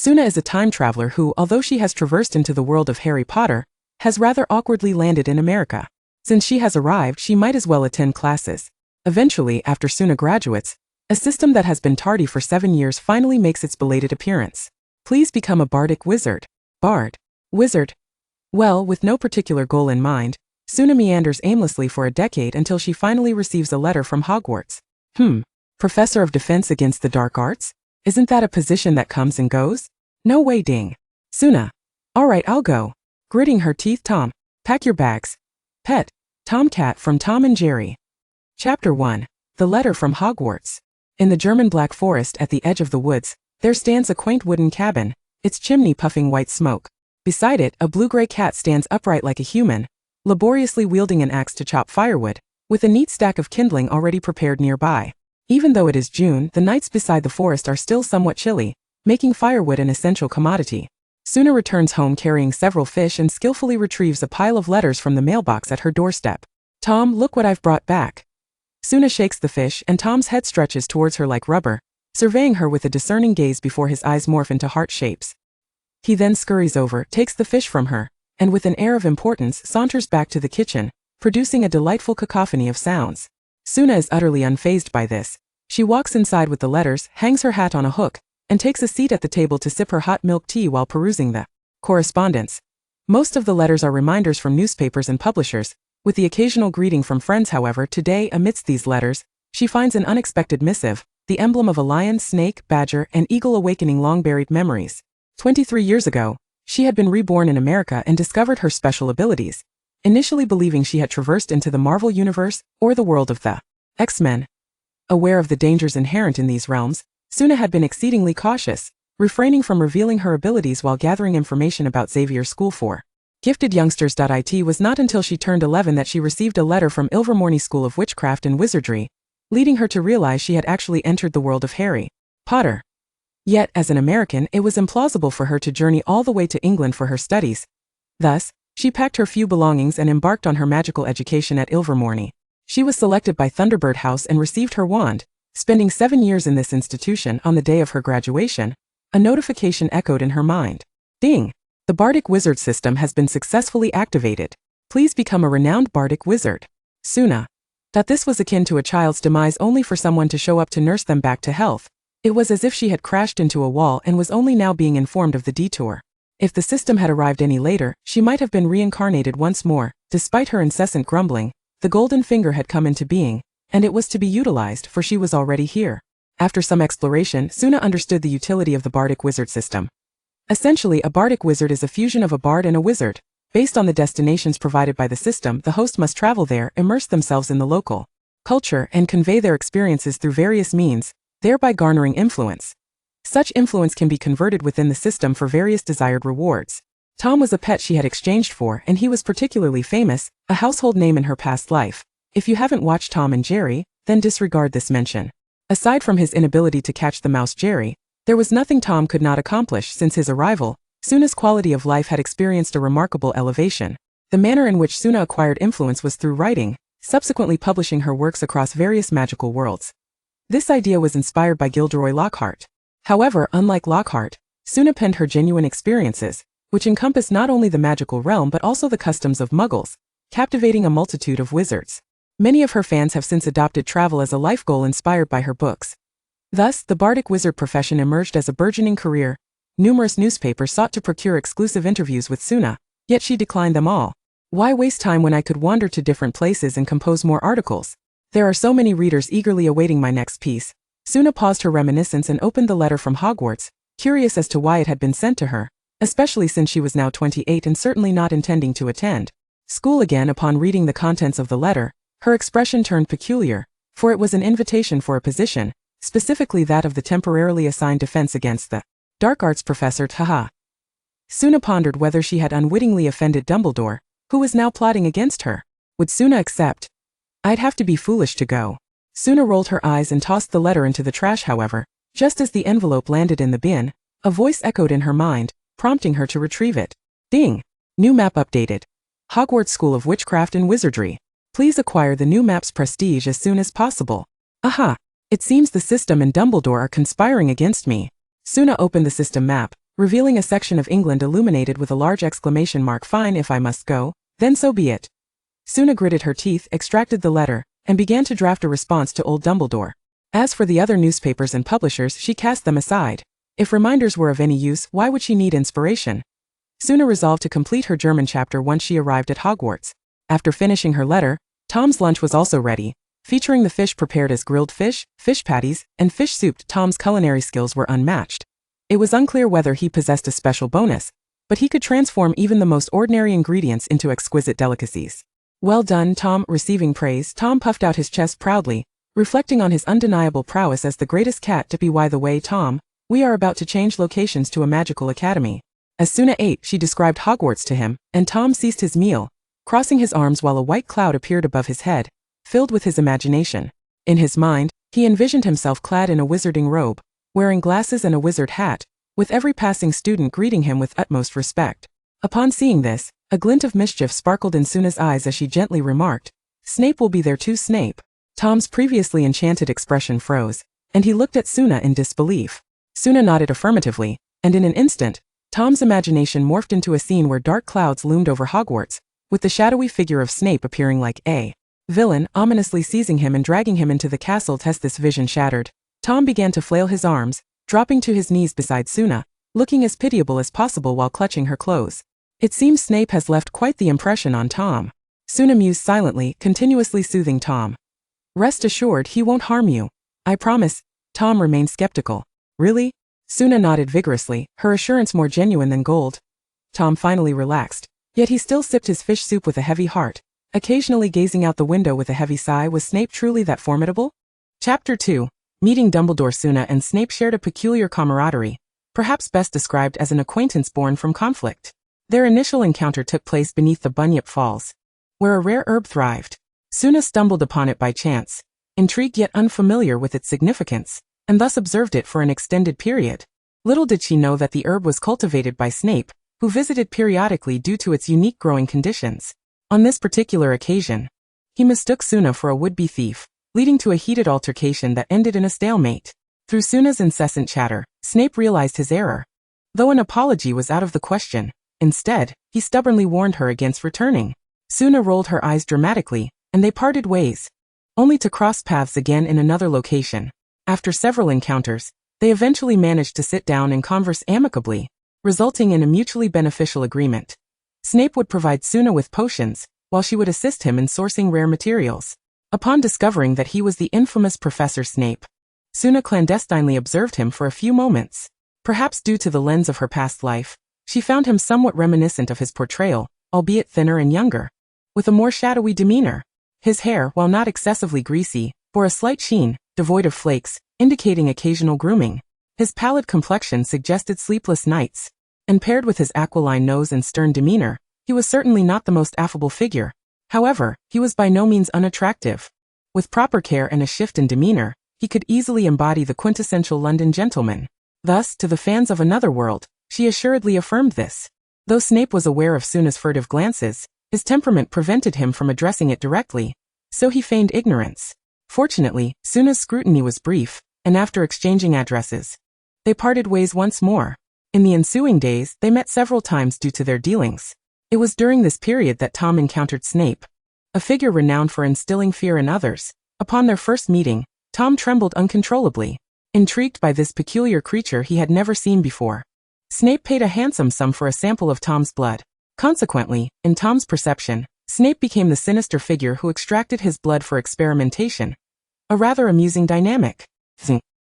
Suna is a time traveler who, although she has traversed into the world of Harry Potter, has rather awkwardly landed in America. Since she has arrived, she might as well attend classes. Eventually, after Suna graduates, a system that has been tardy for 7 years finally makes its belated appearance. Please become a bardic wizard. Bard. Wizard. Well, with no particular goal in mind, Suna meanders aimlessly for a decade until she finally receives a letter from Hogwarts. Professor of Defense against the Dark Arts? Isn't that a position that comes and goes? No way, ding. Suna. Alright, I'll go. Gritting her teeth, Tom. Pack your bags. Pet. Tomcat from Tom and Jerry. Chapter 1. The Letter from Hogwarts. In the German Black Forest at the edge of the woods, there stands a quaint wooden cabin, its chimney puffing white smoke. Beside it, a blue-gray cat stands upright like a human, laboriously wielding an axe to chop firewood, with a neat stack of kindling already prepared nearby. Even though it is June, the nights beside the forest are still somewhat chilly, making firewood an essential commodity. Suna returns home carrying several fish and skillfully retrieves a pile of letters from the mailbox at her doorstep. Tom, look what I've brought back. Suna shakes the fish and Tom's head stretches towards her like rubber, surveying her with a discerning gaze before his eyes morph into heart shapes. He then scurries over, takes the fish from her, and with an air of importance saunters back to the kitchen, producing a delightful cacophony of sounds. Suna is utterly unfazed by this. She walks inside with the letters, hangs her hat on a hook, and takes a seat at the table to sip her hot milk tea while perusing the correspondence. Most of the letters are reminders from newspapers and publishers, with the occasional greeting from friends. However, today, amidst these letters, she finds an unexpected missive, the emblem of a lion, snake, badger, and eagle awakening long-buried memories. 23 years ago, she had been reborn in America and discovered her special abilities, initially believing she had traversed into the Marvel Universe or the world of the X-Men. Aware of the dangers inherent in these realms, Suna had been exceedingly cautious, refraining from revealing her abilities while gathering information about Xavier's School for Gifted Youngsters.it was not until she turned 11 that she received a letter from Ilvermorny School of Witchcraft and Wizardry, leading her to realize she had actually entered the world of Harry Potter. Yet, as an American, it was implausible for her to journey all the way to England for her studies. Thus, she packed her few belongings and embarked on her magical education at Ilvermorny. She was selected by Thunderbird House and received her wand, spending 7 years in this institution. On the day of her graduation, a notification echoed in her mind. Ding! The Bardic Wizard system has been successfully activated. Please become a renowned Bardic Wizard. Suna. That this was akin to a child's demise only for someone to show up to nurse them back to health. It was as if she had crashed into a wall and was only now being informed of the detour. If the system had arrived any later, she might have been reincarnated once more. Despite her incessant grumbling, the golden finger had come into being, and it was to be utilized, for she was already here. After some exploration, Suna understood the utility of the Bardic Wizard system. Essentially, a Bardic Wizard is a fusion of a bard and a wizard. Based on the destinations provided by the system, the host must travel there, immerse themselves in the local culture, and convey their experiences through various means, thereby garnering influence. Such influence can be converted within the system for various desired rewards. Tom was a pet she had exchanged for, and he was particularly famous, a household name in her past life. If you haven't watched Tom and Jerry, then disregard this mention. Aside from his inability to catch the mouse Jerry, there was nothing Tom could not accomplish. Since his arrival, Suna's quality of life had experienced a remarkable elevation. The manner in which Suna acquired influence was through writing, subsequently publishing her works across various magical worlds. This idea was inspired by Gilderoy Lockhart. However, unlike Lockhart, Suna penned her genuine experiences, which encompass not only the magical realm but also the customs of Muggles, captivating a multitude of wizards. Many of her fans have since adopted travel as a life goal inspired by her books. Thus, the Bardic Wizard profession emerged as a burgeoning career. Numerous newspapers sought to procure exclusive interviews with Suna, yet she declined them all. Why waste time when I could wander to different places and compose more articles? There are so many readers eagerly awaiting my next piece. Suna paused her reminiscence and opened the letter from Hogwarts, curious as to why it had been sent to her, especially since she was now 28 and certainly not intending to attend school again. Upon reading the contents of the letter, her expression turned peculiar, for it was an invitation for a position, specifically that of the temporarily assigned Defense Against the Dark Arts professor. Haha. Suna pondered whether she had unwittingly offended Dumbledore, who was now plotting against her. Would Suna accept? I'd have to be foolish to go. Suna rolled her eyes and tossed the letter into the trash. However, just as the envelope landed in the bin, a voice echoed in her mind, prompting her to retrieve it. Ding! New map updated. Hogwarts School of Witchcraft and Wizardry. Please acquire the new map's prestige as soon as possible. Aha! It seems the system and Dumbledore are conspiring against me. Suna opened the system map, revealing a section of England illuminated with a large exclamation mark. Fine, if I must go, then so be it. Suna gritted her teeth, extracted the letter, and began to draft a response to old Dumbledore. As for the other newspapers and publishers, she cast them aside. If reminders were of any use, why would she need inspiration? Suna resolved to complete her German chapter once she arrived at Hogwarts. After finishing her letter, Tom's lunch was also ready, featuring the fish prepared as grilled fish, fish patties, and fish soup. Tom's culinary skills were unmatched. It was unclear whether he possessed a special bonus, but he could transform even the most ordinary ingredients into exquisite delicacies. Well done, Tom. Receiving praise, Tom puffed out his chest proudly, reflecting on his undeniable prowess as the greatest cat to be. By the way, Tom, we are about to change locations to a magical academy. As Suna ate, she described Hogwarts to him, and Tom ceased his meal, crossing his arms while a white cloud appeared above his head, filled with his imagination. In his mind, he envisioned himself clad in a wizarding robe, wearing glasses and a wizard hat, with every passing student greeting him with utmost respect. Upon seeing this, a glint of mischief sparkled in Suna's eyes as she gently remarked, "Snape will be there too." Snape? Tom's previously enchanted expression froze, and he looked at Suna in disbelief. Suna nodded affirmatively, and in an instant, Tom's imagination morphed into a scene where dark clouds loomed over Hogwarts, with the shadowy figure of Snape appearing like a villain, ominously seizing him and dragging him into the castle. As this vision shattered, Tom began to flail his arms, dropping to his knees beside Suna, looking as pitiable as possible while clutching her clothes. It seems Snape has left quite the impression on Tom. Suna mused silently, continuously soothing Tom. Rest assured, he won't harm you. I promise. Tom remained skeptical. Really? Suna nodded vigorously, her assurance more genuine than gold. Tom finally relaxed, yet he still sipped his fish soup with a heavy heart, occasionally gazing out the window with a heavy sigh. Was Snape truly that formidable? Chapter 2. Meeting Dumbledore. Suna and Snape shared a peculiar camaraderie, perhaps best described as an acquaintance born from conflict. Their initial encounter took place beneath the Bunyip Falls, where a rare herb thrived. Suna stumbled upon it by chance, intrigued yet unfamiliar with its significance, and thus observed it for an extended period. Little did she know that the herb was cultivated by Snape, who visited periodically due to its unique growing conditions. On this particular occasion, he mistook Suna for a would-be thief, leading to a heated altercation that ended in a stalemate. Through Suna's incessant chatter, Snape realized his error. Though an apology was out of the question, instead, he stubbornly warned her against returning. Suna rolled her eyes dramatically, and they parted ways, only to cross paths again in another location. After several encounters, they eventually managed to sit down and converse amicably, resulting in a mutually beneficial agreement. Snape would provide Suna with potions, while she would assist him in sourcing rare materials. Upon discovering that he was the infamous Professor Snape, Suna clandestinely observed him for a few moments. Perhaps due to the lens of her past life, she found him somewhat reminiscent of his portrayal, albeit thinner and younger, with a more shadowy demeanor. His hair, while not excessively greasy, bore a slight sheen, devoid of flakes, indicating occasional grooming. His pallid complexion suggested sleepless nights, and paired with his aquiline nose and stern demeanor, he was certainly not the most affable figure. However, he was by no means unattractive. With proper care and a shift in demeanor, he could easily embody the quintessential London gentleman. Thus, to the fans of Another World, she assuredly affirmed this. Though Snape was aware of Suna's furtive glances, his temperament prevented him from addressing it directly, so he feigned ignorance. Fortunately, Suna's scrutiny was brief, and after exchanging addresses, they parted ways once more. In the ensuing days, they met several times due to their dealings. It was during this period that Tom encountered Snape, a figure renowned for instilling fear in others. Upon their first meeting, Tom trembled uncontrollably, intrigued by this peculiar creature he had never seen before. Snape paid a handsome sum for a sample of Tom's blood. Consequently, in Tom's perception, Snape became the sinister figure who extracted his blood for experimentation. A rather amusing dynamic.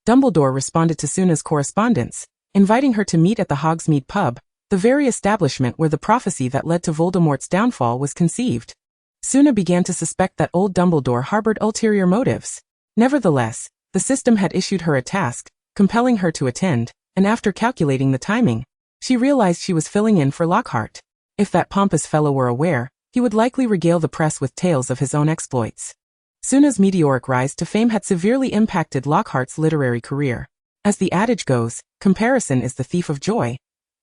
Dumbledore responded to Suna's correspondence, inviting her to meet at the Hogsmeade pub, the very establishment where the prophecy that led to Voldemort's downfall was conceived. Suna began to suspect that old Dumbledore harbored ulterior motives. Nevertheless, the system had issued her a task, compelling her to attend, and after calculating the timing, she realized she was filling in for Lockhart. If that pompous fellow were aware, he would likely regale the press with tales of his own exploits. Suna's meteoric rise to fame had severely impacted Lockhart's literary career. As the adage goes, comparison is the thief of joy.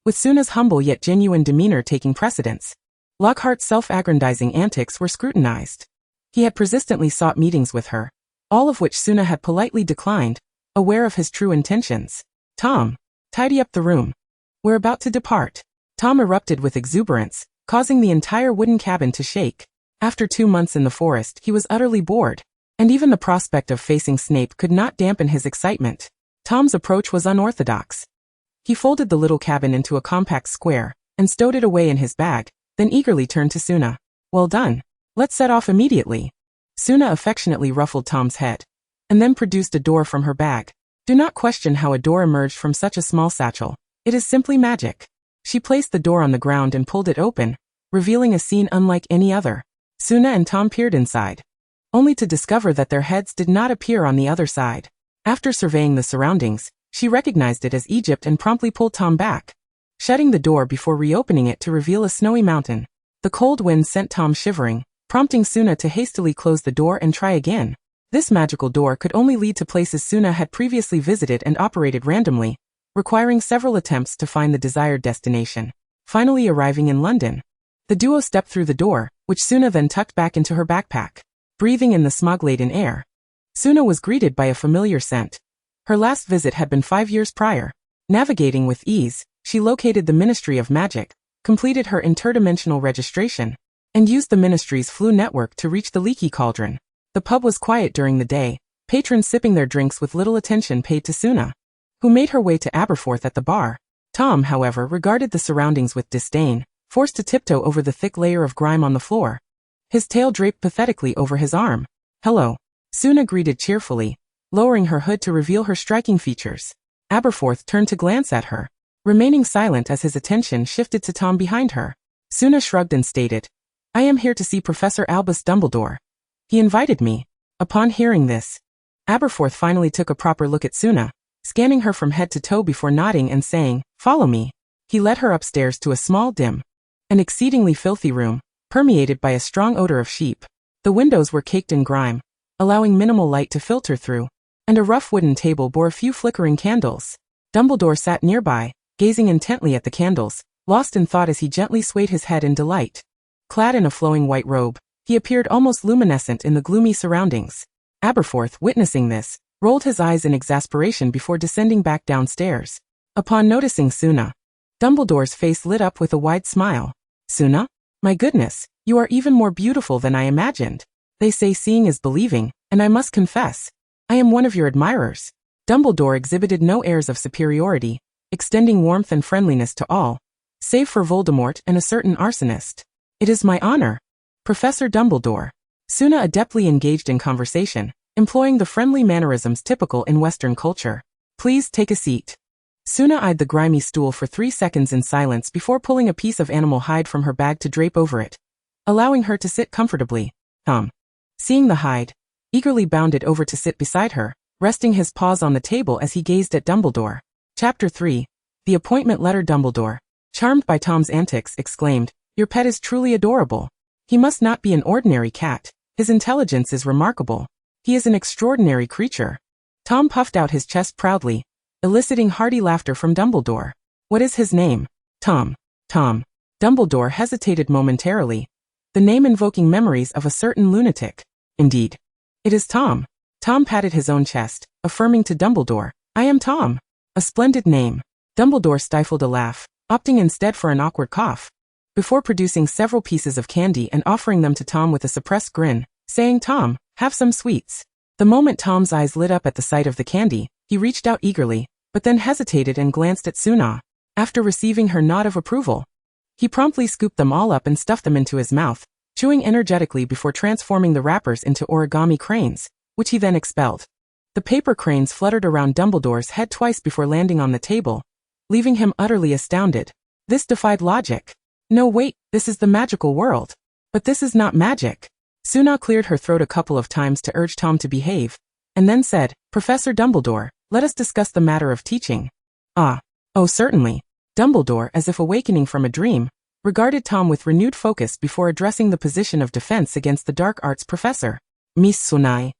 With Suna's humble yet genuine demeanor taking precedence, Lockhart's self-aggrandizing antics were scrutinized. He had persistently sought meetings with her, all of which Suna had politely declined, aware of his true intentions. "Tom, tidy up the room. We're about to depart. Tom erupted with exuberance, causing the entire wooden cabin to shake. After 2 months in the forest, he was utterly bored, and even the prospect of facing Snape could not dampen his excitement. Tom's approach was unorthodox. He folded the little cabin into a compact square and stowed it away in his bag, then eagerly turned to Suna. Well done. Let's set off immediately. Suna affectionately ruffled Tom's head, and then produced a door from her bag. Do not question how a door emerged from such a small satchel. It is simply magic. She placed the door on the ground and pulled it open, revealing a scene unlike any other. Suna and Tom peered inside, only to discover that their heads did not appear on the other side. After surveying the surroundings, she recognized it as Egypt and promptly pulled Tom back, shutting the door before reopening it to reveal a snowy mountain. The cold wind sent Tom shivering, prompting Suna to hastily close the door and try again. This magical door could only lead to places Suna had previously visited and operated randomly, requiring several attempts to find the desired destination. Finally arriving in London, the duo stepped through the door, which Suna then tucked back into her backpack. Breathing in the smog-laden air, Suna was greeted by a familiar scent. Her last visit had been 5 years prior. Navigating with ease, she located the Ministry of Magic, completed her interdimensional registration, and used the Ministry's Flu network to reach the Leaky Cauldron. The pub was quiet during the day, patrons sipping their drinks with little attention paid to Suna, who made her way to Aberforth at the bar. Tom, however, regarded the surroundings with disdain, forced to tiptoe over the thick layer of grime on the floor. His tail draped pathetically over his arm. Hello. Suna greeted cheerfully, lowering her hood to reveal her striking features. Aberforth turned to glance at her, remaining silent as his attention shifted to Tom behind her. Suna shrugged and stated, I am here to see Professor Albus Dumbledore. He invited me. Upon hearing this, Aberforth finally took a proper look at Suna, scanning her from head to toe before nodding and saying, Follow me. He led her upstairs to a small, dim, and exceedingly filthy room, permeated by a strong odor of sheep. The windows were caked in grime, allowing minimal light to filter through, and a rough wooden table bore a few flickering candles. Dumbledore sat nearby, gazing intently at the candles, lost in thought as he gently swayed his head in delight. Clad in a flowing white robe, he appeared almost luminescent in the gloomy surroundings. Aberforth, witnessing this, rolled his eyes in exasperation before descending back downstairs. Upon noticing Suna, Dumbledore's face lit up with a wide smile. Suna? My goodness, you are even more beautiful than I imagined. They say seeing is believing, and I must confess, I am one of your admirers. Dumbledore exhibited no airs of superiority, extending warmth and friendliness to all, save for Voldemort and a certain arsonist. It is my honor. Professor Dumbledore. Suna adeptly engaged in conversation, employing the friendly mannerisms typical in Western culture. Please take a seat. Suna eyed the grimy stool for 3 seconds in silence before pulling a piece of animal hide from her bag to drape over it, allowing her to sit comfortably. Seeing the hide, eagerly bounded over to sit beside her, resting his paws on the table as he gazed at Dumbledore. Chapter 3. The Appointment Letter. Dumbledore, charmed by Tom's antics, exclaimed, Your pet is truly adorable. He must not be an ordinary cat. His intelligence is remarkable. He is an extraordinary creature. Tom puffed out his chest proudly, eliciting hearty laughter from Dumbledore. What is his name? Tom. Dumbledore hesitated momentarily, the name invoking memories of a certain lunatic. Indeed. It is Tom. Tom patted his own chest, affirming to Dumbledore, I am Tom. A splendid name. Dumbledore stifled a laugh, opting instead for an awkward cough, before producing several pieces of candy and offering them to Tom with a suppressed grin, saying, Tom, have some sweets. The moment Tom's eyes lit up at the sight of the candy, he reached out eagerly, but then hesitated and glanced at Suna. After receiving her nod of approval, he promptly scooped them all up and stuffed them into his mouth, chewing energetically before transforming the wrappers into origami cranes, which he then expelled. The paper cranes fluttered around Dumbledore's head twice before landing on the table, leaving him utterly astounded. This defied logic. No, wait, this is the magical world. But this is not magic. Suna cleared her throat a couple of times to urge Tom to behave, and then said, Professor Dumbledore, let us discuss the matter of teaching. Oh certainly. Dumbledore, as if awakening from a dream, regarded Tom with renewed focus before addressing the position of defense against the dark arts professor. Miss Sunai.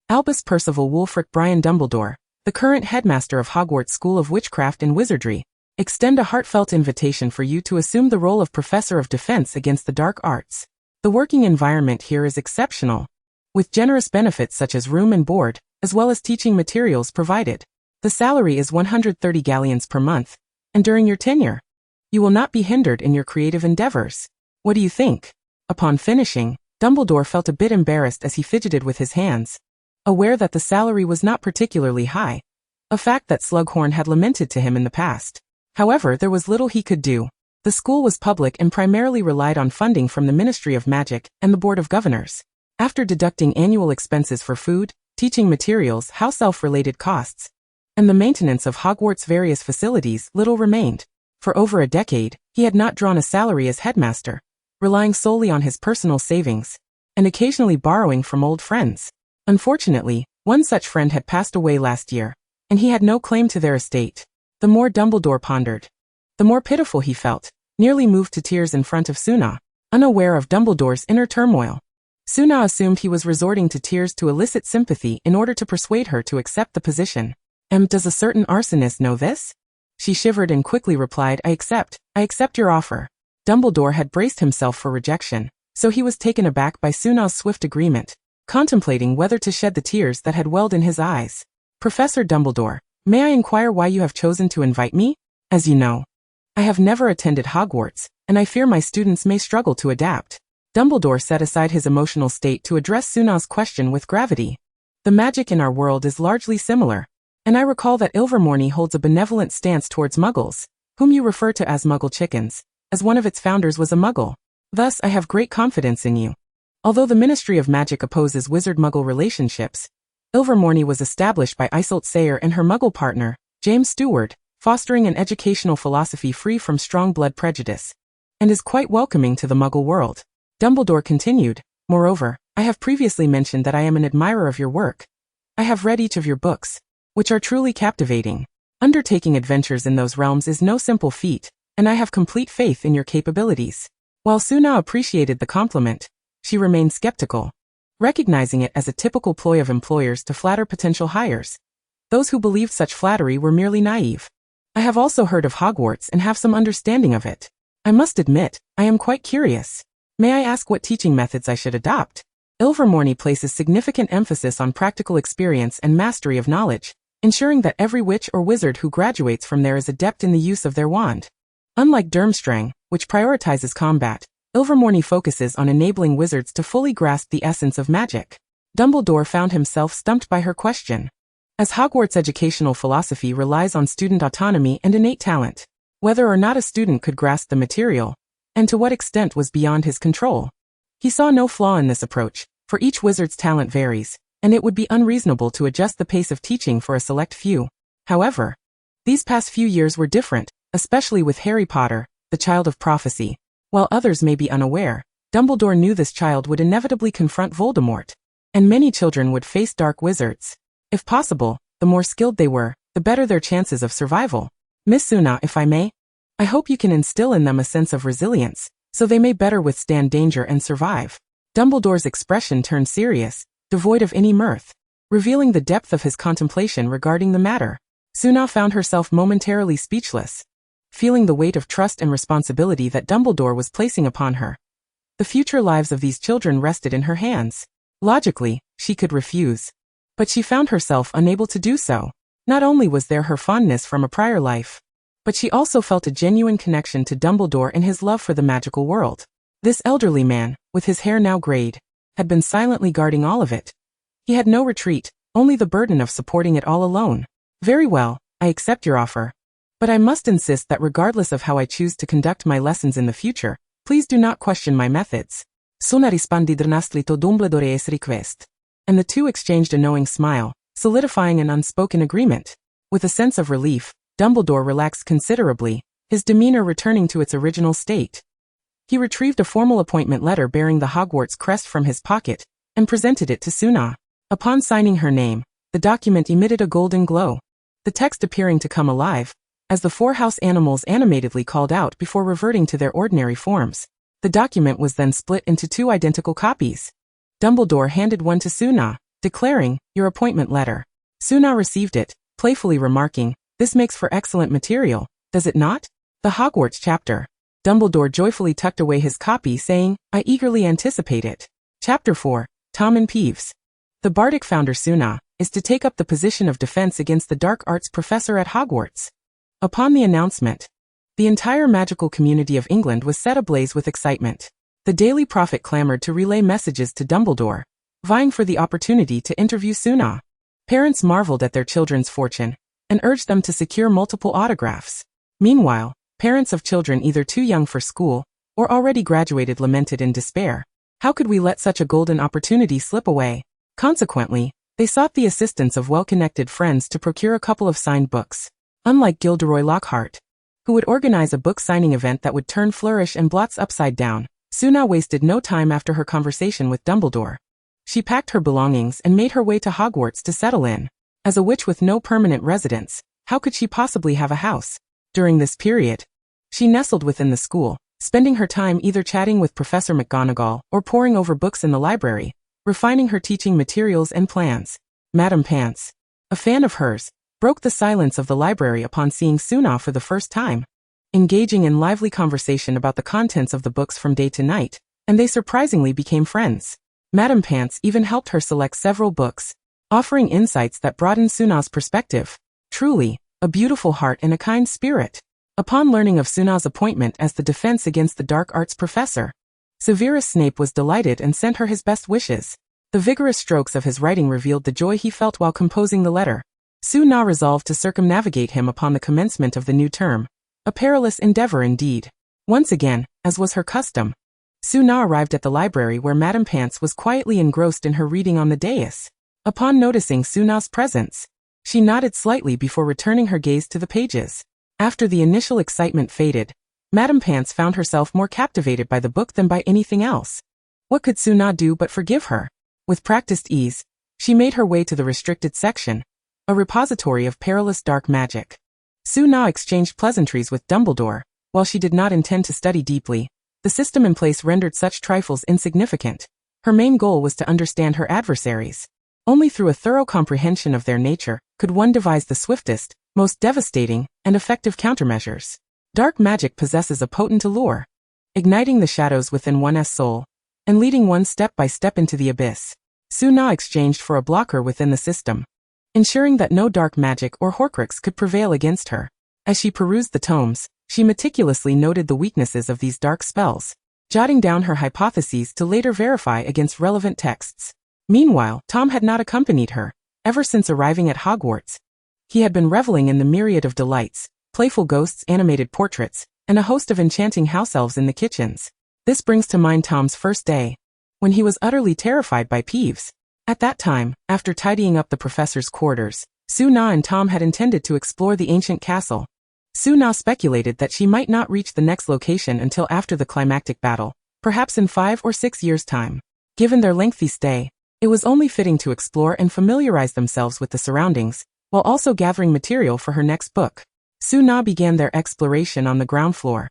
Albus Percival Wulfric Brian Dumbledore, the current headmaster of Hogwarts School of Witchcraft and Wizardry, extend a heartfelt invitation for you to assume the role of Professor of Defense against the Dark Arts. The working environment here is exceptional, with generous benefits such as room and board, as well as teaching materials provided. The salary is 130 galleons per month, And during your tenure, you will not be hindered in your creative endeavors. What do you think? Upon finishing, Dumbledore felt a bit embarrassed as he fidgeted with his hands, aware that the salary was not particularly high, a fact that Slughorn had lamented to him in the past. However, there was little he could do. The school was public and primarily relied on funding from the Ministry of Magic and the Board of Governors. After deducting annual expenses for food, teaching materials, house elf-related costs, and the maintenance of Hogwarts' various facilities, little remained. For over a decade, he had not drawn a salary as headmaster, relying solely on his personal savings, and occasionally borrowing from old friends. Unfortunately, one such friend had passed away last year, and he had no claim to their estate. The more Dumbledore pondered, the more pitiful he felt, nearly moved to tears in front of Suna, unaware of Dumbledore's inner turmoil. Suna assumed he was resorting to tears to elicit sympathy in order to persuade her to accept the position. Does a certain arsonist know this? She shivered and quickly replied, I accept your offer. Dumbledore had braced himself for rejection, so he was taken aback by Suna's swift agreement, contemplating whether to shed the tears that had welled in his eyes. Professor Dumbledore, may I inquire why you have chosen to invite me? As you know, I have never attended Hogwarts, and I fear my students may struggle to adapt. Dumbledore set aside his emotional state to address Suna's question with gravity. The magic in our world is largely similar, and I recall that Ilvermorny holds a benevolent stance towards Muggles, whom you refer to as Muggle chickens, as one of its founders was a Muggle. Thus, I have great confidence in you. Although the Ministry of Magic opposes wizard-Muggle relationships, Ilvermorny was established by Isolt Sayre and her Muggle partner, James Stewart, fostering an educational philosophy free from strong blood prejudice, and is quite welcoming to the Muggle world. Dumbledore continued, moreover, I have previously mentioned that I am an admirer of your work. I have read each of your books, which are truly captivating. Undertaking adventures in those realms is no simple feat, and I have complete faith in your capabilities. While Suna appreciated the compliment, she remained skeptical, recognizing it as a typical ploy of employers to flatter potential hires. Those who believed such flattery were merely naive. I have also heard of Hogwarts and have some understanding of it. I must admit, I am quite curious. May I ask what teaching methods I should adopt? Ilvermorny places significant emphasis on practical experience and mastery of knowledge, ensuring that every witch or wizard who graduates from there is adept in the use of their wand. Unlike Durmstrang, which prioritizes combat, Ilvermorny focuses on enabling wizards to fully grasp the essence of magic. Dumbledore found himself stumped by her question. As Hogwarts' educational philosophy relies on student autonomy and innate talent, whether or not a student could grasp the material, and to what extent was beyond his control. He saw no flaw in this approach, for each wizard's talent varies, and it would be unreasonable to adjust the pace of teaching for a select few. However, these past few years were different, especially with Harry Potter, the child of prophecy. While others may be unaware, Dumbledore knew this child would inevitably confront Voldemort, and many children would face dark wizards. If possible, the more skilled they were, the better their chances of survival. Miss Suna, if I may, I hope you can instill in them a sense of resilience, so they may better withstand danger and survive. Dumbledore's expression turned serious, devoid of any mirth, revealing the depth of his contemplation regarding the matter. Suna found herself momentarily speechless, feeling the weight of trust and responsibility that Dumbledore was placing upon her. The future lives of these children rested in her hands. Logically, she could refuse, but she found herself unable to do so. Not only was there her fondness from a prior life, but she also felt a genuine connection to Dumbledore and his love for the magical world. This elderly man, with his hair now grayed, had been silently guarding all of it. He had no retreat, only the burden of supporting it all alone. Very well, I accept your offer. But I must insist that regardless of how I choose to conduct my lessons in the future, please do not question my methods. Suna rispondì drnaslito Dumbledore es request. And the two exchanged a knowing smile, solidifying an unspoken agreement. With a sense of relief, Dumbledore relaxed considerably, his demeanor returning to its original state. He retrieved a formal appointment letter bearing the Hogwarts crest from his pocket, and presented it to Suna. Upon signing her name, the document emitted a golden glow, the text appearing to come alive, as the four house animals animatedly called out before reverting to their ordinary forms. The document was then split into two identical copies. Dumbledore handed one to Suna, declaring, your appointment letter. Suna received it, playfully remarking, this makes for excellent material, does it not? The Hogwarts chapter. Dumbledore joyfully tucked away his copy, saying, I eagerly anticipate it. Chapter 4, Tom and Peeves. The Bardic founder Suna is to take up the position of defense against the dark arts professor at Hogwarts. Upon the announcement, the entire magical community of England was set ablaze with excitement. The Daily Prophet clamored to relay messages to Dumbledore, vying for the opportunity to interview Suna. Parents marveled at their children's fortune and urged them to secure multiple autographs. Meanwhile, parents of children either too young for school or already graduated lamented in despair. How could we let such a golden opportunity slip away? Consequently, they sought the assistance of well-connected friends to procure a couple of signed books. Unlike Gilderoy Lockhart, who would organize a book signing event that would turn Flourish and Blots upside down, Suna wasted no time after her conversation with Dumbledore. She packed her belongings and made her way to Hogwarts to settle in. As a witch with no permanent residence, how could she possibly have a house? During this period, she nestled within the school, spending her time either chatting with Professor McGonagall or poring over books in the library, refining her teaching materials and plans. Madame Pants, a fan of hers, broke the silence of the library upon seeing Suna for the first time, engaging in lively conversation about the contents of the books from day to night, and they surprisingly became friends. Madame Pants even helped her select several books, offering insights that broadened Suna's perspective. Truly, a beautiful heart and a kind spirit. Upon learning of Suna's appointment as the defense against the dark arts professor, Severus Snape was delighted and sent her his best wishes. The vigorous strokes of his writing revealed the joy he felt while composing the letter. Suna resolved to circumnavigate him upon the commencement of the new term, a perilous endeavor indeed. Once again, as was her custom, Suna arrived at the library where Madame Pants was quietly engrossed in her reading on the dais. Upon noticing Suna's presence, she nodded slightly before returning her gaze to the pages. After the initial excitement faded, Madame Pants found herself more captivated by the book than by anything else. What could Suna do but forgive her? With practiced ease, she made her way to the restricted section, a repository of perilous dark magic. Suna exchanged pleasantries with Dumbledore. While she did not intend to study deeply, the system in place rendered such trifles insignificant. Her main goal was to understand her adversaries. Only through a thorough comprehension of their nature could one devise the swiftest, most devastating, and effective countermeasures. Dark magic possesses a potent allure, igniting the shadows within one's soul, and leading one step by step into the abyss. Suna exchanged for a blocker within the system, ensuring that no dark magic or Horcrux could prevail against her. As she perused the tomes, she meticulously noted the weaknesses of these dark spells, jotting down her hypotheses to later verify against relevant texts. Meanwhile, Tom had not accompanied her. Ever since arriving at Hogwarts, he had been reveling in the myriad of delights, playful ghosts, animated portraits, and a host of enchanting house elves in the kitchens. This brings to mind Tom's first day, when he was utterly terrified by Peeves. At that time, after tidying up the professor's quarters, Suna and Tom had intended to explore the ancient castle. Suna speculated that she might not reach the next location until after the climactic battle, perhaps in 5 or 6 years' time. Given their lengthy stay, it was only fitting to explore and familiarize themselves with the surroundings, while also gathering material for her next book. Suna began their exploration on the ground floor,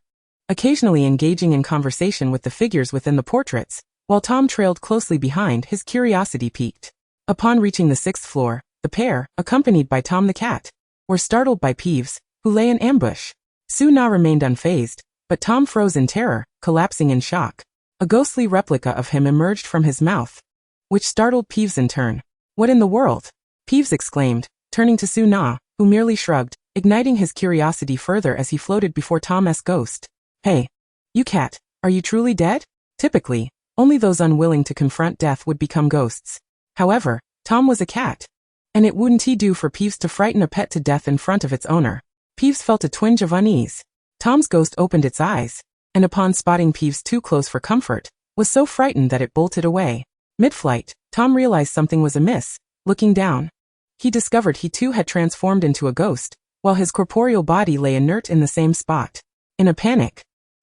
occasionally engaging in conversation with the figures within the portraits, while Tom trailed closely behind, his curiosity piqued. Upon reaching the 6th floor, the pair, accompanied by Tom the cat, were startled by Peeves, who lay in ambush. Suna remained unfazed, but Tom froze in terror, collapsing in shock. A ghostly replica of him emerged from his mouth, which startled Peeves in turn. "What in the world?" Peeves exclaimed, turning to Suna, who merely shrugged, igniting his curiosity further as he floated before Tom's ghost. "Hey, you cat, are you truly dead?" Typically, only those unwilling to confront death would become ghosts. However, Tom was a cat, and it wouldn't do for Peeves to frighten a pet to death in front of its owner. Peeves felt a twinge of unease. Tom's ghost opened its eyes, and upon spotting Peeves too close for comfort, was so frightened that it bolted away. Mid-flight, Tom realized something was amiss. Looking down, he discovered he too had transformed into a ghost, while his corporeal body lay inert in the same spot. In a panic,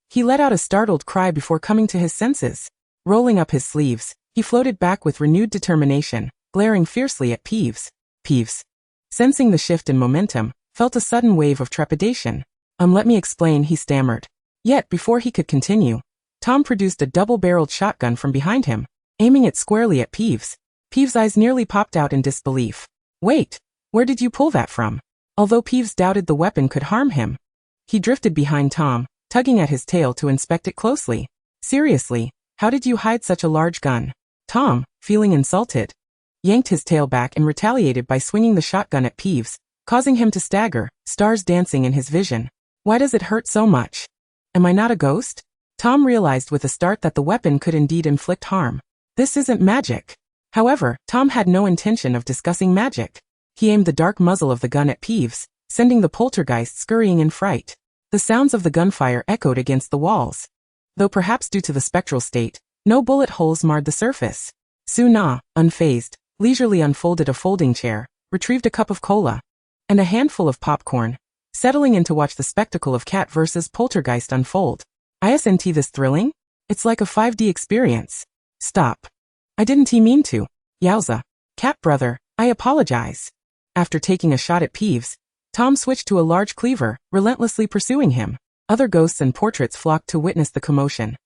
he let out a startled cry before coming to his senses. Rolling up his sleeves, he floated back with renewed determination, glaring fiercely at Peeves. Peeves, sensing the shift in momentum, felt a sudden wave of trepidation. Let me explain," he stammered. Yet before he could continue, Tom produced a double-barreled shotgun from behind him, aiming it squarely at Peeves. Peeves' eyes nearly popped out in disbelief. "Wait, where did you pull that from?" Although Peeves doubted the weapon could harm him, he drifted behind Tom, tugging at his tail to inspect it closely. "Seriously, how did you hide such a large gun?" Tom, feeling insulted, yanked his tail back and retaliated by swinging the shotgun at Peeves, causing him to stagger, stars dancing in his vision. Why does it hurt so much? Am I not a ghost? Tom realized with a start that the weapon could indeed inflict harm. This isn't magic. However, Tom had no intention of discussing magic. He aimed the dark muzzle of the gun at Peeves, sending the poltergeist scurrying in fright. The sounds of the gunfire echoed against the walls. Though perhaps due to the spectral state, no bullet holes marred the surface. Su-na, unfazed, leisurely unfolded a folding chair, retrieved a cup of cola, and a handful of popcorn, settling in to watch the spectacle of cat versus poltergeist unfold. Isn't this thrilling? It's like a 5D experience. Stop. I didn't mean to. Yowza. Cat brother, I apologize. After taking a shot at Peeves, Tom switched to a large cleaver, relentlessly pursuing him. Other ghosts and portraits flocked to witness the commotion.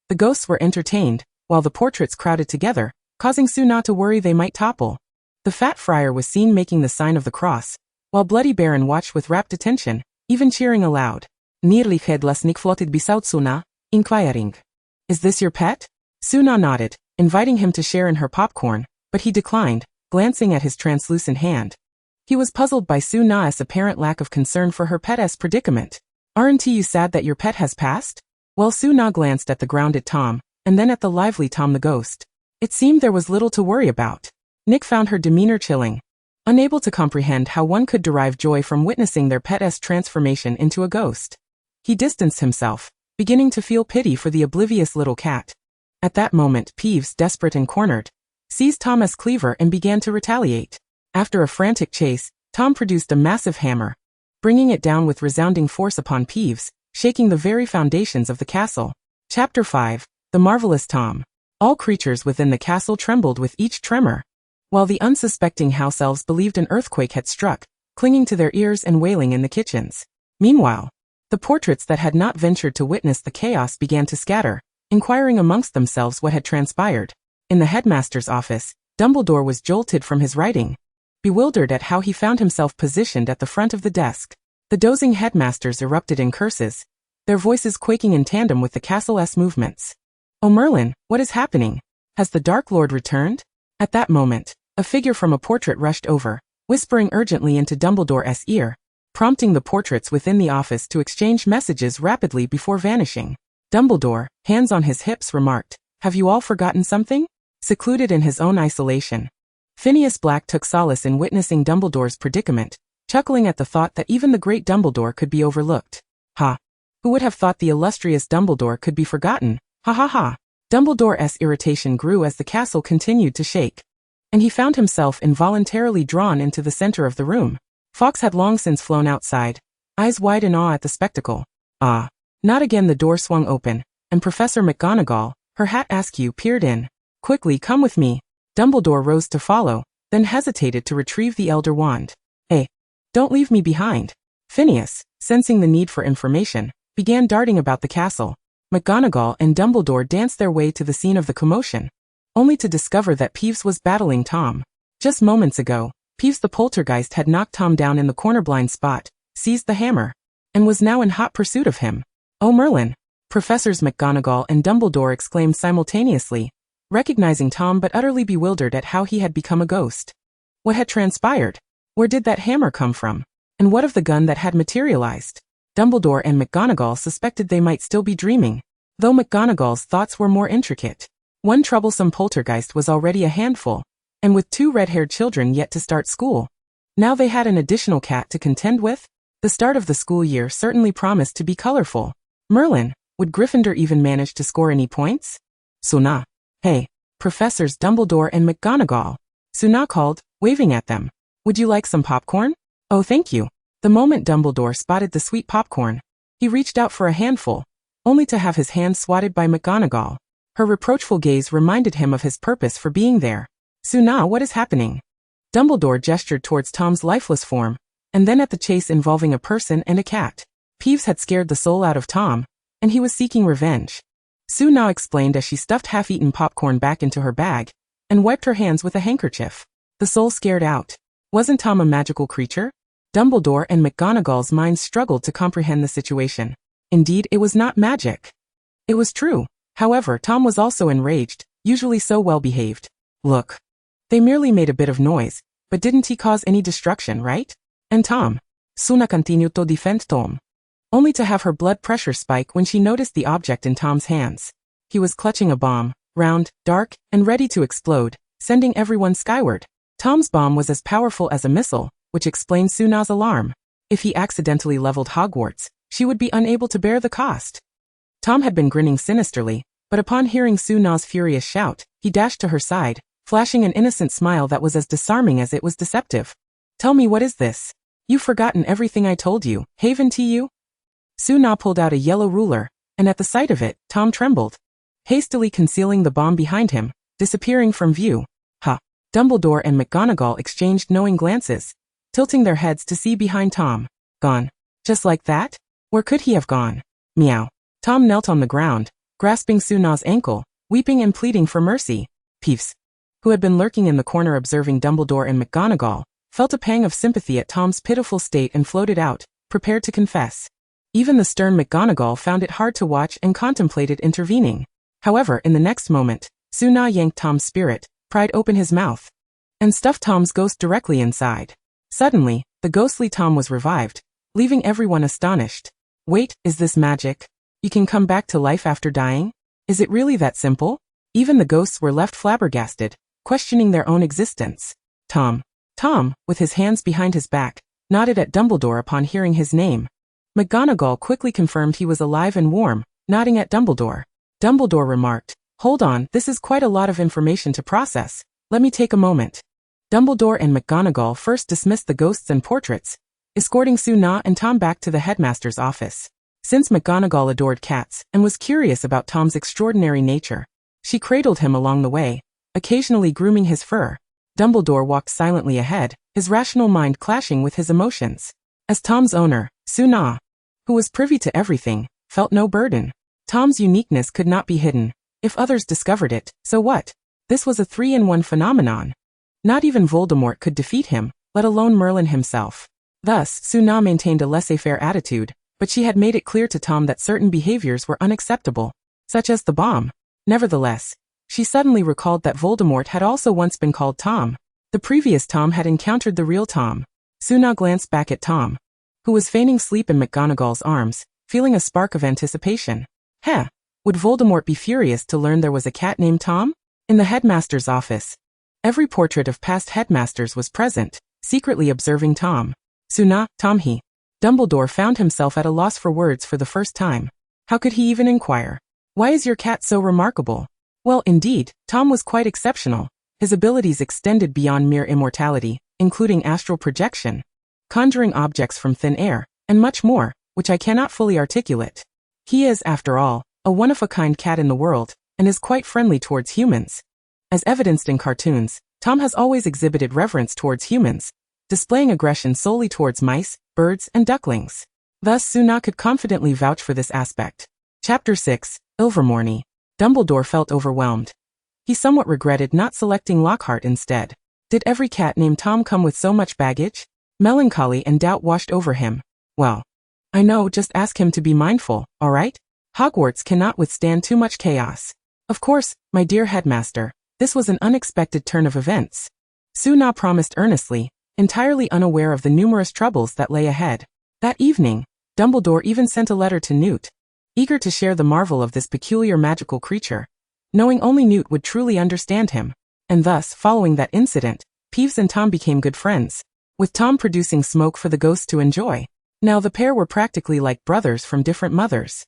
The ghosts were entertained, while the portraits crowded together, causing Su-na to worry they might topple. The fat friar was seen making the sign of the cross, while Bloody Baron watched with rapt attention, even cheering aloud. Nirlihed lasnik floated beside Su-na, inquiring. Is this your pet? Su-na nodded, inviting him to share in her popcorn, but he declined, glancing at his translucent hand. He was puzzled by Su-na's apparent lack of concern for her pet's predicament. Aren't you sad that your pet has passed? Well, Su-na glanced at the grounded Tom, and then at the lively Tom the ghost. It seemed there was little to worry about. Nick found her demeanor chilling. Unable to comprehend how one could derive joy from witnessing their pet's transformation into a ghost. He distanced himself, beginning to feel pity for the oblivious little cat. At that moment, Peeves, desperate and cornered, seized Tom's cleaver and began to retaliate. After a frantic chase, Tom produced a massive hammer, bringing it down with resounding force upon Peeves, shaking the very foundations of the castle. Chapter 5, The Marvelous Tom. All creatures within the castle trembled with each tremor, while the unsuspecting house elves believed an earthquake had struck, clinging to their ears and wailing in the kitchens. Meanwhile, the portraits that had not ventured to witness the chaos began to scatter, inquiring amongst themselves what had transpired. In the headmaster's office, Dumbledore was jolted from his writing, bewildered at how he found himself positioned at the front of the desk. The dozing headmasters erupted in curses, their voices quaking in tandem with the castle's movements. "Oh Merlin, what is happening? Has the Dark Lord returned?" At that moment, a figure from a portrait rushed over, whispering urgently into Dumbledore's ear, prompting the portraits within the office to exchange messages rapidly before vanishing. Dumbledore, hands on his hips, remarked, "Have you all forgotten something?" Secluded in his own isolation, Phineas Black took solace in witnessing Dumbledore's predicament, chuckling at the thought that even the great Dumbledore could be overlooked. Ha! Who would have thought the illustrious Dumbledore could be forgotten? Ha ha ha! Dumbledore's irritation grew as the castle continued to shake, and he found himself involuntarily drawn into the center of the room. Fawkes had long since flown outside, eyes wide in awe at the spectacle. Ah! Not again. The door swung open, and Professor McGonagall, her hat askew, peered in. "Quickly, come with me." Dumbledore rose to follow, then hesitated to retrieve the Elder Wand. "Hey! Don't leave me behind." Phineas, sensing the need for information, began darting about the castle. McGonagall and Dumbledore danced their way to the scene of the commotion, only to discover that Peeves was battling Tom. Just moments ago, Peeves the poltergeist had knocked Tom down in the corner blind spot, seized the hammer, and was now in hot pursuit of him. "Oh Merlin!" Professors McGonagall and Dumbledore exclaimed simultaneously, recognizing Tom but utterly bewildered at how he had become a ghost. What had transpired? Where did that hammer come from? And what of the gun that had materialized? Dumbledore and McGonagall suspected they might still be dreaming, though McGonagall's thoughts were more intricate. One troublesome poltergeist was already a handful, and with 2 red-haired children yet to start school, now they had an additional cat to contend with. The start of the school year certainly promised to be colorful. Merlin, would Gryffindor even manage to score any points? "Suna. Hey, Professors Dumbledore and McGonagall," Suna called, waving at them. "Would you like some popcorn?" "Oh, thank you." The moment Dumbledore spotted the sweet popcorn, he reached out for a handful, only to have his hand swatted by McGonagall. Her reproachful gaze reminded him of his purpose for being there. "Suna, what is happening?" Dumbledore gestured towards Tom's lifeless form, and then at the chase involving a person and a cat. Peeves had scared the soul out of Tom, and he was seeking revenge. Suna explained as she stuffed half-eaten popcorn back into her bag, and wiped her hands with a handkerchief. The soul scared out. Wasn't Tom a magical creature? Dumbledore and McGonagall's minds struggled to comprehend the situation. Indeed, it was not magic. It was true. However, Tom was also enraged, usually so well-behaved. "Look. They merely made a bit of noise, but didn't he cause any destruction, right? And Tom? Suna continued to defend Tom. Only to have her blood pressure spike when she noticed the object in Tom's hands. He was clutching a bomb, round, dark, and ready to explode, sending everyone skyward. Tom's bomb was as powerful as a missile, which explained Suna's alarm. If he accidentally leveled Hogwarts, she would be unable to bear the cost. Tom had been grinning sinisterly, but upon hearing Suna's furious shout, he dashed to her side, flashing an innocent smile that was as disarming as it was deceptive. Tell me, what is this? You've forgotten everything I told you, Haven to you? Suna pulled out a yellow ruler, and at the sight of it, Tom trembled, hastily concealing the bomb behind him, disappearing from view. Ha! Dumbledore and McGonagall exchanged knowing glances, tilting their heads to see behind Tom. Gone. Just like that? Where could he have gone? Meow. Tom knelt on the ground, grasping Suna's ankle, weeping and pleading for mercy. Peeves, who had been lurking in the corner observing Dumbledore and McGonagall, felt a pang of sympathy at Tom's pitiful state and floated out, prepared to confess. Even the stern McGonagall found it hard to watch and contemplated intervening. However, in the next moment, Suna yanked Tom's spirit, pried open his mouth, and stuffed Tom's ghost directly inside. Suddenly, the ghostly Tom was revived, leaving everyone astonished. Wait, is this magic? You can come back to life after dying? Is it really that simple? Even the ghosts were left flabbergasted, questioning their own existence. Tom, with his hands behind his back, nodded at Dumbledore upon hearing his name. McGonagall quickly confirmed he was alive and warm, nodding at Dumbledore. Dumbledore remarked, "Hold on, this is quite a lot of information to process. Let me take a moment." Dumbledore and McGonagall first dismissed the ghosts and portraits, escorting Suna and Tom back to the headmaster's office. Since McGonagall adored cats and was curious about Tom's extraordinary nature, she cradled him along the way, occasionally grooming his fur. Dumbledore walked silently ahead, his rational mind clashing with his emotions. As Tom's owner, Suna, who was privy to everything, felt no burden. Tom's uniqueness could not be hidden. If others discovered it, so what? This was a 3-in-1 phenomenon. Not even Voldemort could defeat him, let alone Merlin himself. Thus, Suna maintained a laissez-faire attitude, but she had made it clear to Tom that certain behaviors were unacceptable, such as the bomb. Nevertheless, she suddenly recalled that Voldemort had also once been called Tom. The previous Tom had encountered the real Tom. Suna glanced back at Tom, who was feigning sleep in McGonagall's arms, feeling a spark of anticipation. Heh! Would Voldemort be furious to learn there was a cat named Tom? In the headmaster's office, every portrait of past headmasters was present, secretly observing Tom. Suna, Tom he. Dumbledore found himself at a loss for words for the first time. How could he even inquire? Why is your cat so remarkable? Well, indeed, Tom was quite exceptional. His abilities extended beyond mere immortality, including astral projection, conjuring objects from thin air, and much more, which I cannot fully articulate. He is, after all, a one-of-a-kind cat in the world, and is quite friendly towards humans. As evidenced in cartoons, Tom has always exhibited reverence towards humans, displaying aggression solely towards mice, birds, and ducklings. Thus, Suna could confidently vouch for this aspect. Chapter 6, Ilvermorny. Dumbledore felt overwhelmed. He somewhat regretted not selecting Lockhart instead. Did every cat named Tom come with so much baggage? Melancholy and doubt washed over him. Well, I know, just ask him to be mindful, all right? Hogwarts cannot withstand too much chaos. Of course, my dear headmaster, this was an unexpected turn of events. Suna promised earnestly, entirely unaware of the numerous troubles that lay ahead. That evening, Dumbledore even sent a letter to Newt, eager to share the marvel of this peculiar magical creature, knowing only Newt would truly understand him. And thus, following that incident, Peeves and Tom became good friends, with Tom producing smoke for the ghosts to enjoy. Now the pair were practically like brothers from different mothers.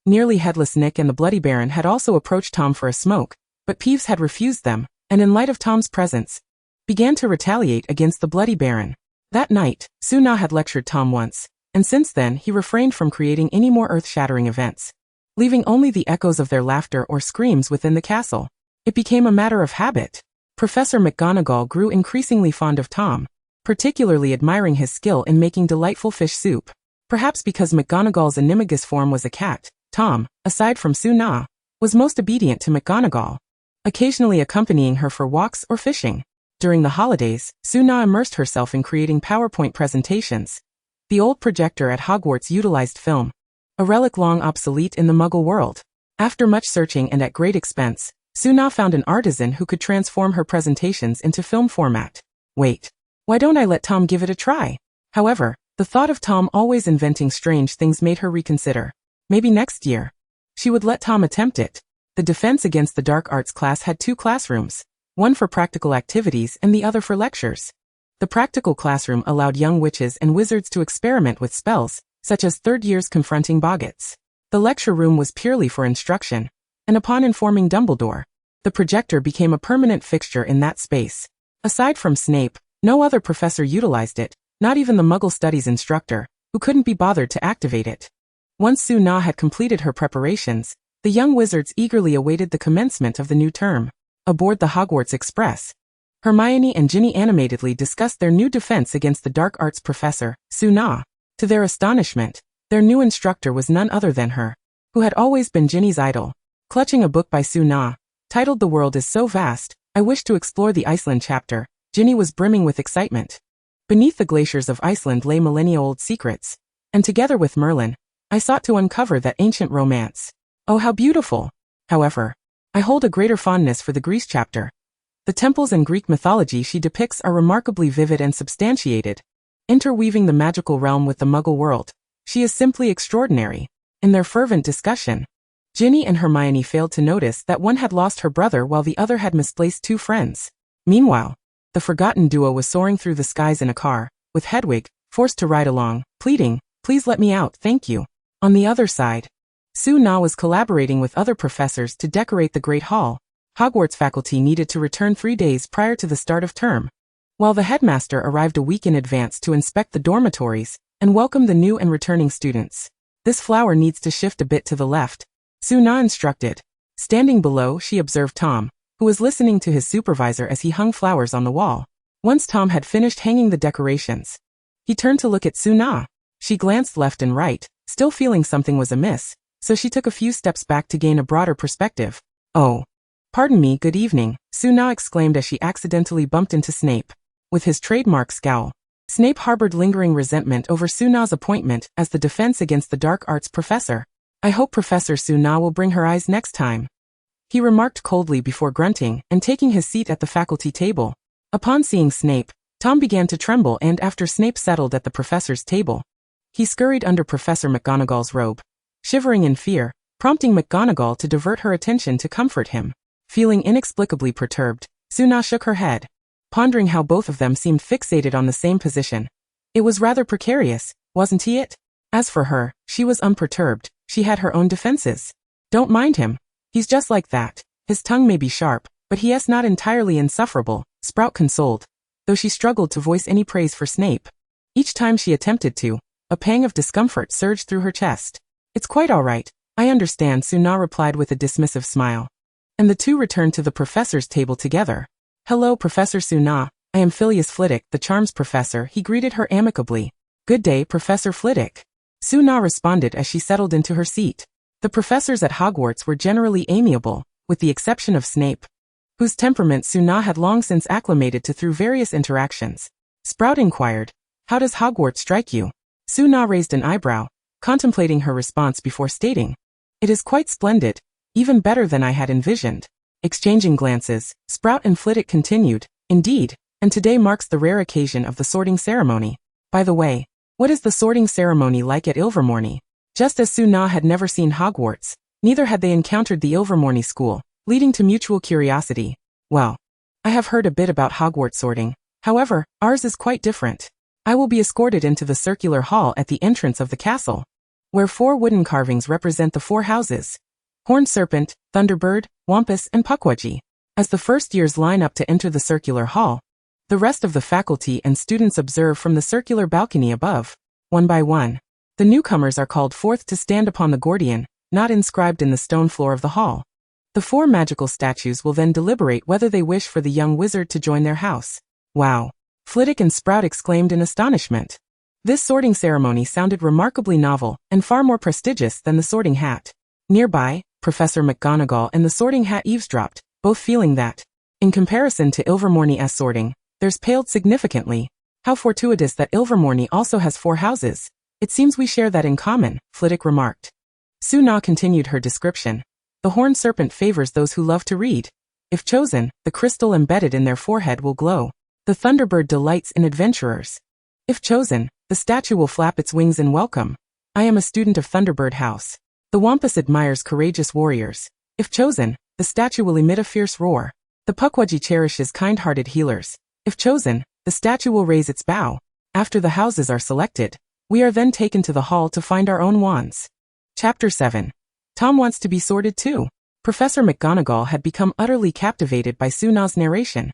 Nearly Headless Nick and the Bloody Baron had also approached Tom for a smoke, but Peeves had refused them, and in light of Tom's presence, began to retaliate against the Bloody Baron. That night, Suna had lectured Tom once, and since then he refrained from creating any more earth-shattering events, leaving only the echoes of their laughter or screams within the castle. It became a matter of habit. Professor McGonagall grew increasingly fond of Tom, particularly admiring his skill in making delightful fish soup. Perhaps because McGonagall's animagus form was a cat, Tom, aside from Suna, was most obedient to McGonagall, occasionally accompanying her for walks or fishing. During the holidays, Suna immersed herself in creating PowerPoint presentations. The old projector at Hogwarts utilized film, a relic long obsolete in the Muggle world. After much searching and at great expense, Suna found an artisan who could transform her presentations into film format. Wait, why don't I let Tom give it a try? However, the thought of Tom always inventing strange things made her reconsider. Maybe next year. She would let Tom attempt it. The Defense Against the Dark Arts class had 2 classrooms, one for practical activities and the other for lectures. The practical classroom allowed young witches and wizards to experiment with spells, such as third years confronting boggarts. The lecture room was purely for instruction, and upon informing Dumbledore, the projector became a permanent fixture in that space. Aside from Snape, no other professor utilized it, not even the Muggle Studies instructor, who couldn't be bothered to activate it. Once Sue Na had completed her preparations, the young wizards eagerly awaited the commencement of the new term. Aboard the Hogwarts Express, Hermione and Ginny animatedly discussed their new defense against the dark arts professor, Sue Na. To their astonishment, their new instructor was none other than her, who had always been Ginny's idol. Clutching a book by Sue Na, titled The World is So Vast, I Wish to Explore the Iceland chapter, Ginny was brimming with excitement. Beneath the glaciers of Iceland lay millennia-old secrets, and together with Merlin, I sought to uncover that ancient romance. Oh, how beautiful! However, I hold a greater fondness for the Greece chapter. The temples and Greek mythology she depicts are remarkably vivid and substantiated. Interweaving the magical realm with the Muggle world, she is simply extraordinary. In their fervent discussion, Ginny and Hermione failed to notice that one had lost her brother while the other had misplaced 2 friends. Meanwhile, the forgotten duo was soaring through the skies in a car, with Hedwig, forced to ride along, pleading, "Please let me out, thank you." On the other side, Sue Na was collaborating with other professors to decorate the Great Hall. Hogwarts faculty needed to return 3 days prior to the start of term, while the headmaster arrived a week in advance to inspect the dormitories and welcome the new and returning students. "This flower needs to shift a bit to the left," Sue Na instructed. Standing below, she observed Tom, who was listening to his supervisor as he hung flowers on the wall. Once Tom had finished hanging the decorations, he turned to look at Sue Na. She glanced left and right, still feeling something was amiss, so she took a few steps back to gain a broader perspective. "Oh. Pardon me, good evening," Sue Na exclaimed as she accidentally bumped into Snape. With his trademark scowl, Snape harbored lingering resentment over Sue Na's appointment as the Defense Against the Dark Arts professor. "I hope Professor Sue Na will bring her eyes next time," he remarked coldly before grunting and taking his seat at the faculty table. Upon seeing Snape, Tom began to tremble, and after Snape settled at the professor's table, he scurried under Professor McGonagall's robe, shivering in fear, prompting McGonagall to divert her attention to comfort him. Feeling inexplicably perturbed, Sue Na shook her head, pondering how both of them seemed fixated on the same position. It was rather precarious, wasn't he it? As for her, she was unperturbed. She had her own defenses. "Don't mind him. He's just like that. His tongue may be sharp, but he is not entirely insufferable," Sprout consoled, though she struggled to voice any praise for Snape. Each time she attempted to, a pang of discomfort surged through her chest. "It's quite all right. I understand," Sue Na replied with a dismissive smile. And the two returned to the professor's table together. "Hello, Professor Sue Na. I am Phileas Flitwick, the charms professor," he greeted her amicably. "Good day, Professor Flitwick," Sue Na responded as she settled into her seat. The professors at Hogwarts were generally amiable, with the exception of Snape, whose temperament Sue Na had long since acclimated to through various interactions. Sprout inquired, "How does Hogwarts strike you?" Sue Na raised an eyebrow, contemplating her response before stating, "It is quite splendid, even better than I had envisioned." Exchanging glances, Sprout and Flitwick continued, "Indeed, and today marks the rare occasion of the sorting ceremony. By the way, what is the sorting ceremony like at Ilvermorny?" Just as Sue Na had never seen Hogwarts, neither had they encountered the Ilvermorny school, leading to mutual curiosity. "Well, I have heard a bit about Hogwarts sorting. However, ours is quite different. I will be escorted into the circular hall at the entrance of the castle, where 4 wooden carvings represent the 4 houses: Horned Serpent, Thunderbird, Wampus, and Pukwudgie. As the first years line up to enter the circular hall, the rest of the faculty and students observe from the circular balcony above. One by one, the newcomers are called forth to stand upon the Gordian, not inscribed in the stone floor of the hall. The 4 magical statues will then deliberate whether they wish for the young wizard to join their house. "Wow!" Flitwick and Sprout exclaimed in astonishment. This sorting ceremony sounded remarkably novel and far more prestigious than the sorting hat. Nearby, Professor McGonagall and the sorting hat eavesdropped, both feeling that, in comparison to Ilvermorny's sorting, theirs paled significantly. "How fortuitous that Ilvermorny also has 4 houses. It seems we share that in common," Flitwick remarked. Sue Na continued her description. "The Horned Serpent favors those who love to read. If chosen, the crystal embedded in their forehead will glow. The Thunderbird delights in adventurers. If chosen, The statue will flap its wings in welcome. I am a student of Thunderbird House. The wampus admires courageous warriors. If chosen, the statue will emit a fierce roar. The Pukwudgie cherishes kind-hearted healers. If chosen, the statue will raise its bow. After the houses are selected, we are then taken to the hall to find our own wands. Chapter 7. Tom wants to be sorted too. Professor McGonagall had become utterly captivated by Suna's narration.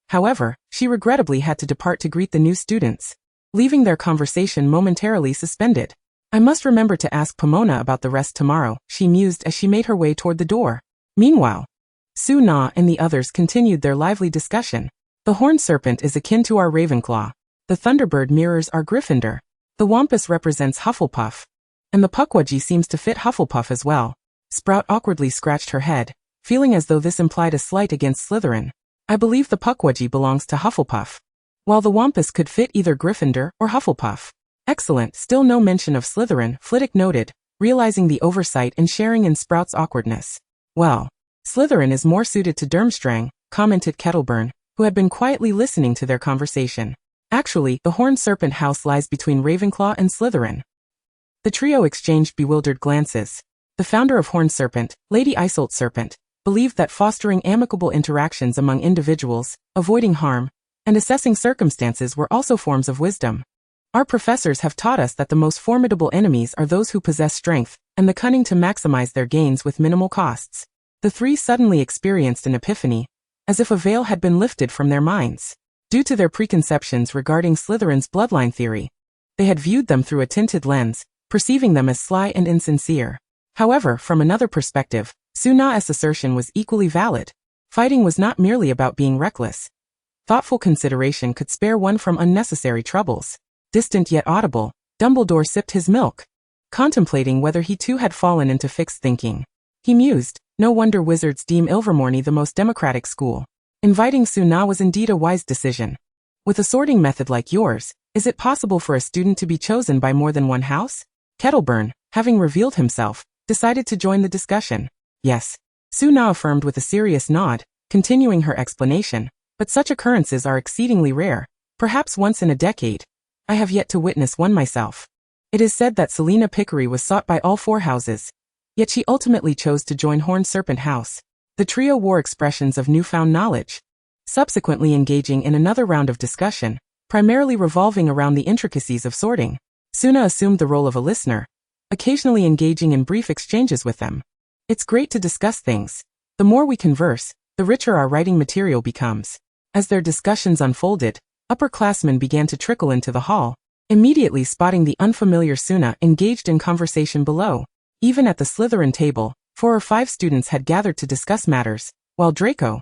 However, she regrettably had to depart to greet the new students, leaving their conversation momentarily suspended. I must remember to ask Pomona about the rest tomorrow, she mused as she made her way toward the door. Meanwhile, Suna and the others continued their lively discussion. The horned serpent is akin to our Ravenclaw. The Thunderbird mirrors our Gryffindor. The wampus represents Hufflepuff. And the Pukwudgie seems to fit Hufflepuff as well. Sprout awkwardly scratched her head, feeling as though this implied a slight against Slytherin. I believe the Pukwudgie belongs to Hufflepuff, while the wampus could fit either Gryffindor or Hufflepuff. Excellent, still no mention of Slytherin, Flitwick noted, realizing the oversight and sharing in Sprout's awkwardness. Well, Slytherin is more suited to Durmstrang, commented Kettleburn, who had been quietly listening to their conversation. Actually, the Horned Serpent house lies between Ravenclaw and Slytherin. The trio exchanged bewildered glances. The founder of Horned Serpent, Lady Isolt Serpent, believed that fostering amicable interactions among individuals, avoiding harm, and assessing circumstances were also forms of wisdom. Our professors have taught us that the most formidable enemies are those who possess strength and the cunning to maximize their gains with minimal costs. The three suddenly experienced an epiphany, as if a veil had been lifted from their minds. Due to their preconceptions regarding Slytherin's bloodline theory, they had viewed them through a tinted lens, perceiving them as sly and insincere. However, from another perspective, Suna's assertion was equally valid. Fighting was not merely about being reckless. Thoughtful consideration could spare one from unnecessary troubles. Distant yet audible, Dumbledore sipped his milk, contemplating whether he too had fallen into fixed thinking. He mused, no wonder wizards deem Ilvermorny the most democratic school. Inviting Suna was indeed a wise decision. With a sorting method like yours, is it possible for a student to be chosen by more than one house? Kettleburn, having revealed himself, decided to join the discussion. Yes. Suna affirmed with a serious nod, continuing her explanation, but such occurrences are exceedingly rare, perhaps once in a decade. I have yet to witness one myself. It is said that Selena Pickery was sought by all four houses, yet she ultimately chose to join Horned Serpent House. The trio wore expressions of newfound knowledge, subsequently engaging in another round of discussion, primarily revolving around the intricacies of sorting. Suna assumed the role of a listener, occasionally engaging in brief exchanges with them. It's great to discuss things. The more we converse, the richer our writing material becomes. As their discussions unfolded, upperclassmen began to trickle into the hall, immediately spotting the unfamiliar Suna engaged in conversation below. Even at the Slytherin table, 4 or 5 students had gathered to discuss matters, while Draco,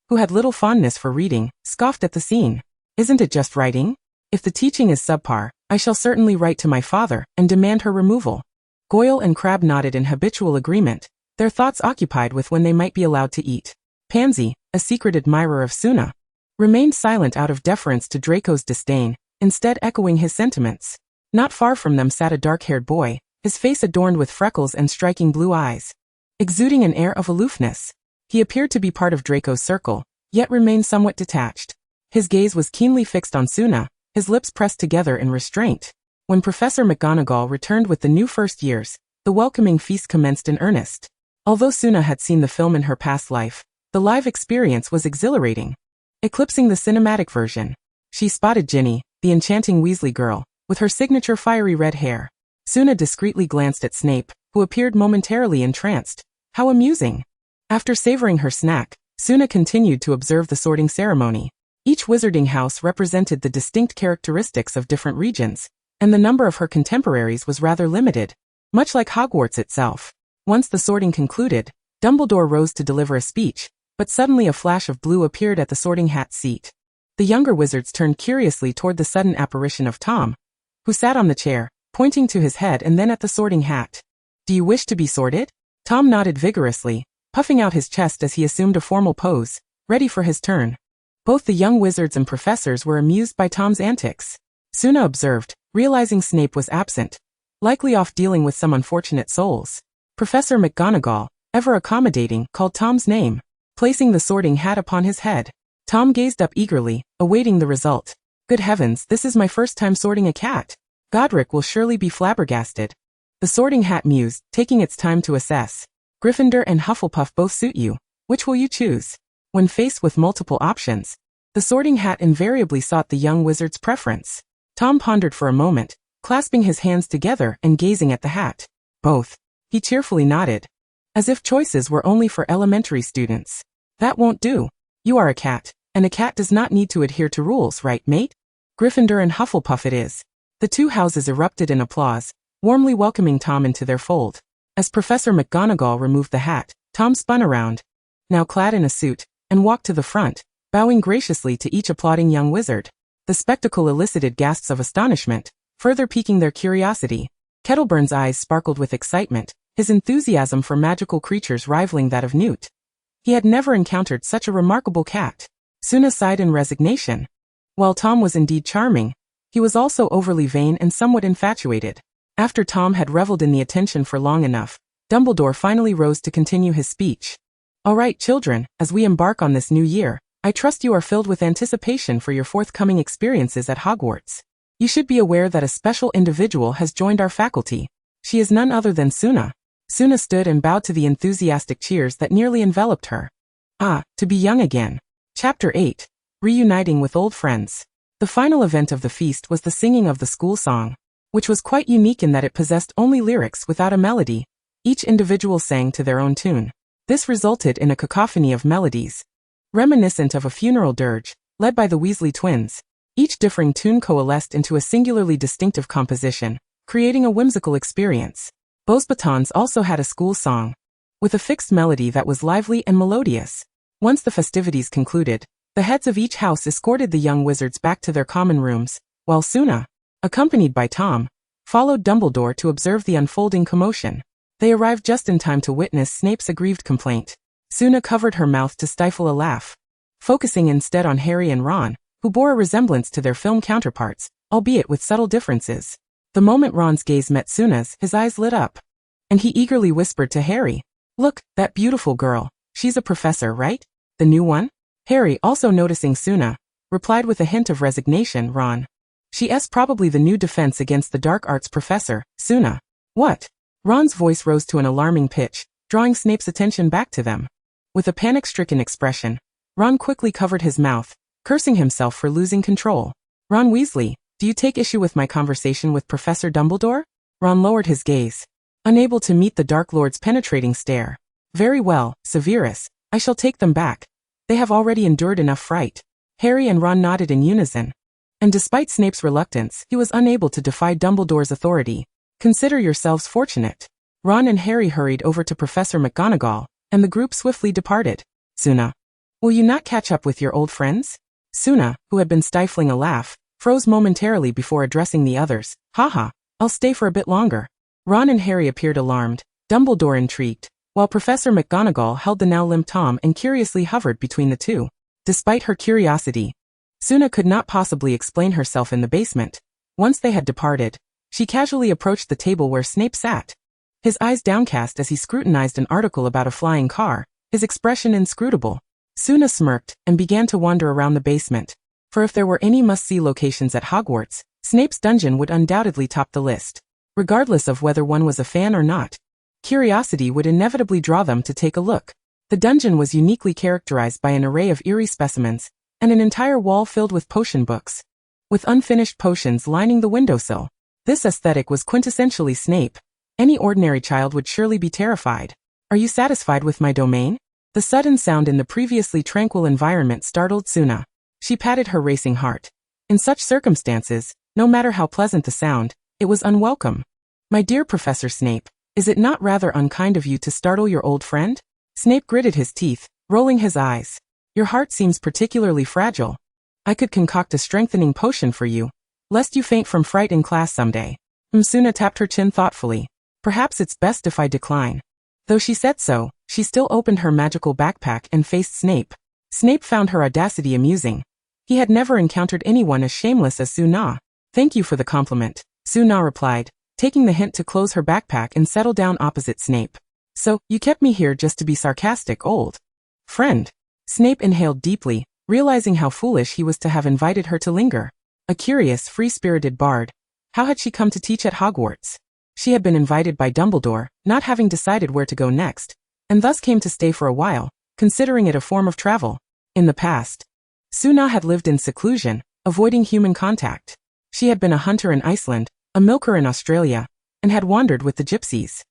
who had little fondness for reading, scoffed at the scene. Isn't it just writing? If the teaching is subpar, I shall certainly write to my father and demand her removal. Goyle and Crabbe nodded in habitual agreement, their thoughts occupied with when they might be allowed to eat. Pansy, a secret admirer of Suna, remained silent out of deference to Draco's disdain, instead echoing his sentiments. Not far from them sat a dark-haired boy, his face adorned with freckles and striking blue eyes, exuding an air of aloofness. He appeared to be part of Draco's circle, yet remained somewhat detached. His gaze was keenly fixed on Suna, his lips pressed together in restraint. When Professor McGonagall returned with the new first years, the welcoming feast commenced in earnest. Although Suna had seen the film in her past life, the live experience was exhilarating, eclipsing the cinematic version. She spotted Ginny, the enchanting Weasley girl, with her signature fiery red hair. Suna discreetly glanced at Snape, who appeared momentarily entranced. How amusing! After savoring her snack, Suna continued to observe the sorting ceremony. Each wizarding house represented the distinct characteristics of different regions, and the number of her contemporaries was rather limited, much like Hogwarts itself. Once the sorting concluded, Dumbledore rose to deliver a speech, but suddenly a flash of blue appeared at the sorting hat's seat. The younger wizards turned curiously toward the sudden apparition of Tom, who sat on the chair, pointing to his head and then at the sorting hat. Do you wish to be sorted? Tom nodded vigorously, puffing out his chest as he assumed a formal pose, ready for his turn. Both the young wizards and professors were amused by Tom's antics. Suna observed, realizing Snape was absent, likely off dealing with some unfortunate souls. Professor McGonagall, ever accommodating, called Tom's name, placing the sorting hat upon his head. Tom gazed up eagerly, awaiting the result. Good heavens, this is my first time sorting a cat. Godric will surely be flabbergasted. The Sorting Hat mused, taking its time to assess. Gryffindor and Hufflepuff both suit you. Which will you choose? When faced with multiple options, the Sorting Hat invariably sought the young wizard's preference. Tom pondered for a moment, clasping his hands together and gazing at the hat. Both. He cheerfully nodded. As if choices were only for elementary students. That won't do. You are a cat, and a cat does not need to adhere to rules, right, mate? Gryffindor and Hufflepuff it is. The two houses erupted in applause, warmly welcoming Tom into their fold. As Professor McGonagall removed the hat, Tom spun around, now clad in a suit, and walked to the front, bowing graciously to each applauding young wizard. The spectacle elicited gasps of astonishment, further piquing their curiosity. Kettleburn's eyes sparkled with excitement, his enthusiasm for magical creatures rivaling that of Newt. He had never encountered such a remarkable cat. Suna sighed in resignation. While Tom was indeed charming, he was also overly vain and somewhat infatuated. After Tom had reveled in the attention for long enough, Dumbledore finally rose to continue his speech. All right, children, as we embark on this new year, I trust you are filled with anticipation for your forthcoming experiences at Hogwarts. You should be aware that a special individual has joined our faculty. She is none other than Suna. Suna stood and bowed to the enthusiastic cheers that nearly enveloped her. Ah, to be young again. Chapter 8. Reuniting with Old Friends. The final event of the feast was the singing of the school song, which was quite unique in that it possessed only lyrics without a melody. Each individual sang to their own tune. This resulted in a cacophony of melodies, reminiscent of a funeral dirge, led by the Weasley twins. Each differing tune coalesced into a singularly distinctive composition, creating a whimsical experience. Beauxbatons also had a school song, with a fixed melody that was lively and melodious. Once the festivities concluded, the heads of each house escorted the young wizards back to their common rooms, while Suna, accompanied by Tom, followed Dumbledore to observe the unfolding commotion. They arrived just in time to witness Snape's aggrieved complaint. Suna covered her mouth to stifle a laugh, focusing instead on Harry and Ron, who bore a resemblance to their film counterparts, albeit with subtle differences. The moment Ron's gaze met Suna's, his eyes lit up, and he eagerly whispered to Harry, "Look, that beautiful girl. She's a professor, right? The new one?" Harry, also noticing Suna, replied with a hint of resignation, "Ron. She's probably the new defense against the dark arts professor, Suna." "What?" Ron's voice rose to an alarming pitch, drawing Snape's attention back to them. With a panic-stricken expression, Ron quickly covered his mouth, cursing himself for losing control. "Ron Weasley, do you take issue with my conversation with Professor Dumbledore?" Ron lowered his gaze, unable to meet the Dark Lord's penetrating stare. "Very well, Severus, I shall take them back. They have already endured enough fright." Harry and Ron nodded in unison. And despite Snape's reluctance, he was unable to defy Dumbledore's authority. "Consider yourselves fortunate." Ron and Harry hurried over to Professor McGonagall, and the group swiftly departed. "Suna, will you not catch up with your old friends?" Suna, who had been stifling a laugh, froze momentarily before addressing the others. "Haha, I'll stay for a bit longer." Ron and Harry appeared alarmed, Dumbledore intrigued, while Professor McGonagall held the now limp Tom and curiously hovered between the two. Despite her curiosity, Suna could not possibly explain herself in the basement. Once they had departed, she casually approached the table where Snape sat, his eyes downcast as he scrutinized an article about a flying car, his expression inscrutable. Suna smirked and began to wander around the basement, for if there were any must-see locations at Hogwarts, Snape's dungeon would undoubtedly top the list. Regardless of whether one was a fan or not, curiosity would inevitably draw them to take a look. The dungeon was uniquely characterized by an array of eerie specimens, and an entire wall filled with potion books, with unfinished potions lining the windowsill. This aesthetic was quintessentially Snape. Any ordinary child would surely be terrified. "Are you satisfied with my domain?" The sudden sound in the previously tranquil environment startled Suna. She patted her racing heart. In such circumstances, no matter how pleasant the sound, it was unwelcome. "My dear Professor Snape, is it not rather unkind of you to startle your old friend?" Snape gritted his teeth, rolling his eyes. "Your heart seems particularly fragile. I could concoct a strengthening potion for you, lest you faint from fright in class someday." Suna tapped her chin thoughtfully. "Perhaps it's best if I decline." Though she said so, she still opened her magical backpack and faced Snape. Snape found her audacity amusing. He had never encountered anyone as shameless as Suna. "Thank you for the compliment," Suna replied, taking the hint to close her backpack and settle down opposite Snape. "So, you kept me here just to be sarcastic, old friend?" Snape inhaled deeply, realizing how foolish he was to have invited her to linger. A curious, free-spirited bard, How had she come to teach at Hogwarts? She had been invited by Dumbledore, not having decided where to go next, and thus came to stay for a while, considering it a form of travel. In the past, Suna had lived in seclusion, avoiding human contact. She had been a hunter in Iceland, a milker in Australia, and had wandered with the gypsies.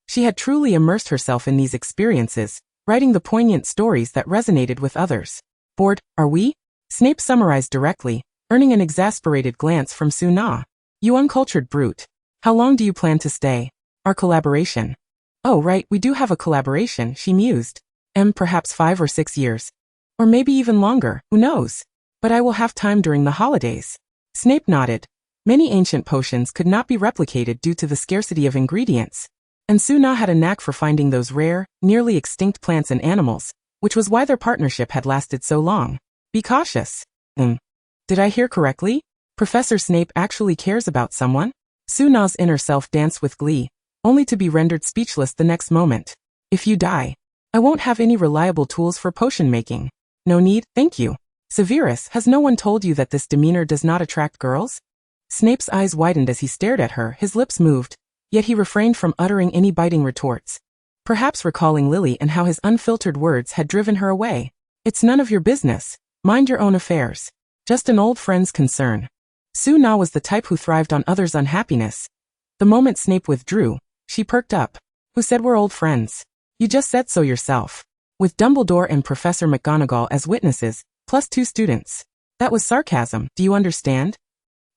She had truly immersed herself in these experiences, writing the poignant stories that resonated with others. Bored, are we? Snape summarized directly, earning an exasperated glance from Suna. You uncultured brute. How long do you plan to stay? Our collaboration. Oh right, we do have a collaboration, she mused. Perhaps 5 or 6 years. Or maybe even longer, who knows? But I will have time during the holidays. Snape nodded. Many ancient potions could not be replicated due to the scarcity of ingredients. And Suna had a knack for finding those rare, nearly extinct plants and animals, which was why their partnership had lasted so long. Be cautious. Did I hear correctly? Professor Snape actually cares about someone? Suna's inner self danced with glee, only to be rendered speechless the next moment. If you die, I won't have any reliable tools for potion making. No need, thank you. Severus, has no one told you that this demeanor does not attract girls? Snape's eyes widened as he stared at her, his lips moved, yet he refrained from uttering any biting retorts. Perhaps recalling Lily and how his unfiltered words had driven her away. It's none of your business. Mind your own affairs. Just an old friend's concern. Suna was the type who thrived on others' unhappiness. The moment Snape withdrew, she perked up. Who said we're old friends? You just said so yourself. With Dumbledore and Professor McGonagall as witnesses, plus 2 students. That was sarcasm, do you understand?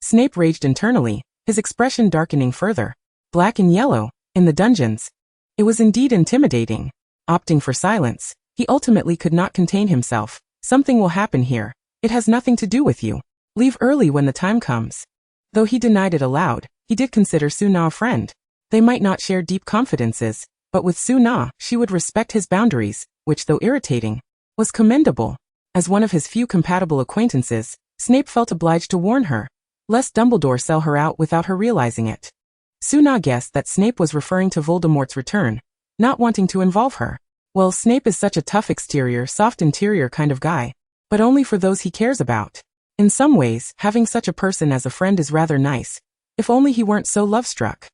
Snape raged internally, his expression darkening further. Black and yellow, in the dungeons. It was indeed intimidating. Opting for silence, he ultimately could not contain himself. Something will happen here. It has nothing to do with you. Leave early when the time comes. Though he denied it aloud, he did consider Suna a friend. They might not share deep confidences, but with Suna, she would respect his boundaries, which, though irritating, was commendable. As one of his few compatible acquaintances, Snape felt obliged to warn her, lest Dumbledore sell her out without her realizing it. Suna guessed that Snape was referring to Voldemort's return, not wanting to involve her. Well, Snape is such a tough exterior, soft interior kind of guy, but only for those he cares about. In some ways, having such a person as a friend is rather nice, if only he weren't so love-struck.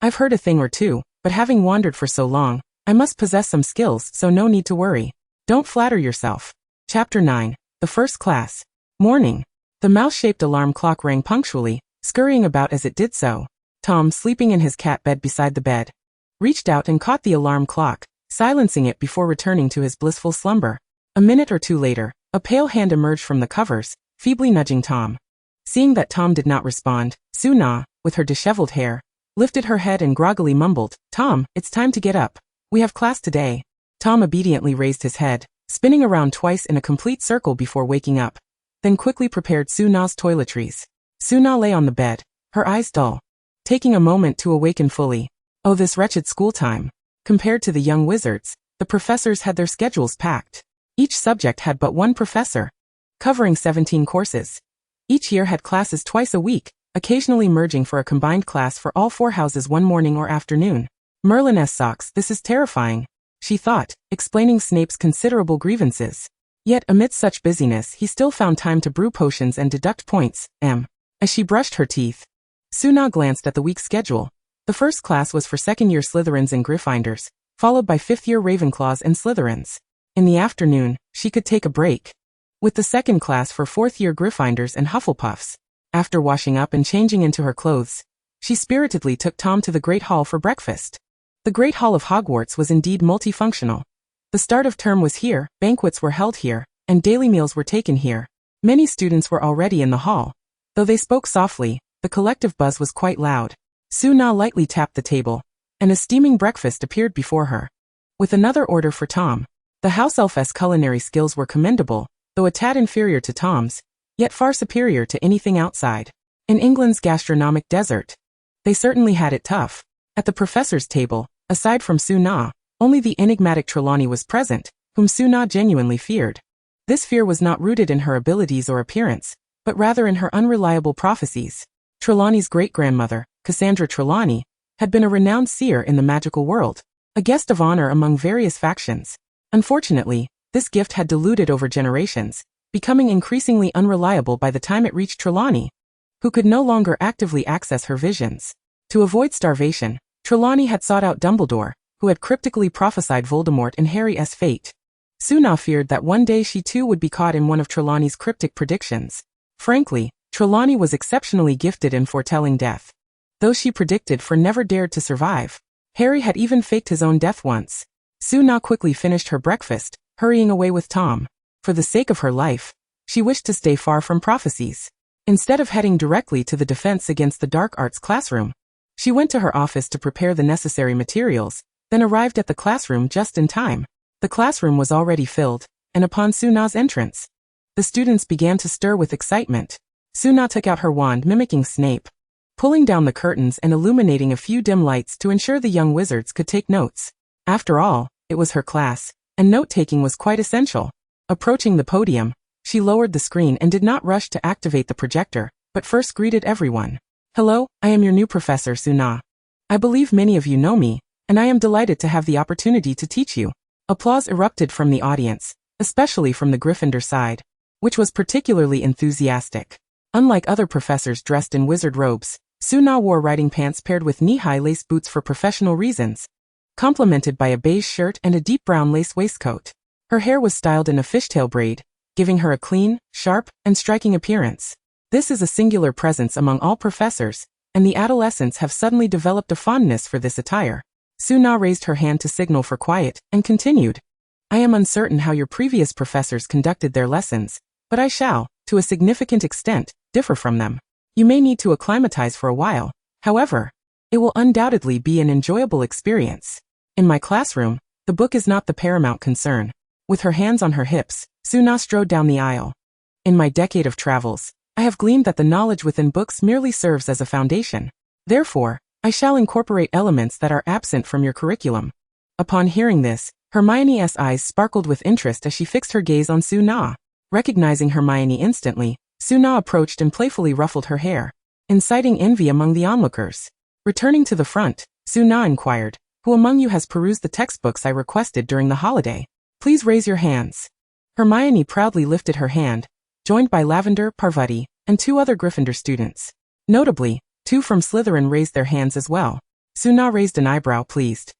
I've heard a thing or two, but having wandered for so long, I must possess some skills, so no need to worry. Don't flatter yourself. Chapter 9. The First Class. Morning. The mouse-shaped alarm clock rang punctually, scurrying about as it did so. Tom, sleeping in his cat bed beside the bed, reached out and caught the alarm clock, silencing it before returning to his blissful slumber. A minute or two later, a pale hand emerged from the covers, feebly nudging Tom. Seeing that Tom did not respond, Suna, with her disheveled hair, lifted her head and groggily mumbled, "Tom, it's time to get up. We have class today." Tom obediently raised his head, spinning around twice in a complete circle before waking up, then quickly prepared Suna's toiletries. Suna lay on the bed, her eyes dull, taking a moment to awaken fully. Oh, this wretched school time. Compared to the young wizards, the professors had their schedules packed. Each subject had but one professor, covering 17 courses. Each year had classes twice a week, occasionally merging for a combined class for all 4 houses one morning or afternoon. Merlin S. socks, this is terrifying, she thought, explaining Snape's considerable grievances. Yet amidst such busyness he still found time to brew potions and deduct points. As she brushed her teeth, Suna glanced at the week's schedule. The first class was for second-year Slytherins and Gryffindors, followed by fifth-year Ravenclaws and Slytherins. In the afternoon, she could take a break, with the second class for fourth-year Gryffindors and Hufflepuffs. After washing up and changing into her clothes, she spiritedly took Tom to the Great Hall for breakfast. The Great Hall of Hogwarts was indeed multifunctional. The start of term was here, banquets were held here, and daily meals were taken here. Many students were already in the hall. Though they spoke softly, the collective buzz was quite loud. Suna lightly tapped the table, and a steaming breakfast appeared before her, with another order for Tom. The house elf's culinary skills were commendable, though a tad inferior to Tom's, yet far superior to anything outside. In England's gastronomic desert, they certainly had it tough. At the professor's table, aside from Suna, only the enigmatic Trelawney was present, whom Suna genuinely feared. This fear was not rooted in her abilities or appearance, but rather in her unreliable prophecies. Trelawney's great-grandmother, Cassandra Trelawney, had been a renowned seer in the magical world, a guest of honor among various factions. Unfortunately, this gift had diluted over generations, becoming increasingly unreliable by the time it reached Trelawney. who could no longer actively access her visions. To avoid starvation, Trelawney had sought out Dumbledore, who had cryptically prophesied Voldemort and Harry's fate. Suna feared that one day she too would be caught in one of Trelawney's cryptic predictions. Frankly, Trelawney was exceptionally gifted in foretelling death. Though she predicted for never dared to survive. Harry had even faked his own death once. Suna quickly finished her breakfast, hurrying away with Tom. For the sake of her life, she wished to stay far from prophecies. Instead of heading directly to the Defense Against the Dark Arts classroom, she went to her office to prepare the necessary materials, then arrived at the classroom just in time. The classroom was already filled, and upon Suna's entrance, the students began to stir with excitement. Suna took out her wand mimicking Snape, pulling down the curtains and illuminating a few dim lights to ensure the young wizards could take notes. After all, it was her class, and note-taking was quite essential. Approaching the podium, she lowered the screen and did not rush to activate the projector, but first greeted everyone. Hello, I am your new professor, Suna. I believe many of you know me, and I am delighted to have the opportunity to teach you. Applause erupted from the audience, especially from the Gryffindor side, which was particularly enthusiastic. Unlike other professors dressed in wizard robes, Suna wore riding pants paired with knee-high lace boots for professional reasons, complemented by a beige shirt and a deep brown lace waistcoat. Her hair was styled in a fishtail braid, giving her a clean, sharp, and striking appearance. This is a singular presence among all professors, and the adolescents have suddenly developed a fondness for this attire. Suna raised her hand to signal for quiet, and continued. I am uncertain how your previous professors conducted their lessons, but I shall, to a significant extent, differ from them. You may need to acclimatize for a while, however. It will undoubtedly be an enjoyable experience. In my classroom, the book is not the paramount concern. With her hands on her hips, Suna strode down the aisle. In my decade of travels, I have gleaned that the knowledge within books merely serves as a foundation. Therefore, I shall incorporate elements that are absent from your curriculum. Upon hearing this, Hermione's eyes sparkled with interest as she fixed her gaze on Suna. Recognizing Hermione instantly, Suna approached and playfully ruffled her hair, inciting envy among the onlookers. Returning to the front, Suna inquired, Who among you has perused the textbooks I requested during the holiday? Please raise your hands. Hermione proudly lifted her hand, joined by Lavender, Parvati, and 2 other Gryffindor students. Notably, 2 from Slytherin raised their hands as well. Suna raised an eyebrow, pleased.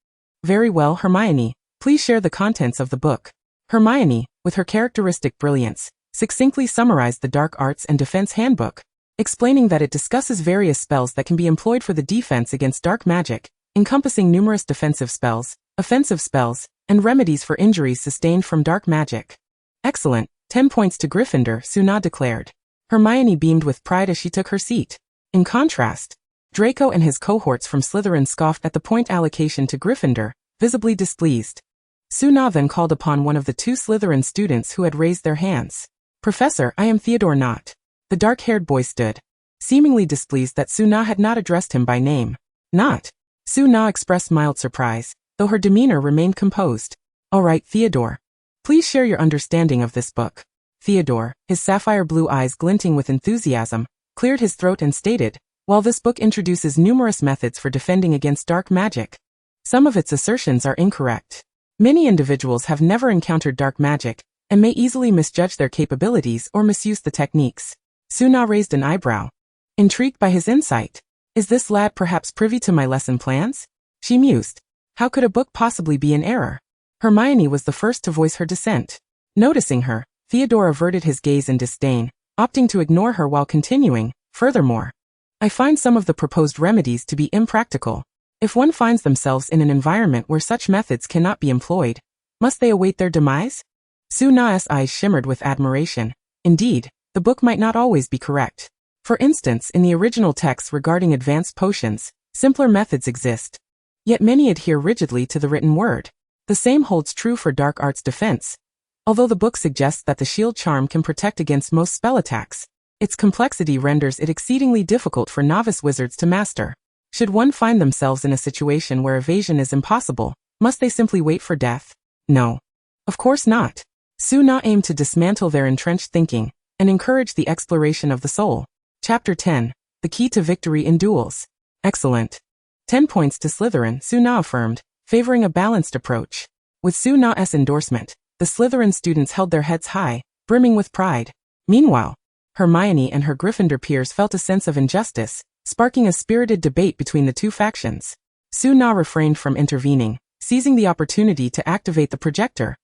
Very well, Hermione, please share the contents of the book. Hermione, with her characteristic brilliance, succinctly summarized the Dark Arts and Defense Handbook, explaining that it discusses various spells that can be employed for the defense against dark magic, encompassing numerous defensive spells, offensive spells, and remedies for injuries sustained from dark magic. Excellent, 10 points to Gryffindor, Suna declared. Hermione beamed with pride as she took her seat. In contrast, Draco and his cohorts from Slytherin scoffed at the point allocation to Gryffindor, visibly displeased. Suna then called upon one of the 2 Slytherin students who had raised their hands. Professor, I am Theodore Knott. The dark-haired boy stood, seemingly displeased that Suna had not addressed him by name. Knott. Suna expressed mild surprise, though her demeanor remained composed. All right, Theodore. Please share your understanding of this book. Theodore, his sapphire blue eyes glinting with enthusiasm, cleared his throat and stated, While this book introduces numerous methods for defending against dark magic, some of its assertions are incorrect. Many individuals have never encountered dark magic, and may easily misjudge their capabilities or misuse the techniques. Suna raised an eyebrow, intrigued by his insight. Is this lad perhaps privy to my lesson plans? She mused. How could a book possibly be in error? Hermione was the first to voice her dissent. Noticing her, Theodore averted his gaze in disdain, opting to ignore her while continuing, Furthermore, I find some of the proposed remedies to be impractical. If one finds themselves in an environment where such methods cannot be employed, must they await their demise? Suna's eyes shimmered with admiration. Indeed, the book might not always be correct. For instance, in the original texts regarding advanced potions, simpler methods exist. Yet many adhere rigidly to the written word. The same holds true for dark arts defense. Although the book suggests that the shield charm can protect against most spell attacks, its complexity renders it exceedingly difficult for novice wizards to master. Should one find themselves in a situation where evasion is impossible, must they simply wait for death? No. Of course not. Suna aimed to dismantle their entrenched thinking, and encourage the exploration of the soul. Chapter 10. The Key to Victory in Duels. Excellent. 10 points to Slytherin, Suna affirmed, favoring a balanced approach. With Suna's endorsement, the Slytherin students held their heads high, brimming with pride. Meanwhile, Hermione and her Gryffindor peers felt a sense of injustice, sparking a spirited debate between the two factions. Su-na refrained from intervening, seizing the opportunity to activate the projector,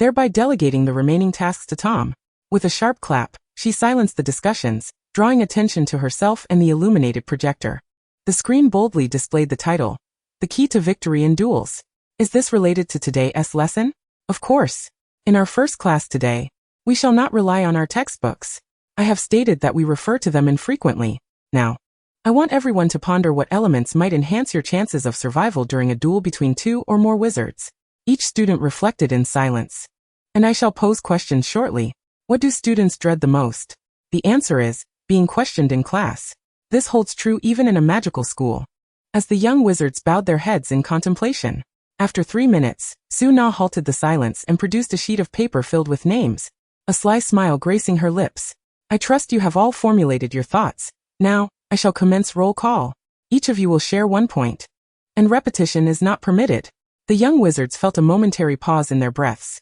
thereby delegating the remaining tasks to Tom. With a sharp clap, she silenced the discussions, drawing attention to herself and the illuminated projector. The screen boldly displayed the title, "The Key to Victory in Duels." Is this related to today's lesson? Of course. In our first class today, we shall not rely on our textbooks. I have stated that we refer to them infrequently. Now, I want everyone to ponder what elements might enhance your chances of survival during a duel between two or more wizards. Each student reflected in silence. And I shall pose questions shortly. What do students dread the most? The answer is, being questioned in class. This holds true even in a magical school. As the young wizards bowed their heads in contemplation. After 3 minutes, Su-na halted the silence and produced a sheet of paper filled with names, a sly smile gracing her lips. I trust you have all formulated your thoughts. Now, I shall commence roll call. Each of you will share 1 point. And repetition is not permitted. The young wizards felt a momentary pause in their breaths.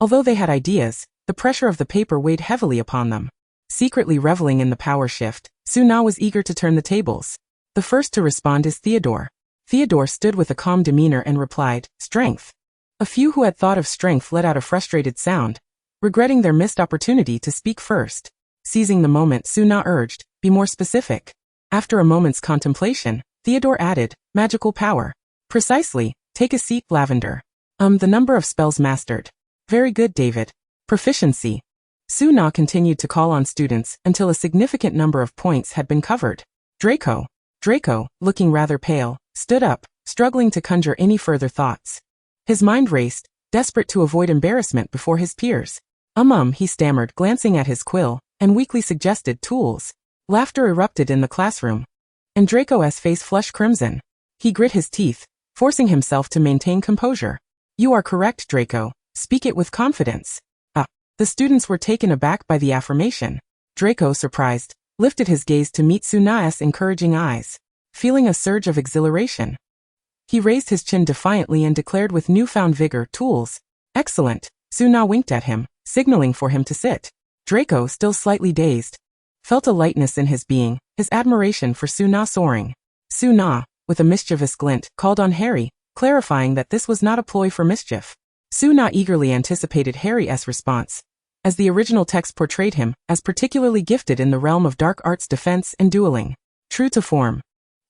Although they had ideas, the pressure of the paper weighed heavily upon them. Secretly reveling in the power shift, Su-na was eager to turn the tables. The first to respond is Theodore. Theodore stood with a calm demeanor and replied, "Strength." A few who had thought of strength let out a frustrated sound, regretting their missed opportunity to speak first. Seizing the moment, Su-na urged, "Be more specific." After a moment's contemplation, Theodore added, "Magical power." "Precisely. Take a seat, Lavender." The number of spells mastered." "Very good, David." "Proficiency." Su-na continued to call on students until a significant number of points had been covered. Draco, looking rather pale, stood up, struggling to conjure any further thoughts. His mind raced, desperate to avoid embarrassment before his peers. He stammered, glancing at his quill, and weakly suggested tools. Laughter erupted in the classroom. And Draco's face flushed crimson. He grit his teeth, forcing himself to maintain composure. "You are correct, Draco. Speak it with confidence." The students were taken aback by the affirmation. Draco, surprised, lifted his gaze to meet Su-na's encouraging eyes. Feeling a surge of exhilaration, he raised his chin defiantly and declared with newfound vigor, "Tools." "Excellent." Su-na winked at him, signaling for him to sit. Draco, still slightly dazed, felt a lightness in his being, his admiration for Su-na soaring. Su-na, with a mischievous glint, called on Harry, clarifying that this was not a ploy for mischief. Su-na eagerly anticipated Harry's response, as the original text portrayed him as particularly gifted in the realm of dark arts, defense, and dueling. True to form,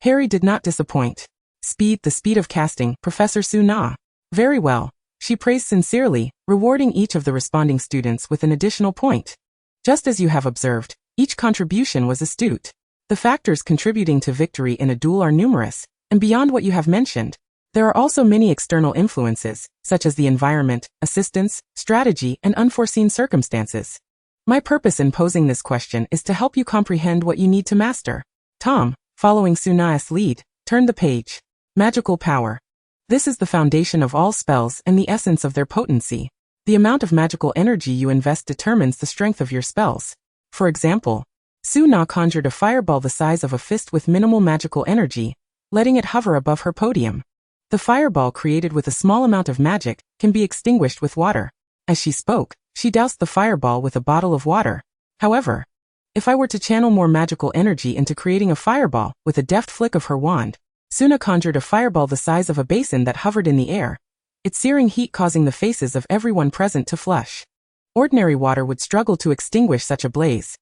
Harry did not disappoint. The speed of casting, Professor Su-na." "Very well," she praised sincerely, rewarding each of the responding students with an additional point. "Just as you have observed, each contribution was astute. The factors contributing to victory in a duel are numerous, and beyond what you have mentioned, there are also many external influences, such as the environment, assistance, strategy, and unforeseen circumstances. My purpose in posing this question is to help you comprehend what you need to master." Tom, following Su-na's lead, turned the page. Magical power. This is the foundation of all spells and the essence of their potency. The amount of magical energy you invest determines the strength of your spells. For example, Su-na conjured a fireball the size of a fist with minimal magical energy, letting it hover above her podium. The fireball, created with a small amount of magic, can be extinguished with water. As she spoke, she doused the fireball with a bottle of water. However, if I were to channel more magical energy into creating a fireball, with a deft flick of her wand, Su-na conjured a fireball the size of a basin that hovered in the air, its searing heat causing the faces of everyone present to flush. Ordinary water would struggle to extinguish such a blaze.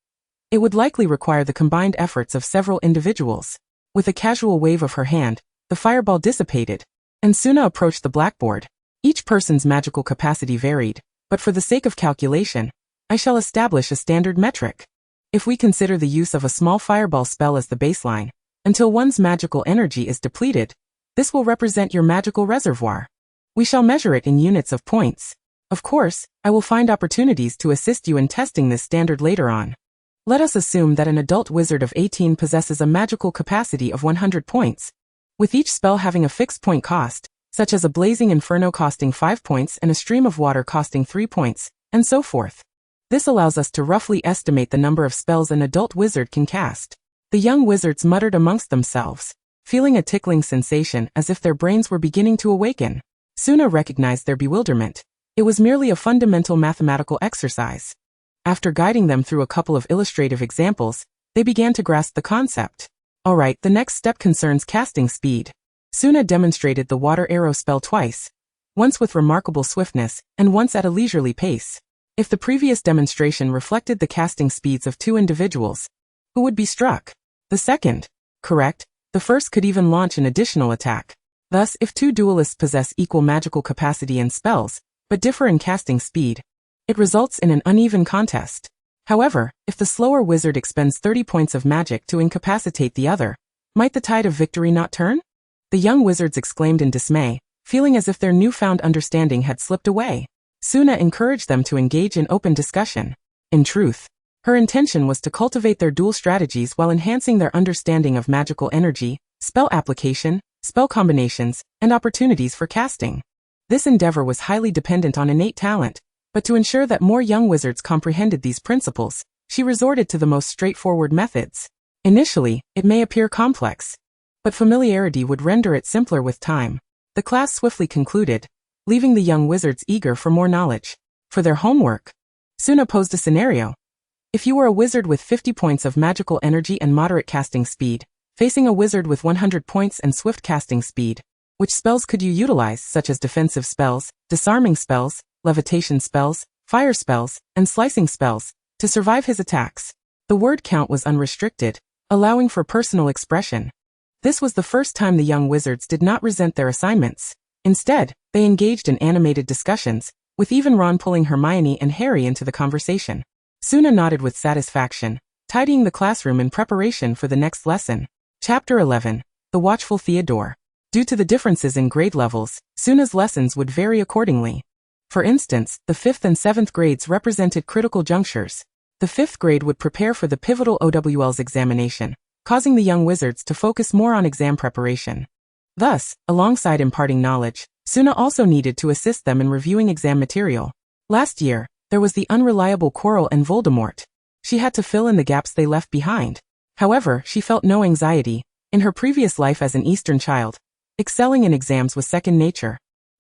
It would likely require the combined efforts of several individuals. With a casual wave of her hand, the fireball dissipated, and Su-na approached the blackboard. Each person's magical capacity varied, but for the sake of calculation, I shall establish a standard metric. If we consider the use of a small fireball spell as the baseline, until one's magical energy is depleted, this will represent your magical reservoir. We shall measure it in units of points. Of course, I will find opportunities to assist you in testing this standard later on. Let us assume that an adult wizard of 18 possesses a magical capacity of 100 points, with each spell having a fixed point cost, such as a blazing inferno costing 5 points and a stream of water costing 3 points, and so forth. This allows us to roughly estimate the number of spells an adult wizard can cast. The young wizards muttered amongst themselves, feeling a tickling sensation as if their brains were beginning to awaken. Su-na recognized their bewilderment. It was merely a fundamental mathematical exercise. After guiding them through a couple of illustrative examples, they began to grasp the concept. Alright, the next step concerns casting speed. Suna demonstrated the water arrow spell twice, once with remarkable swiftness, and once at a leisurely pace. If the previous demonstration reflected the casting speeds of two individuals, who would be struck? The second. Correct. The first could even launch an additional attack. Thus, if two duelists possess equal magical capacity and spells, but differ in casting speed, it results in an uneven contest. However, if the slower wizard expends 30 points of magic to incapacitate the other, might the tide of victory not turn? The young wizards exclaimed in dismay, feeling as if their newfound understanding had slipped away. Suna encouraged them to engage in open discussion. In truth, her intention was to cultivate their duel strategies while enhancing their understanding of magical energy, spell application, spell combinations, and opportunities for casting. This endeavor was highly dependent on innate talent, but to ensure that more young wizards comprehended these principles, she resorted to the most straightforward methods. Initially, it may appear complex, but familiarity would render it simpler with time. The class swiftly concluded, leaving the young wizards eager for more knowledge. For their homework, Suna posed a scenario. If you were a wizard with 50 points of magical energy and moderate casting speed, facing a wizard with 100 points and swift casting speed, which spells could you utilize, such as defensive spells, disarming spells, levitation spells, fire spells, and slicing spells, to survive his attacks? The word count was unrestricted, allowing for personal expression. This was the first time the young wizards did not resent their assignments. Instead, they engaged in animated discussions, with even Ron pulling Hermione and Harry into the conversation. Suna nodded with satisfaction, tidying the classroom in preparation for the next lesson. Chapter 11. The Watchful Theodore. Due to the differences in grade levels, Suna's lessons would vary accordingly. For instance, the 5th and 7th grades represented critical junctures. The 5th grade would prepare for the pivotal OWL's examination, causing the young wizards to focus more on exam preparation. Thus, alongside imparting knowledge, Suna also needed to assist them in reviewing exam material. Last year, there was the unreliable Quirrell and Voldemort. She had to fill in the gaps they left behind. However, she felt no anxiety. In her previous life as an Eastern child, excelling in exams was second nature.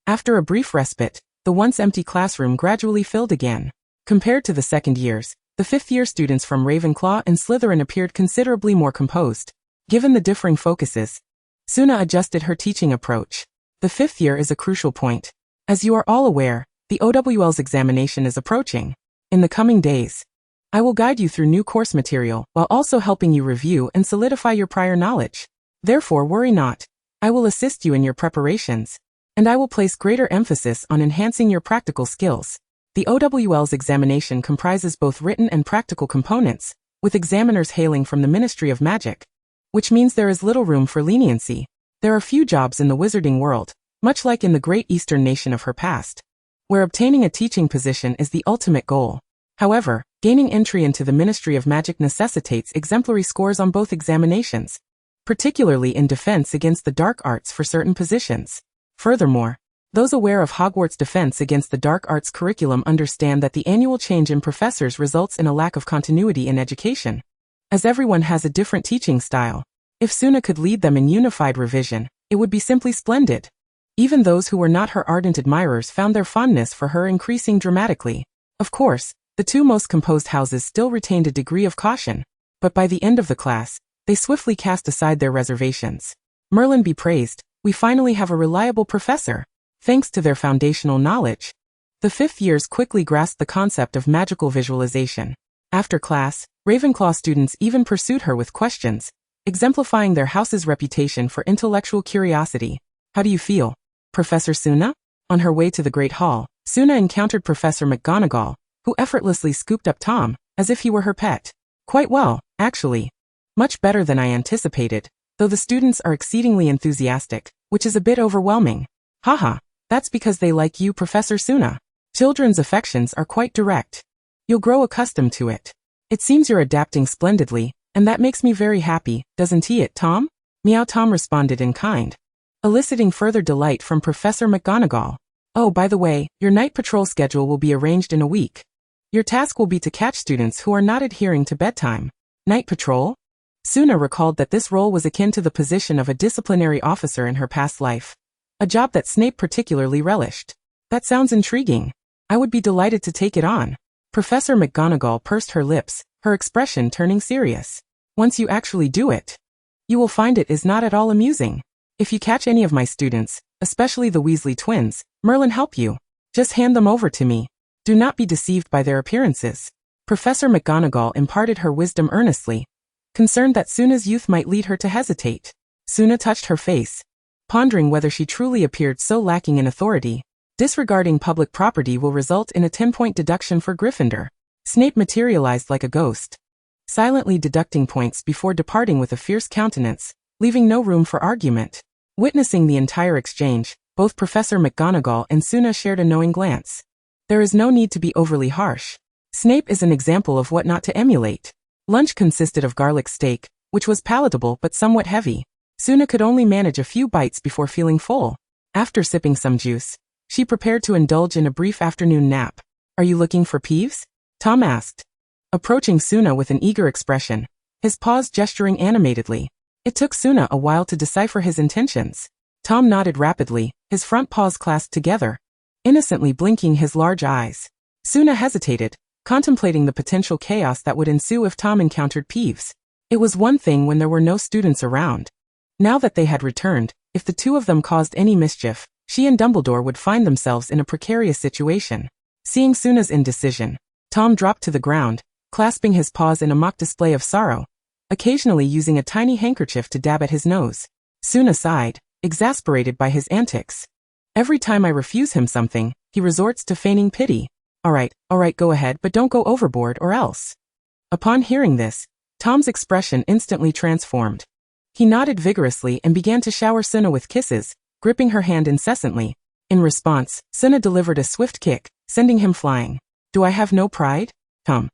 After a brief respite, the once empty classroom gradually filled again. Compared to the second years, the fifth-year students from Ravenclaw and Slytherin appeared considerably more composed. Given the differing focuses, Suna adjusted her teaching approach. The 5th year is a crucial point. As you are all aware, the OWL's examination is approaching. In the coming days, I will guide you through new course material while also helping you review and solidify your prior knowledge. Therefore, worry not. I will assist you in your preparations, and I will place greater emphasis on enhancing your practical skills. The OWL's examination comprises both written and practical components, with examiners hailing from the Ministry of Magic, which means there is little room for leniency. There are few jobs in the wizarding world, much like in the great Eastern nation of her past, where obtaining a teaching position is the ultimate goal. However, gaining entry into the Ministry of Magic necessitates exemplary scores on both examinations, particularly in defense against the dark arts for certain positions. Furthermore, those aware of Hogwarts' defense against the dark arts curriculum understand that the annual change in professors results in a lack of continuity in education, as everyone has a different teaching style. If Suna could lead them in unified revision, it would be simply splendid. Even those who were not her ardent admirers found their fondness for her increasing dramatically. Of course, the two most composed houses still retained a degree of caution, but by the end of the class, they swiftly cast aside their reservations. Merlin be praised, we finally have a reliable professor. Thanks to their foundational knowledge, the 5th years quickly grasped the concept of magical visualization. After class, Ravenclaw students even pursued her with questions, exemplifying their house's reputation for intellectual curiosity. How do you feel, Professor Suna? On her way to the Great Hall, Suna encountered Professor McGonagall, who effortlessly scooped up Tom, as if he were her pet. Quite well, actually. Much better than I anticipated, though the students are exceedingly enthusiastic, which is a bit overwhelming. Haha, that's because they like you, Professor Suna. Children's affections are quite direct. You'll grow accustomed to it. It seems you're adapting splendidly, and that makes me very happy, doesn't it, Tom? Meow. Tom responded in kind, eliciting further delight from Professor McGonagall. Oh, by the way, your night patrol schedule will be arranged in a week. Your task will be to catch students who are not adhering to bedtime. Night patrol? Suna recalled that this role was akin to the position of a disciplinary officer in her past life, a job that Snape particularly relished. That sounds intriguing. I would be delighted to take it on. Professor McGonagall pursed her lips, her expression turning serious. Once you actually do it, you will find it is not at all amusing. If you catch any of my students, especially the Weasley twins, Merlin help you. Just hand them over to me. Do not be deceived by their appearances. Professor McGonagall imparted her wisdom earnestly, concerned that Suna's youth might lead her to hesitate. Suna touched her face, pondering whether she truly appeared so lacking in authority. Disregarding public property will result in a 10-point deduction for Gryffindor. Snape materialized like a ghost, silently deducting points before departing with a fierce countenance, leaving no room for argument. Witnessing the entire exchange, both Professor McGonagall and Suna shared a knowing glance. There is no need to be overly harsh. Snape is an example of what not to emulate. Lunch consisted of garlic steak, which was palatable but somewhat heavy. Suna could only manage a few bites before feeling full. After sipping some juice, she prepared to indulge in a brief afternoon nap. Are you looking for Peeves? Tom asked, approaching Suna with an eager expression, his paws gesturing animatedly. It took Suna a while to decipher his intentions. Tom nodded rapidly, his front paws clasped together, innocently blinking his large eyes. Suna hesitated, contemplating the potential chaos that would ensue if Tom encountered Peeves. It was one thing when there were no students around. Now that they had returned, if the two of them caused any mischief, she and Dumbledore would find themselves in a precarious situation. Seeing Suna's indecision, Tom dropped to the ground, clasping his paws in a mock display of sorrow, occasionally using a tiny handkerchief to dab at his nose. Suna sighed, exasperated by his antics. Every time I refuse him something, he resorts to feigning pity. All right, go ahead, but don't go overboard or else. Upon hearing this, Tom's expression instantly transformed. He nodded vigorously and began to shower Suna with kisses, gripping her hand incessantly. In response, Suna delivered a swift kick, sending him flying. Do I have no pride? Tom,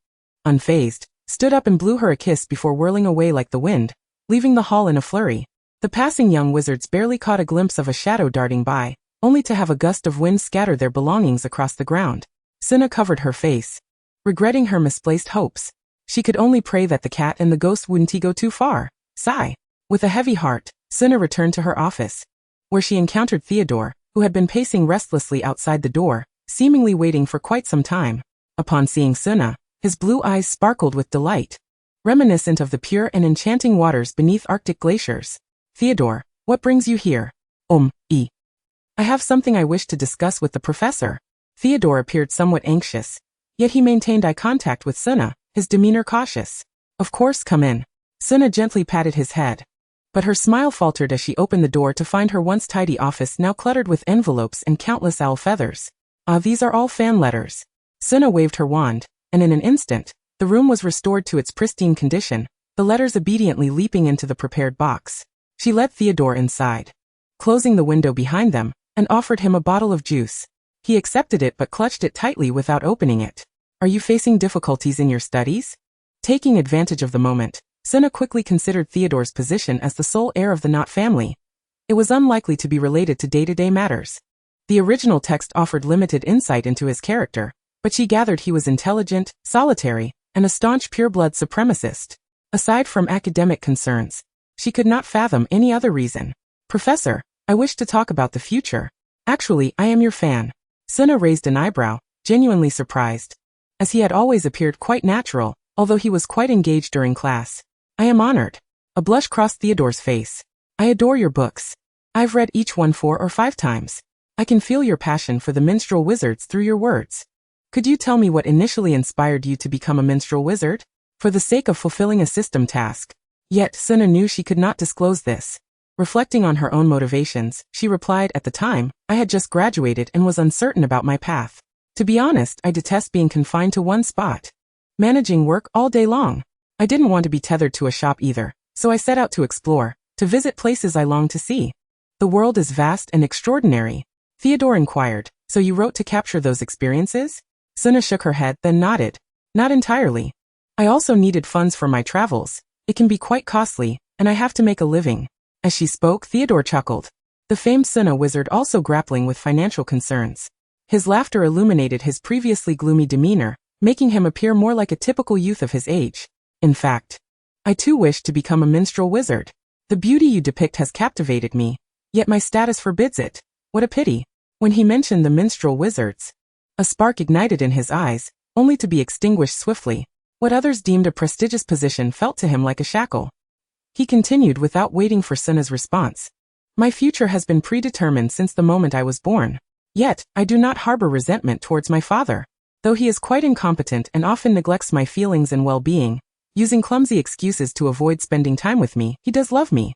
unfazed, stood up and blew her a kiss before whirling away like the wind, leaving the hall in a flurry. The passing young wizards barely caught a glimpse of a shadow darting by, only to have a gust of wind scatter their belongings across the ground. Suna covered her face, regretting her misplaced hopes. She could only pray that the cat and the ghost wouldn't go too far. Sigh. With a heavy heart, Suna returned to her office, where she encountered Theodore, who had been pacing restlessly outside the door, seemingly waiting for quite some time. Upon seeing Suna, his blue eyes sparkled with delight, reminiscent of the pure and enchanting waters beneath Arctic glaciers. Theodore, what brings you here? I have something I wish to discuss with the professor. Theodore appeared somewhat anxious, yet he maintained eye contact with Suna, his demeanor cautious. Of course, come in. Suna gently patted his head, but her smile faltered as she opened the door to find her once tidy office now cluttered with envelopes and countless owl feathers. These are all fan letters. Suna waved her wand, and in an instant, the room was restored to its pristine condition, the letters obediently leaping into the prepared box. She led Theodore inside, closing the window behind them, and offered him a bottle of juice. He accepted it but clutched it tightly without opening it. Are you facing difficulties in your studies? Taking advantage of the moment, Suna quickly considered Theodore's position as the sole heir of the Knott family. It was unlikely to be related to day-to-day matters. The original text offered limited insight into his character, but she gathered he was intelligent, solitary, and a staunch pureblood supremacist. Aside from academic concerns, she could not fathom any other reason. Professor, I wish to talk about the future. Actually, I am your fan. Suna raised an eyebrow, genuinely surprised, as he had always appeared quite natural, although he was quite engaged during class. I am honored. A blush crossed Theodore's face. I adore your books. I've read each one 4 or 5 times. I can feel your passion for the minstrel wizards through your words. Could you tell me what initially inspired you to become a minstrel wizard? For the sake of fulfilling a system task. Yet, Suna knew she could not disclose this. Reflecting on her own motivations, she replied, at the time, I had just graduated and was uncertain about my path. To be honest, I detest being confined to one spot, managing work all day long. I didn't want to be tethered to a shop either, so I set out to explore, to visit places I longed to see. The world is vast and extraordinary. Theodore inquired, so you wrote to capture those experiences? Suna shook her head, then nodded. Not entirely. I also needed funds for my travels. It can be quite costly, and I have to make a living. As she spoke, Theodore chuckled. The famed Suna wizard also grappling with financial concerns. His laughter illuminated his previously gloomy demeanor, making him appear more like a typical youth of his age. In fact, I too wish to become a minstrel wizard. The beauty you depict has captivated me, yet my status forbids it. What a pity. When he mentioned the minstrel wizards, a spark ignited in his eyes, only to be extinguished swiftly. What others deemed a prestigious position felt to him like a shackle. He continued without waiting for Suna's response. My future has been predetermined since the moment I was born. Yet, I do not harbor resentment towards my father. Though he is quite incompetent and often neglects my feelings and well-being, using clumsy excuses to avoid spending time with me, he does love me.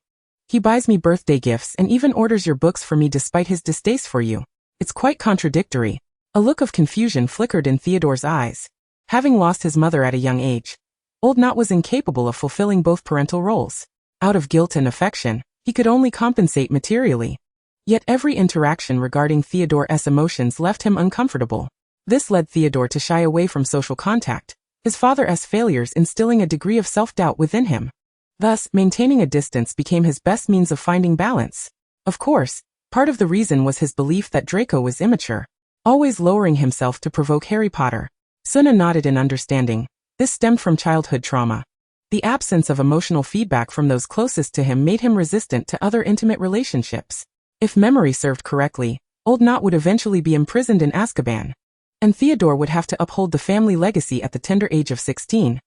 He buys me birthday gifts and even orders your books for me despite his distaste for you. It's quite contradictory. A look of confusion flickered in Theodore's eyes. Having lost his mother at a young age, Old Knot was incapable of fulfilling both parental roles. Out of guilt and affection, he could only compensate materially. Yet every interaction regarding Theodore's emotions left him uncomfortable. This led Theodore to shy away from social contact, his father's failures instilling a degree of self-doubt within him. Thus, maintaining a distance became his best means of finding balance. Of course, part of the reason was his belief that Draco was immature, always lowering himself to provoke Harry Potter. Suna nodded in understanding. This stemmed from childhood trauma. The absence of emotional feedback from those closest to him made him resistant to other intimate relationships. If memory served correctly, Old Knot would eventually be imprisoned in Azkaban. And Theodore would have to uphold the family legacy at the tender age of 16,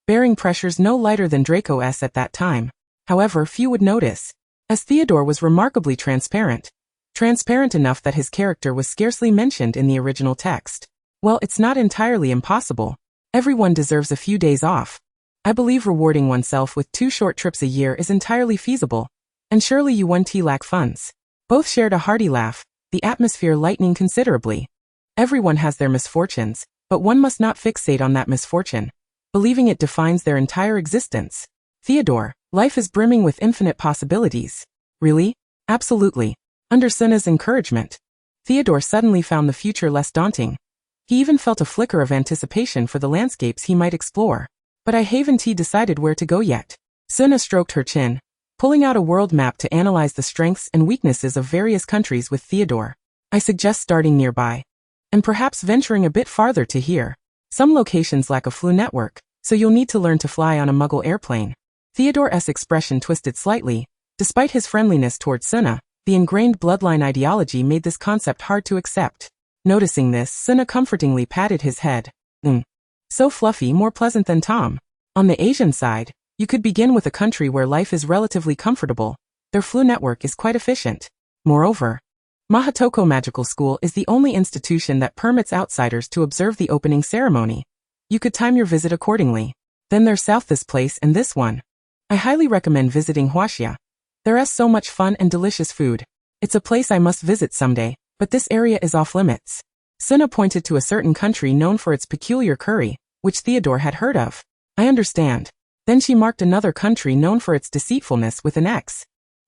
bearing pressures no lighter than Draco's at that time. However, few would notice, as Theodore was remarkably transparent enough that his character was scarcely mentioned in the original text. Well, it's not entirely impossible. Everyone deserves a few days off. I believe rewarding oneself with 2 short trips a year is entirely feasible, and surely you won't lack funds. Both shared a hearty laugh, the atmosphere lightening considerably. Everyone has their misfortunes, but one must not fixate on that misfortune, believing it defines their entire existence. Theodore, life is brimming with infinite possibilities. Really? Absolutely. Under Suna's encouragement, Theodore suddenly found the future less daunting. He even felt a flicker of anticipation for the landscapes he might explore. But I haven't decided where to go yet. Suna stroked her chin, pulling out a world map to analyze the strengths and weaknesses of various countries with Theodore. I suggest starting nearby, and perhaps venturing a bit farther to here. Some locations lack a flu network, so you'll need to learn to fly on a Muggle airplane. Theodore's expression twisted slightly. Despite his friendliness towards Suna, the ingrained bloodline ideology made this concept hard to accept. Noticing this, Suna comfortingly patted his head. So fluffy, more pleasant than Tom. On the Asian side, you could begin with a country where life is relatively comfortable. Their flu network is quite efficient. Moreover, Mahatoko Magical School is the only institution that permits outsiders to observe the opening ceremony. You could time your visit accordingly. Then there's south this place and this one. I highly recommend visiting Huaxia. There's so much fun and delicious food. It's a place I must visit someday, but this area is off limits. Suna pointed to a certain country known for its peculiar curry, which Theodore had heard of. I understand. Then she marked another country known for its deceitfulness with an X,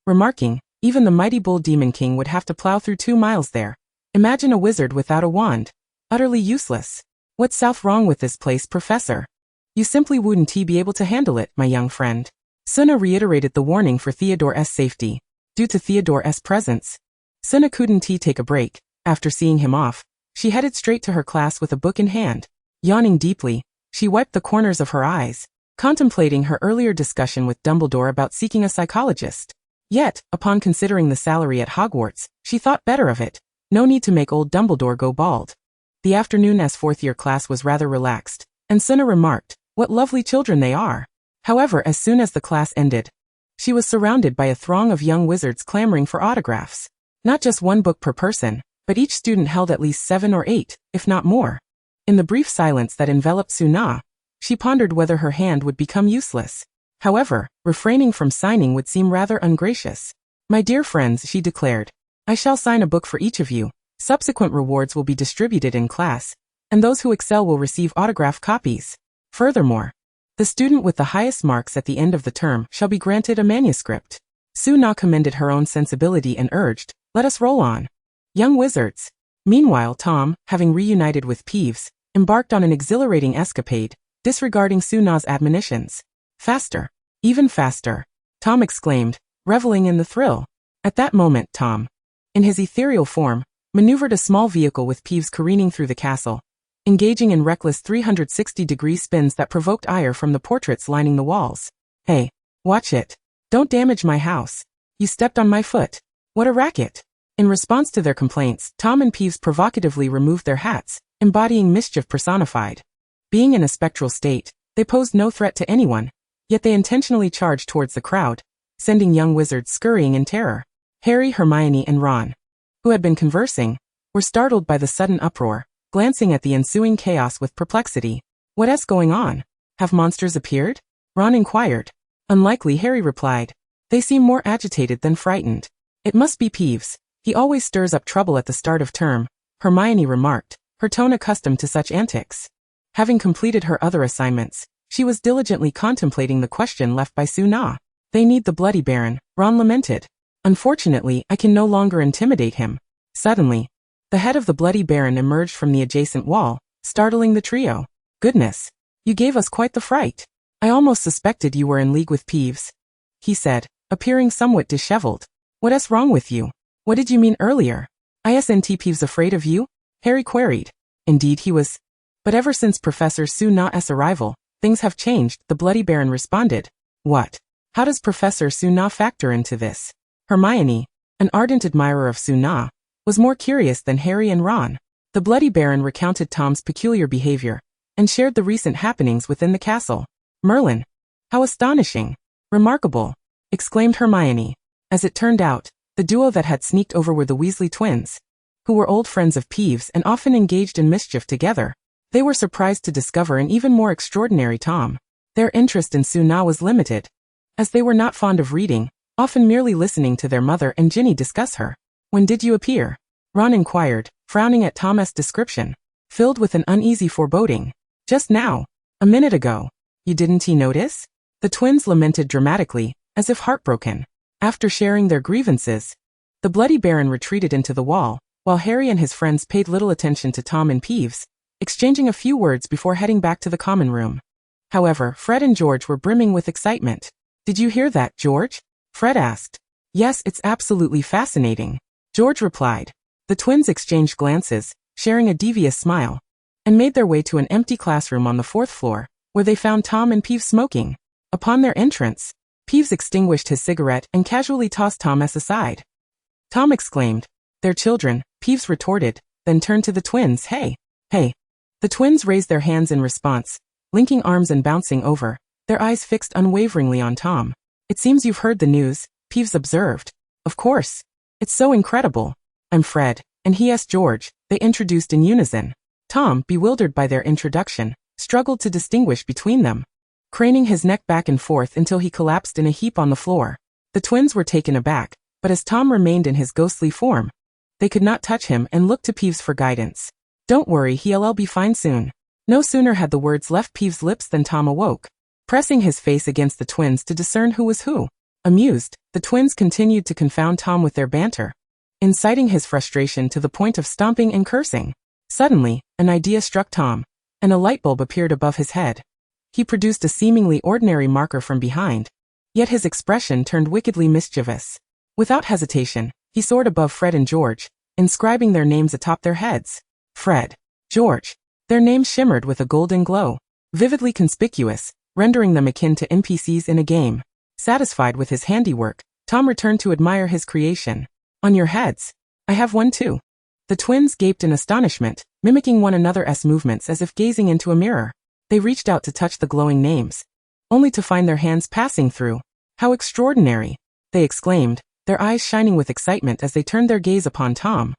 remarking, even the mighty bull demon king would have to plow through 2 miles there. Imagine a wizard without a wand. Utterly useless. What's south wrong with this place, Professor? You simply wouldn't be able to handle it, my young friend. Suna reiterated the warning for Theodore's safety. Due to Theodore's presence, Suna couldn't take a break. After seeing him off, she headed straight to her class with a book in hand. Yawning deeply, she wiped the corners of her eyes, contemplating her earlier discussion with Dumbledore about seeking a psychologist. Yet, upon considering the salary at Hogwarts, she thought better of it. No need to make old Dumbledore go bald. The afternoon's 4th-year class was rather relaxed, and Suna remarked, "What lovely children they are." However, as soon as the class ended, she was surrounded by a throng of young wizards clamoring for autographs. Not just 1 book per person, but each student held at least 7 or 8, if not more. In the brief silence that enveloped Suna, she pondered whether her hand would become useless. However, refraining from signing would seem rather ungracious. "My dear friends," she declared, "I shall sign a book for each of you. Subsequent rewards will be distributed in class, and those who excel will receive autographed copies. Furthermore, the student with the highest marks at the end of the term shall be granted a manuscript." Suna commended her own sensibility and urged, "Let us roll on, young wizards." Meanwhile, Tom, having reunited with Peeves, embarked on an exhilarating escapade, disregarding Suna's admonitions. "Faster, even faster," Tom exclaimed, reveling in the thrill. At that moment, Tom, in his ethereal form, maneuvered a small vehicle with Peeves careening through the castle, engaging in reckless 360-degree spins that provoked ire from the portraits lining the walls. "Hey, watch it. Don't damage my house. You stepped on my foot. What a racket." In response to their complaints, Tom and Peeves provocatively removed their hats, embodying mischief personified. Being in a spectral state, they posed no threat to anyone, yet they intentionally charged towards the crowd, sending young wizards scurrying in terror. Harry, Hermione, and Ron, who had been conversing, were startled by the sudden uproar, glancing at the ensuing chaos with perplexity. "What's going on? Have monsters appeared?" Ron inquired. "Unlikely," Harry replied. "They seem more agitated than frightened." "It must be Peeves. He always stirs up trouble at the start of term," Hermione remarked, her tone accustomed to such antics. Having completed her other assignments, she was diligently contemplating the question left by Suna. "They need the Bloody Baron," Ron lamented. "Unfortunately, I can no longer intimidate him." Suddenly, the head of the Bloody Baron emerged from the adjacent wall, startling the trio. "Goodness, you gave us quite the fright. I almost suspected you were in league with Peeves," he said, appearing somewhat disheveled. "What's wrong with you? What did you mean earlier?" "Isn't Peeves afraid of you?" Harry queried. "Indeed he was. But ever since Professor Suna's arrival, things have changed," the Bloody Baron responded. "What? How does Professor Suna factor into this?" Hermione, an ardent admirer of Suna, was more curious than Harry and Ron. The Bloody Baron recounted Tom's peculiar behavior, and shared the recent happenings within the castle. "Merlin! How astonishing! Remarkable!" exclaimed Hermione. As it turned out, the duo that had sneaked over were the Weasley twins, who were old friends of Peeves and often engaged in mischief together. They were surprised to discover an even more extraordinary Tom. Their interest in Suna was limited, as they were not fond of reading, often merely listening to their mother and Ginny discuss her. "When did you appear?" Ron inquired, frowning at Tom's description, filled with an uneasy foreboding. "Just now. A minute ago." Didn't he notice?" The twins lamented dramatically, as if heartbroken. After sharing their grievances, the Bloody Baron retreated into the wall, while Harry and his friends paid little attention to Tom and Peeves, exchanging a few words before heading back to the common room. However, Fred and George were brimming with excitement. "Did you hear that, George?" Fred asked. "Yes, it's absolutely fascinating," George replied. The twins exchanged glances, sharing a devious smile, and made their way to an empty classroom on the 4th floor, where they found Tom and Peeves smoking. Upon their entrance, Peeves extinguished his cigarette and casually tossed Thomas aside. Tom exclaimed, "They're children," Peeves retorted, then turned to the twins. Hey. The twins raised their hands in response, linking arms and bouncing over, their eyes fixed unwaveringly on Tom. "It seems you've heard the news," Peeves observed. "Of course. It's so incredible. I'm Fred, and he's George," they introduced in unison. Tom, bewildered by their introduction, struggled to distinguish between them, craning his neck back and forth until he collapsed in a heap on the floor. The twins were taken aback, but as Tom remained in his ghostly form, they could not touch him and looked to Peeves for guidance. "Don't worry, he'll be fine soon." No sooner had the words left Peeves' lips than Tom awoke, pressing his face against the twins to discern who was who. Amused, the twins continued to confound Tom with their banter, inciting his frustration to the point of stomping and cursing. Suddenly, an idea struck Tom, and a light bulb appeared above his head. He produced a seemingly ordinary marker from behind, yet his expression turned wickedly mischievous. Without hesitation, he soared above Fred and George, inscribing their names atop their heads. Fred, George. Their names shimmered with a golden glow, vividly conspicuous, rendering them akin to NPCs in a game. Satisfied with his handiwork, Tom returned to admire his creation. "On your heads. I have one too." The twins gaped in astonishment, mimicking one another's movements as if gazing into a mirror. They reached out to touch the glowing names, only to find their hands passing through. "How extraordinary!" they exclaimed, their eyes shining with excitement as they turned their gaze upon Tom,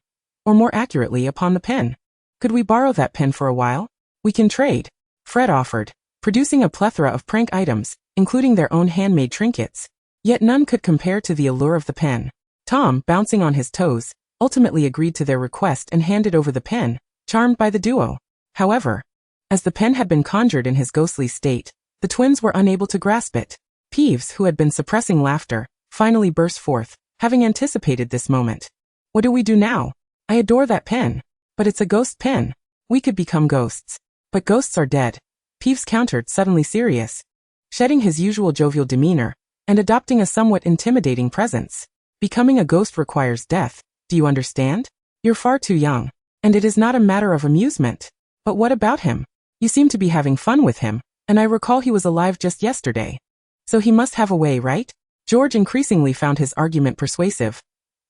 or more accurately upon the pen. "Could we borrow that pen for a while? We can trade," Fred offered, producing a plethora of prank items, including their own handmade trinkets. Yet none could compare to the allure of the pen. Tom, bouncing on his toes, ultimately agreed to their request and handed over the pen, charmed by the duo. However, as the pen had been conjured in his ghostly state, the twins were unable to grasp it. Peeves, who had been suppressing laughter, finally burst forth, having anticipated this moment. "What do we do now? I adore that pen. But it's a ghost pen. We could become ghosts." "But ghosts are dead," Peeves countered, suddenly serious, shedding his usual jovial demeanor, and adopting a somewhat intimidating presence. "Becoming a ghost requires death, do you understand? You're far too young, and it is not a matter of amusement." "But what about him? You seem to be having fun with him, and I recall he was alive just yesterday. So he must have a way, right?" George increasingly found his argument persuasive.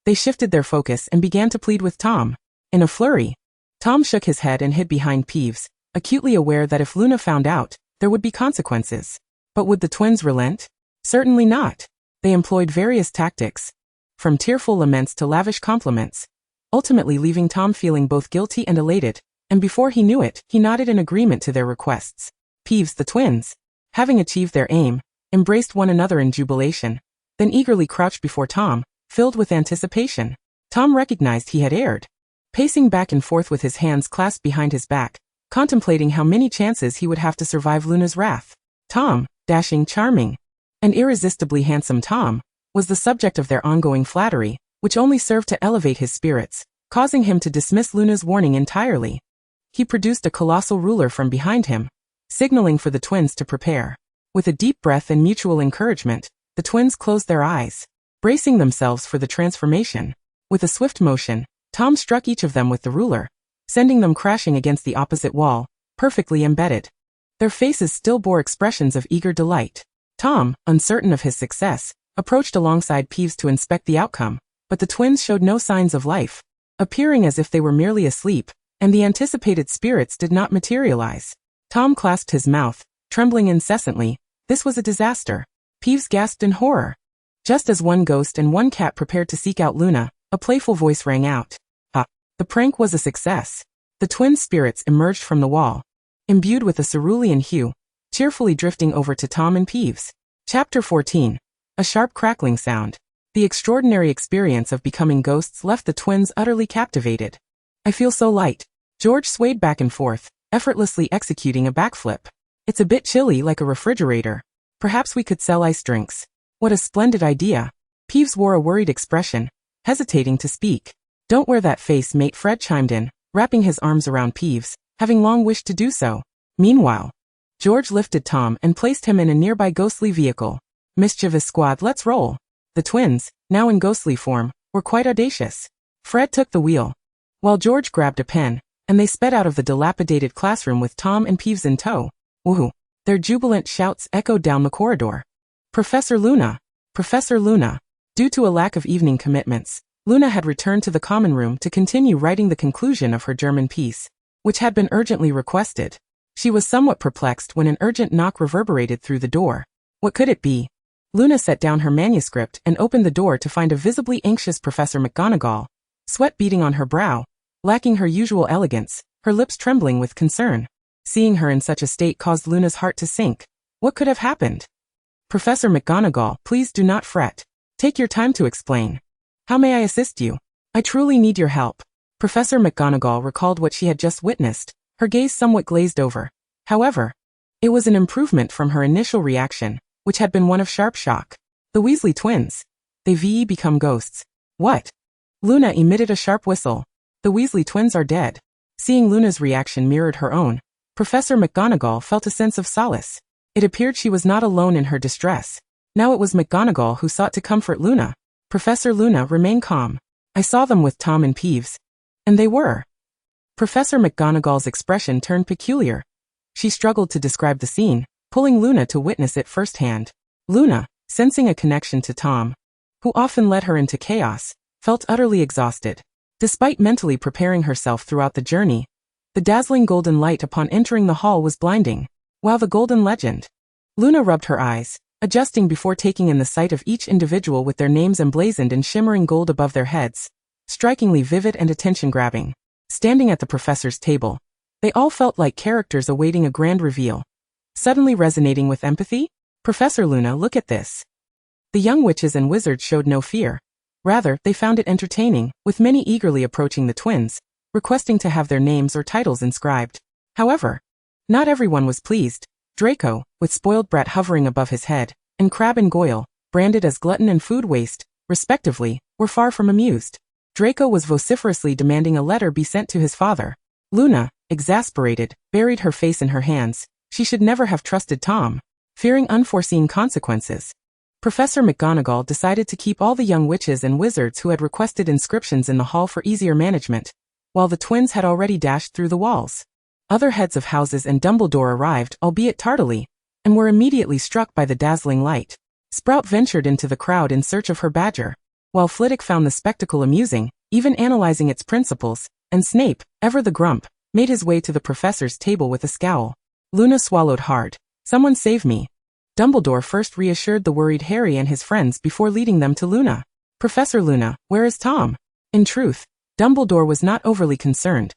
They shifted their focus and began to plead with Tom. In a flurry, Tom shook his head and hid behind Peeves, acutely aware that if Luna found out, there would be consequences. But would the twins relent? Certainly not. They employed various tactics, from tearful laments to lavish compliments, ultimately leaving Tom feeling both guilty and elated, and before he knew it, he nodded in agreement to their requests. Peeves, the twins, having achieved their aim, embraced one another in jubilation, then eagerly crouched before Tom, filled with anticipation. Tom recognized he had erred. Pacing back and forth with his hands clasped behind his back, contemplating how many chances he would have to survive Luna's wrath. Tom, dashing, charming, and irresistibly handsome Tom, was the subject of their ongoing flattery, which only served to elevate his spirits, causing him to dismiss Luna's warning entirely. He produced a colossal ruler from behind him, signaling for the twins to prepare. With a deep breath and mutual encouragement, the twins closed their eyes, bracing themselves for the transformation. With a swift motion, Tom struck each of them with the ruler, sending them crashing against the opposite wall, perfectly embedded. Their faces still bore expressions of eager delight. Tom, uncertain of his success, approached alongside Peeves to inspect the outcome, but the twins showed no signs of life, appearing as if they were merely asleep, and the anticipated spirits did not materialize. Tom clasped his mouth, trembling incessantly. This was a disaster. Peeves gasped in horror. Just as one ghost and one cat prepared to seek out Luna, a playful voice rang out. The prank was a success. The twin spirits emerged from the wall, imbued with a cerulean hue, cheerfully drifting over to Tom and Peeves. Chapter 14. A sharp crackling sound. The extraordinary experience of becoming ghosts left the twins utterly captivated. I feel so light. George swayed back and forth, effortlessly executing a backflip. It's a bit chilly, like a refrigerator. Perhaps we could sell ice drinks. What a splendid idea. Peeves wore a worried expression, hesitating to speak. Don't wear that face, mate, Fred chimed in, wrapping his arms around Peeves, having long wished to do so. Meanwhile, George lifted Tom and placed him in a nearby ghostly vehicle. Mischievous squad, let's roll. The twins, now in ghostly form, were quite audacious. Fred took the wheel, while George grabbed a pen, and they sped out of the dilapidated classroom with Tom and Peeves in tow. Woohoo! Their jubilant shouts echoed down the corridor. Professor Luna! Professor Luna! Due to a lack of evening commitments, Luna had returned to the common room to continue writing the conclusion of her German piece, which had been urgently requested. She was somewhat perplexed when an urgent knock reverberated through the door. What could it be? Luna set down her manuscript and opened the door to find a visibly anxious Professor McGonagall, sweat beading on her brow, lacking her usual elegance, her lips trembling with concern. Seeing her in such a state caused Luna's heart to sink. What could have happened? Professor McGonagall, please do not fret. Take your time to explain. How may I assist you? I truly need your help. Professor McGonagall recalled what she had just witnessed, her gaze somewhat glazed over. However, it was an improvement from her initial reaction, which had been one of sharp shock. The Weasley twins. They become ghosts. What? Luna emitted a sharp whistle. The Weasley twins are dead. Seeing Luna's reaction mirrored her own, Professor McGonagall felt a sense of solace. It appeared she was not alone in her distress. Now it was McGonagall who sought to comfort Luna. Professor Luna, remain calm. I saw them with Tom and Peeves. And they were. Professor McGonagall's expression turned peculiar. She struggled to describe the scene, pulling Luna to witness it firsthand. Luna, sensing a connection to Tom, who often led her into chaos, felt utterly exhausted. Despite mentally preparing herself throughout the journey, the dazzling golden light upon entering the hall was blinding. Wow, the golden legend. Luna rubbed her eyes, adjusting before taking in the sight of each individual with their names emblazoned in shimmering gold above their heads, strikingly vivid and attention-grabbing. Standing at the professor's table, they all felt like characters awaiting a grand reveal. Suddenly resonating with empathy? Professor Luna, look at this. The young witches and wizards showed no fear. Rather, they found it entertaining, with many eagerly approaching the twins, requesting to have their names or titles inscribed. However, not everyone was pleased. Draco, with spoiled brat hovering above his head, and Crabbe and Goyle, branded as glutton and food waste, respectively, were far from amused. Draco was vociferously demanding a letter be sent to his father. Luna, exasperated, buried her face in her hands. She should never have trusted Tom, fearing unforeseen consequences. Professor McGonagall decided to keep all the young witches and wizards who had requested inscriptions in the hall for easier management, while the twins had already dashed through the walls. Other heads of houses and Dumbledore arrived, albeit tardily, and were immediately struck by the dazzling light. Sprout ventured into the crowd in search of her badger, while Flitwick found the spectacle amusing, even analyzing its principles, and Snape, ever the grump, made his way to the professor's table with a scowl. Luna swallowed hard. Someone save me. Dumbledore first reassured the worried Harry and his friends before leading them to Luna. Professor Luna, where is Tom? In truth, Dumbledore was not overly concerned.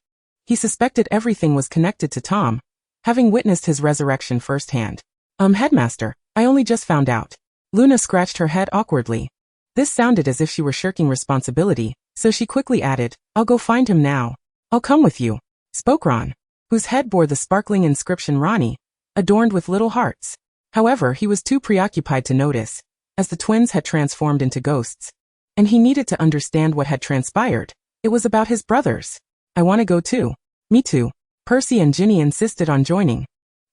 He suspected everything was connected to Tom, having witnessed his resurrection firsthand. Headmaster, I only just found out. Luna scratched her head awkwardly. This sounded as if she were shirking responsibility, so she quickly added, I'll go find him now. I'll come with you, spoke Ron, whose head bore the sparkling inscription Ronnie, adorned with little hearts. However, he was too preoccupied to notice, as the twins had transformed into ghosts. And he needed to understand what had transpired. It was about his brothers. I want to go too. Me too. Percy and Ginny insisted on joining.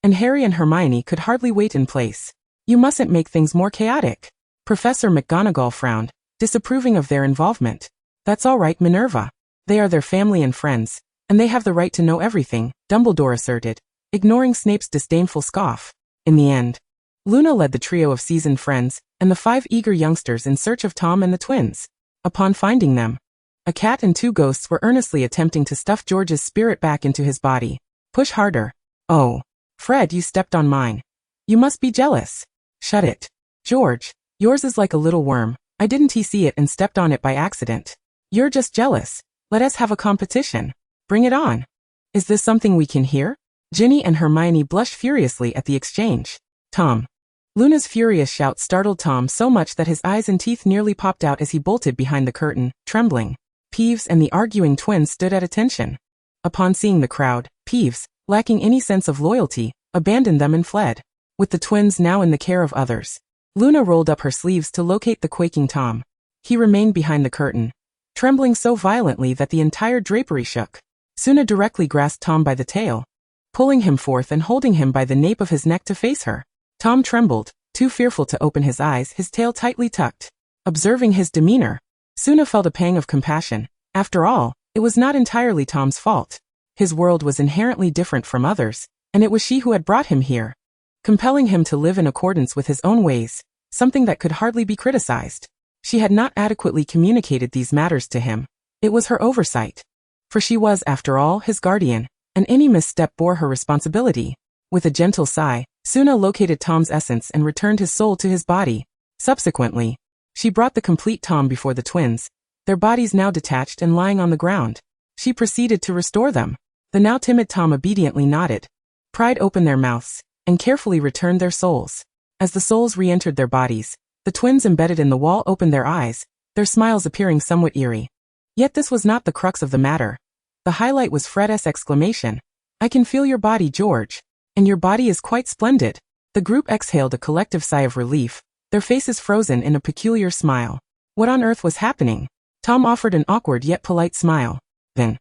And Harry and Hermione could hardly wait in place. You mustn't make things more chaotic. Professor McGonagall frowned, disapproving of their involvement. That's all right, Minerva. They are their family and friends, and they have the right to know everything, Dumbledore asserted, ignoring Snape's disdainful scoff. In the end, Luna led the trio of seasoned friends, and the 5 eager youngsters in search of Tom and the twins. Upon finding them, a cat and 2 ghosts were earnestly attempting to stuff George's spirit back into his body. Push harder. Oh. Fred, you stepped on mine. You must be jealous. Shut it. George, yours is like a little worm. I didn't see it and stepped on it by accident. You're just jealous. Let us have a competition. Bring it on. Is this something we can hear? Ginny and Hermione blushed furiously at the exchange. Tom. Luna's furious shout startled Tom so much that his eyes and teeth nearly popped out as he bolted behind the curtain, trembling. Peeves and the arguing twins stood at attention. Upon seeing the crowd, Peeves, lacking any sense of loyalty, abandoned them and fled. With the twins now in the care of others, Luna rolled up her sleeves to locate the quaking Tom. He remained behind the curtain, trembling so violently that the entire drapery shook. Suna directly grasped Tom by the tail, pulling him forth and holding him by the nape of his neck to face her. Tom trembled, too fearful to open his eyes, his tail tightly tucked. Observing his demeanor, Suna felt a pang of compassion. After all, it was not entirely Tom's fault. His world was inherently different from others, and it was she who had brought him here, compelling him to live in accordance with his own ways, something that could hardly be criticized. She had not adequately communicated these matters to him. It was her oversight. For she was, after all, his guardian, and any misstep bore her responsibility. With a gentle sigh, Suna located Tom's essence and returned his soul to his body. Subsequently, she brought the complete Tom before the twins, their bodies now detached and lying on the ground. She proceeded to restore them. The now timid Tom obediently nodded, pried open their mouths, and carefully returned their souls. As the souls re-entered their bodies, the twins embedded in the wall opened their eyes, their smiles appearing somewhat eerie. Yet this was not the crux of the matter. The highlight was Fred's exclamation. I can feel your body, George. And your body is quite splendid. The group exhaled a collective sigh of relief, their faces frozen in a peculiar smile. What on earth was happening? Tom offered an awkward yet polite smile. Then,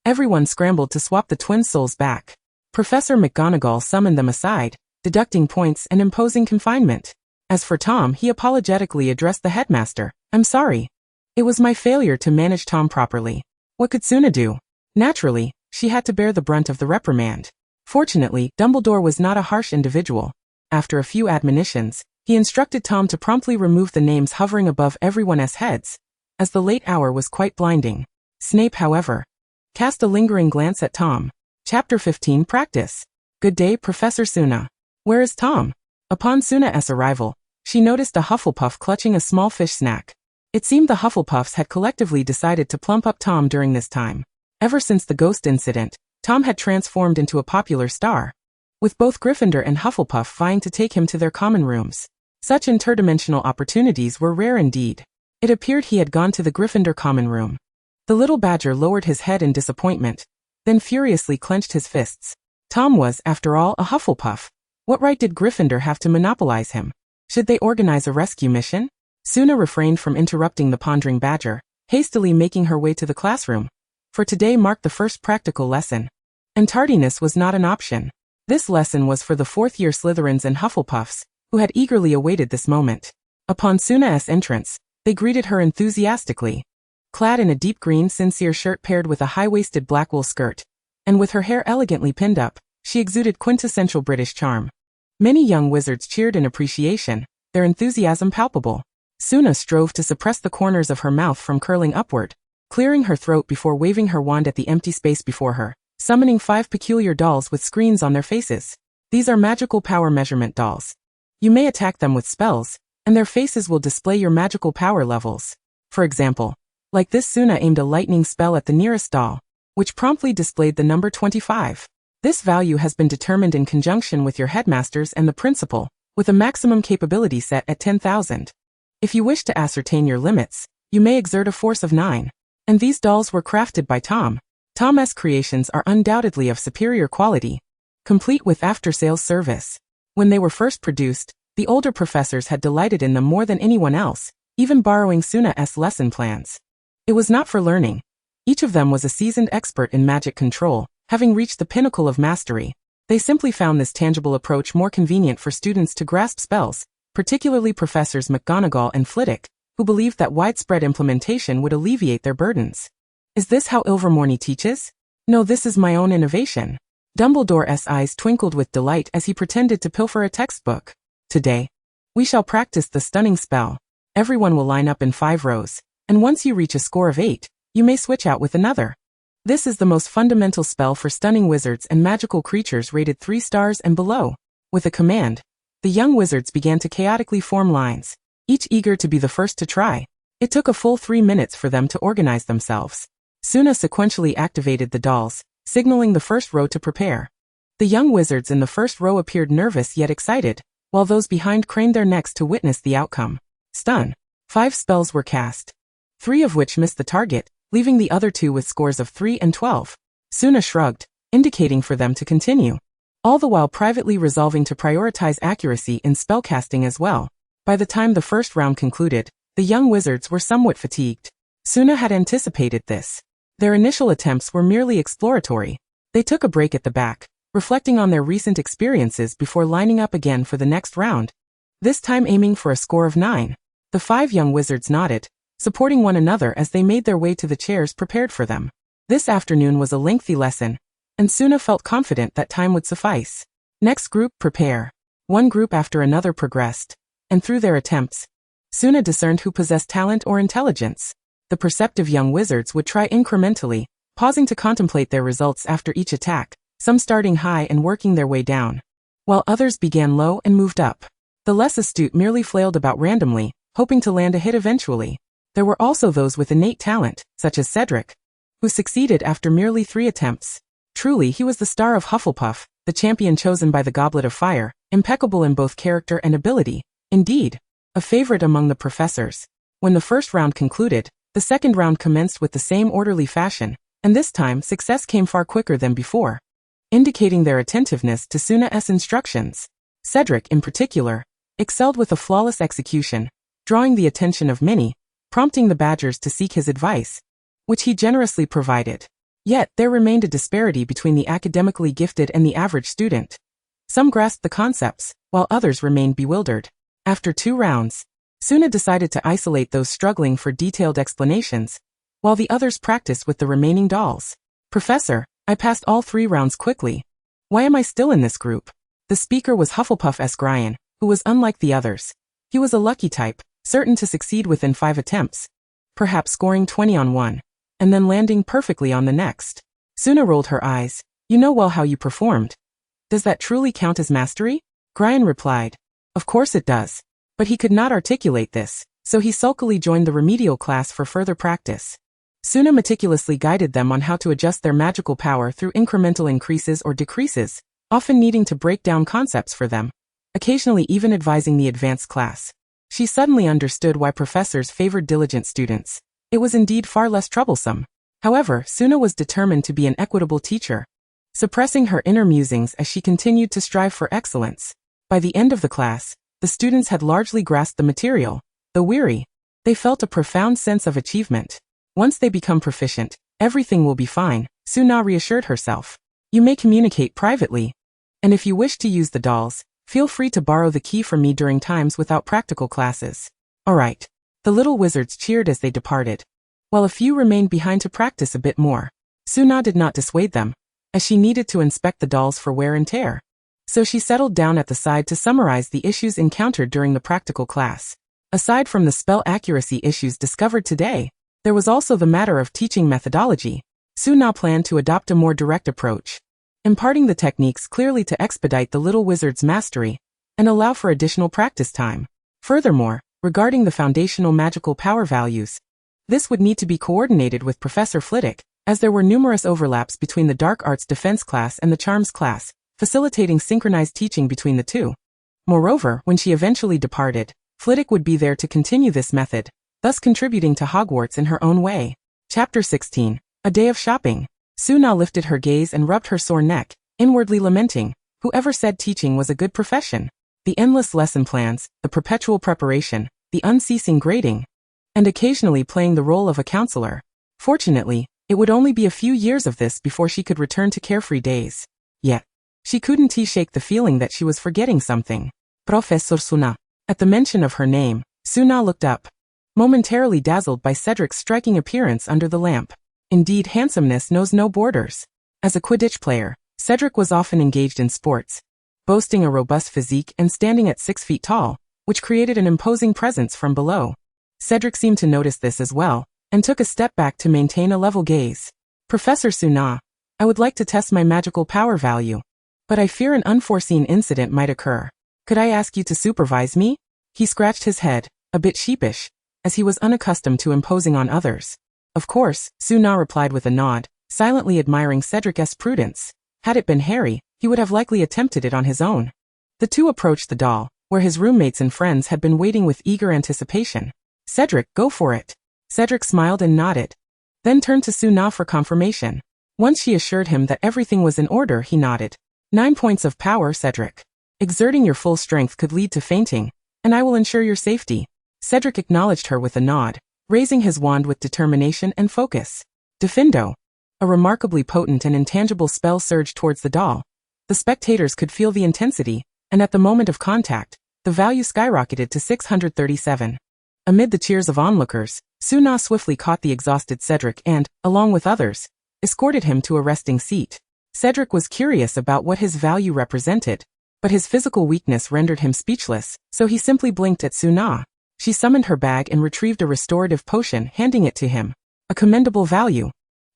everyone scrambled to swap the twins' souls back. Professor McGonagall summoned them aside, deducting points and imposing confinement. As for Tom, he apologetically addressed the headmaster. I'm sorry. It was my failure to manage Tom properly. What could Suna do? Naturally, she had to bear the brunt of the reprimand. Fortunately, Dumbledore was not a harsh individual. After a few admonitions, he instructed Tom to promptly remove the names hovering above everyone's heads, as the late hour was quite blinding. Snape, however, cast a lingering glance at Tom. Chapter 15 Practice. Good day, Professor Suna. Where is Tom? Upon Suna's arrival, she noticed a Hufflepuff clutching a small fish snack. It seemed the Hufflepuffs had collectively decided to plump up Tom during this time. Ever since the ghost incident, Tom had transformed into a popular star, with both Gryffindor and Hufflepuff vying to take him to their common rooms. Such interdimensional opportunities were rare indeed. It appeared he had gone to the Gryffindor common room. The little badger lowered his head in disappointment, then furiously clenched his fists. Tom was, after all, a Hufflepuff. What right did Gryffindor have to monopolize him? Should they organize a rescue mission? Suna refrained from interrupting the pondering badger, hastily making her way to the classroom. For today marked the first practical lesson. And tardiness was not an option. This lesson was for the fourth-year Slytherins and Hufflepuffs, who had eagerly awaited this moment. Upon Suna's entrance, they greeted her enthusiastically. Clad in a deep green sincere shirt paired with a high-waisted black wool skirt, and with her hair elegantly pinned up, she exuded quintessential British charm. Many young wizards cheered in appreciation, their enthusiasm palpable. Suna strove to suppress the corners of her mouth from curling upward, clearing her throat before waving her wand at the empty space before her. summoning 5 peculiar dolls with screens on their faces. These are magical power measurement dolls. You may attack them with spells, and their faces will display your magical power levels. For example, like this, Suna aimed a lightning spell at the nearest doll, which promptly displayed the number 25. This value has been determined in conjunction with your headmasters and the principal, with a maximum capability set at 10,000. If you wish to ascertain your limits, you may exert a force of 9. And these dolls were crafted by Tom. Tom's creations are undoubtedly of superior quality, complete with after-sales service. When they were first produced, the older professors had delighted in them more than anyone else, even borrowing Suna's lesson plans. It was not for learning. Each of them was a seasoned expert in magic control, having reached the pinnacle of mastery. They simply found this tangible approach more convenient for students to grasp spells, particularly Professors McGonagall and Flitwick, who believed that widespread implementation would alleviate their burdens. Is this how Ilvermorny teaches? No, this is my own innovation. Dumbledore's eyes twinkled with delight as he pretended to pilfer a textbook. Today, we shall practice the stunning spell. Everyone will line up in 5 rows, and once you reach a score of 8, you may switch out with another. This is the most fundamental spell for stunning wizards and magical creatures rated 3 stars and below. With a command, the young wizards began to chaotically form lines, each eager to be the first to try. It took a full 3 minutes for them to organize themselves. Suna sequentially activated the dolls, signaling the first row to prepare. The young wizards in the first row appeared nervous yet excited, while those behind craned their necks to witness the outcome. Stun. 5 spells were cast, 3 of which missed the target, leaving the other 2 with scores of 3 and 12. Suna shrugged, indicating for them to continue, all the while privately resolving to prioritize accuracy in spellcasting as well. By the time the first round concluded, the young wizards were somewhat fatigued. Suna had anticipated this. Their initial attempts were merely exploratory. They took a break at the back, reflecting on their recent experiences before lining up again for the next round, this time aiming for a score of 9. The 5 young wizards nodded, supporting one another as they made their way to the chairs prepared for them. This afternoon was a lengthy lesson, and Suna felt confident that time would suffice. Next group, prepare. One group after another progressed, and through their attempts, Suna discerned who possessed talent or intelligence. The perceptive young wizards would try incrementally, pausing to contemplate their results after each attack, some starting high and working their way down, while others began low and moved up. The less astute merely flailed about randomly, hoping to land a hit eventually. There were also those with innate talent, such as Cedric, who succeeded after merely 3 attempts. Truly, he was the star of Hufflepuff, the champion chosen by the Goblet of Fire, impeccable in both character and ability. Indeed, a favorite among the professors. When the first round concluded, the second round commenced with the same orderly fashion, and this time success came far quicker than before, indicating their attentiveness to Suna's instructions. Cedric, in particular, excelled with a flawless execution, drawing the attention of many, prompting the Badgers to seek his advice, which he generously provided. Yet, there remained a disparity between the academically gifted and the average student. Some grasped the concepts, while others remained bewildered. After 2 rounds, Suna decided to isolate those struggling for detailed explanations, while the others practiced with the remaining dolls. Professor, I passed all 3 rounds quickly. Why am I still in this group? The speaker was Hufflepuff's Ryan, who was unlike the others. He was a lucky type, certain to succeed within 5 attempts, perhaps scoring 20 on one, and then landing perfectly on the next. Suna rolled her eyes. You know well how you performed. Does that truly count as mastery? Ryan replied. Of course it does. But he could not articulate this, so he sulkily joined the remedial class for further practice. Suna meticulously guided them on how to adjust their magical power through incremental increases or decreases, often needing to break down concepts for them, occasionally even advising the advanced class. She suddenly understood why professors favored diligent students. It was indeed far less troublesome. However, Suna was determined to be an equitable teacher, suppressing her inner musings as she continued to strive for excellence. By the end of the class, the students had largely grasped the material. Though weary, they felt a profound sense of achievement. Once they become proficient, everything will be fine, Suna reassured herself. You may communicate privately, and if you wish to use the dolls, feel free to borrow the key from me during times without practical classes. Alright. The little wizards cheered as they departed, while a few remained behind to practice a bit more. Suna did not dissuade them, as she needed to inspect the dolls for wear and tear. So she settled down at the side to summarize the issues encountered during the practical class. Aside from the spell accuracy issues discovered today, there was also the matter of teaching methodology. Suna planned to adopt a more direct approach, imparting the techniques clearly to expedite the little wizard's mastery and allow for additional practice time. Furthermore, regarding the foundational magical power values, this would need to be coordinated with Professor Flitwick, as there were numerous overlaps between the Dark Arts Defense class and the Charms class, facilitating synchronized teaching between the two. Moreover, when she eventually departed, Flitwick would be there to continue this method, thus contributing to Hogwarts in her own way. Chapter 16. A Day of Shopping. Suna lifted her gaze and rubbed her sore neck, inwardly lamenting, whoever said teaching was a good profession. The endless lesson plans, the perpetual preparation, the unceasing grading, and occasionally playing the role of a counselor. Fortunately, it would only be a few years of this before she could return to carefree days. Yet, she couldn't shake the feeling that she was forgetting something. Professor Suna. At the mention of her name, Suna looked up, momentarily dazzled by Cedric's striking appearance under the lamp. Indeed, handsomeness knows no borders. As a Quidditch player, Cedric was often engaged in sports, boasting a robust physique and standing at 6 feet tall, which created an imposing presence from below. Cedric seemed to notice this as well, and took a step back to maintain a level gaze. Professor Suna, I would like to test my magical power value, but I fear an unforeseen incident might occur. Could I ask you to supervise me? He scratched his head, a bit sheepish, as he was unaccustomed to imposing on others. Of course, Suna replied with a nod, silently admiring Cedric's prudence. Had it been Harry, he would have likely attempted it on his own. The two approached the doll, where his roommates and friends had been waiting with eager anticipation. Cedric, go for it. Cedric smiled and nodded, then turned to Suna for confirmation. Once she assured him that everything was in order, he nodded. 9 points of power, Cedric. Exerting your full strength could lead to fainting, and I will ensure your safety. Cedric acknowledged her with a nod, raising his wand with determination and focus. Defendo. A remarkably potent and intangible spell surged towards the doll. The spectators could feel the intensity, and at the moment of contact, the value skyrocketed to 637. Amid the cheers of onlookers, Suna swiftly caught the exhausted Cedric and, along with others, escorted him to a resting seat. Cedric was curious about what his value represented, but his physical weakness rendered him speechless, so he simply blinked at Suna. She summoned her bag and retrieved a restorative potion, handing it to him. A commendable value.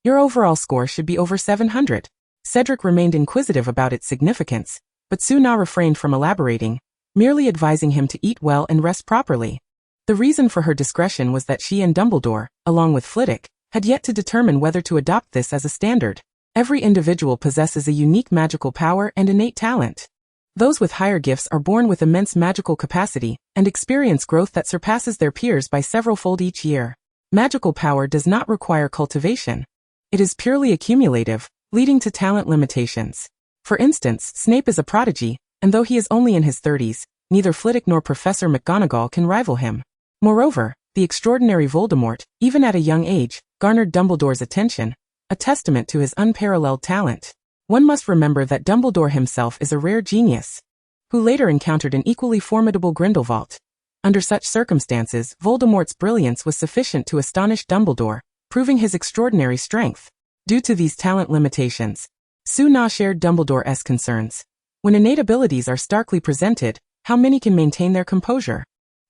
Your overall score should be over 700. Cedric remained inquisitive about its significance, but Suna refrained from elaborating, merely advising him to eat well and rest properly. The reason for her discretion was that she and Dumbledore, along with Flitwick, had yet to determine whether to adopt this as a standard. Every individual possesses a unique magical power and innate talent. Those with higher gifts are born with immense magical capacity and experience growth that surpasses their peers by several-fold each year. Magical power does not require cultivation. It is purely accumulative, leading to talent limitations. For instance, Snape is a prodigy, and though he is only in his 30s, neither Flitwick nor Professor McGonagall can rival him. Moreover, the extraordinary Voldemort, even at a young age, garnered Dumbledore's attention, a testament to his unparalleled talent. One must remember that Dumbledore himself is a rare genius, who later encountered an equally formidable Grindelwald. Under such circumstances, Voldemort's brilliance was sufficient to astonish Dumbledore, proving his extraordinary strength. Due to these talent limitations, Suna shared Dumbledore's concerns. When innate abilities are starkly presented, how many can maintain their composure?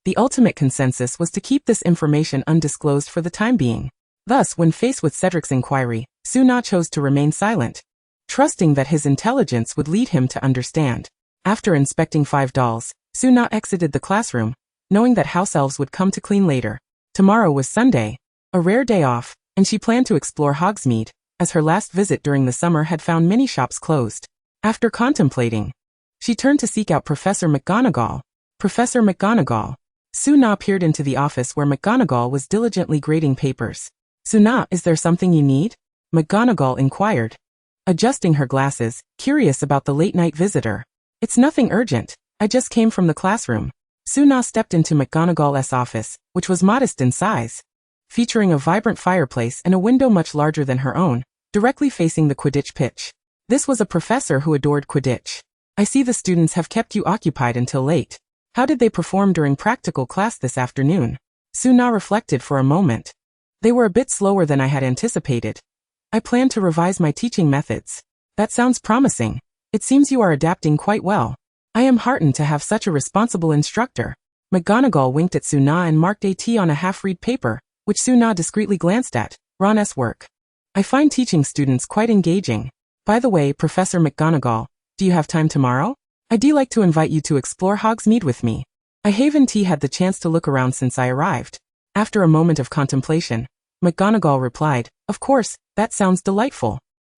The ultimate consensus was to keep this information undisclosed for the time being. Thus, when faced with Cedric's inquiry, Suna chose to remain silent, trusting that his intelligence would lead him to understand. After inspecting 5 dolls, Suna exited the classroom, knowing that house elves would come to clean later. Tomorrow was Sunday, a rare day off, and she planned to explore Hogsmeade, as her last visit during the summer had found many shops closed. After contemplating, she turned to seek out Professor McGonagall. Professor McGonagall. Suna peered into the office where McGonagall was diligently grading papers. Suna, is there something you need? McGonagall inquired, adjusting her glasses, curious about the late-night visitor. It's nothing urgent. I just came from the classroom. Suna stepped into McGonagall's office, which was modest in size, featuring a vibrant fireplace and a window much larger than her own, directly facing the Quidditch pitch. This was a professor who adored Quidditch. I see the students have kept you occupied until late. How did they perform during practical class this afternoon? Suna reflected for a moment. They were a bit slower than I had anticipated. I plan to revise my teaching methods. That sounds promising. It seems you are adapting quite well. I am heartened to have such a responsible instructor. McGonagall winked at Suna and marked a T on a half-read paper, which Suna discreetly glanced at. Ron's work. I find teaching students quite engaging. By the way, Professor McGonagall, do you have time tomorrow? I'd like to invite you to explore Hogsmeade with me. I haven't had the chance to look around since I arrived. After a moment of contemplation, McGonagall replied, of course, that sounds delightful.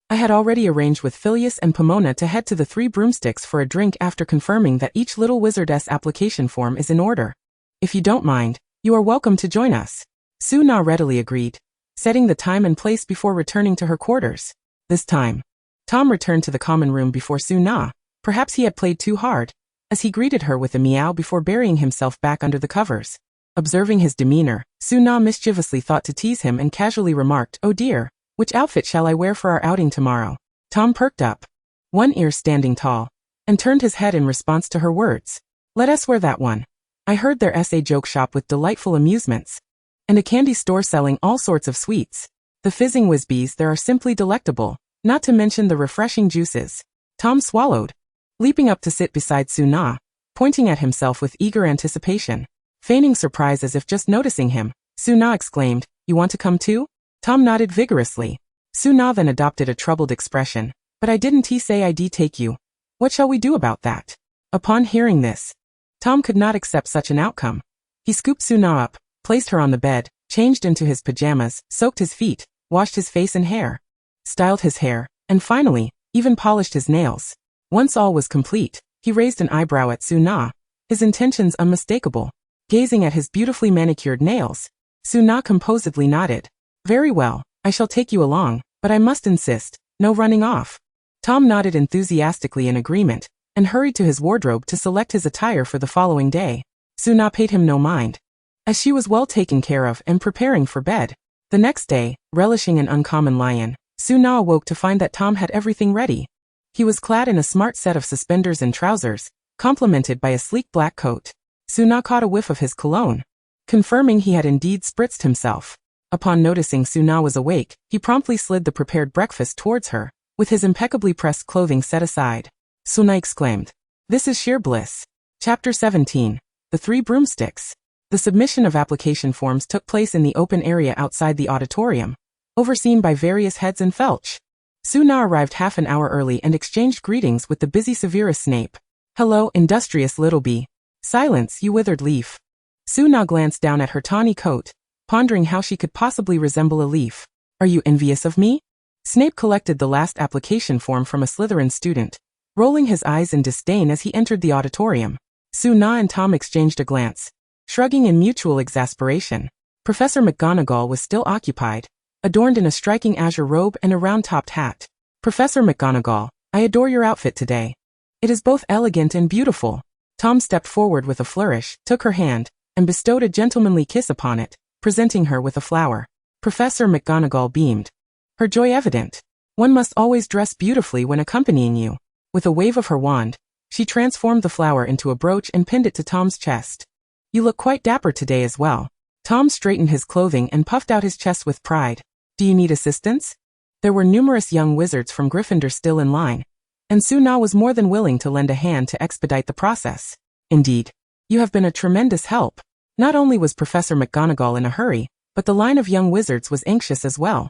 I had already arranged with Phileas and Pomona to head to the Three Broomsticks for a drink after confirming that each little wizardess application form is in order. If you don't mind, you are welcome to join us. Suna readily agreed, setting the time and place before returning to her quarters. This time, Tom returned to the common room before Suna. Perhaps he had played too hard, as he greeted her with a meow before burying himself back under the covers. Observing his demeanor, Suna mischievously thought to tease him and casually remarked, oh dear, which outfit shall I wear for our outing tomorrow? Tom perked up, one ear standing tall, and turned his head in response to her words. Let us wear that one. I heard there's a joke shop with delightful amusements, and a candy store selling all sorts of sweets. The fizzing whizbees there are simply delectable, not to mention the refreshing juices. Tom swallowed, leaping up to sit beside Suna, pointing at himself with eager anticipation. Feigning surprise as if just noticing him, Suna exclaimed, you want to come too? Tom nodded vigorously. Suna then adopted a troubled expression. But I didn't say I'd take you. What shall we do about that? Upon hearing this, Tom could not accept such an outcome. He scooped Suna up, placed her on the bed, changed into his pajamas, soaked his feet, washed his face and hair, styled his hair, and finally, even polished his nails. Once all was complete, he raised an eyebrow at Suna, his intentions unmistakable. Gazing at his beautifully manicured nails, Suna composedly nodded. Very well, I shall take you along, but I must insist, no running off. Tom nodded enthusiastically in agreement, and hurried to his wardrobe to select his attire for the following day. Suna paid him no mind, as she was well taken care of and preparing for bed. The next day, relishing an uncommon lie-in, Suna awoke to find that Tom had everything ready. He was clad in a smart set of suspenders and trousers, complemented by a sleek black coat. Suna caught a whiff of his cologne, confirming he had indeed spritzed himself. Upon noticing Suna was awake, he promptly slid the prepared breakfast towards her, with his impeccably pressed clothing set aside. Suna exclaimed, this is sheer bliss. Chapter 17. The Three Broomsticks. The submission of application forms took place in the open area outside the auditorium, overseen by various heads and Felch. Suna arrived half an hour early and exchanged greetings with the busy Severus Snape. Hello, industrious little bee. Silence, you withered leaf. Suna glanced down at her tawny coat, pondering how she could possibly resemble a leaf. Are you envious of me? Snape collected the last application form from a Slytherin student, rolling his eyes in disdain as he entered the auditorium. Suna and Tom exchanged a glance, shrugging in mutual exasperation. Professor McGonagall was still occupied, adorned in a striking azure robe and a round-topped hat. Professor McGonagall, I adore your outfit today. It is both elegant and beautiful. Tom stepped forward with a flourish, took her hand, and bestowed a gentlemanly kiss upon it, presenting her with a flower. Professor McGonagall beamed, her joy evident. One must always dress beautifully when accompanying you. With a wave of her wand, she transformed the flower into a brooch and pinned it to Tom's chest. You look quite dapper today as well. Tom straightened his clothing and puffed out his chest with pride. Do you need assistance? There were numerous young wizards from Gryffindor still in line, and Suna was more than willing to lend a hand to expedite the process. Indeed, you have been a tremendous help. Not only was Professor McGonagall in a hurry, but the line of young wizards was anxious as well.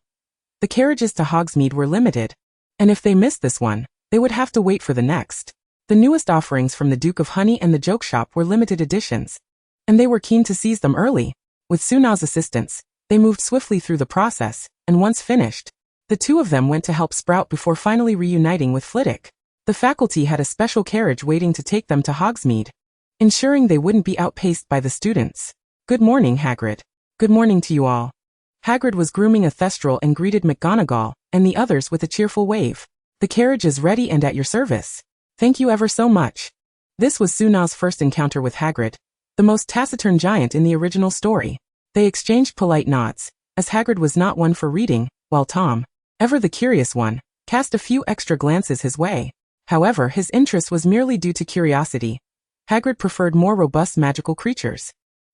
The carriages to Hogsmeade were limited, and if they missed this one, they would have to wait for the next. The newest offerings from the Duke of Honey and the Joke Shop were limited editions, and they were keen to seize them early. With Suna's assistance, they moved swiftly through the process, and once finished, the two of them went to help Sprout before finally reuniting with Flitwick. The faculty had a special carriage waiting to take them to Hogsmeade, ensuring they wouldn't be outpaced by the students. Good morning, Hagrid. Good morning to you all. Hagrid was grooming a thestral and greeted McGonagall and the others with a cheerful wave. The carriage is ready and at your service. Thank you ever so much. This was Suna's first encounter with Hagrid, the most taciturn giant in the original story. They exchanged polite nods, as Hagrid was not one for reading, while Tom, ever the curious one, cast a few extra glances his way. However, his interest was merely due to curiosity. Hagrid preferred more robust magical creatures.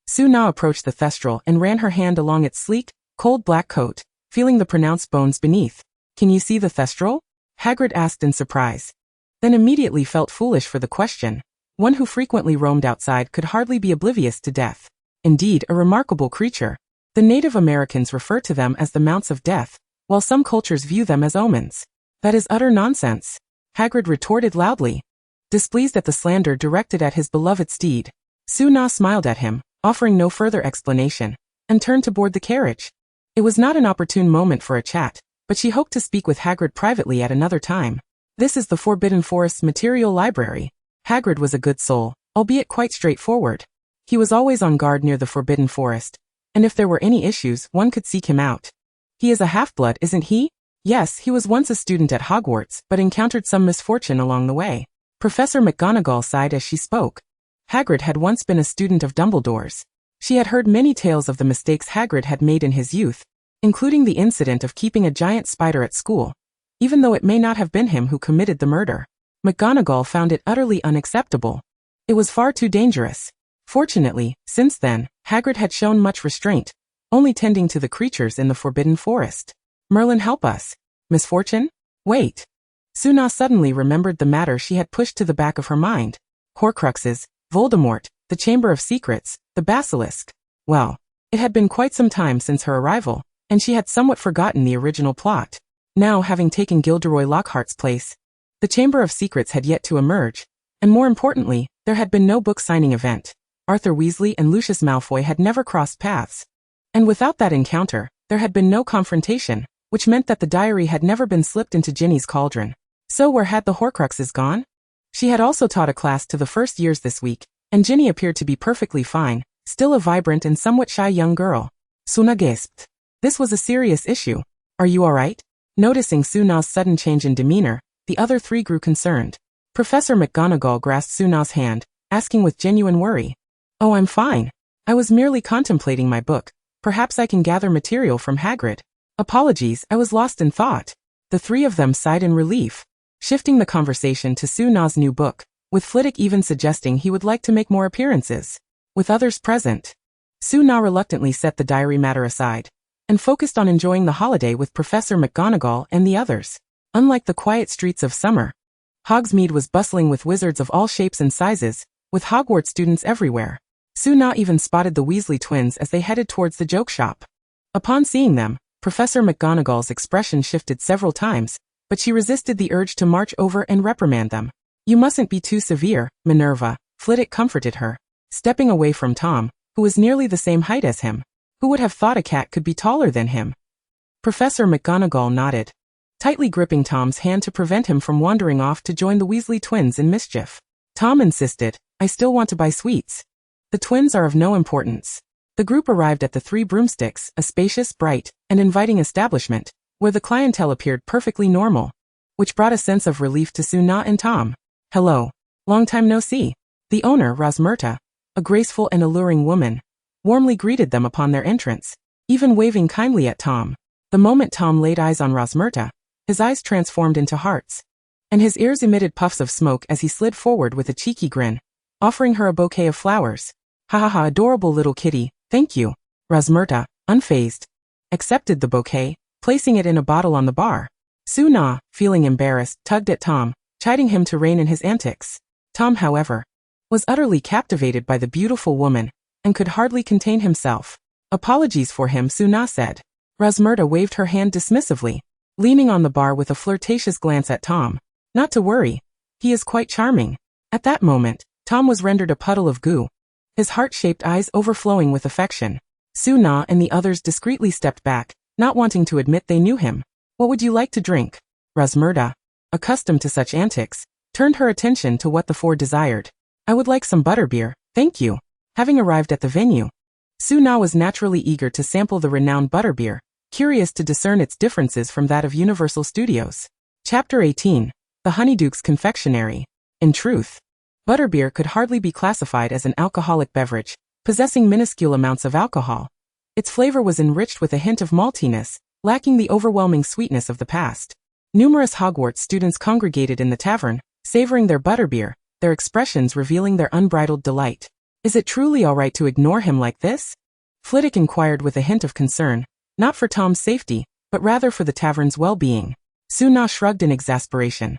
Suna approached the thestral and ran her hand along its sleek, cold black coat, feeling the pronounced bones beneath. Can you see the thestral? Hagrid asked in surprise. Then immediately felt foolish for the question. One who frequently roamed outside could hardly be oblivious to death. Indeed, a remarkable creature. The Native Americans refer to them as the Mounts of Death, while some cultures view them as omens. That is utter nonsense, Hagrid retorted loudly, displeased at the slander directed at his beloved steed. Suna smiled at him, offering no further explanation, and turned to board the carriage. It was not an opportune moment for a chat, but she hoped to speak with Hagrid privately at another time. This is the Forbidden Forest's material library. Hagrid was a good soul, albeit quite straightforward. He was always on guard near the Forbidden Forest, and if there were any issues, one could seek him out. He is a half-blood, isn't he? Yes, he was once a student at Hogwarts, but encountered some misfortune along the way. Professor McGonagall sighed as she spoke. Hagrid had once been a student of Dumbledore's. She had heard many tales of the mistakes Hagrid had made in his youth, including the incident of keeping a giant spider at school, even though it may not have been him who committed the murder. McGonagall found it utterly unacceptable. It was far too dangerous. Fortunately, since then, Hagrid had shown much restraint, only tending to the creatures in the Forbidden Forest. Merlin, help us. Misfortune? Wait. Suna suddenly remembered the matter she had pushed to the back of her mind. Horcruxes, Voldemort, the Chamber of Secrets, the Basilisk. Well, it had been quite some time since her arrival, and she had somewhat forgotten the original plot. Now, having taken Gilderoy Lockhart's place, the Chamber of Secrets had yet to emerge, and more importantly, there had been no book signing event. Arthur Weasley and Lucius Malfoy had never crossed paths. And without that encounter, there had been no confrontation, which meant that the diary had never been slipped into Ginny's cauldron. So where had the Horcruxes gone? She had also taught a class to the first years this week, and Ginny appeared to be perfectly fine, still a vibrant and somewhat shy young girl. Suna gasped. This was a serious issue. Are you all right? Noticing Suna's sudden change in demeanor, the other three grew concerned. Professor McGonagall grasped Suna's hand, asking with genuine worry. Oh, I'm fine. I was merely contemplating my book. Perhaps I can gather material from Hagrid. Apologies, I was lost in thought. The three of them sighed in relief, shifting the conversation to Suna's new book, with Flitwick even suggesting he would like to make more appearances. With others present, Suna reluctantly set the diary matter aside, and focused on enjoying the holiday with Professor McGonagall and the others. Unlike the quiet streets of summer, Hogsmeade was bustling with wizards of all shapes and sizes, with Hogwarts students everywhere. Suna even spotted the Weasley twins as they headed towards the joke shop. Upon seeing them, Professor McGonagall's expression shifted several times, but she resisted the urge to march over and reprimand them. You mustn't be too severe, Minerva, Flitwick comforted her, stepping away from Tom, who was nearly the same height as him. Who would have thought a cat could be taller than him? Professor McGonagall nodded, tightly gripping Tom's hand to prevent him from wandering off to join the Weasley twins in mischief. Tom insisted, I still want to buy sweets. The twins are of no importance. The group arrived at the Three Broomsticks, a spacious, bright, and inviting establishment, where the clientele appeared perfectly normal, which brought a sense of relief to Suna and Tom. Hello. Long time no see. The owner, Rosmerta, a graceful and alluring woman, warmly greeted them upon their entrance, even waving kindly at Tom. The moment Tom laid eyes on Rosmerta, his eyes transformed into hearts, and his ears emitted puffs of smoke as he slid forward with a cheeky grin, offering her a bouquet of flowers. Ha ha ha, adorable little kitty, thank you. Rosmerta, unfazed, accepted the bouquet, placing it in a bottle on the bar. Suna, feeling embarrassed, tugged at Tom, chiding him to rein in his antics. Tom, however, was utterly captivated by the beautiful woman, and could hardly contain himself. Apologies for him, Suna said. Rosmerta waved her hand dismissively, leaning on the bar with a flirtatious glance at Tom. Not to worry. He is quite charming. At that moment, Tom was rendered a puddle of goo, his heart-shaped eyes overflowing with affection. Suna and the others discreetly stepped back, not wanting to admit they knew him. What would you like to drink? Rosmerta, accustomed to such antics, turned her attention to what the four desired. I would like some butterbeer, thank you. Having arrived at the venue, Suna was naturally eager to sample the renowned butterbeer, curious to discern its differences from that of Universal Studios. Chapter 18. The Honeyduke's Confectionery. In truth, butterbeer could hardly be classified as an alcoholic beverage, possessing minuscule amounts of alcohol. Its flavor was enriched with a hint of maltiness, lacking the overwhelming sweetness of the past. Numerous Hogwarts students congregated in the tavern, savoring their butterbeer, their expressions revealing their unbridled delight. Is it truly all right to ignore him like this? Flitwick inquired with a hint of concern, not for Tom's safety, but rather for the tavern's well-being. Suna shrugged in exasperation.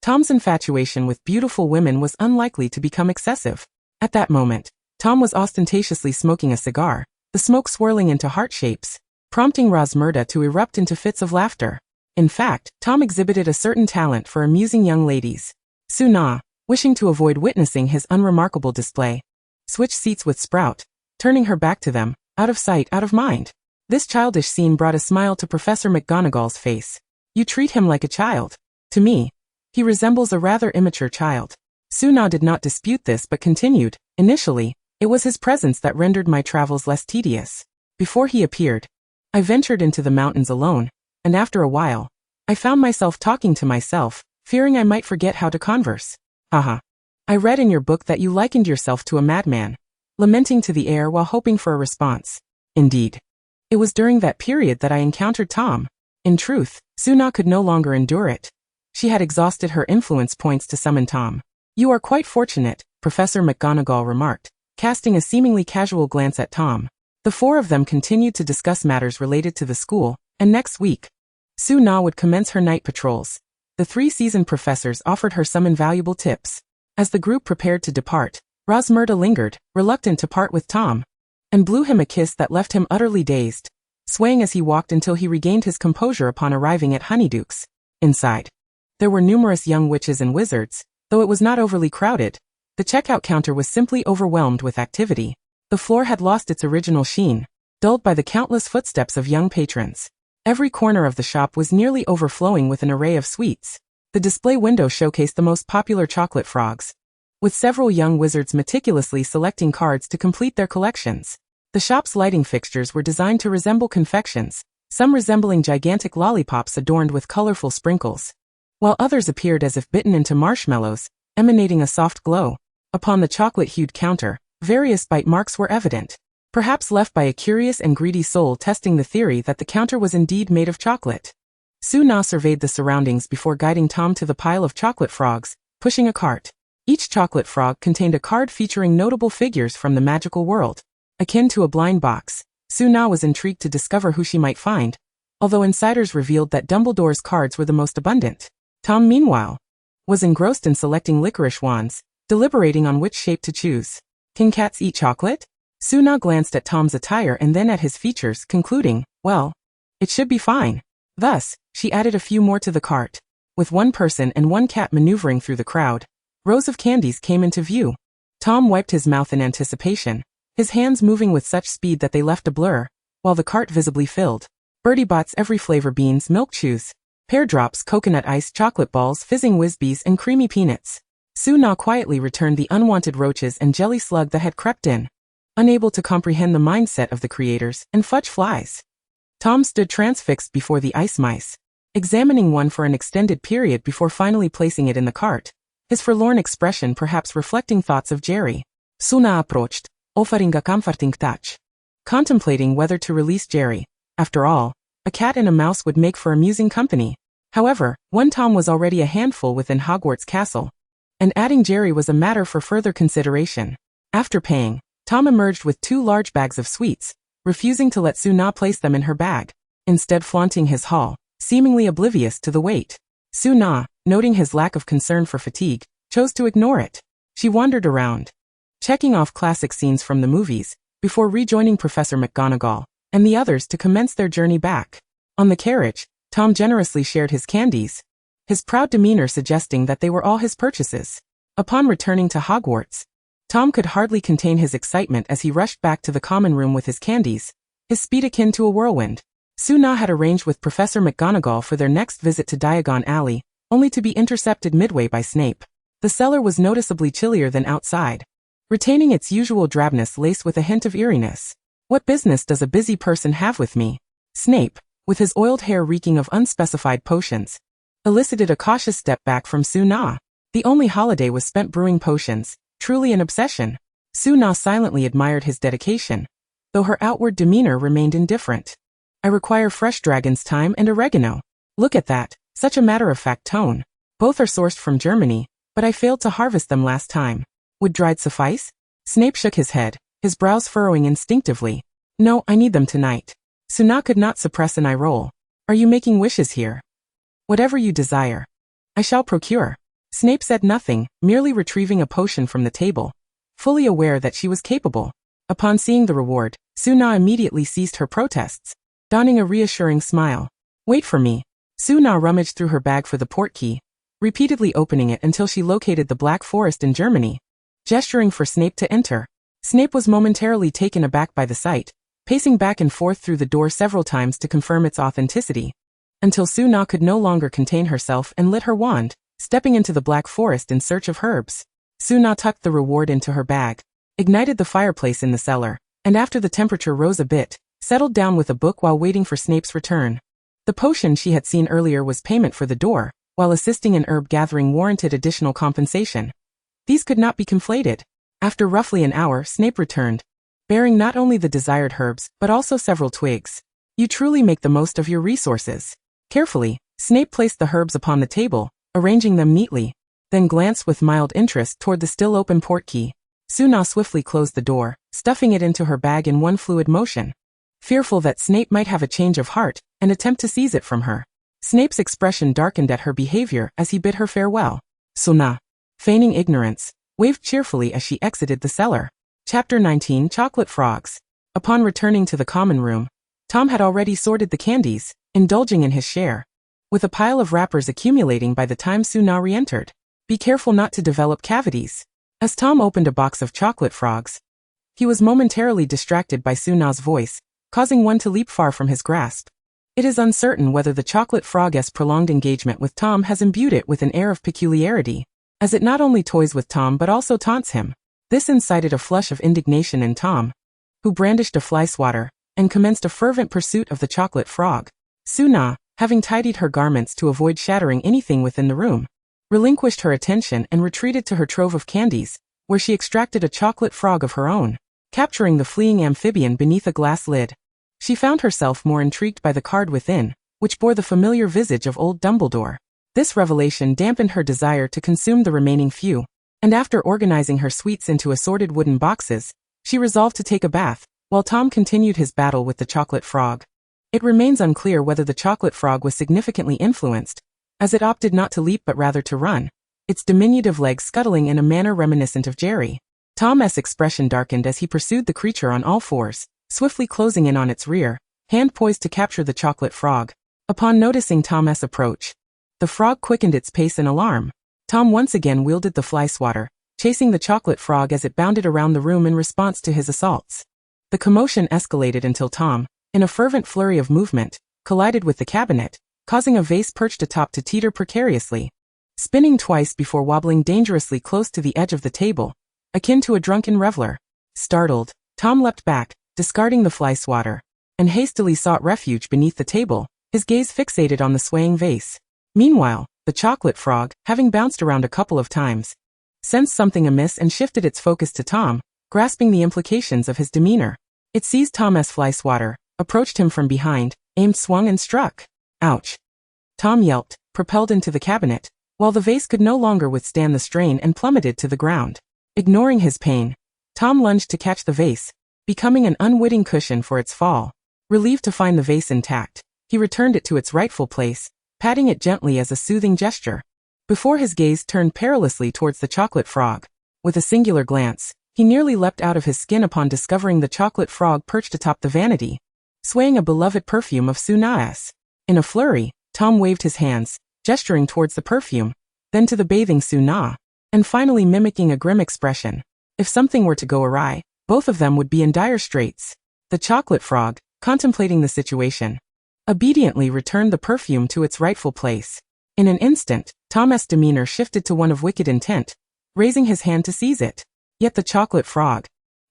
Tom's infatuation with beautiful women was unlikely to become excessive. At that moment, Tom was ostentatiously smoking a cigar, the smoke swirling into heart shapes. prompting Rosmerta to erupt into fits of laughter. In fact, Tom exhibited a certain talent for amusing young ladies. Suna, wishing to avoid witnessing his unremarkable display, switched seats with Sprout, turning her back to them, out of sight, out of mind. This childish scene brought a smile to Professor McGonagall's face. You treat him like a child. To me, he resembles a rather immature child. Suna did not dispute this but continued, initially, it was his presence that rendered my travels less tedious. Before he appeared, I ventured into the mountains alone, and after a while, I found myself talking to myself, fearing I might forget how to converse. Haha. I read in your book that you likened yourself to a madman, lamenting to the air while hoping for a response. Indeed. It was during that period that I encountered Tom. In truth, Suna could no longer endure it. She had exhausted her influence points to summon Tom. You are quite fortunate, Professor McGonagall remarked, casting a seemingly casual glance at Tom. The four of them continued to discuss matters related to the school, and next week, Suna would commence her night patrols. The 3 seasoned professors offered her some invaluable tips. As the group prepared to depart, Rosmerta lingered, reluctant to part with Tom, and blew him a kiss that left him utterly dazed, swaying as he walked until he regained his composure upon arriving at Honeyduke's. Inside, there were numerous young witches and wizards, though it was not overly crowded. The checkout counter was simply overwhelmed with activity. The floor had lost its original sheen, dulled by the countless footsteps of young patrons. Every corner of the shop was nearly overflowing with an array of sweets. The display window showcased the most popular chocolate frogs, with several young wizards meticulously selecting cards to complete their collections. The shop's lighting fixtures were designed to resemble confections, some resembling gigantic lollipops adorned with colorful sprinkles, while others appeared as if bitten into marshmallows, emanating a soft glow. Upon the chocolate-hued counter, various bite marks were evident, perhaps left by a curious and greedy soul testing the theory that the counter was indeed made of chocolate. Suna surveyed the surroundings before guiding Tom to the pile of chocolate frogs, pushing a cart. Each chocolate frog contained a card featuring notable figures from the magical world. Akin to a blind box, Suna was intrigued to discover who she might find, although insiders revealed that Dumbledore's cards were the most abundant. Tom, meanwhile, was engrossed in selecting licorice wands, deliberating on which shape to choose. Can cats eat chocolate? Suna glanced at Tom's attire and then at his features, concluding, well, it should be fine. Thus, she added a few more to the cart. With one person and one cat maneuvering through the crowd, rows of candies came into view. Tom wiped his mouth in anticipation, his hands moving with such speed that they left a blur, while the cart visibly filled. Bertie Bott's every flavor: beans, milk chews, pear drops, coconut ice, chocolate balls, fizzing whizbees, and creamy peanuts. Suna quietly returned the unwanted roaches and jelly slug that had crept in, unable to comprehend the mindset of the creators, and fudge flies. Tom stood transfixed before the ice mice, examining one for an extended period before finally placing it in the cart, his forlorn expression perhaps reflecting thoughts of Jerry. Suna approached, offering a comforting touch, contemplating whether to release Jerry. After all, a cat and a mouse would make for amusing company. However, one Tom was already a handful within Hogwarts Castle, and adding Jerry was a matter for further consideration. After paying, Tom emerged with 2 large bags of sweets, refusing to let Suna place them in her bag, instead flaunting his haul, seemingly oblivious to the weight. Suna, noting his lack of concern for fatigue, chose to ignore it. She wandered around, checking off classic scenes from the movies, before rejoining Professor McGonagall and the others to commence their journey back. On the carriage, Tom generously shared his candies, his proud demeanor suggesting that they were all his purchases. Upon returning to Hogwarts, Tom could hardly contain his excitement as he rushed back to the common room with his candies, his speed akin to a whirlwind. Suna had arranged with Professor McGonagall for their next visit to Diagon Alley, only to be intercepted midway by Snape. The cellar was noticeably chillier than outside, retaining its usual drabness laced with a hint of eeriness. What business does a busy person have with me? Snape, with his oiled hair reeking of unspecified potions, elicited a cautious step back from Suna. The only holiday was spent brewing potions, truly an obsession. Suna silently admired his dedication, though her outward demeanor remained indifferent. I require fresh dragon's thyme and oregano. Look at that, such a matter-of-fact tone. Both are sourced from Germany, but I failed to harvest them last time. Would dried suffice? Snape shook his head, his brows furrowing instinctively. No, I need them tonight. Suna could not suppress an eye roll. Are you making wishes here? Whatever you desire, I shall procure. Snape said nothing, merely retrieving a potion from the table, fully aware that she was capable. Upon seeing the reward, Suna immediately ceased her protests. donning a reassuring smile. Wait for me. Suna rummaged through her bag for the portkey, repeatedly opening it until she located the Black Forest in Germany, gesturing for Snape to enter. Snape was momentarily taken aback by the sight, pacing back and forth through the door several times to confirm its authenticity, until Suna could no longer contain herself and lit her wand, stepping into the Black Forest in search of herbs. Suna tucked the reward into her bag, ignited the fireplace in the cellar, and after the temperature rose a bit, settled down with a book while waiting for Snape's return. The potion she had seen earlier was payment for the door, while assisting in herb gathering warranted additional compensation. These could not be conflated. After roughly an hour, Snape returned, bearing not only the desired herbs, but also several twigs. You truly make the most of your resources. Carefully, Snape placed the herbs upon the table, arranging them neatly, then glanced with mild interest toward the still open portkey. Suna swiftly closed the door, stuffing it into her bag in one fluid motion, fearful that Snape might have a change of heart and attempt to seize it from her. Snape's expression darkened at her behavior as he bid her farewell. Suna, feigning ignorance, waved cheerfully as she exited the cellar. Chapter 19: Chocolate Frogs. Upon returning to the common room, Tom had already sorted the candies, indulging in his share, with a pile of wrappers accumulating by the time Suna re-entered. Be careful not to develop cavities. As Tom opened a box of chocolate frogs, he was momentarily distracted by Suna's voice, causing one to leap far from his grasp. It is uncertain whether the chocolate frog's prolonged engagement with Tom has imbued it with an air of peculiarity, as it not only toys with Tom but also taunts him. This incited a flush of indignation in Tom, who brandished a fly swatter and commenced a fervent pursuit of the chocolate frog. Suna, having tidied her garments to avoid shattering anything within the room, relinquished her attention and retreated to her trove of candies, where she extracted a chocolate frog of her own, capturing the fleeing amphibian beneath a glass lid. She found herself more intrigued by the card within, which bore the familiar visage of old Dumbledore. This revelation dampened her desire to consume the remaining few, and after organizing her sweets into assorted wooden boxes, she resolved to take a bath, while Tom continued his battle with the chocolate frog. It remains unclear whether the chocolate frog was significantly influenced, as it opted not to leap but rather to run, its diminutive legs scuttling in a manner reminiscent of Jerry. Tom's expression darkened as he pursued the creature on all fours, swiftly closing in on its rear, hand poised to capture the chocolate frog. Upon noticing Tom's approach, the frog quickened its pace in alarm. Tom once again wielded the fly swatter, chasing the chocolate frog as it bounded around the room in response to his assaults. The commotion escalated until Tom, in a fervent flurry of movement, collided with the cabinet, causing a vase perched atop to teeter precariously, spinning twice before wobbling dangerously close to the edge of the table, akin to a drunken reveler. Startled, Tom leapt back, discarding the fly swatter, and hastily sought refuge beneath the table, his gaze fixated on the swaying vase. Meanwhile, the chocolate frog, having bounced around a couple of times, sensed something amiss and shifted its focus to Tom, grasping the implications of his demeanor. It seized Tom's fly swatter, approached him from behind, aimed, swung, and struck. Ouch! Tom yelped, propelled into the cabinet, while the vase could no longer withstand the strain and plummeted to the ground. Ignoring his pain, Tom lunged to catch the vase, becoming an unwitting cushion for its fall. Relieved to find the vase intact, he returned it to its rightful place, patting it gently as a soothing gesture, before his gaze turned perilously towards the chocolate frog. With a singular glance, he nearly leapt out of his skin upon discovering the chocolate frog perched atop the vanity, swaying a beloved perfume of Suna's. In a flurry, Tom waved his hands, gesturing towards the perfume, then to the bathing Suna, and finally mimicking a grim expression. If something were to go awry, both of them would be in dire straits. The chocolate frog, contemplating the situation, obediently returned the perfume to its rightful place. In an instant, Tom's demeanor shifted to one of wicked intent, raising his hand to seize it. Yet the chocolate frog,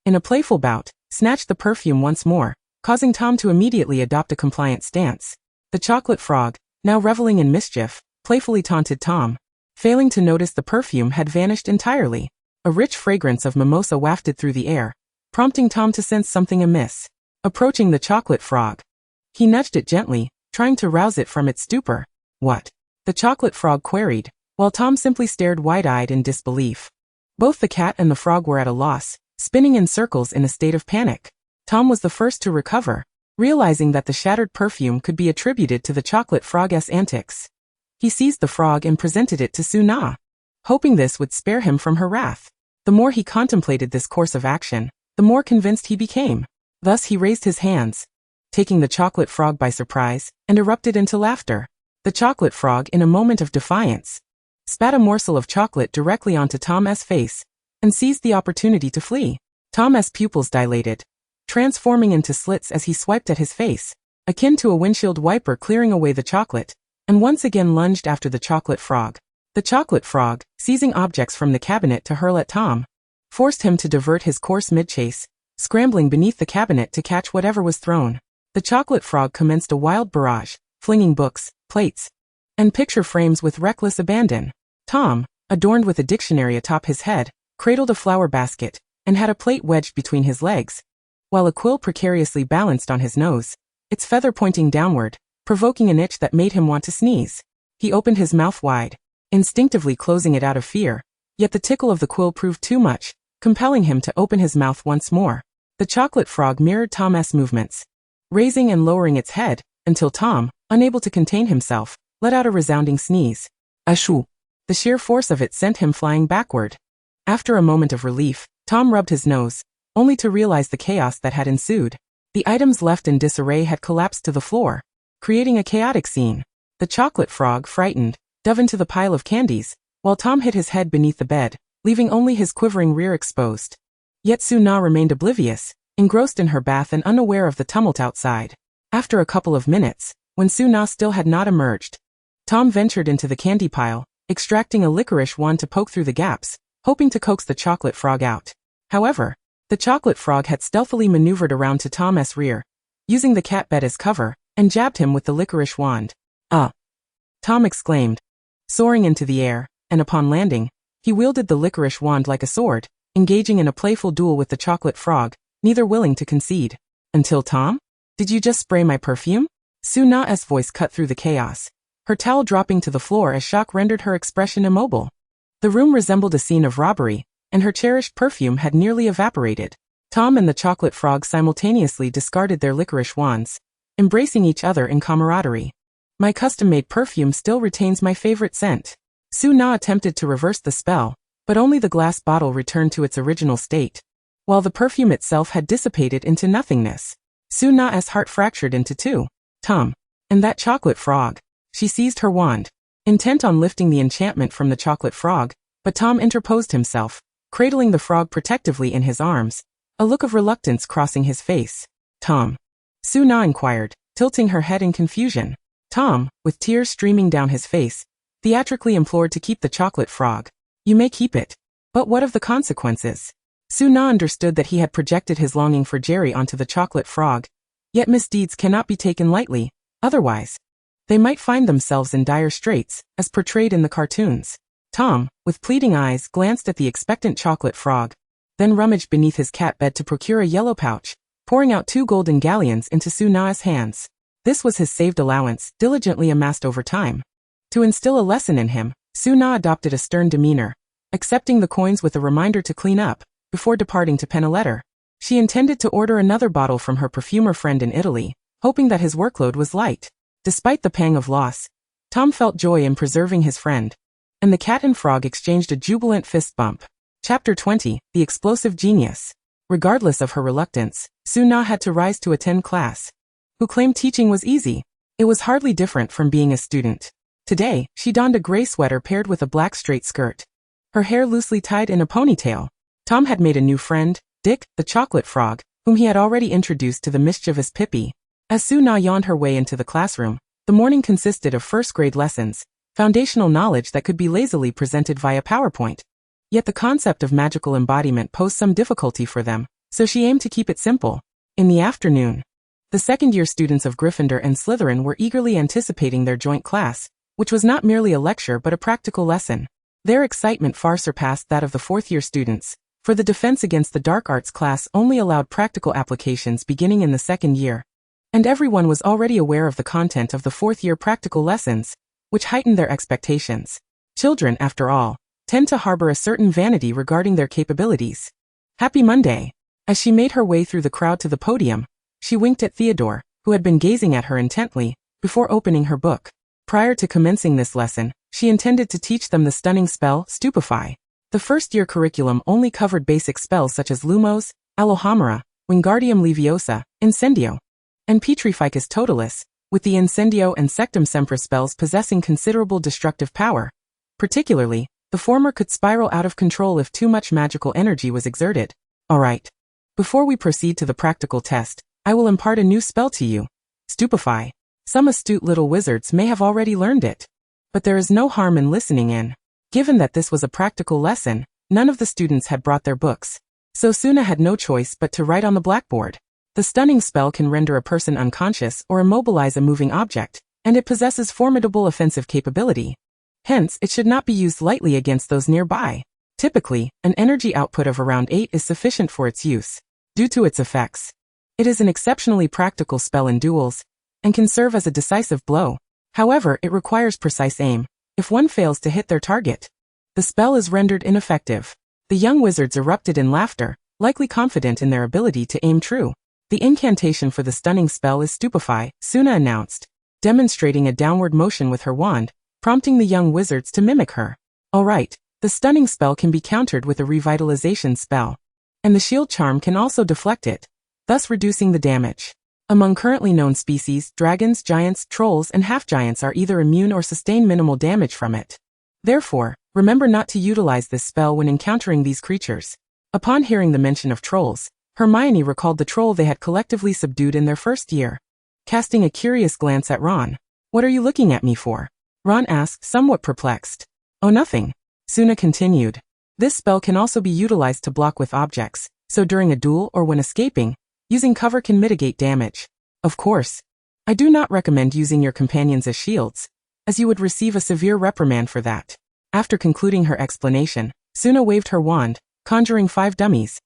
in a playful bout, snatched the perfume once more, causing Tom to immediately adopt a compliant stance. The chocolate frog, now reveling in mischief, playfully taunted Tom, failing to notice the perfume had vanished entirely. A rich fragrance of mimosa wafted through the air, prompting Tom to sense something amiss. Approaching the chocolate frog, he nudged it gently, trying to rouse it from its stupor. What? The chocolate frog queried, while Tom simply stared wide-eyed in disbelief. Both the cat and the frog were at a loss, spinning in circles in a state of panic. Tom was the first to recover, realizing that the shattered perfume could be attributed to the chocolate frog's antics. He seized the frog and presented it to Suna, hoping this would spare him from her wrath. The more he contemplated this course of action, the more convinced he became. Thus he raised his hands, taking the chocolate frog by surprise, and erupted into laughter. The chocolate frog, in a moment of defiance, spat a morsel of chocolate directly onto Tom's face, and seized the opportunity to flee. Tom's pupils dilated, transforming into slits as he swiped at his face, akin to a windshield wiper clearing away the chocolate, and once again lunged after the chocolate frog. The chocolate frog, seizing objects from the cabinet to hurl at Tom, forced him to divert his course mid-chase, scrambling beneath the cabinet to catch whatever was thrown. The chocolate frog commenced a wild barrage, flinging books, plates, and picture frames with reckless abandon. Tom, adorned with a dictionary atop his head, cradled a flower basket, and had a plate wedged between his legs, while a quill precariously balanced on his nose, its feather pointing downward, provoking an itch that made him want to sneeze. He opened his mouth wide, instinctively closing it out of fear, yet the tickle of the quill proved too much, compelling him to open his mouth once more. The chocolate frog mirrored Tom's movements, raising and lowering its head, until Tom, unable to contain himself, let out a resounding sneeze. Ashoo! The sheer force of it sent him flying backward. After a moment of relief, Tom rubbed his nose, only to realize the chaos that had ensued. The items left in disarray had collapsed to the floor, creating a chaotic scene. The chocolate frog, frightened, dove into the pile of candies, while Tom hid his head beneath the bed, leaving only his quivering rear exposed. Yet Su-na remained oblivious, engrossed in her bath and unaware of the tumult outside. After a couple of minutes, when Su-na still had not emerged, Tom ventured into the candy pile, extracting a licorice wand to poke through the gaps, hoping to coax the chocolate frog out. However, the chocolate frog had stealthily maneuvered around to Tom's rear, using the cat bed as cover, and jabbed him with the licorice wand. Tom exclaimed, soaring into the air, and upon landing, he wielded the licorice wand like a sword, engaging in a playful duel with the chocolate frog, neither willing to concede. Until Tom? Did you just spray my perfume? Su-na's voice cut through the chaos, her towel dropping to the floor as shock rendered her expression immobile. The room resembled a scene of robbery, and her cherished perfume had nearly evaporated. Tom and the chocolate frog simultaneously discarded their licorice wands, embracing each other in camaraderie. My custom-made perfume still retains my favorite scent. Su-na attempted to reverse the spell, but only the glass bottle returned to its original state, while the perfume itself had dissipated into nothingness. Su-na's heart fractured into two. Tom. And that chocolate frog. She seized her wand, intent on lifting the enchantment from the chocolate frog, but Tom interposed himself, cradling the frog protectively in his arms, a look of reluctance crossing his face. Tom? Su-na inquired, tilting her head in confusion. Tom, with tears streaming down his face, theatrically implored to keep the chocolate frog. You may keep it. But what of the consequences? Su-na understood that he had projected his longing for Jerry onto the chocolate frog, yet misdeeds cannot be taken lightly, otherwise they might find themselves in dire straits, as portrayed in the cartoons. Tom, with pleading eyes, glanced at the expectant chocolate frog, then rummaged beneath his cat bed to procure a yellow pouch, pouring out 2 golden galleons into Su-na's hands. This was his saved allowance, diligently amassed over time. To instill a lesson in him, Su-na adopted a stern demeanor, accepting the coins with a reminder to clean up, before departing to pen a letter. She intended to order another bottle from her perfumer friend in Italy, hoping that his workload was light. Despite the pang of loss, Tom felt joy in preserving his friend, and the cat and frog exchanged a jubilant fist bump. Chapter 20, The Explosive Genius. Regardless of her reluctance, Su-na had to rise to attend class. Who claimed teaching was easy? It was hardly different from being a student. Today, she donned a gray sweater paired with a black straight skirt, her hair loosely tied in a ponytail. Tom had made a new friend, Dick, the chocolate frog, whom he had already introduced to the mischievous Pippi. As Su-na yawned her way into the classroom, the morning consisted of first-grade lessons, foundational knowledge that could be lazily presented via PowerPoint. Yet the concept of magical embodiment posed some difficulty for them, so she aimed to keep it simple. In the afternoon, the second-year students of Gryffindor and Slytherin were eagerly anticipating their joint class, which was not merely a lecture but a practical lesson. Their excitement far surpassed that of the fourth-year students, for the Defense Against the Dark Arts class only allowed practical applications beginning in the second year, and everyone was already aware of the content of the fourth-year practical lessons, which heightened their expectations. Children, after all, tend to harbor a certain vanity regarding their capabilities. Happy Monday! As she made her way through the crowd to the podium, she winked at Theodore, who had been gazing at her intently, before opening her book. Prior to commencing this lesson, she intended to teach them the stunning spell, Stupefy. The first-year curriculum only covered basic spells such as Lumos, Alohomora, Wingardium Leviosa, Incendio, and Petrificus totalis, with the Incendio and Sectum Sempra spells possessing considerable destructive power. Particularly, the former could spiral out of control if too much magical energy was exerted. Alright. Before we proceed to the practical test, I will impart a new spell to you. Stupefy. Some astute little wizards may have already learned it. But there is no harm in listening in. Given that this was a practical lesson, none of the students had brought their books. So Suna had no choice but to write on the blackboard. The stunning spell can render a person unconscious or immobilize a moving object, and it possesses formidable offensive capability. Hence, it should not be used lightly against those nearby. Typically, an energy output of around 8 is sufficient for its use. Due to its effects, it is an exceptionally practical spell in duels, and can serve as a decisive blow. However, it requires precise aim. If one fails to hit their target, the spell is rendered ineffective. The young wizards erupted in laughter, likely confident in their ability to aim true. The incantation for the stunning spell is Stupefy, Suna announced, demonstrating a downward motion with her wand, prompting the young wizards to mimic her. Alright, the stunning spell can be countered with a revitalization spell, and the shield charm can also deflect it, thus reducing the damage. Among currently known species, dragons, giants, trolls, and half-giants are either immune or sustain minimal damage from it. Therefore, remember not to utilize this spell when encountering these creatures. Upon hearing the mention of trolls, Hermione recalled the troll they had collectively subdued in their first year. Casting a curious glance at Ron. "What are you looking at me for?" Ron asked, somewhat perplexed. "Oh, nothing." Suna continued. This spell can also be utilized to block with objects, so during a duel or when escaping, using cover can mitigate damage. Of course, I do not recommend using your companions as shields, as you would receive a severe reprimand for that. After concluding her explanation, Suna waved her wand, conjuring 5 dummies,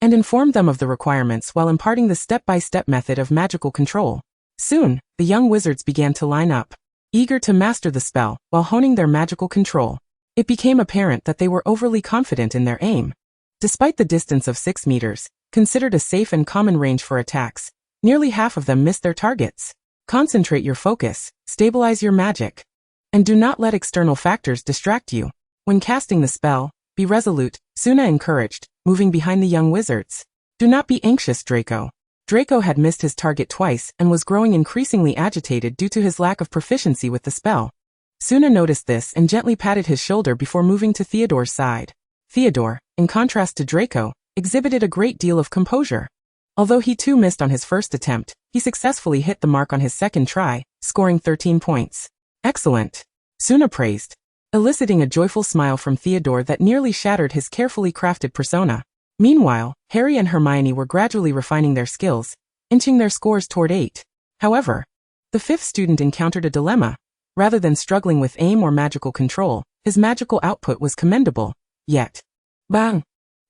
and informed them of the requirements while imparting the step-by-step method of magical control. Soon, the young wizards began to line up, eager to master the spell while honing their magical control. It became apparent that they were overly confident in their aim. Despite the distance of 6 meters, considered a safe and common range for attacks, nearly half of them missed their targets. Concentrate your focus, stabilize your magic, and do not let external factors distract you. When casting the spell, be resolute, Suna encouraged, moving behind the young wizards. Do not be anxious, Draco. Draco had missed his target twice and was growing increasingly agitated due to his lack of proficiency with the spell. Suna noticed this and gently patted his shoulder before moving to Theodore's side. Theodore, in contrast to Draco, exhibited a great deal of composure. Although he too missed on his first attempt, he successfully hit the mark on his second try, scoring 13 points. Excellent, Suna praised, eliciting a joyful smile from Theodore that nearly shattered his carefully crafted persona. Meanwhile, Harry and Hermione were gradually refining their skills, inching their scores toward 8. However, the 5th student encountered a dilemma. Rather than struggling with aim or magical control, his magical output was commendable. Yet, bang!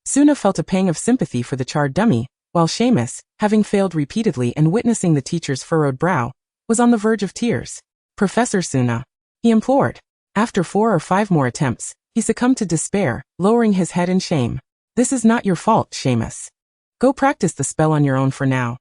Suna felt a pang of sympathy for the charred dummy, while Seamus, having failed repeatedly and witnessing the teacher's furrowed brow, was on the verge of tears. "Professor Suna," he implored. After 4 or 5 more attempts, he succumbed to despair, lowering his head in shame. "This is not your fault, Seamus. Go practice the spell on your own for now.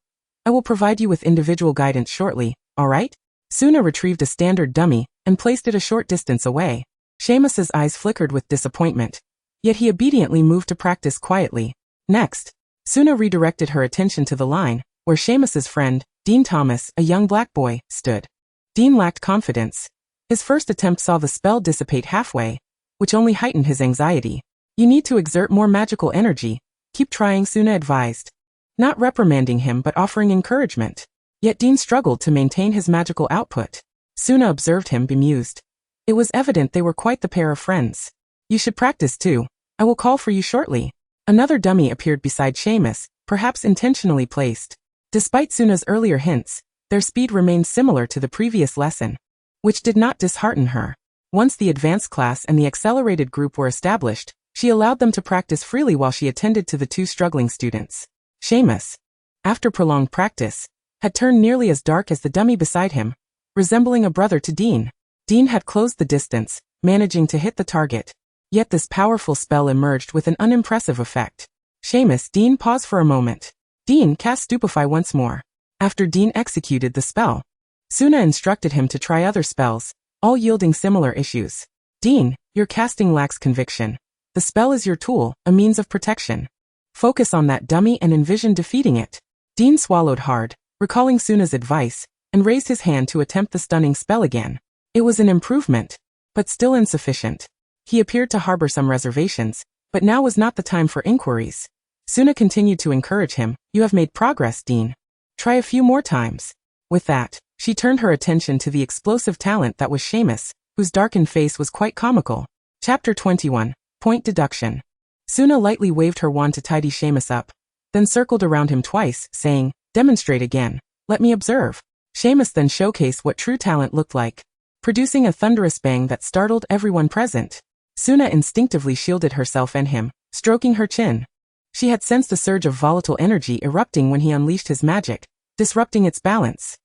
I will provide you with individual guidance shortly, alright?" Suna retrieved a standard dummy and placed it a short distance away. Seamus's eyes flickered with disappointment, yet he obediently moved to practice quietly. Next, Suna redirected her attention to the line, where Seamus's friend, Dean Thomas, a young black boy, stood. Dean lacked confidence. His first attempt saw the spell dissipate halfway, which only heightened his anxiety. "You need to exert more magical energy. Keep trying," Suna advised, not reprimanding him but offering encouragement. Yet Dean struggled to maintain his magical output. Suna observed him bemused. It was evident they were quite the pair of friends. "You should practice too. I will call for you shortly." Another dummy appeared beside Seamus, perhaps intentionally placed. Despite Suna's earlier hints, their speed remained similar to the previous lesson, which did not dishearten her. Once the advanced class and the accelerated group were established, she allowed them to practice freely while she attended to the 2 struggling students. Seamus, after prolonged practice, had turned nearly as dark as the dummy beside him, resembling a brother to Dean. Dean had closed the distance, managing to hit the target. Yet this powerful spell emerged with an unimpressive effect. Seamus, Dean paused for a moment. Dean cast Stupefy once more. After Dean executed the spell, Suna instructed him to try other spells, all yielding similar issues. "Dean, your casting lacks conviction. The spell is your tool, a means of protection. Focus on that dummy and envision defeating it." Dean swallowed hard, recalling Suna's advice, and raised his hand to attempt the stunning spell again. It was an improvement, but still insufficient. He appeared to harbor some reservations, but now was not the time for inquiries. Suna continued to encourage him. You have made progress, Dean. Try a few more times. With that, she turned her attention to the explosive talent that was Seamus, whose darkened face was quite comical. Chapter 21. Point Deduction. Suna lightly waved her wand to tidy Seamus up, then circled around him twice, saying, Demonstrate again. Let me observe. Seamus then showcased what true talent looked like, producing a thunderous bang that startled everyone present. Suna instinctively shielded herself and him, stroking her chin. She had sensed a surge of volatile energy erupting when he unleashed his magic, disrupting its balance.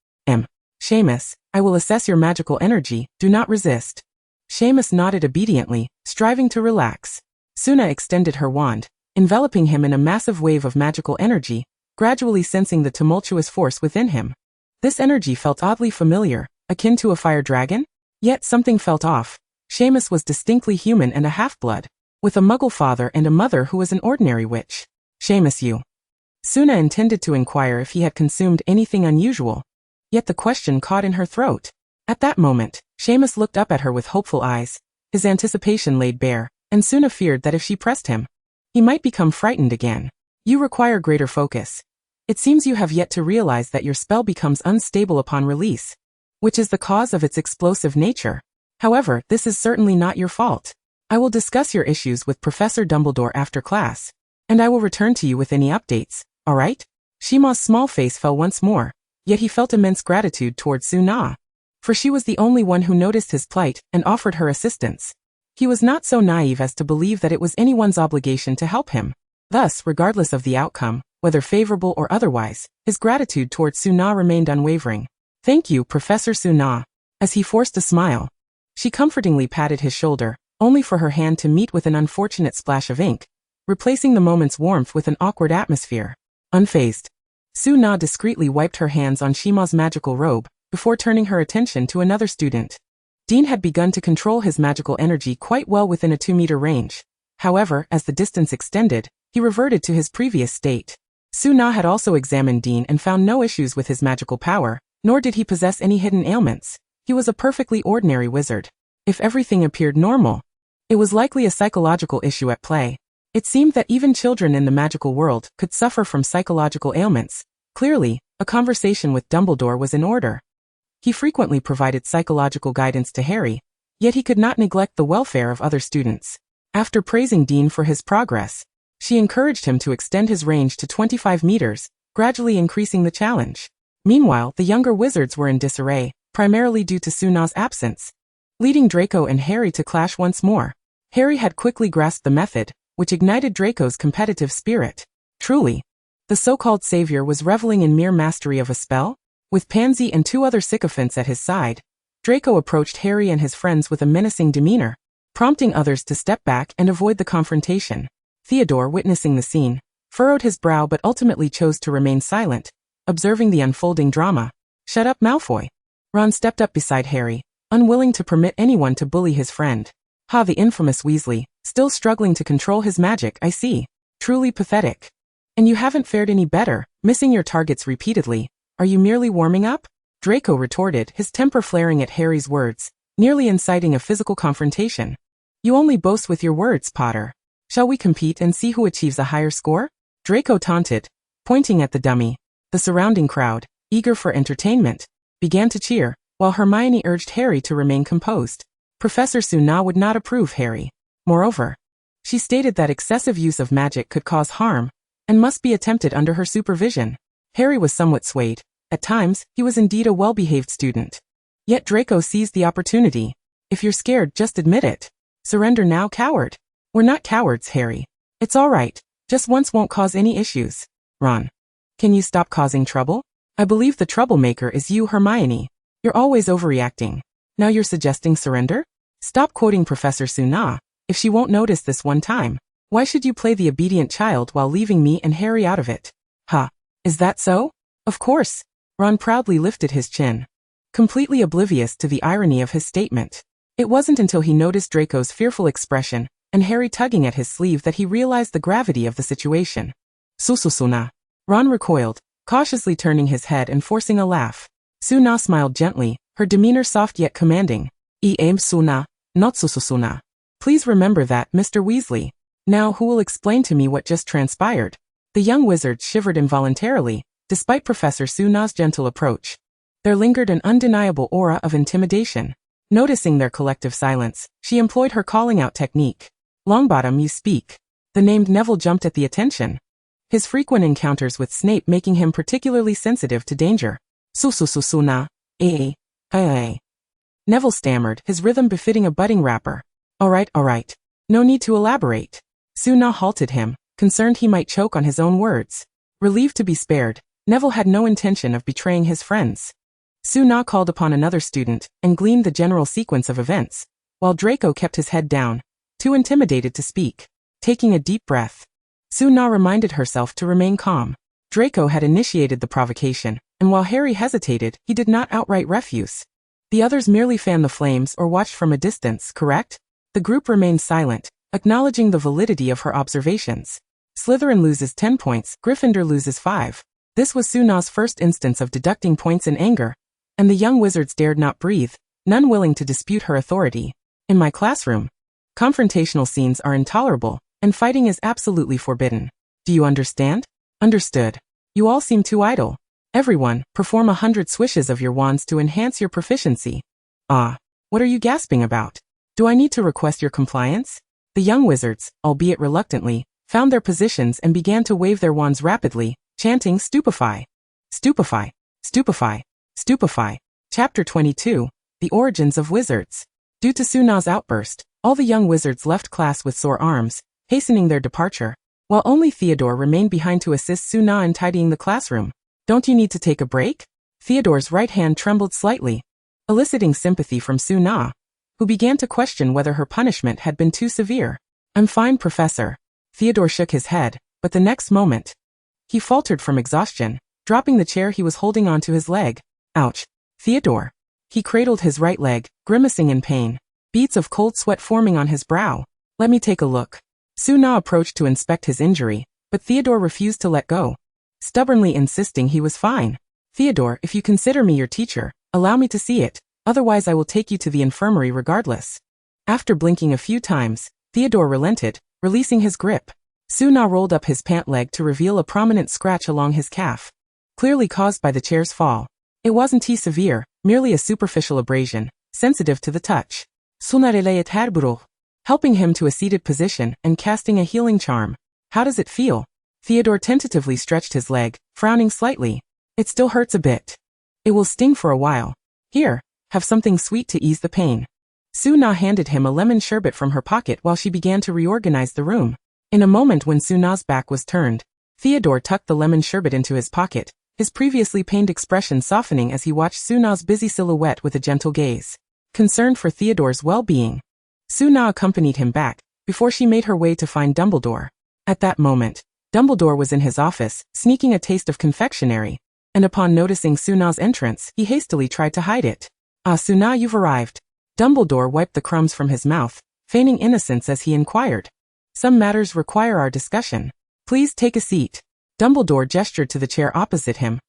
Seamus, I will assess your magical energy, do not resist. Seamus nodded obediently, striving to relax. Suna extended her wand, enveloping him in a massive wave of magical energy, gradually sensing the tumultuous force within him. This energy felt oddly familiar, akin to a fire dragon? Yet something felt off. Seamus was distinctly human and a half-blood, with a muggle father and a mother who was an ordinary witch. Seamus, you. Suna intended to inquire if he had consumed anything unusual, yet the question caught in her throat. At that moment, Seamus looked up at her with hopeful eyes, his anticipation laid bare, and Suna feared that if she pressed him, he might become frightened again. You require greater focus. It seems you have yet to realize that your spell becomes unstable upon release, which is the cause of its explosive nature. However, this is certainly not your fault. I will discuss your issues with Professor Dumbledore after class, and I will return to you with any updates, alright? Shima's small face fell once more, yet he felt immense gratitude towards Suna, for she was the only one who noticed his plight and offered her assistance. He was not so naive as to believe that it was anyone's obligation to help him. Thus, regardless of the outcome, whether favorable or otherwise, his gratitude towards Suna remained unwavering. Thank you, Professor Suna. As he forced a smile, she comfortingly patted his shoulder, only for her hand to meet with an unfortunate splash of ink, replacing the moment's warmth with an awkward atmosphere. Unfazed, Suna discreetly wiped her hands on Shima's magical robe, before turning her attention to another student. Dean had begun to control his magical energy quite well within a 2-meter range. However, as the distance extended, he reverted to his previous state. Suna had also examined Dean and found no issues with his magical power, nor did he possess any hidden ailments. He was a perfectly ordinary wizard. If everything appeared normal, it was likely a psychological issue at play. It seemed that even children in the magical world could suffer from psychological ailments. Clearly, a conversation with Dumbledore was in order. He frequently provided psychological guidance to Harry, yet he could not neglect the welfare of other students. After praising Dean for his progress, she encouraged him to extend his range to 25 meters, gradually increasing the challenge. Meanwhile, the younger wizards were in disarray, primarily due to Suna's absence, leading Draco and Harry to clash once more. Harry had quickly grasped the method, which ignited Draco's competitive spirit. Truly, the so-called savior was reveling in mere mastery of a spell? With Pansy and 2 other sycophants at his side, Draco approached Harry and his friends with a menacing demeanor, prompting others to step back and avoid the confrontation. Theodore, witnessing the scene, furrowed his brow but ultimately chose to remain silent, observing the unfolding drama. Shut up, Malfoy. Ron stepped up beside Harry, unwilling to permit anyone to bully his friend. Ha, the infamous Weasley, still struggling to control his magic, I see. Truly pathetic. And you haven't fared any better, missing your targets repeatedly. Are you merely warming up? Draco retorted, his temper flaring at Harry's words, nearly inciting a physical confrontation. You only boast with your words, Potter. Shall we compete and see who achieves a higher score? Draco taunted, pointing at the dummy. The surrounding crowd, eager for entertainment, began to cheer, while Hermione urged Harry to remain composed. Professor Suna would not approve Harry. Moreover, she stated that excessive use of magic could cause harm, and must be attempted under her supervision. Harry was somewhat swayed. At times, he was indeed a well-behaved student. Yet Draco seized the opportunity. If you're scared, just admit it. Surrender now, coward. We're not cowards, Harry. It's all right. Just once won't cause any issues. Ron. Can you stop causing trouble? I believe the troublemaker is you, Hermione. You're always overreacting. Now you're suggesting surrender? Stop quoting Professor Suna. If she won't notice this one time, why should you play the obedient child while leaving me and Harry out of it? Ha. Is that so? Of course. Ron proudly lifted his chin, completely oblivious to the irony of his statement. It wasn't until he noticed Draco's fearful expression and Harry tugging at his sleeve that he realized the gravity of the situation. Sususuna. Ron recoiled, cautiously turning his head and forcing a laugh. Suna smiled gently, her demeanor soft yet commanding. Aim Suna, not Sususuna. Please remember that, Mr. Weasley. Now who will explain to me what just transpired? The young wizard shivered involuntarily, despite Professor Suna's gentle approach. There lingered an undeniable aura of intimidation. Noticing their collective silence, she employed her calling-out technique. Longbottom, you speak. The named Neville jumped at the attention. His frequent encounters with Snape making him particularly sensitive to danger. Sususuna, eh. Neville stammered, his rhythm befitting a budding rapper. All right. No need to elaborate. Suna halted him, concerned he might choke on his own words. Relieved to be spared, Neville had no intention of betraying his friends. Suna called upon another student and gleaned the general sequence of events, while Draco kept his head down, too intimidated to speak. Taking a deep breath, Suna reminded herself to remain calm. Draco had initiated the provocation, and while Harry hesitated, he did not outright refuse. The others merely fanned the flames or watched from a distance, correct? The group remained silent, acknowledging the validity of her observations. Slytherin loses 10 points, Gryffindor loses 5. This was Suna's first instance of deducting points in anger, and the young wizards dared not breathe, none willing to dispute her authority. In my classroom, confrontational scenes are intolerable, and fighting is absolutely forbidden. Do you understand? Understood. You all seem too idle. Everyone, perform 100 swishes of your wands to enhance your proficiency. Ah, what are you gasping about? Do I need to request your compliance? The young wizards, albeit reluctantly, found their positions and began to wave their wands rapidly, chanting stupefy. Stupefy. Stupefy. Stupefy. Chapter 22, The Origins of Wizards. Due to Suna's outburst, all the young wizards left class with sore arms, hastening their departure, while only Theodore remained behind to assist Suna in tidying the classroom. Don't you need to take a break? Theodore's right hand trembled slightly, eliciting sympathy from Suna, who began to question whether her punishment had been too severe. I'm fine, Professor. Theodore shook his head, but the next moment, he faltered from exhaustion, dropping the chair he was holding onto his leg. Ouch. Theodore. He cradled his right leg, grimacing in pain, beads of cold sweat forming on his brow. Let me take a look. Suna approached to inspect his injury, but Theodore refused to let go, stubbornly insisting he was fine. Theodore, if you consider me your teacher, allow me to see it, otherwise I will take you to the infirmary regardless. After blinking a few times, Theodore relented, releasing his grip. Suna rolled up his pant leg to reveal a prominent scratch along his calf, clearly caused by the chair's fall. It wasn't severe, merely a superficial abrasion, sensitive to the touch. Helping him to a seated position and casting a healing charm. How does it feel? Theodore tentatively stretched his leg, frowning slightly. It still hurts a bit. It will sting for a while. Here, have something sweet to ease the pain. Suna handed him a lemon sherbet from her pocket while she began to reorganize the room. In a moment when Suna's back was turned, Theodore tucked the lemon sherbet into his pocket, his previously pained expression softening as he watched Suna's busy silhouette with a gentle gaze. Concerned for Theodore's well-being, Suna accompanied him back, before she made her way to find Dumbledore. At that moment, Dumbledore was in his office, sneaking a taste of confectionery, and upon noticing Suna's entrance, he hastily tried to hide it. Ah, Suna, you've arrived. Dumbledore wiped the crumbs from his mouth, feigning innocence as he inquired. Some matters require our discussion. Please take a seat. Dumbledore gestured to the chair opposite him,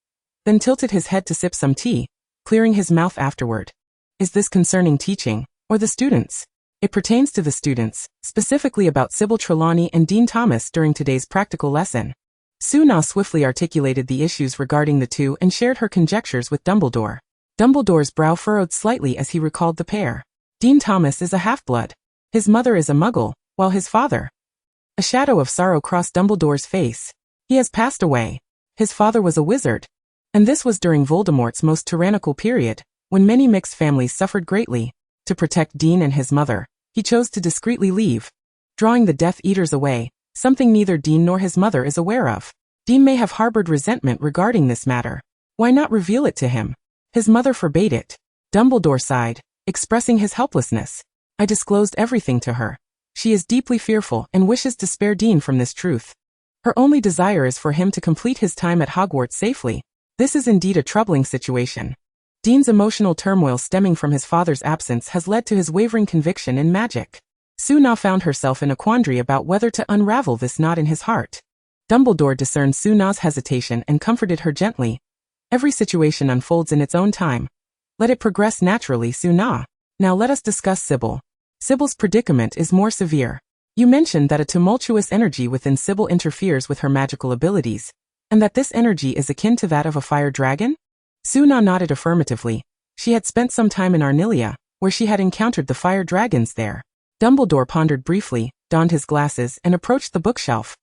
then tilted his head to sip some tea, clearing his mouth afterward. Is this concerning teaching, or the students? It pertains to the students, specifically about Sybil Trelawney and Dean Thomas during today's practical lesson. Suna swiftly articulated the issues regarding the two and shared her conjectures with Dumbledore. Dumbledore's brow furrowed slightly as he recalled the pair. Dean Thomas is a half-blood. His mother is a muggle, while his father... A shadow of sorrow crossed Dumbledore's face. He has passed away. His father was a wizard. And this was during Voldemort's most tyrannical period, when many mixed families suffered greatly. To protect Dean and his mother, he chose to discreetly leave, drawing the Death Eaters away, something neither Dean nor his mother is aware of. Dean may have harbored resentment regarding this matter. Why not reveal it to him? His mother forbade it. Dumbledore sighed, expressing his helplessness. I disclosed everything to her. She is deeply fearful and wishes to spare Dean from this truth. Her only desire is for him to complete his time at Hogwarts safely. This is indeed a troubling situation. Dean's emotional turmoil stemming from his father's absence has led to his wavering conviction in magic. Suna found herself in a quandary about whether to unravel this knot in his heart. Dumbledore discerned Suna's hesitation and comforted her gently. Every situation unfolds in its own time. Let it progress naturally, Suna. Now let us discuss Sybil. Sybil's predicament is more severe. You mentioned that a tumultuous energy within Sybil interferes with her magical abilities, and that this energy is akin to that of a fire dragon? Suna nodded affirmatively. She had spent some time in Arnilia, where she had encountered the fire dragons there. Dumbledore pondered briefly, donned his glasses, and approached the bookshelf.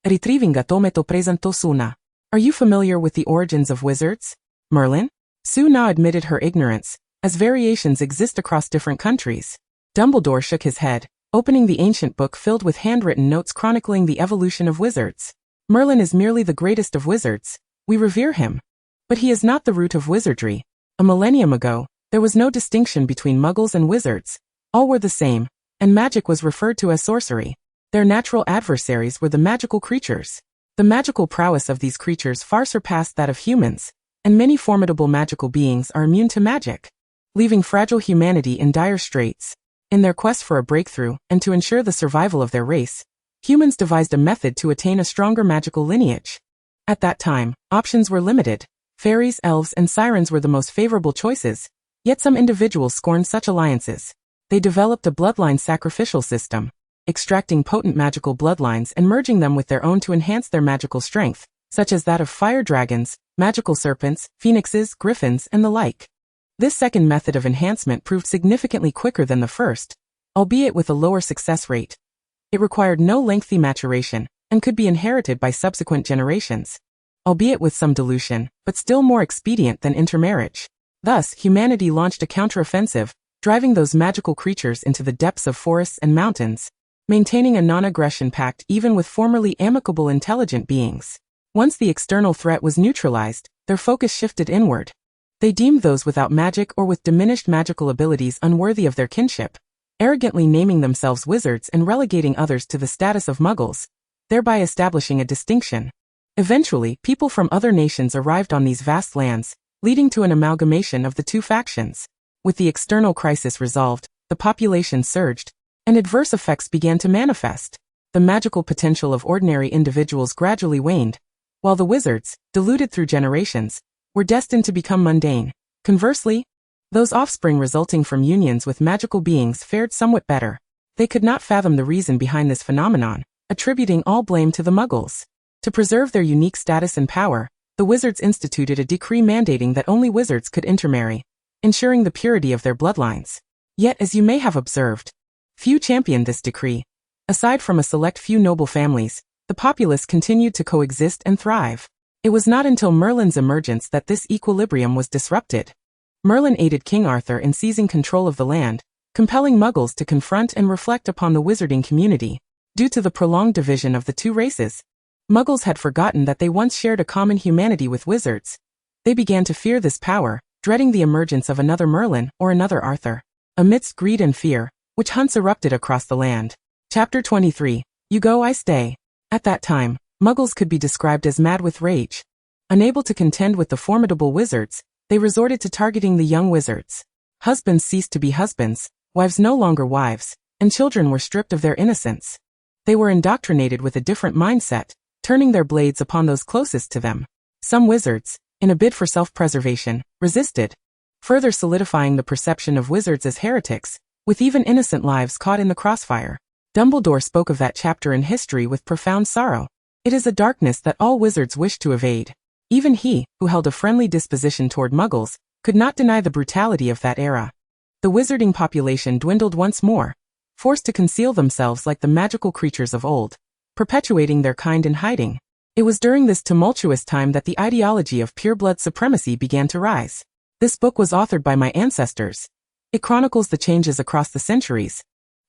Ritrivinga tometo presento Suna. Are you familiar with the origins of wizards, Merlin? Suna admitted her ignorance, as variations exist across different countries. Dumbledore shook his head, opening the ancient book filled with handwritten notes chronicling the evolution of wizards. Merlin is merely the greatest of wizards. We revere him. But he is not the root of wizardry. A millennium ago, there was no distinction between muggles and wizards. All were the same, and magic was referred to as sorcery. Their natural adversaries were the magical creatures. The magical prowess of these creatures far surpassed that of humans, and many formidable magical beings are immune to magic, leaving fragile humanity in dire straits. In their quest for a breakthrough, and to ensure the survival of their race, humans devised a method to attain a stronger magical lineage. At that time, options were limited. Fairies, elves, and sirens were the most favorable choices, yet some individuals scorned such alliances. They developed a bloodline sacrificial system, extracting potent magical bloodlines and merging them with their own to enhance their magical strength, such as that of fire dragons, magical serpents, phoenixes, griffins, and the like. This second method of enhancement proved significantly quicker than the first, albeit with a lower success rate. It required no lengthy maturation, and could be inherited by subsequent generations, albeit with some dilution, but still more expedient than intermarriage. Thus, humanity launched a counteroffensive, driving those magical creatures into the depths of forests and mountains, maintaining a non-aggression pact even with formerly amicable intelligent beings. Once the external threat was neutralized, their focus shifted inward. They deemed those without magic or with diminished magical abilities unworthy of their kinship, arrogantly naming themselves wizards and relegating others to the status of muggles, thereby establishing a distinction. Eventually, people from other nations arrived on these vast lands, leading to an amalgamation of the two factions. With the external crisis resolved, the population surged, and adverse effects began to manifest. The magical potential of ordinary individuals gradually waned, while the wizards, diluted through generations, were destined to become mundane. Conversely, those offspring resulting from unions with magical beings fared somewhat better. They could not fathom the reason behind this phenomenon, attributing all blame to the muggles. To preserve their unique status and power, the wizards instituted a decree mandating that only wizards could intermarry, ensuring the purity of their bloodlines. Yet, as you may have observed, few championed this decree. Aside from a select few noble families, the populace continued to coexist and thrive. It was not until Merlin's emergence that this equilibrium was disrupted. Merlin aided King Arthur in seizing control of the land, compelling muggles to confront and reflect upon the wizarding community. Due to the prolonged division of the two races, muggles had forgotten that they once shared a common humanity with wizards. They began to fear this power, dreading the emergence of another Merlin or another Arthur. Amidst greed and fear, witch hunts erupted across the land. Chapter 23. You go, I stay. At that time, muggles could be described as mad with rage. Unable to contend with the formidable wizards, they resorted to targeting the young wizards. Husbands ceased to be husbands, wives no longer wives, and children were stripped of their innocence. They were indoctrinated with a different mindset, turning their blades upon those closest to them. Some wizards, in a bid for self-preservation, resisted, further solidifying the perception of wizards as heretics, with even innocent lives caught in the crossfire. Dumbledore spoke of that chapter in history with profound sorrow. It is a darkness that all wizards wish to evade. Even he, who held a friendly disposition toward muggles, could not deny the brutality of that era. The wizarding population dwindled once more, forced to conceal themselves like the magical creatures of old, perpetuating their kind in hiding. It was during this tumultuous time that the ideology of pureblood supremacy began to rise. This book was authored by my ancestors. It chronicles the changes across the centuries,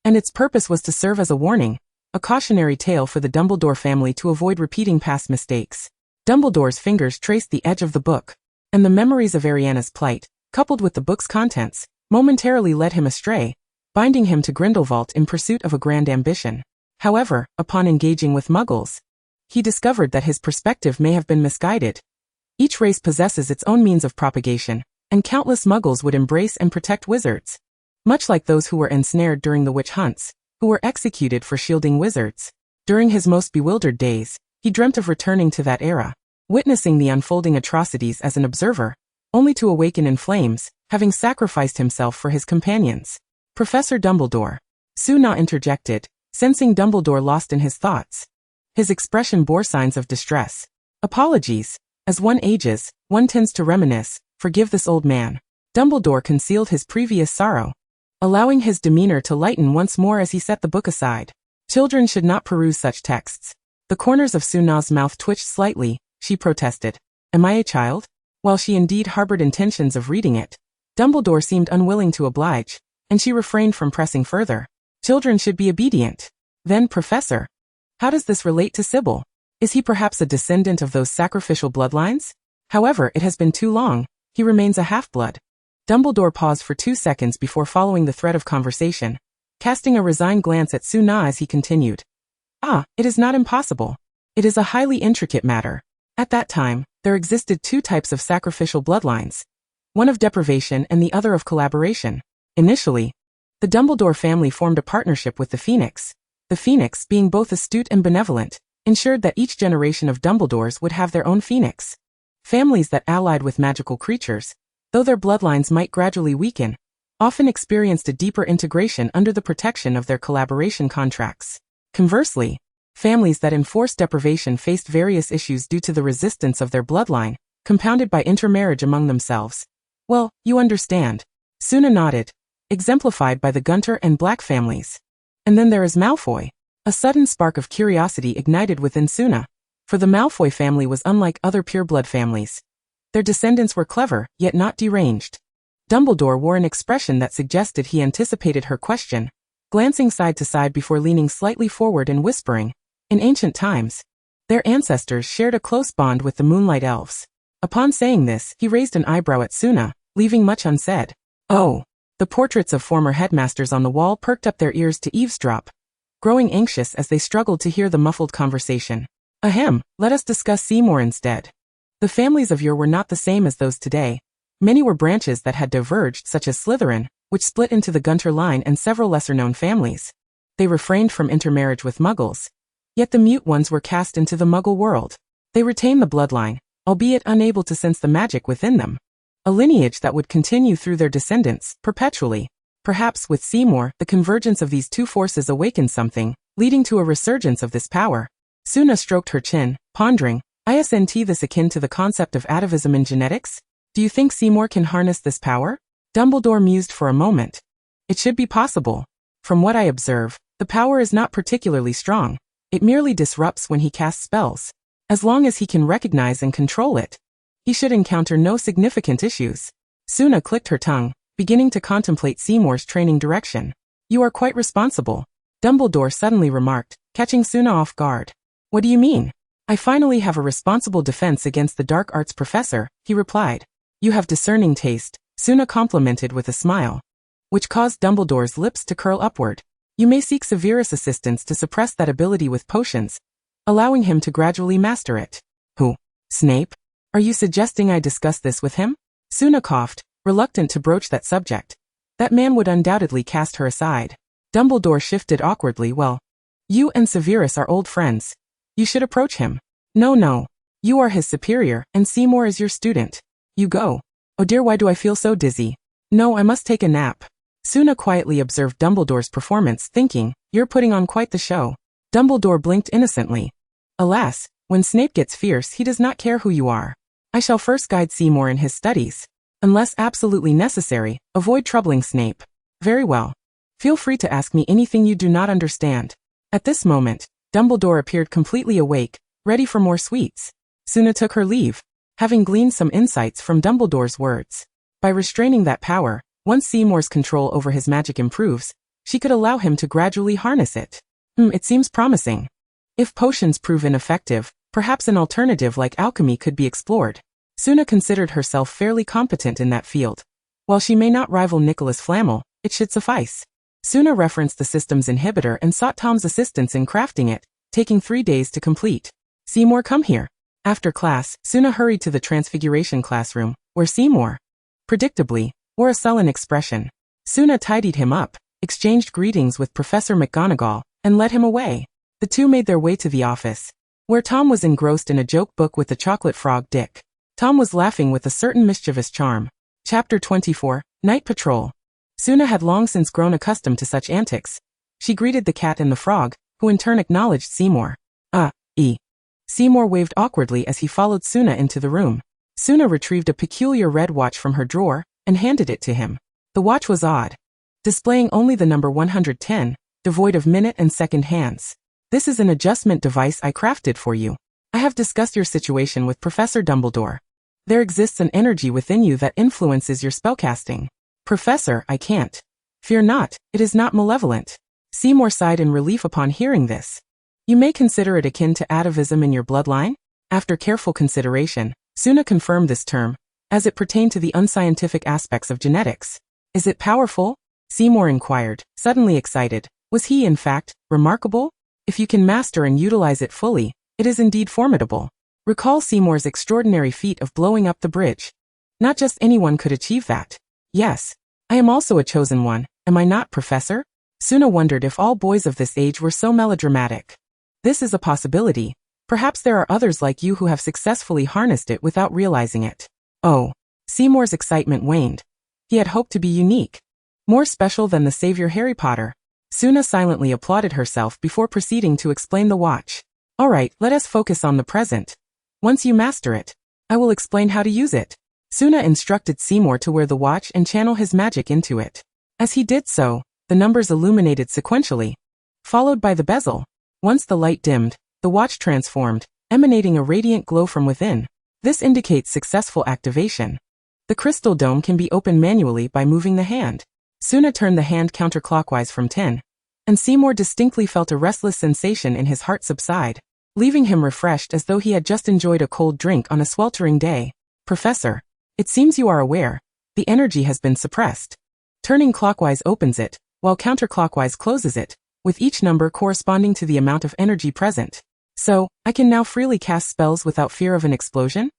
and its purpose was to serve as a warning, a cautionary tale for the Dumbledore family to avoid repeating past mistakes. Dumbledore's fingers traced the edge of the book, and the memories of Ariana's plight, coupled with the book's contents, momentarily led him astray, binding him to Grindelwald in pursuit of a grand ambition. However, upon engaging with muggles, he discovered that his perspective may have been misguided. Each race possesses its own means of propagation, and countless muggles would embrace and protect wizards. Much like those who were ensnared during the witch hunts, who were executed for shielding wizards. During his most bewildered days, He dreamt of returning to that era, witnessing the unfolding atrocities as an observer, only to awaken in flames, having sacrificed himself for his companions. Professor Dumbledore. Suna interjected, sensing Dumbledore lost in his thoughts. His expression bore signs of distress. Apologies. As one ages, one tends to reminisce, forgive this old man. Dumbledore concealed his previous sorrow, allowing his demeanor to lighten once more as he set the book aside. Children should not peruse such texts. The corners of Suna's mouth twitched slightly. She protested. Am I a child? While she indeed harbored intentions of reading it, Dumbledore seemed unwilling to oblige, and she refrained from pressing further. Children should be obedient. Then, Professor, how does this relate to Sybil? Is he perhaps a descendant of those sacrificial bloodlines? However, it has been too long. He remains a half-blood. Dumbledore paused for 2 seconds before following the thread of conversation, casting a resigned glance at Suna as he continued. It is not impossible. It is a highly intricate matter. At that time, there existed 2 types of sacrificial bloodlines, one of deprivation and the other of collaboration. Initially, the Dumbledore family formed a partnership with the Phoenix. The Phoenix, being both astute and benevolent, ensured that each generation of Dumbledores would have their own Phoenix. Families that allied with magical creatures, though their bloodlines might gradually weaken, often experienced a deeper integration under the protection of their collaboration contracts. Conversely, families that enforced deprivation faced various issues due to the resistance of their bloodline, compounded by intermarriage among themselves. Well, you understand. Suna nodded, exemplified by the Gunter and Black families. And then there is Malfoy. A sudden spark of curiosity ignited within Suna, for the Malfoy family was unlike other pureblood families. Their descendants were clever, yet not deranged. Dumbledore wore an expression that suggested he anticipated her question, glancing side to side before leaning slightly forward and whispering, in ancient times, their ancestors shared a close bond with the Moonlight Elves. Upon saying this, he raised an eyebrow at Suna, leaving much unsaid. Oh! The portraits of former headmasters on the wall perked up their ears to eavesdrop, growing anxious as they struggled to hear the muffled conversation. Ahem, let us discuss Seymour instead. The families of yore were not the same as those today. Many were branches that had diverged, such as Slytherin, which split into the Gunter line and several lesser-known families. They refrained from intermarriage with Muggles. Yet the mute ones were cast into the Muggle world. They retained the bloodline, albeit unable to sense the magic within them. A lineage that would continue through their descendants, perpetually. Perhaps with Seymour, the convergence of these 2 forces awakened something, leading to a resurgence of this power. Suna stroked her chin, pondering, isn't this akin to the concept of atavism in genetics? Do you think Seymour can harness this power? Dumbledore mused for a moment. It should be possible. From what I observe, the power is not particularly strong. It merely disrupts when he casts spells. As long as he can recognize and control it, he should encounter no significant issues. Suna clicked her tongue, beginning to contemplate Seymour's training direction. You are quite responsible, Dumbledore suddenly remarked, catching Suna off guard. What do you mean? I finally have a responsible defense against the dark arts professor, he replied. You have discerning taste, Suna complimented with a smile, which caused Dumbledore's lips to curl upward. You may seek Severus' assistance to suppress that ability with potions, allowing him to gradually master it. Who? Snape? Are you suggesting I discuss this with him? Suna coughed, reluctant to broach that subject. That man would undoubtedly cast her aside. Dumbledore shifted awkwardly. Well, you and Severus are old friends. You should approach him. No. You are his superior, and Seymour is your student. You go. Oh dear, why do I feel so dizzy? No, I must take a nap. Suna quietly observed Dumbledore's performance, thinking, you're putting on quite the show. Dumbledore blinked innocently. Alas, when Snape gets fierce, he does not care who you are. I shall first guide Seymour in his studies. Unless absolutely necessary, avoid troubling Snape. Very well. Feel free to ask me anything you do not understand. At this moment, Dumbledore appeared completely awake, ready for more sweets. Suna took her leave, having gleaned some insights from Dumbledore's words. By restraining that power, once Seymour's control over his magic improves, she could allow him to gradually harness it. It seems promising. If potions prove ineffective, perhaps an alternative like alchemy could be explored. Suna considered herself fairly competent in that field. While she may not rival Nicholas Flamel, it should suffice. Suna referenced the system's inhibitor and sought Tom's assistance in crafting it, taking 3 days to complete. Seymour, come here. After class, Suna hurried to the Transfiguration classroom, where Seymour, predictably, wore a sullen expression. Suna tidied him up, exchanged greetings with Professor McGonagall, and led him away. The two made their way to the office. where Tom was engrossed in a joke book with the chocolate frog Dick. Tom was laughing with a certain mischievous charm. Chapter 24, Night Patrol. Suna had long since grown accustomed to such antics. She greeted the cat and the frog, who in turn acknowledged Seymour. Seymour waved awkwardly as he followed Suna into the room. Suna retrieved a peculiar red watch from her drawer and handed it to him. The watch was odd, displaying only the number 110, devoid of minute and second hands. This is an adjustment device I crafted for you. I have discussed your situation with Professor Dumbledore. There exists an energy within you that influences your spellcasting. Professor, I can't. Fear not, it is not malevolent. Seymour sighed in relief upon hearing this. You may consider it akin to atavism in your bloodline? After careful consideration, Suna confirmed this term, as it pertained to the unscientific aspects of genetics. Is it powerful? Seymour inquired, suddenly excited. Was he, in fact, remarkable? If you can master and utilize it fully, it is indeed formidable. Recall Seymour's extraordinary feat of blowing up the bridge. Not just anyone could achieve that. Yes, I am also a chosen one, am I not, Professor? Suna wondered if all boys of this age were so melodramatic. This is a possibility. Perhaps there are others like you who have successfully harnessed it without realizing it. Oh, Seymour's excitement waned. He had hoped to be unique. More special than the savior Harry Potter. Suna silently applauded herself before proceeding to explain the watch. All right, let us focus on the present. Once you master it, I will explain how to use it. Suna instructed Seymour to wear the watch and channel his magic into it. As he did so, the numbers illuminated sequentially, followed by the bezel. Once the light dimmed, the watch transformed, emanating a radiant glow from within. This indicates successful activation. The crystal dome can be opened manually by moving the hand. Suna turned the hand counterclockwise from 10, and Seymour distinctly felt a restless sensation in his heart subside, leaving him refreshed as though he had just enjoyed a cold drink on a sweltering day. Professor, it seems you are aware, the energy has been suppressed. Turning clockwise opens it, while counterclockwise closes it, with each number corresponding to the amount of energy present. So, I can now freely cast spells without fear of an explosion?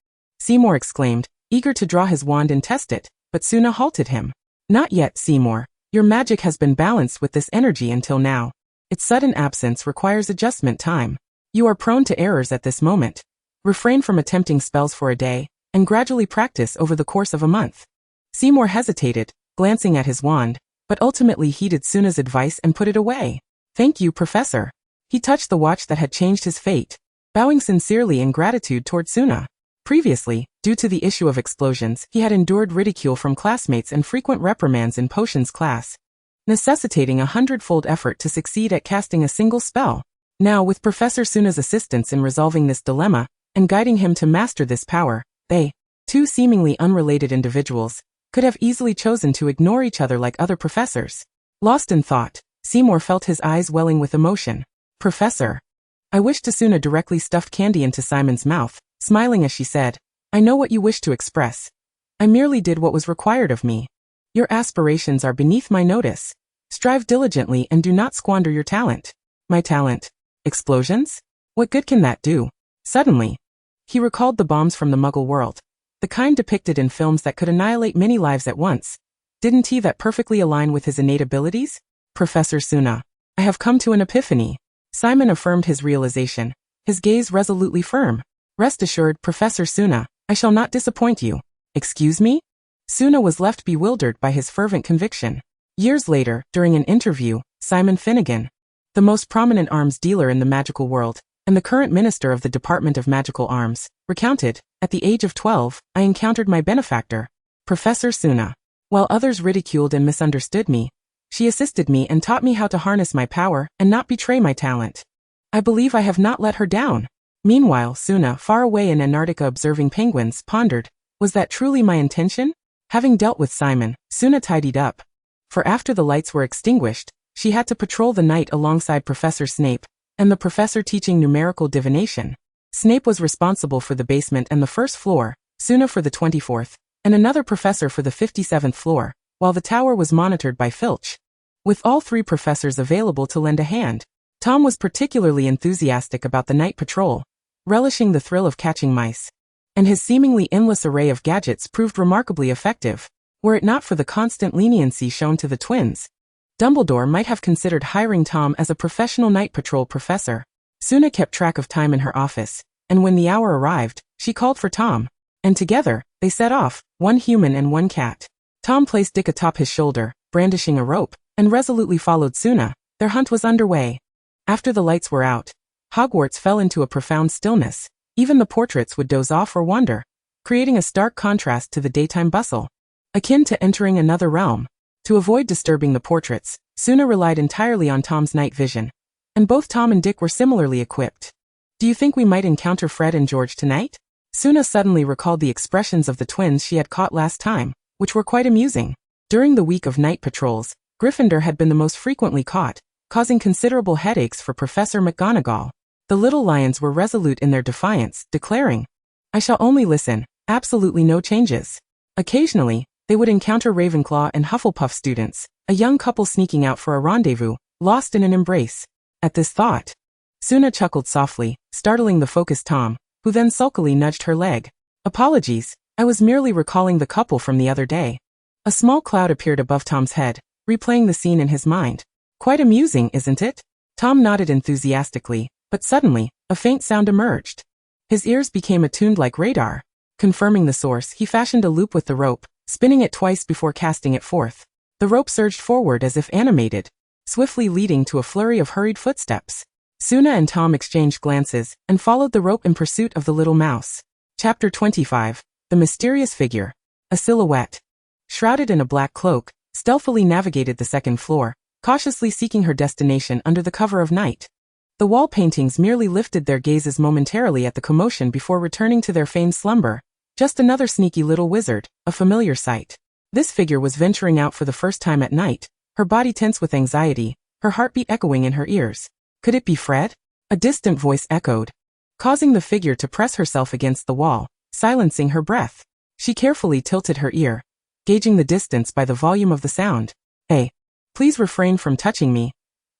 Seymour exclaimed, eager to draw his wand and test it, but Suna halted him. Not yet, Seymour. Your magic has been balanced with this energy until now. Its sudden absence requires adjustment time. You are prone to errors at this moment. Refrain from attempting spells for a day, and gradually practice over the course of a month. Seymour hesitated, glancing at his wand, but ultimately heeded Suna's advice and put it away. Thank you, Professor. He touched the watch that had changed his fate, bowing sincerely in gratitude toward Suna. Previously, due to the issue of explosions, he had endured ridicule from classmates and frequent reprimands in potions class, necessitating a 100-fold effort to succeed at casting a single spell. Now, with Professor Suna's assistance in resolving this dilemma, and guiding him to master this power, they, two seemingly unrelated individuals, could have easily chosen to ignore each other like other professors. Lost in thought, Seymour felt his eyes welling with emotion. Professor. I wished Suna directly stuffed candy into Simon's mouth, smiling as she said, I know what you wish to express. I merely did what was required of me. Your aspirations are beneath my notice. Strive diligently and do not squander your talent. My talent. Explosions? What good can that do? Suddenly, he recalled the bombs from the Muggle world. The kind depicted in films that could annihilate many lives at once. Didn't he that perfectly align with his innate abilities? Professor Suna. I have come to an epiphany. Simon affirmed his realization, his gaze resolutely firm. Rest assured, Professor Suna, I shall not disappoint you. Excuse me? Suna was left bewildered by his fervent conviction. Years later, during an interview, Simon Finnegan, the most prominent arms dealer in the magical world, and the current minister of the Department of Magical Arms, recounted, at the age of 12, I encountered my benefactor, Professor Suna. While others ridiculed and misunderstood me, she assisted me and taught me how to harness my power and not betray my talent. I believe I have not let her down. Meanwhile, Suna, far away in Antarctica observing penguins, pondered, was that truly my intention? Having dealt with Simon, Suna tidied up. For after the lights were extinguished, she had to patrol the night alongside Professor Snape, and the professor teaching numerical divination. Snape was responsible for the basement and the first floor, Suna for the 24th, and another professor for the 57th floor, while the tower was monitored by Filch. With all three professors available to lend a hand, Tom was particularly enthusiastic about the night patrol, relishing the thrill of catching mice. And his seemingly endless array of gadgets proved remarkably effective. Were it not for the constant leniency shown to the twins, Dumbledore might have considered hiring Tom as a professional night patrol professor. Suna kept track of time in her office, and when the hour arrived, she called for Tom. And together, they set off, one human and one cat. Tom placed Dick atop his shoulder, brandishing a rope, and resolutely followed Suna. Their hunt was underway. After the lights were out, Hogwarts fell into a profound stillness. Even the portraits would doze off or wander, creating a stark contrast to the daytime bustle, akin to entering another realm. To avoid disturbing the portraits, Suna relied entirely on Tom's night vision, and both Tom and Dick were similarly equipped. Do you think we might encounter Fred and George tonight? Suna suddenly recalled the expressions of the twins she had caught last time, which were quite amusing. During the week of night patrols, Gryffindor had been the most frequently caught, causing considerable headaches for Professor McGonagall. The little lions were resolute in their defiance, declaring, "I shall only listen, absolutely no changes." Occasionally, they would encounter Ravenclaw and Hufflepuff students, a young couple sneaking out for a rendezvous, lost in an embrace. At this thought, Suna chuckled softly, startling the focused Tom, who then sulkily nudged her leg. "Apologies, I was merely recalling the couple from the other day." A small cloud appeared above Tom's head, replaying the scene in his mind. "Quite amusing, isn't it?" Tom nodded enthusiastically, but suddenly, a faint sound emerged. His ears became attuned like radar. Confirming the source, he fashioned a loop with the rope, spinning it twice before casting it forth. The rope surged forward as if animated, swiftly leading to a flurry of hurried footsteps. Suna and Tom exchanged glances and followed the rope in pursuit of the little mouse. Chapter 25. The Mysterious Figure. A silhouette, shrouded in a black cloak, stealthily navigated the second floor, cautiously seeking her destination under the cover of night. The wall paintings merely lifted their gazes momentarily at the commotion before returning to their feigned slumber. Just another sneaky little wizard, a familiar sight. This figure was venturing out for the first time at night, her body tense with anxiety, her heartbeat echoing in her ears. Could it be Fred? A distant voice echoed, causing the figure to press herself against the wall, silencing her breath. She carefully tilted her ear, gauging the distance by the volume of the sound. "Hey, please refrain from touching me.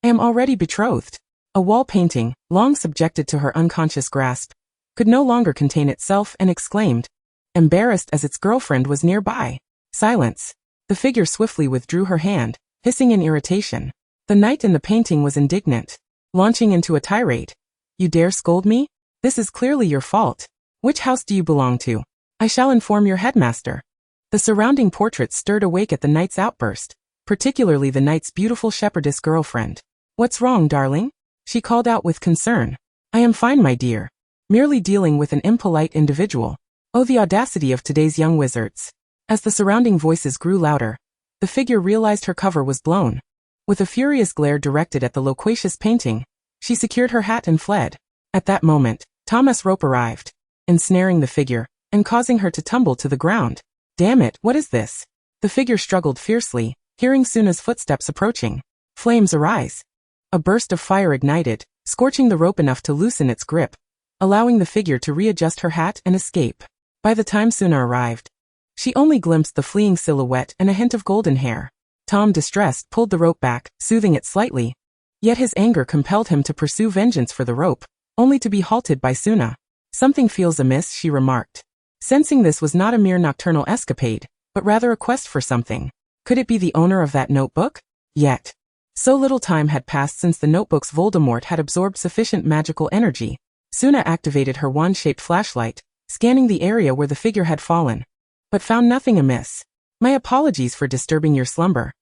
I am already betrothed." A wall painting, long subjected to her unconscious grasp, could no longer contain itself and exclaimed, embarrassed as its girlfriend was nearby. "Silence." The figure swiftly withdrew her hand, hissing in irritation. The knight in the painting was indignant, launching into a tirade. "You dare scold me? This is clearly your fault. Which house do you belong to? I shall inform your headmaster." The surrounding portraits stirred awake at the knight's outburst, particularly the knight's beautiful shepherdess girlfriend. "What's wrong, darling?" she called out with concern. "I am fine, my dear. Merely dealing with an impolite individual." Oh, the audacity of today's young wizards. As the surrounding voices grew louder, the figure realized her cover was blown. With a furious glare directed at the loquacious painting, she secured her hat and fled. At that moment, Thomas Rope arrived, ensnaring the figure, and causing her to tumble to the ground. "Damn it, what is this?" The figure struggled fiercely, hearing Suna's footsteps approaching. Flames arise. A burst of fire ignited, scorching the rope enough to loosen its grip, allowing the figure to readjust her hat and escape. By the time Suna arrived, she only glimpsed the fleeing silhouette and a hint of golden hair. Tom, distressed, pulled the rope back, soothing it slightly. Yet his anger compelled him to pursue vengeance for the rope, only to be halted by Suna. "Something feels amiss," she remarked, sensing this was not a mere nocturnal escapade, but rather a quest for something. Could it be the owner of that notebook? Yet, so little time had passed since the notebook's Voldemort had absorbed sufficient magical energy. Suna activated her wand-shaped flashlight, scanning the area where the figure had fallen, but found nothing amiss. "My apologies for disturbing your slumber.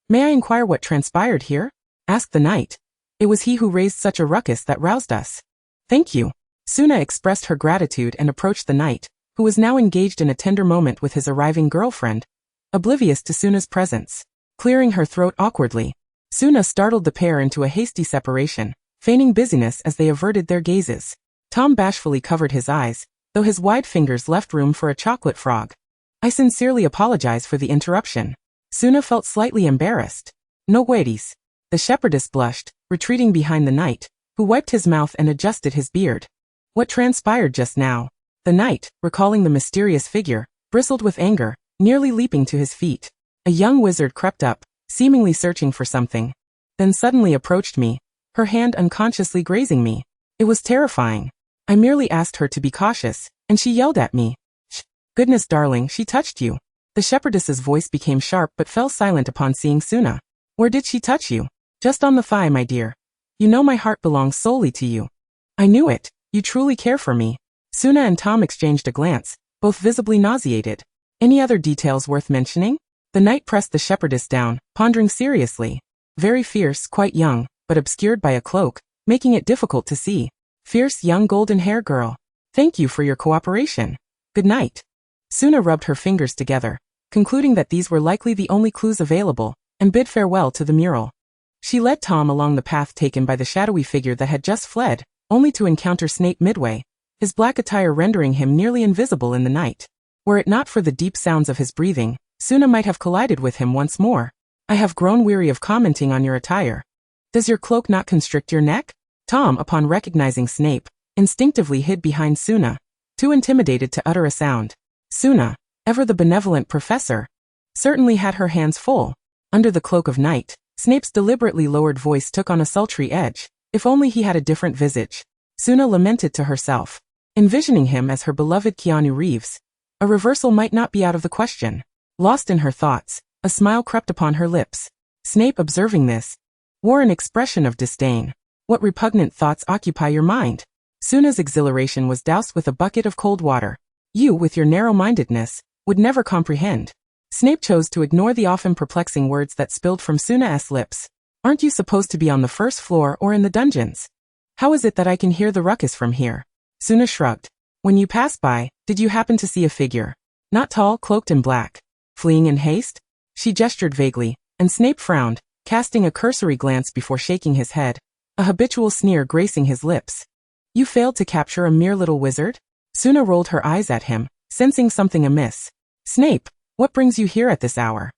May I inquire what transpired here?" asked the knight. "It was he who raised such a ruckus that roused us." "Thank you." Suna expressed her gratitude and approached the knight, who was now engaged in a tender moment with his arriving girlfriend, oblivious to Suna's presence. Clearing her throat awkwardly, Suna startled the pair into a hasty separation, feigning busyness as they averted their gazes. Tom bashfully covered his eyes, though his wide fingers left room for a chocolate frog. "I sincerely apologize for the interruption." Suna felt slightly embarrassed. "No worries." The shepherdess blushed, retreating behind the knight, who wiped his mouth and adjusted his beard. "What transpired just now?" The knight, recalling the mysterious figure, bristled with anger, nearly leaping to his feet. A young wizard crept up, seemingly searching for something, then suddenly approached me, her hand unconsciously grazing me. It was terrifying. I merely asked her to be cautious, and she yelled at me. "Shh! Goodness darling, she touched you." The shepherdess's voice became sharp but fell silent upon seeing Suna. "Where did she touch you?" "Just on the thigh, my dear. You know my heart belongs solely to you." I knew it. You truly care for me. Suna and Tom exchanged a glance, both visibly nauseated. Any other details worth mentioning? The knight pressed the shepherdess down, pondering seriously. Very fierce, quite young, but obscured by a cloak, making it difficult to see. Fierce young golden hair girl. Thank you for your cooperation. Good night. Suna rubbed her fingers together, concluding that these were likely the only clues available, and bid farewell to the mural. She led Tom along the path taken by the shadowy figure that had just fled, only to encounter Snape midway, his black attire rendering him nearly invisible in the night. Were it not for the deep sounds of his breathing, Suna might have collided with him once more. I have grown weary of commenting on your attire. Does your cloak not constrict your neck? Tom, upon recognizing Snape, instinctively hid behind Suna, too intimidated to utter a sound. Suna, ever the benevolent professor, certainly had her hands full. Under the cloak of night, Snape's deliberately lowered voice took on a sultry edge. If only he had a different visage. Suna lamented to herself, envisioning him as her beloved Keanu Reeves. A reversal might not be out of the question. Lost in her thoughts, a smile crept upon her lips. Snape, observing this, wore an expression of disdain. What repugnant thoughts occupy your mind? Suna's exhilaration was doused with a bucket of cold water. You, with your narrow-mindedness, would never comprehend. Snape chose to ignore the often perplexing words that spilled from Suna's lips. Aren't you supposed to be on the first floor or in the dungeons? How is it that I can hear the ruckus from here? Suna shrugged. When you passed by, did you happen to see a figure? Not tall, cloaked in black. Fleeing in haste? She gestured vaguely, and Snape frowned, casting a cursory glance before shaking his head, a habitual sneer gracing his lips. You failed to capture a mere little wizard? Suna rolled her eyes at him, sensing something amiss. Snape, what brings you here at this hour?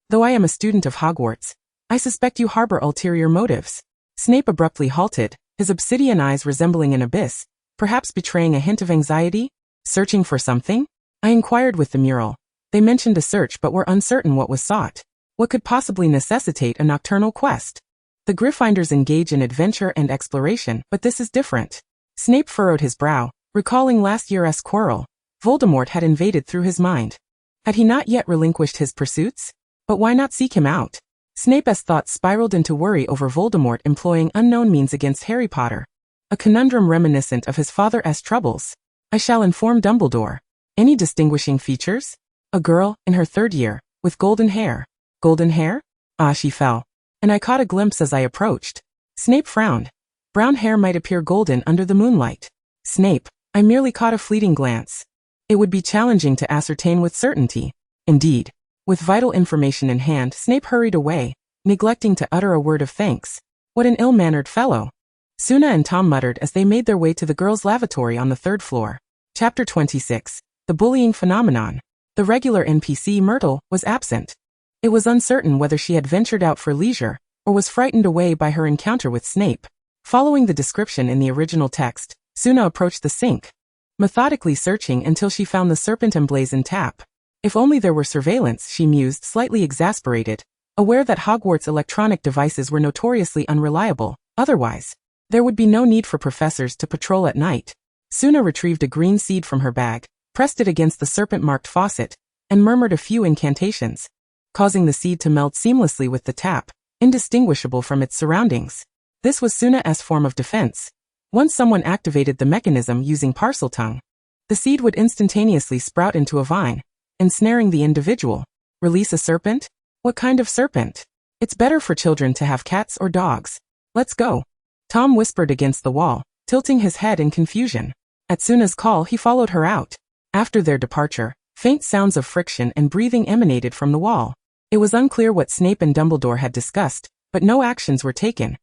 Though I am a student of Hogwarts, I suspect you harbor ulterior motives. Snape abruptly halted, his obsidian eyes resembling an abyss, perhaps betraying a hint of anxiety? Searching for something? I inquired with the mural. They mentioned a search but were uncertain what was sought. What could possibly necessitate a nocturnal quest? The Gryffindors engage in adventure and exploration, but this is different. Snape furrowed his brow, recalling last year's quarrel. Voldemort had invaded through his mind. Had he not yet relinquished his pursuits? But why not seek him out? Snape's thoughts spiraled into worry over Voldemort employing unknown means against Harry Potter. A conundrum reminiscent of his father's troubles. I shall inform Dumbledore. Any distinguishing features? A girl, in her 3rd year, with golden hair. Golden hair? Ah, she fell. And I caught a glimpse as I approached. Snape frowned. Brown hair might appear golden under the moonlight. Snape, I merely caught a fleeting glance. It would be challenging to ascertain with certainty. Indeed. With vital information in hand, Snape hurried away, neglecting to utter a word of thanks. What an ill-mannered fellow. Suna and Tom muttered as they made their way to the girls' lavatory on the 3rd floor. Chapter 26. The Bullying Phenomenon. The regular NPC Myrtle was absent. It was uncertain whether she had ventured out for leisure, or was frightened away by her encounter with Snape. Following the description in the original text, Suna approached the sink, methodically searching until she found the serpent-emblazoned tap. If only there were surveillance, she mused, slightly exasperated, aware that Hogwarts' electronic devices were notoriously unreliable. Otherwise, there would be no need for professors to patrol at night. Suna retrieved a green seed from her bag, pressed it against the serpent-marked faucet, and murmured a few incantations, causing the seed to meld seamlessly with the tap, indistinguishable from its surroundings. This was Suna's form of defense. Once someone activated the mechanism using Parseltongue, the seed would instantaneously sprout into a vine, ensnaring the individual. Release a serpent? What kind of serpent? It's better for children to have cats or dogs. Let's go. Tom whispered against the wall, tilting his head in confusion. At Suna's call, he followed her out. After their departure, faint sounds of friction and breathing emanated from the wall. It was unclear what Snape and Dumbledore had discussed, but no actions were taken.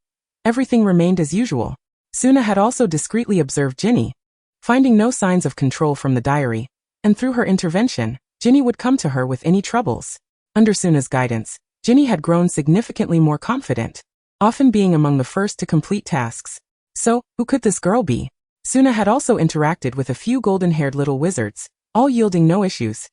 Everything remained as usual. Suna had also discreetly observed Ginny, finding no signs of control from the diary, and through her intervention, Ginny would come to her with any troubles. Under Suna's guidance, Ginny had grown significantly more confident, often being among the first to complete tasks. So, who could this girl be? Suna had also interacted with a few golden-haired little wizards, all yielding no issues.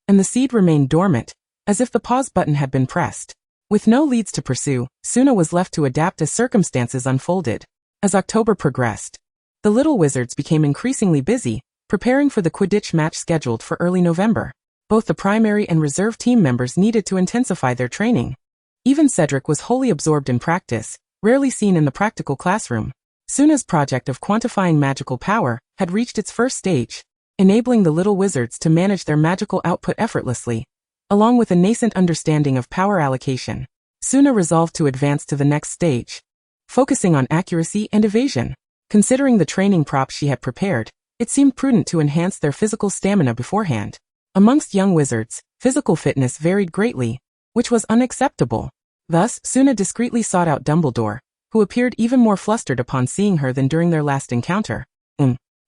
And the seed remained dormant, as if the pause button had been pressed. With no leads to pursue, Suna was left to adapt as circumstances unfolded. As October progressed, the little wizards became increasingly busy, preparing for the Quidditch match scheduled for early November. Both the primary and reserve team members needed to intensify their training. Even Cedric was wholly absorbed in practice, rarely seen in the practical classroom. Suna's project of quantifying magical power had reached its first stage, enabling the little wizards to manage their magical output effortlessly, along with a nascent understanding of power allocation. Suna resolved to advance to the next stage, focusing on accuracy and evasion. Considering the training props she had prepared, it seemed prudent to enhance their physical stamina beforehand. Amongst young wizards, physical fitness varied greatly, which was unacceptable. Thus, Suna discreetly sought out Dumbledore, who appeared even more flustered upon seeing her than during their last encounter.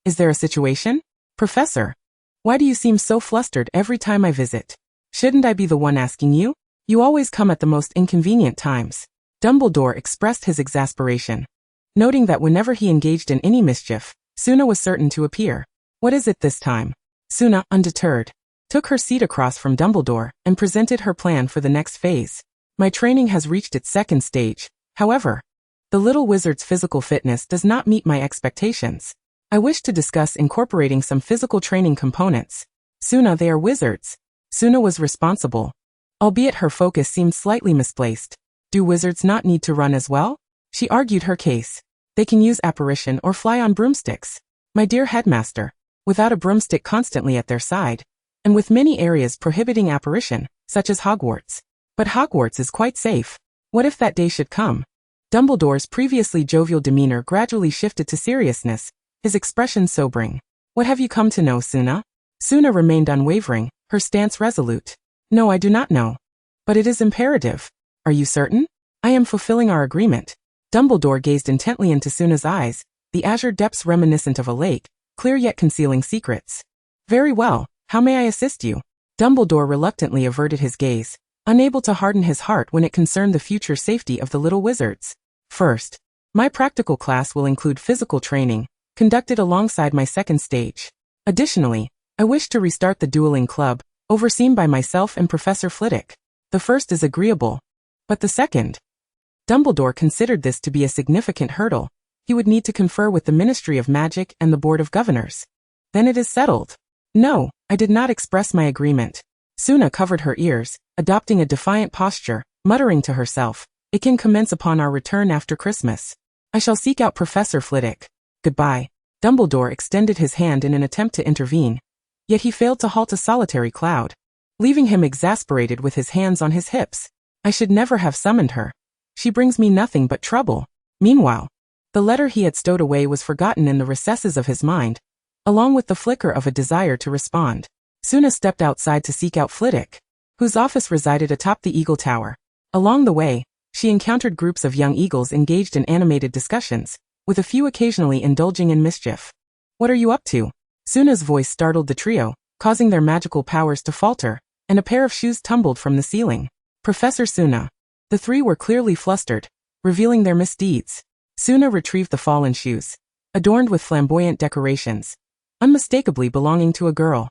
Is there a situation? Professor, why do you seem so flustered every time I visit? Shouldn't I be the one asking you? You always come at the most inconvenient times. Dumbledore expressed his exasperation, noting that whenever he engaged in any mischief, Suna was certain to appear. What is it this time? Suna, undeterred, took her seat across from Dumbledore and presented her plan for the next phase. My training has reached its second stage, however. The little wizard's physical fitness does not meet my expectations. I wish to discuss incorporating some physical training components. Suna, they are wizards. Suna was responsible, albeit her focus seemed slightly misplaced. Do wizards not need to run as well? She argued her case. They can use apparition or fly on broomsticks. My dear headmaster, without a broomstick constantly at their side, and with many areas prohibiting apparition, such as Hogwarts. But Hogwarts is quite safe. What if that day should come? Dumbledore's previously jovial demeanor gradually shifted to seriousness, his expression sobering. What have you come to know, Suna? Suna remained unwavering, her stance resolute. No, I do not know. But it is imperative. Are you certain? I am fulfilling our agreement. Dumbledore gazed intently into Suna's eyes, the azure depths reminiscent of a lake, clear yet concealing secrets. Very well, how may I assist you? Dumbledore reluctantly averted his gaze, unable to harden his heart when it concerned the future safety of the little wizards. First, my practical class will include physical training, conducted alongside my second stage. Additionally, I wish to restart the dueling club, overseen by myself and Professor Flitwick. The first is agreeable. But the second? Dumbledore considered this to be a significant hurdle. He would need to confer with the Ministry of Magic and the Board of Governors. Then it is settled. No, I did not express my agreement. Suna covered her ears, adopting a defiant posture, muttering to herself, it can commence upon our return after Christmas. I shall seek out Professor Flitwick. Goodbye. Dumbledore extended his hand in an attempt to intervene, yet he failed to halt a solitary cloud, leaving him exasperated with his hands on his hips. I should never have summoned her. She brings me nothing but trouble. Meanwhile, the letter he had stowed away was forgotten in the recesses of his mind, along with the flicker of a desire to respond. Suna stepped outside to seek out Flitwick, whose office resided atop the Eagle Tower. Along the way, she encountered groups of young eagles engaged in animated discussions, with a few occasionally indulging in mischief. What are you up to? Suna's voice startled the trio, causing their magical powers to falter, and a pair of shoes tumbled from the ceiling. Professor Suna. The three were clearly flustered, revealing their misdeeds. Suna retrieved the fallen shoes, adorned with flamboyant decorations, unmistakably belonging to a girl.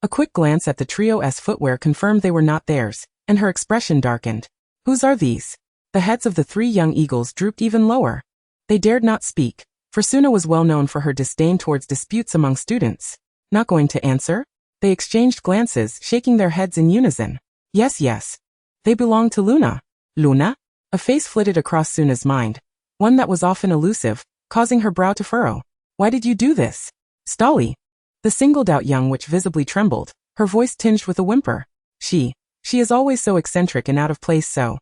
A quick glance at the trio's footwear confirmed they were not theirs, and her expression darkened. Whose are these? The heads of the three young eagles drooped even lower. They dared not speak, for Suna was well known for her disdain towards disputes among students. Not going to answer? They exchanged glances, shaking their heads in unison. Yes. They belong to Luna. Luna? A face flitted across Suna's mind, one that was often elusive, causing her brow to furrow. Why did you do this? Stolly. The singled-out young witch visibly trembled, her voice tinged with a whimper. She is always so eccentric and out of place so.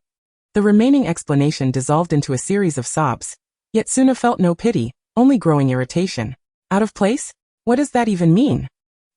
The remaining explanation dissolved into a series of sobs, yet Suna felt no pity, only growing irritation. Out of place? What does that even mean?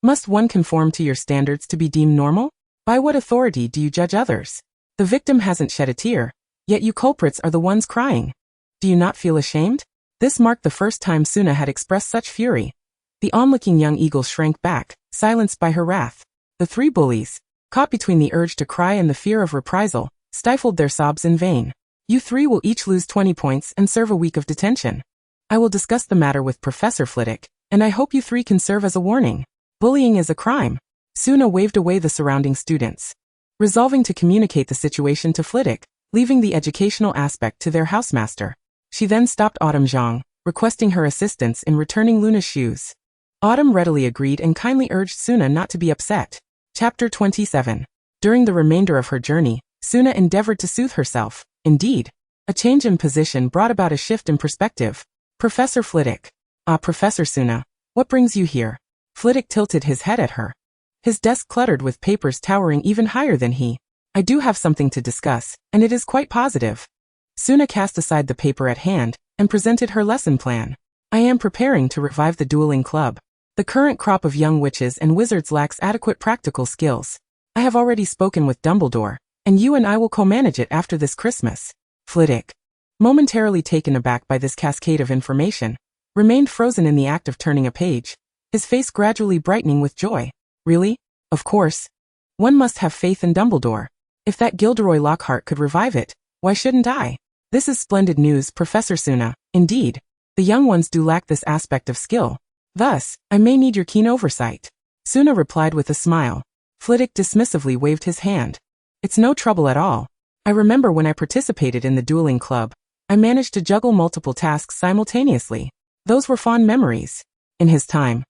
Must one conform to your standards to be deemed normal? By what authority do you judge others? The victim hasn't shed a tear, yet you culprits are the ones crying. Do you not feel ashamed? This marked the first time Suna had expressed such fury. The onlooking young eagle shrank back, silenced by her wrath. The three bullies, caught between the urge to cry and the fear of reprisal, stifled their sobs in vain. You three will each lose 20 points and serve a week of detention. I will discuss the matter with Professor Flitwick, and I hope you three can serve as a warning. Bullying is a crime. Suna waved away the surrounding students, resolving to communicate the situation to Flitwick, leaving the educational aspect to their housemaster. She then stopped Autumn Zhang, requesting her assistance in returning Luna's shoes. Autumn readily agreed and kindly urged Suna not to be upset. Chapter 27. During the remainder of her journey, Suna endeavored to soothe herself. Indeed, a change in position brought about a shift in perspective. Professor Flitwick. Ah, Professor Suna, what brings you here? Flitwick tilted his head at her. His desk cluttered with papers towering even higher than he. I do have something to discuss, and it is quite positive. Suna cast aside the paper at hand and presented her lesson plan. I am preparing to revive the dueling club. The current crop of young witches and wizards lacks adequate practical skills. I have already spoken with Dumbledore, and you and I will co-manage it after this Christmas. Flitwick, momentarily taken aback by this cascade of information, remained frozen in the act of turning a page, his face gradually brightening with joy. Really? Of course. One must have faith in Dumbledore. If that Gilderoy Lockhart could revive it, why shouldn't I? This is splendid news, Professor Suna. Indeed, the young ones do lack this aspect of skill. Thus, I may need your keen oversight. Suna replied with a smile. Flitwick dismissively waved his hand. It's no trouble at all. I remember when I participated in the dueling club, I managed to juggle multiple tasks simultaneously. Those were fond memories. In his time,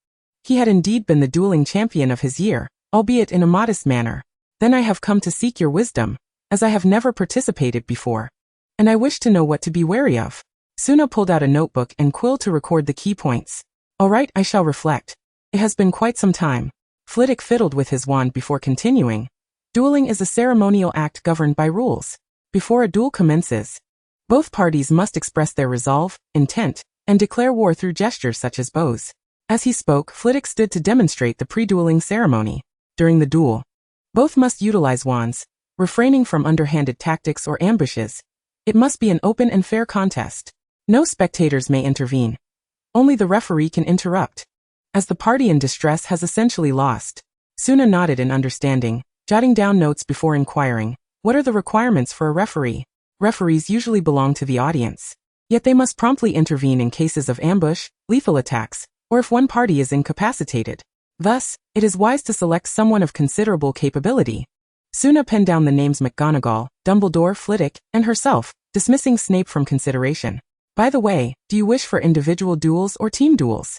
he had indeed been the dueling champion of his year, albeit in a modest manner. Then I have come to seek your wisdom, as I have never participated before. And I wish to know what to be wary of. Suna pulled out a notebook and quill to record the key points. All right, I shall reflect. It has been quite some time. Flitwick fiddled with his wand before continuing. Dueling is a ceremonial act governed by rules. Before a duel commences, both parties must express their resolve, intent, and declare war through gestures such as bows. As he spoke, Flitwick stood to demonstrate the pre-dueling ceremony. During the duel, both must utilize wands, refraining from underhanded tactics or ambushes. It must be an open and fair contest. No spectators may intervene. Only the referee can interrupt. As the party in distress has essentially lost. Suna nodded in understanding, jotting down notes before inquiring, what are the requirements for a referee? Referees usually belong to the audience. Yet they must promptly intervene in cases of ambush, lethal attacks, or if one party is incapacitated. Thus, it is wise to select someone of considerable capability. Suna penned down the names McGonagall, Dumbledore, Flitwick, and herself, dismissing Snape from consideration. By the way, do you wish for individual duels or team duels?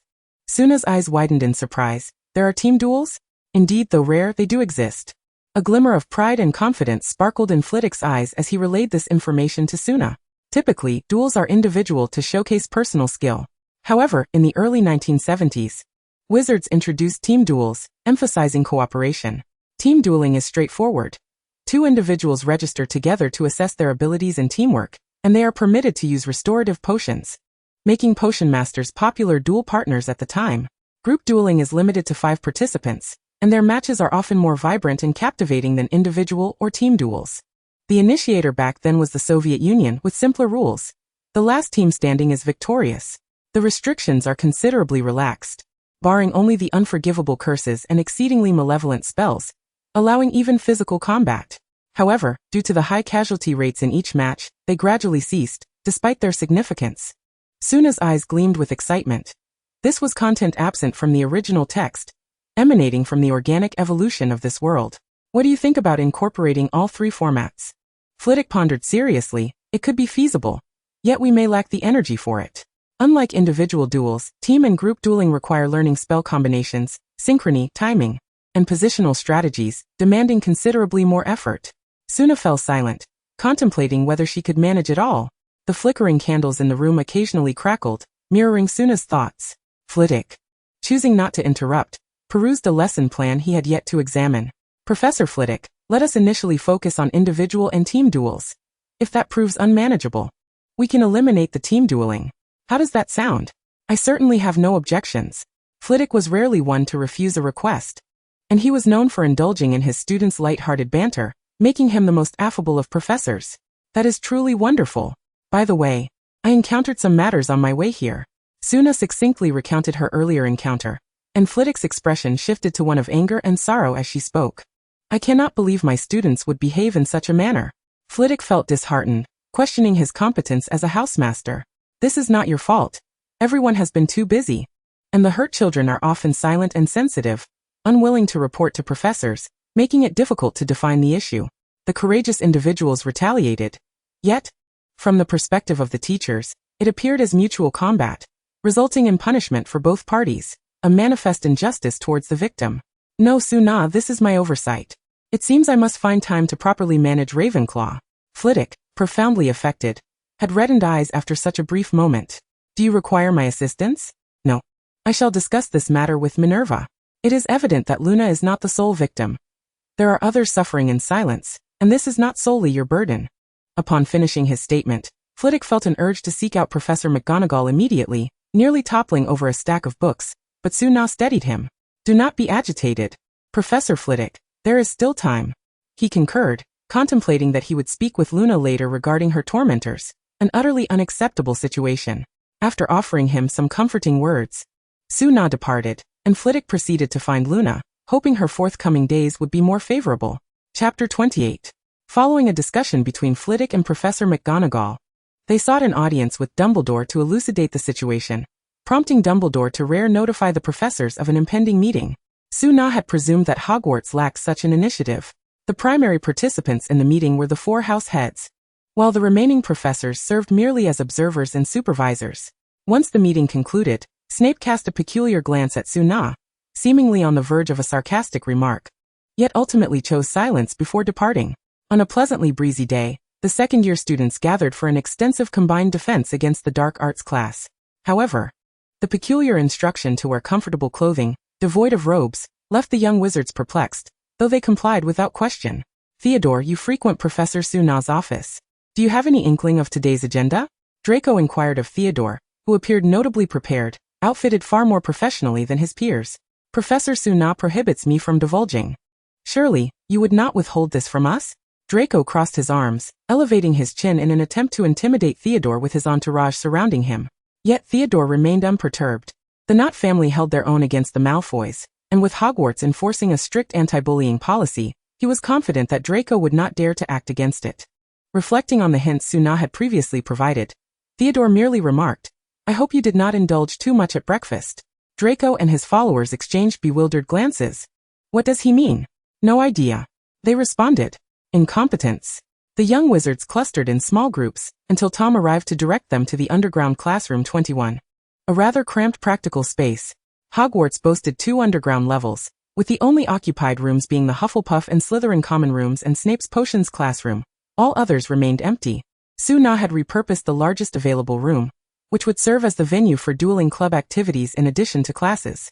Suna's eyes widened in surprise. There are team duels? Indeed, though rare, they do exist. A glimmer of pride and confidence sparkled in Flitwick's eyes as he relayed this information to Suna. Typically, duels are individual to showcase personal skill. However, in the early 1970s, wizards introduced team duels, emphasizing cooperation. Team dueling is straightforward. Two individuals register together to assess their abilities and teamwork, and they are permitted to use restorative potions, making potion masters popular duel partners at the time. Group dueling is limited to 5 participants, and their matches are often more vibrant and captivating than individual or team duels. The initiator back then was the Soviet Union with simpler rules. The last team standing is victorious. The restrictions are considerably relaxed, barring only the unforgivable curses and exceedingly malevolent spells, allowing even physical combat. However, due to the high casualty rates in each match, they gradually ceased, despite their significance. Suna's eyes gleamed with excitement. This was content absent from the original text, emanating from the organic evolution of this world. What do you think about incorporating all 3 formats? Flitwick pondered seriously. It could be feasible, yet we may lack the energy for it. Unlike individual duels, team and group dueling require learning spell combinations, synchrony, timing, and positional strategies, demanding considerably more effort. Suna fell silent, contemplating whether she could manage it all. The flickering candles in the room occasionally crackled, mirroring Suna's thoughts. Flitwick, choosing not to interrupt, perused a lesson plan he had yet to examine. Professor Flitwick, let us initially focus on individual and team duels. If that proves unmanageable, we can eliminate the team dueling. How does that sound? I certainly have no objections. Flitwick was rarely one to refuse a request, and he was known for indulging in his students' light-hearted banter, making him the most affable of professors. That is truly wonderful. By the way, I encountered some matters on my way here. Suna succinctly recounted her earlier encounter, and Flitwick's expression shifted to one of anger and sorrow as she spoke. I cannot believe my students would behave in such a manner. Flitwick felt disheartened, questioning his competence as a housemaster. This is not your fault. Everyone has been too busy, and the hurt children are often silent and sensitive, unwilling to report to professors, making it difficult to define the issue. The courageous individuals retaliated. Yet, from the perspective of the teachers, it appeared as mutual combat, resulting in punishment for both parties, a manifest injustice towards the victim. No, Suna, this is my oversight. It seems I must find time to properly manage Ravenclaw. Flitwick, profoundly affected, had reddened eyes after such a brief moment. Do you require my assistance? No. I shall discuss this matter with Minerva. It is evident that Luna is not the sole victim. There are others suffering in silence, and this is not solely your burden. Upon finishing his statement, Flitwick felt an urge to seek out Professor McGonagall immediately, nearly toppling over a stack of books, but Suna steadied him. Do not be agitated. Professor Flitwick, there is still time. He concurred, contemplating that he would speak with Luna later regarding her tormentors, an utterly unacceptable situation. After offering him some comforting words, Suna departed, and Flitwick proceeded to find Luna, hoping her forthcoming days would be more favorable. Chapter 28. Following a discussion between Flitwick and Professor McGonagall, they sought an audience with Dumbledore to elucidate the situation, prompting Dumbledore to notify the professors of an impending meeting. Suna had presumed that Hogwarts lacked such an initiative. The primary participants in the meeting were the 4 house heads, while the remaining professors served merely as observers and supervisors. Once the meeting concluded, Snape cast a peculiar glance at Suna, seemingly on the verge of a sarcastic remark, yet ultimately chose silence before departing. On a pleasantly breezy day, the second-year students gathered for an extensive combined defense against the dark arts class. However, the peculiar instruction to wear comfortable clothing, devoid of robes, left the young wizards perplexed, though they complied without question. Theodore, you frequent Professor Suna's office. Do you have any inkling of today's agenda? Draco inquired of Theodore, who appeared notably prepared, outfitted far more professionally than his peers. Professor Suna prohibits me from divulging. Surely, you would not withhold this from us? Draco crossed his arms, elevating his chin in an attempt to intimidate Theodore with his entourage surrounding him. Yet Theodore remained unperturbed. The Knott family held their own against the Malfoys, and with Hogwarts enforcing a strict anti-bullying policy, he was confident that Draco would not dare to act against it. Reflecting on the hints Suna had previously provided, Theodore merely remarked, I hope you did not indulge too much at breakfast. Draco and his followers exchanged bewildered glances. What does he mean? No idea. They responded. Incompetence. The young wizards clustered in small groups, until Tom arrived to direct them to the underground classroom 21. A rather cramped practical space. Hogwarts boasted 2 underground levels, with the only occupied rooms being the Hufflepuff and Slytherin common rooms and Snape's potions classroom. All others remained empty. Suna had repurposed the largest available room, which would serve as the venue for dueling club activities in addition to classes.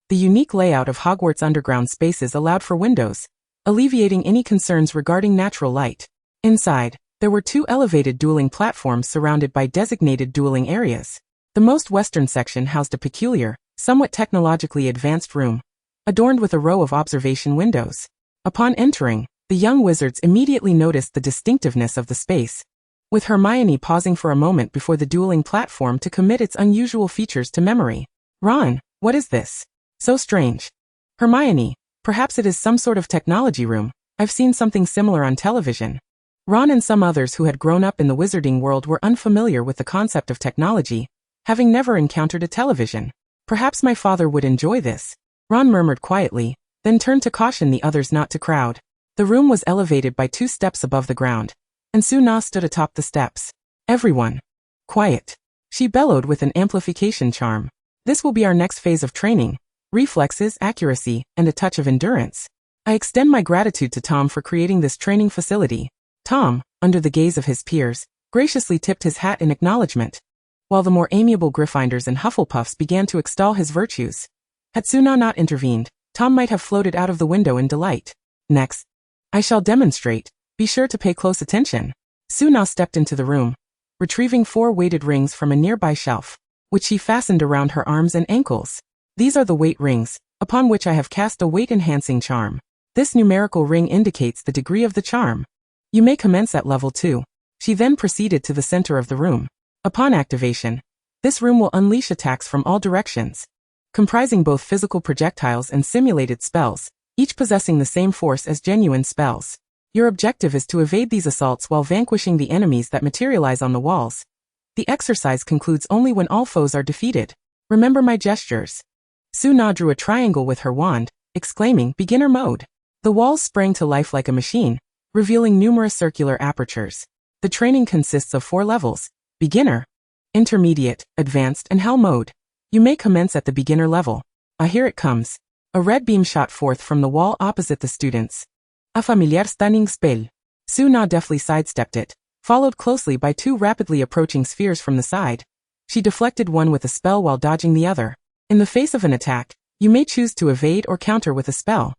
The unique layout of Hogwarts' underground spaces allowed for windows, alleviating any concerns regarding natural light. Inside, there were 2 elevated dueling platforms surrounded by designated dueling areas. The most western section housed a peculiar, somewhat technologically advanced room, adorned with a row of observation windows. Upon entering, the young wizards immediately noticed the distinctiveness of the space, with Hermione pausing for a moment before the dueling platform to commit its unusual features to memory. Ron, what is this? So strange. Hermione, perhaps it is some sort of technology room. I've seen something similar on television. Ron and some others who had grown up in the wizarding world were unfamiliar with the concept of technology, having never encountered a television. Perhaps my father would enjoy this. Ron murmured quietly, then turned to caution the others not to crowd. The room was elevated by 2 steps above the ground, and Suna stood atop the steps. Everyone. Quiet. She bellowed with an amplification charm. This will be our next phase of training. Reflexes, accuracy, and a touch of endurance. I extend my gratitude to Tom for creating this training facility. Tom, under the gaze of his peers, graciously tipped his hat in acknowledgement, while the more amiable Gryffindors and Hufflepuffs began to extol his virtues. Had Suna not intervened, Tom might have floated out of the window in delight. Next, I shall demonstrate. Be sure to pay close attention. Suna stepped into the room, retrieving 4 weighted rings from a nearby shelf, which she fastened around her arms and ankles. These are the weight rings, upon which I have cast a weight-enhancing charm. This numerical ring indicates the degree of the charm. You may commence at level 2. She then proceeded to the center of the room. Upon activation, this room will unleash attacks from all directions, comprising both physical projectiles and simulated spells, each possessing the same force as genuine spells. Your objective is to evade these assaults while vanquishing the enemies that materialize on the walls. The exercise concludes only when all foes are defeated. Remember my gestures. Suna drew a triangle with her wand, exclaiming, Beginner mode. The walls sprang to life like a machine, revealing numerous circular apertures. The training consists of 4 levels: Beginner, Intermediate, Advanced, and Hell mode. You may commence at the beginner level. Here it comes. A red beam shot forth from the wall opposite the students. A familiar stunning spell. Suna deftly sidestepped it, followed closely by 2 rapidly approaching spheres from the side. She deflected one with a spell while dodging the other. In the face of an attack, you may choose to evade or counter with a spell.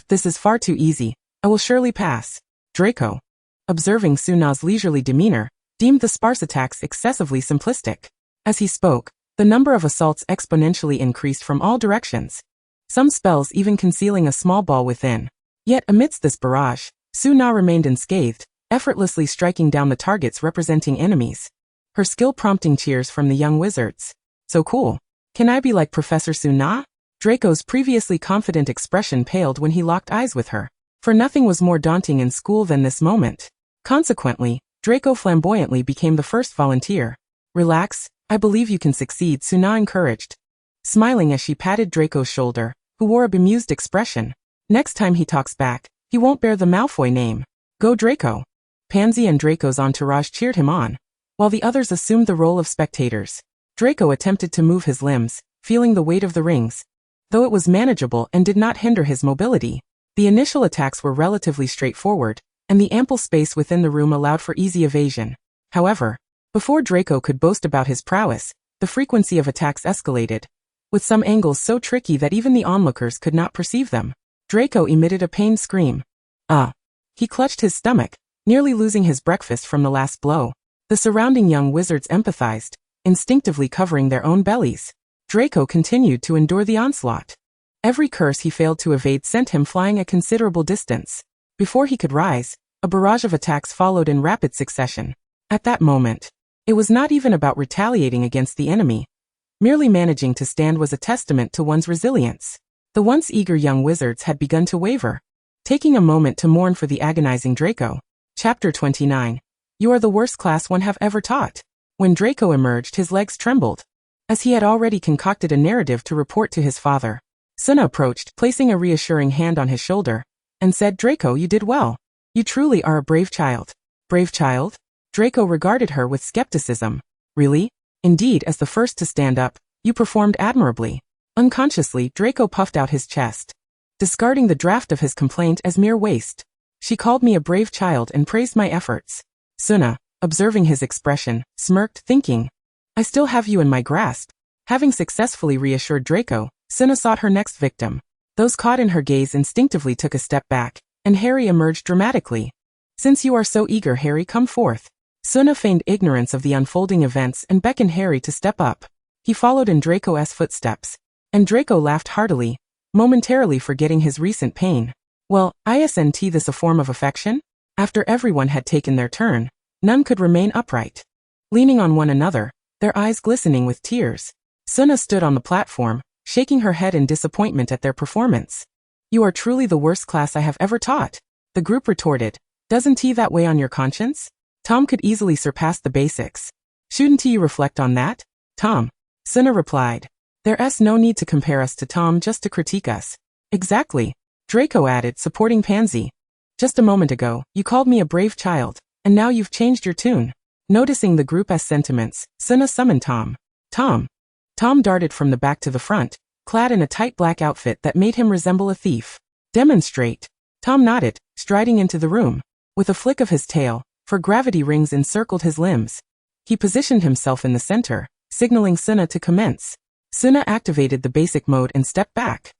This is far too easy. I will surely pass. Draco, observing Suna's leisurely demeanor, deemed the sparse attacks excessively simplistic. As he spoke, the number of assaults exponentially increased from all directions, some spells even concealing a small ball within. Yet amidst this barrage, Suna remained unscathed, effortlessly striking down the targets representing enemies. Her skill prompting cheers from the young wizards. So cool. Can I be like Professor Suna? Draco's previously confident expression paled when he locked eyes with her. For nothing was more daunting in school than this moment. Consequently, Draco flamboyantly became the first volunteer. Relax, I believe you can succeed, Suna encouraged, smiling as she patted Draco's shoulder, who wore a bemused expression. Next time he talks back, he won't bear the Malfoy name. Go Draco. Pansy and Draco's entourage cheered him on, while the others assumed the role of spectators. Draco attempted to move his limbs, feeling the weight of the rings. Though it was manageable and did not hinder his mobility, the initial attacks were relatively straightforward, and the ample space within the room allowed for easy evasion. However, before Draco could boast about his prowess, the frequency of attacks escalated, with some angles so tricky that even the onlookers could not perceive them. Draco emitted a pained scream. He clutched his stomach, nearly losing his breakfast from the last blow. The surrounding young wizards empathized, instinctively covering their own bellies. Draco continued to endure the onslaught. Every curse he failed to evade sent him flying a considerable distance. Before he could rise, a barrage of attacks followed in rapid succession. At that moment, it was not even about retaliating against the enemy. Merely managing to stand was a testament to one's resilience. The once eager young wizards had begun to waver, taking a moment to mourn for the agonizing Draco. Chapter 29. You are the worst class one have ever taught. When Draco emerged, his legs trembled, as he had already concocted a narrative to report to his father. Suna approached, placing a reassuring hand on his shoulder, and said, Draco, you did well. You truly are a brave child. Brave child? Draco regarded her with skepticism. Really? Indeed, as the first to stand up, you performed admirably. Unconsciously, Draco puffed out his chest, discarding the draft of his complaint as mere waste. She called me a brave child and praised my efforts. Suna, observing his expression, smirked, thinking, I still have you in my grasp. Having successfully reassured Draco, Suna sought her next victim. Those caught in her gaze instinctively took a step back, and Harry emerged dramatically. Since you are so eager, Harry, come forth. Suna feigned ignorance of the unfolding events and beckoned Harry to step up. He followed in Draco's footsteps, and Draco laughed heartily, momentarily forgetting his recent pain. Well, isn't this a form of affection? After everyone had taken their turn, none could remain upright. Leaning on one another, their eyes glistening with tears, Suna stood on the platform, shaking her head in disappointment at their performance. You are truly the worst class I have ever taught. The group retorted. Doesn't he that weigh on your conscience? Tom could easily surpass the basics. Shouldn't you reflect on that, Tom? Suna replied. There's no need to compare us to Tom just to critique us. Exactly, Draco added, supporting Pansy. Just a moment ago, you called me a brave child, and now you've changed your tune. Noticing the group's sentiments, Suna summoned Tom. Tom. Tom darted from the back to the front, clad in a tight black outfit that made him resemble a thief. Demonstrate. Tom nodded, striding into the room. With a flick of his tail, for gravity rings encircled his limbs, he positioned himself in the center, signaling Suna to commence. Suna activated the basic mode and stepped back.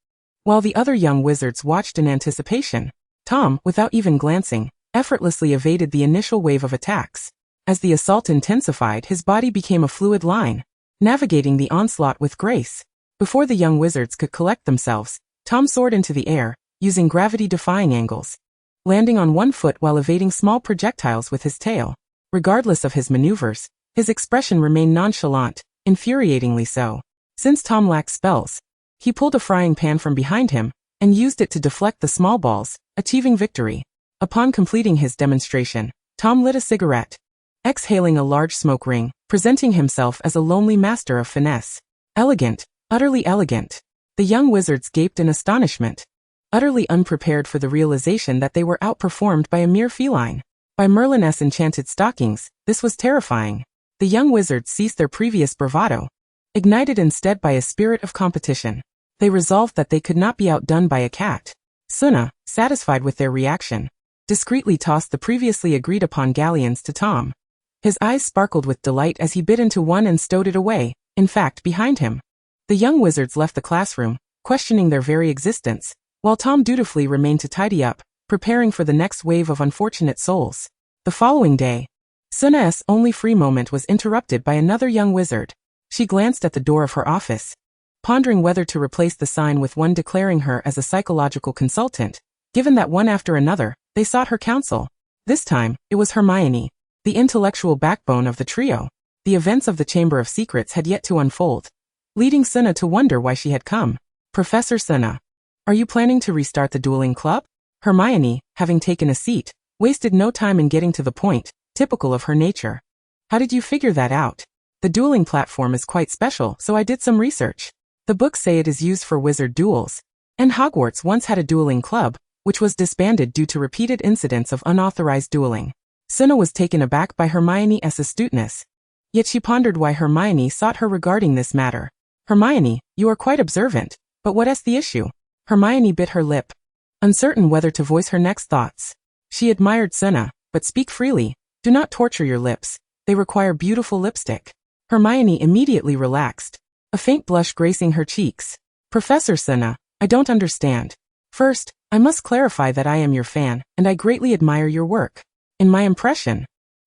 While the other young wizards watched in anticipation, Tom, without even glancing, effortlessly evaded the initial wave of attacks. As the assault intensified, his body became a fluid line, navigating the onslaught with grace. Before the young wizards could collect themselves, Tom soared into the air, using gravity-defying angles, landing on one foot while evading small projectiles with his tail. Regardless of his maneuvers, his expression remained nonchalant, infuriatingly so. Since Tom lacked spells, he pulled a frying pan from behind him and used it to deflect the small balls, achieving victory. Upon completing his demonstration, Tom lit a cigarette, exhaling a large smoke ring, presenting himself as a lonely master of finesse. Elegant, utterly elegant. The young wizards gaped in astonishment, utterly unprepared for the realization that they were outperformed by a mere feline. By Merlin's enchanted stockings, this was terrifying. The young wizards ceased their previous bravado, ignited instead by a spirit of competition. They resolved that they could not be outdone by a cat. Suna, satisfied with their reaction, discreetly tossed the previously agreed-upon galleons to Tom. His eyes sparkled with delight as he bit into one and stowed it away, in fact, behind him. The young wizards left the classroom, questioning their very existence, while Tom dutifully remained to tidy up, preparing for the next wave of unfortunate souls. The following day, Suna's only free moment was interrupted by another young wizard. She glanced at the door of her office, pondering whether to replace the sign with one declaring her as a psychological consultant, given that one after another, they sought her counsel. This time, it was Hermione, the intellectual backbone of the trio. The events of the Chamber of Secrets had yet to unfold, leading Suna to wonder why she had come. Professor Suna, are you planning to restart the dueling club? Hermione, having taken a seat, wasted no time in getting to the point, typical of her nature. How did you figure that out? The dueling platform is quite special, so I did some research. The books say it is used for wizard duels, and Hogwarts once had a dueling club, which was disbanded due to repeated incidents of unauthorized dueling. Suna was taken aback by Hermione's astuteness. Yet she pondered why Hermione sought her regarding this matter. Hermione, you are quite observant, but what is the issue? Hermione bit her lip, uncertain whether to voice her next thoughts. She admired Suna, but speak freely. Do not torture your lips. They require beautiful lipstick. Hermione immediately relaxed, a faint blush gracing her cheeks. Professor Suna, I don't understand. First, I must clarify that I am your fan, and I greatly admire your work. In my impression,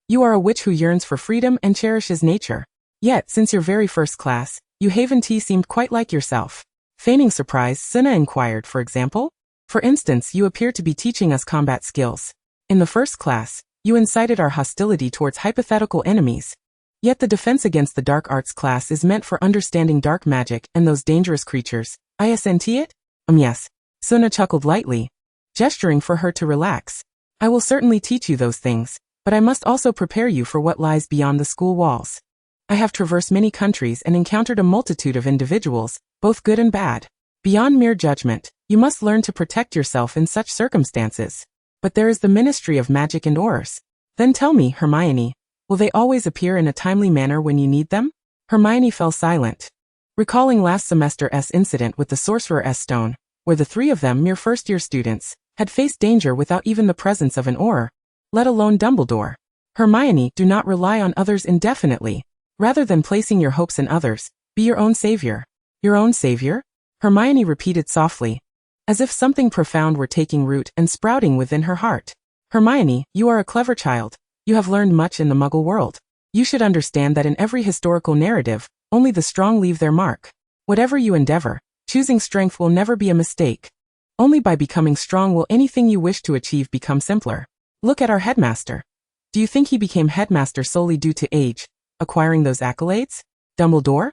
you are a witch who yearns for freedom and cherishes nature. Yet, since your very first class, you Haven-T seemed quite like yourself. Feigning surprise, Suna inquired, for example? For instance, you appear to be teaching us combat skills. In the first class, you incited our hostility towards hypothetical enemies. Yet the defense against the dark arts class is meant for understanding dark magic and those dangerous creatures. Isn't it? Yes. Suna chuckled lightly, gesturing for her to relax. I will certainly teach you those things, but I must also prepare you for what lies beyond the school walls. I have traversed many countries and encountered a multitude of individuals, both good and bad. Beyond mere judgment, you must learn to protect yourself in such circumstances. But there is the Ministry of Magic and Ors. Then tell me, Hermione, will they always appear in a timely manner when you need them? Hermione fell silent, recalling last semester's incident with the Sorcerer's Stone, where the three of them, mere first-year students, had faced danger without even the presence of an Auror, let alone Dumbledore. Hermione, do not rely on others indefinitely. Rather than placing your hopes in others, be your own savior. Your own savior? Hermione repeated softly, as if something profound were taking root and sprouting within her heart. Hermione, you are a clever child. You have learned much in the Muggle world. You should understand that in every historical narrative, only the strong leave their mark. Whatever you endeavor, choosing strength will never be a mistake. Only by becoming strong will anything you wish to achieve become simpler. Look at our headmaster. Do you think he became headmaster solely due to age, acquiring those accolades? Dumbledore?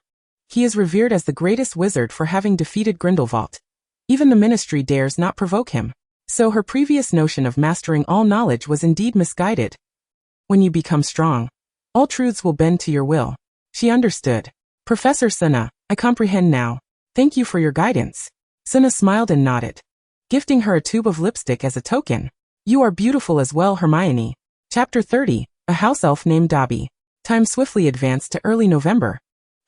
He is revered as the greatest wizard for having defeated Grindelwald. Even the Ministry dares not provoke him. So her previous notion of mastering all knowledge was indeed misguided. When you become strong, all truths will bend to your will. She understood. Professor Suna, I comprehend now. Thank you for your guidance. Suna smiled and nodded, gifting her a tube of lipstick as a token. You are beautiful as well, Hermione. Chapter 30, A House Elf Named Dobby. Time swiftly advanced to early November,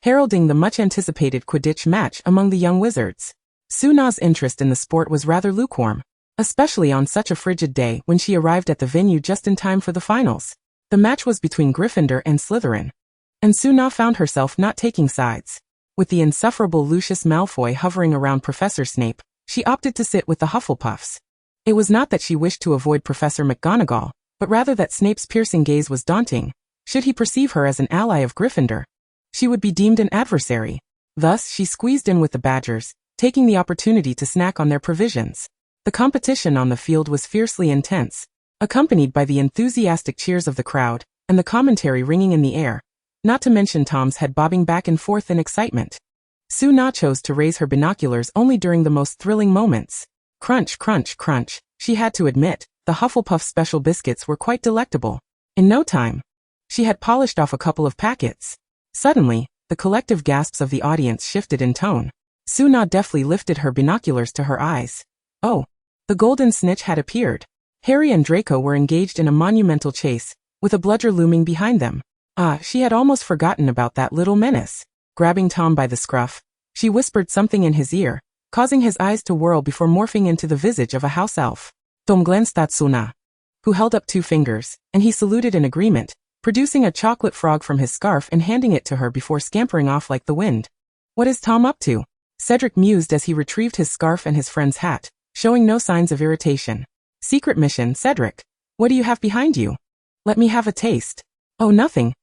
heralding the much-anticipated Quidditch match among the young wizards. Suna's interest in the sport was rather lukewarm, especially on such a frigid day when she arrived at the venue just in time for the finals. The match was between Gryffindor and Slytherin, and Suna found herself not taking sides. With the insufferable Lucius Malfoy hovering around Professor Snape, she opted to sit with the Hufflepuffs. It was not that she wished to avoid Professor McGonagall, but rather that Snape's piercing gaze was daunting. Should he perceive her as an ally of Gryffindor, she would be deemed an adversary. Thus, she squeezed in with the Badgers, taking the opportunity to snack on their provisions. The competition on the field was fiercely intense, accompanied by the enthusiastic cheers of the crowd, and the commentary ringing in the air, not to mention Tom's head bobbing back and forth in excitement. Suna chose to raise her binoculars only during the most thrilling moments. Crunch, crunch, crunch. She had to admit, the Hufflepuff special biscuits were quite delectable. In no time, she had polished off a couple of packets. Suddenly, the collective gasps of the audience shifted in tone. Suna deftly lifted her binoculars to her eyes. Oh, the golden snitch had appeared. Harry and Draco were engaged in a monumental chase, with a bludger looming behind them. Ah, she had almost forgotten about that little menace. Grabbing Tom by the scruff, she whispered something in his ear, causing his eyes to whirl before morphing into the visage of a house elf. Tom glanced at Suna, who held up 2 fingers, and he saluted in agreement, producing a chocolate frog from his scarf and handing it to her before scampering off like the wind. What is Tom up to? Cedric mused as he retrieved his scarf and his friend's hat, showing no signs of irritation. Secret mission, Cedric. What do you have behind you? Let me have a taste. Oh, nothing,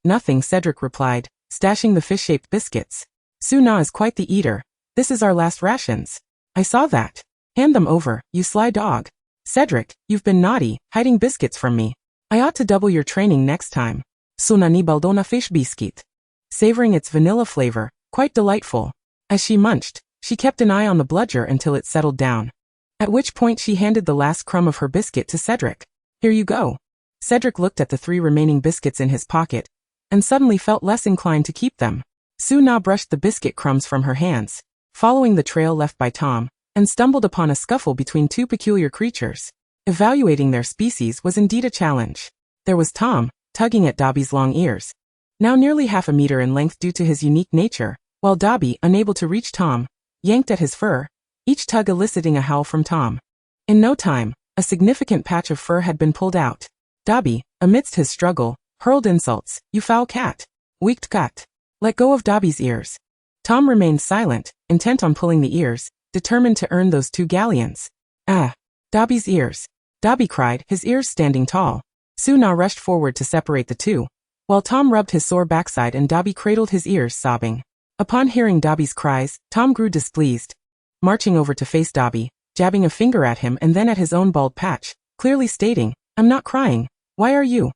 Cedric replied, stashing the fish-shaped biscuits. Suna is quite the eater. This is our last rations. I saw that. Hand them over, you sly dog. Cedric, you've been naughty, hiding biscuits from me. I ought to double your training next time. Suna ni baldona fish biscuit. Savoring its vanilla flavor, quite delightful. As she munched, she kept an eye on the bludger until it settled down. At which point she handed the last crumb of her biscuit to Cedric. Here you go. Cedric looked at the 3 remaining biscuits in his pocket, and suddenly felt less inclined to keep them. Suna brushed the biscuit crumbs from her hands, following the trail left by Tom, and stumbled upon a scuffle between 2 peculiar creatures. Evaluating their species was indeed a challenge. There was Tom, tugging at Dobby's long ears, now nearly half a meter in length due to his unique nature, while Dobby, unable to reach Tom, yanked at his fur, each tug eliciting a howl from Tom. In no time, a significant patch of fur had been pulled out. Dobby, amidst his struggle, hurled insults. You foul cat. Weak cat. Let go of Dobby's ears. Tom remained silent, intent on pulling the ears, determined to earn those 2 galleons. Ah! Dobby's ears. Dobby cried, his ears standing tall. Suna rushed forward to separate the 2, while Tom rubbed his sore backside and Dobby cradled his ears, sobbing. Upon hearing Dobby's cries, Tom grew displeased. Marching over to face Dobby, jabbing a finger at him and then at his own bald patch, clearly stating, I'm not crying. Why are you?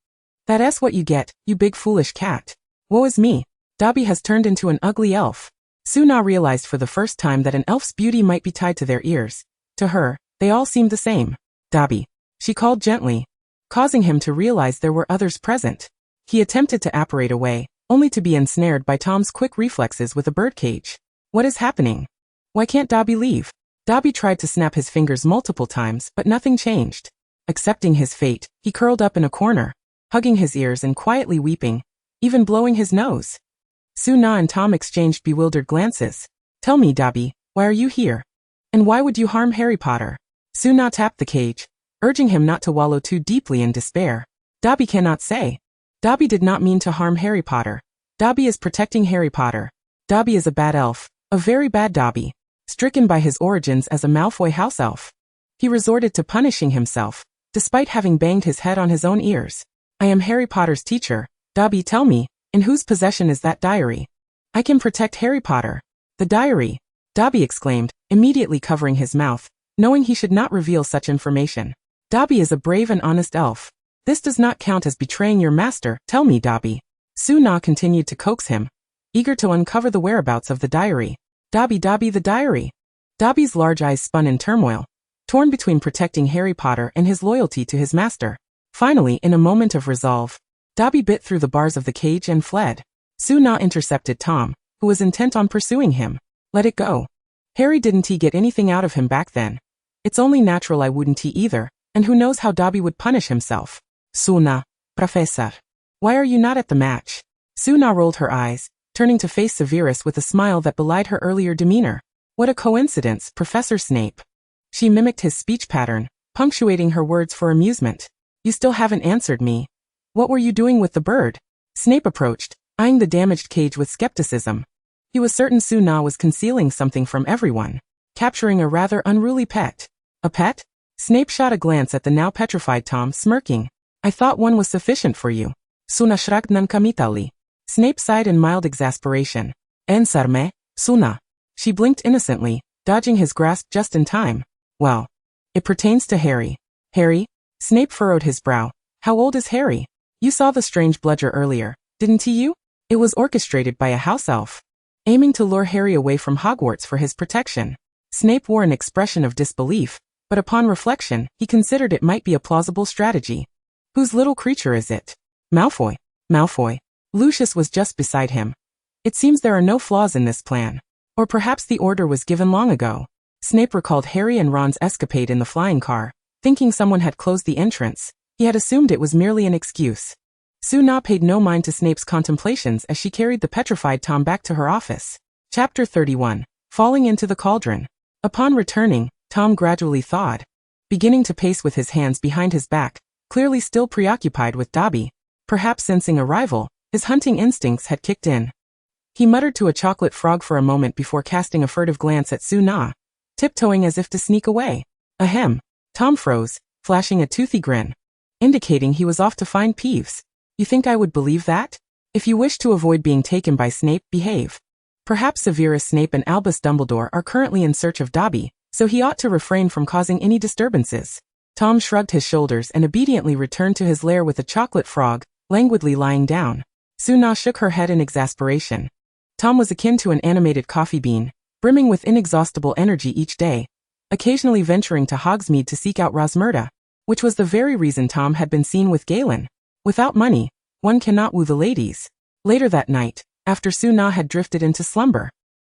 That's what you get, you big foolish cat. Woe is me. Dobby has turned into an ugly elf. Suna realized for the first time that an elf's beauty might be tied to their ears. To her, they all seemed the same. Dobby. She called gently, causing him to realize there were others present. He attempted to apparate away, only to be ensnared by Tom's quick reflexes with a birdcage. What is happening? Why can't Dobby leave? Dobby tried to snap his fingers multiple times, but nothing changed. Accepting his fate, he curled up in a corner, hugging his ears and quietly weeping, even blowing his nose. Suna and Tom exchanged bewildered glances. Tell me, Dobby, why are you here? And why would you harm Harry Potter? Suna tapped the cage, urging him not to wallow too deeply in despair. Dobby cannot say. Dobby did not mean to harm Harry Potter. Dobby is protecting Harry Potter. Dobby is a bad elf, a very bad Dobby, stricken by his origins as a Malfoy house elf. He resorted to punishing himself, despite having banged his head on his own ears. I am Harry Potter's teacher. Dobby, tell me, in whose possession is that diary? I can protect Harry Potter. The diary, Dobby exclaimed, immediately covering his mouth, knowing he should not reveal such information. Dobby is a brave and honest elf. This does not count as betraying your master. Tell me, Dobby. Suna continued to coax him, eager to uncover the whereabouts of the diary. Dobby, the diary. Dobby's large eyes spun in turmoil, torn between protecting Harry Potter and his loyalty to his master. Finally, in a moment of resolve, Dobby bit through the bars of the cage and fled. Suna intercepted Tom, who was intent on pursuing him. Let it go. Harry, didn't he get anything out of him back then? It's only natural I wouldn't he either, and who knows how Dobby would punish himself. Suna, Professor. Why are you not at the match? Suna rolled her eyes, turning to face Severus with a smile that belied her earlier demeanor. What a coincidence, Professor Snape. She mimicked his speech pattern, punctuating her words for amusement. You still haven't answered me. What were you doing with the bird? Snape approached, eyeing the damaged cage with skepticism. He was certain Suna was concealing something from everyone, capturing a rather unruly pet. A pet? Snape shot a glance at the now petrified Tom, smirking. I thought one was sufficient for you. Suna shrugged non-committally. Snape sighed in mild exasperation. Ensarme, Suna. She blinked innocently, dodging his grasp just in time. Well, it pertains to Harry. Harry? Snape furrowed his brow. How old is Harry? You saw the strange bludger earlier, didn't you? It was orchestrated by a house elf, aiming to lure Harry away from Hogwarts for his protection. Snape wore an expression of disbelief, but upon reflection, he considered it might be a plausible strategy. Whose little creature is it? Malfoy. Malfoy. Lucius was just beside him. It seems there are no flaws in this plan. Or perhaps the order was given long ago. Snape recalled Harry and Ron's escapade in the flying car, thinking someone had closed the entrance. He had assumed it was merely an excuse. Suna paid no mind to Snape's contemplations as she carried the petrified Tom back to her office. Chapter 31. Falling into the cauldron. Upon returning, Tom gradually thawed, beginning to pace with his hands behind his back, clearly still preoccupied with Dobby. Perhaps sensing a rival, his hunting instincts had kicked in. He muttered to a chocolate frog for a moment before casting a furtive glance at Su-na, tiptoeing as if to sneak away. Ahem. Tom froze, flashing a toothy grin, indicating he was off to find Peeves. You think I would believe that? If you wish to avoid being taken by Snape, behave. Perhaps Severus Snape and Albus Dumbledore are currently in search of Dobby, so he ought to refrain from causing any disturbances. Tom shrugged his shoulders and obediently returned to his lair with the chocolate frog, languidly lying down. Su-na shook her head in exasperation. Tom was akin to an animated coffee bean, brimming with inexhaustible energy each day, occasionally venturing to Hogsmeade to seek out Rosmerta, which was the very reason Tom had been seen with Galen. Without money, one cannot woo the ladies. Later that night, after Su-na had drifted into slumber,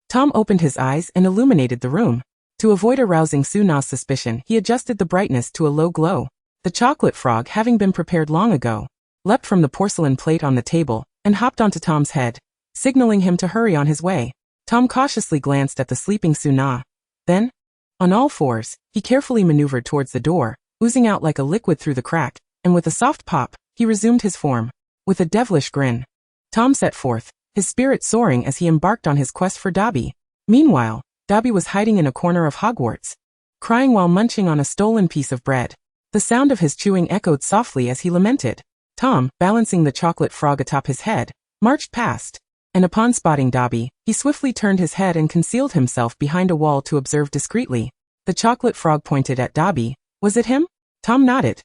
Tom opened his eyes and illuminated the room. To avoid arousing Su-na's suspicion, he adjusted the brightness to a low glow. The chocolate frog, having been prepared long ago, leapt from the porcelain plate on the table and hopped onto Tom's head, signaling him to hurry on his way. Tom cautiously glanced at the sleeping Su-na. Then, on all fours, he carefully maneuvered towards the door, oozing out like a liquid through the crack, and with a soft pop, he resumed his form. With a devilish grin, Tom set forth, his spirit soaring as he embarked on his quest for Dobby. Meanwhile, Dobby was hiding in a corner of Hogwarts, crying while munching on a stolen piece of bread. The sound of his chewing echoed softly as he lamented. Tom, balancing the chocolate frog atop his head, marched past, and upon spotting Dobby, he swiftly turned his head and concealed himself behind a wall to observe discreetly. The chocolate frog pointed at Dobby. Was it him? Tom nodded,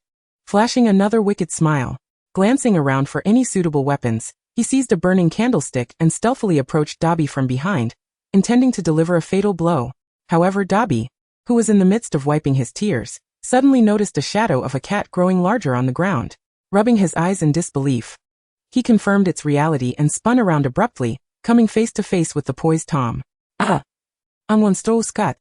flashing another wicked smile. Glancing around for any suitable weapons, he seized a burning candlestick and stealthily approached Dobby from behind, intending to deliver a fatal blow. However, Dobby, who was in the midst of wiping his tears, suddenly noticed a shadow of a cat growing larger on the ground. Rubbing his eyes in disbelief, he confirmed its reality and spun around abruptly, coming face to face with the poised Tom. Ah! Angonsto scut.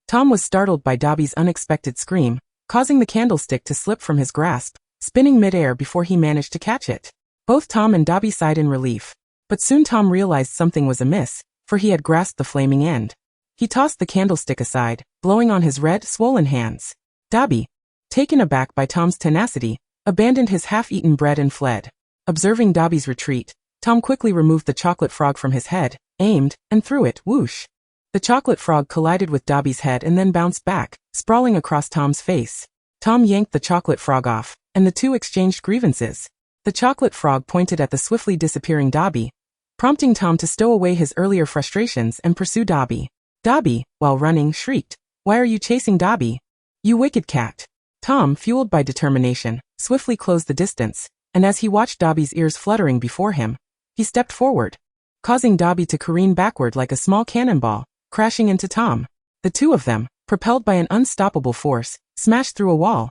Tom was startled by Dobby's unexpected scream, causing the candlestick to slip from his grasp, spinning midair before he managed to catch it. Both Tom and Dobby sighed in relief, but soon Tom realized something was amiss, for he had grasped the flaming end. He tossed the candlestick aside, blowing on his red, swollen hands. Dobby, taken aback by Tom's tenacity, abandoned his half-eaten bread and fled. Observing Dobby's retreat, Tom quickly removed the chocolate frog from his head, aimed, and threw it, whoosh. The chocolate frog collided with Dobby's head and then bounced back, sprawling across Tom's face. Tom yanked the chocolate frog off, and the two exchanged grievances. The chocolate frog pointed at the swiftly disappearing Dobby, prompting Tom to stow away his earlier frustrations and pursue Dobby. Dobby, while running, shrieked, "Why are you chasing Dobby? You wicked cat!" Tom, fueled by determination, swiftly closed the distance, and as he watched Dobby's ears fluttering before him, he stepped forward, causing Dobby to careen backward like a small cannonball, crashing into Tom. The two of them, propelled by an unstoppable force, smashed through a wall,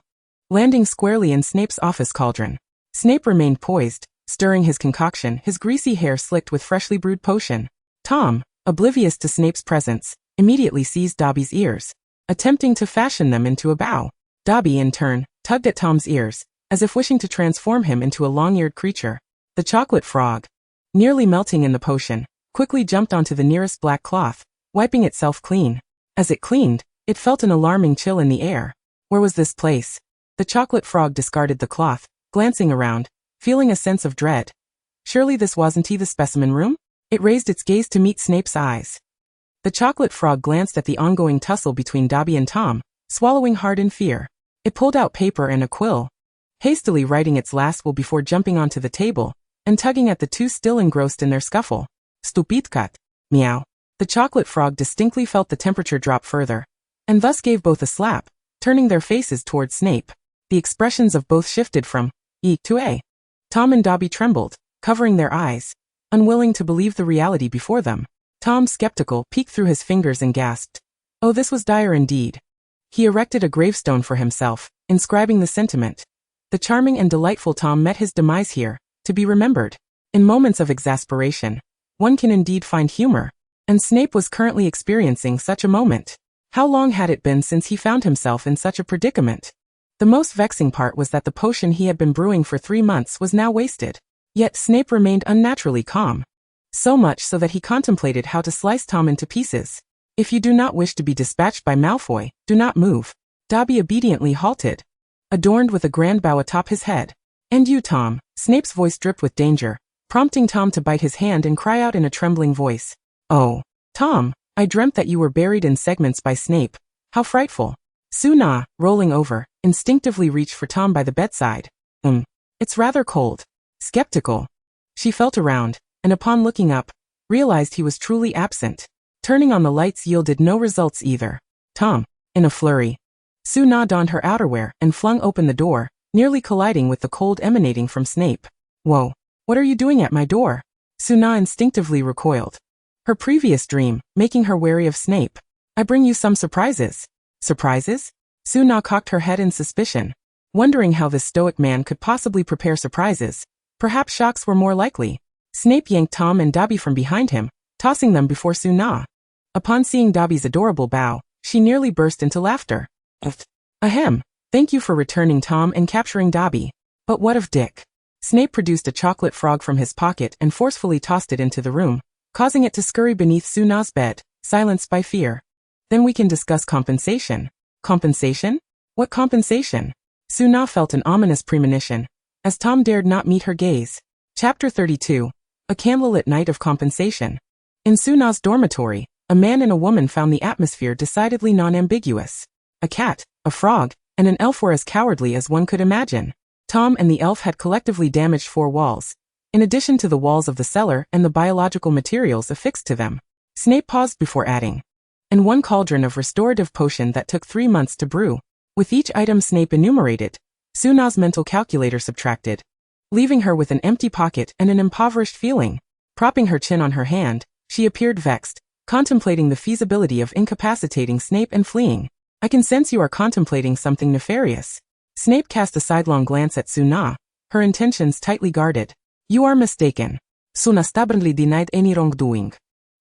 landing squarely in Snape's office cauldron. Snape remained poised, stirring his concoction, his greasy hair slicked with freshly brewed potion. Tom, oblivious to Snape's presence, immediately seized Dobby's ears, attempting to fashion them into a bow. Dobby, in turn, tugged at Tom's ears, as if wishing to transform him into a long-eared creature. The chocolate frog, nearly melting in the potion, quickly jumped onto the nearest black cloth, wiping itself clean. As it cleaned, it felt an alarming chill in the air. Where was this place? The chocolate frog discarded the cloth, glancing around, feeling a sense of dread. Surely this wasn't the specimen room? It raised its gaze to meet Snape's eyes. The chocolate frog glanced at the ongoing tussle between Dobby and Tom, swallowing hard in fear. It pulled out paper and a quill, hastily writing its last will before jumping onto the table, and tugging at the two still engrossed in their scuffle. Stupid cat. Meow. The chocolate frog distinctly felt the temperature drop further, and thus gave both a slap, turning their faces towards Snape. The expressions of both shifted from E to A. Tom and Dobby trembled, covering their eyes, unwilling to believe the reality before them. Tom, skeptical, peeked through his fingers and gasped. Oh, this was dire indeed. He erected a gravestone for himself, inscribing the sentiment. The charming and delightful Tom met his demise here, to be remembered. In moments of exasperation, one can indeed find humor, and Snape was currently experiencing such a moment. How long had it been since he found himself in such a predicament? The most vexing part was that the potion he had been brewing for 3 months was now wasted. Yet Snape remained unnaturally calm. So much so that he contemplated how to slice Tom into pieces. If you do not wish to be dispatched by Malfoy, do not move. Dobby obediently halted, adorned with a grand bow atop his head. And you, Tom. Snape's voice dripped with danger, prompting Tom to bite his hand and cry out in a trembling voice. Oh, Tom, I dreamt that you were buried in segments by Snape. How frightful. Suna, rolling over, instinctively reached for Tom by the bedside. It's rather cold. Skeptical. She felt around, and upon looking up, realized he was truly absent. Turning on the lights yielded no results either. Tom, in a flurry. Suna donned her outerwear and flung open the door, nearly colliding with the cold emanating from Snape. Whoa, what are you doing at my door? Suna instinctively recoiled. Her previous dream, making her wary of Snape. I bring you some surprises. Surprises? Suna cocked her head in suspicion, wondering how this stoic man could possibly prepare surprises. Perhaps shocks were more likely. Snape yanked Tom and Dobby from behind him, tossing them before Suna. Upon seeing Dobby's adorable bow, she nearly burst into laughter. Ahem. Thank you for returning Tom and capturing Dobby. But what of Dick? Snape produced a chocolate frog from his pocket and forcefully tossed it into the room, causing it to scurry beneath Suna's bed, silenced by fear. Then we can discuss compensation. Compensation? What compensation? Suna felt an ominous premonition, as Tom dared not meet her gaze. Chapter 32. A candlelit night of compensation. In Suna's dormitory, a man and a woman found the atmosphere decidedly non-ambiguous. A cat, a frog, and an elf were as cowardly as one could imagine. Tom and the elf had collectively damaged 4 walls, in addition to the walls of the cellar and the biological materials affixed to them. Snape paused before adding, and 1 cauldron of restorative potion that took 3 months to brew. With each item Snape enumerated, Suna's mental calculator subtracted, leaving her with an empty pocket and an impoverished feeling. Propping her chin on her hand, she appeared vexed, contemplating the feasibility of incapacitating Snape and fleeing. I can sense you are contemplating something nefarious. Snape cast a sidelong glance at Suna, her intentions tightly guarded. You are mistaken. Suna stubbornly denied any wrongdoing,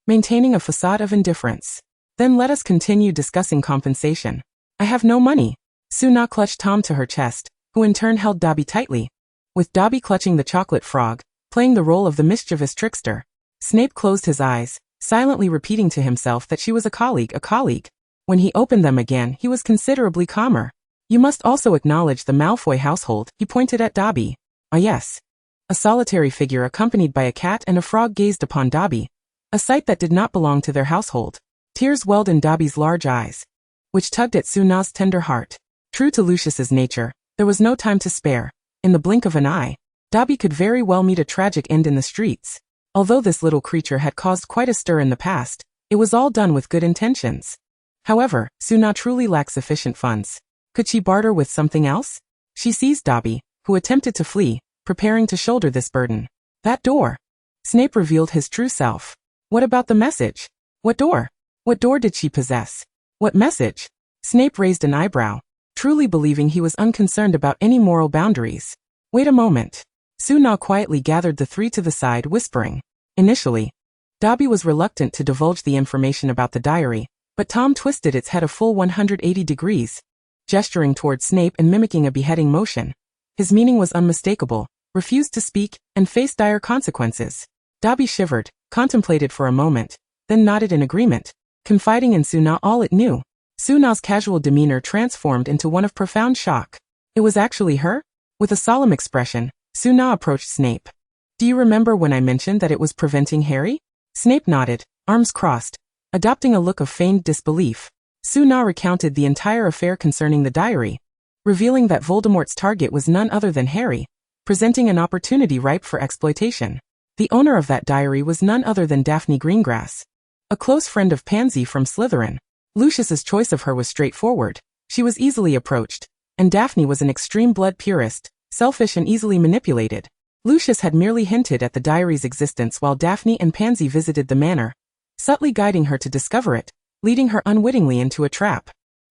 maintaining a facade of indifference. Then let us continue discussing compensation. I have no money. Suna clutched Tom to her chest, who in turn held Dobby tightly. With Dobby clutching the chocolate frog, playing the role of the mischievous trickster, Snape closed his eyes, silently repeating to himself that she was a colleague. When he opened them again, he was considerably calmer. You must also acknowledge the Malfoy household, he pointed at Dobby. Ah yes. A solitary figure accompanied by a cat and a frog gazed upon Dobby, a sight that did not belong to their household. Tears welled in Dobby's large eyes, which tugged at Suna's tender heart. True to Lucius's nature, there was no time to spare. In the blink of an eye, Dobby could very well meet a tragic end in the streets. Although this little creature had caused quite a stir in the past, it was all done with good intentions. However, Suna truly lacked sufficient funds. Could she barter with something else? She seized Dobby, who attempted to flee, preparing to shoulder this burden. That door. Snape revealed his true self. What about the message? What door? What door did she possess? What message? Snape raised an eyebrow, truly believing he was unconcerned about any moral boundaries. Wait a moment. Suna quietly gathered the 3 to the side, whispering. Initially, Dobby was reluctant to divulge the information about the diary, but Tom twisted its head a full 180 degrees, gesturing toward Snape and mimicking a beheading motion. His meaning was unmistakable, refused to speak, and faced dire consequences. Dobby shivered, contemplated for a moment, then nodded in agreement, confiding in Suna all it knew. Suna's casual demeanor transformed into one of profound shock. It was actually her? With a solemn expression, Suna approached Snape. Do you remember when I mentioned that it was preventing Harry? Snape nodded, arms crossed, adopting a look of feigned disbelief. Suna recounted the entire affair concerning the diary, revealing that Voldemort's target was none other than Harry, presenting an opportunity ripe for exploitation. The owner of that diary was none other than Daphne Greengrass, a close friend of Pansy from Slytherin. Lucius's choice of her was straightforward. She was easily approached, and Daphne was an extreme blood purist, selfish and easily manipulated. Lucius had merely hinted at the diary's existence while Daphne and Pansy visited the manor, subtly guiding her to discover it, leading her unwittingly into a trap,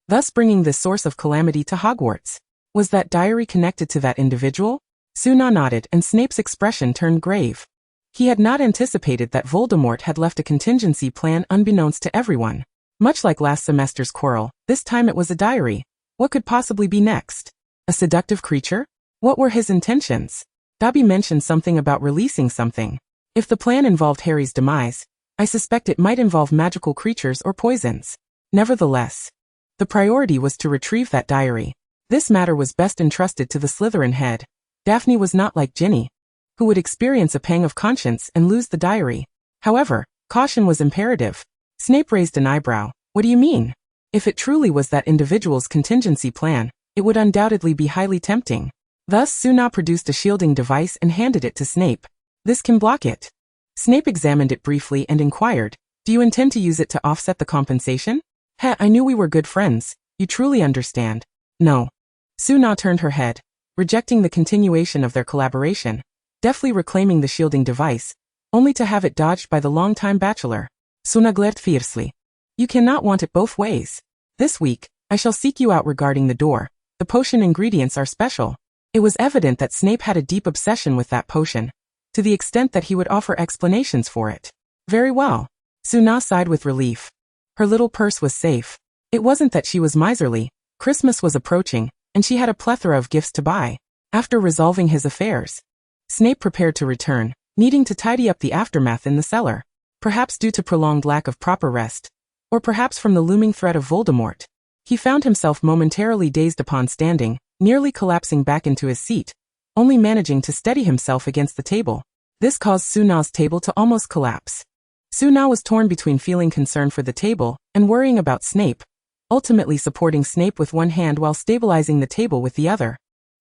thus bringing this source of calamity to Hogwarts. Was that diary connected to that individual? Suna nodded and Snape's expression turned grave. He had not anticipated that Voldemort had left a contingency plan unbeknownst to everyone. Much like last semester's quarrel, this time it was a diary. What could possibly be next? A seductive creature? What were his intentions? Dobby mentioned something about releasing something. If the plan involved Harry's demise, I suspect it might involve magical creatures or poisons. Nevertheless, the priority was to retrieve that diary. This matter was best entrusted to the Slytherin head, Daphne was not like Ginny, who would experience a pang of conscience and lose the diary. However, caution was imperative. Snape raised an eyebrow. What do you mean? If it truly was that individual's contingency plan, it would undoubtedly be highly tempting. Thus, Suna produced a shielding device and handed it to Snape. This can block it. Snape examined it briefly and inquired, do you intend to use it to offset the compensation? I knew we were good friends. You truly understand. No. Suna turned her head, rejecting the continuation of their collaboration, deftly reclaiming the shielding device, only to have it dodged by the long-time bachelor. Suna glared fiercely. You cannot want it both ways. This week, I shall seek you out regarding the door. The potion ingredients are special. It was evident that Snape had a deep obsession with that potion, to the extent that he would offer explanations for it. Very well. Suna sighed with relief. Her little purse was safe. It wasn't that she was miserly. Christmas was approaching, and she had a plethora of gifts to buy. After resolving his affairs, Snape prepared to return, needing to tidy up the aftermath in the cellar. Perhaps due to prolonged lack of proper rest, or perhaps from the looming threat of Voldemort. He found himself momentarily dazed upon standing, nearly collapsing back into his seat, only managing to steady himself against the table. This caused Suna's table to almost collapse. Suna was torn between feeling concern for the table and worrying about Snape, ultimately supporting Snape with one hand while stabilizing the table with the other.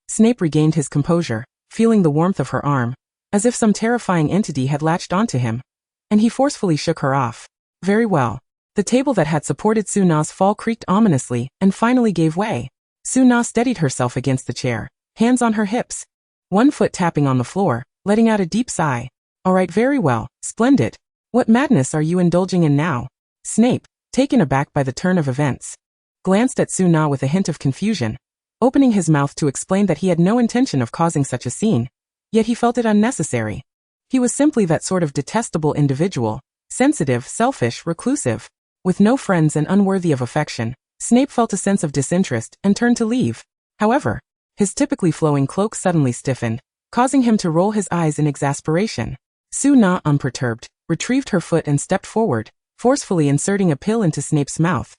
Snape regained his composure, feeling the warmth of her arm, as if some terrifying entity had latched onto him, and he forcefully shook her off. Very well. The table that had supported Suna's fall creaked ominously and finally gave way. Suna steadied herself against the chair, hands on her hips, one foot tapping on the floor, letting out a deep sigh. All right, very well, splendid. What madness are you indulging in now? Snape, taken aback by the turn of events, glanced at Suna with a hint of confusion, opening his mouth to explain that he had no intention of causing such a scene, yet he felt it unnecessary. He was simply that sort of detestable individual, sensitive, selfish, reclusive, with no friends and unworthy of affection. Snape felt a sense of disinterest and turned to leave. However, his typically flowing cloak suddenly stiffened, causing him to roll his eyes in exasperation. Suna, unperturbed, retrieved her foot and stepped forward, forcefully inserting a pill into Snape's mouth,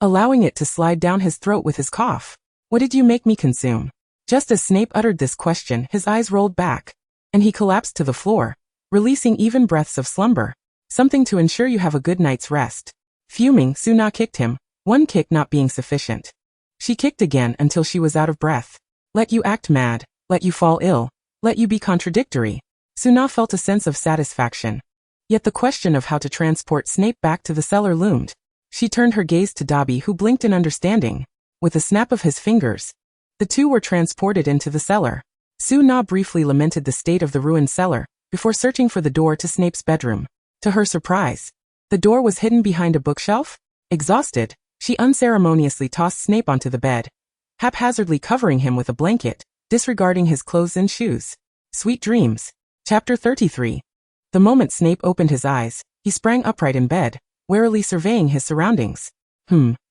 allowing it to slide down his throat with his cough. What did you make me consume? Just as Snape uttered this question, his eyes rolled back, and he collapsed to the floor, releasing even breaths of slumber. Something to ensure you have a good night's rest. Fuming, Suna kicked him, one kick not being sufficient. She kicked again until she was out of breath. Let you act mad, let you fall ill, let you be contradictory. Suna felt a sense of satisfaction. Yet the question of how to transport Snape back to the cellar loomed. She turned her gaze to Dobby, who blinked in understanding. With a snap of his fingers, the two were transported into the cellar. Suna briefly lamented the state of the ruined cellar, before searching for the door to Snape's bedroom. To her surprise, the door was hidden behind a bookshelf. Exhausted, she unceremoniously tossed Snape onto the bed, haphazardly covering him with a blanket, disregarding his clothes and shoes. Sweet dreams. Chapter 33. The moment Snape opened his eyes, he sprang upright in bed, warily surveying his surroundings.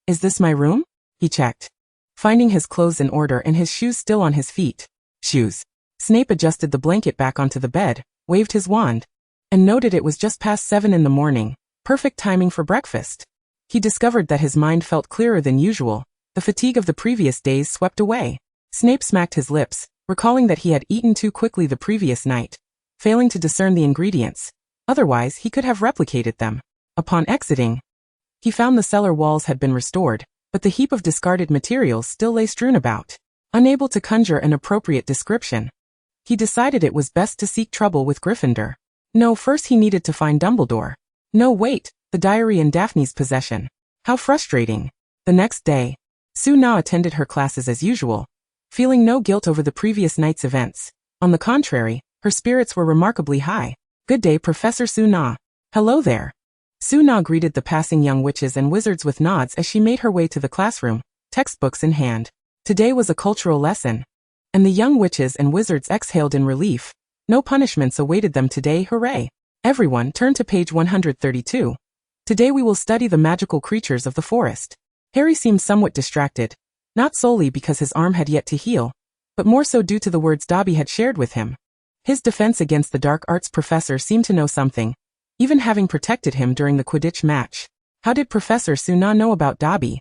Is this my room? He checked, finding his clothes in order and his shoes still on his feet. Shoes. Snape adjusted the blanket back onto the bed, waved his wand, and noted it was just past 7 in the morning, perfect timing for breakfast. He discovered that his mind felt clearer than usual. The fatigue of the previous days swept away. Snape smacked his lips, recalling that he had eaten too quickly the previous night, failing to discern the ingredients. Otherwise, he could have replicated them. Upon exiting, he found the cellar walls had been restored, but the heap of discarded materials still lay strewn about. Unable to conjure an appropriate description, he decided it was best to seek trouble with Gryffindor. No, first he needed to find Dumbledore. No, wait, the diary in Daphne's possession. How frustrating. The next day, Suna attended her classes as usual, feeling no guilt over the previous night's events. On the contrary, her spirits were remarkably high. Good day, Professor Suna. Hello there. Suna greeted the passing young witches and wizards with nods as she made her way to the classroom, textbooks in hand. Today was a cultural lesson, and the young witches and wizards exhaled in relief. No punishments awaited them today, hooray. Everyone, turn to page 132. Today we will study the magical creatures of the forest. Harry seemed somewhat distracted, not solely because his arm had yet to heal, but more so due to the words Dobby had shared with him. His defense against the dark arts professor seemed to know something, even having protected him during the Quidditch match. How did Professor Suna know about Dobby?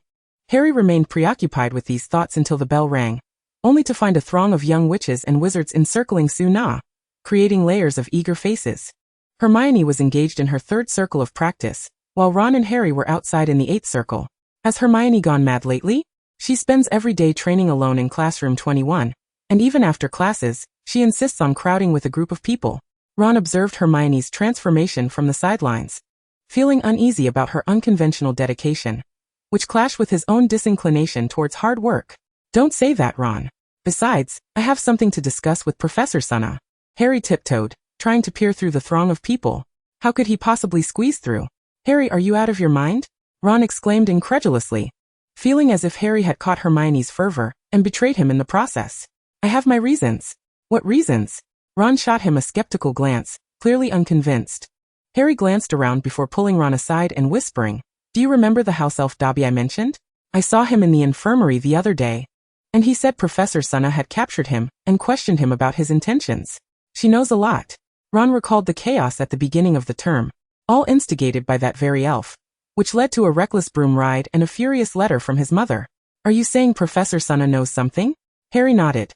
Harry remained preoccupied with these thoughts until the bell rang, only to find a throng of young witches and wizards encircling Suna, creating layers of eager faces. Hermione was engaged in her third circle of practice, while Ron and Harry were outside in the eighth circle. Has Hermione gone mad lately? She spends every day training alone in classroom 21, and even after classes, she insists on crowding with a group of people. Ron observed Hermione's transformation from the sidelines, feeling uneasy about her unconventional dedication, which clashed with his own disinclination towards hard work. Don't say that, Ron. Besides, I have something to discuss with Professor Suna. Harry tiptoed, trying to peer through the throng of people. How could he possibly squeeze through? Harry, are you out of your mind? Ron exclaimed incredulously, feeling as if Harry had caught Hermione's fervor and betrayed him in the process. I have my reasons. What reasons? Ron shot him a skeptical glance, clearly unconvinced. Harry glanced around before pulling Ron aside and whispering, do you remember the house elf Dobby I mentioned? I saw him in the infirmary the other day, and he said Professor Suna had captured him and questioned him about his intentions. She knows a lot. Ron recalled the chaos at the beginning of the term, all instigated by that very elf, which led to a reckless broom ride and a furious letter from his mother. Are you saying Professor Suna knows something? Harry nodded.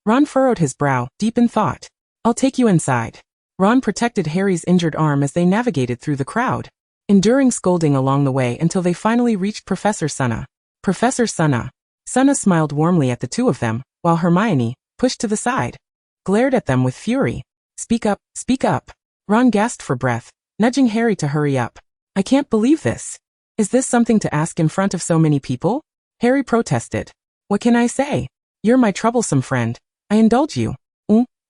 Ron furrowed his brow, deep in thought. I'll take you inside. Ron protected Harry's injured arm as they navigated through the crowd, enduring scolding along the way until they finally reached Professor Suna. Professor Suna. Suna smiled warmly at the two of them, while Hermione, pushed to the side, glared at them with fury. Speak up, speak up. Ron gasped for breath, nudging Harry to hurry up. I can't believe this. Is this something to ask in front of so many people? Harry protested. What can I say? You're my troublesome friend. I indulge you.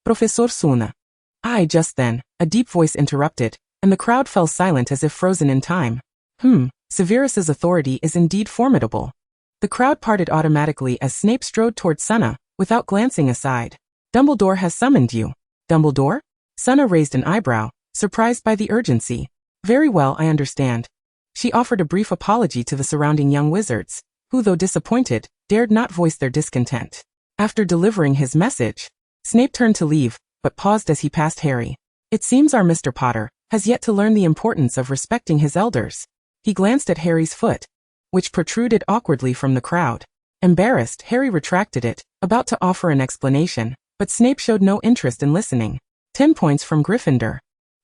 Professor Suna. Just then, a deep voice interrupted, and the crowd fell silent as if frozen in time. Severus's authority is indeed formidable. The crowd parted automatically as Snape strode toward Suna, without glancing aside. Dumbledore has summoned you. Dumbledore? Suna raised an eyebrow, surprised by the urgency. Very well, I understand. She offered a brief apology to the surrounding young wizards, who, though disappointed, dared not voice their discontent. After delivering his message, Snape turned to leave, but paused as he passed Harry. It seems our Mr. Potter has yet to learn the importance of respecting his elders. He glanced at Harry's foot, which protruded awkwardly from the crowd. Embarrassed, Harry retracted it, about to offer an explanation, but Snape showed no interest in listening. 10 points from Gryffindor.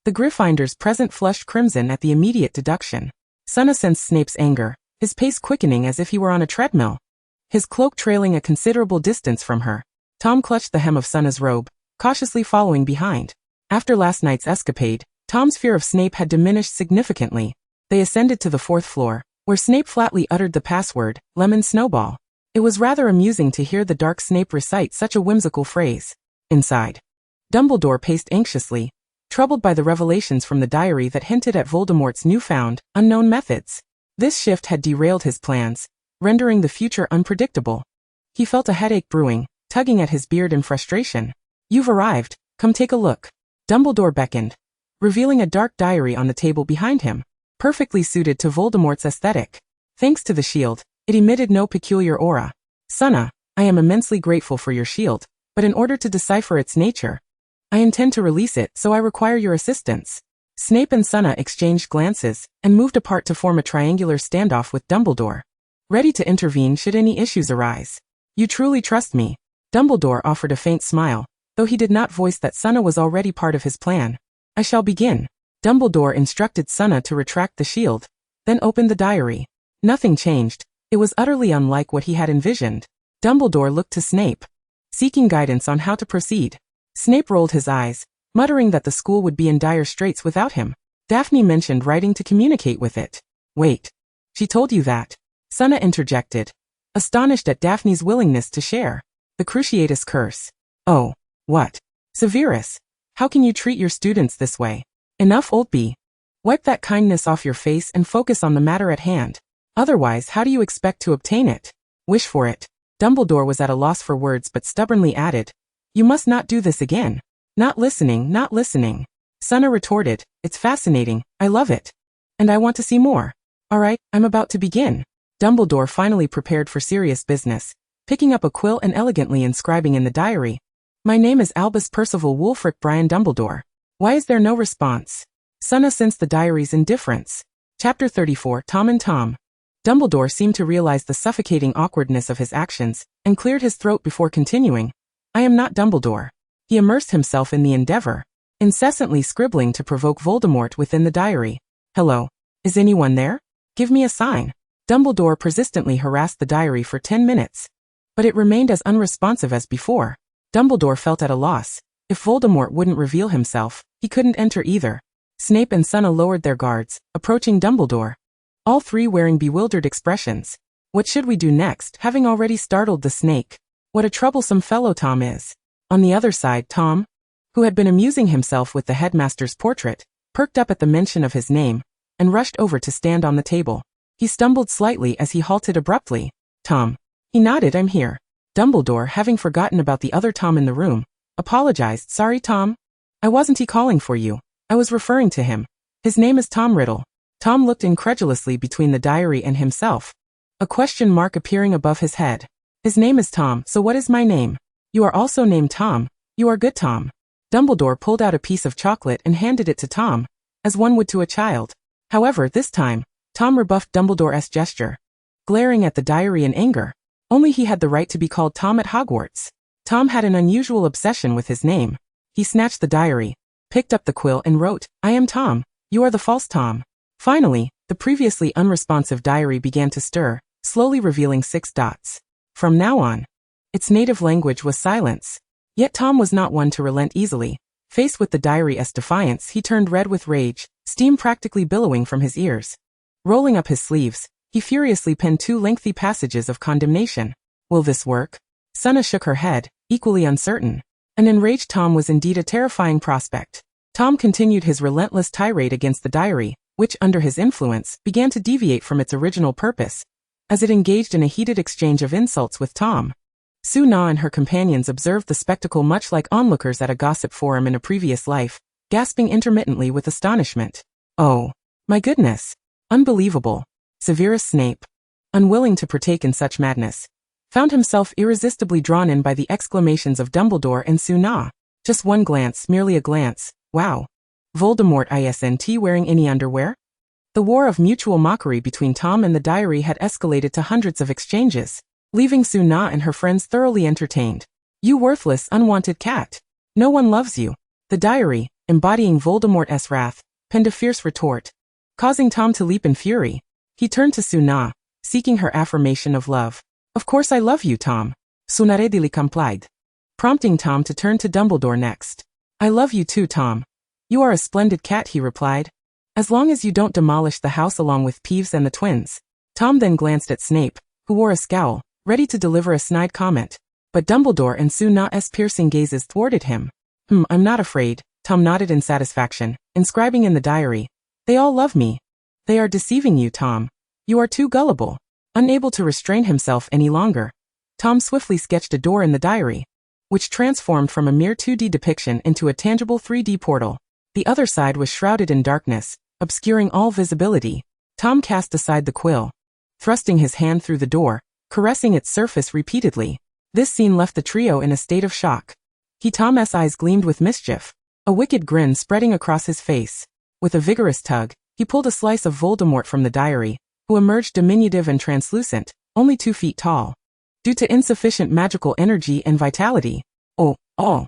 The Gryffindors present flushed crimson at the immediate deduction. Suna sensed Snape's anger, his pace quickening as if he were on a treadmill, his cloak trailing a considerable distance from her. Tom clutched the hem of Suna's robe, cautiously following behind. After last night's escapade, Tom's fear of Snape had diminished significantly. They ascended to the 4th floor, where Snape flatly uttered the password, Lemon Snowball. It was rather amusing to hear the dark Snape recite such a whimsical phrase. Inside, Dumbledore paced anxiously, troubled by the revelations from the diary that hinted at Voldemort's newfound, unknown methods. This shift had derailed his plans, rendering the future unpredictable. He felt a headache brewing, tugging at his beard in frustration. You've arrived, come take a look. Dumbledore beckoned, revealing a dark diary on the table behind him, perfectly suited to Voldemort's aesthetic. Thanks to the shield, it emitted no peculiar aura. Suna, I am immensely grateful for your shield, but in order to decipher its nature, I intend to release it, so I require your assistance. Snape and Suna exchanged glances, and moved apart to form a triangular standoff with Dumbledore, ready to intervene should any issues arise. You truly trust me? Dumbledore offered a faint smile, though he did not voice that Suna was already part of his plan. I shall begin. Dumbledore instructed Suna to retract the shield, then opened the diary. Nothing changed. It was utterly unlike what he had envisioned. Dumbledore looked to Snape, seeking guidance on how to proceed. Snape rolled his eyes, muttering that the school would be in dire straits without him. Daphne mentioned writing to communicate with it. Wait. She told you that? Suna interjected, astonished at Daphne's willingness to share. The Cruciatus Curse. Oh, what? Severus, how can you treat your students this way? Enough, Oldby. Wipe that kindness off your face and focus on the matter at hand. Otherwise, how do you expect to obtain it? Wish for it. Dumbledore was at a loss for words but stubbornly added, you must not do this again. Not listening, not listening. Suna retorted, it's fascinating, I love it. And I want to see more. Alright, I'm about to begin. Dumbledore finally prepared for serious business, picking up a quill and elegantly inscribing in the diary, my name is Albus Percival Wulfric Brian Dumbledore. Why is there no response? Suna sensed the diary's indifference. Chapter 34, Tom and Tom. Dumbledore seemed to realize the suffocating awkwardness of his actions, and cleared his throat before continuing. I am not Dumbledore. He immersed himself in the endeavor, incessantly scribbling to provoke Voldemort within the diary. Hello? Is anyone there? Give me a sign. Dumbledore persistently harassed the diary for 10 minutes. But it remained as unresponsive as before. Dumbledore felt at a loss. If Voldemort wouldn't reveal himself, he couldn't enter either. Snape and Suna lowered their guards, approaching Dumbledore. All three wearing bewildered expressions. What should we do next, having already startled the snake? What a troublesome fellow Tom is. On the other side, Tom, who had been amusing himself with the headmaster's portrait, perked up at the mention of his name, and rushed over to stand on the table. He stumbled slightly as he halted abruptly. Tom. He nodded. I'm here. Dumbledore, having forgotten about the other Tom in the room, apologized. Sorry, Tom. I wasn't calling for you. I was referring to him. His name is Tom Riddle. Tom looked incredulously between the diary and himself, a question mark appearing above his head. His name is Tom, so what is my name? You are also named Tom. You are good, Tom. Dumbledore pulled out a piece of chocolate and handed it to Tom, as one would to a child. However, this time, Tom rebuffed Dumbledore's gesture, glaring at the diary in anger. Only he had the right to be called Tom at Hogwarts. Tom had an unusual obsession with his name. He snatched the diary, picked up the quill and wrote, I am Tom. You are the false Tom. Finally, the previously unresponsive diary began to stir, slowly revealing 6 dots. From now on, its native language was silence. Yet Tom was not one to relent easily. Faced with the diary as defiance, he turned red with rage, steam practically billowing from his ears. Rolling up his sleeves, he furiously penned 2 lengthy passages of condemnation. Will this work? Suna shook her head, equally uncertain. An enraged Tom was indeed a terrifying prospect. Tom continued his relentless tirade against the diary, which, under his influence, began to deviate from its original purpose, as it engaged in a heated exchange of insults with Tom. Suna and her companions observed the spectacle much like onlookers at a gossip forum in a previous life, gasping intermittently with astonishment. Oh, my goodness. Unbelievable. Severus Snape, unwilling to partake in such madness, found himself irresistibly drawn in by the exclamations of Dumbledore and Suna. Just one glance, merely a glance. Wow. Voldemort isn't wearing any underwear? The war of mutual mockery between Tom and the diary had escalated to hundreds of exchanges, leaving Suna and her friends thoroughly entertained. You worthless, unwanted cat. No one loves you. The diary, embodying Voldemort's wrath, penned a fierce retort, causing Tom to leap in fury. He turned to Suna, seeking her affirmation of love. Of course I love you, Tom. Suna readily complied, prompting Tom to turn to Dumbledore next. I love you too, Tom. You are a splendid cat, he replied. As long as you don't demolish the house along with Peeves and the twins. Tom then glanced at Snape, who wore a scowl, ready to deliver a snide comment. But Dumbledore and Suna's piercing gazes thwarted him. I'm not afraid, Tom nodded in satisfaction, inscribing in the diary. They all love me. They are deceiving you, Tom. You are too gullible. Unable to restrain himself any longer, Tom swiftly sketched a door in the diary, which transformed from a mere 2D depiction into a tangible 3D portal. The other side was shrouded in darkness, obscuring all visibility. Tom cast aside the quill, thrusting his hand through the door, caressing its surface repeatedly. This scene left the trio in a state of shock. Tom's eyes gleamed with mischief, a wicked grin spreading across his face. With a vigorous tug, he pulled a slice of Voldemort from the diary, who emerged diminutive and translucent, only 2 feet tall, due to insufficient magical energy and vitality. Oh.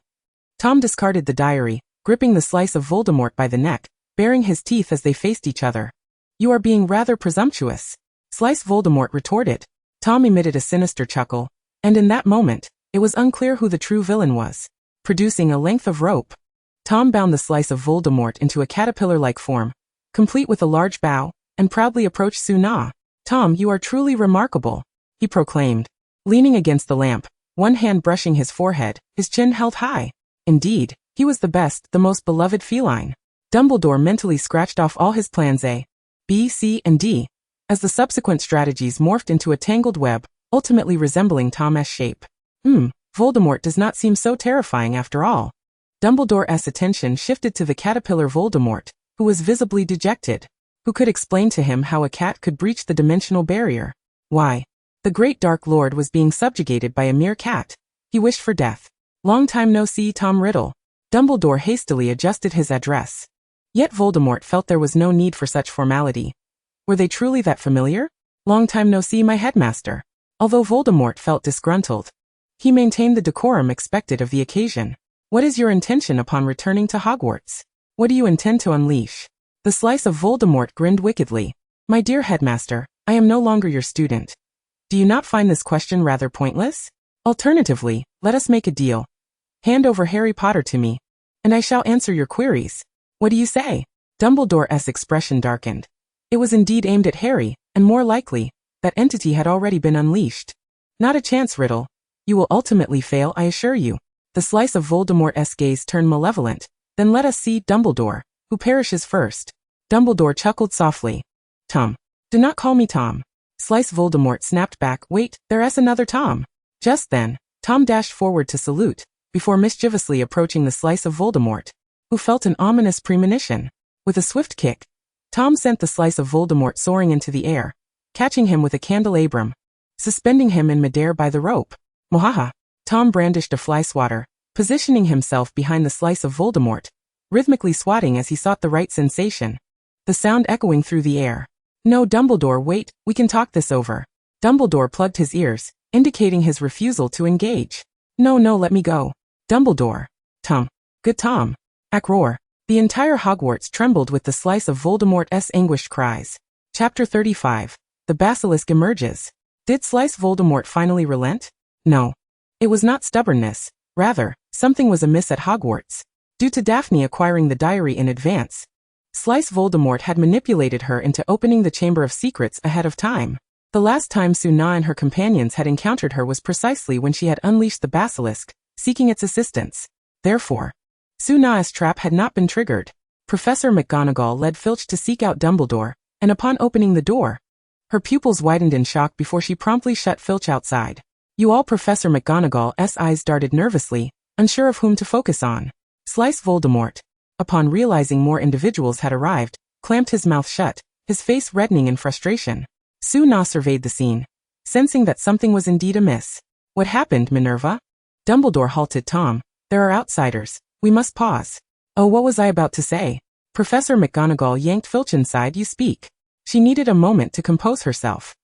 Tom discarded the diary, gripping the slice of Voldemort by the neck, baring his teeth as they faced each other. You are being rather presumptuous. Slice Voldemort retorted. Tom emitted a sinister chuckle, and in that moment, it was unclear who the true villain was. Producing a length of rope, Tom bound the slice of Voldemort into a caterpillar-like form, complete with a large bow, and proudly approached Suna. Tom, you are truly remarkable, he proclaimed, leaning against the lamp, one hand brushing his forehead, his chin held high. Indeed, he was the best, the most beloved feline. Dumbledore mentally scratched off all his plans A, B, C, and D, as the subsequent strategies morphed into a tangled web, ultimately resembling Tom's shape. Voldemort does not seem so terrifying after all. Dumbledore's attention shifted to the caterpillar Voldemort, who was visibly dejected. Who could explain to him how a cat could breach the dimensional barrier? Why? The great Dark Lord was being subjugated by a mere cat. He wished for death. Long time no see, Tom Riddle. Dumbledore hastily adjusted his address. Yet Voldemort felt there was no need for such formality. Were they truly that familiar? Long time no see, my headmaster. Although Voldemort felt disgruntled, he maintained the decorum expected of the occasion. What is your intention upon returning to Hogwarts? What do you intend to unleash? The slice of Voldemort grinned wickedly. My dear headmaster, I am no longer your student. Do you not find this question rather pointless? Alternatively, let us make a deal. Hand over Harry Potter to me, and I shall answer your queries. What do you say? Dumbledore's expression darkened. It was indeed aimed at Harry, and more likely, that entity had already been unleashed. Not a chance, Riddle. You will ultimately fail, I assure you. The slice of Voldemort's gaze turned malevolent. Then let us see Dumbledore, who perishes first. Dumbledore chuckled softly. Tom. Do not call me Tom. Slice Voldemort snapped back. Wait, there's another Tom. Just then, Tom dashed forward to salute, before mischievously approaching the slice of Voldemort, who felt an ominous premonition. With a swift kick, Tom sent the slice of Voldemort soaring into the air, catching him with a candelabrum, suspending him in midair by the rope. Mohaha! Tom brandished a fly swatter, positioning himself behind the slice of Voldemort, rhythmically swatting as he sought the right sensation. The sound echoing through the air. No, Dumbledore, wait, we can talk this over. Dumbledore plugged his ears, indicating his refusal to engage. No, let me go. Dumbledore. Tom. Good Tom. Ack roar. The entire Hogwarts trembled with the slice of Voldemort's anguished cries. Chapter 35. The Basilisk emerges. Did Slice Voldemort finally relent? No. It was not stubbornness. Rather, something was amiss at Hogwarts. Due to Daphne acquiring the diary in advance, Slice Voldemort had manipulated her into opening the Chamber of Secrets ahead of time. The last time Suna and her companions had encountered her was precisely when she had unleashed the basilisk, seeking its assistance. Therefore, Suna's trap had not been triggered. Professor McGonagall led Filch to seek out Dumbledore, and upon opening the door, her pupils widened in shock before she promptly shut Filch outside. You all, Professor McGonagall's eyes darted nervously, unsure of whom to focus on. Slice Voldemort, upon realizing more individuals had arrived, clamped his mouth shut, his face reddening in frustration. Suna surveyed the scene, sensing that something was indeed amiss. What happened, Minerva? Dumbledore halted Tom. There are outsiders. We must pause. Oh, what was I about to say? Professor McGonagall yanked Filch inside. You speak. She needed a moment to compose herself.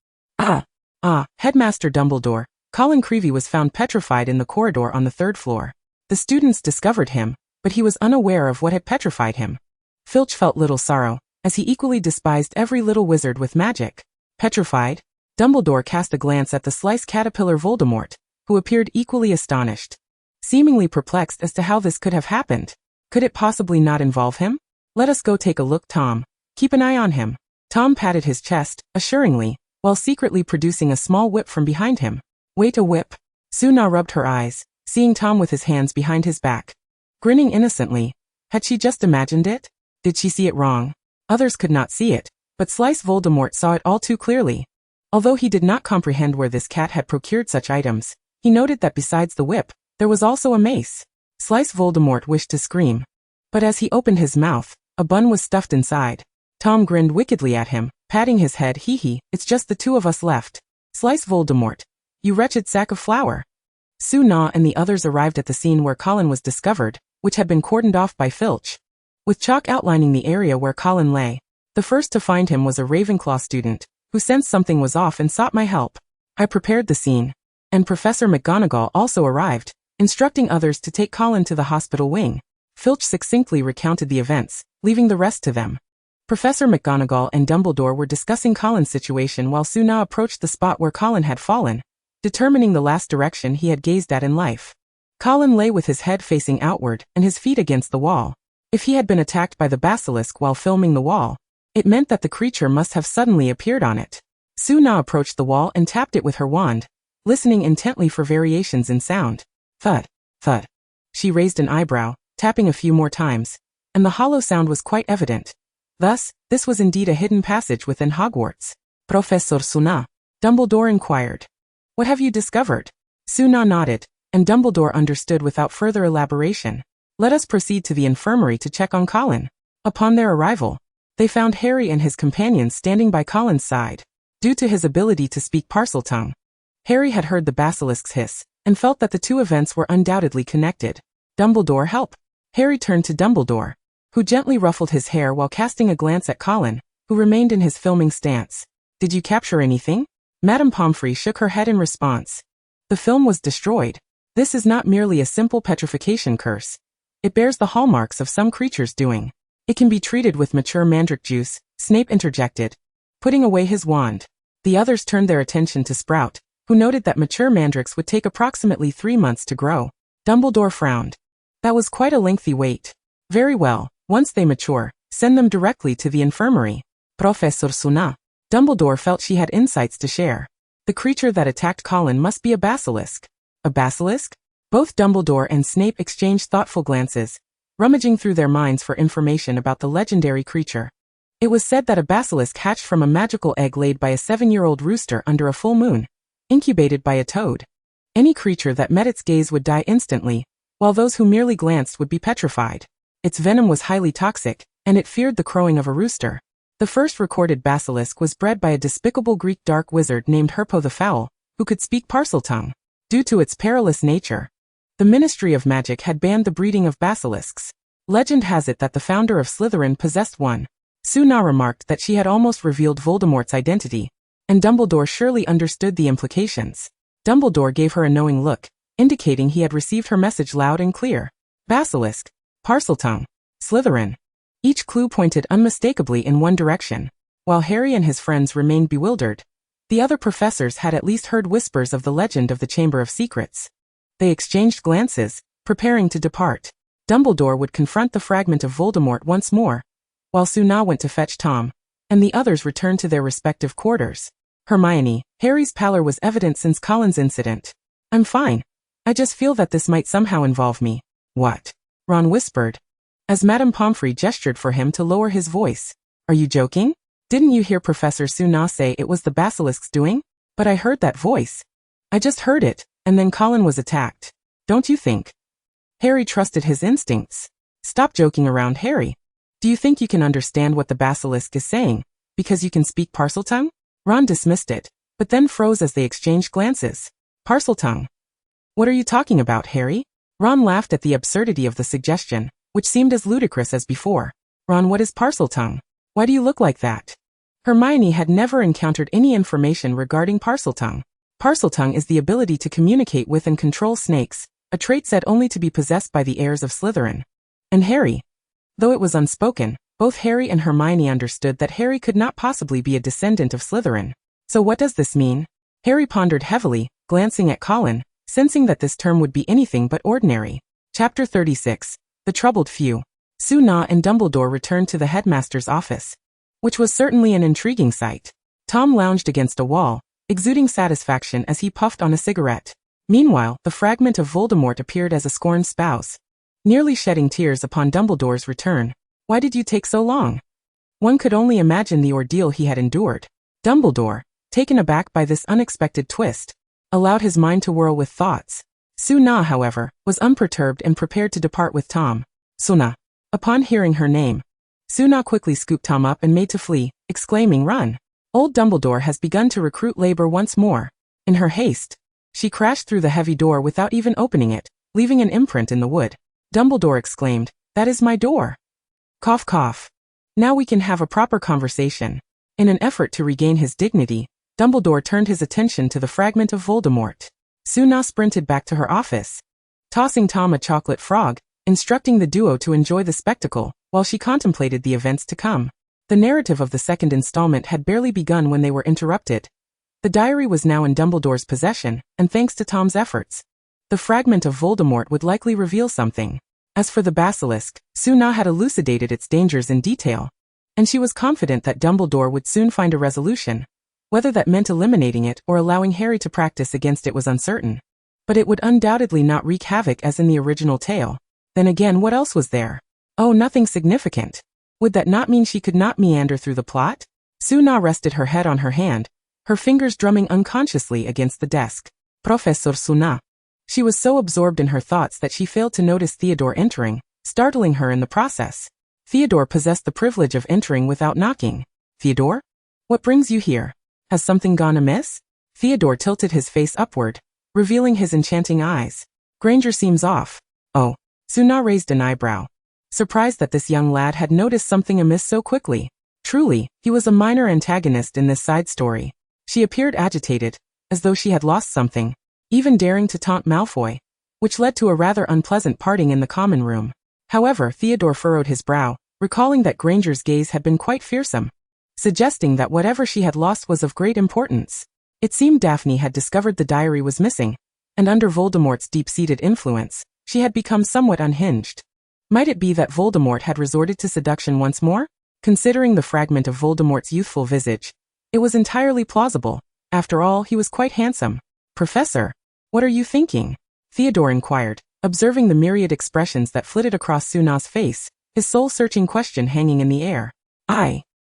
Headmaster Dumbledore. Colin Creevey was found petrified in the corridor on the 3rd floor. The students discovered him, but he was unaware of what had petrified him. Filch felt little sorrow, as he equally despised every little wizard with magic. Petrified? Dumbledore cast a glance at the slice caterpillar Voldemort, who appeared equally astonished, seemingly perplexed as to how this could have happened. Could it possibly not involve him? Let us go take a look, Tom. Keep an eye on him. Tom patted his chest, assuringly, while secretly producing a small whip from behind him. Wait, a whip? Suna rubbed her eyes, seeing Tom with his hands behind his back. Grinning innocently. Had she just imagined it? Did she see it wrong? Others could not see it, but Slice Voldemort saw it all too clearly. Although he did not comprehend where this cat had procured such items, he noted that besides the whip, there was also a mace. Slice Voldemort wished to scream, but as he opened his mouth, a bun was stuffed inside. Tom grinned wickedly at him, patting his head. Hee, it's just the two of us left. Slice Voldemort. You wretched sack of flour. Suna and the others arrived at the scene where Colin was discovered, which had been cordoned off by Filch, with chalk outlining the area where Colin lay. The first to find him was a Ravenclaw student, who sensed something was off and sought my help. I prepared the scene, and Professor McGonagall also arrived, instructing others to take Colin to the hospital wing. Filch succinctly recounted the events, leaving the rest to them. Professor McGonagall and Dumbledore were discussing Colin's situation while Suna approached the spot where Colin had fallen, determining the last direction he had gazed at in life. Colin lay with his head facing outward and his feet against the wall. If he had been attacked by the basilisk while filming the wall, it meant that the creature must have suddenly appeared on it. Suna approached the wall and tapped it with her wand, listening intently for variations in sound. Thud, thud. She raised an eyebrow, tapping a few more times, and the hollow sound was quite evident. Thus, this was indeed a hidden passage within Hogwarts. Professor Suna, Dumbledore inquired. What have you discovered? Suna nodded, and Dumbledore understood without further elaboration. Let us proceed to the infirmary to check on Colin. Upon their arrival, they found Harry and his companions standing by Colin's side. Due to his ability to speak Parseltongue, Harry had heard the basilisk's hiss, and felt that the two events were undoubtedly connected. Dumbledore, help! Harry turned to Dumbledore, who gently ruffled his hair while casting a glance at Colin, who remained in his filming stance. Did you capture anything? Madame Pomfrey shook her head in response. The film was destroyed. This is not merely a simple petrification curse. It bears the hallmarks of some creature's doing. It can be treated with mature mandrake juice, Snape interjected, putting away his wand. The others turned their attention to Sprout, who noted that mature mandrakes would take approximately 3 months to grow. Dumbledore frowned. That was quite a lengthy wait. Very well, once they mature, send them directly to the infirmary. Professor Suna. Dumbledore felt she had insights to share. The creature that attacked Colin must be a basilisk. A basilisk? Both Dumbledore and Snape exchanged thoughtful glances, rummaging through their minds for information about the legendary creature. It was said that a basilisk hatched from a magical egg laid by a 7-year-old rooster under a full moon, incubated by a toad. Any creature that met its gaze would die instantly, while those who merely glanced would be petrified. Its venom was highly toxic, and it feared the crowing of a rooster. The first recorded basilisk was bred by a despicable Greek dark wizard named Herpo the Foul, who could speak Parseltongue. Due to its perilous nature, the Ministry of Magic had banned the breeding of basilisks. Legend has it that the founder of Slytherin possessed one. Suna remarked that she had almost revealed Voldemort's identity, and Dumbledore surely understood the implications. Dumbledore gave her a knowing look, indicating he had received her message loud and clear. Basilisk, Parseltongue, Slytherin. Each clue pointed unmistakably in one direction. While Harry and his friends remained bewildered, the other professors had at least heard whispers of the legend of the Chamber of Secrets. They exchanged glances, preparing to depart. Dumbledore would confront the fragment of Voldemort once more, while Suna went to fetch Tom, and the others returned to their respective quarters. Hermione, Harry's pallor was evident since Colin's incident. I'm fine. I just feel that this might somehow involve me. What? Ron whispered, as Madame Pomfrey gestured for him to lower his voice. Are you joking? Didn't you hear Professor Suna say it was the basilisk's doing? But I heard that voice. I just heard it, and then Colin was attacked. Don't you think? Harry trusted his instincts. Stop joking around, Harry. Do you think you can understand what the basilisk is saying, because you can speak Parseltongue? Ron dismissed it, but then froze as they exchanged glances. Parseltongue. What are you talking about, Harry? Ron laughed at the absurdity of the suggestion, which seemed as ludicrous as before. Ron, what is Parseltongue? Why do you look like that? Hermione had never encountered any information regarding Parseltongue. Parseltongue is the ability to communicate with and control snakes, a trait said only to be possessed by the heirs of Slytherin. And Harry. Though it was unspoken, both Harry and Hermione understood that Harry could not possibly be a descendant of Slytherin. So what does this mean? Harry pondered heavily, glancing at Colin, sensing that this term would be anything but ordinary. Chapter 36. The Troubled Few. Suna and Dumbledore returned to the headmaster's office, which was certainly an intriguing sight. Tom lounged against a wall, exuding satisfaction as he puffed on a cigarette. Meanwhile, the fragment of Voldemort appeared as a scorned spouse, nearly shedding tears upon Dumbledore's return. Why did you take so long? One could only imagine the ordeal he had endured. Dumbledore, taken aback by this unexpected twist, allowed his mind to whirl with thoughts. Suna, however, was unperturbed and prepared to depart with Tom. Suna. Upon hearing her name, Suna quickly scooped Tom up and made to flee, exclaiming, "Run! Old Dumbledore has begun to recruit labor once more." In her haste, she crashed through the heavy door without even opening it, leaving an imprint in the wood. Dumbledore exclaimed, "That is my door." Cough cough. Now we can have a proper conversation. In an effort to regain his dignity, Dumbledore turned his attention to the fragment of Voldemort. Suna sprinted back to her office, tossing Tom a chocolate frog, instructing the duo to enjoy the spectacle, while she contemplated the events to come. The narrative of the second installment had barely begun when they were interrupted. The diary was now in Dumbledore's possession, and thanks to Tom's efforts, the fragment of Voldemort would likely reveal something. As for the basilisk, Suna had elucidated its dangers in detail, and she was confident that Dumbledore would soon find a resolution. Whether that meant eliminating it or allowing Harry to practice against it was uncertain. But it would undoubtedly not wreak havoc as in the original tale. Then again, what else was there? Oh, nothing significant. Would that not mean she could not meander through the plot? Suna rested her head on her hand, her fingers drumming unconsciously against the desk. Professor Suna. She was so absorbed in her thoughts that she failed to notice Theodore entering, startling her in the process. Theodore possessed the privilege of entering without knocking. Theodore? What brings you here? Has something gone amiss? Theodore tilted his face upward, revealing his enchanting eyes. Granger seems off. Oh. Suna raised an eyebrow, surprised that this young lad had noticed something amiss so quickly. Truly, he was a minor antagonist in this side story. She appeared agitated, as though she had lost something, even daring to taunt Malfoy, which led to a rather unpleasant parting in the common room. However, Theodore furrowed his brow, recalling that Granger's gaze had been quite fearsome, suggesting that whatever she had lost was of great importance. It seemed Daphne had discovered the diary was missing, and under Voldemort's deep-seated influence, she had become somewhat unhinged. Might it be that Voldemort had resorted to seduction once more? Considering the fragment of Voldemort's youthful visage, it was entirely plausible. After all, he was quite handsome. Professor, what are you thinking? Theodore inquired, observing the myriad expressions that flitted across Suna's face, his soul-searching question hanging in the air.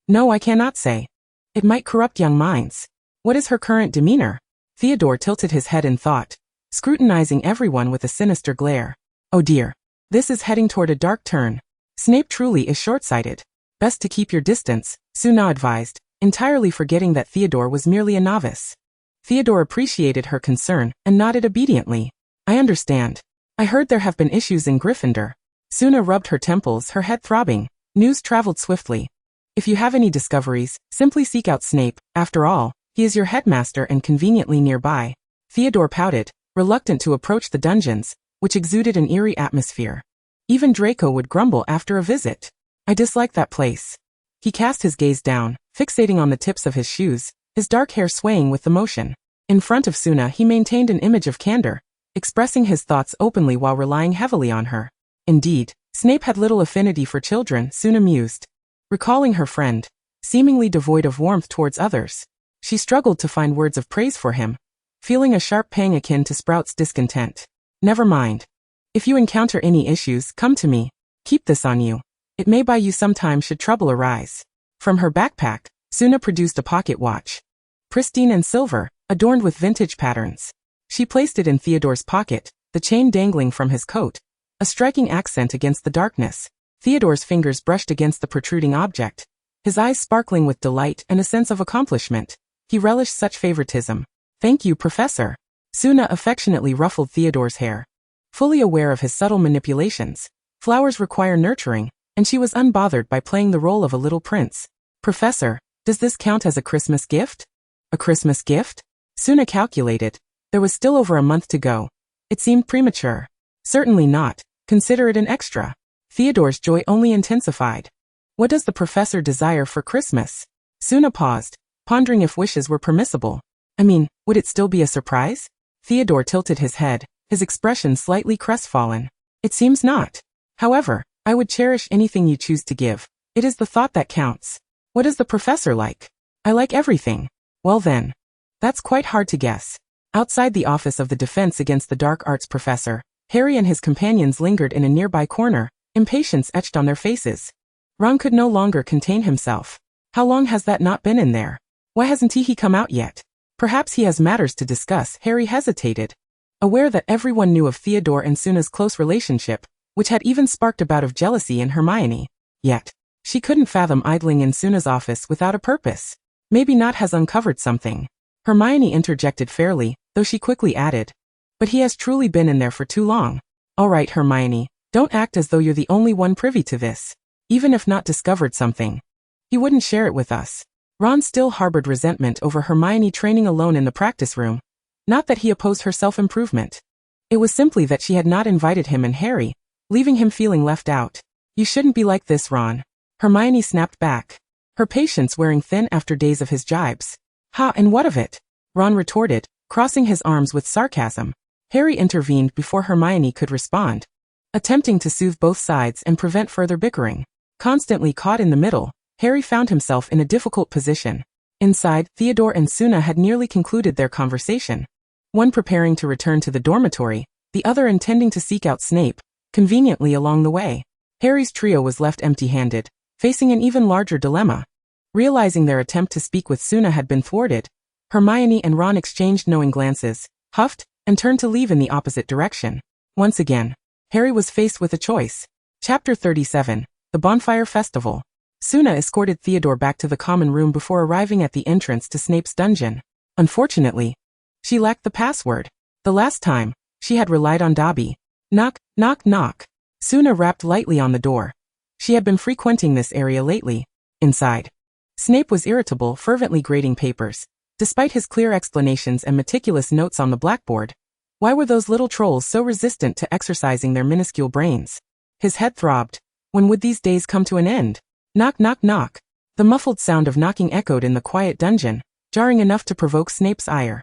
No, I cannot say. It might corrupt young minds. What is her current demeanor? Theodore tilted his head in thought, scrutinizing everyone with a sinister glare. Oh dear. This is heading toward a dark turn. Snape truly is short-sighted. Best to keep your distance, Suna advised, entirely forgetting that Theodore was merely a novice. Theodore appreciated her concern and nodded obediently. I understand. I heard there have been issues in Gryffindor. Suna rubbed her temples, her head throbbing. News traveled swiftly. If you have any discoveries, simply seek out Snape. After all, he is your headmaster and conveniently nearby. Theodore pouted, reluctant to approach the dungeons, which exuded an eerie atmosphere. Even Draco would grumble after a visit. I dislike that place. He cast his gaze down, fixating on the tips of his shoes, his dark hair swaying with the motion. In front of Suna he maintained an image of candor, expressing his thoughts openly while relying heavily on her. Indeed, Snape had little affinity for children, Suna mused. Recalling her friend, seemingly devoid of warmth towards others, she struggled to find words of praise for him, feeling a sharp pang akin to Sprout's discontent. Never mind. If you encounter any issues, come to me. Keep this on you. It may buy you some time should trouble arise. From her backpack, Suna produced a pocket watch. Pristine and silver, adorned with vintage patterns. She placed it in Theodore's pocket, the chain dangling from his coat, a striking accent against the darkness. Theodore's fingers brushed against the protruding object, his eyes sparkling with delight and a sense of accomplishment. He relished such favoritism. Thank you, Professor. Suna affectionately ruffled Theodore's hair. Fully aware of his subtle manipulations, flowers require nurturing, and she was unbothered by playing the role of a little prince. Professor, does this count as a Christmas gift? A Christmas gift? Suna calculated. There was still over a month to go. It seemed premature. Certainly not. Consider it an extra. Theodore's joy only intensified. What does the professor desire for Christmas? Suna paused, pondering if wishes were permissible. Would it still be a surprise? Theodore tilted his head, his expression slightly crestfallen. It seems not. However, I would cherish anything you choose to give. It is the thought that counts. What is the professor like? I like everything. Well then. That's quite hard to guess. Outside the office of the Defense Against the Dark Arts professor, Harry and his companions lingered in a nearby corner, impatience etched on their faces. Ron could no longer contain himself. How long has that not been in there? Why hasn't he come out yet? Perhaps he has matters to discuss. Harry hesitated. Aware that everyone knew of Theodore and Suna's close relationship, which had even sparked a bout of jealousy in Hermione. Yet, she couldn't fathom idling in Suna's office without a purpose. Maybe Nott has uncovered something. Hermione interjected fairly, though she quickly added. But he has truly been in there for too long. All right, Hermione, don't act as though you're the only one privy to this. Even if Nott discovered something, he wouldn't share it with us. Ron still harbored resentment over Hermione training alone in the practice room. Not that he opposed her self-improvement. It was simply that she had not invited him and Harry, leaving him feeling left out. You shouldn't be like this, Ron. Hermione snapped back, her patience wearing thin after days of his jibes. Ha, and what of it? Ron retorted, crossing his arms with sarcasm. Harry intervened before Hermione could respond, attempting to soothe both sides and prevent further bickering. Constantly caught in the middle, Harry found himself in a difficult position. Inside, Theodore and Suna had nearly concluded their conversation. One preparing to return to the dormitory, the other intending to seek out Snape, conveniently along the way. Harry's trio was left empty-handed, facing an even larger dilemma. Realizing their attempt to speak with Suna had been thwarted, Hermione and Ron exchanged knowing glances, huffed, and turned to leave in the opposite direction. Once again, Harry was faced with a choice. Chapter 37, The Bonfire Festival. Suna escorted Theodore back to the common room before arriving at the entrance to Snape's dungeon. Unfortunately, she lacked the password. The last time, she had relied on Dobby. Knock, knock, knock. Suna rapped lightly on the door. She had been frequenting this area lately. Inside. Snape was irritable, fervently grading papers. Despite his clear explanations and meticulous notes on the blackboard, why were those little trolls so resistant to exercising their minuscule brains? His head throbbed. When would these days come to an end? Knock, knock, knock. The muffled sound of knocking echoed in the quiet dungeon, jarring enough to provoke Snape's ire.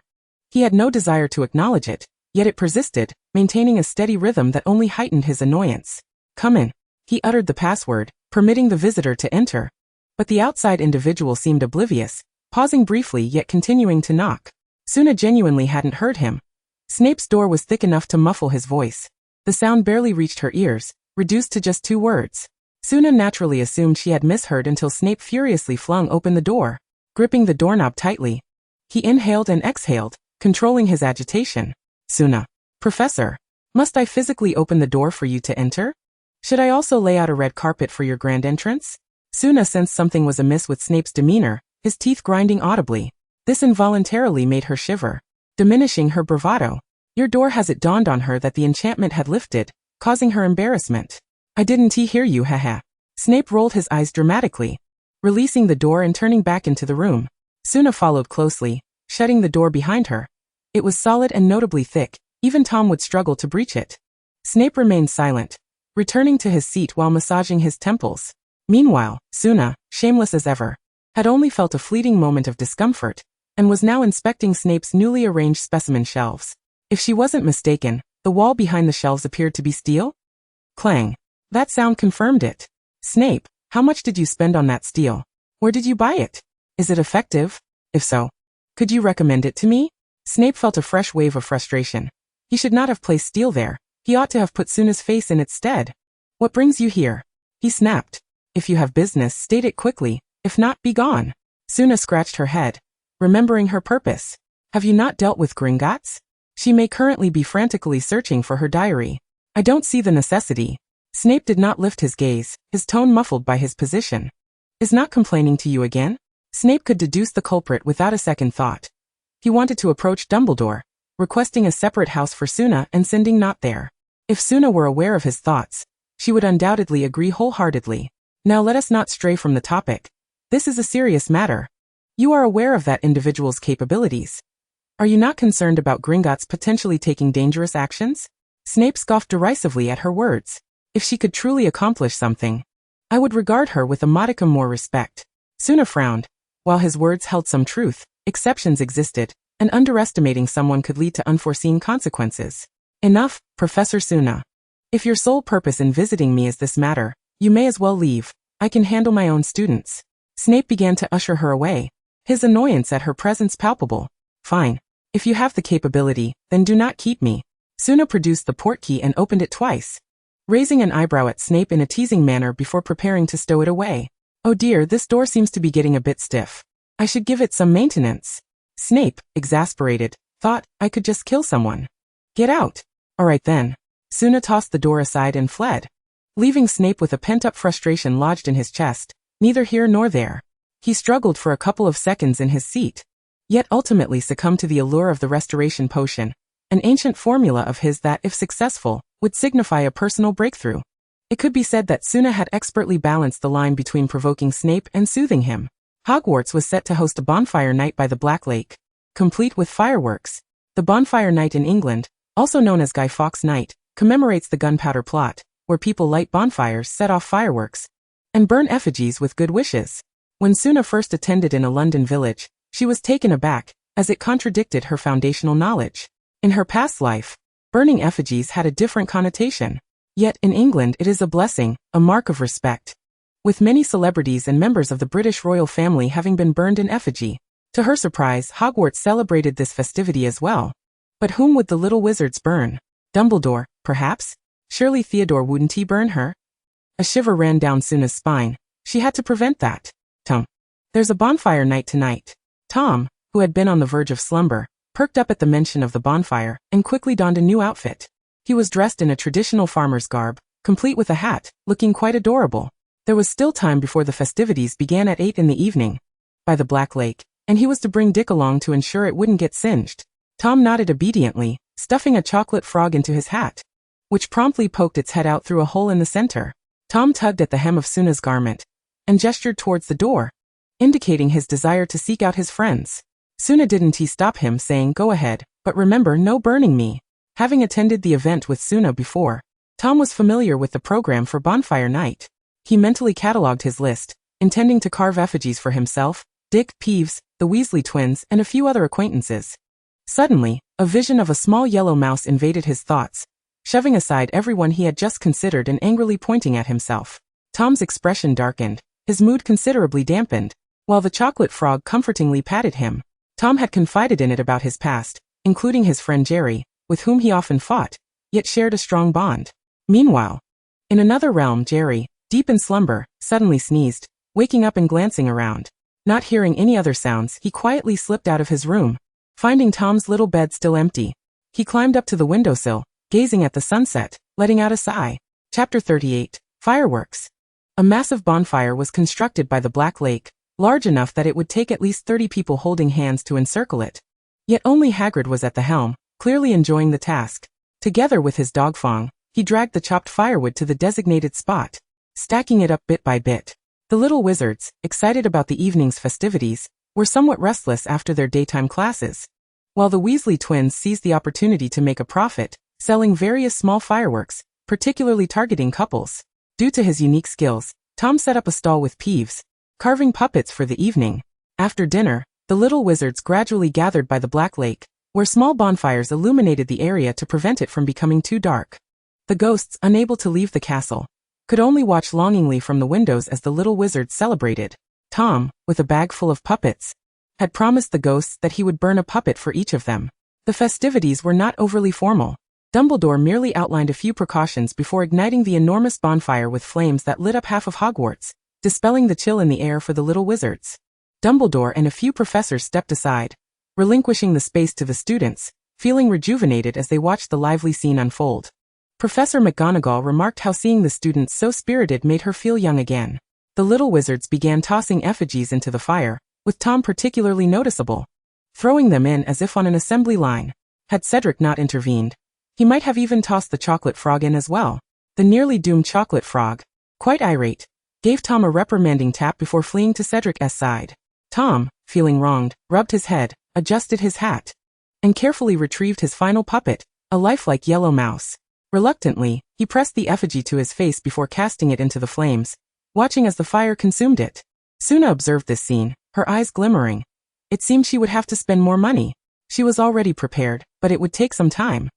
He had no desire to acknowledge it, yet it persisted, maintaining a steady rhythm that only heightened his annoyance. Come in. He uttered the password, permitting the visitor to enter. But the outside individual seemed oblivious, pausing briefly yet continuing to knock. Suna genuinely hadn't heard him. Snape's door was thick enough to muffle his voice. The sound barely reached her ears, reduced to just 2 words. Suna naturally assumed she had misheard until Snape furiously flung open the door, gripping the doorknob tightly. He inhaled and exhaled, controlling his agitation. Suna. Professor. Must I physically open the door for you to enter? Should I also lay out a red carpet for your grand entrance? Suna sensed something was amiss with Snape's demeanor, his teeth grinding audibly. This involuntarily made her shiver, diminishing her bravado. Your door. Has it dawned on her that the enchantment had lifted, causing her embarrassment? I didn't hear you, haha. Snape rolled his eyes dramatically, releasing the door and turning back into the room. Suna followed closely, shutting the door behind her. It was solid and notably thick, even Tom would struggle to breach it. Snape remained silent, returning to his seat while massaging his temples. Meanwhile, Suna, shameless as ever, had only felt a fleeting moment of discomfort, and was now inspecting Snape's newly arranged specimen shelves. If she wasn't mistaken, the wall behind the shelves appeared to be steel? Clang. That sound confirmed it. Snape, how much did you spend on that steel? Where did you buy it? Is it effective? If so, could you recommend it to me? Snape felt a fresh wave of frustration. He should not have placed steel there. He ought to have put Suna's face in its stead. What brings you here? He snapped. If you have business, state it quickly. If not, be gone. Suna scratched her head, remembering her purpose. Have you not dealt with Gringotts? She may currently be frantically searching for her diary. I don't see the necessity. Snape did not lift his gaze, his tone muffled by his position. Is not complaining to you again? Snape could deduce the culprit without a second thought. He wanted to approach Dumbledore, requesting a separate house for Suna and sending not there. If Suna were aware of his thoughts, she would undoubtedly agree wholeheartedly. Now let us not stray from the topic. This is a serious matter. You are aware of that individual's capabilities. Are you not concerned about Gringotts potentially taking dangerous actions? Snape scoffed derisively at her words. If she could truly accomplish something, I would regard her with a modicum more respect. Suna frowned. While his words held some truth, exceptions existed, and underestimating someone could lead to unforeseen consequences. Enough, Professor Suna. If your sole purpose in visiting me is this matter, you may as well leave. I can handle my own students. Snape began to usher her away, his annoyance at her presence palpable. Fine. If you have the capability, then do not keep me. Suna produced the portkey and opened it twice, raising an eyebrow at Snape in a teasing manner before preparing to stow it away. Oh dear, this door seems to be getting a bit stiff. I should give it some maintenance. Snape, exasperated, thought, I could just kill someone. Get out. All right then. Suna tossed the door aside and fled, leaving Snape with a pent-up frustration lodged in his chest, neither here nor there. He struggled for a couple of seconds in his seat, yet ultimately succumbed to the allure of the restoration potion, an ancient formula of his that, if successful, would signify a personal breakthrough. It could be said that Suna had expertly balanced the line between provoking Snape and soothing him. Hogwarts was set to host a bonfire night by the Black Lake, complete with fireworks. The bonfire night in England, also known as Guy Fawkes Night, commemorates the gunpowder plot, where people light bonfires, set off fireworks, and burn effigies with good wishes. When Suna first attended in a London village, she was taken aback, as it contradicted her foundational knowledge. In her past life, burning effigies had a different connotation. Yet in England it is a blessing, a mark of respect, with many celebrities and members of the British royal family having been burned in effigy. To her surprise, Hogwarts celebrated this festivity as well. But whom would the little wizards burn? Dumbledore, perhaps? Surely Theodore wouldn't he burn her? A shiver ran down Suna's spine. She had to prevent that. Tom. There's a bonfire night tonight. Tom, who had been on the verge of slumber, perked up at the mention of the bonfire and quickly donned a new outfit. He was dressed in a traditional farmer's garb, complete with a hat, looking quite adorable. There was still time before the festivities began at 8 in the evening, by the Black Lake, and he was to bring Dick along to ensure it wouldn't get singed. Tom nodded obediently, stuffing a chocolate frog into his hat, which promptly poked its head out through a hole in the center. Tom tugged at the hem of Suna's garment and gestured towards the door. indicating his desire to seek out his friends. Suna didn't stop him, saying, "Go ahead, but remember, no burning me." Having attended the event with Suna before, Tom was familiar with the program for Bonfire Night. He mentally catalogued his list, intending to carve effigies for himself, Dick, Peeves, the Weasley twins, and a few other acquaintances. Suddenly, a vision of a small yellow mouse invaded his thoughts, shoving aside everyone he had just considered and angrily pointing at himself. Tom's expression darkened, his mood considerably dampened, while the chocolate frog comfortingly patted him. Tom had confided in it about his past, including his friend Jerry, with whom he often fought, yet shared a strong bond. Meanwhile, in another realm, Jerry, deep in slumber, suddenly sneezed, waking up and glancing around. Not hearing any other sounds, he quietly slipped out of his room. Finding Tom's little bed still empty, he climbed up to the windowsill, gazing at the sunset, letting out a sigh. Chapter 38. Fireworks. A massive bonfire was constructed by the Black Lake, large enough that it would take at least 30 people holding hands to encircle it. Yet only Hagrid was at the helm, clearly enjoying the task. Together with his dog Fong, he dragged the chopped firewood to the designated spot, stacking it up bit by bit. The little wizards, excited about the evening's festivities, were somewhat restless after their daytime classes. While the Weasley twins seized the opportunity to make a profit, selling various small fireworks, particularly targeting couples. Due to his unique skills, Tom set up a stall with Peeves, carving puppets for the evening. After dinner, the little wizards gradually gathered by the Black Lake, where small bonfires illuminated the area to prevent it from becoming too dark. The ghosts, unable to leave the castle, could only watch longingly from the windows as the little wizards celebrated. Tom, with a bag full of puppets, had promised the ghosts that he would burn a puppet for each of them. The festivities were not overly formal. Dumbledore merely outlined a few precautions before igniting the enormous bonfire with flames that lit up half of Hogwarts, dispelling the chill in the air for the little wizards. Dumbledore and a few professors stepped aside, relinquishing the space to the students, feeling rejuvenated as they watched the lively scene unfold. Professor McGonagall remarked how seeing the students so spirited made her feel young again. The little wizards began tossing effigies into the fire, with Tom particularly noticeable, throwing them in as if on an assembly line. Had Cedric not intervened, he might have even tossed the chocolate frog in as well. The nearly doomed chocolate frog, quite irate, gave Tom a reprimanding tap before fleeing to Cedric's side. Tom, feeling wronged, rubbed his head, adjusted his hat, and carefully retrieved his final puppet, a lifelike yellow mouse. Reluctantly, he pressed the effigy to his face before casting it into the flames, watching as the fire consumed it. Suna observed this scene, her eyes glimmering. It seemed she would have to spend more money. She was already prepared, but it would take some time.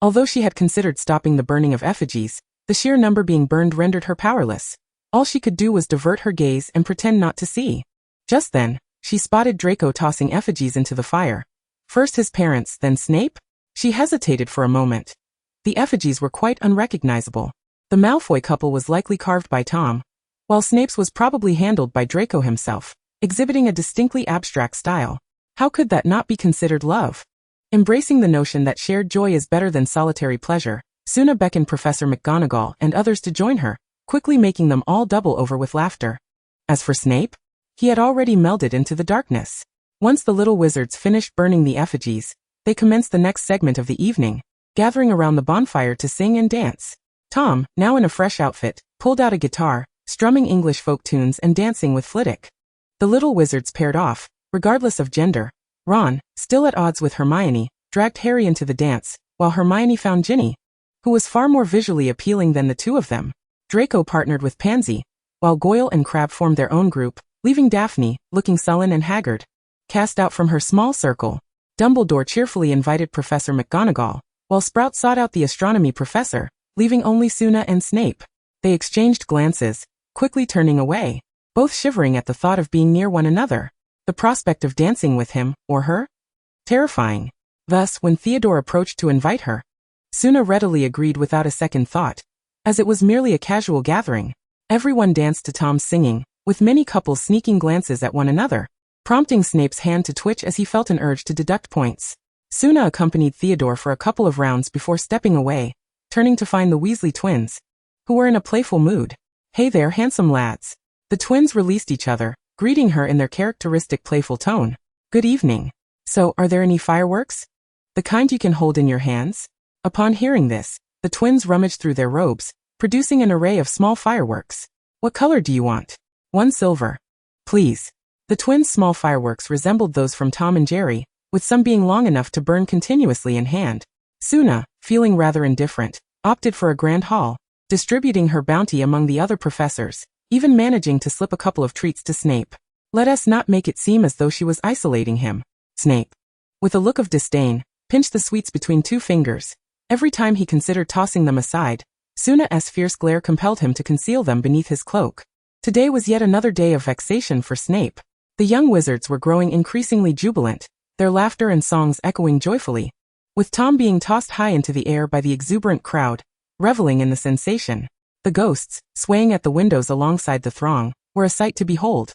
Although she had considered stopping the burning of effigies, the sheer number being burned rendered her powerless. All she could do was divert her gaze and pretend not to see. Just then, she spotted Draco tossing effigies into the fire. First his parents, then Snape? She hesitated for a moment. The effigies were quite unrecognizable. The Malfoy couple was likely carved by Tom, while Snape's was probably handled by Draco himself, exhibiting a distinctly abstract style. How could that not be considered love? Embracing the notion that shared joy is better than solitary pleasure, Suna beckoned Professor McGonagall and others to join her, quickly making them all double over with laughter. As for Snape, he had already melded into the darkness. Once the little wizards finished burning the effigies, they commenced the next segment of the evening, gathering around the bonfire to sing and dance. Tom, now in a fresh outfit, pulled out a guitar, strumming English folk tunes and dancing with Flitwick. The little wizards paired off, regardless of gender. Ron, still at odds with Hermione, dragged Harry into the dance, while Hermione found Ginny, who was far more visually appealing than the two of them. Draco partnered with Pansy, while Goyle and Crabbe formed their own group, leaving Daphne, looking sullen and haggard, cast out from her small circle. Dumbledore cheerfully invited Professor McGonagall, while Sprout sought out the astronomy professor, leaving only Suna and Snape. They exchanged glances, quickly turning away, both shivering at the thought of being near one another. The prospect of dancing with him, or her? Terrifying. Thus, when Theodore approached to invite her, Suna readily agreed without a second thought, as it was merely a casual gathering. Everyone danced to Tom's singing, with many couples sneaking glances at one another, prompting Snape's hand to twitch as he felt an urge to deduct points. Suna accompanied Theodore for a couple of rounds before stepping away, turning to find the Weasley twins, who were in a playful mood. "Hey there, handsome lads." The twins released each other, greeting her in their characteristic playful tone. "Good evening. So, are there any fireworks? The kind you can hold in your hands?" Upon hearing this, the twins rummaged through their robes, producing an array of small fireworks. "What color do you want?" "One silver. Please." The twins' small fireworks resembled those from Tom and Jerry, with some being long enough to burn continuously in hand. Suna, feeling rather indifferent, opted for a grand haul, distributing her bounty among the other professors, even managing to slip a couple of treats to Snape. Let us not make it seem as though she was isolating him. Snape, with a look of disdain, pinched the sweets between 2 fingers. Every time he considered tossing them aside, Suna's fierce glare compelled him to conceal them beneath his cloak. Today was yet another day of vexation for Snape. The young wizards were growing increasingly jubilant, their laughter and songs echoing joyfully, with Tom being tossed high into the air by the exuberant crowd, reveling in the sensation. The ghosts, swaying at the windows alongside the throng, were a sight to behold,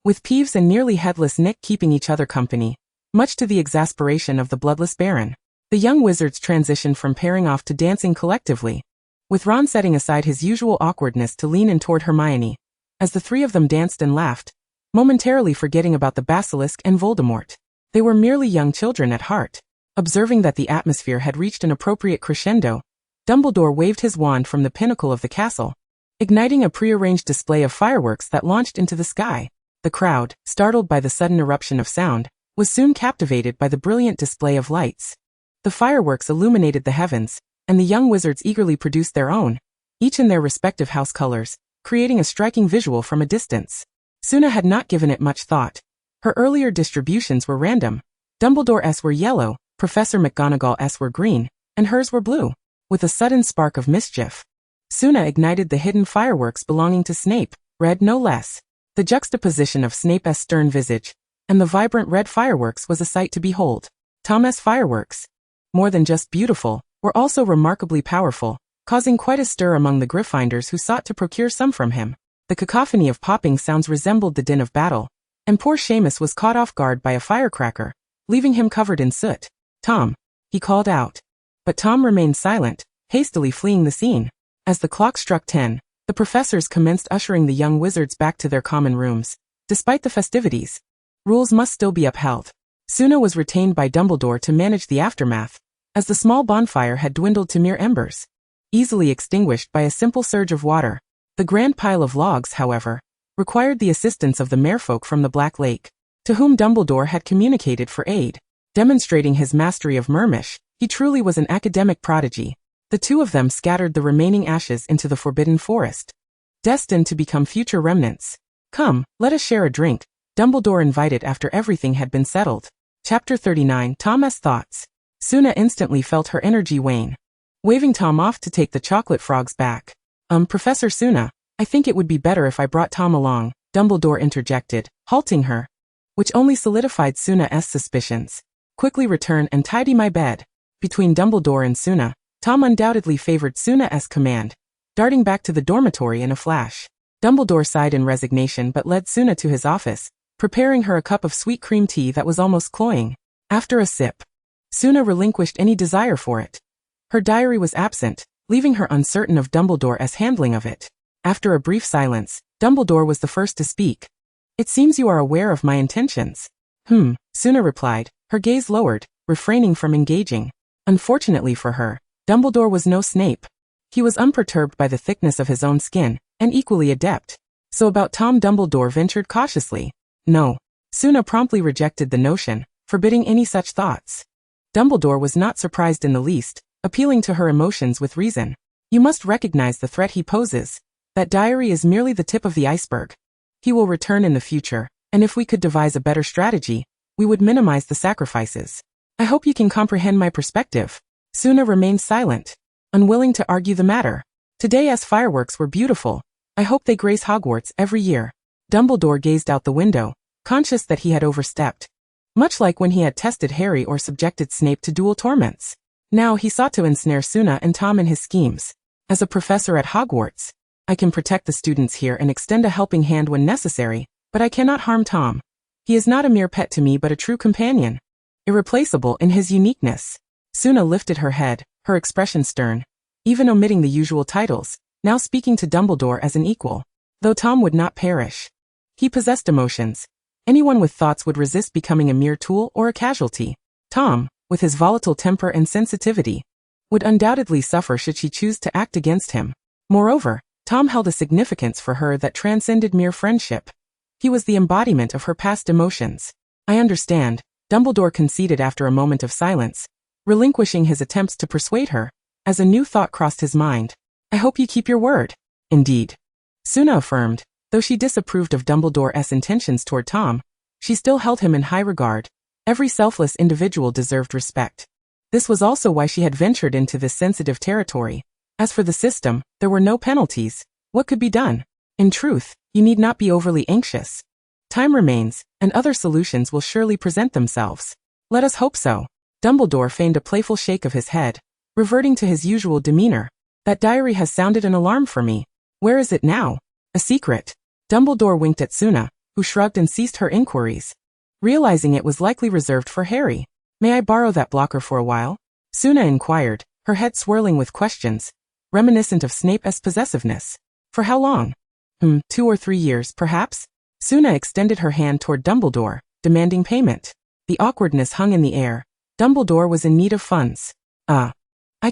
with Peeves and nearly headless Nick keeping each other company, much to the exasperation of the bloodless Baron. The young wizards transitioned from pairing off to dancing collectively, with Ron setting aside his usual awkwardness to lean in toward Hermione, as the 3 of them danced and laughed, momentarily forgetting about the basilisk and Voldemort. They were merely young children at heart. Observing that the atmosphere had reached an appropriate crescendo, Dumbledore waved his wand from the pinnacle of the castle, igniting a prearranged display of fireworks that launched into the sky. The crowd, startled by the sudden eruption of sound, was soon captivated by the brilliant display of lights. The fireworks illuminated the heavens, and the young wizards eagerly produced their own, each in their respective house colors, creating a striking visual from a distance. Suna had not given it much thought. Her earlier distributions were random. Dumbledore's were yellow, Professor McGonagall's were green, and hers were blue. With a sudden spark of mischief, Suna ignited the hidden fireworks belonging to Snape, red no less. The juxtaposition of Snape's stern visage and the vibrant red fireworks was a sight to behold. Tom's fireworks, more than just beautiful, were also remarkably powerful, causing quite a stir among the Gryffindors who sought to procure some from him. The cacophony of popping sounds resembled the din of battle, and poor Seamus was caught off guard by a firecracker, leaving him covered in soot. "Tom," he called out. But Tom remained silent, hastily fleeing the scene. As the clock struck 10, the professors commenced ushering the young wizards back to their common rooms. Despite the festivities, rules must still be upheld. Suna was retained by Dumbledore to manage the aftermath, as the small bonfire had dwindled to mere embers, easily extinguished by a simple surge of water. The grand pile of logs, however, required the assistance of the merfolk from the Black Lake, to whom Dumbledore had communicated for aid. Demonstrating his mastery of Mermish, he truly was an academic prodigy. The 2 of them scattered the remaining ashes into the forbidden forest, destined to become future remnants. "Come, let us share a drink," Dumbledore invited after everything had been settled. Chapter 39 Tom's Thoughts. Suna instantly felt her energy wane, waving Tom off to take the chocolate frogs back. Professor Suna, I think it would be better if I brought Tom along," Dumbledore interjected, halting her, which only solidified Suna's suspicions. "Quickly return and tidy my bed." Between Dumbledore and Suna, Tom undoubtedly favored Suna's command, darting back to the dormitory in a flash. Dumbledore sighed in resignation but led Suna to his office, preparing her a cup of sweet cream tea that was almost cloying. After a sip, Suna relinquished any desire for it. Her diary was absent, leaving her uncertain of Dumbledore's handling of it. After a brief silence, Dumbledore was the first to speak. "It seems you are aware of my intentions." Suna replied, her gaze lowered, refraining from engaging. Unfortunately for her, Dumbledore was no Snape. He was unperturbed by the thickness of his own skin, and equally adept. So about Tom, Dumbledore ventured cautiously. "No." Suna promptly rejected the notion, forbidding any such thoughts. Dumbledore was not surprised in the least, appealing to her emotions with reason. "You must recognize the threat he poses. That diary is merely the tip of the iceberg. He will return in the future, and if we could devise a better strategy, we would minimize the sacrifices. I hope you can comprehend my perspective." Suna remained silent, unwilling to argue the matter. "Today's fireworks were beautiful. I hope they grace Hogwarts every year." Dumbledore gazed out the window, conscious that he had overstepped, much like when he had tested Harry or subjected Snape to dual torments. Now he sought to ensnare Suna and Tom in his schemes. "As a professor at Hogwarts, I can protect the students here and extend a helping hand when necessary, but I cannot harm Tom. He is not a mere pet to me but a true companion, irreplaceable in his uniqueness." Suna lifted her head, her expression stern, even omitting the usual titles, now speaking to Dumbledore as an equal. Though Tom would not perish. He possessed emotions. Anyone with thoughts would resist becoming a mere tool or a casualty. Tom, with his volatile temper and sensitivity, would undoubtedly suffer should she choose to act against him. Moreover, Tom held a significance for her that transcended mere friendship. He was the embodiment of her past emotions. I understand, Dumbledore conceded after a moment of silence, relinquishing his attempts to persuade her, as a new thought crossed his mind. I hope you keep your word. Indeed. Suna affirmed, though she disapproved of Dumbledore's intentions toward Tom, she still held him in high regard. Every selfless individual deserved respect. This was also why she had ventured into this sensitive territory. As for the system, there were no penalties. What could be done? In truth, you need not be overly anxious. Time remains, and other solutions will surely present themselves. Let us hope so. Dumbledore feigned a playful shake of his head, reverting to his usual demeanor. That diary has sounded an alarm for me. Where is it now? A secret. Dumbledore winked at Suna, who shrugged and ceased her inquiries, realizing it was likely reserved for Harry. May I borrow that blocker for a while? Suna inquired, her head swirling with questions, reminiscent of Snape's possessiveness. For how long? 2 or 3 years, perhaps? Suna extended her hand toward Dumbledore, demanding payment. The awkwardness hung in the air. Dumbledore was in need of funds. I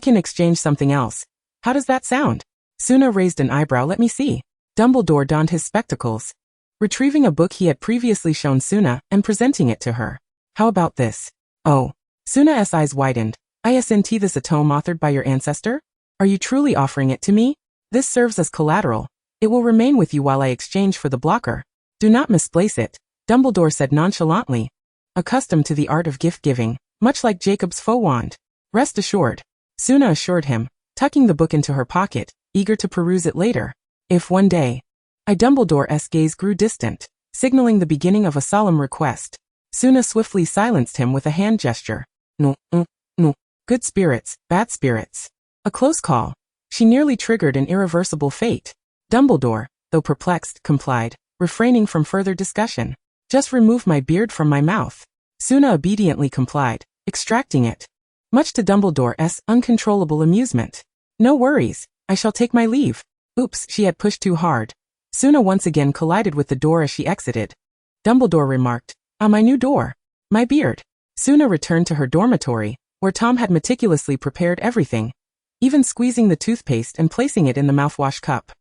can exchange something else. How does that sound? Suna raised an eyebrow. Let me see. Dumbledore donned his spectacles, retrieving a book he had previously shown Suna and presenting it to her. How about this? Oh. Suna's eyes widened. Isn't this a tome authored by your ancestor? Are you truly offering it to me? This serves as collateral. It will remain with you while I exchange for the blocker. Do not misplace it, Dumbledore said nonchalantly, accustomed to the art of gift-giving, much like Jacob's faux wand. Rest assured, Suna assured him, tucking the book into her pocket, eager to peruse it later. If one day. Dumbledore's gaze grew distant, signaling the beginning of a solemn request. Suna swiftly silenced him with a hand gesture. No. Good spirits, bad spirits. A close call. She nearly triggered an irreversible fate. Dumbledore, though perplexed, complied, refraining from further discussion. Just remove my beard from my mouth. Suna obediently complied, extracting it, much to Dumbledore's uncontrollable amusement. No worries, I shall take my leave. Oops, she had pushed too hard. Suna once again collided with the door as she exited. Dumbledore remarked, my new door. My beard. Suna returned to her dormitory, where Tom had meticulously prepared everything, even squeezing the toothpaste and placing it in the mouthwash cup.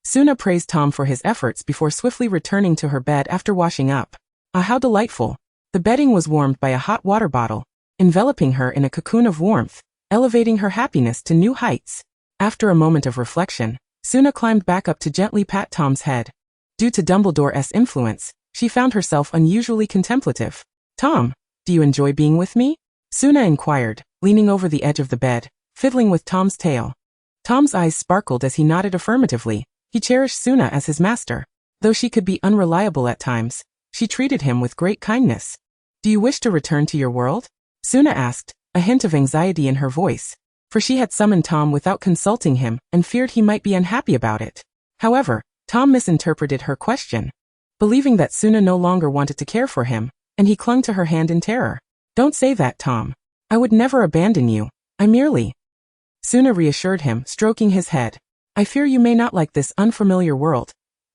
Suna praised Tom for his efforts before swiftly returning to her bed after washing up. How delightful. The bedding was warmed by a hot water bottle, enveloping her in a cocoon of warmth, elevating her happiness to new heights. After a moment of reflection, Suna climbed back up to gently pat Tom's head. Due to Dumbledore's influence, she found herself unusually contemplative. Tom, do you enjoy being with me? Suna inquired, leaning over the edge of the bed, fiddling with Tom's tail. Tom's eyes sparkled as he nodded affirmatively. He cherished Suna as his master. Though she could be unreliable at times, she treated him with great kindness. Do you wish to return to your world? Suna asked, a hint of anxiety in her voice, for she had summoned Tom without consulting him and feared he might be unhappy about it. However, Tom misinterpreted her question, believing that Suna no longer wanted to care for him, and he clung to her hand in terror. Don't say that, Tom. I would never abandon you. I merely. Suna reassured him, stroking his head. I fear you may not like this unfamiliar world,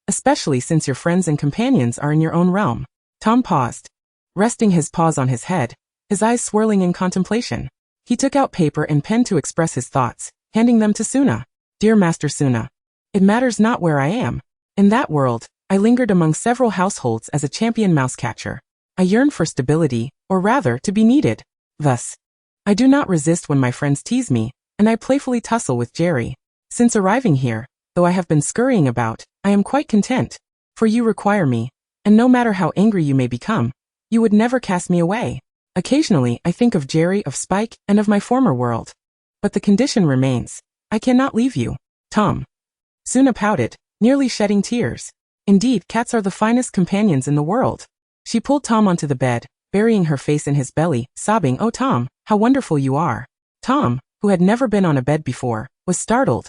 especially since your friends and companions are in your own realm. Tom paused, resting his paws on his head, his eyes swirling in contemplation. He took out paper and pen to express his thoughts, handing them to Suna. Dear Master Suna, it matters not where I am. In that world, I lingered among several households as a champion mouse catcher. I yearn for stability, or rather, to be needed. Thus, I do not resist when my friends tease me, and I playfully tussle with Jerry. Since arriving here, though I have been scurrying about, I am quite content, for you require me, and no matter how angry you may become, you would never cast me away. Occasionally, I think of Jerry, of Spike, and of my former world. But the condition remains. I cannot leave you. Tom. Suna pouted, nearly shedding tears. Indeed, cats are the finest companions in the world. She pulled Tom onto the bed, burying her face in his belly, sobbing, Oh Tom, how wonderful you are. Tom, who had never been on a bed before, was startled,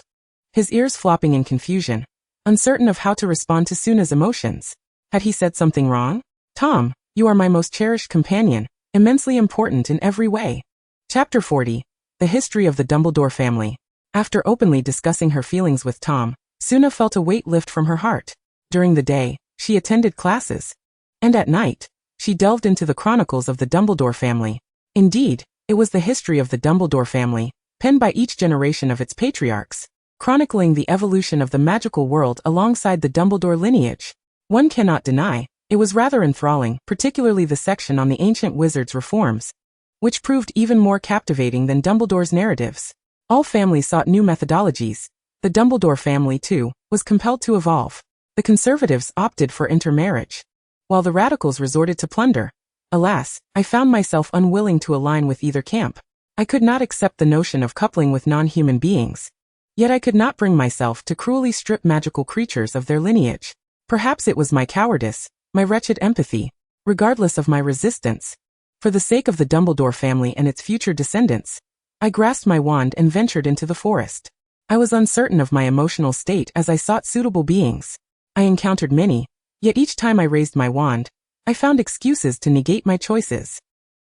his ears flopping in confusion, uncertain of how to respond to Suna's emotions. Had he said something wrong? Tom, you are my most cherished companion, immensely important in every way. Chapter 40. The History of the Dumbledore Family. After openly discussing her feelings with Tom, Suna felt a weight lift from her heart. During the day, she attended classes, and at night, she delved into the chronicles of the Dumbledore family. Indeed, it was the history of the Dumbledore family, penned by each generation of its patriarchs, chronicling the evolution of the magical world alongside the Dumbledore lineage. One cannot deny, It was rather enthralling, particularly the section on the ancient wizard's reforms, which proved even more captivating than Dumbledore's narratives. All families sought new methodologies. The Dumbledore family, too, was compelled to evolve. The conservatives opted for intermarriage, while the radicals resorted to plunder. Alas, I found myself unwilling to align with either camp. I could not accept the notion of coupling with non-human beings. Yet I could not bring myself to cruelly strip magical creatures of their lineage. Perhaps it was my cowardice, my wretched empathy. Regardless of my resistance, for the sake of the Dumbledore family and its future descendants, I grasped my wand and ventured into the forest. I was uncertain of my emotional state as I sought suitable beings. I encountered many, yet each time I raised my wand, I found excuses to negate my choices.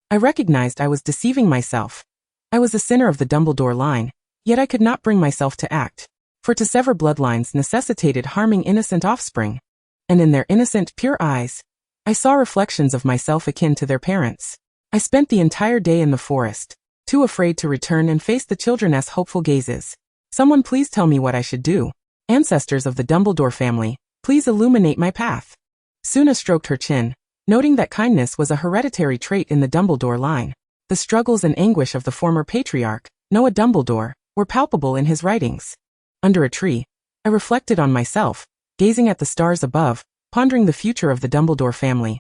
I recognized I was deceiving myself. I was a sinner of the Dumbledore line, yet I could not bring myself to act. For to sever bloodlines necessitated harming innocent offspring. And in their innocent, pure eyes, I saw reflections of myself akin to their parents. I spent the entire day in the forest, too afraid to return and face the children's hopeful gazes. Someone please tell me what I should do. Ancestors of the Dumbledore family, please illuminate my path. Suna stroked her chin, noting that kindness was a hereditary trait in the Dumbledore line. The struggles and anguish of the former patriarch, Noah Dumbledore, were palpable in his writings. Under a tree, I reflected on myself, gazing at the stars above, pondering the future of the Dumbledore family.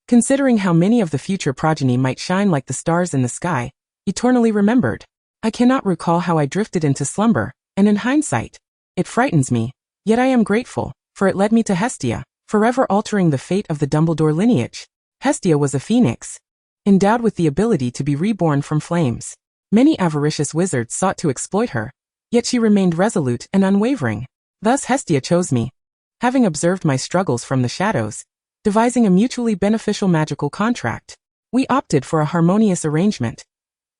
Considering how many of the future progeny might shine like the stars in the sky, eternally remembered. I cannot recall how I drifted into slumber, and in hindsight, it frightens me, yet I am grateful, for it led me to Hestia, forever altering the fate of the Dumbledore lineage. Hestia was a phoenix, endowed with the ability to be reborn from flames. Many avaricious wizards sought to exploit her, yet she remained resolute and unwavering. Thus Hestia chose me. Having observed my struggles from the shadows, devising a mutually beneficial magical contract, we opted for a harmonious arrangement.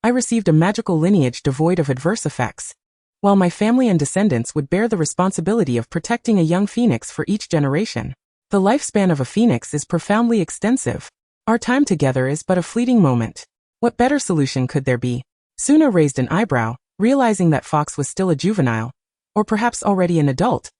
I received a magical lineage devoid of adverse effects, while my family and descendants would bear the responsibility of protecting a young phoenix for each generation. The lifespan of a phoenix is profoundly extensive. Our time together is but a fleeting moment. What better solution could there be? Suna raised an eyebrow, realizing that Fox was still a juvenile, or perhaps already an adult,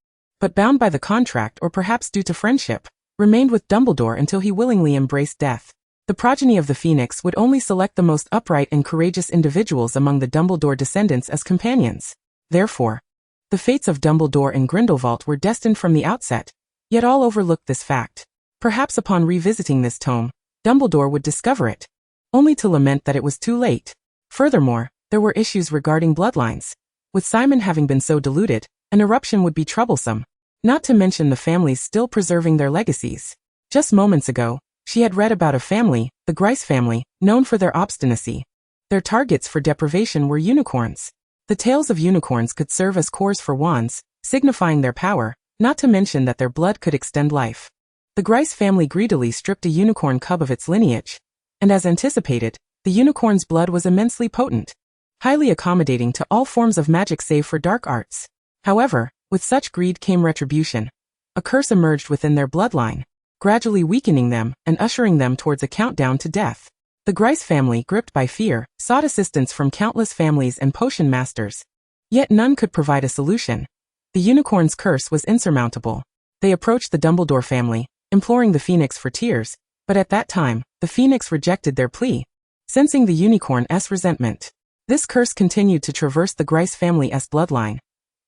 but bound by the contract or perhaps due to friendship, remained with Dumbledore until he willingly embraced death. The progeny of the Phoenix would only select the most upright and courageous individuals among the Dumbledore descendants as companions. Therefore, the fates of Dumbledore and Grindelwald were destined from the outset, yet all overlooked this fact. Perhaps upon revisiting this tome, Dumbledore would discover it, only to lament that it was too late. Furthermore, there were issues regarding bloodlines. With Simon having been so deluded, an eruption would be troublesome, not to mention the families still preserving their legacies. Just moments ago, she had read about a family, the Gryce family, known for their obstinacy. Their targets for deprivation were unicorns. The tails of unicorns could serve as cores for wands, signifying their power, not to mention that their blood could extend life. The Gryce family greedily stripped a unicorn cub of its lineage, and as anticipated, the unicorn's blood was immensely potent, highly accommodating to all forms of magic save for dark arts. However, with such greed came retribution. A curse emerged within their bloodline, gradually weakening them and ushering them towards a countdown to death. The Gryce family, gripped by fear, sought assistance from countless families and potion masters. Yet none could provide a solution. The unicorn's curse was insurmountable. They approached the Dumbledore family, imploring the Phoenix for tears, but at that time, the Phoenix rejected their plea, sensing the unicorn's resentment. This curse continued to traverse the Gryce family's bloodline.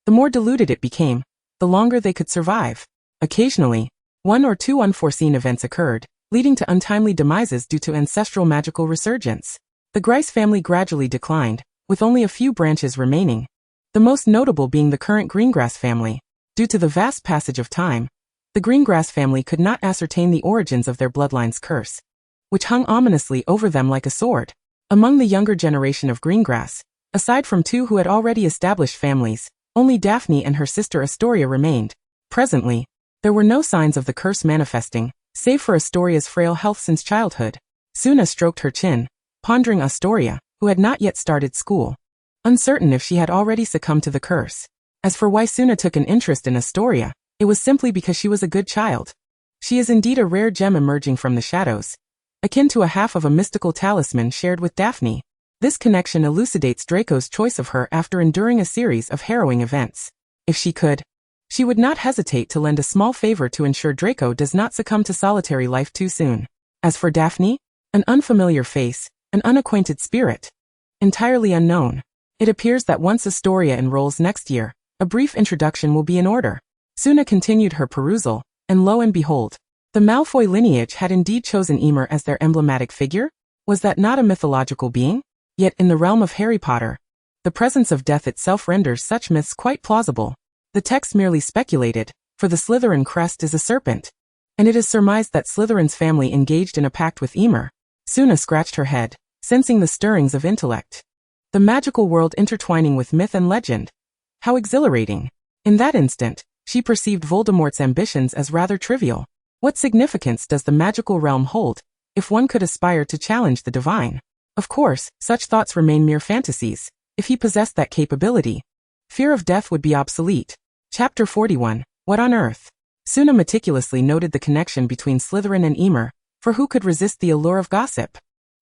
The more diluted it became, the longer they could survive. Occasionally, one or two unforeseen events occurred, leading to untimely demises due to ancestral magical resurgence. The Gryce family gradually declined, with only a few branches remaining, the most notable being the current Greengrass family. Due to the vast passage of time, the Greengrass family could not ascertain the origins of their bloodline's curse, which hung ominously over them like a sword. Among the younger generation of Greengrass, aside from two who had already established families, only Daphne and her sister Astoria remained. Presently, there were no signs of the curse manifesting, save for Astoria's frail health since childhood. Suna stroked her chin, pondering Astoria, who had not yet started school, uncertain if she had already succumbed to the curse. As for why Suna took an interest in Astoria, it was simply because she was a good child. She is indeed a rare gem emerging from the shadows, akin to a half of a mystical talisman shared with Daphne. This connection elucidates Draco's choice of her after enduring a series of harrowing events. If she could, She would not hesitate to lend a small favor to ensure Draco does not succumb to solitary life too soon. As for Daphne, an unfamiliar face, an unacquainted spirit, entirely unknown. It appears that once Astoria enrolls next year, a brief introduction will be in order. Suna continued her perusal, and lo and behold, the Malfoy lineage had indeed chosen Emer as their emblematic figure? Was that not a mythological being? Yet in the realm of Harry Potter, the presence of death itself renders such myths quite plausible. The text merely speculated, for the Slytherin crest is a serpent, and it is surmised that Slytherin's family engaged in a pact with Emer. Suna scratched her head, sensing the stirrings of intellect. The magical world intertwining with myth and legend. How exhilarating! In that instant, she perceived Voldemort's ambitions as rather trivial. What significance does the magical realm hold, if one could aspire to challenge the divine? Of course, such thoughts remain mere fantasies. If he possessed that capability, fear of death would be obsolete. Chapter 41. What on earth? Suna meticulously noted the connection between Slytherin and Emer, for who could resist the allure of gossip?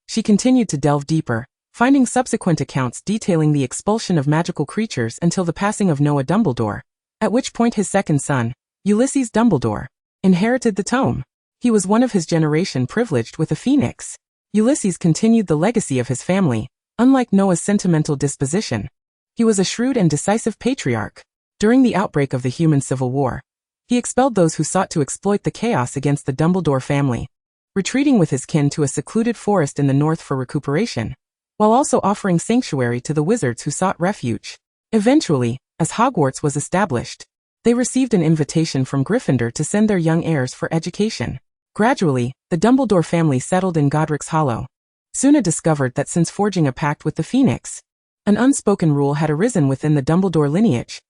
She continued to delve deeper, finding subsequent accounts detailing the expulsion of magical creatures until the passing of Noah Dumbledore, at which point his second son, Ulysses Dumbledore, inherited the tome. He was one of his generation privileged with a phoenix. Ulysses continued the legacy of his family, unlike Noah's sentimental disposition. He was a shrewd and decisive patriarch. During the outbreak of the human civil war, he expelled those who sought to exploit the chaos against the Dumbledore family, retreating with his kin to a secluded forest in the north for recuperation, while also offering sanctuary to the wizards who sought refuge. Eventually, as Hogwarts was established, they received an invitation from Gryffindor to send their young heirs for education. Gradually, the Dumbledore family settled in Godric's Hollow. Suna discovered that since forging a pact with the Phoenix, an unspoken rule had arisen within the Dumbledore lineage.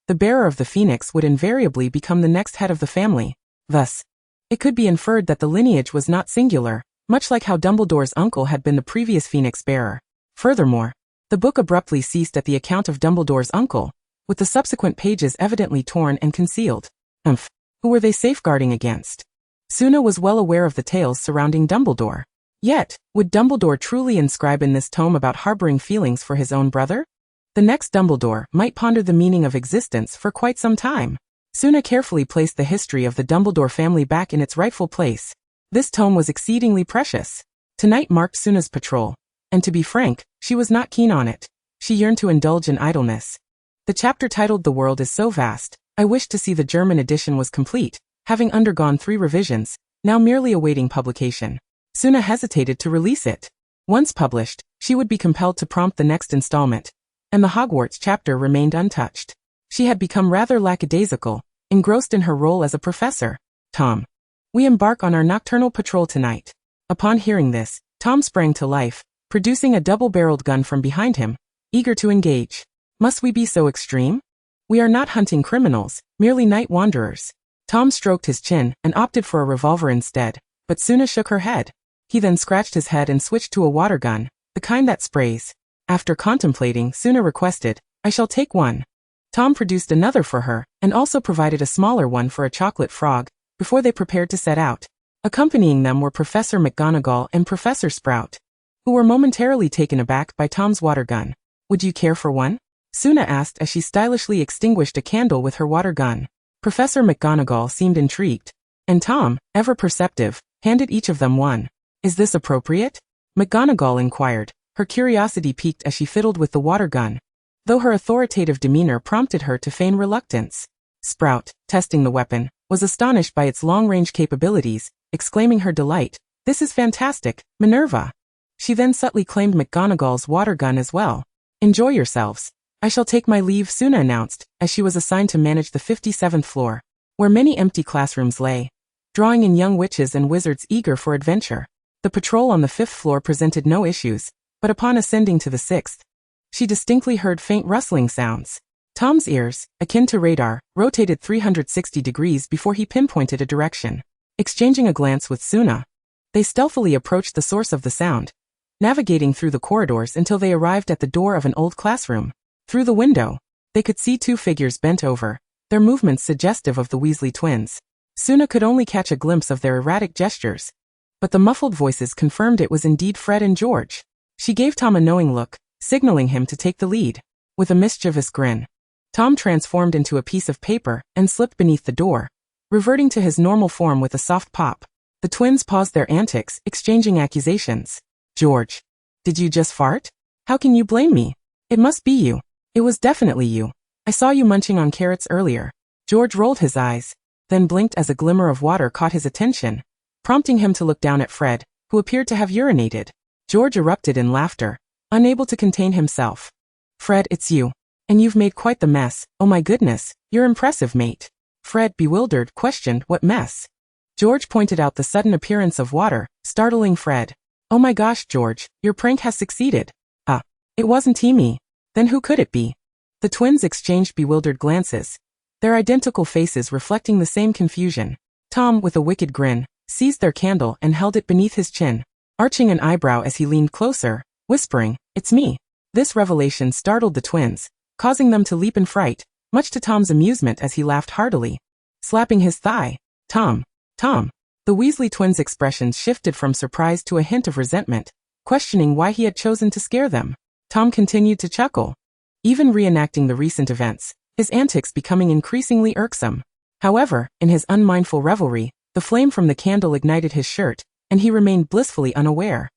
The bearer of the Phoenix would invariably become the next head of the family. Thus, it could be inferred that the lineage was not singular, much like how Dumbledore's uncle had been the previous Phoenix bearer. Furthermore, the book abruptly ceased at the account of Dumbledore's uncle, with the subsequent pages evidently torn and concealed. Who were they safeguarding against? Suna was well aware of the tales surrounding Dumbledore. Yet, would Dumbledore truly inscribe in this tome about harboring feelings for his own brother? The next Dumbledore might ponder the meaning of existence for quite some time. Suna carefully placed the history of the Dumbledore family back in its rightful place. This tome was exceedingly precious. Tonight marked Suna's patrol, and to be frank, she was not keen on it. She yearned to indulge in idleness. The chapter titled "The World is So Vast," I wished to see the German edition was complete, having undergone 3 revisions, now merely awaiting publication. Suna hesitated to release it. Once published, she would be compelled to prompt the next installment, and the Hogwarts chapter remained untouched. She had become rather lackadaisical, engrossed in her role as a professor. Tom. We embark on our nocturnal patrol tonight. Upon hearing this, Tom sprang to life, producing a double-barreled gun from behind him, eager to engage. Must we be so extreme? We are not hunting criminals, merely night wanderers. Tom stroked his chin and opted for a revolver instead, but Suna shook her head. He then scratched his head and switched to a water gun, the kind that sprays. After contemplating, Suna requested, "I shall take one." Tom produced another for her, and also provided a smaller one for a chocolate frog, before they prepared to set out. Accompanying them were Professor McGonagall and Professor Sprout, who were momentarily taken aback by Tom's water gun. "Would you care for one?" Suna asked as she stylishly extinguished a candle with her water gun. Professor McGonagall seemed intrigued, and Tom, ever perceptive, handed each of them one. "Is this appropriate?" McGonagall inquired, her curiosity piqued as she fiddled with the water gun, though her authoritative demeanor prompted her to feign reluctance. Sprout, testing the weapon, was astonished by its long-range capabilities, exclaiming her delight, "This is fantastic, Minerva." She then subtly claimed McGonagall's water gun as well. "Enjoy yourselves. I shall take my leave," Suna announced, as she was assigned to manage the 57th floor, where many empty classrooms lay, drawing in young witches and wizards eager for adventure. The patrol on the 5th floor presented no issues, but upon ascending to the 6th, she distinctly heard faint rustling sounds. Tom's ears, akin to radar, rotated 360 degrees before he pinpointed a direction. Exchanging a glance with Suna, they stealthily approached the source of the sound, navigating through the corridors until they arrived at the door of an old classroom. Through the window, they could see 2 figures bent over, their movements suggestive of the Weasley twins. Suna could only catch a glimpse of their erratic gestures, but the muffled voices confirmed it was indeed Fred and George. She gave Tom a knowing look, signaling him to take the lead. With a mischievous grin, Tom transformed into a piece of paper and slipped beneath the door, reverting to his normal form with a soft pop. The twins paused their antics, exchanging accusations. George, did you just fart? How can you blame me? It must be you. It was definitely you. I saw you munching on carrots earlier. George rolled his eyes, then blinked as a glimmer of water caught his attention, prompting him to look down at Fred, who appeared to have urinated. George erupted in laughter, unable to contain himself. Fred, it's you. And you've made quite the mess. Oh my goodness, you're impressive, mate. Fred, bewildered, questioned what mess. George pointed out the sudden appearance of water, startling Fred. Oh my gosh, George, your prank has succeeded. It wasn't me. Then who could it be? The twins exchanged bewildered glances, their identical faces reflecting the same confusion. Tom, with a wicked grin, seized their candle and held it beneath his chin, arching an eyebrow as he leaned closer, whispering, "It's me." This revelation startled the twins, causing them to leap in fright, much to Tom's amusement as he laughed heartily, slapping his thigh. Tom. The Weasley twins' expressions shifted from surprise to a hint of resentment, questioning why he had chosen to scare them. Tom continued to chuckle, even reenacting the recent events, his antics becoming increasingly irksome. However, in his unmindful revelry, the flame from the candle ignited his shirt, and he remained blissfully unaware.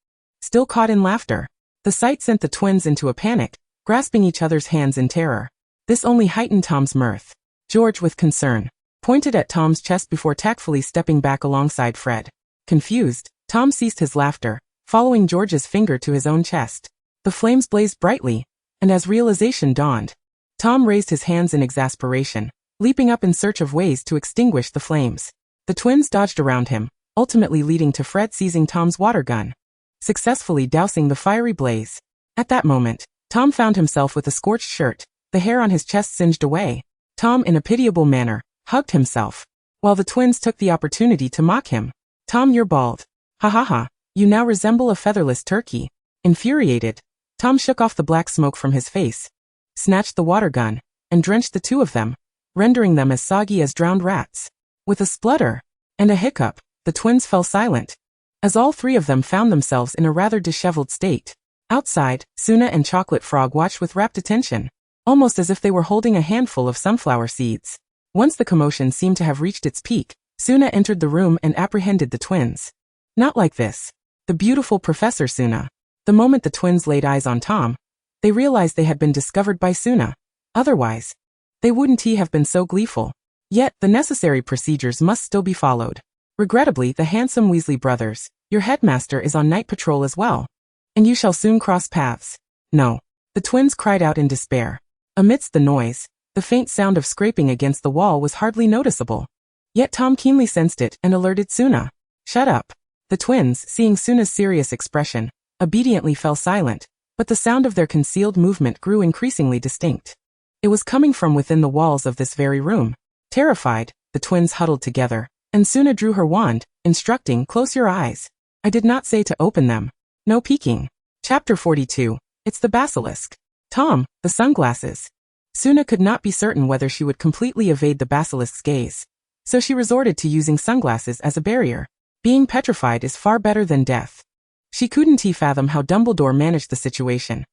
Still caught in laughter, the sight sent the twins into a panic, grasping each other's hands in terror. This only heightened Tom's mirth. George, with concern, pointed at Tom's chest before tactfully stepping back alongside Fred. Confused, Tom ceased his laughter, following George's finger to his own chest. The flames blazed brightly, and as realization dawned, Tom raised his hands in exasperation, leaping up in search of ways to extinguish the flames. The twins dodged around him, ultimately leading to Fred seizing Tom's water gun, successfully dousing the fiery blaze. At that moment, Tom found himself with a scorched shirt, the hair on his chest singed away. Tom, in a pitiable manner, hugged himself, while the twins took the opportunity to mock him. Tom, you're bald. Ha ha ha, you now resemble a featherless turkey. Infuriated, Tom shook off the black smoke from his face, snatched the water gun, and drenched the two of them, rendering them as soggy as drowned rats. With a splutter and a hiccup, the twins fell silent, as all three of them found themselves in a rather disheveled state. Outside, Suna and Chocolate Frog watched with rapt attention, almost as if they were holding a handful of sunflower seeds. Once the commotion seemed to have reached its peak, Suna entered the room and apprehended the twins. Not like this. The beautiful Professor Suna. The moment the twins laid eyes on Tom, they realized they had been discovered by Suna. Otherwise, they wouldn't have been so gleeful. Yet, the necessary procedures must still be followed. Regrettably, the handsome Weasley brothers, your headmaster is on night patrol as well, and you shall soon cross paths. No. The twins cried out in despair. Amidst the noise, the faint sound of scraping against the wall was hardly noticeable. Yet Tom keenly sensed it and alerted Suna. Shut up. The twins, seeing Suna's serious expression, obediently fell silent, but the sound of their concealed movement grew increasingly distinct. It was coming from within the walls of this very room. Terrified, the twins huddled together, and Suna drew her wand, instructing, "Close your eyes. I did not say to open them. No peeking." Chapter 42. It's the basilisk. Tom, the sunglasses. Suna could not be certain whether she would completely evade the basilisk's gaze, so she resorted to using sunglasses as a barrier. Being petrified is far better than death. She couldn't fathom how Dumbledore managed the situation.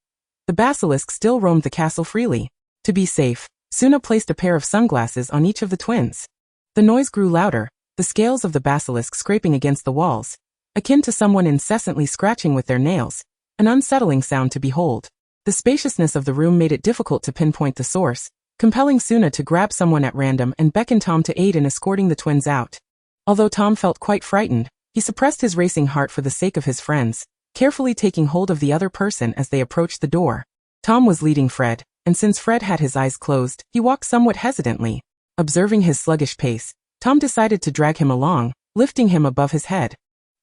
The basilisk still roamed the castle freely. To be safe, Suna placed a pair of sunglasses on each of the twins. The noise grew louder, the scales of the basilisk scraping against the walls, akin to someone incessantly scratching with their nails, an unsettling sound to behold. The spaciousness of the room made it difficult to pinpoint the source, compelling Suna to grab someone at random and beckon Tom to aid in escorting the twins out. Although Tom felt quite frightened, he suppressed his racing heart for the sake of his friends, carefully taking hold of the other person as they approached the door. Tom was leading Fred, and since Fred had his eyes closed, he walked somewhat hesitantly. Observing his sluggish pace, Tom decided to drag him along, lifting him above his head.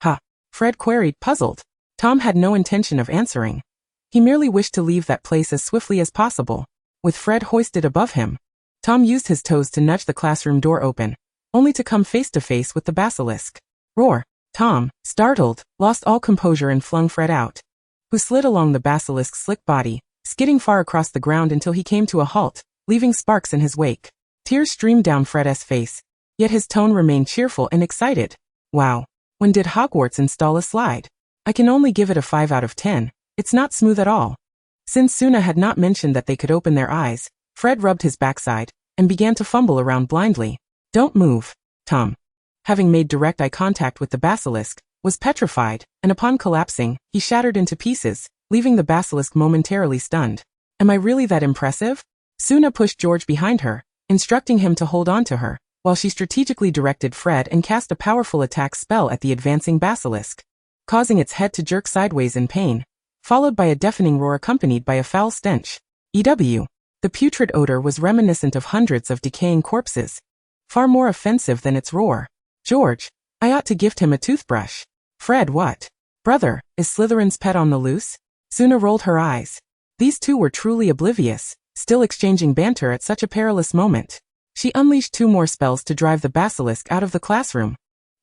"Ha?" Fred queried, puzzled. Tom had no intention of answering. He merely wished to leave that place as swiftly as possible. With Fred hoisted above him, Tom used his toes to nudge the classroom door open, only to come face to face with the basilisk. Roar! Tom, startled, lost all composure and flung Fred out, who slid along the basilisk's slick body, skidding far across the ground until he came to a halt, leaving sparks in his wake. Tears streamed down Fred's face, yet his tone remained cheerful and excited. "Wow. When did Hogwarts install a slide? I can only give it a 5 out of 10. It's not smooth at all." Since Suna had not mentioned that they could open their eyes, Fred rubbed his backside and began to fumble around blindly. Don't move. Tom, having made direct eye contact with the basilisk, was petrified, and upon collapsing, he shattered into pieces, leaving the basilisk momentarily stunned. Am I really that impressive? Suna pushed George behind her, instructing him to hold on to her, while she strategically directed Fred and cast a powerful attack spell at the advancing basilisk, causing its head to jerk sideways in pain, followed by a deafening roar accompanied by a foul stench. EW. The putrid odor was reminiscent of hundreds of decaying corpses, far more offensive than its roar. George, I ought to gift him a toothbrush. Fred, what? Brother, is Slytherin's pet on the loose? Suna rolled her eyes. These two were truly oblivious, still exchanging banter at such a perilous moment. She unleashed 2 more spells to drive the basilisk out of the classroom,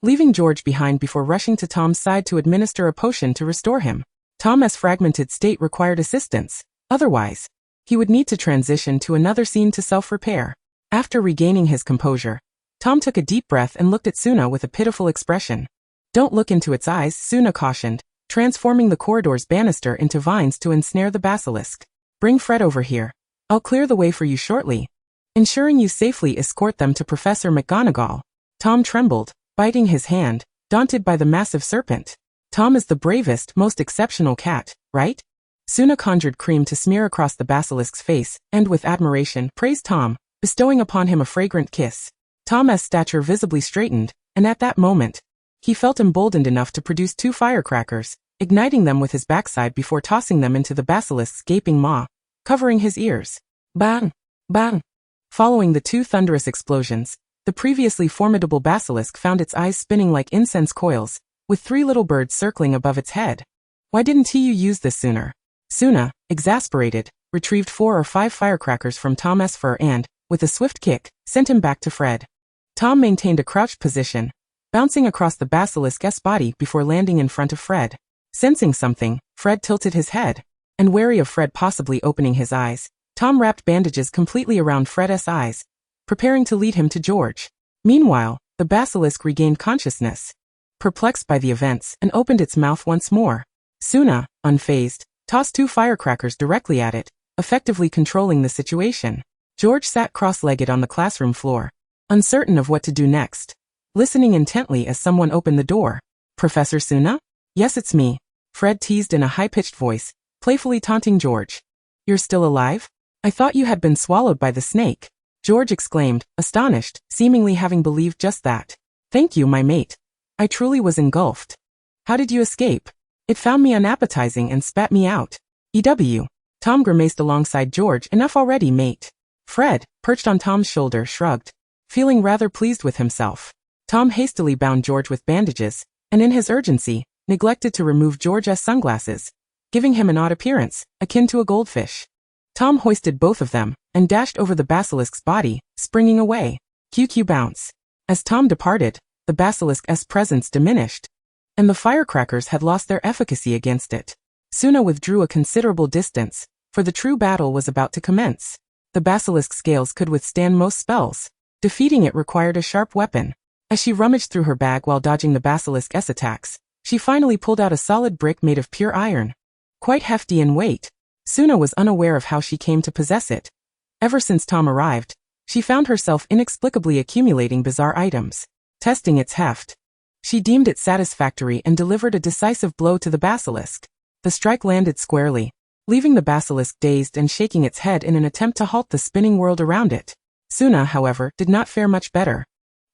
leaving George behind before rushing to Tom's side to administer a potion to restore him. Tom's fragmented state required assistance. Otherwise, he would need to transition to another scene to self-repair. After regaining his composure, Tom took a deep breath and looked at Suna with a pitiful expression. Don't look into its eyes, Suna cautioned, transforming the corridor's banister into vines to ensnare the basilisk. Bring Fred over here. I'll clear the way for you shortly, ensuring you safely escort them to Professor McGonagall. Tom trembled, biting his hand, daunted by the massive serpent. Tom is the bravest, most exceptional cat, right? Suna conjured cream to smear across the basilisk's face, and with admiration, praised Tom, bestowing upon him a fragrant kiss. Tom's stature visibly straightened, and at that moment, he felt emboldened enough to produce 2 firecrackers, igniting them with his backside before tossing them into the basilisk's gaping maw, covering his ears. Bang! Bang! Following the 2 thunderous explosions, the previously formidable basilisk found its eyes spinning like incense coils, with 3 little birds circling above its head. Why didn't you use this sooner? Suna, exasperated, retrieved 4 or 5 firecrackers from Tom's fur and, with a swift kick, sent him back to Fred. Tom maintained a crouched position, bouncing across the basilisk's body before landing in front of Fred. Sensing something, Fred tilted his head, and wary of Fred possibly opening his eyes, Tom wrapped bandages completely around Fred's eyes, preparing to lead him to George. Meanwhile, the basilisk regained consciousness, perplexed by the events, and opened its mouth once more. Suna, unfazed, tossed 2 firecrackers directly at it, effectively controlling the situation. George sat cross-legged on the classroom floor, uncertain of what to do next, listening intently as someone opened the door. Professor Suna? Yes, it's me, Fred teased in a high-pitched voice, playfully taunting George. You're still alive? I thought you had been swallowed by the snake, George exclaimed, astonished, seemingly having believed just that. Thank you, my mate. I truly was engulfed. How did you escape? It found me unappetizing and spat me out. EW. Tom grimaced alongside George. Enough already, mate. Fred, perched on Tom's shoulder, shrugged, feeling rather pleased with himself. Tom hastily bound George with bandages, and in his urgency, neglected to remove George's sunglasses, giving him an odd appearance, akin to a goldfish. Tom hoisted both of them, and dashed over the basilisk's body, springing away. QQ bounce. As Tom departed, the basilisk's presence diminished, and the firecrackers had lost their efficacy against it. Suna withdrew a considerable distance, for the true battle was about to commence. The basilisk's scales could withstand most spells. Defeating it required a sharp weapon. As she rummaged through her bag while dodging the basilisk's attacks, she finally pulled out a solid brick made of pure iron, quite hefty in weight. Suna was unaware of how she came to possess it. Ever since Tom arrived, she found herself inexplicably accumulating bizarre items. Testing its heft, she deemed it satisfactory and delivered a decisive blow to the basilisk. The strike landed squarely, leaving the basilisk dazed and shaking its head in an attempt to halt the spinning world around it. Suna, however, did not fare much better,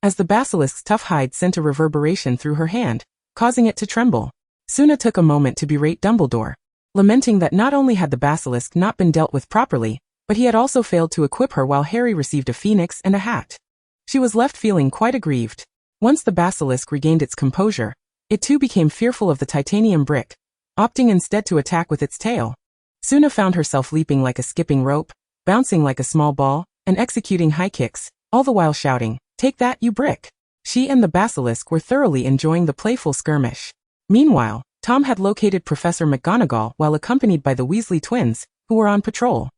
as the basilisk's tough hide sent a reverberation through her hand, causing it to tremble. Suna took a moment to berate Dumbledore, lamenting that not only had the basilisk not been dealt with properly, but he had also failed to equip her while Harry received a phoenix and a hat. She was left feeling quite aggrieved. Once the basilisk regained its composure, it too became fearful of the titanium brick, opting instead to attack with its tail. Suna found herself leaping like a skipping rope, bouncing like a small ball, and executing high kicks, all the while shouting, "Take that, you brick!" She and the basilisk were thoroughly enjoying the playful skirmish. Meanwhile, Tom had located Professor McGonagall while accompanied by the Weasley twins, who were on patrol.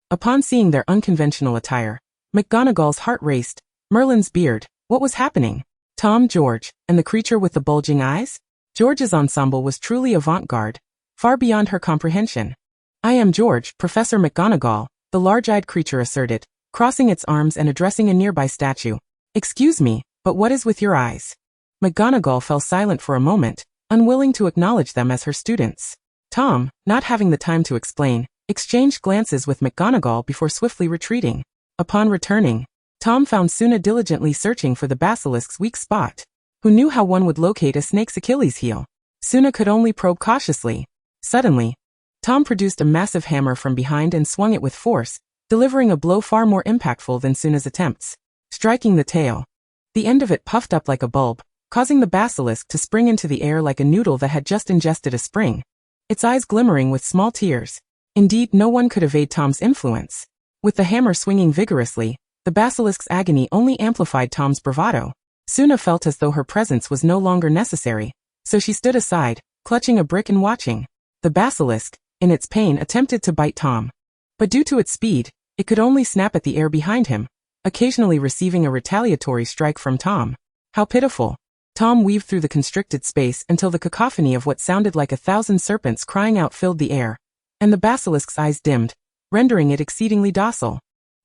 Upon seeing their unconventional attire, McGonagall's heart raced. Merlin's beard, what was happening? Tom, George, and the creature with the bulging eyes? George's ensemble was truly avant-garde, far beyond her comprehension. I am George, Professor McGonagall, the large-eyed creature asserted, crossing its arms and addressing a nearby statue. Excuse me, but what is with your eyes? McGonagall fell silent for a moment, unwilling to acknowledge them as her students. Tom, not having the time to explain, exchanged glances with McGonagall before swiftly retreating. Upon returning, Tom found Suna diligently searching for the basilisk's weak spot. Who knew how one would locate a snake's Achilles heel? Suna could only probe cautiously. Suddenly, Tom produced a massive hammer from behind and swung it with force, delivering a blow far more impactful than Suna's attempts. Striking the tail. The end of it puffed up like a bulb, causing the basilisk to spring into the air like a noodle that had just ingested a spring, its eyes glimmering with small tears. Indeed, no one could evade Tom's influence. With the hammer swinging vigorously, the basilisk's agony only amplified Tom's bravado. Suna felt as though her presence was no longer necessary, so she stood aside, clutching a brick and watching. The basilisk, in its pain, attempted to bite Tom. But due to its speed, it could only snap at the air behind him, occasionally receiving a retaliatory strike from Tom. How pitiful. Tom weaved through the constricted space until the cacophony of what sounded like 1,000 serpents crying out filled the air, and the basilisk's eyes dimmed, rendering it exceedingly docile.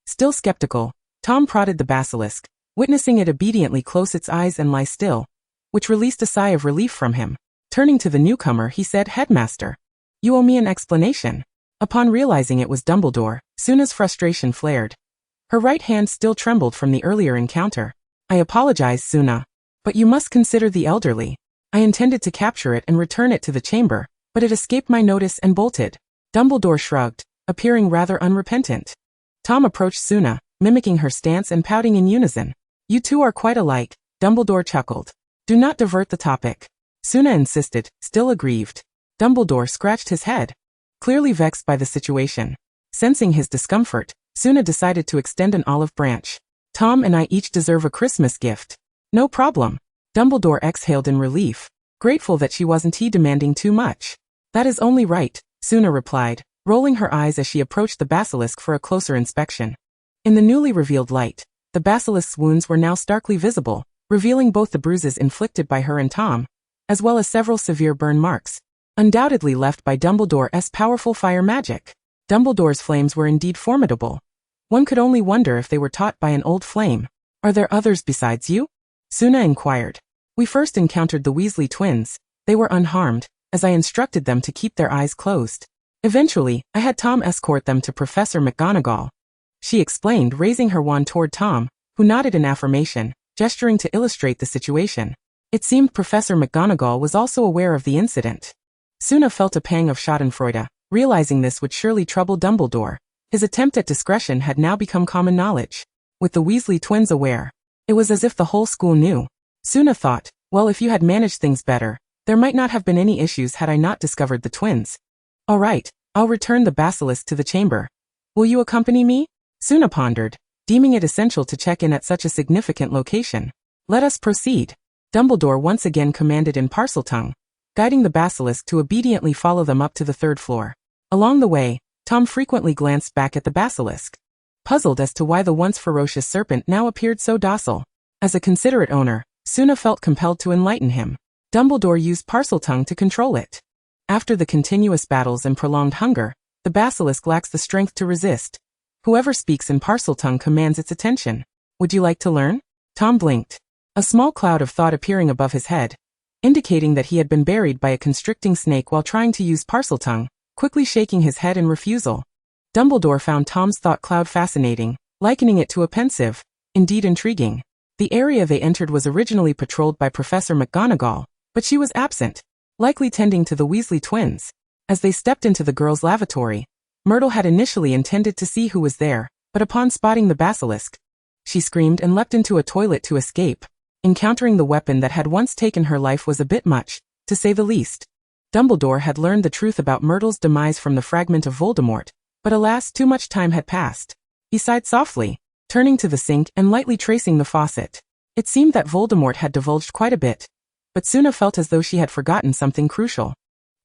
Still skeptical, Tom prodded the basilisk, witnessing it obediently close its eyes and lie still, which released a sigh of relief from him. Turning to the newcomer, he said, "Headmaster, you owe me an explanation." Upon realizing it was Dumbledore, Suna's frustration flared. Her right hand still trembled from the earlier encounter. "I apologize, Suna. But you must consider the elderly. I intended to capture it and return it to the chamber, but it escaped my notice and bolted." Dumbledore shrugged, appearing rather unrepentant. Tom approached Suna, mimicking her stance and pouting in unison. "You two are quite alike," Dumbledore chuckled. "Do not divert the topic." Suna insisted, still aggrieved. Dumbledore scratched his head, clearly vexed by the situation. Sensing his discomfort, Suna decided to extend an olive branch. "Tom and I each deserve a Christmas gift." "No problem." Dumbledore exhaled in relief, grateful that she wasn't demanding too much. "That is only right," Suna replied, rolling her eyes as she approached the basilisk for a closer inspection. In the newly revealed light, the basilisk's wounds were now starkly visible, revealing both the bruises inflicted by her and Tom, as well as several severe burn marks, undoubtedly left by Dumbledore's powerful fire magic. Dumbledore's flames were indeed formidable. One could only wonder if they were taught by an old flame. "Are there others besides you?" Suna inquired. "We first encountered the Weasley twins. They were unharmed, as I instructed them to keep their eyes closed. Eventually, I had Tom escort them to Professor McGonagall," she explained, raising her wand toward Tom, who nodded in affirmation, gesturing to illustrate the situation. It seemed Professor McGonagall was also aware of the incident. Suna felt a pang of schadenfreude, realizing this would surely trouble Dumbledore. His attempt at discretion had now become common knowledge. With the Weasley twins aware, it was as if the whole school knew. Suna thought, well, if you had managed things better, there might not have been any issues had I not discovered the twins. "All right, I'll return the basilisk to the chamber. Will you accompany me?" Suna pondered, deeming it essential to check in at such a significant location. "Let us proceed." Dumbledore once again commanded in Parseltongue, guiding the basilisk to obediently follow them up to the 3rd floor. Along the way, Tom frequently glanced back at the basilisk, puzzled as to why the once ferocious serpent now appeared so docile. As a considerate owner, Suna felt compelled to enlighten him. Dumbledore used Parseltongue to control it. After the continuous battles and prolonged hunger, the basilisk lacks the strength to resist. Whoever speaks in Parseltongue commands its attention. "Would you like to learn?" Tom blinked, a small cloud of thought appearing above his head, indicating that he had been buried by a constricting snake while trying to use Parseltongue, quickly shaking his head in refusal. Dumbledore found Tom's thought cloud fascinating, likening it to a pensive, indeed intriguing. The area they entered was originally patrolled by Professor McGonagall, but she was absent, likely tending to the Weasley twins. As they stepped into the girls' lavatory, Myrtle had initially intended to see who was there, but upon spotting the basilisk, she screamed and leapt into a toilet to escape. Encountering the weapon that had once taken her life was a bit much, to say the least. Dumbledore had learned the truth about Myrtle's demise from the fragment of Voldemort, but alas, too much time had passed. He sighed softly, turning to the sink and lightly tracing the faucet. It seemed that Voldemort had divulged quite a bit, but Suna felt as though she had forgotten something crucial.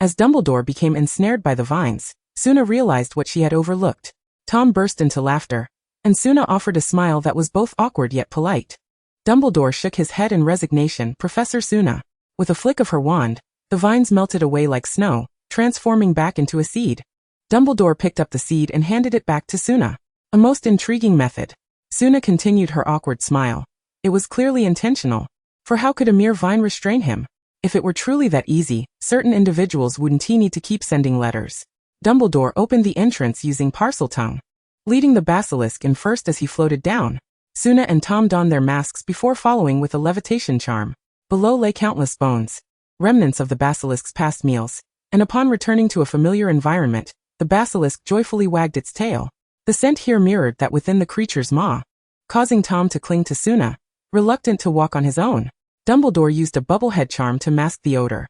As Dumbledore became ensnared by the vines, Suna realized what she had overlooked. Tom burst into laughter, and Suna offered a smile that was both awkward yet polite. Dumbledore shook his head in resignation. "Professor Suna." With a flick of her wand, the vines melted away like snow, transforming back into a seed. Dumbledore picked up the seed and handed it back to Suna. A most intriguing method. Suna continued her awkward smile. It was clearly intentional. For how could a mere vine restrain him? If it were truly that easy, certain individuals wouldn't need to keep sending letters. Dumbledore opened the entrance using Parseltongue, leading the basilisk in first as he floated down. Suna and Tom donned their masks before following with a levitation charm. Below lay countless bones, remnants of the basilisk's past meals, and upon returning to a familiar environment, the basilisk joyfully wagged its tail. The scent here mirrored that within the creature's maw, causing Tom to cling to Suna, reluctant to walk on his own. Dumbledore used a bubblehead charm to mask the odor,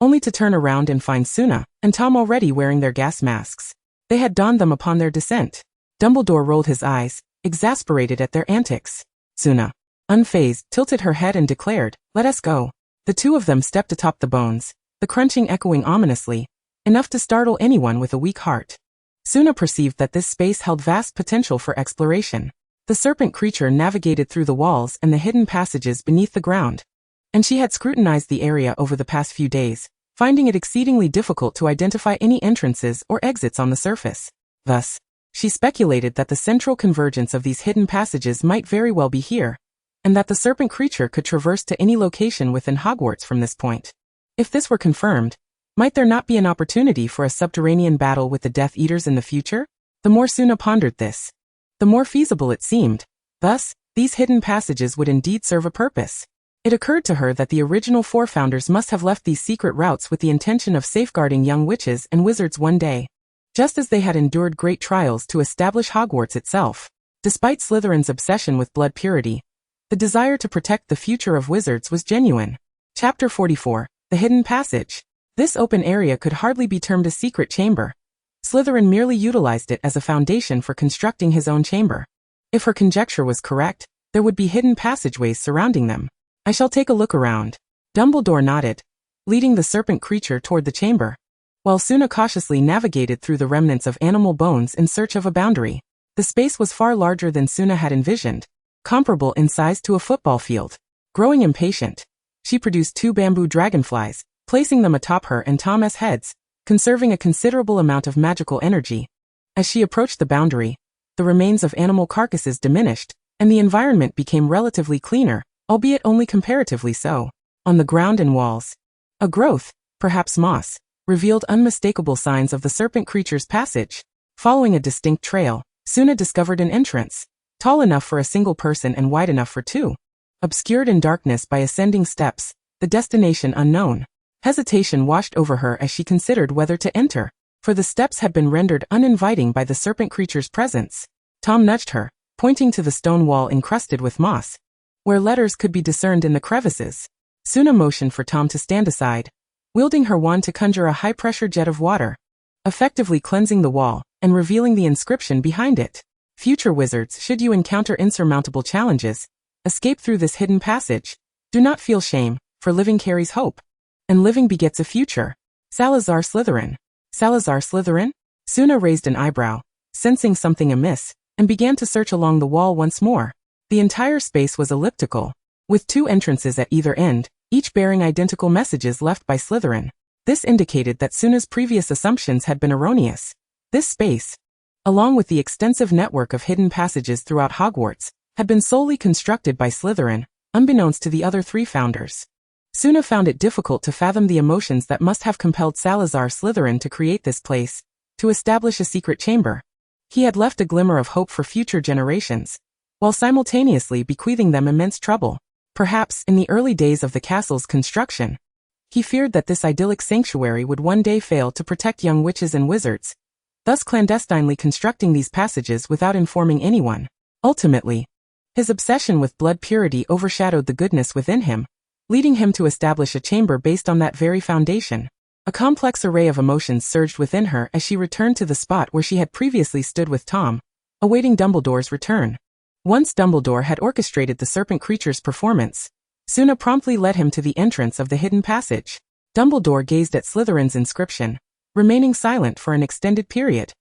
only to turn around and find Suna and Tom already wearing their gas masks. They had donned them upon their descent. Dumbledore rolled his eyes, exasperated at their antics. Suna, unfazed, tilted her head and declared, "Let us go." The two of them stepped atop the bones, the crunching echoing ominously, enough to startle anyone with a weak heart. Suna perceived that this space held vast potential for exploration. The serpent creature navigated through the walls and the hidden passages beneath the ground, and she had scrutinized the area over the past few days, finding it exceedingly difficult to identify any entrances or exits on the surface. Thus, she speculated that the central convergence of these hidden passages might very well be here, and that the serpent creature could traverse to any location within Hogwarts from this point. If this were confirmed, might there not be an opportunity for a subterranean battle with the Death Eaters in the future? The more Suna pondered this, the more feasible it seemed. Thus, these hidden passages would indeed serve a purpose. It occurred to her that the original four founders must have left these secret routes with the intention of safeguarding young witches and wizards one day, just as they had endured great trials to establish Hogwarts itself. Despite Slytherin's obsession with blood purity, the desire to protect the future of wizards was genuine. Chapter 44, The Hidden Passage. This open area could hardly be termed a secret chamber. Slytherin merely utilized it as a foundation for constructing his own chamber. If her conjecture was correct, there would be hidden passageways surrounding them. "I shall take a look around." Dumbledore nodded, leading the serpent creature toward the chamber, while Suna cautiously navigated through the remnants of animal bones in search of a boundary. The space was far larger than Suna had envisioned, comparable in size to a football field. Growing impatient, she produced 2 bamboo dragonflies, placing them atop her and Tom's heads, conserving a considerable amount of magical energy. As she approached the boundary, the remains of animal carcasses diminished, and the environment became relatively cleaner, albeit only comparatively so. On the ground and walls, a growth, perhaps moss, revealed unmistakable signs of the serpent creature's passage. Following a distinct trail, Suna discovered an entrance, tall enough for a single person and wide enough for 2. Obscured in darkness by ascending steps, the destination unknown. Hesitation washed over her as she considered whether to enter, for the steps had been rendered uninviting by the serpent creature's presence. Tom nudged her, pointing to the stone wall encrusted with moss, where letters could be discerned in the crevices. Suna motioned for Tom to stand aside, wielding her wand to conjure a high-pressure jet of water, effectively cleansing the wall and revealing the inscription behind it. "Future wizards, should you encounter insurmountable challenges, escape through this hidden passage. Do not feel shame, for living carries hope, and living begets a future. Salazar Slytherin." Salazar Slytherin? Suna raised an eyebrow, sensing something amiss, and began to search along the wall once more. The entire space was elliptical, with 2 entrances at either end, each bearing identical messages left by Slytherin. This indicated that Suna's previous assumptions had been erroneous. This space, along with the extensive network of hidden passages throughout Hogwarts, had been solely constructed by Slytherin, unbeknownst to the other 3 founders. Suna found it difficult to fathom the emotions that must have compelled Salazar Slytherin to create this place, to establish a secret chamber. He had left a glimmer of hope for future generations, while simultaneously bequeathing them immense trouble. Perhaps, in the early days of the castle's construction, he feared that this idyllic sanctuary would one day fail to protect young witches and wizards, thus clandestinely constructing these passages without informing anyone. Ultimately, his obsession with blood purity overshadowed the goodness within him, leading him to establish a chamber based on that very foundation. A complex array of emotions surged within her as she returned to the spot where she had previously stood with Tom, awaiting Dumbledore's return. Once Dumbledore had orchestrated the serpent creature's performance, Suna promptly led him to the entrance of the hidden passage. Dumbledore gazed at Slytherin's inscription, remaining silent for an extended period.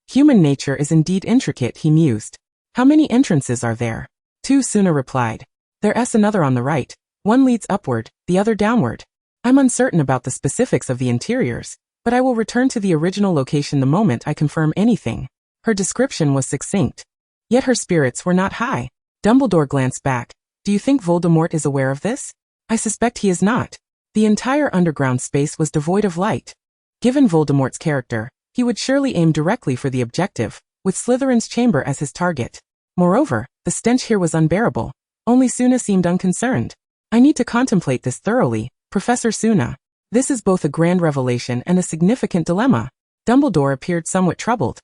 "Human nature is indeed intricate," he mused. "How many entrances are there?" "2," Suna replied. "There's another on the right. One leads upward, the other downward. I'm uncertain about the specifics of the interiors, but I will return to the original location the moment I confirm anything. Her description was succinct. Yet her spirits were not high. Dumbledore glanced back. Do you think Voldemort is aware of this? I suspect he is not. The entire underground space was devoid of light. Given Voldemort's character, he would surely aim directly for the objective, with Slytherin's chamber as his target. Moreover, the stench here was unbearable. Only Suna seemed unconcerned. I need to contemplate this thoroughly, Professor Suna. This is both a grand revelation and a significant dilemma. Dumbledore appeared somewhat troubled.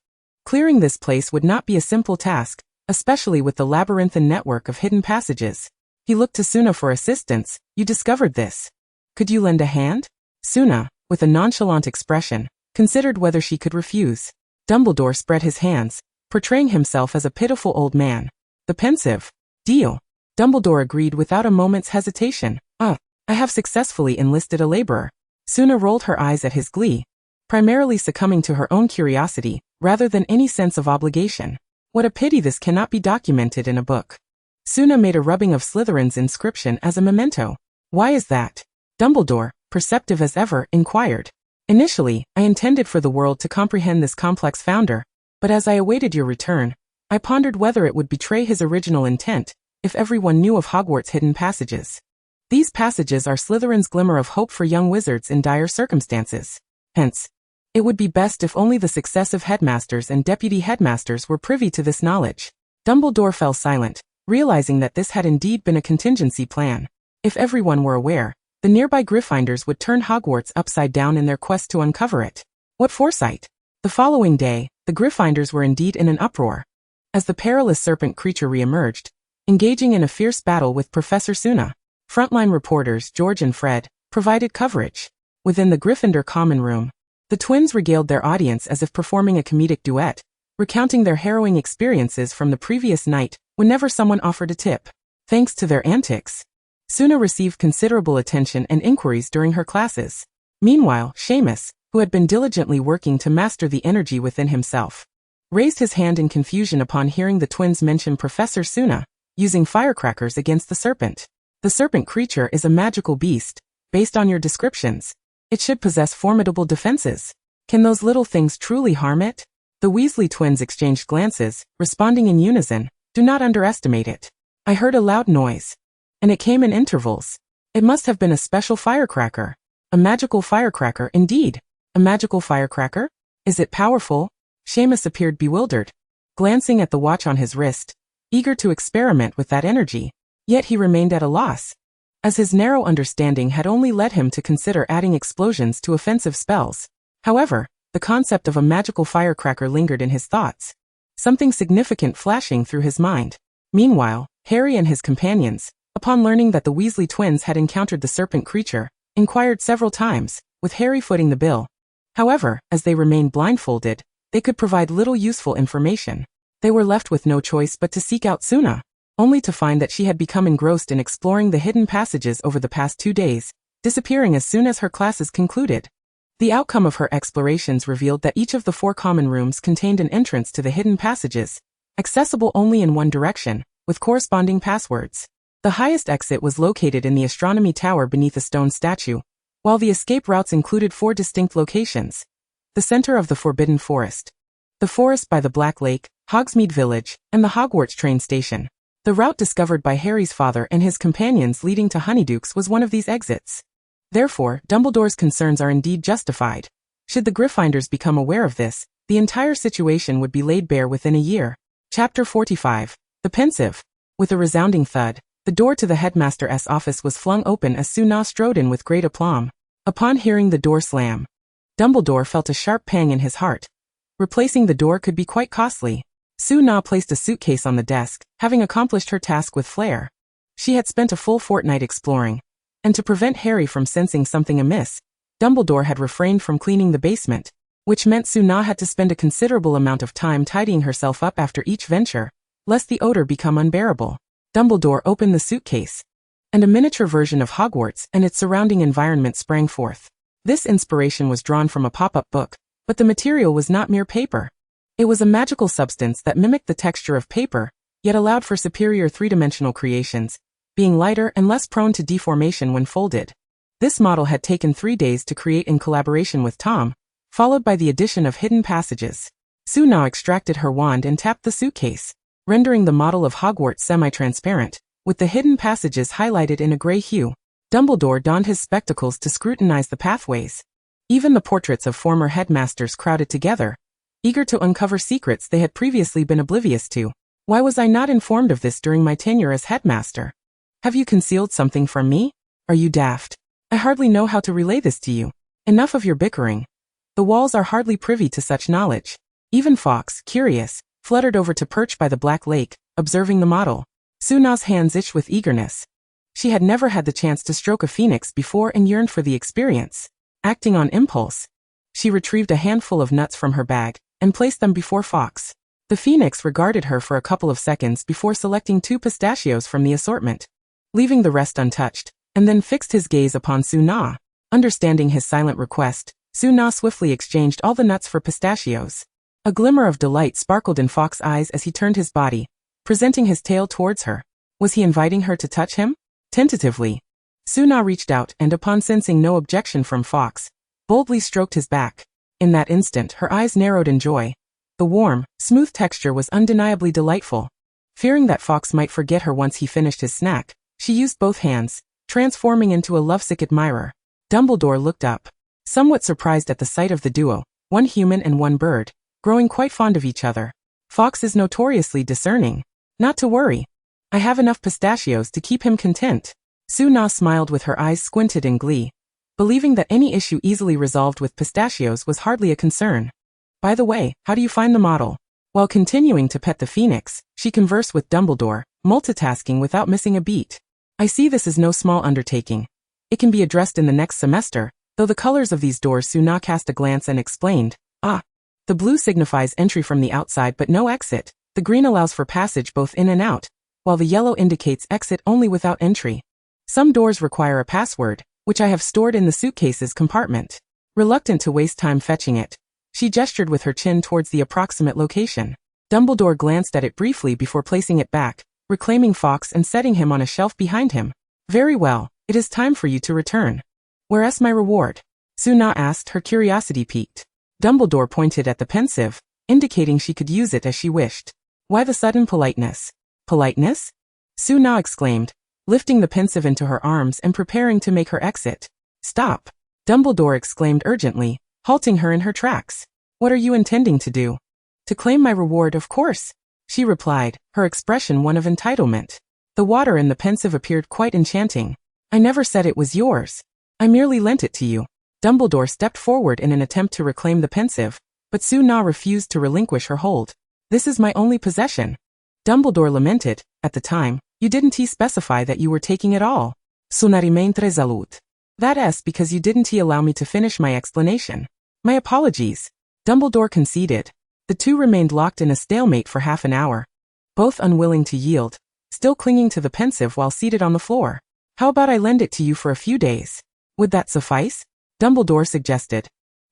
Clearing this place would not be a simple task, especially with the labyrinthine network of hidden passages. He looked to Suna for assistance. You discovered this. Could you lend a hand? Suna, with a nonchalant expression, considered whether she could refuse. Dumbledore spread his hands, portraying himself as a pitiful old man. The pensive. Deal. Dumbledore agreed without a moment's hesitation. I have successfully enlisted a laborer. Suna rolled her eyes at his glee, primarily succumbing to her own curiosity, rather than any sense of obligation. What a pity this cannot be documented in a book. Suna made a rubbing of Slytherin's inscription as a memento. Why is that? Dumbledore, perceptive as ever, inquired. Initially, I intended for the world to comprehend this complex founder, but as I awaited your return, I pondered whether it would betray his original intent if everyone knew of Hogwarts' hidden passages. These passages are Slytherin's glimmer of hope for young wizards in dire circumstances. Hence, it would be best if only the successive headmasters and deputy headmasters were privy to this knowledge. Dumbledore fell silent, realizing that this had indeed been a contingency plan. If everyone were aware, the nearby Gryffindors would turn Hogwarts upside down in their quest to uncover it. What foresight! The following day, the Gryffindors were indeed in an uproar. As the perilous serpent creature re-emerged, engaging in a fierce battle with Professor Suna, frontline reporters George and Fred provided coverage. Within the Gryffindor common room, the twins regaled their audience as if performing a comedic duet, recounting their harrowing experiences from the previous night whenever someone offered a tip. Thanks to their antics, Suna received considerable attention and inquiries during her classes. Meanwhile, Seamus, who had been diligently working to master the energy within himself, raised his hand in confusion upon hearing the twins mention Professor Suna using firecrackers against the serpent. The serpent creature is a magical beast. Based on your descriptions, it should possess formidable defenses. Can those little things truly harm it? The Weasley twins exchanged glances, responding in unison. Do not underestimate it. I heard a loud noise, and it came in intervals. It must have been a special firecracker. A magical firecracker, indeed. A magical firecracker? Is it powerful? Seamus appeared bewildered, glancing at the watch on his wrist, eager to experiment with that energy. Yet he remained at a loss, as his narrow understanding had only led him to consider adding explosions to offensive spells. However, the concept of a magical firecracker lingered in his thoughts, something significant flashing through his mind. Meanwhile, Harry and his companions, upon learning that the Weasley twins had encountered the serpent creature, inquired several times, with Harry footing the bill. However, as they remained blindfolded, they could provide little useful information. They were left with no choice but to seek out Suna, only to find that she had become engrossed in exploring the hidden passages over the past 2 days, disappearing as soon as her classes concluded. The outcome of her explorations revealed that each of the 4 common rooms contained an entrance to the hidden passages, accessible only in one direction, with corresponding passwords. The highest exit was located in the astronomy tower beneath a stone statue, while the escape routes included 4 distinct locations. The center of the Forbidden Forest, the forest by the Black Lake, Hogsmeade Village, and the Hogwarts train station. The route discovered by Harry's father and his companions leading to Honeydukes was one of these exits. Therefore, Dumbledore's concerns are indeed justified. Should the Gryffindors become aware of this, the entire situation would be laid bare within a year. Chapter 45. The Pensive. With a resounding thud, the door to the headmaster's office was flung open as Suna strode in with great aplomb. Upon hearing the door slam, Dumbledore felt a sharp pang in his heart. Replacing the door could be quite costly. Suna placed a suitcase on the desk, having accomplished her task with flair. She had spent a full fortnight exploring, and to prevent Harry from sensing something amiss, Dumbledore had refrained from cleaning the basement, which meant Suna had to spend a considerable amount of time tidying herself up after each venture, lest the odor become unbearable. Dumbledore opened the suitcase, and a miniature version of Hogwarts and its surrounding environment sprang forth. This inspiration was drawn from a pop-up book, but the material was not mere paper. It was a magical substance that mimicked the texture of paper, yet allowed for superior three-dimensional creations, being lighter and less prone to deformation when folded. This model had taken 3 days to create in collaboration with Tom, followed by the addition of hidden passages. Suna extracted her wand and tapped the suitcase, rendering the model of Hogwarts semi-transparent, with the hidden passages highlighted in a gray hue. Dumbledore donned his spectacles to scrutinize the pathways. Even the portraits of former headmasters crowded together, eager to uncover secrets they had previously been oblivious to. Why was I not informed of this during my tenure as headmaster? Have you concealed something from me? Are you daft? I hardly know how to relay this to you. Enough of your bickering. The walls are hardly privy to such knowledge. Even Fawkes, curious, fluttered over to perch by the Black Lake, observing the model. Suna's hands itched with eagerness. She had never had the chance to stroke a phoenix before and yearned for the experience. Acting on impulse, she retrieved a handful of nuts from her bag and placed them before Fawkes. The phoenix regarded her for a couple of seconds before selecting 2 pistachios from the assortment, leaving the rest untouched, and then fixed his gaze upon Suna. Understanding his silent request, Suna swiftly exchanged all the nuts for pistachios. A glimmer of delight sparkled in Fawkes' eyes as he turned his body, presenting his tail towards her. Was he inviting her to touch him? Tentatively, Suna reached out and, upon sensing no objection from Fawkes, boldly stroked his back. In that instant, her eyes narrowed in joy. The warm, smooth texture was undeniably delightful. Fearing that Fawkes might forget her once he finished his snack, she used both hands, transforming into a lovesick admirer. Dumbledore looked up, somewhat surprised at the sight of the duo, one human and one bird, growing quite fond of each other. Fawkes is notoriously discerning. Not to worry. I have enough pistachios to keep him content. Suna smiled with her eyes squinted in glee, believing that any issue easily resolved with pistachios was hardly a concern. By the way, how do you find the model? While continuing to pet the phoenix, she conversed with Dumbledore, multitasking without missing a beat. I see this is no small undertaking. It can be addressed in the next semester, though the colors of these doors. Suna cast a glance and explained, the blue signifies entry from the outside but no exit. The green allows for passage both in and out, while the yellow indicates exit only without entry. Some doors require a password, which I have stored in the suitcase's compartment. Reluctant to waste time fetching it, she gestured with her chin towards the approximate location. Dumbledore glanced at it briefly before placing it back, reclaiming Fawkes and setting him on a shelf behind him. Very well, it is time for you to return. Where's my reward? Suna asked, her curiosity piqued. Dumbledore pointed at the pensive, indicating she could use it as she wished. Why the sudden politeness? Politeness? Suna exclaimed, lifting the pensive into her arms and preparing to make her exit. Stop! Dumbledore exclaimed urgently, halting her in her tracks. What are you intending to do? To claim my reward, of course, she replied, her expression one of entitlement. The water in the pensive appeared quite enchanting. I never said it was yours. I merely lent it to you. Dumbledore stepped forward in an attempt to reclaim the pensive, but Suna refused to relinquish her hold. This is my only possession. Dumbledore lamented. At the time, you didn't specify that you were taking it all. Sunarimentre salut. That's because you didn't allow me to finish my explanation. My apologies. Dumbledore conceded. The two remained locked in a stalemate for half an hour, both unwilling to yield, still clinging to the pensive while seated on the floor. How about I lend it to you for a few days? Would that suffice? Dumbledore suggested.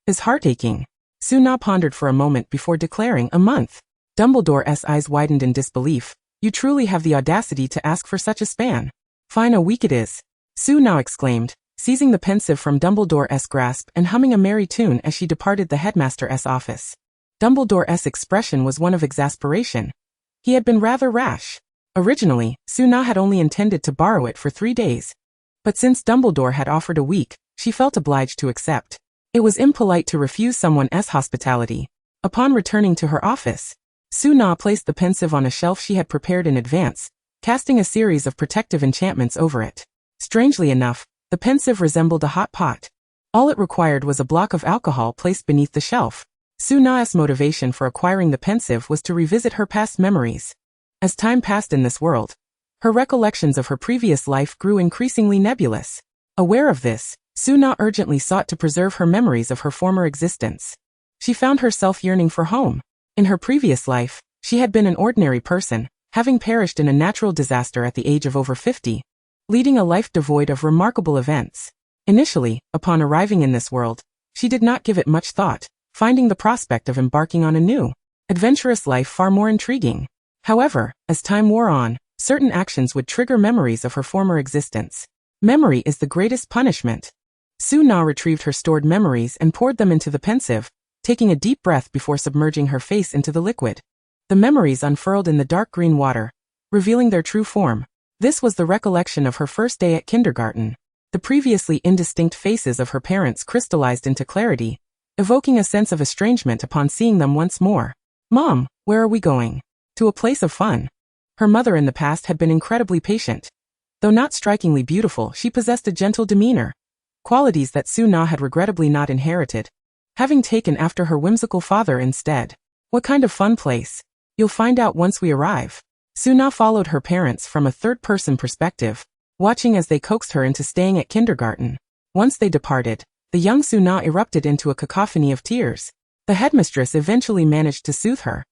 His heart aching. Suna pondered for a moment before declaring a month. Dumbledore's eyes widened in disbelief. You truly have the audacity to ask for such a span. Fine, a week it is. Suna exclaimed, seizing the pensive from Dumbledore's grasp and humming a merry tune as she departed the headmaster's office. Dumbledore's expression was one of exasperation. He had been rather rash. Originally, Suna had only intended to borrow it for 3 days. But since Dumbledore had offered a week, she felt obliged to accept. It was impolite to refuse someone's hospitality. Upon returning to her office, Suna placed the pensive on a shelf she had prepared in advance, casting a series of protective enchantments over it. Strangely enough, the pensive resembled a hot pot. All it required was a block of alcohol placed beneath the shelf. Suna's motivation for acquiring the pensive was to revisit her past memories. As time passed in this world, her recollections of her previous life grew increasingly nebulous. Aware of this, Suna urgently sought to preserve her memories of her former existence. She found herself yearning for home. In her previous life, she had been an ordinary person, having perished in a natural disaster at the age of over 50, leading a life devoid of remarkable events. Initially, upon arriving in this world, she did not give it much thought, finding the prospect of embarking on a new, adventurous life far more intriguing. However, as time wore on, certain actions would trigger memories of her former existence. Memory is the greatest punishment. Sue Na retrieved her stored memories and poured them into the pensive, taking a deep breath before submerging her face into the liquid. The memories unfurled in the dark green water, revealing their true form. This was the recollection of her first day at kindergarten. The previously indistinct faces of her parents crystallized into clarity, evoking a sense of estrangement upon seeing them once more. "Mom, where are we going?" "To a place of fun." Her mother in the past had been incredibly patient. Though not strikingly beautiful, she possessed a gentle demeanor, qualities that Sue Na had regrettably not inherited, having taken after her whimsical father instead. "What kind of fun place?" "You'll find out once we arrive." Sue Na followed her parents from a third-person perspective, watching as they coaxed her into staying at kindergarten. Once they departed, the young Sue Na erupted into a cacophony of tears. The headmistress eventually managed to soothe her.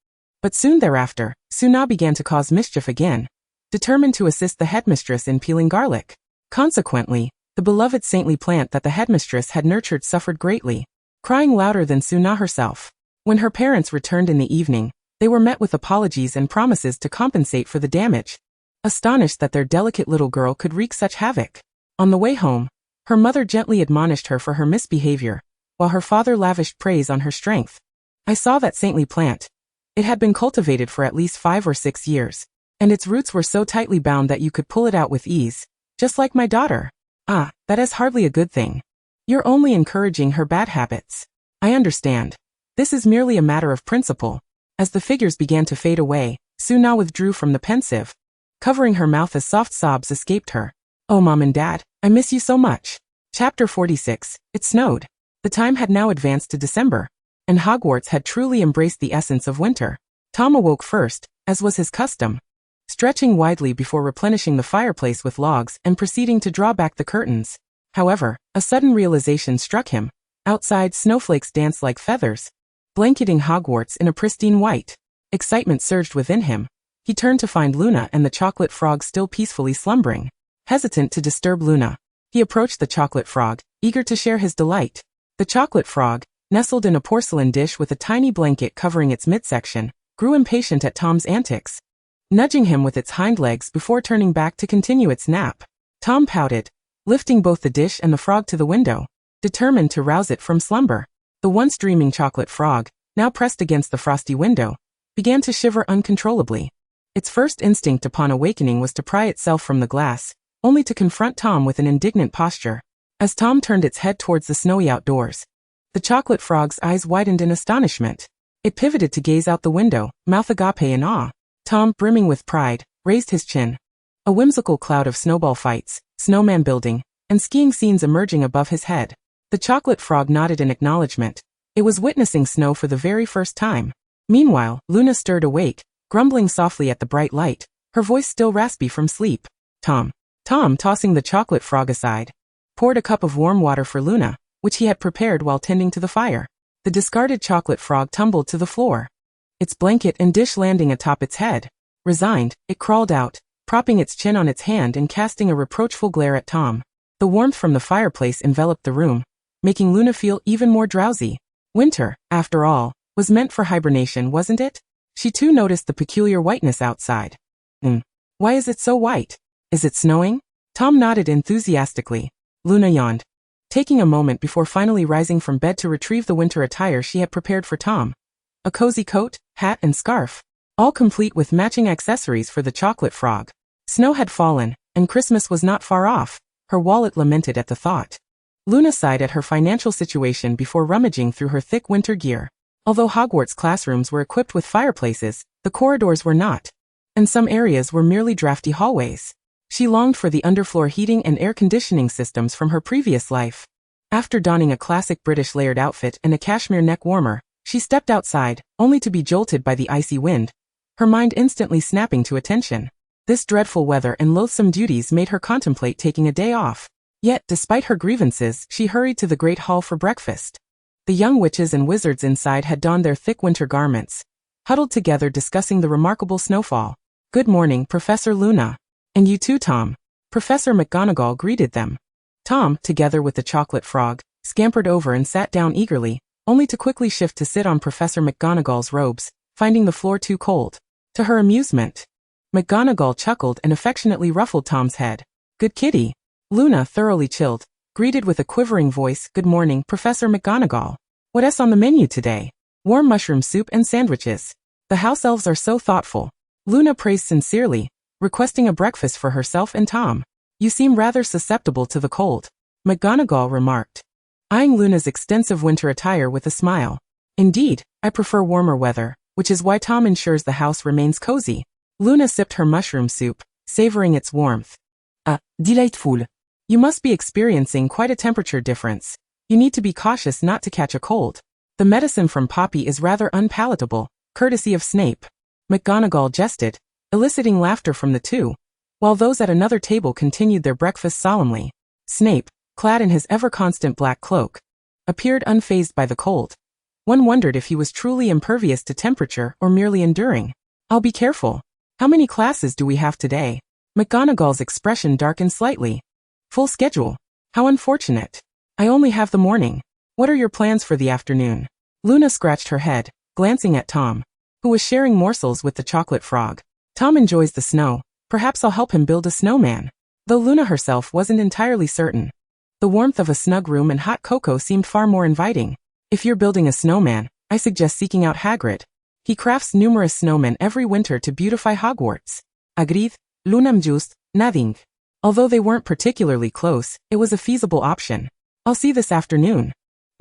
But soon thereafter, Sue Na began to cause mischief again, determined to assist the headmistress in peeling garlic. Consequently, the beloved saintly plant that the headmistress had nurtured suffered greatly, crying louder than Sue Na herself. When her parents returned in the evening, they were met with apologies and promises to compensate for the damage, astonished that their delicate little girl could wreak such havoc. On the way home, her mother gently admonished her for her misbehavior, while her father lavished praise on her strength. "I saw that saintly plant. It had been cultivated for at least 5 or 6 years, and its roots were so tightly bound that you could pull it out with ease, just like my daughter." "Ah, that is hardly a good thing. You're only encouraging her bad habits." "I understand. This is merely a matter of principle." As the figures began to fade away, Sue Na withdrew from the pensive, covering her mouth as soft sobs escaped her. "Oh, Mom and Dad, I miss you so much." Chapter 46. It snowed. The time had now advanced to December, and Hogwarts had truly embraced the essence of winter. Tom awoke first, as was his custom, stretching widely before replenishing the fireplace with logs and proceeding to draw back the curtains. However, a sudden realization struck him. Outside, snowflakes danced like feathers, blanketing Hogwarts in a pristine white. Excitement surged within him. He turned to find Luna and the chocolate frog still peacefully slumbering. Hesitant to disturb Luna, he approached the chocolate frog, eager to share his delight. The chocolate frog, nestled in a porcelain dish with a tiny blanket covering its midsection, grew impatient at Tom's antics, nudging him with its hind legs before turning back to continue its nap. Tom pouted, lifting both the dish and the frog to the window, determined to rouse it from slumber. The once dreaming chocolate frog, now pressed against the frosty window, began to shiver uncontrollably. Its first instinct upon awakening was to pry itself from the glass, only to confront Tom with an indignant posture. As Tom turned its head towards the snowy outdoors, the chocolate frog's eyes widened in astonishment. It pivoted to gaze out the window, mouth agape in awe. Tom, brimming with pride, raised his chin. A whimsical cloud of snowball fights, snowman building, and skiing scenes emerging above his head. The chocolate frog nodded in acknowledgement. It was witnessing snow for the very first time. Meanwhile, Luna stirred awake, grumbling softly at the bright light, her voice still raspy from sleep. Tom, tossing the chocolate frog aside, poured a cup of warm water for Luna, which he had prepared while tending to the fire. The discarded chocolate frog tumbled to the floor, its blanket and dish landing atop its head. Resigned, it crawled out, propping its chin on its hand and casting a reproachful glare at Tom. The warmth from the fireplace enveloped the room, making Luna feel even more drowsy. Winter, after all, was meant for hibernation, wasn't it? She too noticed the peculiar whiteness outside. Why is it so white? Is it snowing? Tom nodded enthusiastically. Luna yawned, taking a moment before finally rising from bed to retrieve the winter attire she had prepared for Tom. A cozy coat, hat and scarf, all complete with matching accessories for the chocolate frog. Snow had fallen, and Christmas was not far off. Her wallet lamented at the thought. Luna sighed at her financial situation before rummaging through her thick winter gear. Although Hogwarts classrooms were equipped with fireplaces, the corridors were not, and some areas were merely drafty hallways. She longed for the underfloor heating and air conditioning systems from her previous life. After donning a classic British layered outfit and a cashmere neck warmer, she stepped outside, only to be jolted by the icy wind, her mind instantly snapping to attention. This dreadful weather and loathsome duties made her contemplate taking a day off. Yet, despite her grievances, she hurried to the great hall for breakfast. The young witches and wizards inside had donned their thick winter garments, huddled together discussing the remarkable snowfall. "Good morning, Professor Luna. And you too, Tom." Professor McGonagall greeted them. Tom, together with the chocolate frog, scampered over and sat down eagerly, only to quickly shift to sit on Professor McGonagall's robes, finding the floor too cold. To her amusement, McGonagall chuckled and affectionately ruffled Tom's head. "Good kitty." Luna, thoroughly chilled, greeted with a quivering voice, "Good morning, Professor McGonagall. What's on the menu today?" "Warm mushroom soup and sandwiches. The house elves are so thoughtful," Luna praised sincerely, requesting a breakfast for herself and Tom. "You seem rather susceptible to the cold," McGonagall remarked, eyeing Luna's extensive winter attire with a smile. "Indeed, I prefer warmer weather, which is why Tom ensures the house remains cozy." Luna sipped her mushroom soup, savoring its warmth. Delightful. "You must be experiencing quite a temperature difference. You need to be cautious not to catch a cold. The medicine from Poppy is rather unpalatable, courtesy of Snape." McGonagall jested, eliciting laughter from the two, while those at another table continued their breakfast solemnly. Snape, clad in his ever-constant black cloak, appeared unfazed by the cold. One wondered if he was truly impervious to temperature or merely enduring. "I'll be careful. How many classes do we have today?" McGonagall's expression darkened slightly. "Full schedule. How unfortunate. I only have the morning. What are your plans for the afternoon?" Luna scratched her head, glancing at Tom, who was sharing morsels with the chocolate frog. "Tom enjoys the snow. Perhaps I'll help him build a snowman." Though Luna herself wasn't entirely certain. The warmth of a snug room and hot cocoa seemed far more inviting. "If you're building a snowman, I suggest seeking out Hagrid. He crafts numerous snowmen every winter to beautify Hogwarts." Agreed, Lunam just, nothing. Although they weren't particularly close, it was a feasible option. "I'll see this afternoon."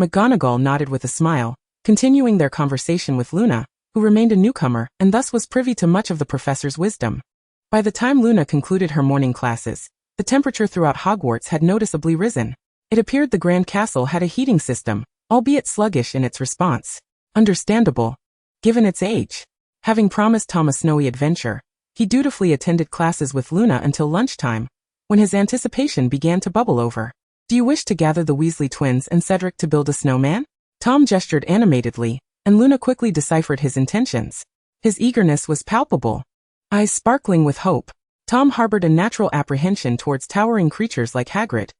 McGonagall nodded with a smile, continuing their conversation with Luna, who remained a newcomer and thus was privy to much of the professor's wisdom. By the time Luna concluded her morning classes, the temperature throughout Hogwarts had noticeably risen. It appeared the Grand Castle had a heating system, albeit sluggish in its response. Understandable, given its age. Having promised Tom a snowy adventure, he dutifully attended classes with Luna until lunchtime, when his anticipation began to bubble over. "Do you wish to gather the Weasley twins and Cedric to build a snowman?" Tom gestured animatedly, and Luna quickly deciphered his intentions. His eagerness was palpable, eyes sparkling with hope. Tom harbored a natural apprehension towards towering creatures like Hagrid.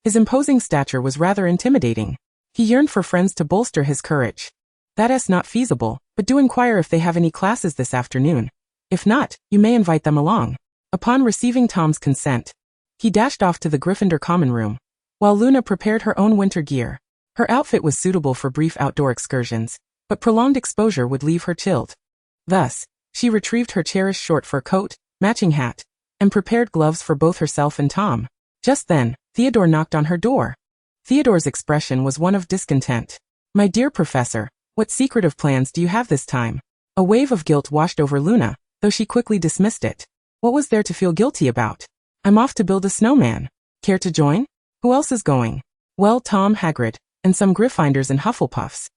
His imposing stature was rather intimidating. He yearned for friends to bolster his courage. "That's not feasible, but do inquire if they have any classes this afternoon. If not, you may invite them along." Upon receiving Tom's consent, he dashed off to the Gryffindor common room, while Luna prepared her own winter gear. Her outfit was suitable for brief outdoor excursions, but prolonged exposure would leave her chilled. Thus, she retrieved her cherished short fur coat, matching hat, and prepared gloves for both herself and Tom. Just then, Theodore knocked on her door. Theodore's expression was one of discontent. "My dear Professor, what secretive plans do you have this time?" A wave of guilt washed over Luna, though she quickly dismissed it. What was there to feel guilty about? "I'm off to build a snowman. Care to join?" "Who else is going?" "Well, Tom, Hagrid, and some Gryffindors and Hufflepuffs."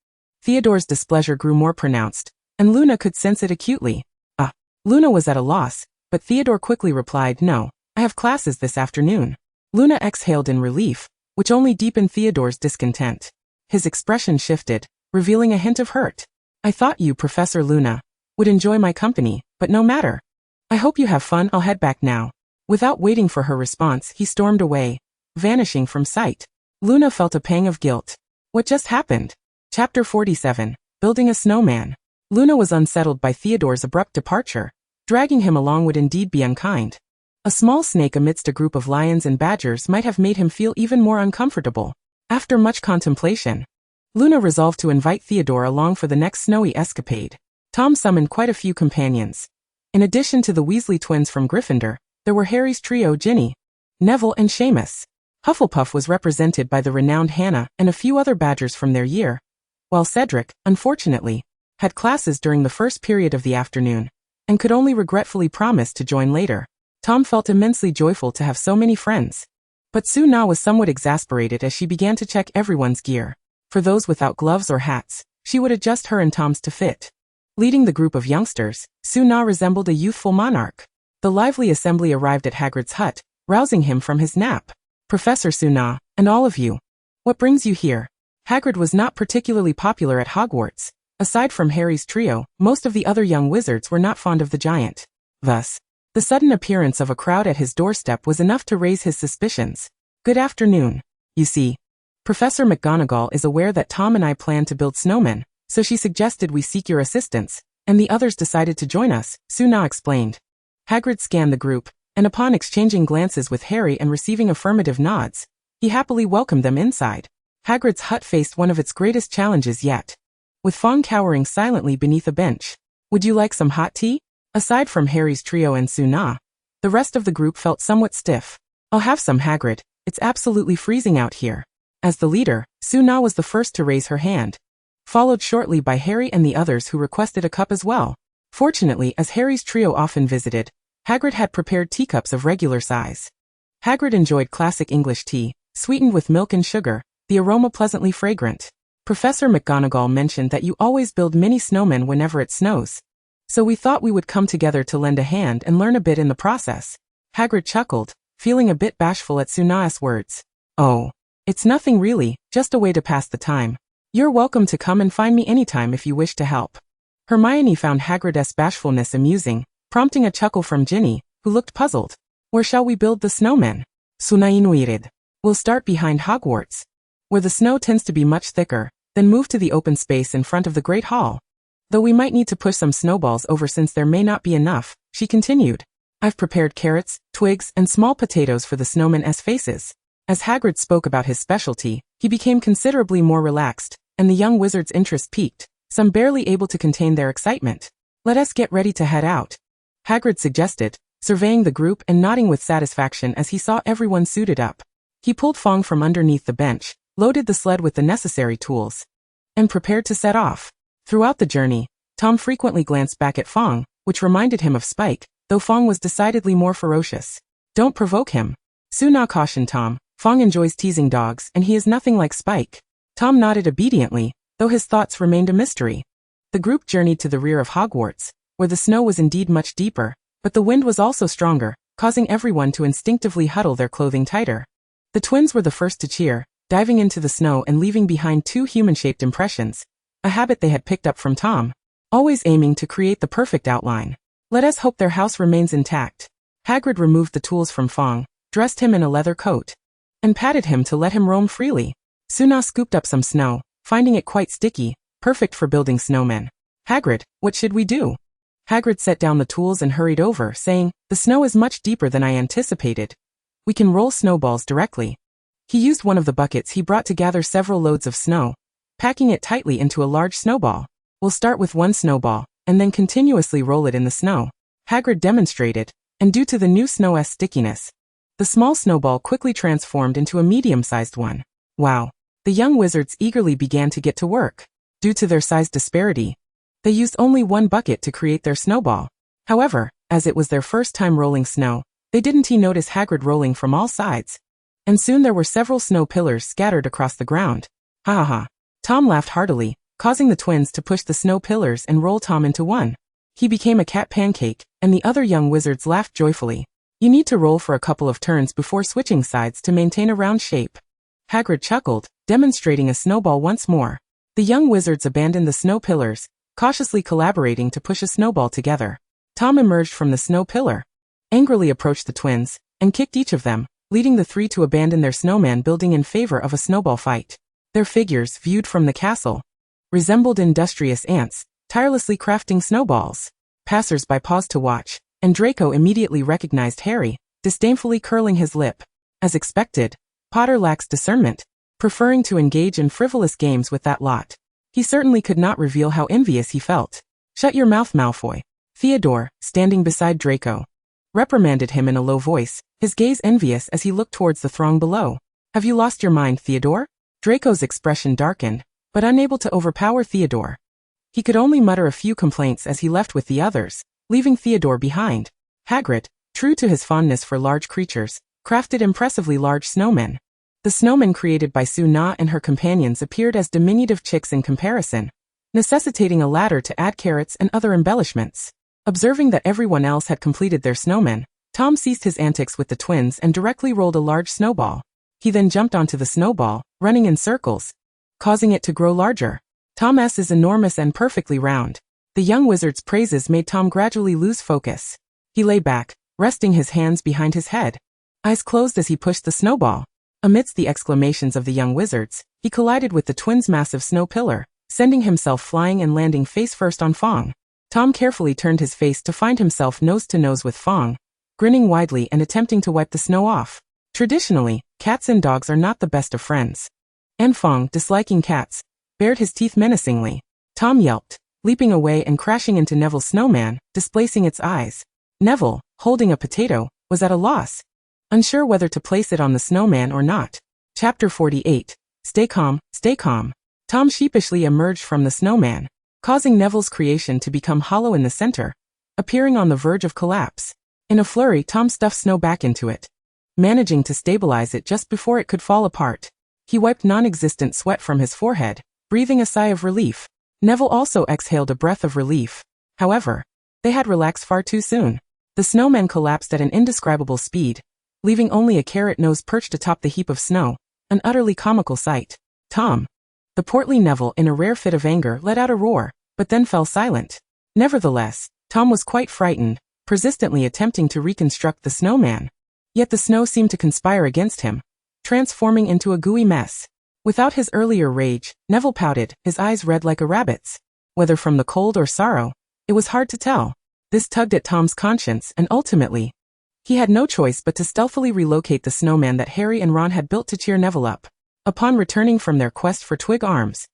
Theodore's displeasure grew more pronounced, and Luna could sense it acutely. Luna was at a loss, but Theodore quickly replied, "No, I have classes this afternoon." Luna exhaled in relief, which only deepened Theodore's discontent. His expression shifted, revealing a hint of hurt. "I thought you, Professor Luna, would enjoy my company, but no matter. I hope you have fun. I'll head back now." Without waiting for her response, he stormed away, vanishing from sight. Luna felt a pang of guilt. What just happened? Chapter 47, Building a Snowman. Luna was unsettled by Theodore's abrupt departure. Dragging him along would indeed be unkind. A small snake amidst a group of lions and badgers might have made him feel even more uncomfortable. After much contemplation, Luna resolved to invite Theodore along for the next snowy escapade. Tom summoned quite a few companions. In addition to the Weasley twins from Gryffindor, there were Harry's trio Ginny, Neville and Seamus. Hufflepuff was represented by the renowned Hannah and a few other badgers from their year, while Cedric, unfortunately, had classes during the first period of the afternoon, and could only regretfully promise to join later. Tom felt immensely joyful to have so many friends. But Sue Na was somewhat exasperated as she began to check everyone's gear. For those without gloves or hats, she would adjust her and Tom's to fit. Leading the group of youngsters, Sue Na resembled a youthful monarch. The lively assembly arrived at Hagrid's hut, rousing him from his nap. "Professor Sue Na, and all of you, what brings you here?" Hagrid was not particularly popular at Hogwarts. Aside from Harry's trio, most of the other young wizards were not fond of the giant. Thus, the sudden appearance of a crowd at his doorstep was enough to raise his suspicions. "Good afternoon. You see, Professor McGonagall is aware that Tom and I plan to build snowmen, so she suggested we seek your assistance, and the others decided to join us," Sue Na explained. Hagrid scanned the group, and upon exchanging glances with Harry and receiving affirmative nods, He happily welcomed them inside. Hagrid's hut faced one of its greatest challenges yet, with Fong cowering silently beneath a bench. Would you like some hot tea? Aside from Harry's trio and Suna, the rest of the group felt somewhat stiff. I'll have some, Hagrid. It's absolutely freezing out here. As the leader, Suna was the first to raise her hand, followed shortly by Harry and the others who requested a cup as well. Fortunately, as Harry's trio often visited, Hagrid had prepared teacups of regular size. Hagrid enjoyed classic English tea, sweetened with milk and sugar, the aroma pleasantly fragrant. Professor McGonagall mentioned that you always build mini snowmen whenever it snows, so we thought we would come together to lend a hand and learn a bit in the process. Hagrid chuckled, feeling a bit bashful at Suna's words. Oh, it's nothing really, just a way to pass the time. You're welcome to come and find me anytime if you wish to help. Hermione found Hagrid's bashfulness amusing, prompting a chuckle from Ginny, who looked puzzled. Where shall we build the snowmen? Sunainuirid. We'll start behind Hogwarts, where the snow tends to be much thicker, then move to the open space in front of the Great Hall. Though we might need to push some snowballs over since there may not be enough, she continued. I've prepared carrots, twigs, and small potatoes for the snowmen's faces. As Hagrid spoke about his specialty, he became considerably more relaxed, and the young wizard's interest peaked, some barely able to contain their excitement. Let us get ready to head out, Hagrid suggested, surveying the group and nodding with satisfaction as he saw everyone suited up. He pulled Fong from underneath the bench, loaded the sled with the necessary tools, and prepared to set off. Throughout the journey, Tom frequently glanced back at Fong, which reminded him of Spike, though Fong was decidedly more ferocious. Don't provoke him, Suna cautioned Tom. Fong enjoys teasing dogs and he is nothing like Spike. Tom nodded obediently, though his thoughts remained a mystery. The group journeyed to the rear of Hogwarts, where the snow was indeed much deeper, but the wind was also stronger, causing everyone to instinctively huddle their clothing tighter. The twins were the first to cheer, diving into the snow and leaving behind 2 human-shaped impressions, a habit they had picked up from Tom, always aiming to create the perfect outline. Let us hope their house remains intact. Hagrid removed the tools from Fong, dressed him in a leather coat, and patted him to let him roam freely. Suna scooped up some snow, finding it quite sticky, perfect for building snowmen. Hagrid, what should we do? Hagrid set down the tools and hurried over, saying, the snow is much deeper than I anticipated. We can roll snowballs directly. He used one of the buckets he brought to gather several loads of snow, packing it tightly into a large snowball. We'll start with one snowball, and then continuously roll it in the snow. Hagrid demonstrated, and due to the new snow's stickiness, the small snowball quickly transformed into a medium-sized one. Wow! The young wizards eagerly began to get to work. Due to their size disparity, they used only one bucket to create their snowball. However, as it was their first time rolling snow, they didn't notice Hagrid rolling from all sides. And soon there were several snow pillars scattered across the ground. Ha ha ha! Tom laughed heartily, causing the twins to push the snow pillars and roll Tom into one. He became a cat pancake, and the other young wizards laughed joyfully. You need to roll for a couple of turns before switching sides to maintain a round shape. Hagrid chuckled, demonstrating a snowball once more. The young wizards abandoned the snow pillars, cautiously collaborating to push a snowball together. Tom emerged from the snow pillar, angrily approached the twins, and kicked each of them, leading the 3 to abandon their snowman building in favor of a snowball fight. Their figures, viewed from the castle, resembled industrious ants, tirelessly crafting snowballs. Passers-by paused to watch, and Draco immediately recognized Harry, disdainfully curling his lip. As expected, Potter lacks discernment, preferring to engage in frivolous games with that lot. He certainly could not reveal how envious he felt. Shut your mouth, Malfoy. Theodore, standing beside Draco, reprimanded him in a low voice, his gaze envious as he looked towards the throng below. Have you lost your mind, Theodore? Draco's expression darkened, but unable to overpower Theodore, he could only mutter a few complaints as he left with the others, leaving Theodore behind. Hagrid, true to his fondness for large creatures, crafted impressively large snowmen. The snowmen created by Suna and her companions appeared as diminutive chicks in comparison, necessitating a ladder to add carrots and other embellishments. Observing that everyone else had completed their snowmen, Tom ceased his antics with the twins and directly rolled a large snowball. He then jumped onto the snowball, running in circles, causing it to grow larger. Tom's is enormous and perfectly round. The young wizard's praises made Tom gradually lose focus. He lay back, resting his hands behind his head, eyes closed as he pushed the snowball. Amidst the exclamations of the young wizards, he collided with the twins' massive snow pillar, sending himself flying and landing face first on Fong. Tom carefully turned his face to find himself nose to nose with Fong, grinning widely and attempting to wipe the snow off. Traditionally, cats and dogs are not the best of friends. Enfong, disliking cats, bared his teeth menacingly. Tom yelped, leaping away and crashing into Neville's snowman, displacing its eyes. Neville, holding a potato, was at a loss, unsure whether to place it on the snowman or not. Chapter 48. Stay calm, stay calm. Tom sheepishly emerged from the snowman, causing Neville's creation to become hollow in the center, appearing on the verge of collapse. In a flurry, Tom stuffed snow back into it, managing to stabilize it just before it could fall apart. He wiped non-existent sweat from his forehead, breathing a sigh of relief. Neville also exhaled a breath of relief. However, they had relaxed far too soon. The snowman collapsed at an indescribable speed, leaving only a carrot nose perched atop the heap of snow, an utterly comical sight. Tom, the portly Neville, in a rare fit of anger, let out a roar, but then fell silent. Nevertheless, Tom was quite frightened, persistently attempting to reconstruct the snowman. Yet the snow seemed to conspire against him, transforming into a gooey mess. Without his earlier rage, Neville pouted, his eyes red like a rabbit's. Whether from the cold or sorrow, it was hard to tell. This tugged at Tom's conscience, and ultimately, he had no choice but to stealthily relocate the snowman that Harry and Ron had built to cheer Neville up. Upon returning from their quest for twig arms,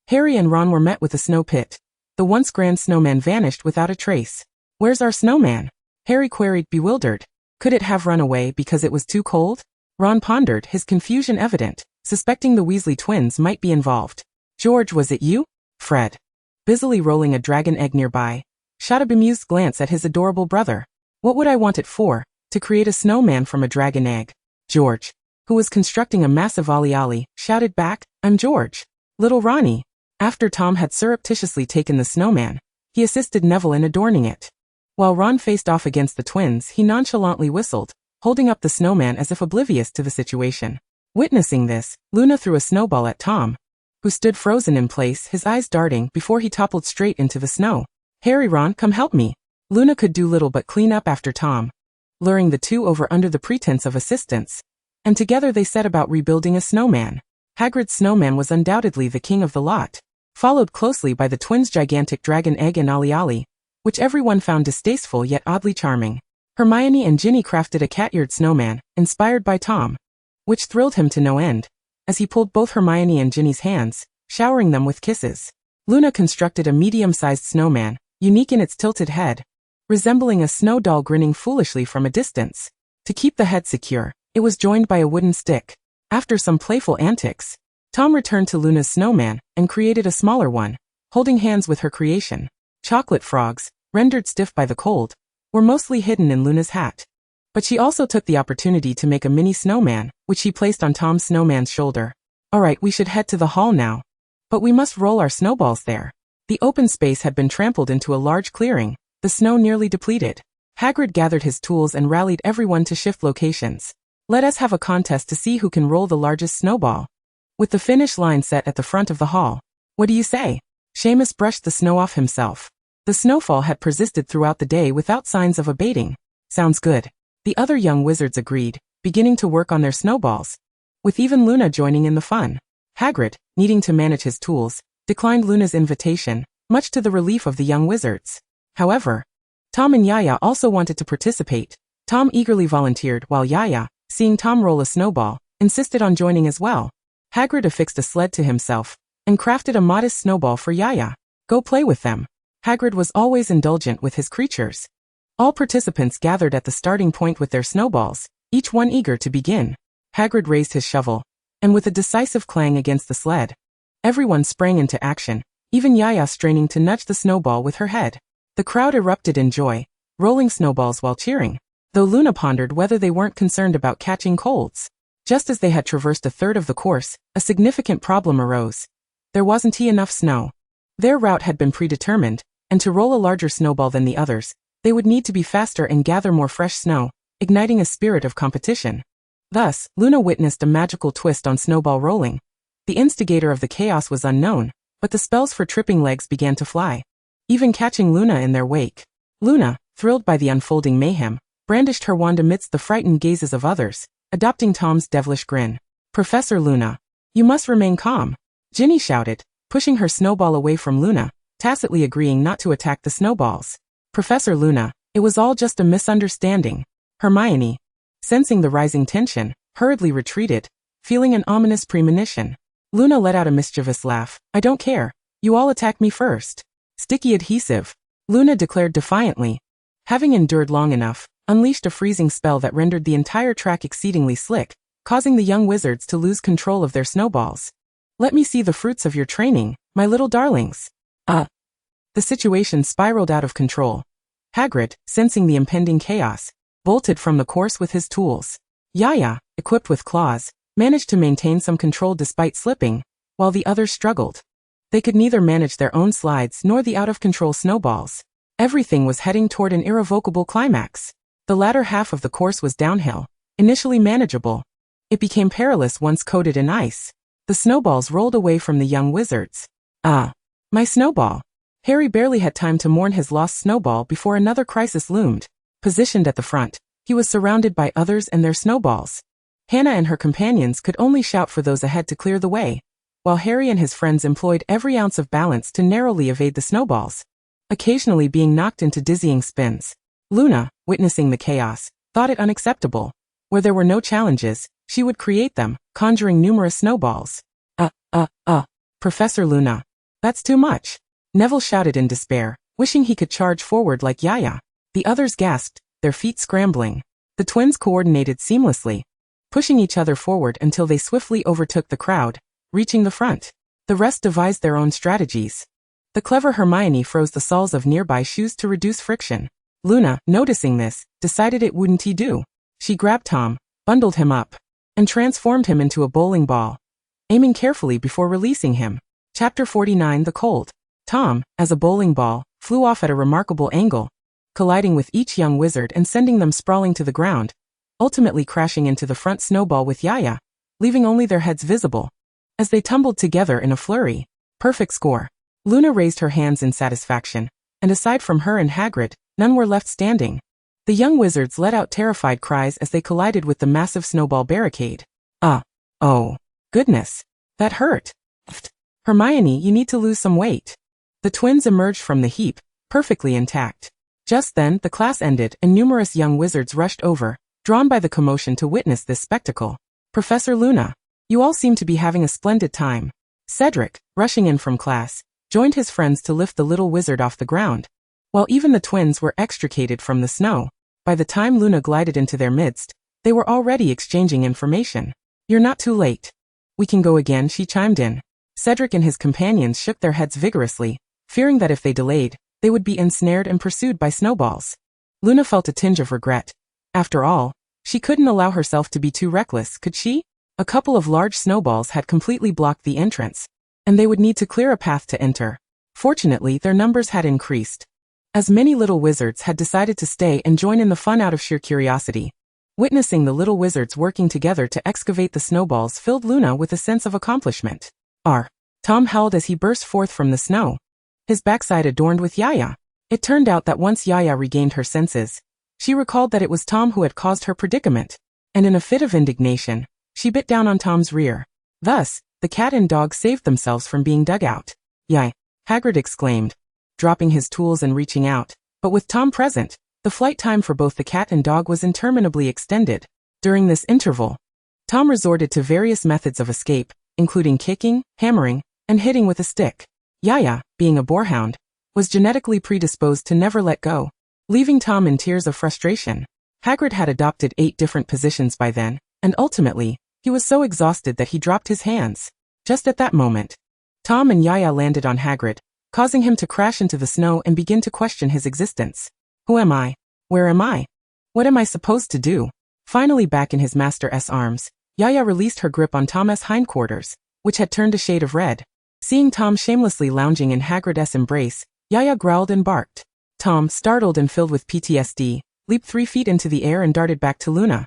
Harry and Ron were met with a snow pit. The once grand snowman vanished without a trace. "Where's our snowman?" Harry queried, bewildered. Could it have run away because it was too cold? Ron pondered, his confusion evident, suspecting the Weasley twins might be involved. "George, was it you?" Fred, busily rolling a dragon egg nearby, shot a bemused glance at his adorable brother. "What would I want it for? To create a snowman from a dragon egg?" George, who was constructing a massive ollie, shouted back, "I'm George. Little Ronnie." After Tom had surreptitiously taken the snowman, he assisted Neville in adorning it. While Ron faced off against the twins, he nonchalantly whistled, holding up the snowman as if oblivious to the situation. Witnessing this, Luna threw a snowball at Tom, who stood frozen in place, his eyes darting before he toppled straight into the snow. "Harry, Ron, come help me." Luna could do little but clean up after Tom, luring the two over under the pretense of assistance, and together they set about rebuilding a snowman. Hagrid's snowman was undoubtedly the king of the lot, followed closely by the twins' gigantic dragon egg and ollie, which everyone found distasteful yet oddly charming. Hermione and Ginny crafted a cat-eared snowman, inspired by Tom, which thrilled him to no end, as he pulled both Hermione and Ginny's hands, showering them with kisses. Luna constructed a medium-sized snowman, unique in its tilted head, resembling a snow doll grinning foolishly from a distance. To keep the head secure, it was joined by a wooden stick. After some playful antics, Tom returned to Luna's snowman and created a smaller one, holding hands with her creation. Chocolate frogs, rendered stiff by the cold, were mostly hidden in Luna's hat. But she also took the opportunity to make a mini snowman, which she placed on Tom's snowman's shoulder. "Alright, we should head to the hall now. But we must roll our snowballs there." The open space had been trampled into a large clearing, the snow nearly depleted. Hagrid gathered his tools and rallied everyone to shift locations. "Let us have a contest to see who can roll the largest snowball, with the finish line set at the front of the hall. What do you say?" Seamus brushed the snow off himself. The snowfall had persisted throughout the day without signs of abating. "Sounds good." The other young wizards agreed, beginning to work on their snowballs, with even Luna joining in the fun. Hagrid, needing to manage his tools, declined Luna's invitation, much to the relief of the young wizards. However, Tom and Yaya also wanted to participate. Tom eagerly volunteered, while Yaya, seeing Tom roll a snowball, insisted on joining as well. Hagrid affixed a sled to himself, and crafted a modest snowball for Yaya. "Go play with them." Hagrid was always indulgent with his creatures. All participants gathered at the starting point with their snowballs, each one eager to begin. Hagrid raised his shovel, and with a decisive clang against the sled, everyone sprang into action, even Yaya straining to nudge the snowball with her head. The crowd erupted in joy, rolling snowballs while cheering, though Luna pondered whether they weren't concerned about catching colds. Just as they had traversed a third of the course, a significant problem arose. There wasn't enough snow. Their route had been predetermined, and to roll a larger snowball than the others, they would need to be faster and gather more fresh snow, igniting a spirit of competition. Thus, Luna witnessed a magical twist on snowball rolling. The instigator of the chaos was unknown, but the spells for tripping legs began to fly, even catching Luna in their wake. Luna, thrilled by the unfolding mayhem, brandished her wand amidst the frightened gazes of others, adopting Tom's devilish grin. "Professor Luna, you must remain calm," Ginny shouted, pushing her snowball away from Luna, tacitly agreeing not to attack the snowballs. "Professor Luna, it was all just a misunderstanding." Hermione, sensing the rising tension, hurriedly retreated, feeling an ominous premonition. Luna let out a mischievous laugh. I don't care. You all attack me first. Sticky adhesive. Luna declared defiantly. Having endured long enough, unleashed a freezing spell that rendered the entire track exceedingly slick, causing the young wizards to lose control of their snowballs. Let me see the fruits of your training, my little darlings. The situation spiraled out of control. Hagrid, sensing the impending chaos, bolted from the course with his tools. Yaya, equipped with claws, managed to maintain some control despite slipping, while the others struggled. They could neither manage their own slides nor the out-of-control snowballs. Everything was heading toward an irrevocable climax. The latter half of the course was downhill, initially manageable. It became perilous once coated in ice. The snowballs rolled away from the young wizards. My snowball. Harry barely had time to mourn his lost snowball before another crisis loomed. Positioned at the front, he was surrounded by others and their snowballs. Hannah and her companions could only shout for those ahead to clear the way, while Harry and his friends employed every ounce of balance to narrowly evade the snowballs, occasionally being knocked into dizzying spins. Luna, witnessing the chaos, thought it unacceptable. Where there were no challenges, she would create them, conjuring numerous snowballs. Professor Luna. That's too much. Neville shouted in despair, wishing he could charge forward like Yaya. The others gasped, their feet scrambling. The twins coordinated seamlessly, pushing each other forward until they swiftly overtook the crowd, reaching the front. The rest devised their own strategies. The clever Hermione froze the soles of nearby shoes to reduce friction. Luna, noticing this, decided it wouldn't do. She grabbed Tom, bundled him up, and transformed him into a bowling ball, aiming carefully before releasing him. Chapter 49 The Cold. Tom, as a bowling ball, flew off at a remarkable angle, colliding with each young wizard and sending them sprawling to the ground, ultimately crashing into the front snowball with Yaya, leaving only their heads visible. As they tumbled together in a flurry. Perfect score. Luna raised her hands in satisfaction, and aside from her and Hagrid, none were left standing. The young wizards let out terrified cries as they collided with the massive snowball barricade. Oh, goodness. That hurt. Hermione, you need to lose some weight. The twins emerged from the heap, perfectly intact. Just then, the class ended and numerous young wizards rushed over, drawn by the commotion to witness this spectacle. Professor Luna, you all seem to be having a splendid time. Cedric, rushing in from class, joined his friends to lift the little wizard off the ground. While even the twins were extricated from the snow, by the time Luna glided into their midst, they were already exchanging information. You're not too late. We can go again, she chimed in. Cedric and his companions shook their heads vigorously, fearing that if they delayed, they would be ensnared and pursued by snowballs. Luna felt a tinge of regret. After all, she couldn't allow herself to be too reckless, could she? A couple of large snowballs had completely blocked the entrance, and they would need to clear a path to enter. Fortunately, their numbers had increased, as many little wizards had decided to stay and join in the fun out of sheer curiosity. Witnessing the little wizards working together to excavate the snowballs filled Luna with a sense of accomplishment. Tom howled as he burst forth from the snow, his backside adorned with Yaya. It turned out that once Yaya regained her senses, she recalled that it was Tom who had caused her predicament, and in a fit of indignation, she bit down on Tom's rear. Thus, the cat and dog saved themselves from being dug out. Yay! Hagrid exclaimed, dropping his tools and reaching out. But with Tom present, the flight time for both the cat and dog was interminably extended. During this interval, Tom resorted to various methods of escape, including kicking, hammering, and hitting with a stick. Yaya, being a boarhound, was genetically predisposed to never let go, leaving Tom in tears of frustration. Hagrid had adopted 8 different positions by then, and ultimately, he was so exhausted that he dropped his hands. Just at that moment, Tom and Yaya landed on Hagrid, causing him to crash into the snow and begin to question his existence. Who am I? Where am I? What am I supposed to do? Finally back in his master's arms, Yaya released her grip on Tom's hindquarters, which had turned a shade of red. Seeing Tom shamelessly lounging in Hagrid's embrace, Yaya growled and barked. Tom, startled and filled with PTSD, leaped 3 feet into the air and darted back to Luna.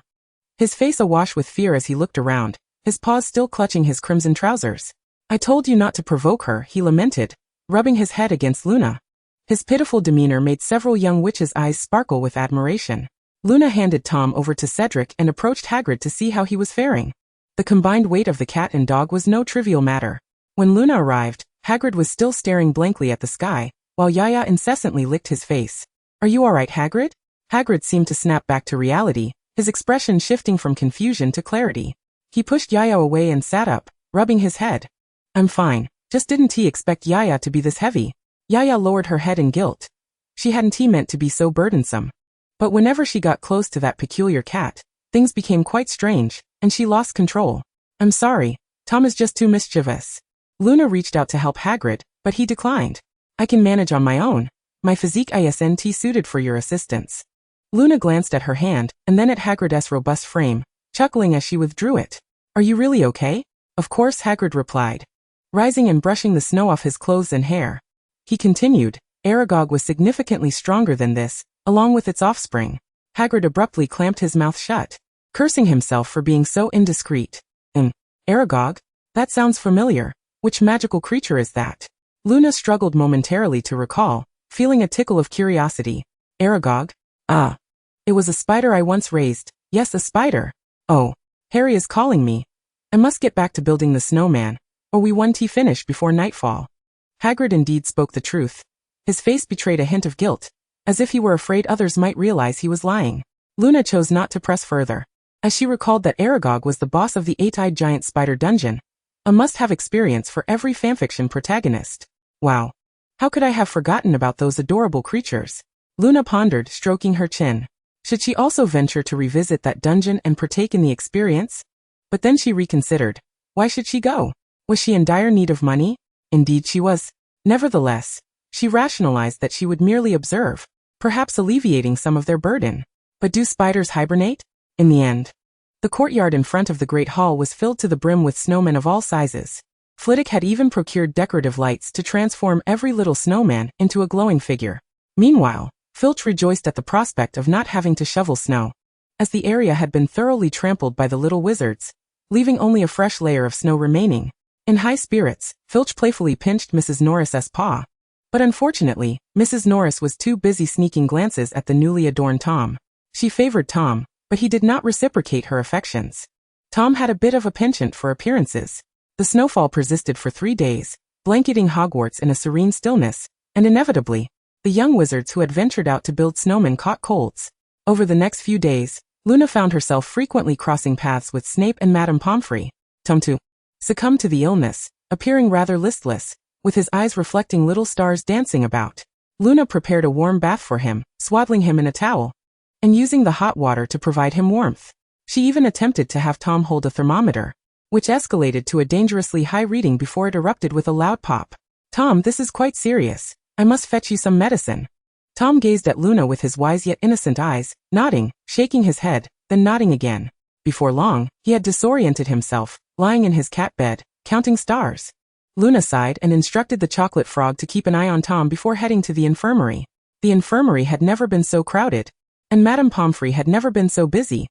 His face awash with fear as he looked around, his paws still clutching his crimson trousers. I told you not to provoke her, he lamented, rubbing his head against Luna. His pitiful demeanor made several young witches' eyes sparkle with admiration. Luna handed Tom over to Cedric and approached Hagrid to see how he was faring. The combined weight of the cat and dog was no trivial matter. When Luna arrived, Hagrid was still staring blankly at the sky, while Yaya incessantly licked his face. Are you alright, Hagrid? Hagrid seemed to snap back to reality, his expression shifting from confusion to clarity. He pushed Yaya away and sat up, rubbing his head. I'm fine. Just didn't he expect Yaya to be this heavy? Yaya lowered her head in guilt. She hadn't meant to be so burdensome. But whenever she got close to that peculiar cat, things became quite strange, and she lost control. I'm sorry, Tom is just too mischievous. Luna reached out to help Hagrid, but he declined. I can manage on my own. My physique isn't suited for your assistance. Luna glanced at her hand, and then at Hagrid's robust frame, chuckling as she withdrew it. Are you really okay? Of course, Hagrid replied, rising and brushing the snow off his clothes and hair. He continued, Aragog was significantly stronger than this, along with its offspring. Hagrid abruptly clamped his mouth shut, cursing himself for being so indiscreet. Aragog? That sounds familiar. Which magical creature is that? Luna struggled momentarily to recall, feeling a tickle of curiosity. Aragog? Ah. It was a spider I once raised. Yes, a spider. Oh. Harry is calling me. I must get back to building the snowman, or we won't finish before nightfall. Hagrid indeed spoke the truth. His face betrayed a hint of guilt, as if he were afraid others might realize he was lying. Luna chose not to press further, as she recalled that Aragog was the boss of the eight-eyed giant spider dungeon, a must-have experience for every fanfiction protagonist. Wow. How could I have forgotten about those adorable creatures? Luna pondered, stroking her chin. Should she also venture to revisit that dungeon and partake in the experience? But then she reconsidered. Why should she go? Was she in dire need of money? Indeed she was. Nevertheless, she rationalized that she would merely observe, perhaps alleviating some of their burden. But do spiders hibernate? In the end, the courtyard in front of the Great Hall was filled to the brim with snowmen of all sizes. Flitwick had even procured decorative lights to transform every little snowman into a glowing figure. Meanwhile, Filch rejoiced at the prospect of not having to shovel snow, as the area had been thoroughly trampled by the little wizards, leaving only a fresh layer of snow remaining. In high spirits, Filch playfully pinched Mrs. Norris's paw. But unfortunately, Mrs. Norris was too busy sneaking glances at the newly adorned Tom. She favored Tom, but he did not reciprocate her affections. Tom had a bit of a penchant for appearances. The snowfall persisted for 3 days, blanketing Hogwarts in a serene stillness, and inevitably, the young wizards who had ventured out to build snowmen caught colds. Over the next few days, Luna found herself frequently crossing paths with Snape and Madame Pomfrey. Tom too succumbed to the illness, appearing rather listless, with his eyes reflecting little stars dancing about. Luna prepared a warm bath for him, swaddling him in a towel, and using the hot water to provide him warmth. She even attempted to have Tom hold a thermometer, which escalated to a dangerously high reading before it erupted with a loud pop. Tom, this is quite serious. I must fetch you some medicine. Tom gazed at Luna with his wise yet innocent eyes, nodding, shaking his head, then nodding again. Before long, he had disoriented himself, lying in his cat bed, counting stars. Luna sighed and instructed the chocolate frog to keep an eye on Tom before heading to the infirmary. The infirmary had never been so crowded, and Madame Pomfrey had never been so busy.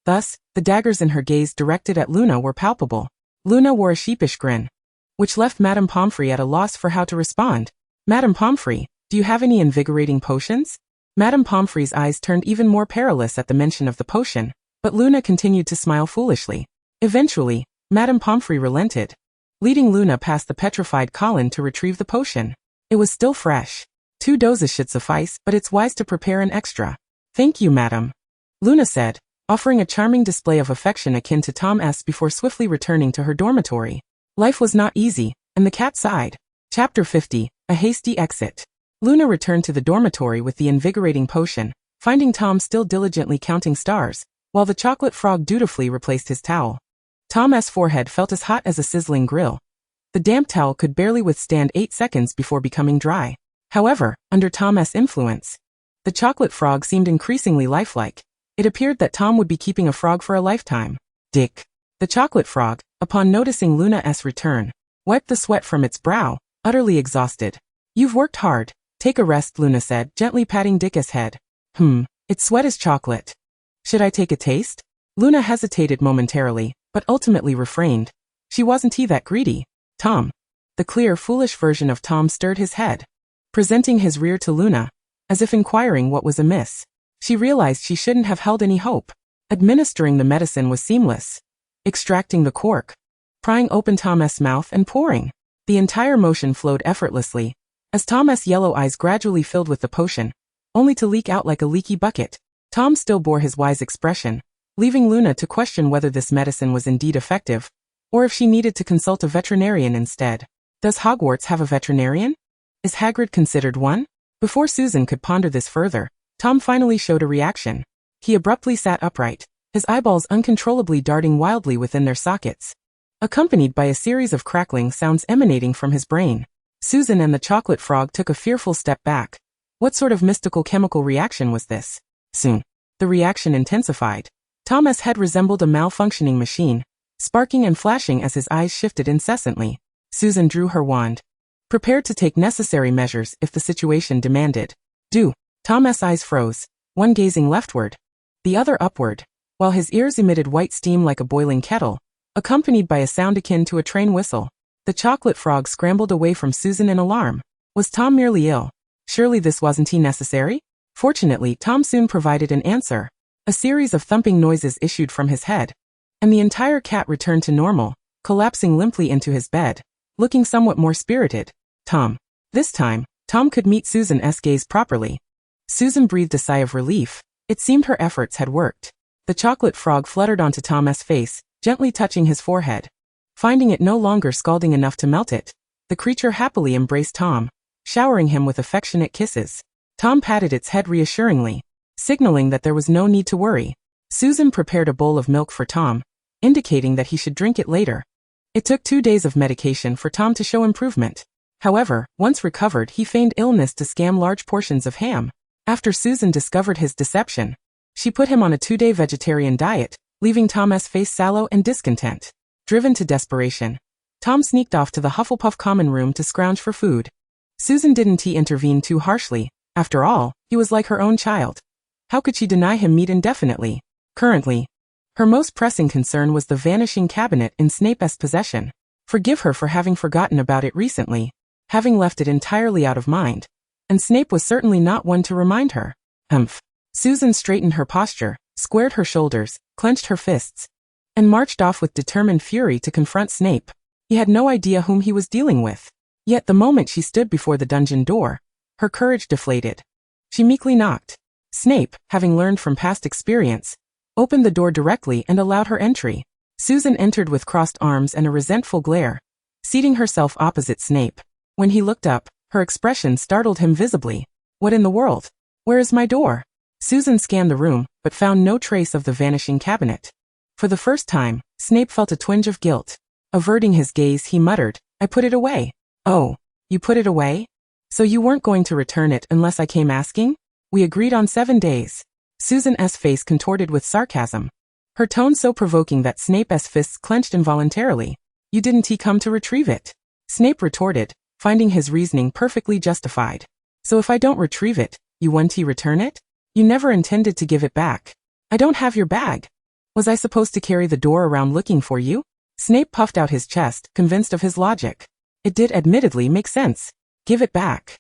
Thus, the daggers in her gaze directed at Luna were palpable. Luna wore a sheepish grin, which left Madame Pomfrey at a loss for how to respond. Madame Pomfrey, do you have any invigorating potions? Madame Pomfrey's eyes turned even more perilous at the mention of the potion, but Luna continued to smile foolishly. Eventually, Madame Pomfrey relented, leading Luna past the petrified Colin to retrieve the potion. It was still fresh. 2 doses should suffice, but it's wise to prepare an extra. Thank you, madam, Luna said, offering a charming display of affection akin to Tom's before swiftly returning to her dormitory. Life was not easy, and the cat sighed. Chapter 50, A Hasty Exit. Luna returned to the dormitory with the invigorating potion, finding Tom still diligently counting stars, while the chocolate frog dutifully replaced his towel. Tom's forehead felt as hot as a sizzling grill. The damp towel could barely withstand 8 seconds before becoming dry. However, under Tom's influence, the chocolate frog seemed increasingly lifelike. It appeared that Tom would be keeping a frog for a lifetime. Dick. The chocolate frog, upon noticing Luna's return, wiped the sweat from its brow, utterly exhausted. You've worked hard. Take a rest, Luna said, gently patting Dick's head. Its sweat is chocolate. Should I take a taste? Luna hesitated momentarily, but ultimately refrained. She wasn't that greedy. Tom. The clear, foolish version of Tom stirred his head, presenting his rear to Luna, as if inquiring what was amiss. She realized she shouldn't have held any hope. Administering the medicine was seamless. Extracting the cork, prying open Tom's mouth and pouring. The entire motion flowed effortlessly, as Tom's yellow eyes gradually filled with the potion, only to leak out like a leaky bucket. Tom still bore his wise expression, leaving Luna to question whether this medicine was indeed effective, or if she needed to consult a veterinarian instead. Does Hogwarts have a veterinarian? Is Hagrid considered one? Before Susan could ponder this further, Tom finally showed a reaction. He abruptly sat upright, his eyeballs uncontrollably darting wildly within their sockets, accompanied by a series of crackling sounds emanating from his brain. Susan and the chocolate frog took a fearful step back. What sort of mystical chemical reaction was this? Soon, the reaction intensified. Tom's head resembled a malfunctioning machine, sparking and flashing as his eyes shifted incessantly. Susan drew her wand, prepared to take necessary measures if the situation demanded. Do. Tom's eyes froze, one gazing leftward, the other upward, while his ears emitted white steam like a boiling kettle, accompanied by a sound akin to a train whistle. The chocolate frog scrambled away from Susan in alarm. Was Tom merely ill? Surely this wasn't necessary? Fortunately, Tom soon provided an answer. A series of thumping noises issued from his head, and the entire cat returned to normal, collapsing limply into his bed, looking somewhat more spirited. Tom. This time, Tom could meet Susan's gaze properly. Susan breathed a sigh of relief. It seemed her efforts had worked. The chocolate frog fluttered onto Tom's face, gently touching his forehead. Finding it no longer scalding enough to melt it, the creature happily embraced Tom, showering him with affectionate kisses. Tom patted its head reassuringly, signaling that there was no need to worry. Susan prepared a bowl of milk for Tom, indicating that he should drink it later. It took 2 days of medication for Tom to show improvement. However, once recovered, he feigned illness to scam large portions of ham. After Susan discovered his deception, she put him on a 2-day vegetarian diet, leaving Tom's face sallow and discontent. Driven to desperation, Tom sneaked off to the Hufflepuff common room to scrounge for food. Susan didn't intervene too harshly. After all, he was like her own child. How could she deny him meat indefinitely? Currently, her most pressing concern was the vanishing cabinet in Snape's possession. Forgive her for having forgotten about it recently, having left it entirely out of mind. And Snape was certainly not one to remind her. Humph. Susan straightened her posture, squared her shoulders, clenched her fists, and marched off with determined fury to confront Snape. He had no idea whom he was dealing with. Yet the moment she stood before the dungeon door, her courage deflated. She meekly knocked. Snape, having learned from past experience, opened the door directly and allowed her entry. Susan entered with crossed arms and a resentful glare, seating herself opposite Snape. When he looked up, her expression startled him visibly. What in the world? Where is my door? Susan scanned the room, but found no trace of the vanishing cabinet. For the first time, Snape felt a twinge of guilt. Averting his gaze, he muttered, I put it away. Oh, you put it away? So you weren't going to return it unless I came asking? We agreed on 7 days. Susan's face contorted with sarcasm, her tone so provoking that Snape's fists clenched involuntarily. You didn't come to retrieve it? Snape retorted, finding his reasoning perfectly justified. So if I don't retrieve it, you won't return it? You never intended to give it back. I don't have your bag. Was I supposed to carry the door around looking for you? Snape puffed out his chest, convinced of his logic. It did admittedly make sense. Give it back,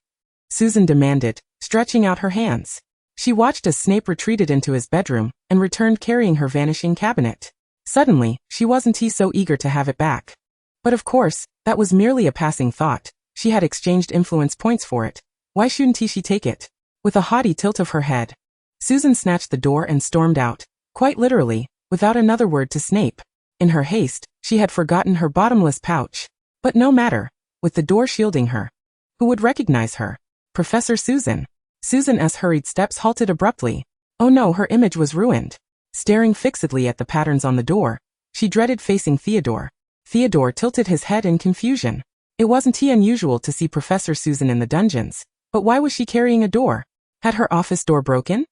Susan demanded, stretching out her hands. She watched as Snape retreated into his bedroom and returned carrying her vanishing cabinet. Suddenly, she wasn't so eager to have it back. But of course, that was merely a passing thought. She had exchanged influence points for it. Why shouldn't she take it? With a haughty tilt of her head, Susan snatched the door and stormed out, quite literally, without another word to Snape. In her haste, she had forgotten her bottomless pouch. But no matter, with the door shielding her. Who would recognize her? Professor Susan. Susan's hurried steps halted abruptly. Oh no, her image was ruined. Staring fixedly at the patterns on the door, she dreaded facing Theodore. Theodore tilted his head in confusion. It wasn't unusual to see Professor Susan in the dungeons, but why was she carrying a door? Had her office door broken?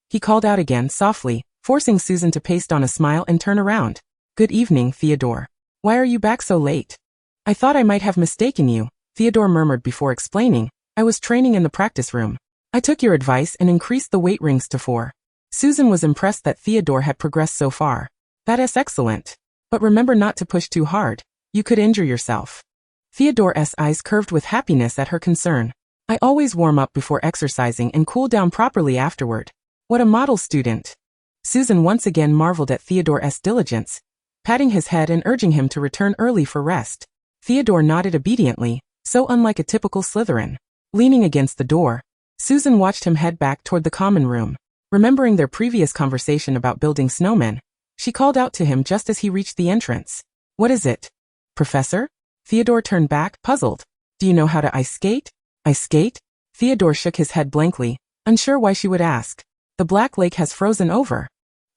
He called out again softly, forcing Susan to paste on a smile and turn around. Good evening, Theodore. Why are you back so late? I thought I might have mistaken you, Theodore murmured before explaining. I was training in the practice room. I took your advice and increased the weight rings to 4. Susan was impressed that Theodore had progressed so far. That's excellent. But remember not to push too hard. You could injure yourself. Theodore's eyes curved with happiness at her concern. I always warm up before exercising and cool down properly afterward. What a model student. Susan once again marveled at Theodore's diligence, patting his head and urging him to return early for rest. Theodore nodded obediently, so unlike a typical Slytherin. Leaning against the door, Susan watched him head back toward the common room. Remembering their previous conversation about building snowmen, She called out to him just as he reached the entrance. What is it? Professor? Theodore turned back, puzzled. Do you know how to ice skate? Ice skate? Theodore shook his head blankly, unsure why she would ask. The Black Lake has frozen over.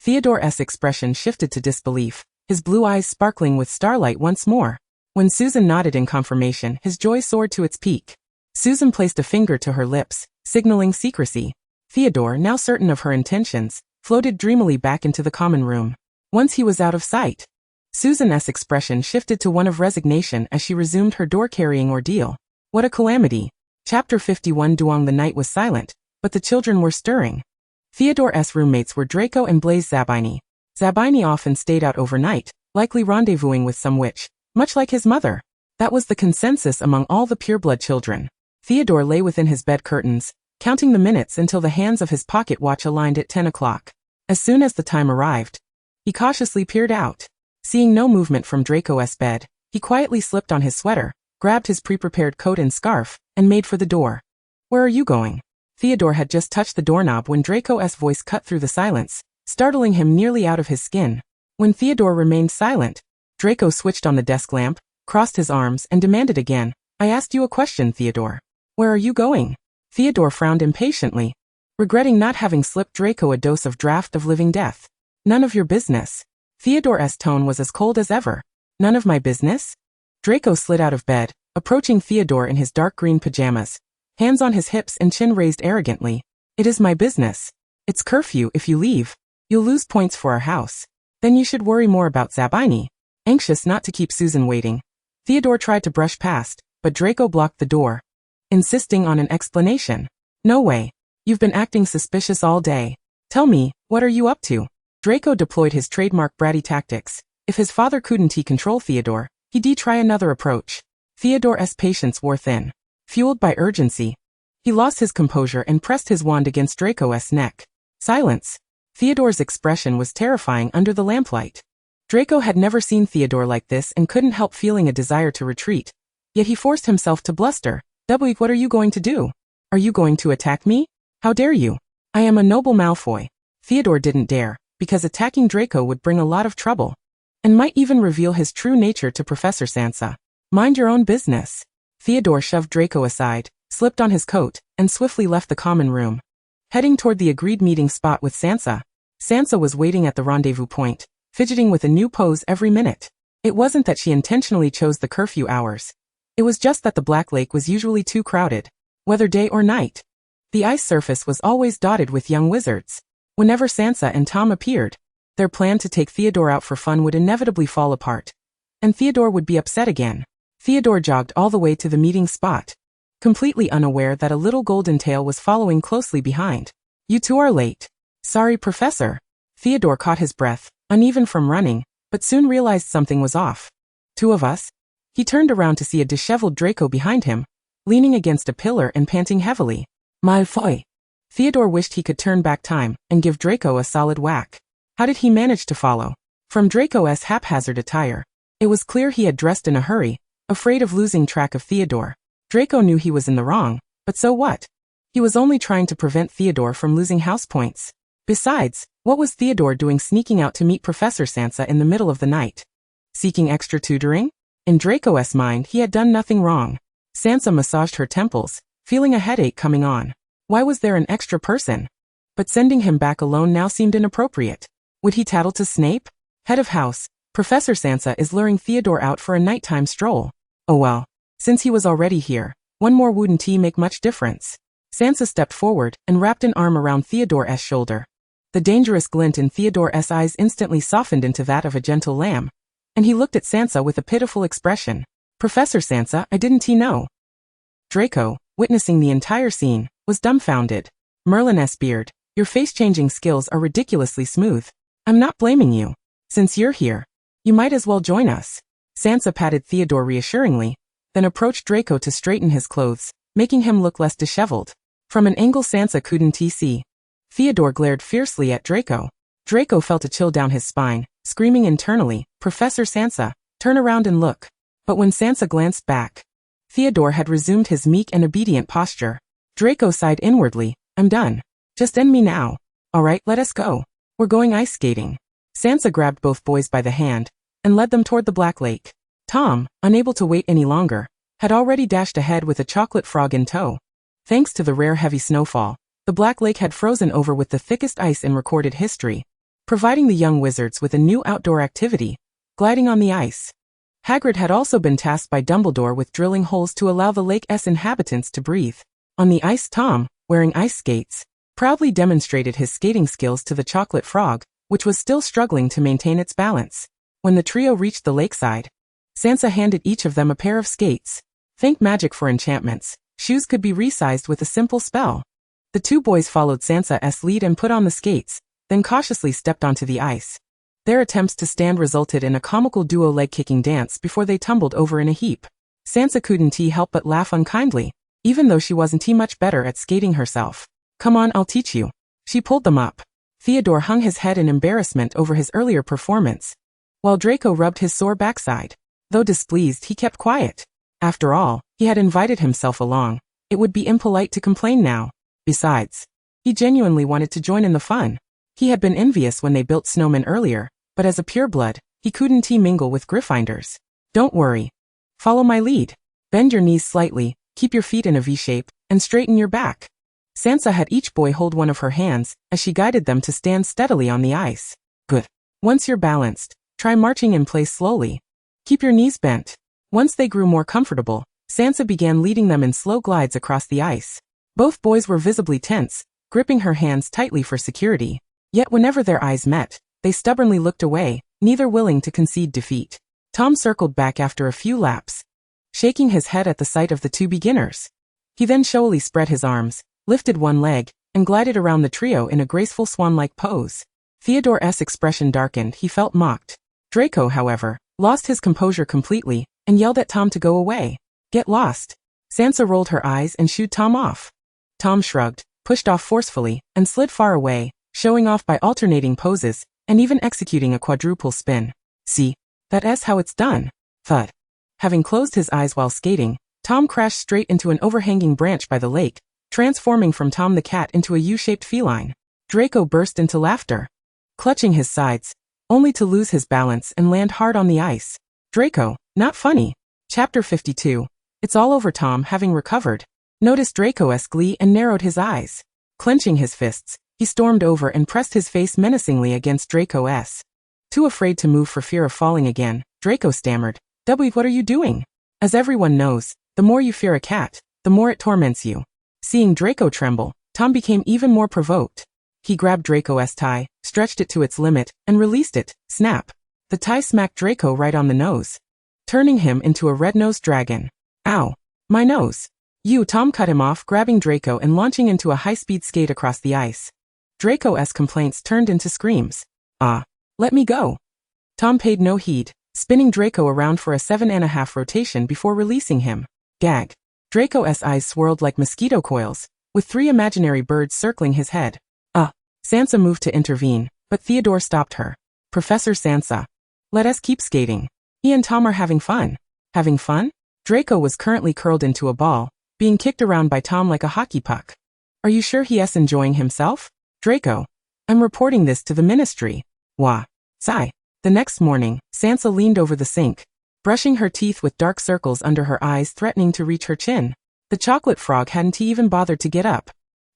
Theodore's expression shifted to disbelief, his blue eyes sparkling with starlight once more. When Susan nodded in confirmation, his joy soared to its peak. Susan placed a finger to her lips, signaling secrecy. Theodore, now certain of her intentions, floated dreamily back into the common room. Once he was out of sight, Susan's expression shifted to one of resignation as she resumed her door-carrying ordeal. What a calamity. Chapter 51. Duong. The night was silent, but the children were stirring. Theodore's roommates were Draco and Blaise Zabini. Zabini often stayed out overnight, likely rendezvousing with some witch, much like his mother. That was the consensus among all the pureblood children. Theodore lay within his bed curtains, counting the minutes until the hands of his pocket watch aligned at 10 o'clock. As soon as the time arrived, he cautiously peered out. Seeing no movement from Draco's bed, he quietly slipped on his sweater, grabbed his pre-prepared coat and scarf, and made for the door. Where are you going? Theodore had just touched the doorknob when Draco's voice cut through the silence, startling him nearly out of his skin. When Theodore remained silent, Draco switched on the desk lamp, crossed his arms, and demanded again, I asked you a question, Theodore. Where are you going? Theodore frowned impatiently, regretting not having slipped Draco a dose of draught of living death. None of your business. Theodore's tone was as cold as ever. None of my business? Draco slid out of bed, approaching Theodore in his dark green pajamas, hands on his hips and chin raised arrogantly. It is my business. It's curfew. If you leave, you'll lose points for our house. Then you should worry more about Zabini. Anxious not to keep Susan waiting, Theodore tried to brush past, but Draco blocked the door, insisting on an explanation. No way. You've been acting suspicious all day. Tell me, what are you up to? Draco deployed his trademark bratty tactics. If his father couldn't control Theodore, he'd try another approach. Theodore's patience wore thin. Fueled by urgency, he lost his composure and pressed his wand against Draco's neck. Silence. Theodore's expression was terrifying under the lamplight. Draco had never seen Theodore like this and couldn't help feeling a desire to retreat. Yet he forced himself to bluster. W, what are you going to do? Are you going to attack me? How dare you? I am a noble Malfoy. Theodore didn't dare, because attacking Draco would bring a lot of trouble, and might even reveal his true nature to Professor Sansa. Mind your own business. Theodore shoved Draco aside, slipped on his coat, and swiftly left the common room. Heading toward the agreed meeting spot with Sansa, Sansa was waiting at the rendezvous point, fidgeting with a new pose every minute. It wasn't that she intentionally chose the curfew hours. It was just that the Black Lake was usually too crowded, whether day or night. The ice surface was always dotted with young wizards. Whenever Sansa and Tom appeared, their plan to take Theodore out for fun would inevitably fall apart, and Theodore would be upset again. Theodore jogged all the way to the meeting spot, completely unaware that a little golden tail was following closely behind. You two are late. Sorry, Professor. Theodore caught his breath, uneven from running, but soon realized something was off. Two of us? He turned around to see a disheveled Draco behind him, leaning against a pillar and panting heavily. Malfoy. Theodore wished he could turn back time and give Draco a solid whack. How did he manage to follow? From Draco's haphazard attire, it was clear he had dressed in a hurry, afraid of losing track of Theodore. Draco knew he was in the wrong, but so what? He was only trying to prevent Theodore from losing house points. Besides, what was Theodore doing sneaking out to meet Professor Sansa in the middle of the night? Seeking extra tutoring? In Draco's mind, he had done nothing wrong. Sansa massaged her temples, feeling a headache coming on. Why was there an extra person? But sending him back alone now seemed inappropriate. Would he tattle to Snape? Head of house, Professor Sansa is luring Theodore out for a nighttime stroll. Oh well, since he was already here, one more wouldn't make much difference. Sansa stepped forward and wrapped an arm around Theodore's shoulder. The dangerous glint in Theodore's eyes instantly softened into that of a gentle lamb, and he looked at Sansa with a pitiful expression. Professor Sansa, I didn't know. Draco, witnessing the entire scene, was dumbfounded. Merlin's beard, your face-changing skills are ridiculously smooth. I'm not blaming you. Since you're here, you might as well join us. Sansa patted Theodore reassuringly, then approached Draco to straighten his clothes, making him look less disheveled. From an angle Sansa couldn't see, Theodore glared fiercely at Draco. Draco felt a chill down his spine, screaming internally, Professor Sansa, turn around and look. But when Sansa glanced back, Theodore had resumed his meek and obedient posture. Draco sighed inwardly, I'm done. Just end me now. Alright, let us go. We're going ice skating. Sansa grabbed both boys by the hand and led them toward the Black Lake. Tom, unable to wait any longer, had already dashed ahead with a chocolate frog in tow. Thanks to the rare heavy snowfall, the Black Lake had frozen over with the thickest ice in recorded history, providing the young wizards with a new outdoor activity, gliding on the ice. Hagrid had also been tasked by Dumbledore with drilling holes to allow the lake's inhabitants to breathe. On the ice, Tom, wearing ice skates, proudly demonstrated his skating skills to the chocolate frog, which was still struggling to maintain its balance. When the trio reached the lakeside, Sansa handed each of them a pair of skates. Thank magic for enchantments, shoes could be resized with a simple spell. The two boys followed Sansa's lead and put on the skates, then cautiously stepped onto the ice. Their attempts to stand resulted in a comical duo leg-kicking dance before they tumbled over in a heap. Sansa couldn't help but laugh unkindly, even though she wasn't much better at skating herself. Come on, I'll teach you. She pulled them up. Theodore hung his head in embarrassment over his earlier performance, while Draco rubbed his sore backside. Though displeased, he kept quiet. After all, he had invited himself along. It would be impolite to complain now. Besides, he genuinely wanted to join in the fun. He had been envious when they built snowmen earlier, but as a pureblood, he couldn't mingle with Gryffindors. Don't worry. Follow my lead. Bend your knees slightly, keep your feet in a V shape, and straighten your back. Sansa had each boy hold one of her hands as she guided them to stand steadily on the ice. Good. Once you're balanced, try marching in place slowly. Keep your knees bent. Once they grew more comfortable, Sansa began leading them in slow glides across the ice. Both boys were visibly tense, gripping her hands tightly for security. Yet whenever their eyes met, they stubbornly looked away, neither willing to concede defeat. Tom circled back after a few laps, shaking his head at the sight of the two beginners. He then showily spread his arms, lifted one leg, and glided around the trio in a graceful swan-like pose. Theodore's expression darkened, he felt mocked. Draco, however, lost his composure completely, and yelled at Tom to go away. Get lost. Sansa rolled her eyes and shooed Tom off. Tom shrugged, pushed off forcefully, and slid far away, showing off by alternating poses, and even executing a quadruple spin. See? That's how it's done. Thud. Having closed his eyes while skating, Tom crashed straight into an overhanging branch by the lake, transforming from Tom the cat into a U-shaped feline. Draco burst into laughter, clutching his sides, only to lose his balance and land hard on the ice. Draco, not funny. Chapter 52. It's all over. Tom, having recovered, noticed Draco's glee and narrowed his eyes. Clenching his fists, he stormed over and pressed his face menacingly against Draco's. Too afraid to move for fear of falling again, Draco stammered, "W, what are you doing?" As everyone knows, the more you fear a cat, the more it torments you. Seeing Draco tremble, Tom became even more provoked. He grabbed Draco's tie, stretched it to its limit, and released it. Snap. The tie smacked Draco right on the nose, turning him into a red-nosed dragon. Ow. My nose. You. Tom cut him off, grabbing Draco and launching into a high-speed skate across the ice. Draco's complaints turned into screams. Let me go. Tom paid no heed, spinning Draco around for a 7.5 rotation before releasing him. Gag. Draco's eyes swirled like mosquito coils, with 3 imaginary birds circling his head. Sansa moved to intervene, but Theodore stopped her. Professor Sansa. Let us keep skating. He and Tom are having fun. Having fun? Draco was currently curled into a ball, being kicked around by Tom like a hockey puck. Are you sure he's enjoying himself? Draco. I'm reporting this to the ministry. Wah. Sigh. The next morning, Sansa leaned over the sink, brushing her teeth with dark circles under her eyes threatening to reach her chin. The chocolate frog hadn't even bothered to get up.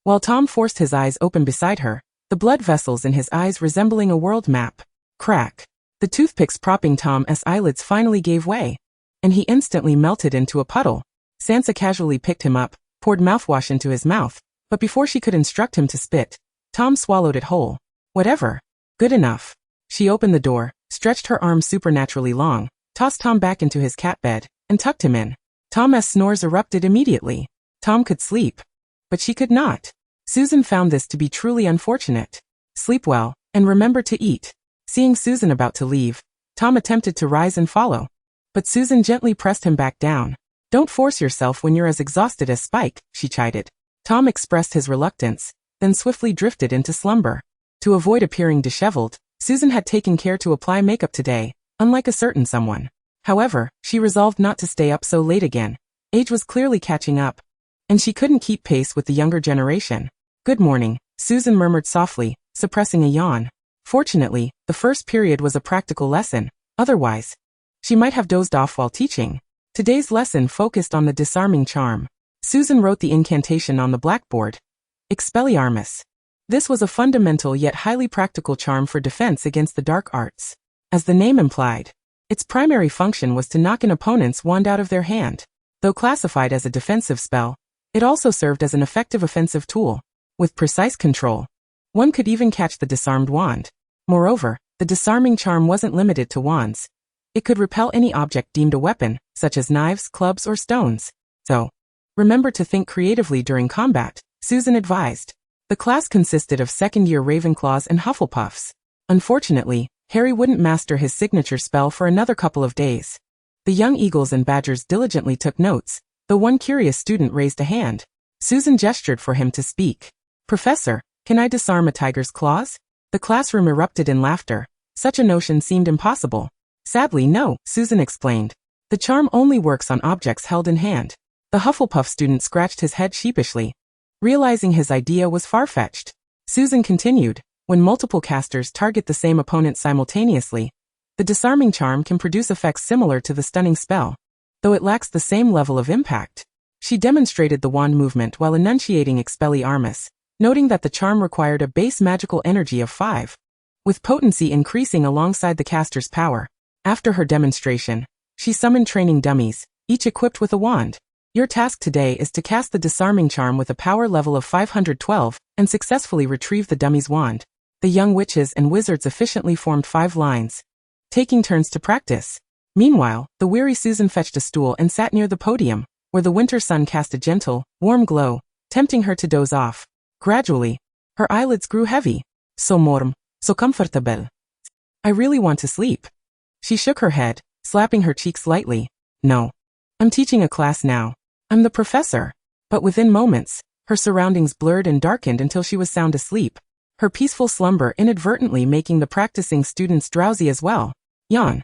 While Tom forced his eyes open beside her, the blood vessels in his eyes resembling a world map. Crack. The toothpicks propping Tom's eyelids finally gave way, and he instantly melted into a puddle. Sansa casually picked him up, poured mouthwash into his mouth, but before she could instruct him to spit, Tom swallowed it whole. Whatever. Good enough. She opened the door, stretched her arms supernaturally long, tossed Tom back into his cat bed, and tucked him in. Tom's snores erupted immediately. Tom could sleep, but she could not. Susan found this to be truly unfortunate. Sleep well, and remember to eat. Seeing Susan about to leave, Tom attempted to rise and follow, but Susan gently pressed him back down. Don't force yourself when you're as exhausted as Spike, she chided. Tom expressed his reluctance, then swiftly drifted into slumber. To avoid appearing disheveled, Susan had taken care to apply makeup today, unlike a certain someone. However, she resolved not to stay up so late again. Age was clearly catching up, and she couldn't keep pace with the younger generation. Good morning, Susan murmured softly, suppressing a yawn. Fortunately, the first period was a practical lesson, otherwise, she might have dozed off while teaching. Today's lesson focused on the disarming charm. Susan wrote the incantation on the blackboard. Expelliarmus. This was a fundamental yet highly practical charm for defense against the dark arts. As the name implied, its primary function was to knock an opponent's wand out of their hand. Though classified as a defensive spell, it also served as an effective offensive tool. With precise control, one could even catch the disarmed wand. Moreover, the disarming charm wasn't limited to wands. It could repel any object deemed a weapon, such as knives, clubs, or stones. So, remember to think creatively during combat, Susan advised. The class consisted of second-year Ravenclaws and Hufflepuffs. Unfortunately, Harry wouldn't master his signature spell for another couple of days. The young Eagles and Badgers diligently took notes, though one curious student raised a hand. Susan gestured for him to speak. "Professor, can I disarm a tiger's claws?" The classroom erupted in laughter. Such a notion seemed impossible. "Sadly, no," Susan explained. "The charm only works on objects held in hand." The Hufflepuff student scratched his head sheepishly, realizing his idea was far-fetched. Susan continued, "When multiple casters target the same opponent simultaneously, the disarming charm can produce effects similar to the stunning spell, though it lacks the same level of impact." She demonstrated the wand movement while enunciating Expelliarmus, noting that the charm required a base magical energy of 5, with potency increasing alongside the caster's power. After her demonstration, she summoned training dummies, each equipped with a wand. "Your task today is to cast the disarming charm with a power level of 512 and successfully retrieve the dummy's wand." The young witches and wizards efficiently formed 5 lines, taking turns to practice. Meanwhile, the weary Susan fetched a stool and sat near the podium, where the winter sun cast a gentle, warm glow, tempting her to doze off. Gradually, her eyelids grew heavy. "So warm, so comfortable. I really want to sleep." She shook her head, slapping her cheeks lightly. "No. I'm teaching a class now. I'm the professor." But within moments, her surroundings blurred and darkened until she was sound asleep, her peaceful slumber inadvertently making the practicing students drowsy as well. Yawn.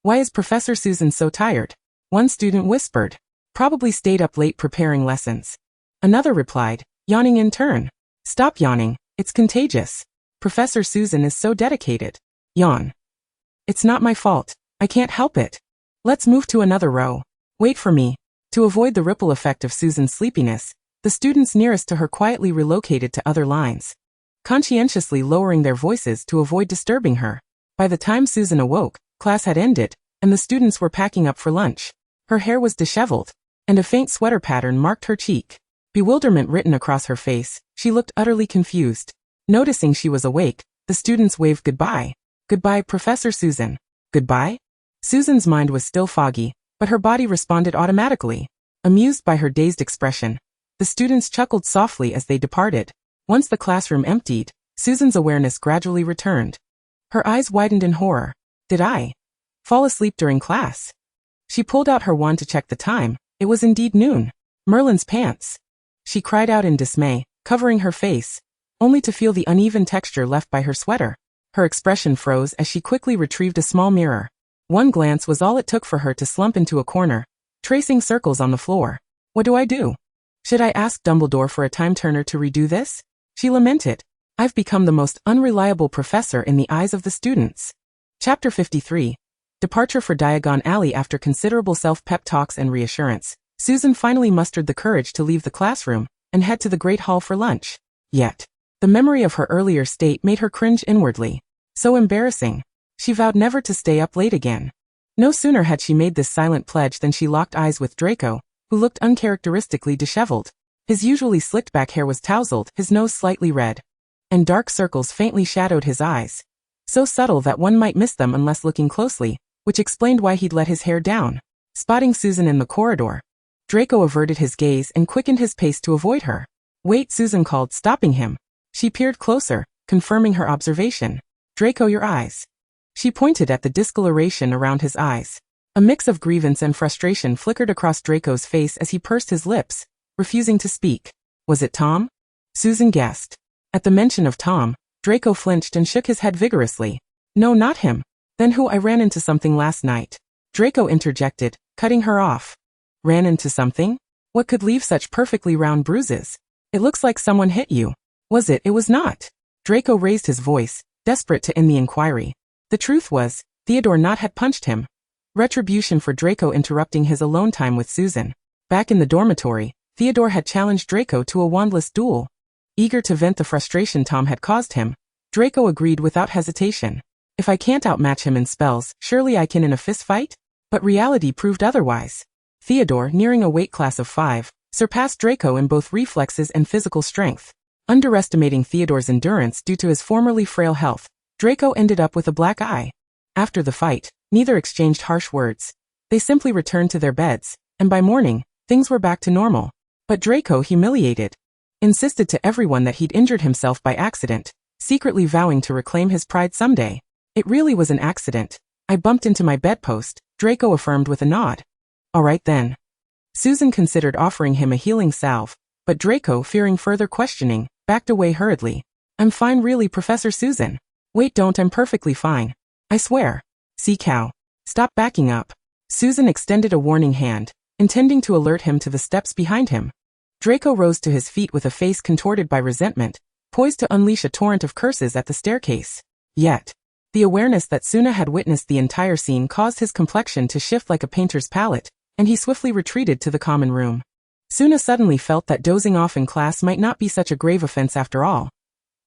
"Why is Professor Susan so tired?" one student whispered. "Probably stayed up late preparing lessons." Another replied, yawning in turn. "Stop yawning, it's contagious. Professor Susan is so dedicated." Yawn. "It's not my fault. I can't help it. Let's move to another row. Wait for me." To avoid the ripple effect of Susan's sleepiness, the students nearest to her quietly relocated to other lines, conscientiously lowering their voices to avoid disturbing her. By the time Susan awoke, class had ended, and the students were packing up for lunch. Her hair was disheveled, and a faint sweater pattern marked her cheek. Bewilderment written across her face, she looked utterly confused. Noticing she was awake, the students waved goodbye. "Goodbye, Professor Susan." "Goodbye?" Susan's mind was still foggy, but her body responded automatically. Amused by her dazed expression, the students chuckled softly as they departed. Once the classroom emptied, Susan's awareness gradually returned. Her eyes widened in horror. "Did I fall asleep during class?" She pulled out her wand to check the time. It was indeed noon. "Merlin's pants!" She cried out in dismay, covering her face, only to feel the uneven texture left by her sweater. Her expression froze as she quickly retrieved a small mirror. One glance was all it took for her to slump into a corner, tracing circles on the floor. "What do I do? Should I ask Dumbledore for a time-turner to redo this?" She lamented. "I've become the most unreliable professor in the eyes of the students." Chapter 53. Departure for Diagon Alley. After considerable self-pep talks and reassurance, Susan finally mustered the courage to leave the classroom and head to the Great Hall for lunch. Yet, the memory of her earlier state made her cringe inwardly. So embarrassing. She vowed never to stay up late again. No sooner had she made this silent pledge than she locked eyes with Draco, who looked uncharacteristically disheveled. His usually slicked-back hair was tousled, his nose slightly red, and dark circles faintly shadowed his eyes, so subtle that one might miss them unless looking closely, which explained why he'd let his hair down. Spotting Susan in the corridor, Draco averted his gaze and quickened his pace to avoid her. "Wait," Susan called, stopping him. She peered closer, confirming her observation. "Draco, your eyes." She pointed at the discoloration around his eyes. A mix of grievance and frustration flickered across Draco's face as he pursed his lips, refusing to speak. "Was it Tom?" Susan guessed. At the mention of Tom, Draco flinched and shook his head vigorously. "No, not him." "Then who? I ran into something last night." Draco interjected, cutting her off. "Ran into something? What could leave such perfectly round bruises?" "It looks like someone hit you." "Was it?" "It was not." Draco raised his voice, desperate to end the inquiry. The truth was, Theodore not had punched him. Retribution for Draco interrupting his alone time with Susan. Back in the dormitory, Theodore had challenged Draco to a wandless duel. Eager to vent the frustration Tom had caused him, Draco agreed without hesitation. If I can't outmatch him in spells, surely I can in a fist fight? But reality proved otherwise. Theodore, nearing a weight class of 5, surpassed Draco in both reflexes and physical strength. Underestimating Theodore's endurance due to his formerly frail health, Draco ended up with a black eye. After the fight, neither exchanged harsh words. They simply returned to their beds, and by morning, things were back to normal. But Draco, humiliated, insisted to everyone that he'd injured himself by accident, secretly vowing to reclaim his pride someday. It really was an accident. I bumped into my bedpost, Draco affirmed with a nod. All right then. Susan considered offering him a healing salve, but Draco, fearing further questioning, backed away hurriedly. I'm fine really, Professor Susan. Wait, don't, I'm perfectly fine. I swear. See cow. Stop backing up. Susan extended a warning hand, intending to alert him to the steps behind him. Draco rose to his feet with a face contorted by resentment, poised to unleash a torrent of curses at the staircase. Yet, the awareness that Suna had witnessed the entire scene caused his complexion to shift like a painter's palette, and he swiftly retreated to the common room. Suna suddenly felt that dozing off in class might not be such a grave offense after all.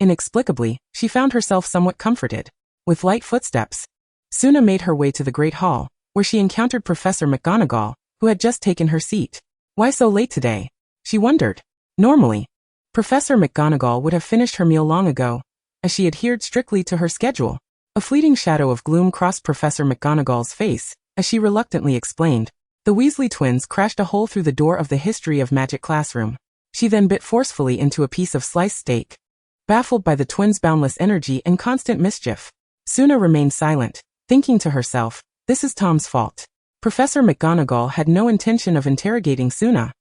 Inexplicably, she found herself somewhat comforted. With light footsteps, Suna made her way to the Great Hall, where she encountered Professor McGonagall, who had just taken her seat. Why so late today? She wondered. Normally, Professor McGonagall would have finished her meal long ago, as she adhered strictly to her schedule. A fleeting shadow of gloom crossed Professor McGonagall's face, as she reluctantly explained. The Weasley twins crashed a hole through the door of the History of Magic classroom. She then bit forcefully into a piece of sliced steak. Baffled by the twins' boundless energy and constant mischief, Suna remained silent, thinking to herself, this is Tom's fault. Professor McGonagall had no intention of interrogating Suna.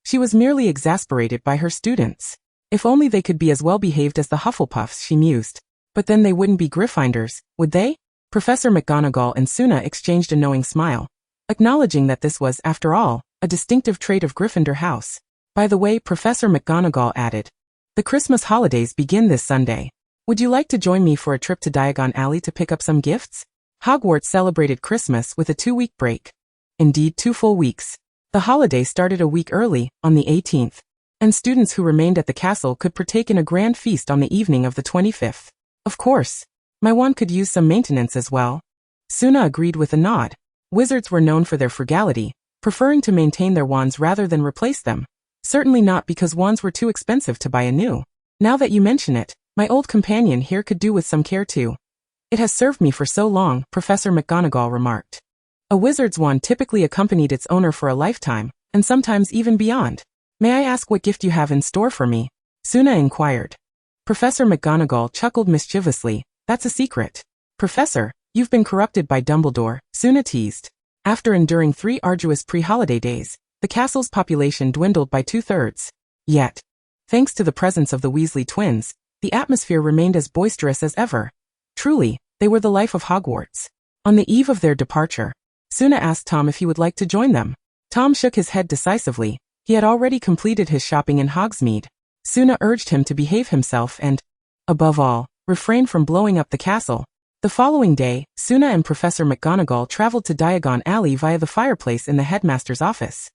She was merely exasperated by her students. If only they could be as well behaved as the Hufflepuffs, she mused. But then they wouldn't be Gryffindors, would they? Professor McGonagall and Suna exchanged a knowing smile, acknowledging that this was, after all, a distinctive trait of Gryffindor House. By the way, Professor McGonagall added, the Christmas holidays begin this Sunday. Would you like to join me for a trip to Diagon Alley to pick up some gifts? Hogwarts celebrated Christmas with a 2-week break. Indeed, 2 full weeks. The holiday started a week early, on the 18th, and students who remained at the castle could partake in a grand feast on the evening of the 25th. Of course. My wand could use some maintenance as well. Suna agreed with a nod. Wizards were known for their frugality, preferring to maintain their wands rather than replace them. Certainly not because wands were too expensive to buy anew. Now that you mention it, my old companion here could do with some care too. It has served me for so long, Professor McGonagall remarked. A wizard's wand typically accompanied its owner for a lifetime, and sometimes even beyond. May I ask what gift you have in store for me? Suna inquired. Professor McGonagall chuckled mischievously. That's a secret. Professor, you've been corrupted by Dumbledore, Suna teased. After enduring 3 arduous pre-holiday days, the castle's population dwindled by 2/3. Yet, thanks to the presence of the Weasley twins, the atmosphere remained as boisterous as ever. Truly, they were the life of Hogwarts. On the eve of their departure, Suna asked Tom if he would like to join them. Tom shook his head decisively. He had already completed his shopping in Hogsmeade. Suna urged him to behave himself and, above all, refrain from blowing up the castle. The following day, Suna and Professor McGonagall traveled to Diagon Alley via the fireplace in the headmaster's office.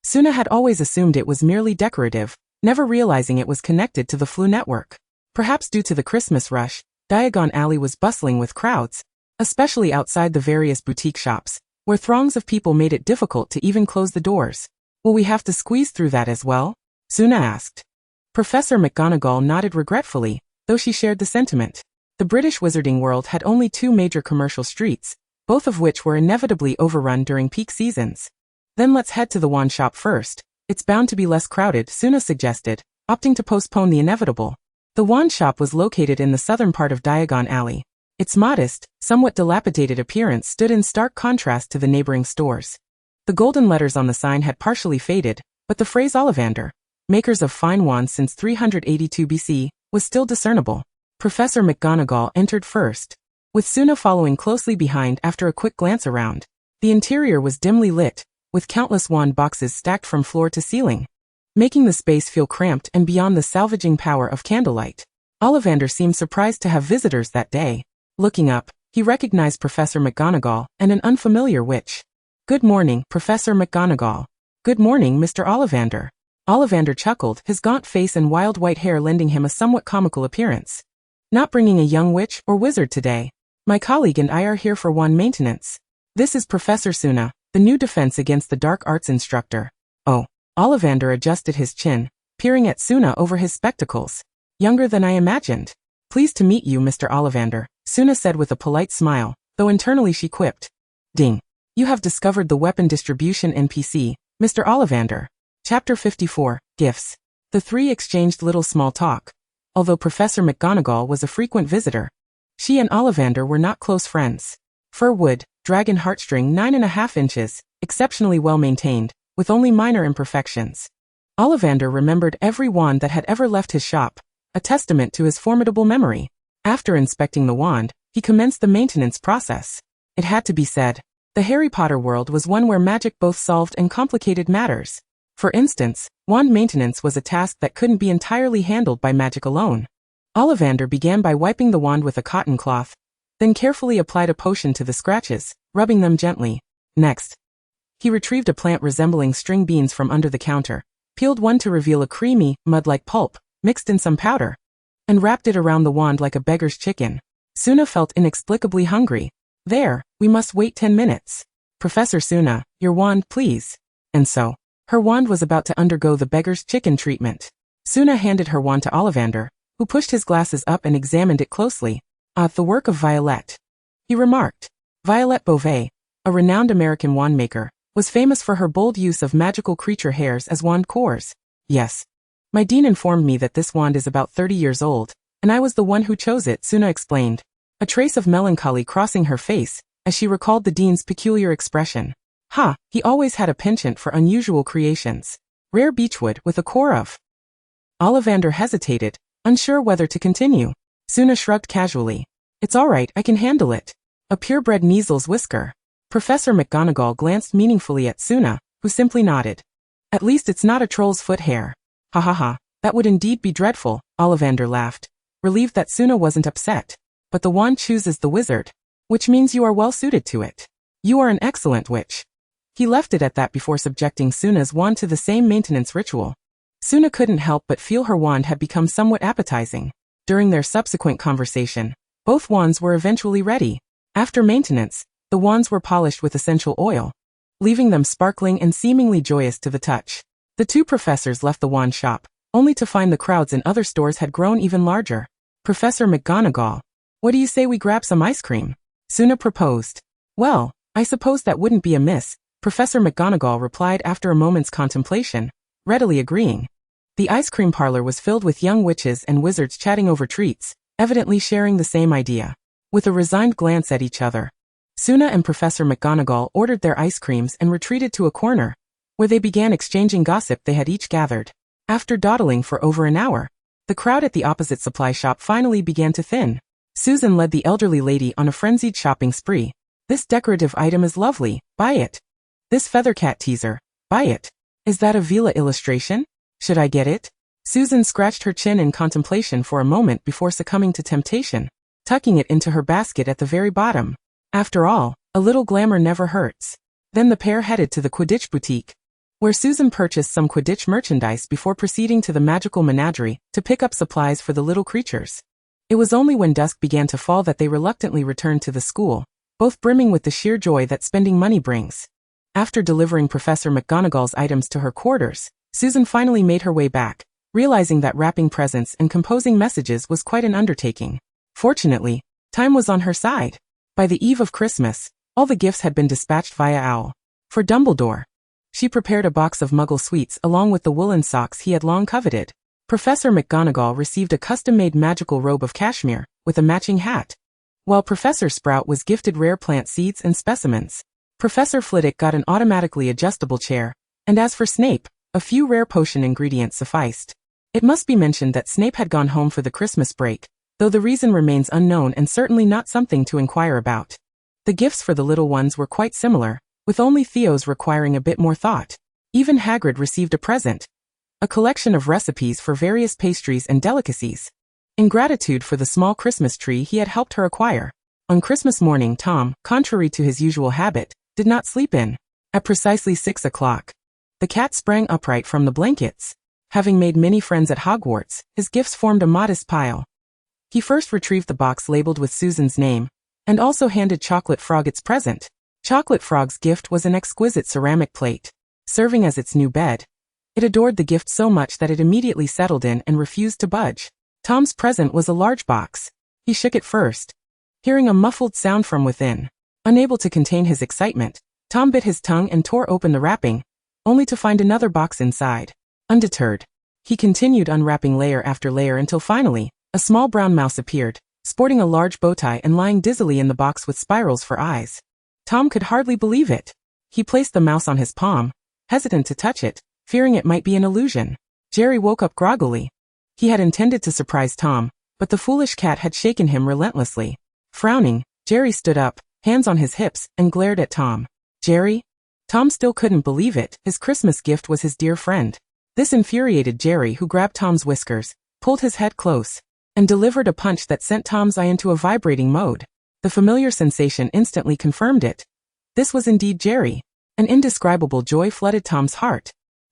Suna had always assumed it was merely decorative, never realizing it was connected to the Flu network. Perhaps due to the Christmas rush, Diagon Alley was bustling with crowds, especially outside the various boutique shops, where throngs of people made it difficult to even close the doors. Will we have to squeeze through that as well? Suna asked. Professor McGonagall nodded regretfully, though she shared the sentiment. The British wizarding world had only 2 major commercial streets, both of which were inevitably overrun during peak seasons. Then let's head to the wand shop first. It's bound to be less crowded, Suna suggested, opting to postpone the inevitable. The wand shop was located in the southern part of Diagon Alley. Its modest, somewhat dilapidated appearance stood in stark contrast to the neighboring stores. The golden letters on the sign had partially faded, but the phrase Ollivander, makers of fine wands since 382 BC, was still discernible. Professor McGonagall entered first, with Suna following closely behind after a quick glance around. The interior was dimly lit, with countless wand boxes stacked from floor to ceiling, making the space feel cramped and beyond the salvaging power of candlelight. Ollivander seemed surprised to have visitors that day. Looking up, he recognized Professor McGonagall and an unfamiliar witch. "Good morning, Professor McGonagall." "Good morning, Mr. Ollivander." Ollivander chuckled, his gaunt face and wild white hair lending him a somewhat comical appearance. "Not bringing a young witch or wizard today. My colleague and I are here for wand maintenance. This is Professor Suna, the new defense against the dark arts instructor." "Oh." Ollivander adjusted his chin, peering at Suna over his spectacles. "Younger than I imagined." "Pleased to meet you, Mr. Ollivander," Suna said with a polite smile, though internally she quipped. "Ding. You have discovered the weapon distribution NPC, Mr. Ollivander." Chapter 54, Gifts. The three exchanged little small talk. Although Professor McGonagall was a frequent visitor, she and Ollivander were not close friends. Fir wood, dragon heartstring 9.5 inches, exceptionally well maintained, with only minor imperfections. Ollivander remembered every wand that had ever left his shop, a testament to his formidable memory. After inspecting the wand, he commenced the maintenance process. It had to be said, the Harry Potter world was one where magic both solved and complicated matters. For instance, wand maintenance was a task that couldn't be entirely handled by magic alone. Ollivander began by wiping the wand with a cotton cloth, then carefully applied a potion to the scratches, rubbing them gently. Next, he retrieved a plant resembling string beans from under the counter, peeled one to reveal a creamy, mud-like pulp, mixed in some powder, and wrapped it around the wand like a beggar's chicken. Suna felt inexplicably hungry. "There, we must wait 10 minutes. Professor Suna, your wand, please." And so, her wand was about to undergo the beggar's chicken treatment. Suna handed her wand to Ollivander, who pushed his glasses up and examined it closely. "Ah, the work of Violette," he remarked. Violette Beauvais, a renowned American wand maker, was famous for her bold use of magical creature hairs as wand cores. "Yes. My dean informed me that this wand is about 30 years old, and I was the one who chose it," Suna explained, a trace of melancholy crossing her face as she recalled the dean's peculiar expression. "Ha, he always had a penchant for unusual creations. Rare beechwood with a core of—" Ollivander hesitated, unsure whether to continue. Suna shrugged casually. "It's all right, I can handle it. A purebred measles whisker." Professor McGonagall glanced meaningfully at Suna, who simply nodded. "At least it's not a troll's foot hair." "Ha ha ha, that would indeed be dreadful," Ollivander laughed, relieved that Suna wasn't upset. "But the wand chooses the wizard, which means you are well suited to it. You are an excellent witch." He left it at that before subjecting Suna's wand to the same maintenance ritual. Suna couldn't help but feel her wand had become somewhat appetizing. During their subsequent conversation, both wands were eventually ready. After maintenance, the wands were polished with essential oil, leaving them sparkling and seemingly joyous to the touch. The two professors left the wand shop, only to find the crowds in other stores had grown even larger. "Professor McGonagall, what do you say we grab some ice cream?" Suna proposed. "Well, I suppose that wouldn't be amiss," Professor McGonagall replied after a moment's contemplation, readily agreeing. The ice cream parlor was filled with young witches and wizards chatting over treats, evidently sharing the same idea. With a resigned glance at each other, Suna and Professor McGonagall ordered their ice creams and retreated to a corner, where they began exchanging gossip they had each gathered. After dawdling for over an hour, the crowd at the opposite supply shop finally began to thin. Susan led the elderly lady on a frenzied shopping spree. "This decorative item is lovely, buy it. This feather cat teaser, buy it. Is that a Vila illustration? Should I get it?" Susan scratched her chin in contemplation for a moment before succumbing to temptation, tucking it into her basket at the very bottom. After all, a little glamour never hurts. Then the pair headed to the Quidditch boutique, where Susan purchased some Quidditch merchandise before proceeding to the magical menagerie to pick up supplies for the little creatures. It was only when dusk began to fall that they reluctantly returned to the school, both brimming with the sheer joy that spending money brings. After delivering Professor McGonagall's items to her quarters, Susan finally made her way back, realizing that wrapping presents and composing messages was quite an undertaking. Fortunately, time was on her side. By the eve of Christmas, all the gifts had been dispatched via owl. For Dumbledore, she prepared a box of Muggle sweets along with the woolen socks he had long coveted. Professor McGonagall received a custom-made magical robe of cashmere, with a matching hat, while Professor Sprout was gifted rare plant seeds and specimens. Professor Flitwick got an automatically adjustable chair, and as for Snape, a few rare potion ingredients sufficed. It must be mentioned that Snape had gone home for the Christmas break, though the reason remains unknown and certainly not something to inquire about. The gifts for the little ones were quite similar, with only Theo's requiring a bit more thought. Even Hagrid received a present, a collection of recipes for various pastries and delicacies, in gratitude for the small Christmas tree he had helped her acquire. On Christmas morning, Tom, contrary to his usual habit, did not sleep in. At precisely 6 o'clock, the cat sprang upright from the blankets. Having made many friends at Hogwarts, his gifts formed a modest pile. He first retrieved the box labeled with Susan's name, and also handed Chocolate Frog its present. Chocolate Frog's gift was an exquisite ceramic plate, serving as its new bed. It adored the gift so much that it immediately settled in and refused to budge. Tom's present was a large box. He shook it first, hearing a muffled sound from within. Unable to contain his excitement, Tom bit his tongue and tore open the wrapping, only to find another box inside. Undeterred, he continued unwrapping layer after layer until finally, a small brown mouse appeared, sporting a large bow tie and lying dizzily in the box with spirals for eyes. Tom could hardly believe it. He placed the mouse on his palm, hesitant to touch it, fearing it might be an illusion. Jerry woke up groggily. He had intended to surprise Tom, but the foolish cat had shaken him relentlessly. Frowning, Jerry stood up, hands on his hips, and glared at Tom. Jerry? Tom still couldn't believe it. His Christmas gift was his dear friend. This infuriated Jerry, who grabbed Tom's whiskers, pulled his head close, and delivered a punch that sent Tom's eye into a vibrating mode. The familiar sensation instantly confirmed it. This was indeed Jerry. An indescribable joy flooded Tom's heart.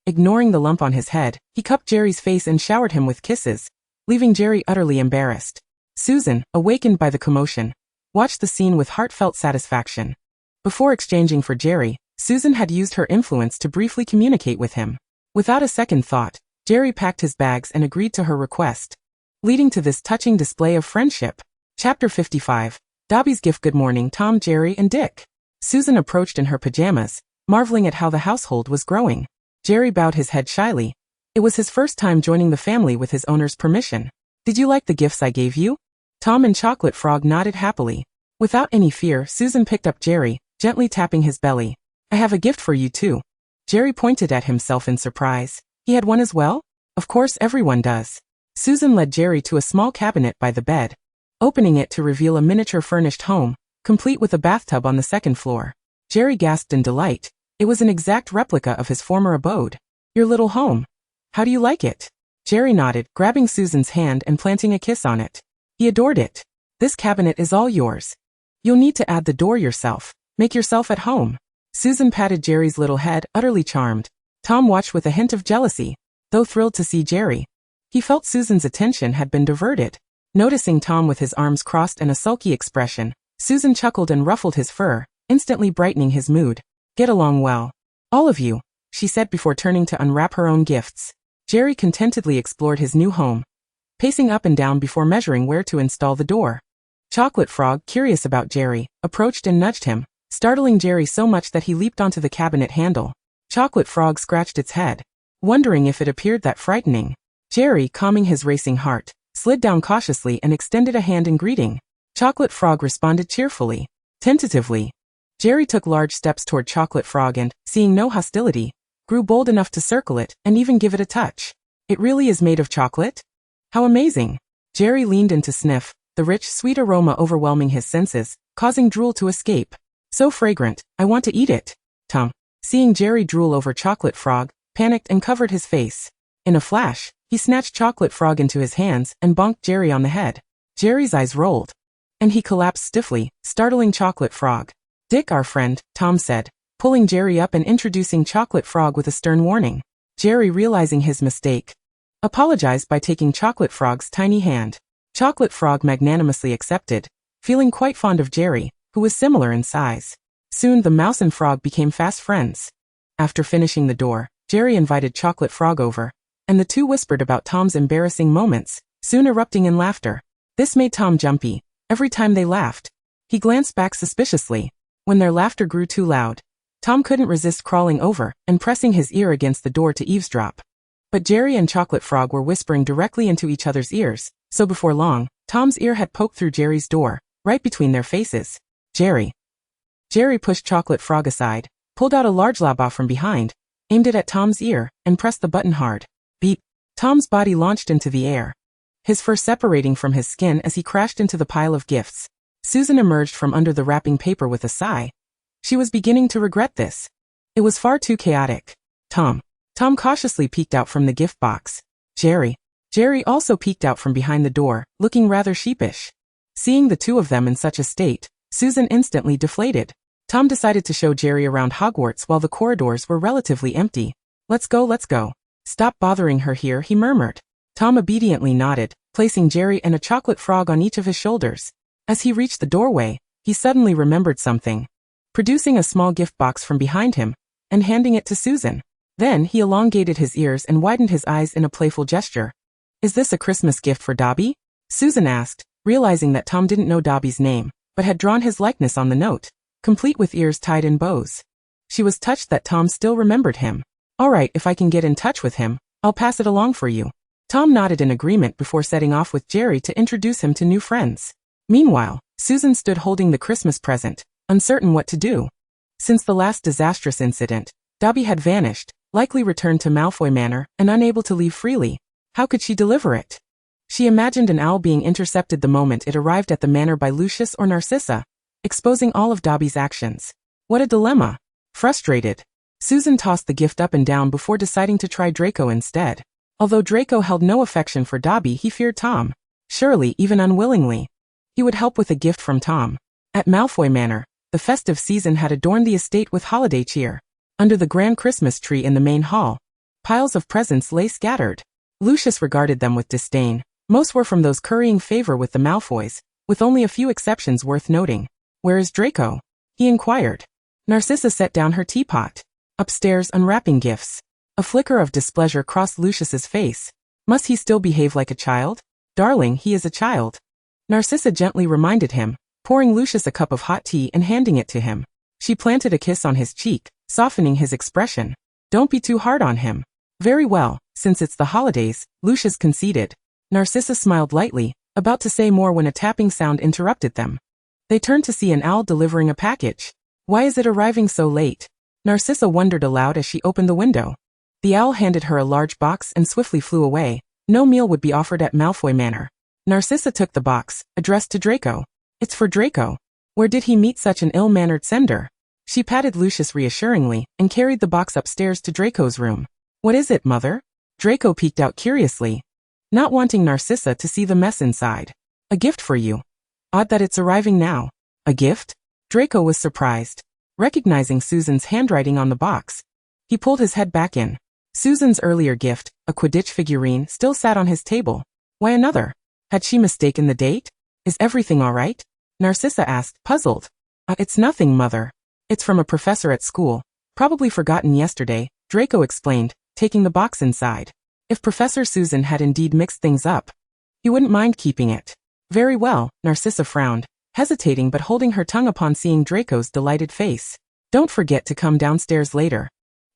Ignoring the lump on his head, he cupped Jerry's face and showered him with kisses, leaving Jerry utterly embarrassed. Susan, awakened by the commotion, watched the scene with heartfelt satisfaction. Before exchanging for Jerry, Susan had used her influence to briefly communicate with him. Without a second thought, Jerry packed his bags and agreed to her request, leading to this touching display of friendship. Chapter 55. Dobby's gift. Good morning, Tom, Jerry, and Dick. Susan approached in her pajamas, marveling at how the household was growing. Jerry bowed his head shyly. It was his first time joining the family with his owner's permission. Did you like the gifts I gave you? Tom and Chocolate Frog nodded happily. Without any fear, Susan picked up Jerry, gently tapping his belly. I have a gift for you too. Jerry pointed at himself in surprise. He had one as well? Of course everyone does. Susan led Jerry to a small cabinet by the bed, opening it to reveal a miniature furnished home, complete with a bathtub on the second floor. Jerry gasped in delight. It was an exact replica of his former abode. Your little home. How do you like it? Jerry nodded, grabbing Susan's hand and planting a kiss on it. He adored it. This cabinet is all yours. You'll need to add the door yourself. Make yourself at home. Susan patted Jerry's little head, utterly charmed. Tom watched with a hint of jealousy, though thrilled to see Jerry. He felt Susan's attention had been diverted. Noticing Tom with his arms crossed and a sulky expression, Susan chuckled and ruffled his fur, instantly brightening his mood. Get along well. All of you, she said before turning to unwrap her own gifts. Jerry contentedly explored his new home, pacing up and down before measuring where to install the door. Chocolate Frog, curious about Jerry, approached and nudged him, startling Jerry so much that he leaped onto the cabinet handle. Chocolate Frog scratched its head, wondering if it appeared that frightening. Jerry, calming his racing heart, slid down cautiously and extended a hand in greeting. Chocolate Frog responded cheerfully. Tentatively, Jerry took large steps toward Chocolate Frog and, seeing no hostility, grew bold enough to circle it and even give it a touch. It really is made of chocolate? How amazing! Jerry leaned in to sniff, the rich, sweet aroma overwhelming his senses, causing drool to escape. So fragrant, I want to eat it. Tom, seeing Jerry drool over Chocolate Frog, panicked and covered his face. In a flash, he snatched Chocolate Frog into his hands and bonked Jerry on the head. Jerry's eyes rolled, and he collapsed stiffly, startling Chocolate Frog. Dick, our friend, Tom said, pulling Jerry up and introducing Chocolate Frog with a stern warning. Jerry, realizing his mistake, apologized by taking Chocolate Frog's tiny hand. Chocolate Frog magnanimously accepted, feeling quite fond of Jerry, who was similar in size. Soon the mouse and frog became fast friends. After finishing the door, Jerry invited Chocolate Frog over, and the two whispered about Tom's embarrassing moments, soon erupting in laughter. This made Tom jumpy. Every time they laughed, he glanced back suspiciously. When their laughter grew too loud, Tom couldn't resist crawling over and pressing his ear against the door to eavesdrop. But Jerry and Chocolate Frog were whispering directly into each other's ears, so before long, Tom's ear had poked through Jerry's door, right between their faces. Jerry. Jerry pushed Chocolate Frog aside, pulled out a large laba from behind, aimed it at Tom's ear, and pressed the button hard. Beep. Tom's body launched into the air, his fur separating from his skin as he crashed into the pile of gifts. Susan emerged from under the wrapping paper with a sigh. She was beginning to regret this. It was far too chaotic. Tom cautiously peeked out from the gift box. Jerry. Jerry also peeked out from behind the door, looking rather sheepish. Seeing the two of them in such a state, Susan instantly deflated. Tom decided to show Jerry around Hogwarts while the corridors were relatively empty. Let's go, let's go. Stop bothering her here, he murmured. Tom obediently nodded, placing Jerry and a chocolate frog on each of his shoulders. As he reached the doorway, he suddenly remembered something. Producing a small gift box from behind him, and handing it to Susan. Then he elongated his ears and widened his eyes in a playful gesture. Is this a Christmas gift for Dobby? Susan asked, realizing that Tom didn't know Dobby's name, but had drawn his likeness on the note, complete with ears tied in bows. She was touched that Tom still remembered him. All right, if I can get in touch with him, I'll pass it along for you. Tom nodded in agreement before setting off with Jerry to introduce him to new friends. Meanwhile, Susan stood holding the Christmas present, uncertain what to do. Since the last disastrous incident, Dobby had vanished, likely returned to Malfoy Manor, and unable to leave freely. How could she deliver it? She imagined an owl being intercepted the moment it arrived at the manor by Lucius or Narcissa, exposing all of Dobby's actions. What a dilemma. Frustrated, Susan tossed the gift up and down before deciding to try Draco instead. Although Draco held no affection for Dobby, he feared Tom. Surely, even unwillingly, he would help with a gift from Tom. At Malfoy Manor, the festive season had adorned the estate with holiday cheer. Under the grand Christmas tree in the main hall, piles of presents lay scattered. Lucius regarded them with disdain. Most were from those currying favor with the Malfoys, with only a few exceptions worth noting. Where is Draco? He inquired. Narcissa set down her teapot. Upstairs, unwrapping gifts. A flicker of displeasure crossed Lucius's face. Must he still behave like a child? Darling, he is a child. Narcissa gently reminded him, pouring Lucius a cup of hot tea and handing it to him. She planted a kiss on his cheek, softening his expression. Don't be too hard on him. Very well, since it's the holidays, Lucius conceded. Narcissa smiled lightly, about to say more when a tapping sound interrupted them. They turned to see an owl delivering a package. Why is it arriving so late? Narcissa wondered aloud as she opened the window. The owl handed her a large box and swiftly flew away. No meal would be offered at Malfoy Manor. Narcissa took the box, addressed to Draco. It's for Draco. Where did he meet such an ill-mannered sender? She patted Lucius reassuringly and carried the box upstairs to Draco's room. What is it, mother? Draco peeked out curiously, not wanting Narcissa to see the mess inside. A gift for you. Odd that it's arriving now. A gift? Draco was surprised. Recognizing Susan's handwriting on the box, he pulled his head back in. Susan's earlier gift, a Quidditch figurine, still sat on his table. Why another? Had she mistaken the date? Is everything all right? Narcissa asked, puzzled. It's nothing, mother. It's from a professor at school. Probably forgotten yesterday, Draco explained, taking the box inside. If Professor Susan had indeed mixed things up, he wouldn't mind keeping it. Very well, Narcissa frowned, hesitating but holding her tongue upon seeing Draco's delighted face. Don't forget to come downstairs later.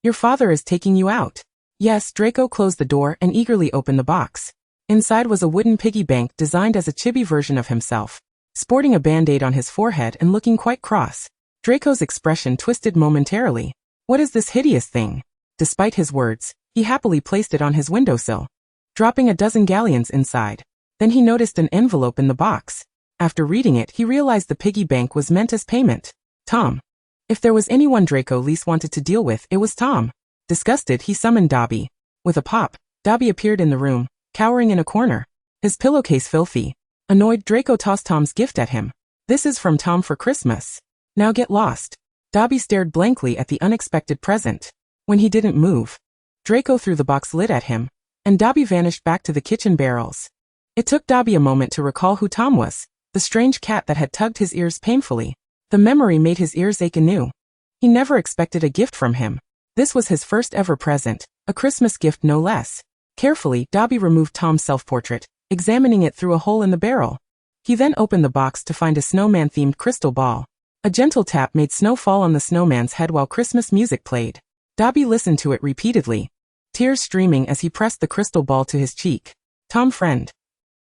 Your father is taking you out. Yes, Draco closed the door and eagerly opened the box. Inside was a wooden piggy bank designed as a chibi version of himself, sporting a band-aid on his forehead and looking quite cross. Draco's expression twisted momentarily. What is this hideous thing? Despite his words, he happily placed it on his windowsill, dropping a dozen galleons inside. Then he noticed an envelope in the box. After reading it, he realized the piggy bank was meant as payment. Tom. If there was anyone Draco least wanted to deal with, it was Tom. Disgusted, he summoned Dobby. With a pop, Dobby appeared in the room, cowering in a corner, his pillowcase filthy. Annoyed, Draco tossed Tom's gift at him. This is from Tom for Christmas. Now get lost. Dobby stared blankly at the unexpected present. When he didn't move, Draco threw the box lid at him, and Dobby vanished back to the kitchen barrels. It took Dobby a moment to recall who Tom was, the strange cat that had tugged his ears painfully. The memory made his ears ache anew. He never expected a gift from him. This was his first ever present, a Christmas gift no less. Carefully, Dobby removed Tom's self-portrait, examining it through a hole in the barrel. He then opened the box to find a snowman-themed crystal ball. A gentle tap made snow fall on the snowman's head while Christmas music played. Dobby listened to it repeatedly, tears streaming as he pressed the crystal ball to his cheek. Tom friend.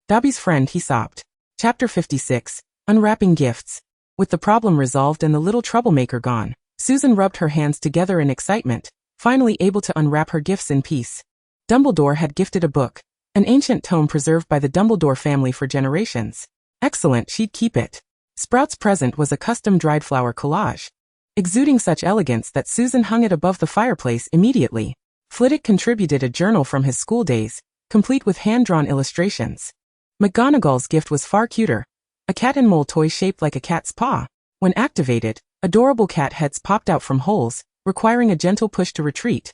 Dobby's friend, he sobbed. Chapter 56, Unwrapping Gifts. With the problem resolved and the little troublemaker gone, Susan rubbed her hands together in excitement, finally able to unwrap her gifts in peace. Dumbledore had gifted a book, an ancient tome preserved by the Dumbledore family for generations. Excellent, she'd keep it. Sprout's present was a custom dried flower collage, exuding such elegance that Susan hung it above the fireplace immediately. Flitwick contributed a journal from his school days, complete with hand-drawn illustrations. McGonagall's gift was far cuter. A cat and mole toy shaped like a cat's paw. When activated, adorable cat heads popped out from holes, requiring a gentle push to retreat,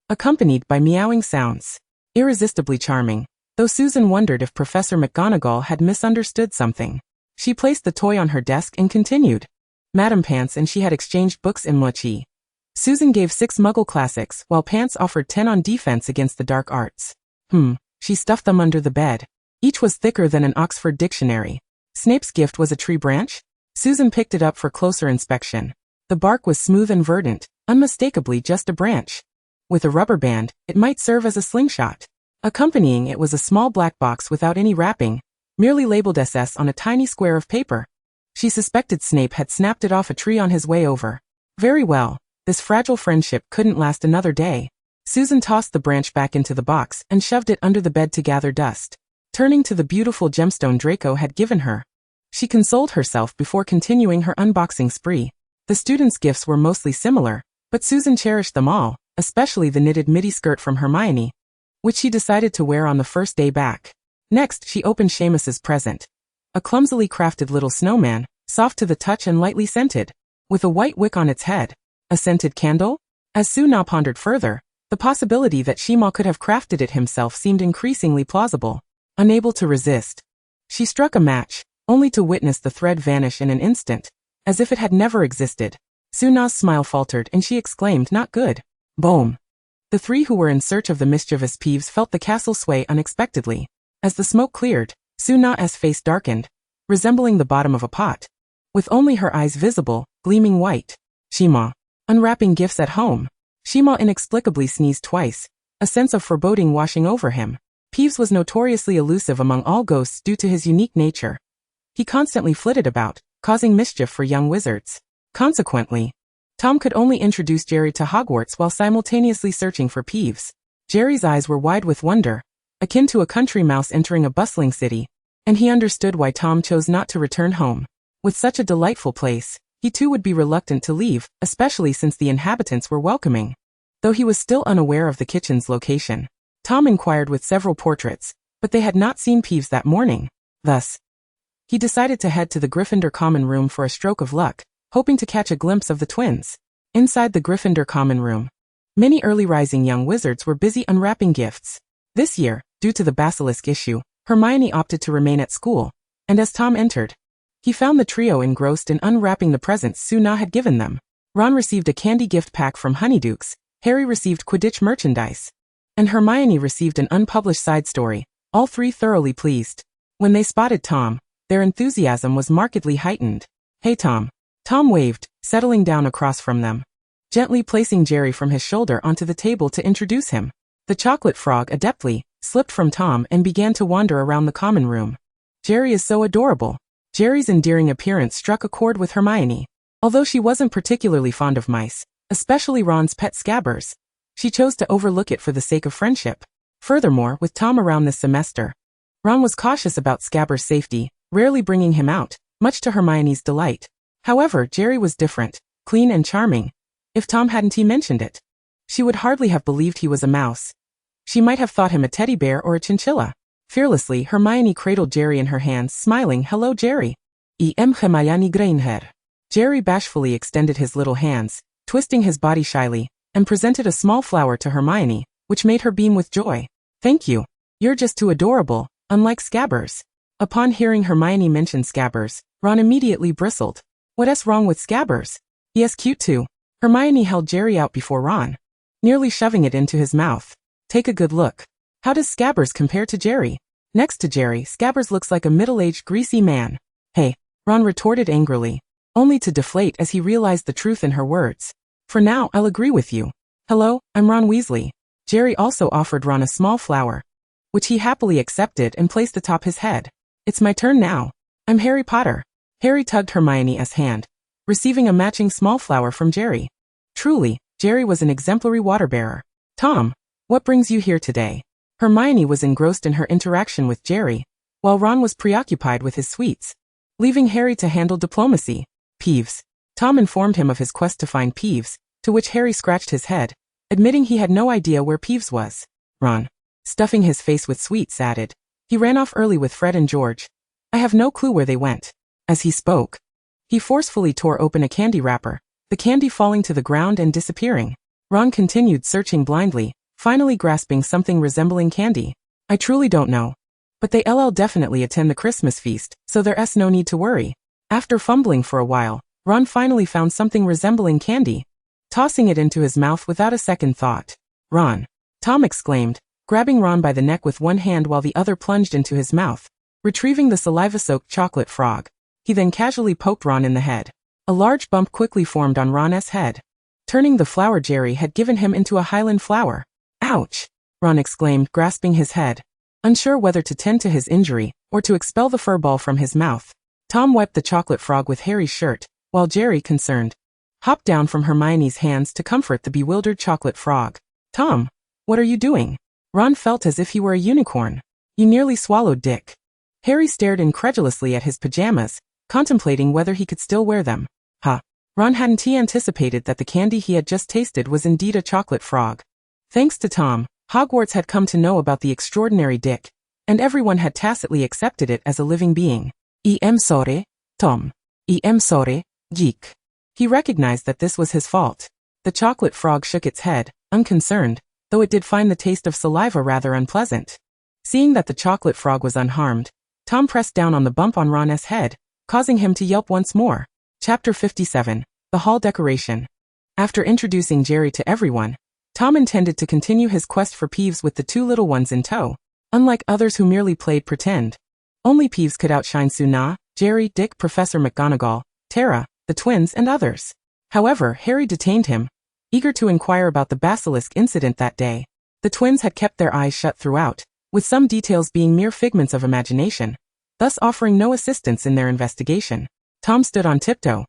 accompanied by meowing sounds. Irresistibly charming, though Susan wondered if Professor McGonagall had misunderstood something. She placed the toy on her desk and continued. Madam Pants and she had exchanged books in Mochi. Susan gave 6 Muggle classics, while Pants offered 10 on defense against the dark arts. She stuffed them under the bed. Each was thicker than an Oxford dictionary. Snape's gift was a tree branch? Susan picked it up for closer inspection. The bark was smooth and verdant, unmistakably just a branch. With a rubber band, it might serve as a slingshot. Accompanying it was a small black box without any wrapping, merely labeled SS on a tiny square of paper. She suspected Snape had snapped it off a tree on his way over. Very well, this fragile friendship couldn't last another day. Susan tossed the branch back into the box and shoved it under the bed to gather dust. Turning to the beautiful gemstone Draco had given her, she consoled herself before continuing her unboxing spree. The students' gifts were mostly similar, but Susan cherished them all, especially the knitted midi skirt from Hermione, which she decided to wear on the first day back. Next, she opened Seamus's present. A clumsily crafted little snowman, soft to the touch and lightly scented, with a white wick on its head. A scented candle? As Sue now pondered further, the possibility that Seamus could have crafted it himself seemed increasingly plausible. Unable to resist, she struck a match, only to witness the thread vanish in an instant, as if it had never existed. Suna's smile faltered and she exclaimed, "Not good." Boom. The three who were in search of the mischievous Peeves felt the castle sway unexpectedly. As the smoke cleared, Suna's face darkened, resembling the bottom of a pot, with only her eyes visible, gleaming white. Seamus. Unwrapping gifts at home. Seamus inexplicably sneezed twice, a sense of foreboding washing over him. Peeves was notoriously elusive among all ghosts due to his unique nature. He constantly flitted about, causing mischief for young wizards. Consequently, Tom could only introduce Jerry to Hogwarts while simultaneously searching for Peeves. Jerry's eyes were wide with wonder, akin to a country mouse entering a bustling city, and he understood why Tom chose not to return home. With such a delightful place, he too would be reluctant to leave, especially since the inhabitants were welcoming. Though he was still unaware of the kitchen's location, Tom inquired with several portraits, but they had not seen Peeves that morning. Thus, he decided to head to the Gryffindor common room for a stroke of luck, hoping to catch a glimpse of the twins. Inside the Gryffindor common room, many early rising young wizards were busy unwrapping gifts. This year, due to the basilisk issue, Hermione opted to remain at school, and as Tom entered, he found the trio engrossed in unwrapping the presents Suna had given them. Ron received a candy gift pack from Honeydukes, Harry received Quidditch merchandise, and Hermione received an unpublished side story, all three thoroughly pleased. When they spotted Tom, their enthusiasm was markedly heightened. "Hey Tom." Tom waved, settling down across from them, gently placing Jerry from his shoulder onto the table to introduce him. The chocolate frog adeptly slipped from Tom and began to wander around the common room. "Jerry is so adorable." Jerry's endearing appearance struck a chord with Hermione. Although she wasn't particularly fond of mice, especially Ron's pet Scabbers, she chose to overlook it for the sake of friendship. Furthermore, with Tom around this semester, Ron was cautious about Scabbers' safety, rarely bringing him out, much to Hermione's delight. However, Jerry was different, clean and charming. If Tom hadn't mentioned it, she would hardly have believed he was a mouse. She might have thought him a teddy bear or a chinchilla. Fearlessly, Hermione cradled Jerry in her hands, smiling, "Hello, Jerry." Hermione Granger. Jerry bashfully extended his little hands, twisting his body shyly, and presented a small flower to Hermione, which made her beam with joy. "Thank you. You're just too adorable, unlike Scabbers." Upon hearing Hermione mention Scabbers, Ron immediately bristled. "What's wrong with Scabbers? He is cute too." Hermione held Jerry out before Ron, nearly shoving it into his mouth. "Take a good look. How does Scabbers compare to Jerry?" Next to Jerry, Scabbers looks like a middle-aged greasy man. "Hey," Ron retorted angrily, only to deflate as he realized the truth in her words. "For now, I'll agree with you. Hello, I'm Ron Weasley." Jerry also offered Ron a small flower, which he happily accepted and placed atop his head. "It's my turn now. I'm Harry Potter." Harry tugged Hermione's hand, receiving a matching small flower from Jerry. Truly, Jerry was an exemplary water-bearer. "Tom, what brings you here today?" Hermione was engrossed in her interaction with Jerry, while Ron was preoccupied with his sweets, leaving Harry to handle diplomacy. "Peeves." Tom informed him of his quest to find Peeves, to which Harry scratched his head, admitting he had no idea where Peeves was. "Ron." Stuffing his face with sweets, added, "He ran off early with Fred and George. I have no clue where they went." As he spoke, he forcefully tore open a candy wrapper, the candy falling to the ground and disappearing. Ron continued searching blindly, finally grasping something resembling candy. "I truly don't know. But they definitely attend the Christmas feast, so there's no need to worry." After fumbling for a while, Ron finally found something resembling candy, tossing it into his mouth without a second thought. "Ron!" Tom exclaimed, grabbing Ron by the neck with one hand while the other plunged into his mouth, retrieving the saliva-soaked chocolate frog. He then casually poked Ron in the head. A large bump quickly formed on Ron's head, turning the flower Jerry had given him into a Highland flower. "Ouch!" Ron exclaimed, grasping his head, unsure whether to tend to his injury or to expel the fur ball from his mouth. Tom wiped the chocolate frog with Harry's shirt, while Jerry, concerned, hopped down from Hermione's hands to comfort the bewildered chocolate frog. "Tom, what are you doing?" Ron felt as if he were a unicorn. "You nearly swallowed Dick." Harry stared incredulously at his pajamas, contemplating whether he could still wear them. Ron hadn't anticipated that the candy he had just tasted was indeed a chocolate frog. Thanks to Tom, Hogwarts had come to know about the extraordinary Dick, and everyone had tacitly accepted it as a living being. "I'm sorry, Tom. I'm sorry, Dick." He recognized that this was his fault. The chocolate frog shook its head, unconcerned, though it did find the taste of saliva rather unpleasant. Seeing that the chocolate frog was unharmed, Tom pressed down on the bump on Ron's head, causing him to yelp once more. Chapter 57, The Hall Decoration. After introducing Jerry to everyone, Tom intended to continue his quest for Peeves with the two little ones in tow. Unlike others who merely played pretend, only Peeves could outshine Suna, Jerry, Dick, Professor McGonagall, Tara, the twins, and others. However, Harry detained him, eager to inquire about the basilisk incident that day. The twins had kept their eyes shut throughout, with some details being mere figments of imagination, thus offering no assistance in their investigation. Tom stood on tiptoe,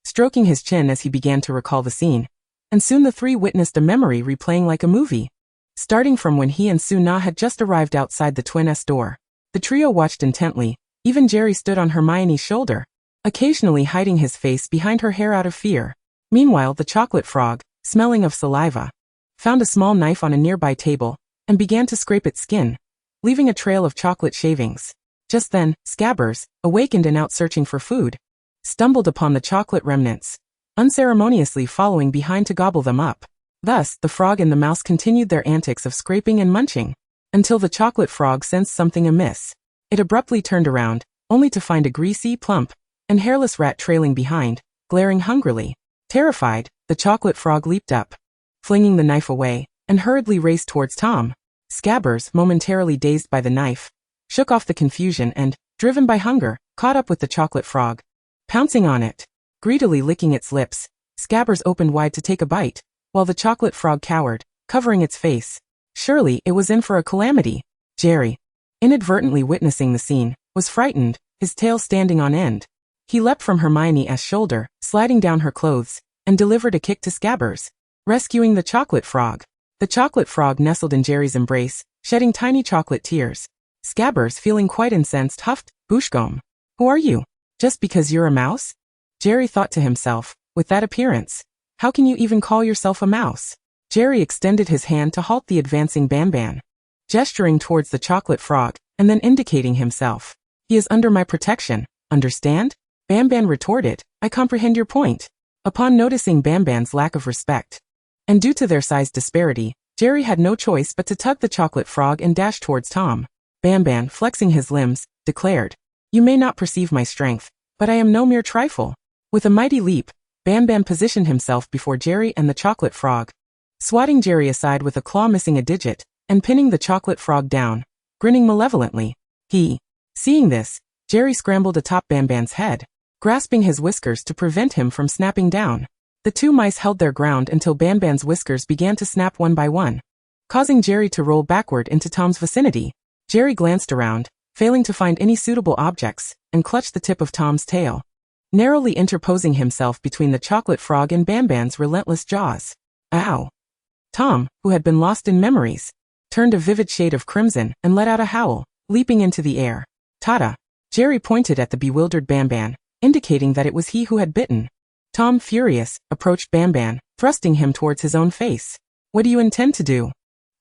stroking his chin as he began to recall the scene, and soon the three witnessed a memory replaying like a movie. Starting from when he and Suna had just arrived outside the twins' door, the trio watched intently. Even Jerry stood on Hermione's shoulder, occasionally hiding his face behind her hair out of fear. Meanwhile, the chocolate frog, smelling of saliva, found a small knife on a nearby table, and began to scrape its skin, leaving a trail of chocolate shavings. Just then, Scabbers, awakened and out searching for food, stumbled upon the chocolate remnants, unceremoniously following behind to gobble them up. Thus, the frog and the mouse continued their antics of scraping and munching, until the chocolate frog sensed something amiss. It abruptly turned around, only to find a greasy, plump, and hairless rat trailing behind, glaring hungrily. Terrified, the chocolate frog leaped up, flinging the knife away, and hurriedly raced towards Tom. Scabbers, momentarily dazed by the knife, shook off the confusion and, driven by hunger, caught up with the chocolate frog, pouncing on it. Greedily licking its lips, Scabbers opened wide to take a bite, while the chocolate frog cowered, covering its face. Surely it was in for a calamity. Jerry, inadvertently witnessing the scene, was frightened, his tail standing on end. He leapt from Hermione's shoulder, sliding down her clothes, and delivered a kick to Scabbers, rescuing the chocolate frog. The chocolate frog nestled in Jerry's embrace, shedding tiny chocolate tears. Scabbers, feeling quite incensed, huffed, "Bushgom. Who are you? Just because you're a mouse?" Jerry thought to himself, "With that appearance, how can you even call yourself a mouse?" Jerry extended his hand to halt the advancing Banban, gesturing towards the chocolate frog, and then indicating himself. "He is under my protection, understand?" Banban retorted, "I comprehend your point." Upon noticing Banban's lack of respect, and due to their size disparity, Jerry had no choice but to tug the chocolate frog and dash towards Tom. Banban, flexing his limbs, declared, "You may not perceive my strength, but I am no mere trifle." With a mighty leap, Banban positioned himself before Jerry and the chocolate frog, swatting Jerry aside with a claw missing a digit, and pinning the chocolate frog down, grinning malevolently. Seeing this, Jerry scrambled atop Banban's head, grasping his whiskers to prevent him from snapping down. The two mice held their ground until Banban's whiskers began to snap one by one, causing Jerry to roll backward into Tom's vicinity. Jerry glanced around, failing to find any suitable objects, and clutched the tip of Tom's tail, narrowly interposing himself between the chocolate frog and Banban's relentless jaws. Ow! Tom, who had been lost in memories, turned a vivid shade of crimson and let out a howl, leaping into the air. "Tada!" Jerry pointed at the bewildered Banban, indicating that it was he who had bitten. Tom, furious, approached Banban, thrusting him towards his own face. "What do you intend to do?"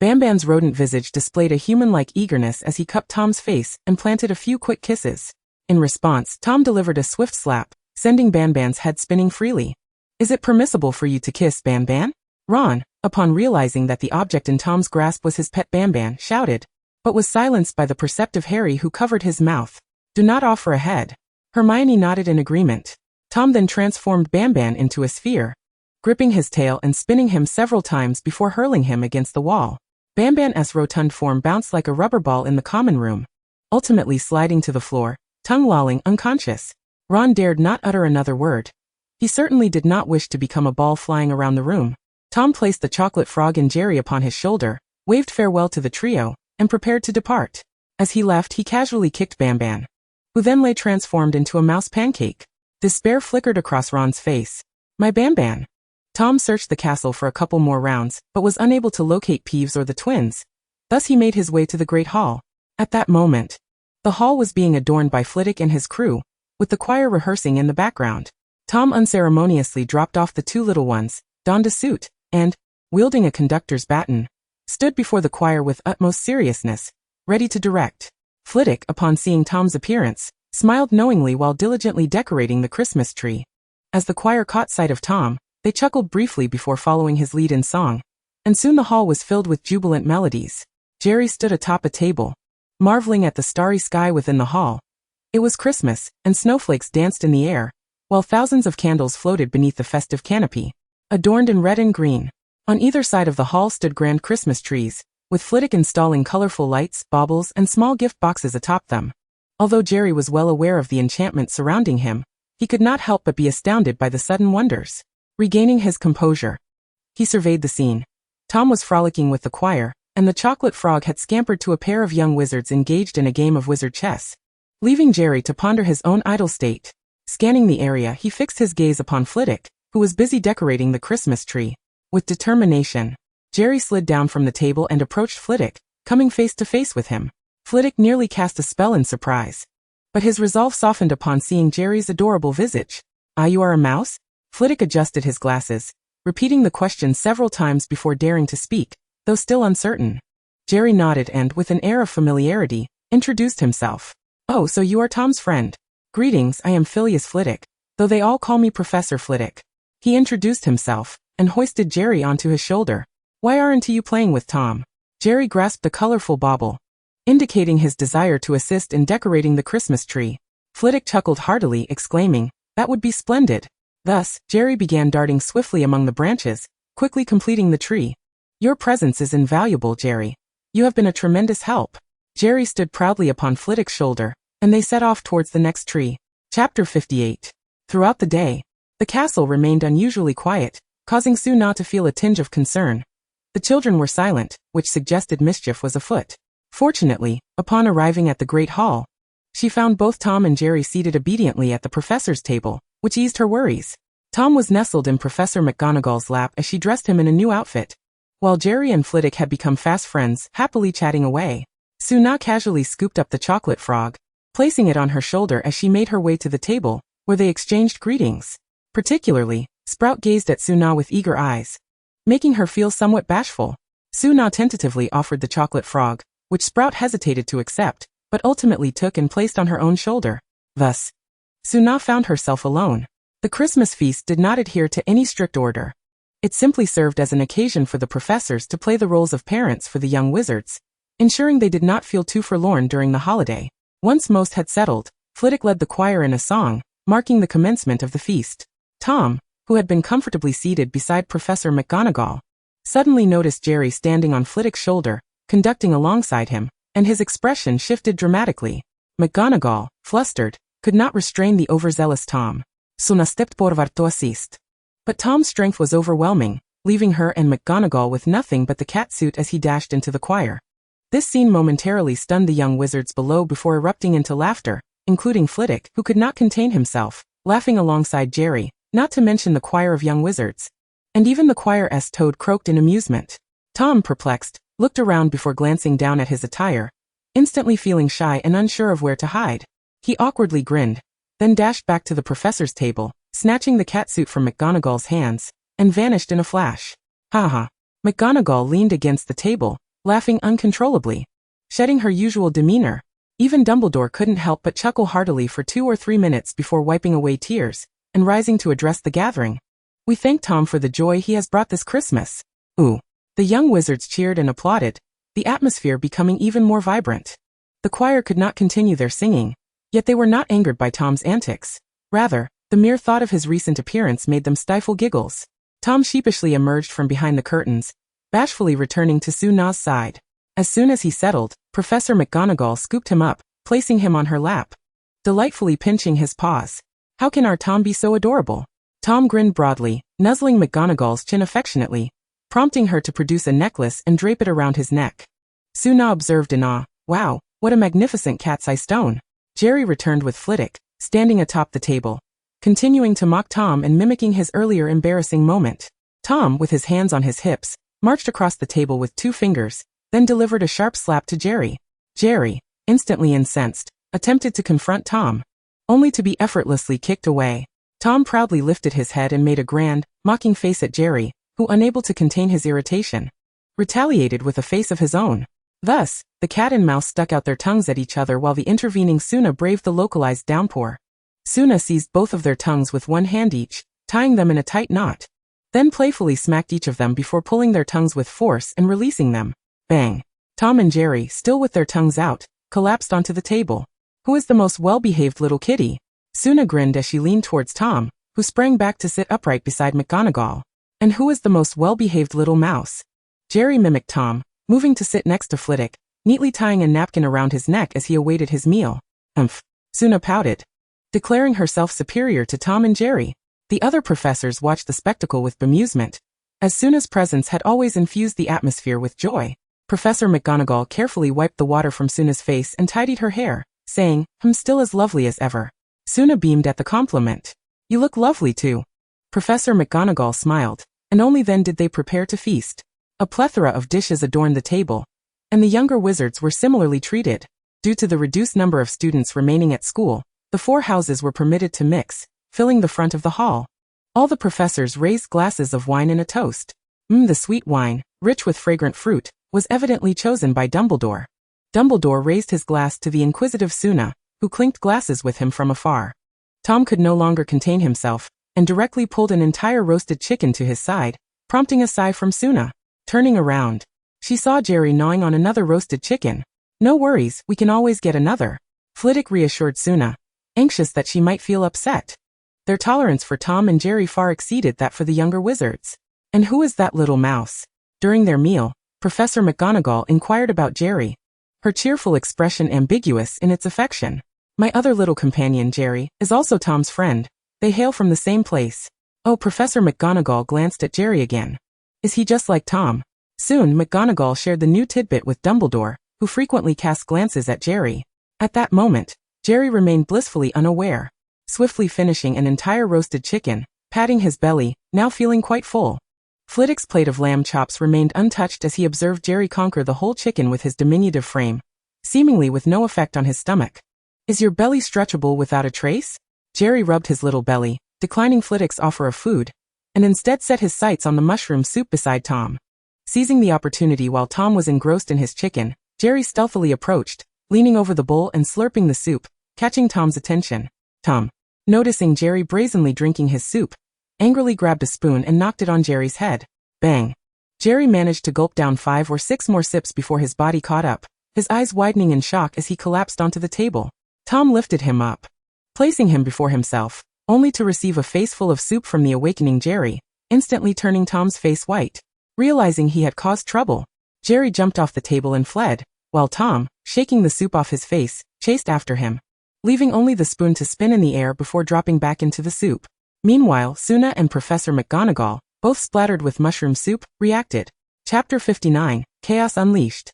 Banban's rodent visage displayed a human-like eagerness as he cupped Tom's face and planted a few quick kisses. In response, Tom delivered a swift slap, sending Banban's head spinning freely. "Is it permissible for you to kiss Banban?" Ron, upon realizing that the object in Tom's grasp was his pet Banban, shouted, but was silenced by the perceptive Harry who covered his mouth. "Do not offer a head." Hermione nodded in agreement. Tom then transformed Banban into a sphere, gripping his tail and spinning him several times before hurling him against the wall. Banban's rotund form bounced like a rubber ball in the common room, ultimately sliding to the floor, tongue lolling, unconscious. Ron dared not utter another word. He certainly did not wish to become a ball flying around the room. Tom placed the chocolate frog and Jerry upon his shoulder, waved farewell to the trio, and prepared to depart. As he left, he casually kicked Banban, who then lay transformed into a mouse pancake. Despair flickered across Ron's face. "My Banban." Tom searched the castle for a couple more rounds, but was unable to locate Peeves or the twins. Thus he made his way to the Great Hall. At that moment, the hall was being adorned by Flitwick and his crew, with the choir rehearsing in the background. Tom unceremoniously dropped off the two little ones, donned a suit, and, wielding a conductor's baton, stood before the choir with utmost seriousness, ready to direct. Flitwick, upon seeing Tom's appearance, smiled knowingly while diligently decorating the Christmas tree. As the choir caught sight of Tom, they chuckled briefly before following his lead in song, and soon the hall was filled with jubilant melodies. Jerry stood atop a table, marveling at the starry sky within the hall. It was Christmas, and snowflakes danced in the air, while thousands of candles floated beneath the festive canopy, adorned in red and green. On either side of the hall stood grand Christmas trees, with Flitwick installing colorful lights, baubles, and small gift boxes atop them. Although Jerry was well aware of the enchantment surrounding him, he could not help but be astounded by the sudden wonders. Regaining his composure, he surveyed the scene. Tom was frolicking with the choir, and the chocolate frog had scampered to a pair of young wizards engaged in a game of wizard chess, leaving Jerry to ponder his own idle state. Scanning the area, he fixed his gaze upon Flitwick, who was busy decorating the Christmas tree. With determination, Jerry slid down from the table and approached Flitwick, coming face to face with him. Flitwick nearly cast a spell in surprise, but his resolve softened upon seeing Jerry's adorable visage. "Ah, you are a mouse?" Flitwick adjusted his glasses, repeating the question several times before daring to speak, though still uncertain. Jerry nodded and, with an air of familiarity, introduced himself. "Oh, so you are Tom's friend. Greetings, I am Phileas Flitwick, though they all call me Professor Flitwick." He introduced himself, and hoisted Jerry onto his shoulder. "Why aren't you playing with Tom?" Jerry grasped a colorful bauble, indicating his desire to assist in decorating the Christmas tree. Flitwick chuckled heartily, exclaiming, "That would be splendid." Thus, Jerry began darting swiftly among the branches, quickly completing the tree. "Your presence is invaluable, Jerry. You have been a tremendous help." Jerry stood proudly upon Flitwick's shoulder, and they set off towards the next tree. Chapter 58. Throughout the day, the castle remained unusually quiet, causing Suna to feel a tinge of concern. The children were silent, which suggested mischief was afoot. Fortunately, upon arriving at the Great Hall, she found both Tom and Jerry seated obediently at the professor's table, which eased her worries. Tom was nestled in Professor McGonagall's lap as she dressed him in a new outfit, while Jerry and Flitwick had become fast friends, happily chatting away. Suna casually scooped up the chocolate frog, placing it on her shoulder as she made her way to the table, where they exchanged greetings. Particularly, Sprout gazed at Suna with eager eyes, making her feel somewhat bashful. Suna tentatively offered the chocolate frog, which Sprout hesitated to accept, but ultimately took and placed on her own shoulder. Thus, Suna found herself alone. The Christmas feast did not adhere to any strict order. It simply served as an occasion for the professors to play the roles of parents for the young wizards, ensuring they did not feel too forlorn during the holiday. Once most had settled, Flitwick led the choir in a song, marking the commencement of the feast. Tom, who had been comfortably seated beside Professor McGonagall, suddenly noticed Jerry standing on Flitwick's shoulder, conducting alongside him, and his expression shifted dramatically. McGonagall, flustered, could not restrain the overzealous Tom. Suna stepped forward to assist. But Tom's strength was overwhelming, leaving her and McGonagall with nothing but the catsuit as he dashed into the choir. This scene momentarily stunned the young wizards below before erupting into laughter, including Flitwick, who could not contain himself, laughing alongside Jerry, not to mention the choir of young wizards. And even the choir's toad croaked in amusement. Tom, perplexed, looked around before glancing down at his attire, instantly feeling shy and unsure of where to hide. He awkwardly grinned, then dashed back to the professor's table, snatching the catsuit from McGonagall's hands, and vanished in a flash. "Ha ha." McGonagall leaned against the table, laughing uncontrollably. Shedding her usual demeanor, even Dumbledore couldn't help but chuckle heartily for 2 or 3 minutes before wiping away tears and rising to address the gathering. We thank Tom for the joy he has brought this Christmas. Ooh. The young wizards cheered and applauded, the atmosphere becoming even more vibrant. The choir could not continue their singing, yet they were not angered by Tom's antics. Rather, the mere thought of his recent appearance made them stifle giggles. Tom sheepishly emerged from behind the curtains, bashfully returning to Suna's side. As soon as he settled, Professor McGonagall scooped him up, placing him on her lap, delightfully pinching his paws. How can our Tom be so adorable? Tom grinned broadly, nuzzling McGonagall's chin affectionately, prompting her to produce a necklace and drape it around his neck. Suna observed in awe, wow, what a magnificent cat's-eye stone. Jerry returned with Flitwick, standing atop the table, continuing to mock Tom and mimicking his earlier embarrassing moment. Tom, with his hands on his hips, marched across the table with 2 fingers, then delivered a sharp slap to Jerry. Jerry, instantly incensed, attempted to confront Tom, only to be effortlessly kicked away. Tom proudly lifted his head and made a grand, mocking face at Jerry, who, unable to contain his irritation, retaliated with a face of his own. Thus, the cat and mouse stuck out their tongues at each other while the intervening Suna braved the localized downpour. Suna seized both of their tongues with one hand each, tying them in a tight knot, then playfully smacked each of them before pulling their tongues with force and releasing them. Bang! Tom and Jerry, still with their tongues out, collapsed onto the table. Who is the most well-behaved little kitty? Suna grinned as she leaned towards Tom, who sprang back to sit upright beside McGonagall. And who is the most well-behaved little mouse? Jerry mimicked Tom, moving to sit next to Flitwick, neatly tying a napkin around his neck as he awaited his meal. Suna pouted, declaring herself superior to Tom and Jerry. The other professors watched the spectacle with bemusement, as Suna's presence had always infused the atmosphere with joy. Professor McGonagall carefully wiped the water from Suna's face and tidied her hair, saying, still as lovely as ever. Suna beamed at the compliment. You look lovely too. Professor McGonagall smiled, and only then did they prepare to feast. A plethora of dishes adorned the table, and the younger wizards were similarly treated. Due to the reduced number of students remaining at school, the 4 houses were permitted to mix, filling the front of the hall. All the professors raised glasses of wine in a toast. The sweet wine, rich with fragrant fruit, was evidently chosen by Dumbledore. Dumbledore raised his glass to the inquisitive Suna, who clinked glasses with him from afar. Tom could no longer contain himself, and directly pulled an entire roasted chicken to his side, prompting a sigh from Suna. Turning around, she saw Jerry gnawing on another roasted chicken. No worries, we can always get another. Flitwick reassured Suna, anxious that she might feel upset. Their tolerance for Tom and Jerry far exceeded that for the younger wizards. And who is that little mouse? During their meal, Professor McGonagall inquired about Jerry, her cheerful expression ambiguous in its affection. My other little companion, Jerry, is also Tom's friend. They hail from the same place. Oh, Professor McGonagall glanced at Jerry again. Is he just like Tom? Soon, McGonagall shared the new tidbit with Dumbledore, who frequently cast glances at Jerry. At that moment, Jerry remained blissfully unaware, swiftly finishing an entire roasted chicken, patting his belly, now feeling quite full. Flitwick's plate of lamb chops remained untouched as he observed Jerry conquer the whole chicken with his diminutive frame, seemingly with no effect on his stomach. Is your belly stretchable without a trace? Jerry rubbed his little belly, declining Flitwick's offer of food, and instead set his sights on the mushroom soup beside Tom. Seizing the opportunity while Tom was engrossed in his chicken, Jerry stealthily approached, leaning over the bowl and slurping the soup, catching Tom's attention. Tom, noticing Jerry brazenly drinking his soup, angrily grabbed a spoon and knocked it on Jerry's head. Bang! Jerry managed to gulp down 5 or 6 more sips before his body caught up, his eyes widening in shock as he collapsed onto the table. Tom lifted him up, placing him before himself, only to receive a face full of soup from the awakening Jerry, instantly turning Tom's face white. Realizing he had caused trouble, Jerry jumped off the table and fled, while Tom, shaking the soup off his face, chased after him, leaving only the spoon to spin in the air before dropping back into the soup. Meanwhile, Suna and Professor McGonagall, both splattered with mushroom soup, reacted. Chapter 59, Chaos Unleashed.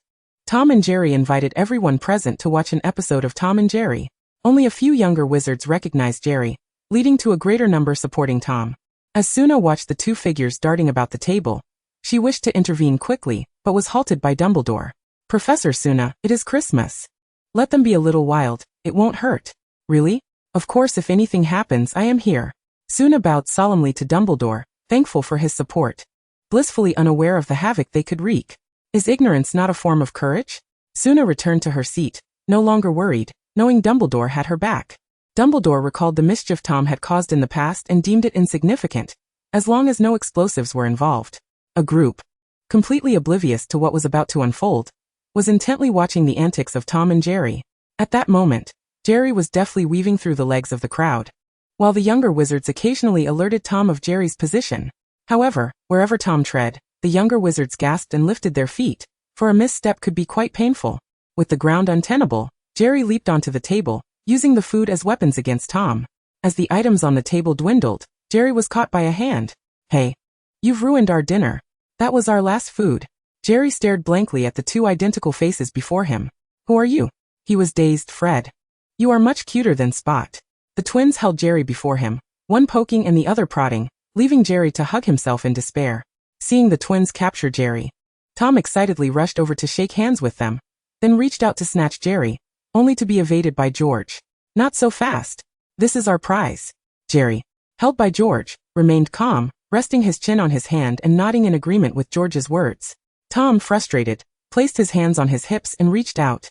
Tom and Jerry invited everyone present to watch an episode of Tom and Jerry. Only a few younger wizards recognized Jerry, leading to a greater number supporting Tom. As Suna watched the 2 figures darting about the table, she wished to intervene quickly, but was halted by Dumbledore. Professor Suna, it is Christmas. Let them be a little wild, it won't hurt. Really? Of course, if anything happens, I am here. Suna bowed solemnly to Dumbledore, thankful for his support, blissfully unaware of the havoc they could wreak. Is ignorance not a form of courage? Suna returned to her seat, no longer worried, knowing Dumbledore had her back. Dumbledore recalled the mischief Tom had caused in the past and deemed it insignificant, as long as no explosives were involved. A group, completely oblivious to what was about to unfold, was intently watching the antics of Tom and Jerry. At that moment, Jerry was deftly weaving through the legs of the crowd, while the younger wizards occasionally alerted Tom of Jerry's position. However, wherever Tom tread, the younger wizards gasped and lifted their feet, for a misstep could be quite painful. With the ground untenable, Jerry leaped onto the table, using the food as weapons against Tom. As the items on the table dwindled, Jerry was caught by a hand. Hey, you've ruined our dinner. That was our last food. Jerry stared blankly at the two identical faces before him. Who are you? He was dazed. Fred. You are much cuter than Spot. The twins held Jerry before him, one poking and the other prodding, leaving Jerry to hug himself in despair. Seeing the twins capture Jerry, Tom excitedly rushed over to shake hands with them, then reached out to snatch Jerry, only to be evaded by George. Not so fast. This is our prize. Jerry, held by George, remained calm, resting his chin on his hand and nodding in agreement with George's words. Tom, frustrated, placed his hands on his hips and reached out.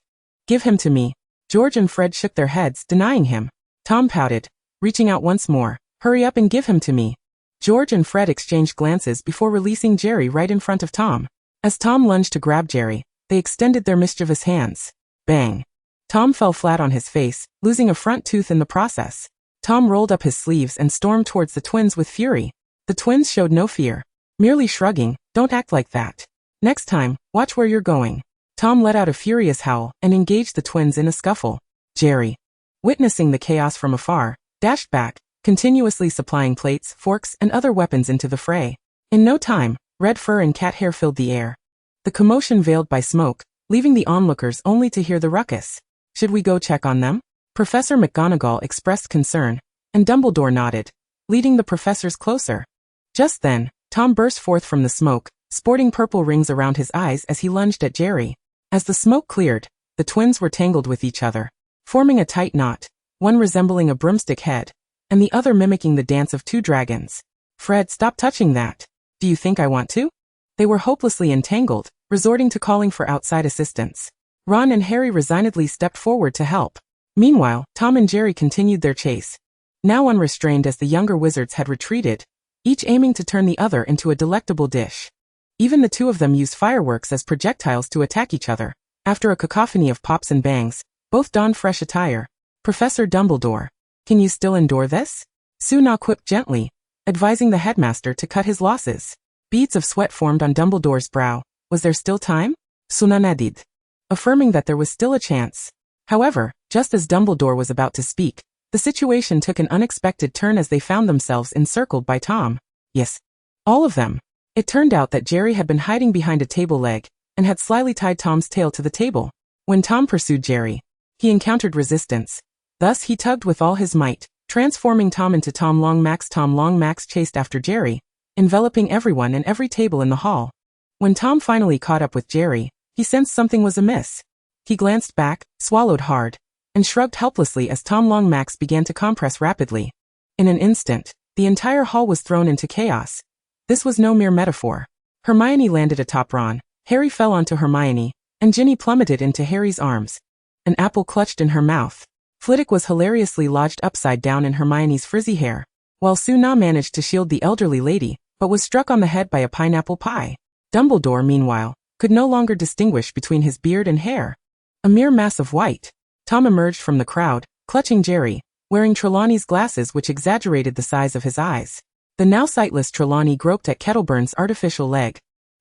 Give him to me. George and Fred shook their heads, denying him. Tom pouted, reaching out once more. Hurry up and give him to me. George and Fred exchanged glances before releasing Jerry right in front of Tom. As Tom lunged to grab Jerry, they extended their mischievous hands. Bang. Tom fell flat on his face, losing a front tooth in the process. Tom rolled up his sleeves and stormed towards the twins with fury. The twins showed no fear, merely shrugging. Don't act like that. Next time, watch where you're going. Tom let out a furious howl and engaged the twins in a scuffle. Jerry, witnessing the chaos from afar, dashed back, continuously supplying plates, forks, and other weapons into the fray. In no time, red fur and cat hair filled the air. The commotion veiled by smoke, leaving the onlookers only to hear the ruckus. Should we go check on them? Professor McGonagall expressed concern, and Dumbledore nodded, leading the professors closer. Just then, Tom burst forth from the smoke, sporting purple rings around his eyes as he lunged at Jerry. As the smoke cleared, the twins were tangled with each other, forming a tight knot, one resembling a broomstick head, and the other mimicking the dance of two dragons. Fred, stop touching that. Do you think I want to? They were hopelessly entangled, resorting to calling for outside assistance. Ron and Harry resignedly stepped forward to help. Meanwhile, Tom and Jerry continued their chase, now unrestrained as the younger wizards had retreated, each aiming to turn the other into a delectable dish. Even the two of them used fireworks as projectiles to attack each other. After a cacophony of pops and bangs, both donned fresh attire. Professor Dumbledore, can you still endure this? Suna quipped gently, advising the headmaster to cut his losses. Beads of sweat formed on Dumbledore's brow. Was there still time? Suna nodded, affirming that there was still a chance. However, just as Dumbledore was about to speak, the situation took an unexpected turn as they found themselves encircled by Tom. Yes, all of them. It turned out that Jerry had been hiding behind a table leg and had slyly tied Tom's tail to the table. When Tom pursued Jerry, he encountered resistance. Thus he tugged with all his might, transforming Tom into Tom Long Max. Tom Long Max chased after Jerry, enveloping everyone and every table in the hall. When Tom finally caught up with Jerry, he sensed something was amiss. He glanced back, swallowed hard, and shrugged helplessly as Tom Long Max began to compress rapidly. In an instant, the entire hall was thrown into chaos. This was no mere metaphor. Hermione landed atop Ron, Harry fell onto Hermione, and Ginny plummeted into Harry's arms. An apple clutched in her mouth. Flitwick was hilariously lodged upside down in Hermione's frizzy hair, while Suna managed to shield the elderly lady, but was struck on the head by a pineapple pie. Dumbledore, meanwhile, could no longer distinguish between his beard and hair. A mere mass of white. Tom emerged from the crowd, clutching Jerry, wearing Trelawney's glasses which exaggerated the size of his eyes. The now sightless Trelawney groped at Kettleburn's artificial leg,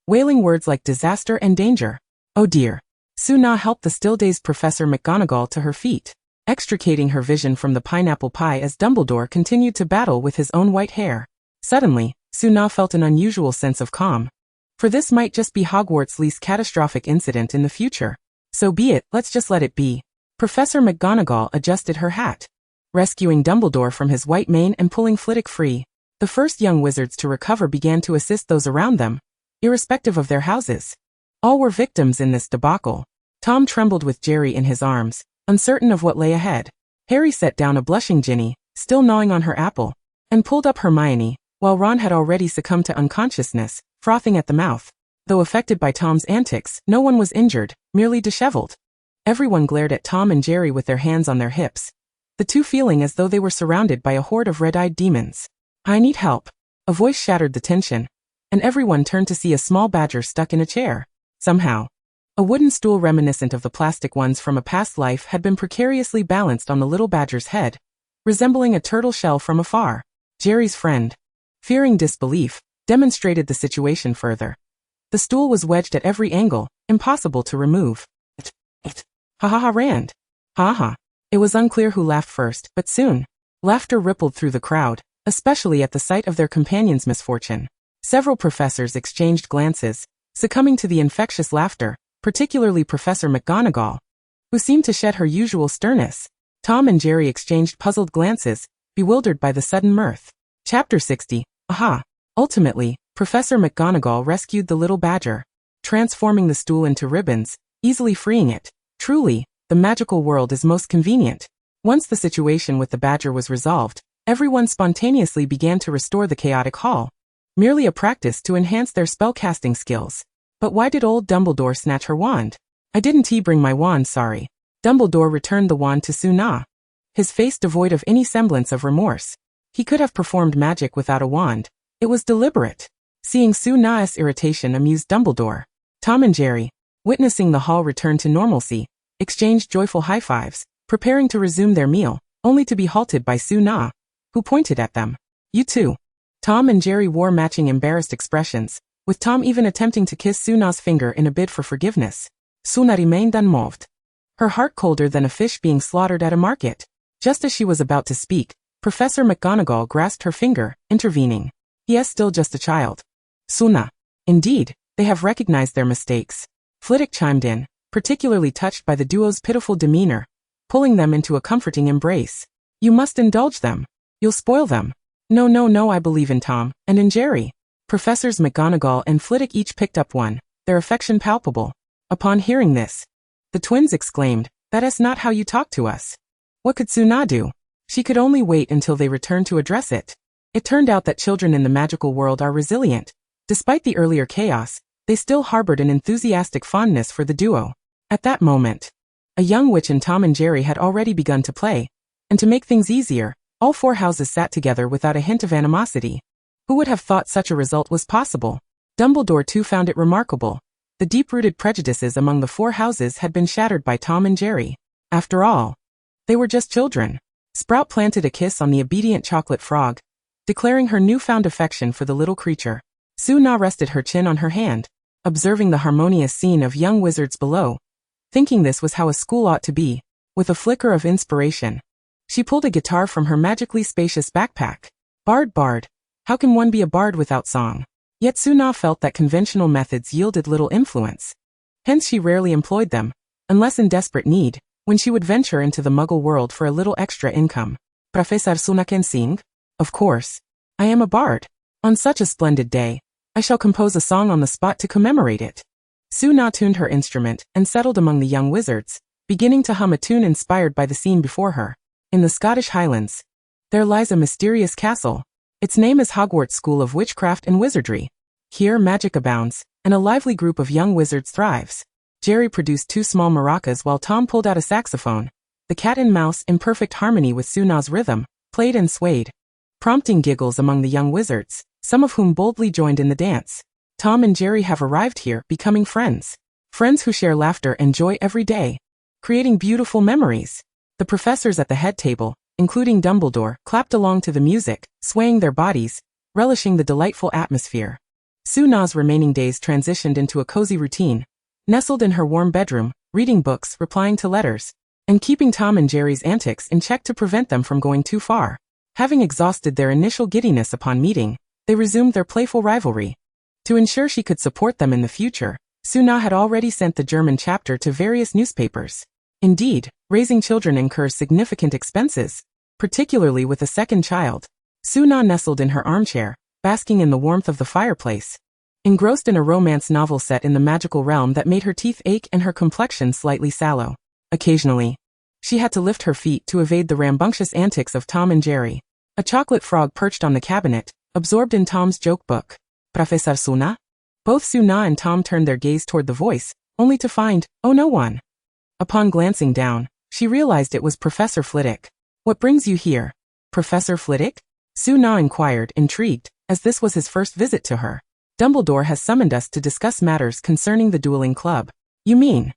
wailing words like disaster and danger. Oh dear. Suna helped the still-dazed Professor McGonagall to her feet, extricating her vision from the pineapple pie as Dumbledore continued to battle with his own white hair. Suddenly, Suna felt an unusual sense of calm. For this might just be Hogwarts' least catastrophic incident in the future. So be it, let's just let it be. Professor McGonagall adjusted her hat, rescuing Dumbledore from his white mane and pulling Flitwick free. The first young wizards to recover began to assist those around them, irrespective of their houses. All were victims in this debacle. Tom trembled with Jerry in his arms, uncertain of what lay ahead. Harry set down a blushing Ginny, still gnawing on her apple, and pulled up Hermione, while Ron had already succumbed to unconsciousness, frothing at the mouth. Though affected by Tom's antics, no one was injured, merely disheveled. Everyone glared at Tom and Jerry with their hands on their hips, the two feeling as though they were surrounded by a horde of red-eyed demons. "I need help." A voice shattered the tension, and everyone turned to see a small badger stuck in a chair. Somehow, a wooden stool reminiscent of the plastic ones from a past life had been precariously balanced on the little badger's head, resembling a turtle shell from afar. Jerry's friend, fearing disbelief, demonstrated the situation further. The stool was wedged at every angle, impossible to remove. Ha ha ha, Rand. Ha ha. It was unclear who laughed first, but soon, laughter rippled through the crowd, especially at the sight of their companion's misfortune. Several professors exchanged glances, succumbing to the infectious laughter, particularly Professor McGonagall, who seemed to shed her usual sternness. Tom and Jerry exchanged puzzled glances, bewildered by the sudden mirth. Chapter 60. Aha! Ultimately, Professor McGonagall rescued the little badger, transforming the stool into ribbons, easily freeing it. Truly, the magical world is most convenient. Once the situation with the badger was resolved, everyone spontaneously began to restore the chaotic hall. Merely a practice to enhance their spellcasting skills. But why did old Dumbledore snatch her wand? "I didn't bring my wand, sorry." Dumbledore returned the wand to Suna, his face devoid of any semblance of remorse. He could have performed magic without a wand. It was deliberate. Seeing Suna's irritation amused Dumbledore. Tom and Jerry, witnessing the hall return to normalcy, exchanged joyful high-fives, preparing to resume their meal, only to be halted by Suna, who pointed at them. "You too." Tom and Jerry wore matching embarrassed expressions, with Tom even attempting to kiss Suna's finger in a bid for forgiveness. Suna remained unmoved, her heart colder than a fish being slaughtered at a market. Just as she was about to speak, Professor McGonagall grasped her finger, intervening. "He is still just a child." Suna. "Indeed, they have recognized their mistakes." Flitwick chimed in, particularly touched by the duo's pitiful demeanor, pulling them into a comforting embrace. "You must indulge them. You'll spoil them." No, I believe in Tom, and in Jerry." Professors McGonagall and Flitwick each picked up one, their affection palpable. Upon hearing this, the twins exclaimed, "That is not how you talk to us." What could Suna do? She could only wait until they returned to address it. It turned out that children in the magical world are resilient. Despite the earlier chaos, they still harbored an enthusiastic fondness for the duo. At that moment, a young witch and Tom and Jerry had already begun to play, and to make things easier, all four houses sat together without a hint of animosity. Who would have thought such a result was possible? Dumbledore too found it remarkable. The deep-rooted prejudices among the four houses had been shattered by Tom and Jerry. After all, they were just children. Sprout planted a kiss on the obedient chocolate frog, declaring her newfound affection for the little creature. Suna rested her chin on her hand, observing the harmonious scene of young wizards below, thinking this was how a school ought to be. With a flicker of inspiration, she pulled a guitar from her magically spacious backpack. Bard. How can one be a bard without song? Yet Suna felt that conventional methods yielded little influence. Hence she rarely employed them, unless in desperate need, when she would venture into the muggle world for a little extra income. "Professor Suna can sing?" "Of course. I am a bard. On such a splendid day, I shall compose a song on the spot to commemorate it." Suna tuned her instrument and settled among the young wizards, beginning to hum a tune inspired by the scene before her. In the Scottish Highlands, there lies a mysterious castle. Its name is Hogwarts School of Witchcraft and Wizardry. Here magic abounds, and a lively group of young wizards thrives. Jerry produced two small maracas while Tom pulled out a saxophone. The cat and mouse, in perfect harmony with Suna's rhythm, played and swayed, prompting giggles among the young wizards, some of whom boldly joined in the dance. Tom and Jerry have arrived here, becoming friends. Friends who share laughter and joy every day, creating beautiful memories. The professors at the head table, including Dumbledore, clapped along to the music, swaying their bodies, relishing the delightful atmosphere. Suna's remaining days transitioned into a cozy routine, nestled in her warm bedroom, reading books, replying to letters, and keeping Tom and Jerry's antics in check to prevent them from going too far. Having exhausted their initial giddiness upon meeting, they resumed their playful rivalry. To ensure she could support them in the future, Suna had already sent the German chapter to various newspapers. Indeed, raising children incurs significant expenses, particularly with a second child. Suna nestled in her armchair, basking in the warmth of the fireplace, engrossed in a romance novel set in the magical realm that made her teeth ache and her complexion slightly sallow. Occasionally, she had to lift her feet to evade the rambunctious antics of Tom and Jerry. A chocolate frog perched on the cabinet, absorbed in Tom's joke book. "Professor Suna?" Both Suna and Tom turned their gaze toward the voice, only to find, oh, no one. Upon glancing down, she realized it was Professor Flitwick. What brings you here? Professor Flitwick? Suna inquired, intrigued, as this was his first visit to her. Dumbledore has summoned us to discuss matters concerning the dueling club. You mean?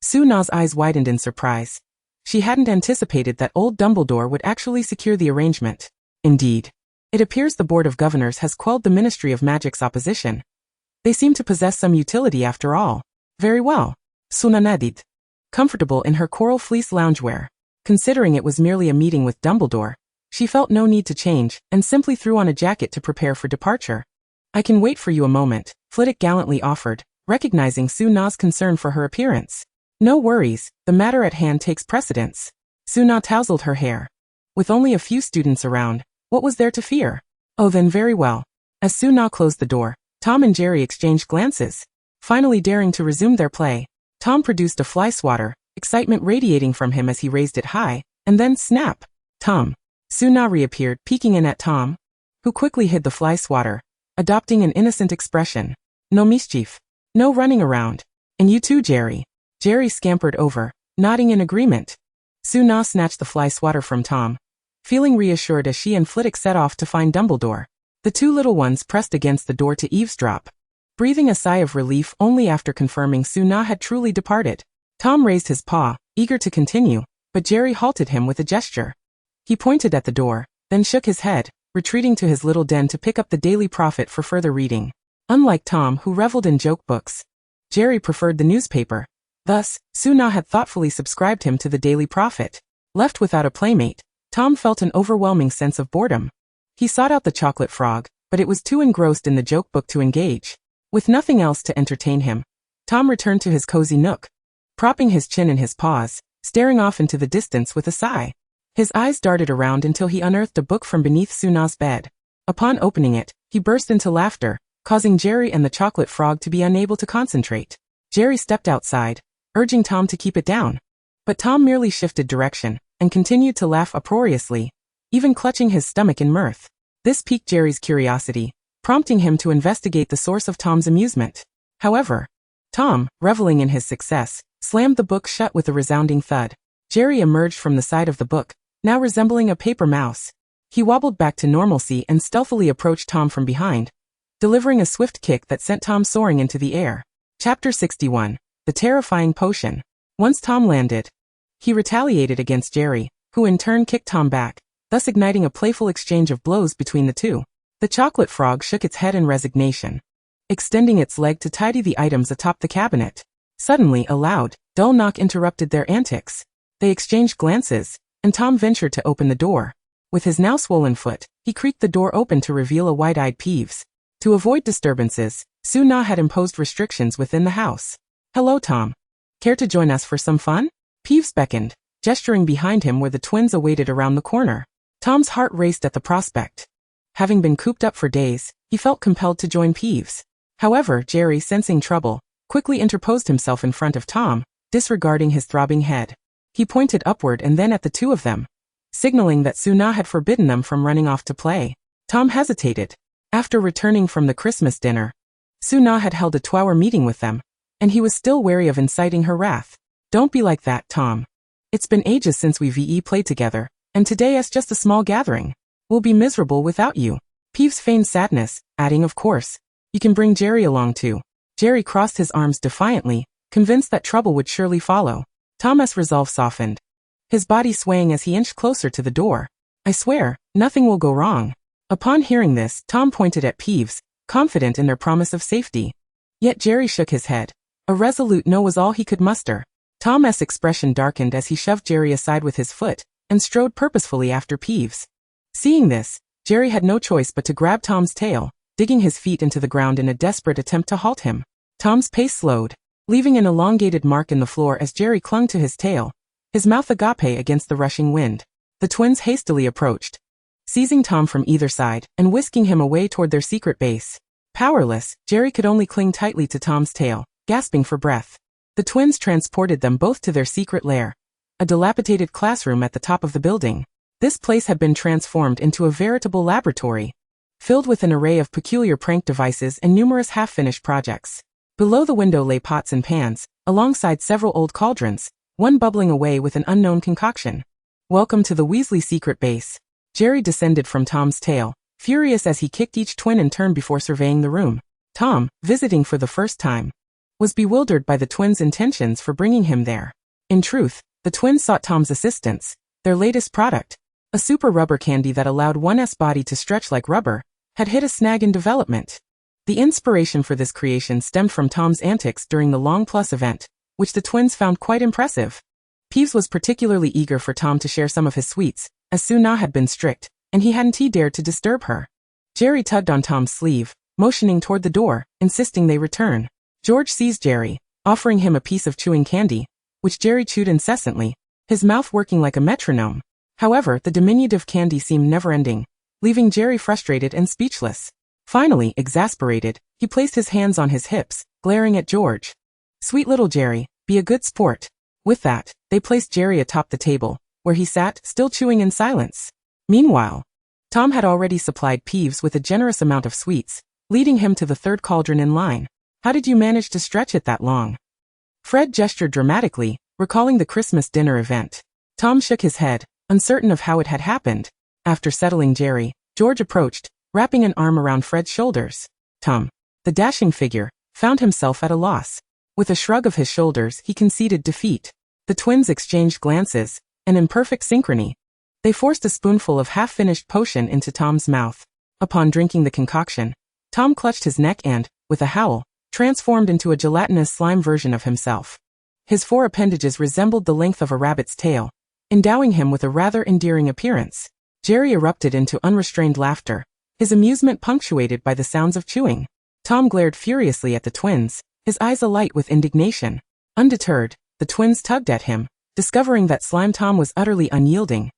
Suna's eyes widened in surprise. She hadn't anticipated that old Dumbledore would actually secure the arrangement. Indeed. It appears the Board of Governors has quelled the Ministry of Magic's opposition. They seem to possess some utility after all. Very well. Suna nodded. Comfortable in her coral fleece loungewear. Considering it was merely a meeting with Dumbledore, she felt no need to change, and simply threw on a jacket to prepare for departure. I can wait for you a moment, Flitwick gallantly offered, recognizing Suna's concern for her appearance. No worries, the matter at hand takes precedence. Suna tousled her hair. With only a few students around, what was there to fear? Oh, then very well. As Suna closed the door, Tom and Jerry exchanged glances. Finally daring to resume their play, Tom produced a fly swatter, excitement radiating from him as he raised it high, and then snap! Tom. Suna reappeared, peeking in at Tom, who quickly hid the fly swatter, adopting an innocent expression. No mischief. No running around. And you too, Jerry. Jerry scampered over, nodding in agreement. Suna snatched the fly swatter from Tom, feeling reassured as she and Flitwick set off to find Dumbledore. The two little ones pressed against the door to eavesdrop, breathing a sigh of relief only after confirming Suna had truly departed. Tom raised his paw, eager to continue, but Jerry halted him with a gesture. He pointed at the door, then shook his head, retreating to his little den to pick up the Daily Prophet for further reading. Unlike Tom, who reveled in joke books, Jerry preferred the newspaper. Thus, Suna had thoughtfully subscribed him to the Daily Prophet. Left without a playmate, Tom felt an overwhelming sense of boredom. He sought out the chocolate frog, but it was too engrossed in the joke book to engage. With nothing else to entertain him, Tom returned to his cozy nook, propping his chin in his paws, staring off into the distance with a sigh. His eyes darted around until he unearthed a book from beneath Suna's bed. Upon opening it, he burst into laughter, causing Jerry and the chocolate frog to be unable to concentrate. Jerry stepped outside, urging Tom to keep it down. But Tom merely shifted direction, and continued to laugh uproariously, even clutching his stomach in mirth. This piqued Jerry's curiosity, prompting him to investigate the source of Tom's amusement. However, Tom, reveling in his success, slammed the book shut with a resounding thud. Jerry emerged from the side of the book, now resembling a paper mouse. He wobbled back to normalcy and stealthily approached Tom from behind, delivering a swift kick that sent Tom soaring into the air. Chapter 61. The Terrifying Potion. Once Tom landed, he retaliated against Jerry, who in turn kicked Tom back, thus igniting a playful exchange of blows between the two. The chocolate frog shook its head in resignation, extending its leg to tidy the items atop the cabinet. Suddenly, a loud, dull knock interrupted their antics. They exchanged glances, and Tom ventured to open the door. With his now swollen foot, he creaked the door open to reveal a wide-eyed Peeves. To avoid disturbances, Suna had imposed restrictions within the house. Hello, Tom. Care to join us for some fun? Peeves beckoned, gesturing behind him where the twins awaited around the corner. Tom's heart raced at the prospect. Having been cooped up for days, he felt compelled to join Peeves. However, Jerry, sensing trouble, quickly interposed himself in front of Tom, disregarding his throbbing head. He pointed upward and then at the two of them, signaling that Suna had forbidden them from running off to play. Tom hesitated. After returning from the Christmas dinner, Suna had held a 2-hour meeting with them, and he was still wary of inciting her wrath. Don't be like that, Tom. It's been ages since we VE played together, and today is just a small gathering. We'll be miserable without you. Peeves feigned sadness, adding, of course, you can bring Jerry along too. Jerry crossed his arms defiantly, convinced that trouble would surely follow. Tom's resolve softened, his body swaying as he inched closer to the door. I swear, nothing will go wrong. Upon hearing this, Tom pointed at Peeves, confident in their promise of safety. Yet Jerry shook his head. A resolute no was all he could muster. Tom's expression darkened as he shoved Jerry aside with his foot, and strode purposefully after Peeves. Seeing this, Jerry had no choice but to grab Tom's tail, digging his feet into the ground in a desperate attempt to halt him. Tom's pace slowed, leaving an elongated mark in the floor as Jerry clung to his tail, his mouth agape against the rushing wind. The twins hastily approached, seizing Tom from either side and whisking him away toward their secret base. Powerless, Jerry could only cling tightly to Tom's tail, gasping for breath. The twins transported them both to their secret lair, a dilapidated classroom at the top of the building. This place had been transformed into a veritable laboratory, filled with an array of peculiar prank devices and numerous half-finished projects. Below the window lay pots and pans, alongside several old cauldrons, one bubbling away with an unknown concoction. "Welcome to the Weasley secret base." Jerry descended from Tom's tail, furious as he kicked each twin in turn before surveying the room. Tom, visiting for the first time, was bewildered by the twins' intentions for bringing him there. In truth, the twins sought Tom's assistance. Their latest product, a super rubber candy that allowed one's body to stretch like rubber, had hit a snag in development. The inspiration for this creation stemmed from Tom's antics during the Long Plus event, which the twins found quite impressive. Peeves was particularly eager for Tom to share some of his sweets, as Suna had been strict, and he hadn't dared to disturb her. Jerry tugged on Tom's sleeve, motioning toward the door, insisting they return. George seized Jerry, offering him a piece of chewing candy, which Jerry chewed incessantly, his mouth working like a metronome. However, the diminutive candy seemed never-ending, leaving Jerry frustrated and speechless. Finally, exasperated, he placed his hands on his hips, glaring at George. "Sweet little Jerry, be a good sport." With that, they placed Jerry atop the table, where he sat, still chewing in silence. Meanwhile, Tom had already supplied Peeves with a generous amount of sweets, leading him to the third cauldron in line. "How did you manage to stretch it that long?" Fred gestured dramatically, recalling the Christmas dinner event. Tom shook his head, uncertain of how it had happened. After settling Jerry, George approached, wrapping an arm around Fred's shoulders. Tom, the dashing figure, found himself at a loss. With a shrug of his shoulders, he conceded defeat. The twins exchanged glances, and in perfect synchrony, they forced a spoonful of half-finished potion into Tom's mouth. Upon drinking the concoction, Tom clutched his neck and, with a howl, transformed into a gelatinous slime version of himself. His four appendages resembled the length of a rabbit's tail, endowing him with a rather endearing appearance. Jerry erupted into unrestrained laughter, his amusement punctuated by the sounds of chewing. Tom glared furiously at the twins, his eyes alight with indignation. Undeterred, the twins tugged at him, discovering that Slime Tom was utterly unyielding,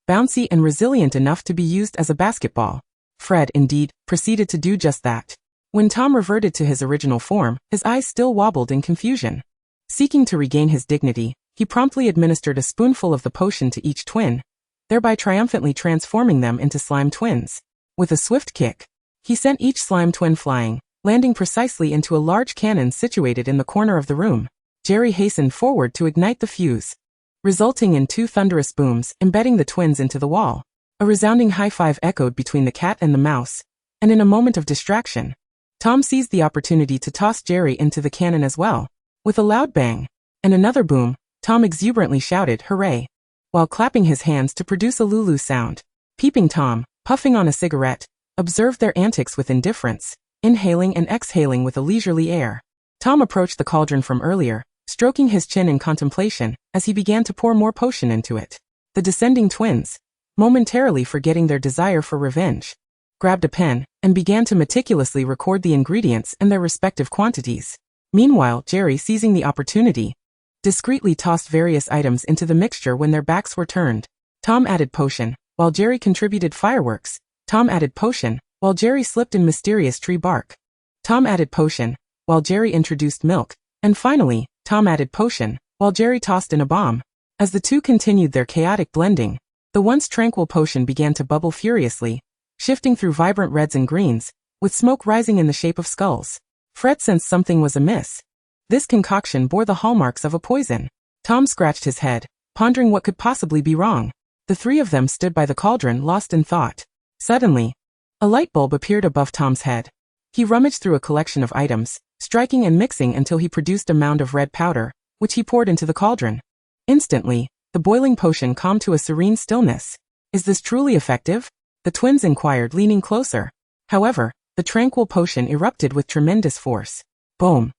bouncy and resilient enough to be used as a basketball. Fred, indeed, proceeded to do just that. When Tom reverted to his original form, his eyes still wobbled in confusion. Seeking to regain his dignity, he promptly administered a spoonful of the potion to each twin, thereby triumphantly transforming them into slime twins. With a swift kick, he sent each slime twin flying, landing precisely into a large cannon situated in the corner of the room. Jerry hastened forward to ignite the fuse, resulting in two thunderous booms, embedding the twins into the wall. A resounding high-five echoed between the cat and the mouse, and in a moment of distraction, Tom seized the opportunity to toss Jerry into the cannon as well. With a loud bang and another boom, Tom exuberantly shouted, "Hooray!" while clapping his hands to produce a Lulu sound. Peeping Tom, puffing on a cigarette, observed their antics with indifference, inhaling and exhaling with a leisurely air. Tom approached the cauldron from earlier, stroking his chin in contemplation as he began to pour more potion into it. The descending twins, momentarily forgetting their desire for revenge, grabbed a pen and began to meticulously record the ingredients and their respective quantities. Meanwhile, Jerry, seizing the opportunity, discreetly tossed various items into the mixture when their backs were turned. Tom added potion, while Jerry contributed fireworks. Tom added potion, while Jerry slipped in mysterious tree bark. Tom added potion, while Jerry introduced milk. And finally, Tom added potion, while Jerry tossed in a bomb. As the two continued their chaotic blending, the once tranquil potion began to bubble furiously, shifting through vibrant reds and greens, with smoke rising in the shape of skulls. Fred sensed something was amiss. This concoction bore the hallmarks of a poison. Tom scratched his head, pondering what could possibly be wrong. The three of them stood by the cauldron, lost in thought. Suddenly, a light bulb appeared above Tom's head. He rummaged through a collection of items, striking and mixing until he produced a mound of red powder, which he poured into the cauldron. Instantly, the boiling potion calmed to a serene stillness. "Is this truly effective?" the twins inquired, leaning closer. However, the tranquil potion erupted with tremendous force. Boom!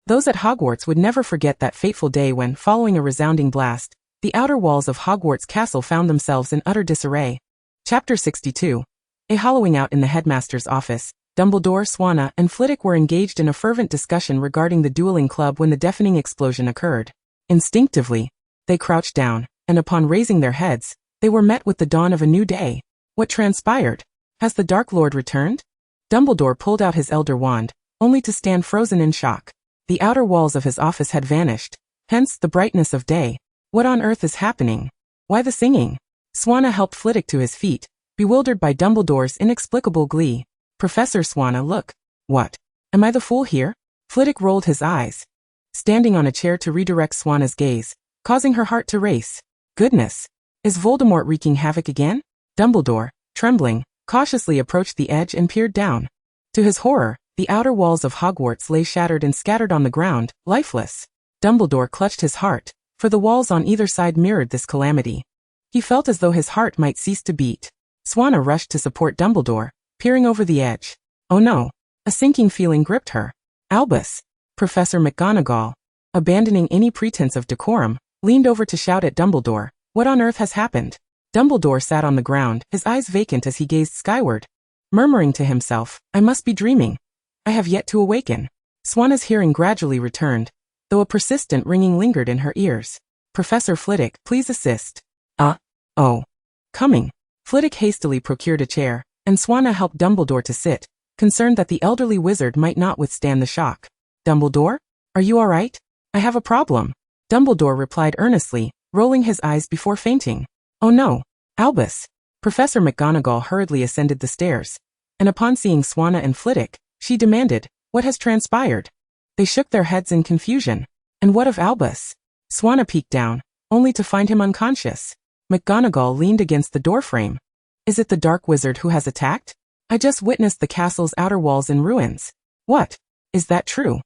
Those at Hogwarts would never forget that fateful day when, following a resounding blast, the outer walls of Hogwarts Castle found themselves in utter disarray. Chapter 62. A hollowing out in the headmaster's office. Dumbledore, Swanna, and Flitwick were engaged in a fervent discussion regarding the dueling club when the deafening explosion occurred. Instinctively, they crouched down, and upon raising their heads, they were met with the dawn of a new day. What transpired? Has the Dark Lord returned? Dumbledore pulled out his elder wand, only to stand frozen in shock. The outer walls of his office had vanished, hence the brightness of day. What on earth is happening? Why the singing? Swanna helped Flitwick to his feet, Bewildered by Dumbledore's inexplicable glee, Professor Swanna, look. What? Am I the fool here? Flitwick rolled his eyes, standing on a chair to redirect Swanna's gaze, causing her heart to race. Goodness! Is Voldemort wreaking havoc again? Dumbledore, trembling, cautiously approached the edge and peered down. To his horror, the outer walls of Hogwarts lay shattered and scattered on the ground, lifeless. Dumbledore clutched his heart, for the walls on either side mirrored this calamity. He felt as though his heart might cease to beat. Swanna rushed to support Dumbledore, peering over the edge. Oh no! A sinking feeling gripped her. Albus! Professor McGonagall, abandoning any pretense of decorum, leaned over to shout at Dumbledore, what on earth has happened? Dumbledore sat on the ground, his eyes vacant as he gazed skyward, murmuring to himself, I must be dreaming. I have yet to awaken. Swanna's hearing gradually returned, though a persistent ringing lingered in her ears. Professor Flitwick, please assist. Oh. Coming. Flitwick hastily procured a chair, and Swanna helped Dumbledore to sit, concerned that the elderly wizard might not withstand the shock. Dumbledore? Are you all right? I have a problem. Dumbledore replied earnestly, rolling his eyes before fainting. Oh no. Albus. Professor McGonagall hurriedly ascended the stairs, and upon seeing Swanna and Flitwick, she demanded, what has transpired? They shook their heads in confusion. And what of Albus? Swanna peeked down, only to find him unconscious. McGonagall leaned against the doorframe. Is it the dark wizard who has attacked? I just witnessed the castle's outer walls in ruins. What? Is that true?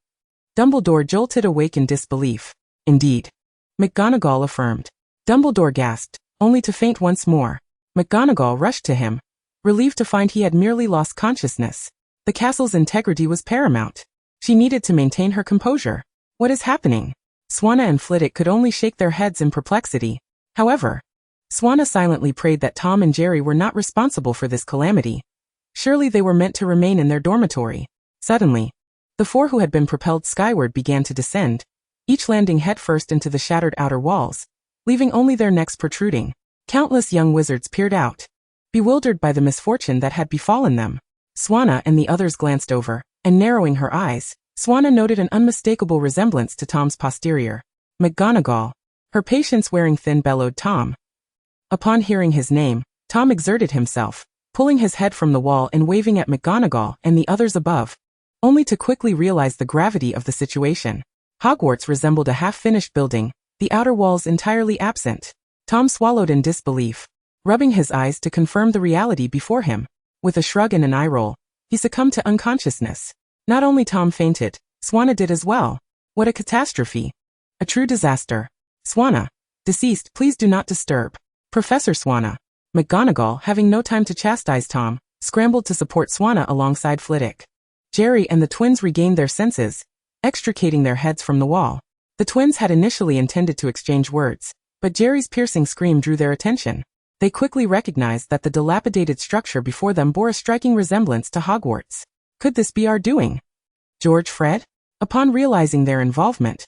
Dumbledore jolted awake in disbelief. Indeed. McGonagall affirmed. Dumbledore gasped, only to faint once more. McGonagall rushed to him, relieved to find he had merely lost consciousness. The castle's integrity was paramount. She needed to maintain her composure. What is happening? Swanna and Flitwick could only shake their heads in perplexity. However, Swanna silently prayed that Tom and Jerry were not responsible for this calamity. Surely they were meant to remain in their dormitory. Suddenly, the four who had been propelled skyward began to descend, each landing headfirst into the shattered outer walls, leaving only their necks protruding. Countless young wizards peered out, bewildered by the misfortune that had befallen them. Swanna and the others glanced over, and narrowing her eyes, Swanna noted an unmistakable resemblance to Tom's posterior. McGonagall. Her patience wearing thin bellowed Tom. Upon hearing his name, Tom exerted himself, pulling his head from the wall and waving at McGonagall and the others above, only to quickly realize the gravity of the situation. Hogwarts resembled a half-finished building, the outer walls entirely absent. Tom swallowed in disbelief, rubbing his eyes to confirm the reality before him. With a shrug and an eye roll, he succumbed to unconsciousness. Not only Tom fainted, Swanna did as well. What a catastrophe. A true disaster. Swanna. Deceased, please do not disturb. Professor Swanna. McGonagall, having no time to chastise Tom, scrambled to support Swanna alongside Flitwick. Jerry and the twins regained their senses, extricating their heads from the wall. The twins had initially intended to exchange words, but Jerry's piercing scream drew their attention. They quickly recognized that the dilapidated structure before them bore a striking resemblance to Hogwarts. Could this be our doing? George Fred? Upon realizing their involvement,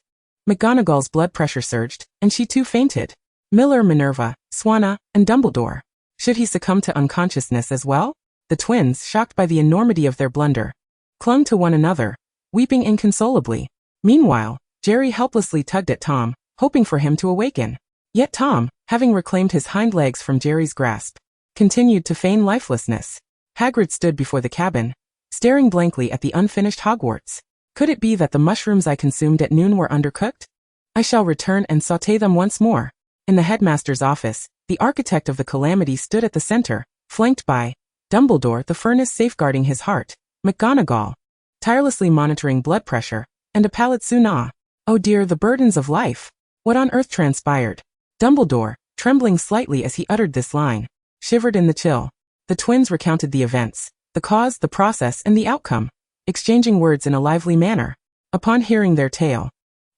McGonagall's blood pressure surged, and she too fainted. Miller, Minerva, Swanna, and Dumbledore. Should he succumb to unconsciousness as well? The twins, shocked by the enormity of their blunder, clung to one another, weeping inconsolably. Meanwhile, Jerry helplessly tugged at Tom, hoping for him to awaken. Yet Tom, having reclaimed his hind legs from Jerry's grasp, continued to feign lifelessness. Hagrid stood before the cabin, staring blankly at the unfinished Hogwarts. Could it be that the mushrooms I consumed at noon were undercooked? I shall return and sauté them once more. In the headmaster's office, the architect of the calamity stood at the center, flanked by Dumbledore, the furnace safeguarding his heart, McGonagall, tirelessly monitoring blood pressure, and a pallid Suna. Oh dear, the burdens of life. What on earth transpired? Dumbledore, trembling slightly as he uttered this line, shivered in the chill. The twins recounted the events, the cause, the process, and the outcome, exchanging words in a lively manner. Upon hearing their tale,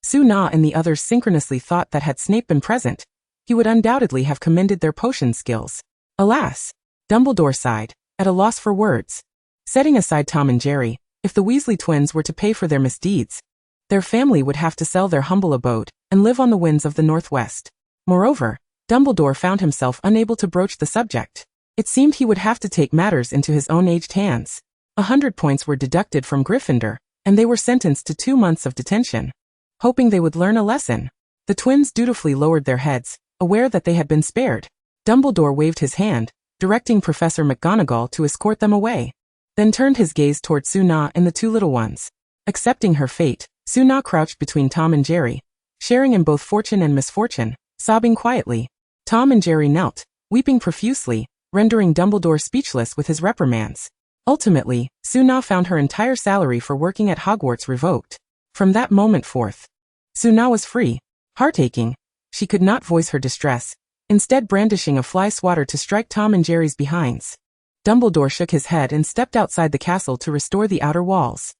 Suna and the others synchronously thought that had Snape been present, he would undoubtedly have commended their potion skills. Alas! Dumbledore sighed, at a loss for words. Setting aside Tom and Jerry, if the Weasley twins were to pay for their misdeeds, their family would have to sell their humble abode and live on the winds of the Northwest. Moreover, Dumbledore found himself unable to broach the subject. It seemed he would have to take matters into his own aged hands. 100 points were deducted from Gryffindor, and they were sentenced to 2 months of detention. Hoping they would learn a lesson, the twins dutifully lowered their heads, aware that they had been spared. Dumbledore waved his hand, directing Professor McGonagall to escort them away. Then turned his gaze toward Suna and the two little ones. Accepting her fate, Suna crouched between Tom and Jerry, sharing in both fortune and misfortune, sobbing quietly. Tom and Jerry knelt, weeping profusely, rendering Dumbledore speechless with his reprimands. Ultimately, Suna found her entire salary for working at Hogwarts revoked. From that moment forth, Suna was free. Heart-aching, she could not voice her distress, instead brandishing a fly swatter to strike Tom and Jerry's behinds. Dumbledore shook his head and stepped outside the castle to restore the outer walls.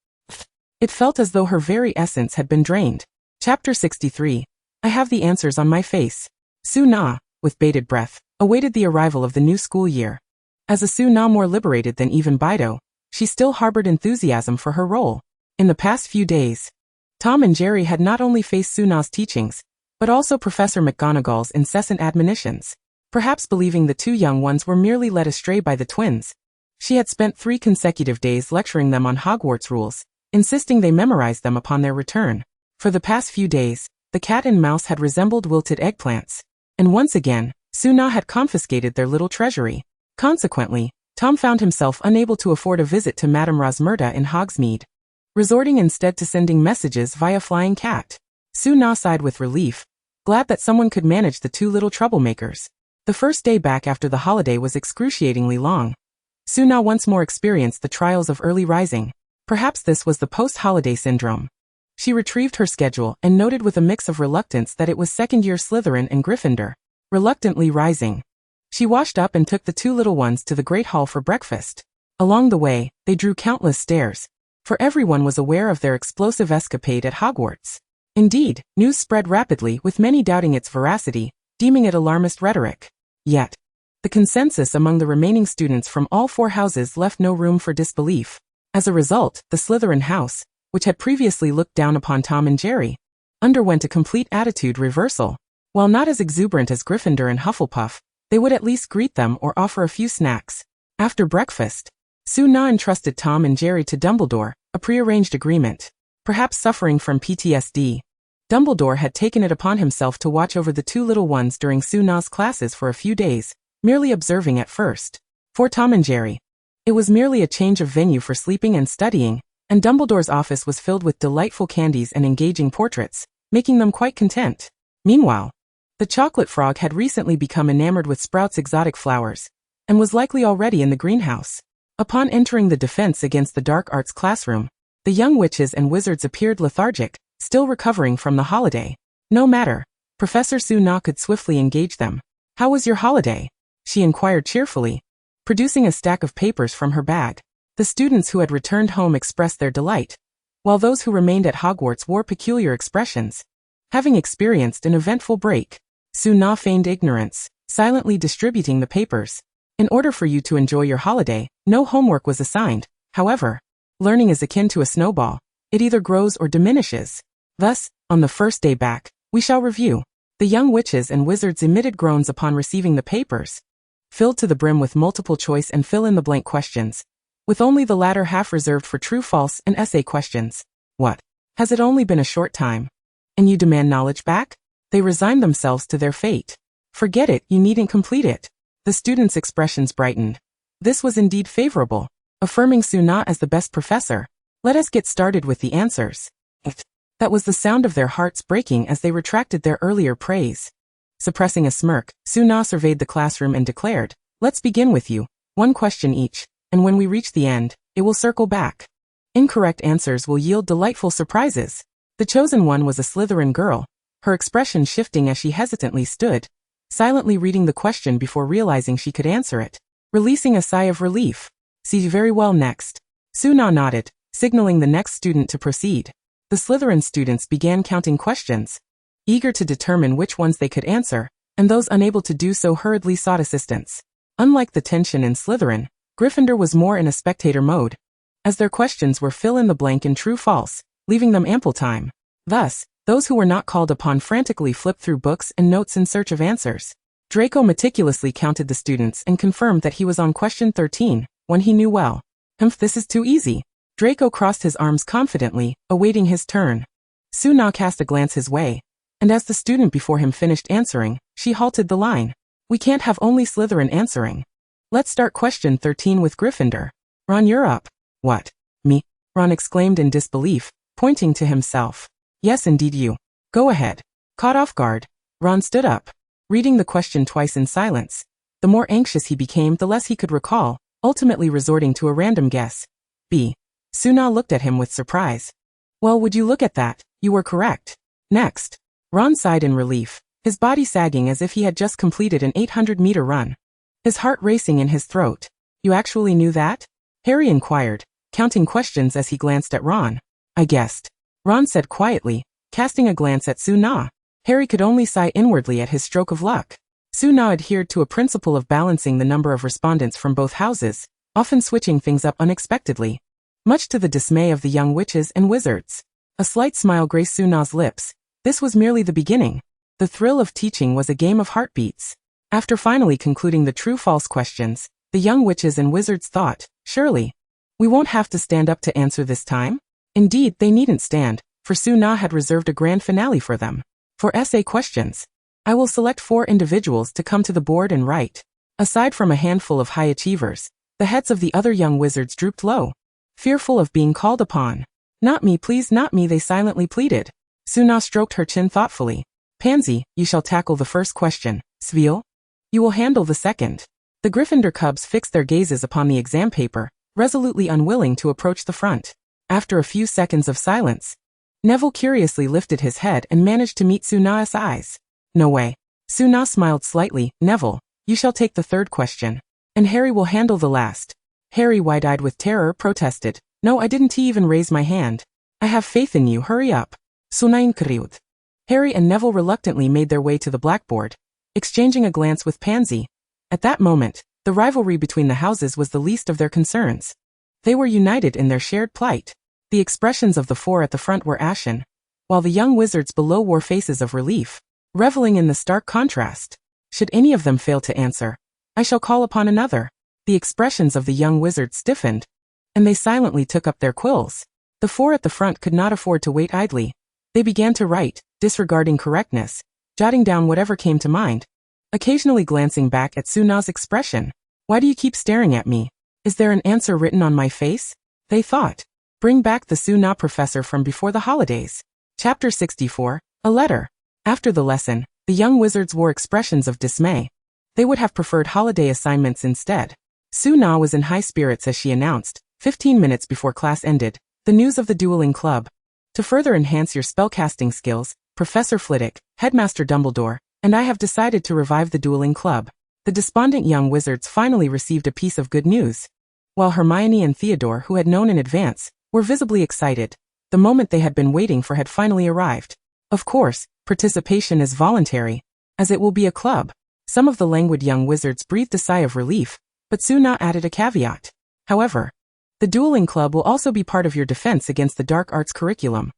It felt as though her very essence had been drained. Chapter 63. I have the answers on my face. Suna, with bated breath, awaited the arrival of the new school year. As a Suna more liberated than even Bido, she still harbored enthusiasm for her role. In the past few days, Tom and Jerry had not only faced Suna's teachings, but also Professor McGonagall's incessant admonitions. Perhaps believing the two young ones were merely led astray by the twins, she had spent 3 consecutive days lecturing them on Hogwarts rules, insisting they memorize them upon their return. For the past few days, the cat and mouse had resembled wilted eggplants, and once again, Suna had confiscated their little treasury. Consequently, Tom found himself unable to afford a visit to Madame Rosmerta in Hogsmeade, resorting instead to sending messages via flying cat. Suna sighed with relief, glad that someone could manage the two little troublemakers. The first day back after the holiday was excruciatingly long. Suna once more experienced the trials of early rising. Perhaps this was the post-holiday syndrome. She retrieved her schedule and noted with a mix of reluctance that it was second-year Slytherin and Gryffindor. Reluctantly rising, she washed up and took the two little ones to the Great Hall for breakfast. Along the way, they drew countless stares, for everyone was aware of their explosive escapade at Hogwarts. Indeed, news spread rapidly with many doubting its veracity, deeming it alarmist rhetoric. Yet, the consensus among the remaining students from all 4 houses left no room for disbelief. As a result, the Slytherin house, which had previously looked down upon Tom and Jerry, underwent a complete attitude reversal. While not as exuberant as Gryffindor and Hufflepuff, they would at least greet them or offer a few snacks. After breakfast, Suna entrusted Tom and Jerry to Dumbledore, a prearranged agreement. Perhaps suffering from PTSD, Dumbledore had taken it upon himself to watch over the two little ones during Suna's classes for a few days, merely observing at first. For Tom and Jerry, it was merely a change of venue for sleeping and studying, and Dumbledore's office was filled with delightful candies and engaging portraits, making them quite content. Meanwhile, the chocolate frog had recently become enamored with Sprout's exotic flowers, and was likely already in the greenhouse. Upon entering the Defense Against the Dark Arts classroom, the young witches and wizards appeared lethargic, still recovering from the holiday. No matter, Professor Suna could swiftly engage them. How was your holiday? She inquired cheerfully, producing a stack of papers from her bag. The students who had returned home expressed their delight, while those who remained at Hogwarts wore peculiar expressions. Having experienced an eventful break, Suna feigned ignorance, silently distributing the papers. In order for you to enjoy your holiday, no homework was assigned. However, learning is akin to a snowball. It either grows or diminishes. Thus, on the first day back, we shall review. The young witches and wizards emitted groans upon receiving the papers, filled to the brim with multiple choice and fill-in-the-blank questions, with only the latter half reserved for true-false and essay questions. What? Has it only been a short time? And you demand knowledge back? They resigned themselves to their fate. Forget it, you needn't complete it. The students' expressions brightened. This was indeed favorable, affirming Suna as the best professor. Let us get started with the answers. That was the sound of their hearts breaking as they retracted their earlier praise. Suppressing a smirk, Suna surveyed the classroom and declared, "Let's begin with you, 1 question each, and when we reach the end, it will circle back. Incorrect answers will yield delightful surprises." The chosen one was a Slytherin girl, her expression shifting as she hesitantly stood, silently reading the question before realizing she could answer it. Releasing a sigh of relief. "See very well next." Suna nodded, signaling the next student to proceed. The Slytherin students began counting questions, eager to determine which ones they could answer, and those unable to do so hurriedly sought assistance. Unlike the tension in Slytherin, Gryffindor was more in a spectator mode, as their questions were fill-in-the-blank and true-false, leaving them ample time. Thus, those who were not called upon frantically flipped through books and notes in search of answers. Draco meticulously counted the students and confirmed that he was on question 13, one he knew well. This is too easy." Draco crossed his arms confidently, awaiting his turn. Suna cast a glance his way, and as the student before him finished answering, she halted the line. "We can't have only Slytherin answering. Let's start question 13 with Gryffindor. Ron, you're up. What? Me? Ron exclaimed in disbelief, pointing to himself. Yes, indeed you. Go ahead. Caught off guard, Ron stood up, reading the question twice in silence. The more anxious he became, the less he could recall, ultimately resorting to a random guess. B. Suna looked at him with surprise. Well, would you look at that, you were correct. Next. Ron sighed in relief, his body sagging as if he had just completed an 800-meter run. His heart racing in his throat. You actually knew that? Harry inquired, counting questions as he glanced at Ron. I guessed. Ron said quietly, casting a glance at Suna. Harry could only sigh inwardly at his stroke of luck. Suna adhered to a principle of balancing the number of respondents from both houses, often switching things up unexpectedly, much to the dismay of the young witches and wizards. A slight smile graced Suna's lips. This was merely the beginning. The thrill of teaching was a game of heartbeats. After finally concluding the true-false questions, the young witches and wizards thought, surely, we won't have to stand up to answer this time? Indeed, they needn't stand, for Suna had reserved a grand finale for them. For essay questions, I will select 4 individuals to come to the board and write. Aside from a handful of high achievers, the heads of the other young wizards drooped low, fearful of being called upon. Not me, please, not me, they silently pleaded. Suna stroked her chin thoughtfully. Pansy, you shall tackle the first question. Sveal, you will handle the second. The Gryffindor cubs fixed their gazes upon the exam paper, resolutely unwilling to approach the front. After a few seconds of silence, Neville curiously lifted his head and managed to meet Suna's eyes. No way. Suna smiled slightly. Neville, you shall take the third question. And Harry will handle the last. Harry, wide-eyed with terror, protested. No, I didn't even raise my hand. I have faith in you, hurry up. Sunain kriut. Harry and Neville reluctantly made their way to the blackboard, exchanging a glance with Pansy. At that moment, the rivalry between the houses was the least of their concerns. They were united in their shared plight. The expressions of the 4 at the front were ashen, while the young wizards below wore faces of relief, reveling in the stark contrast. Should any of them fail to answer, I shall call upon another. The expressions of the young wizards stiffened, and they silently took up their quills. The 4 at the front could not afford to wait idly. They began to write, disregarding correctness, jotting down whatever came to mind, occasionally glancing back at Suna's expression. Why do you keep staring at me? Is there an answer written on my face? They thought. Bring back the Suna professor from before the holidays. Chapter 64, A Letter. After the lesson, the young wizards wore expressions of dismay. They would have preferred holiday assignments instead. Suna was in high spirits as she announced, 15 minutes before class ended, the news of the dueling club. To further enhance your spellcasting skills, Professor Flitwick, Headmaster Dumbledore, and I have decided to revive the dueling club. The despondent young wizards finally received a piece of good news. While Hermione and Theodore, who had known in advance, were visibly excited, the moment they had been waiting for had finally arrived. Of course, participation is voluntary, as it will be a club. Some of the languid young wizards breathed a sigh of relief, but Suna added a caveat. However, the dueling club will also be part of your defense against the dark arts curriculum.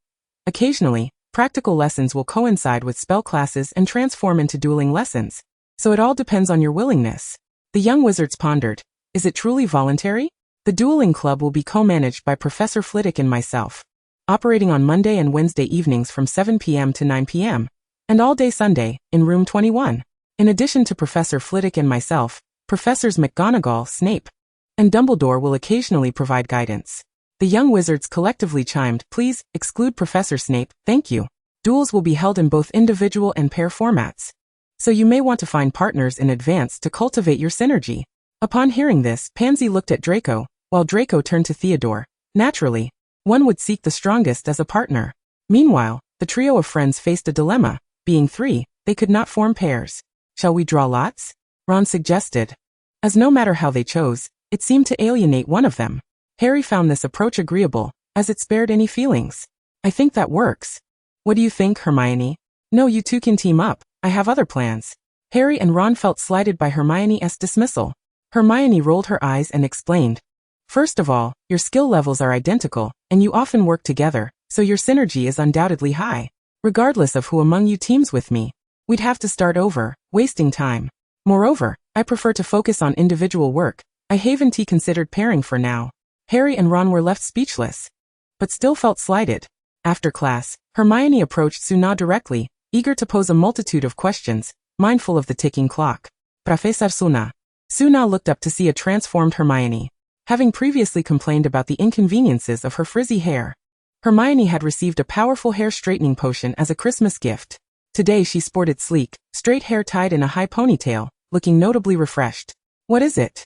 Occasionally, practical lessons will coincide with spell classes and transform into dueling lessons, so it all depends on your willingness. The young wizards pondered. Is it truly voluntary? The dueling club will be co-managed by Professor Flitwick and myself, operating on Monday and Wednesday evenings from 7 p.m. to 9 p.m., and all day Sunday, in room 21. In addition to Professor Flitwick and myself, Professors McGonagall, Snape, and Dumbledore will occasionally provide guidance. The young wizards collectively chimed, please, exclude Professor Snape, thank you. Duels will be held in both individual and pair formats, so you may want to find partners in advance to cultivate your synergy. Upon hearing this, Pansy looked at Draco, while Draco turned to Theodore. Naturally, one would seek the strongest as a partner. Meanwhile, the trio of friends faced a dilemma. Being 3, they could not form pairs. Shall we draw lots? Ron suggested. As no matter how they chose, it seemed to alienate one of them. Harry found this approach agreeable, as it spared any feelings. I think that works. What do you think, Hermione? No, you two can team up. I have other plans. Harry and Ron felt slighted by Hermione's dismissal. Hermione rolled her eyes and explained. First of all, your skill levels are identical, and you often work together, so your synergy is undoubtedly high. Regardless of who among you teams with me, we'd have to start over, wasting time. Moreover, I prefer to focus on individual work. I haven't considered pairing for now. Harry and Ron were left speechless, but still felt slighted. After class, Hermione approached Suna directly, eager to pose a multitude of questions, mindful of the ticking clock. Professor Suna, Suna looked up to see a transformed Hermione. Having previously complained about the inconveniences of her frizzy hair, Hermione had received a powerful hair straightening potion as a Christmas gift. Today she sported sleek, straight hair tied in a high ponytail, looking notably refreshed. What is it?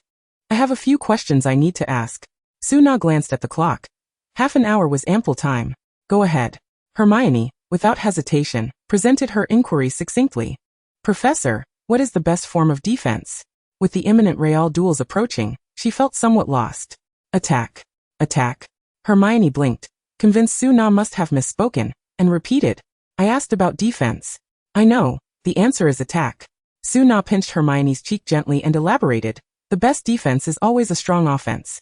I have a few questions I need to ask. Suna glanced at the clock. Half an hour was ample time. Go ahead. Hermione, without hesitation, presented her inquiry succinctly. Professor, what is the best form of defense? With the imminent Real duels approaching, she felt somewhat lost. Attack. Attack. Hermione blinked, convinced Suna must have misspoken, and repeated. I asked about defense. I know, the answer is attack. Suna pinched Hermione's cheek gently and elaborated. The best defense is always a strong offense.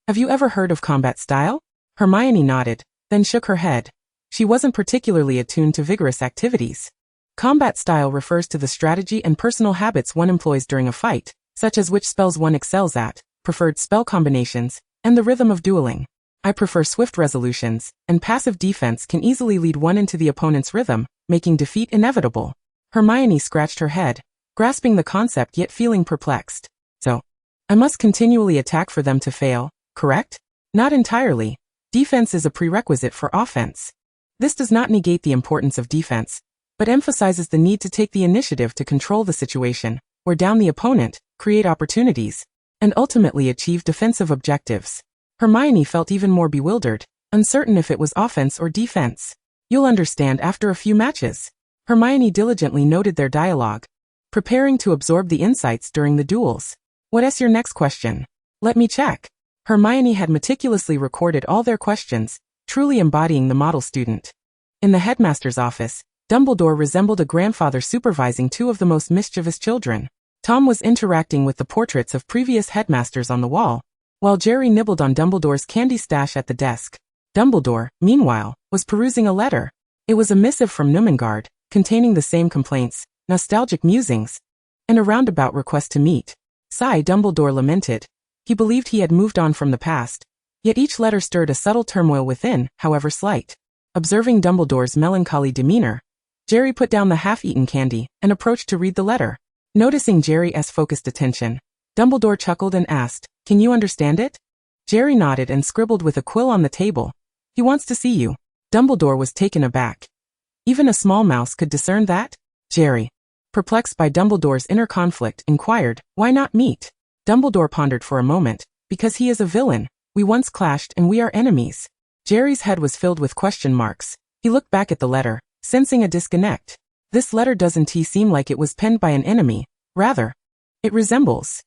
Have you ever heard of combat style? Hermione nodded, then shook her head. She wasn't particularly attuned to vigorous activities. Combat style refers to the strategy and personal habits one employs during a fight, such as which spells one excels at, preferred spell combinations, and the rhythm of dueling. I prefer swift resolutions, and passive defense can easily lead one into the opponent's rhythm, making defeat inevitable. Hermione scratched her head, grasping the concept yet feeling perplexed. So, I must continually attack for them to fail, correct? Not entirely. Defense is a prerequisite for offense. This does not negate the importance of defense, but emphasizes the need to take the initiative to control the situation, wear down the opponent, create opportunities, and ultimately achieve defensive objectives. Hermione felt even more bewildered, uncertain if it was offense or defense. You'll understand after a few matches. Hermione diligently noted their dialogue, preparing to absorb the insights during the duels. What's your next question? Let me check. Hermione had meticulously recorded all their questions, truly embodying the model student. In the headmaster's office, Dumbledore resembled a grandfather supervising two of the most mischievous children. Tom was interacting with the portraits of previous headmasters on the wall, while Jerry nibbled on Dumbledore's candy stash at the desk. Dumbledore, meanwhile, was perusing a letter. It was a missive from Numengard, containing the same complaints, nostalgic musings, and a roundabout request to meet. Sigh, Dumbledore lamented. He believed he had moved on from the past, yet each letter stirred a subtle turmoil within, however slight. Observing Dumbledore's melancholy demeanor, Jerry put down the half-eaten candy and approached to read the letter. Noticing Jerry's focused attention, Dumbledore chuckled and asked, Can you understand it? Jerry nodded and scribbled with a quill on the table. He wants to see you. Dumbledore was taken aback. Even a small mouse could discern that? Jerry, perplexed by Dumbledore's inner conflict, inquired, Why not meet? Dumbledore pondered for a moment. Because he is a villain. We once clashed and we are enemies. Jerry's head was filled with question marks. He looked back at the letter, sensing a disconnect. This letter doesn't seem like it was penned by an enemy. Rather, it resembles.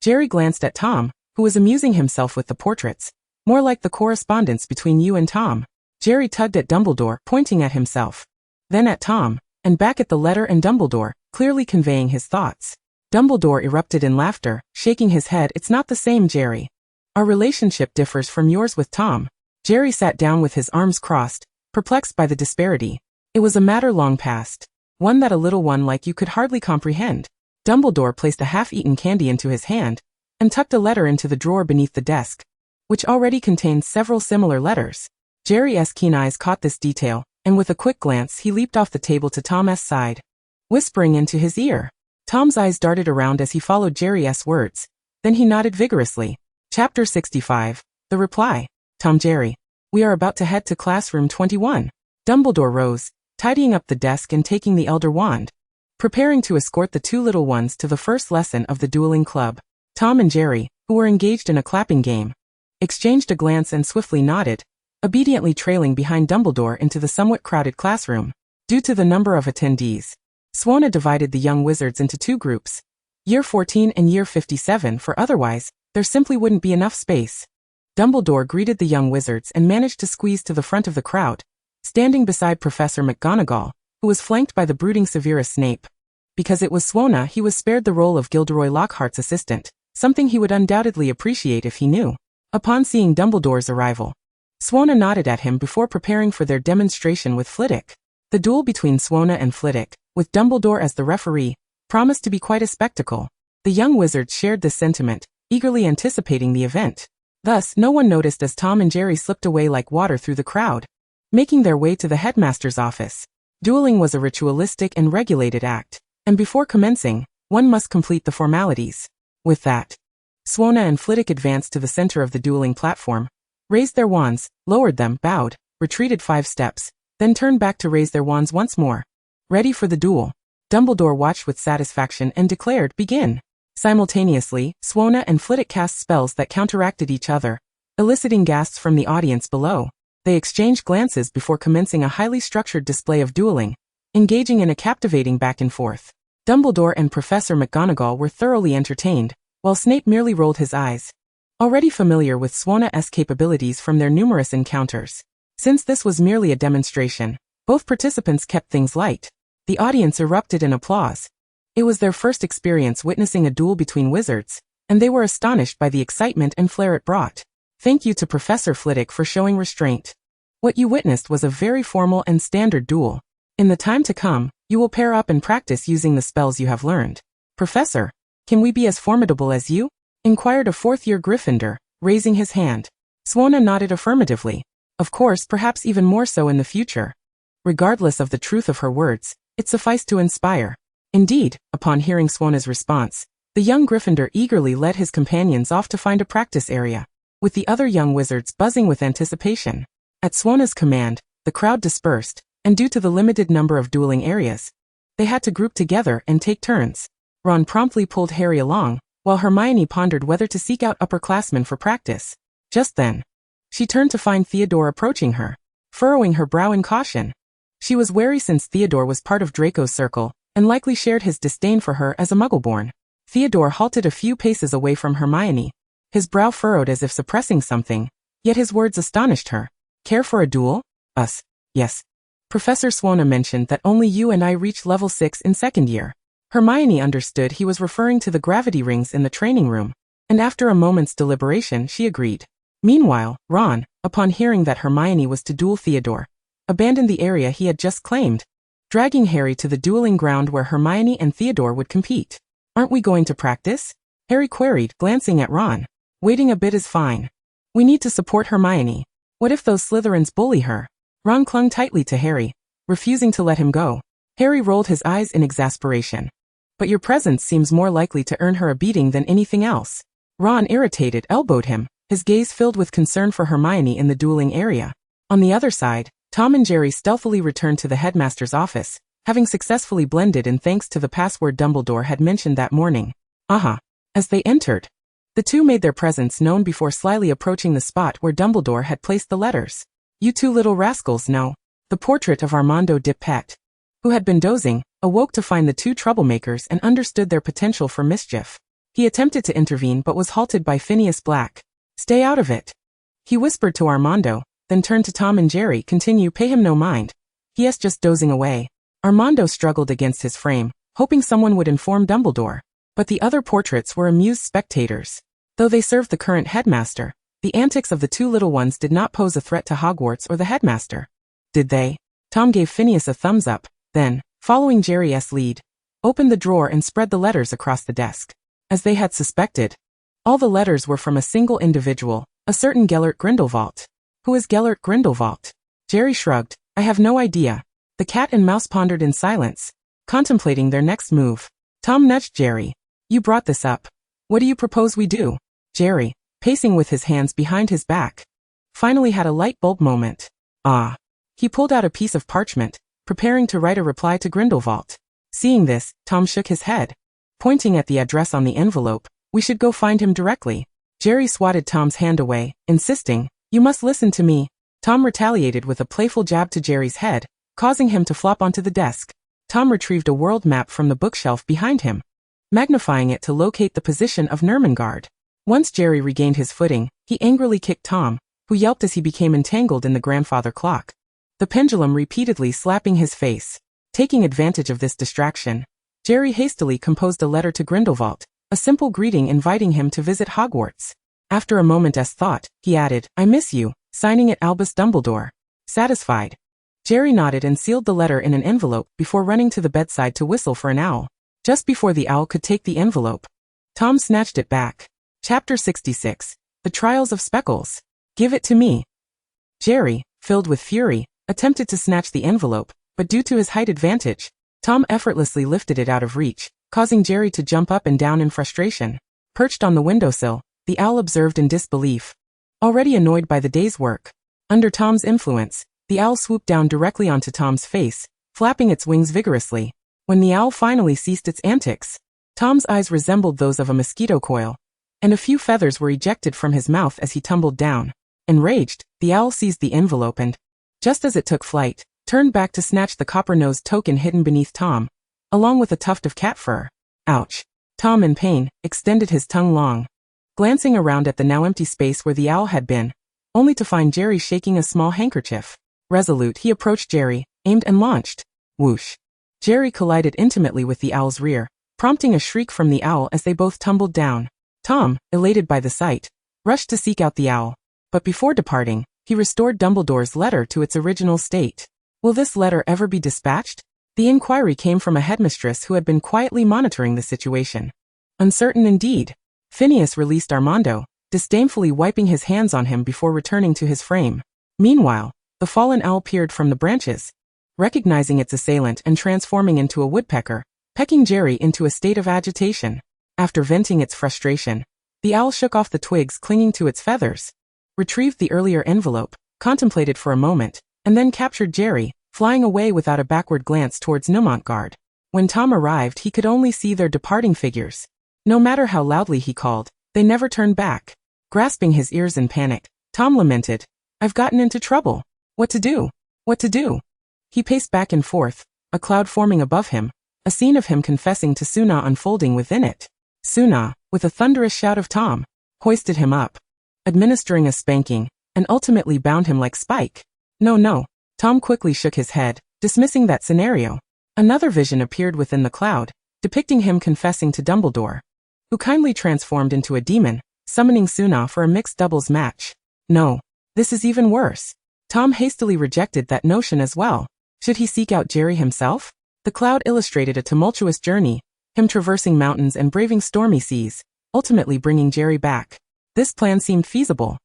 Jerry glanced at Tom, who was amusing himself with the portraits. More like the correspondence between you and Tom. Jerry tugged at Dumbledore, pointing at himself. Then at Tom, and back at the letter and Dumbledore, clearly conveying his thoughts. Dumbledore erupted in laughter, shaking his head. It's not the same, Jerry. Our relationship differs from yours with Tom. Jerry sat down with his arms crossed, perplexed by the disparity. It was a matter long past, one that a little one like you could hardly comprehend. Dumbledore placed a half-eaten candy into his hand, and tucked a letter into the drawer beneath the desk, which already contained several similar letters. Jerry's keen eyes caught this detail, and with a quick glance he leaped off the table to Tom's side, whispering into his ear. Tom's eyes darted around as he followed Jerry's words, then he nodded vigorously. Chapter 65. The Reply. Tom, Jerry. We are about to head to classroom 21. Dumbledore rose, tidying up the desk and taking the Elder Wand, preparing to escort the two little ones to the first lesson of the dueling club. Tom and Jerry, who were engaged in a clapping game, exchanged a glance and swiftly nodded, obediently trailing behind Dumbledore into the somewhat crowded classroom. Due to the number of attendees, Swona divided the young wizards into two groups, Year 14 and Year 57, for otherwise, there simply wouldn't be enough space. Dumbledore greeted the young wizards and managed to squeeze to the front of the crowd, standing beside Professor McGonagall, who was flanked by the brooding Severus Snape. Because it was Swona, he was spared the role of Gilderoy Lockhart's assistant, something he would undoubtedly appreciate if he knew. Upon seeing Dumbledore's arrival, Swona nodded at him before preparing for their demonstration with Flitwick. The duel between Swona and Flitwick, with Dumbledore as the referee, promised to be quite a spectacle. The young wizards shared this sentiment, eagerly anticipating the event. Thus, no one noticed as Tom and Jerry slipped away like water through the crowd, making their way to the headmaster's office. Dueling was a ritualistic and regulated act, and before commencing, one must complete the formalities. With that, Swona and Flitwick advanced to the center of the dueling platform, raised their wands, lowered them, bowed, retreated 5 steps, then turned back to raise their wands once more. Ready for the duel. Dumbledore watched with satisfaction and declared, "Begin." Simultaneously, Swona and Flitwick cast spells that counteracted each other, eliciting gasps from the audience below. They exchanged glances before commencing a highly structured display of dueling, engaging in a captivating back and forth. Dumbledore and Professor McGonagall were thoroughly entertained, while Snape merely rolled his eyes, already familiar with Swona's capabilities from their numerous encounters. Since this was merely a demonstration, both participants kept things light. The audience erupted in applause. It was their first experience witnessing a duel between wizards, and they were astonished by the excitement and flair it brought. Thank you to Professor Flitwick for showing restraint. What you witnessed was a very formal and standard duel. In the time to come, you will pair up and practice using the spells you have learned. Professor, can we be as formidable as you? Inquired a 4th-year Gryffindor, raising his hand. Swona nodded affirmatively. Of course, perhaps even more so in the future. Regardless of the truth of her words, it sufficed to inspire. Indeed, upon hearing Swona's response, the young Gryffindor eagerly led his companions off to find a practice area, with the other young wizards buzzing with anticipation. At Swona's command, the crowd dispersed, and due to the limited number of dueling areas, they had to group together and take turns. Ron promptly pulled Harry along, while Hermione pondered whether to seek out upperclassmen for practice. Just then, she turned to find Theodore approaching her, furrowing her brow in caution. She was wary since Theodore was part of Draco's circle, and likely shared his disdain for her as a Muggleborn. Theodore halted a few paces away from Hermione, his brow furrowed as if suppressing something, yet his words astonished her. Care for a duel? Us. Yes. Professor Swona mentioned that only you and I reached level 6 in 2nd year. Hermione understood he was referring to the gravity rings in the training room, and after a moment's deliberation she agreed. Meanwhile, Ron, upon hearing that Hermione was to duel Theodore, abandoned the area he had just claimed, dragging Harry to the dueling ground where Hermione and Theodore would compete. Aren't we going to practice? Harry queried, glancing at Ron. Waiting a bit is fine. We need to support Hermione. What if those Slytherins bully her? Ron clung tightly to Harry, refusing to let him go. Harry rolled his eyes in exasperation. But your presence seems more likely to earn her a beating than anything else. Ron, irritated, elbowed him, his gaze filled with concern for Hermione in the dueling area. On the other side, Tom and Jerry stealthily returned to the headmaster's office, having successfully blended in thanks to the password Dumbledore had mentioned that morning. As they entered, the two made their presence known before slyly approaching the spot where Dumbledore had placed the letters. You two little rascals know. The portrait of Armando Dipet, who had been dozing, awoke to find the two troublemakers and understood their potential for mischief. He attempted to intervene but was halted by Phineas Black. Stay out of it. He whispered to Armando, then turned to Tom and Jerry. Continue, pay him no mind. He is just dozing away. Armando struggled against his frame, hoping someone would inform Dumbledore. But the other portraits were amused spectators. Though they served the current headmaster, the antics of the two little ones did not pose a threat to Hogwarts or the headmaster. Did they? Tom gave Phineas a thumbs up, then, following Jerry's lead, opened the drawer and spread the letters across the desk. As they had suspected, all the letters were from a single individual, a certain Gellert Grindelwald. Who is Gellert Grindelwald? Jerry shrugged. I have no idea. The cat and mouse pondered in silence, contemplating their next move. Tom nudged Jerry. You brought this up. What do you propose we do? Jerry, pacing with his hands behind his back, finally had a light bulb moment. He pulled out a piece of parchment, preparing to write a reply to Grindelwald. Seeing this, Tom shook his head, pointing at the address on the envelope. We should go find him directly. Jerry swatted Tom's hand away, insisting, you must listen to me. Tom retaliated with a playful jab to Jerry's head, causing him to flop onto the desk. Tom retrieved a world map from the bookshelf behind him, magnifying it to locate the position of Nurmengard. Once Jerry regained his footing, he angrily kicked Tom, who yelped as he became entangled in the grandfather clock, the pendulum repeatedly slapping his face. Taking advantage of this distraction, Jerry hastily composed a letter to Grindelwald, a simple greeting inviting him to visit Hogwarts. After a moment's thought, he added, I miss you, signing it Albus Dumbledore. Satisfied, Jerry nodded and sealed the letter in an envelope before running to the bedside to whistle for an owl. Just before the owl could take the envelope, Tom snatched it back. Chapter 66. The Trials of Speckles. Give it to me. Jerry, filled with fury, attempted to snatch the envelope, but due to his height advantage, Tom effortlessly lifted it out of reach, causing Jerry to jump up and down in frustration. Perched on the windowsill, the owl observed in disbelief. Already annoyed by the day's work, under Tom's influence, the owl swooped down directly onto Tom's face, flapping its wings vigorously. When the owl finally ceased its antics, Tom's eyes resembled those of a mosquito coil, and a few feathers were ejected from his mouth as he tumbled down. Enraged, the owl seized the envelope and, just as it took flight, turned back to snatch the copper-nosed token hidden beneath Tom, along with a tuft of cat fur. Ouch! Tom, in pain, extended his tongue long, glancing around at the now empty space where the owl had been, only to find Jerry shaking a small handkerchief. Resolute, he approached Jerry, aimed and launched. Whoosh! Jerry collided intimately with the owl's rear, prompting a shriek from the owl as they both tumbled down. Tom, elated by the sight, rushed to seek out the owl, but before departing, he restored Dumbledore's letter to its original state. Will this letter ever be dispatched? The inquiry came from a headmistress who had been quietly monitoring the situation. Uncertain indeed. Phineas released Armando, disdainfully wiping his hands on him before returning to his frame. Meanwhile, the fallen owl peered from the branches, recognizing its assailant and transforming into a woodpecker, pecking Jerry into a state of agitation. After venting its frustration, the owl shook off the twigs clinging to its feathers, retrieved the earlier envelope, contemplated for a moment, and then captured Jerry, flying away without a backward glance towards Nomontgard. When Tom arrived, he could only see their departing figures. No matter how loudly he called, they never turned back. Grasping his ears in panic, Tom lamented, "I've gotten into trouble. What to do? What to do?" He paced back and forth, a cloud forming above him, a scene of him confessing to Suna unfolding within it. Suna, with a thunderous shout of Tom, hoisted him up, administering a spanking, and ultimately bound him like Spike. No. Tom quickly shook his head, dismissing that scenario. Another vision appeared within the cloud, depicting him confessing to Dumbledore, who kindly transformed into a demon, summoning Suna for a mixed doubles match. No, this is even worse. Tom hastily rejected that notion as well. Should he seek out Jerry himself? The cloud illustrated a tumultuous journey, him traversing mountains and braving stormy seas, ultimately bringing Jerry back. This plan seemed feasible.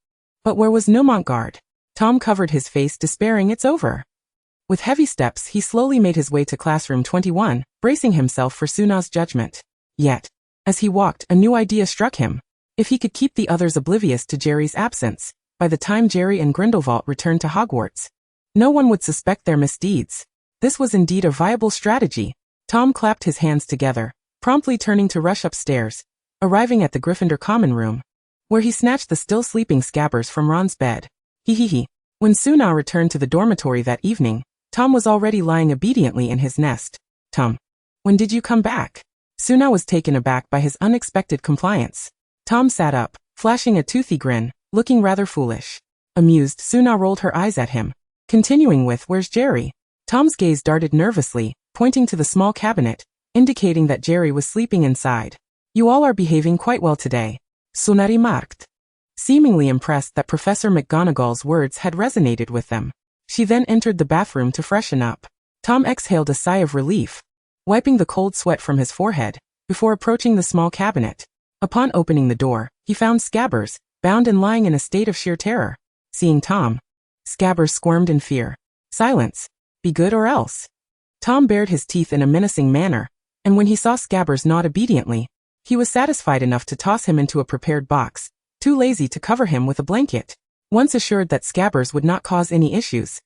But where was Nomontgard? Tom covered his face, despairing. It's over. With heavy steps, he slowly made his way to classroom 21, bracing himself for Suna's judgment. Yet, as he walked, a new idea struck him. If he could keep the others oblivious to Jerry's absence, by the time Jerry and Grindelwald returned to Hogwarts, no one would suspect their misdeeds. This was indeed a viable strategy. Tom clapped his hands together, promptly turning to rush upstairs, arriving at the Gryffindor common room, where he snatched the still sleeping Scabbers from Ron's bed. He. When Suna returned to the dormitory that evening, Tom was already lying obediently in his nest. Tom, when did you come back? Suna was taken aback by his unexpected compliance. Tom sat up, flashing a toothy grin, looking rather foolish. Amused, Suna rolled her eyes at him, continuing with, "Where's Jerry?" Tom's gaze darted nervously, pointing to the small cabinet, indicating that Jerry was sleeping inside. "You all are behaving quite well today," Suna remarked, seemingly impressed that Professor McGonagall's words had resonated with them. She then entered the bathroom to freshen up. Tom exhaled a sigh of relief, wiping the cold sweat from his forehead, before approaching the small cabinet. Upon opening the door, he found Scabbers, bound and lying in a state of sheer terror. Seeing Tom, Scabbers squirmed in fear. "Silence. Be good or else." Tom bared his teeth in a menacing manner, and when he saw Scabbers nod obediently, he was satisfied enough to toss him into a prepared box, too lazy to cover him with a blanket. Once assured that Scabbers would not cause any issues,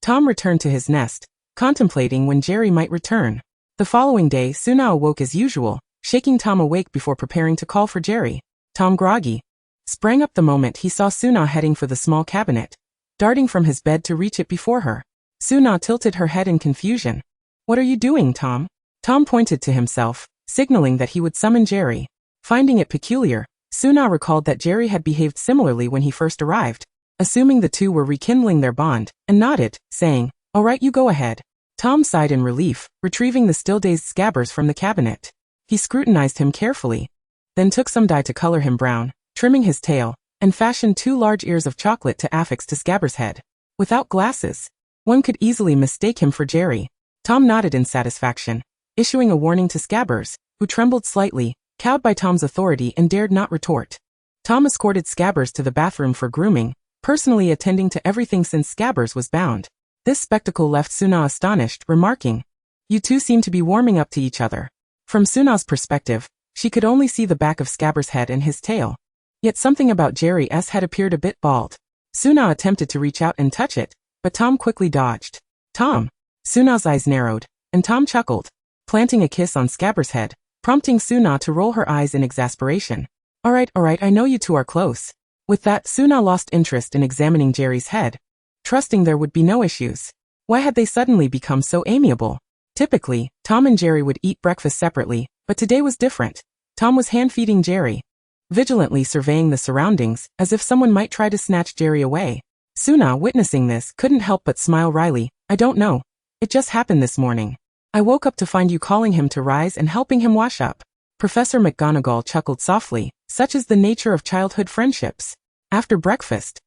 Tom returned to his nest, contemplating when Jerry might return. The following day, Suna awoke as usual, shaking Tom awake before preparing to call for Jerry. Tom, groggy, sprang up the moment he saw Suna heading for the small cabinet, darting from his bed to reach it before her. Suna tilted her head in confusion. "What are you doing, Tom?" Tom pointed to himself, signaling that he would summon Jerry. Finding it peculiar, Suna recalled that Jerry had behaved similarly when he first arrived, assuming the two were rekindling their bond, and nodded, saying, "All right, you go ahead." Tom sighed in relief, retrieving the still-dazed Scabbers from the cabinet. He scrutinized him carefully, then took some dye to color him brown, trimming his tail, and fashioned 2 large ears of chocolate to affix to Scabbers' head. Without glasses, one could easily mistake him for Jerry. Tom nodded in satisfaction, issuing a warning to Scabbers, who trembled slightly, cowed by Tom's authority and dared not retort. Tom escorted Scabbers to the bathroom for grooming, personally attending to everything since Scabbers was bound. This spectacle left Suna astonished, remarking, "You two seem to be warming up to each other." From Suna's perspective, She could only see the back of Scabbers' head and his tail. Yet something about Jerry's head appeared a bit bald. Suna attempted to reach out and touch it, but Tom quickly dodged. Tom! Suna's eyes narrowed, and Tom chuckled, planting a kiss on Scabbers' head, prompting Suna to roll her eyes in exasperation. Alright, I know you two are close. With that, Suna lost interest in examining Jerry's head, trusting there would be no issues. Why had they suddenly become so amiable? Typically, Tom and Jerry would eat breakfast separately, but today was different. Tom was hand-feeding Jerry, vigilantly surveying the surroundings, as if someone might try to snatch Jerry away. Suna, witnessing this, couldn't help but smile wryly. I don't know. It just happened this morning. I woke up to find you calling him to rise and helping him wash up. Professor McGonagall chuckled softly. Such is the nature of childhood friendships. After breakfast,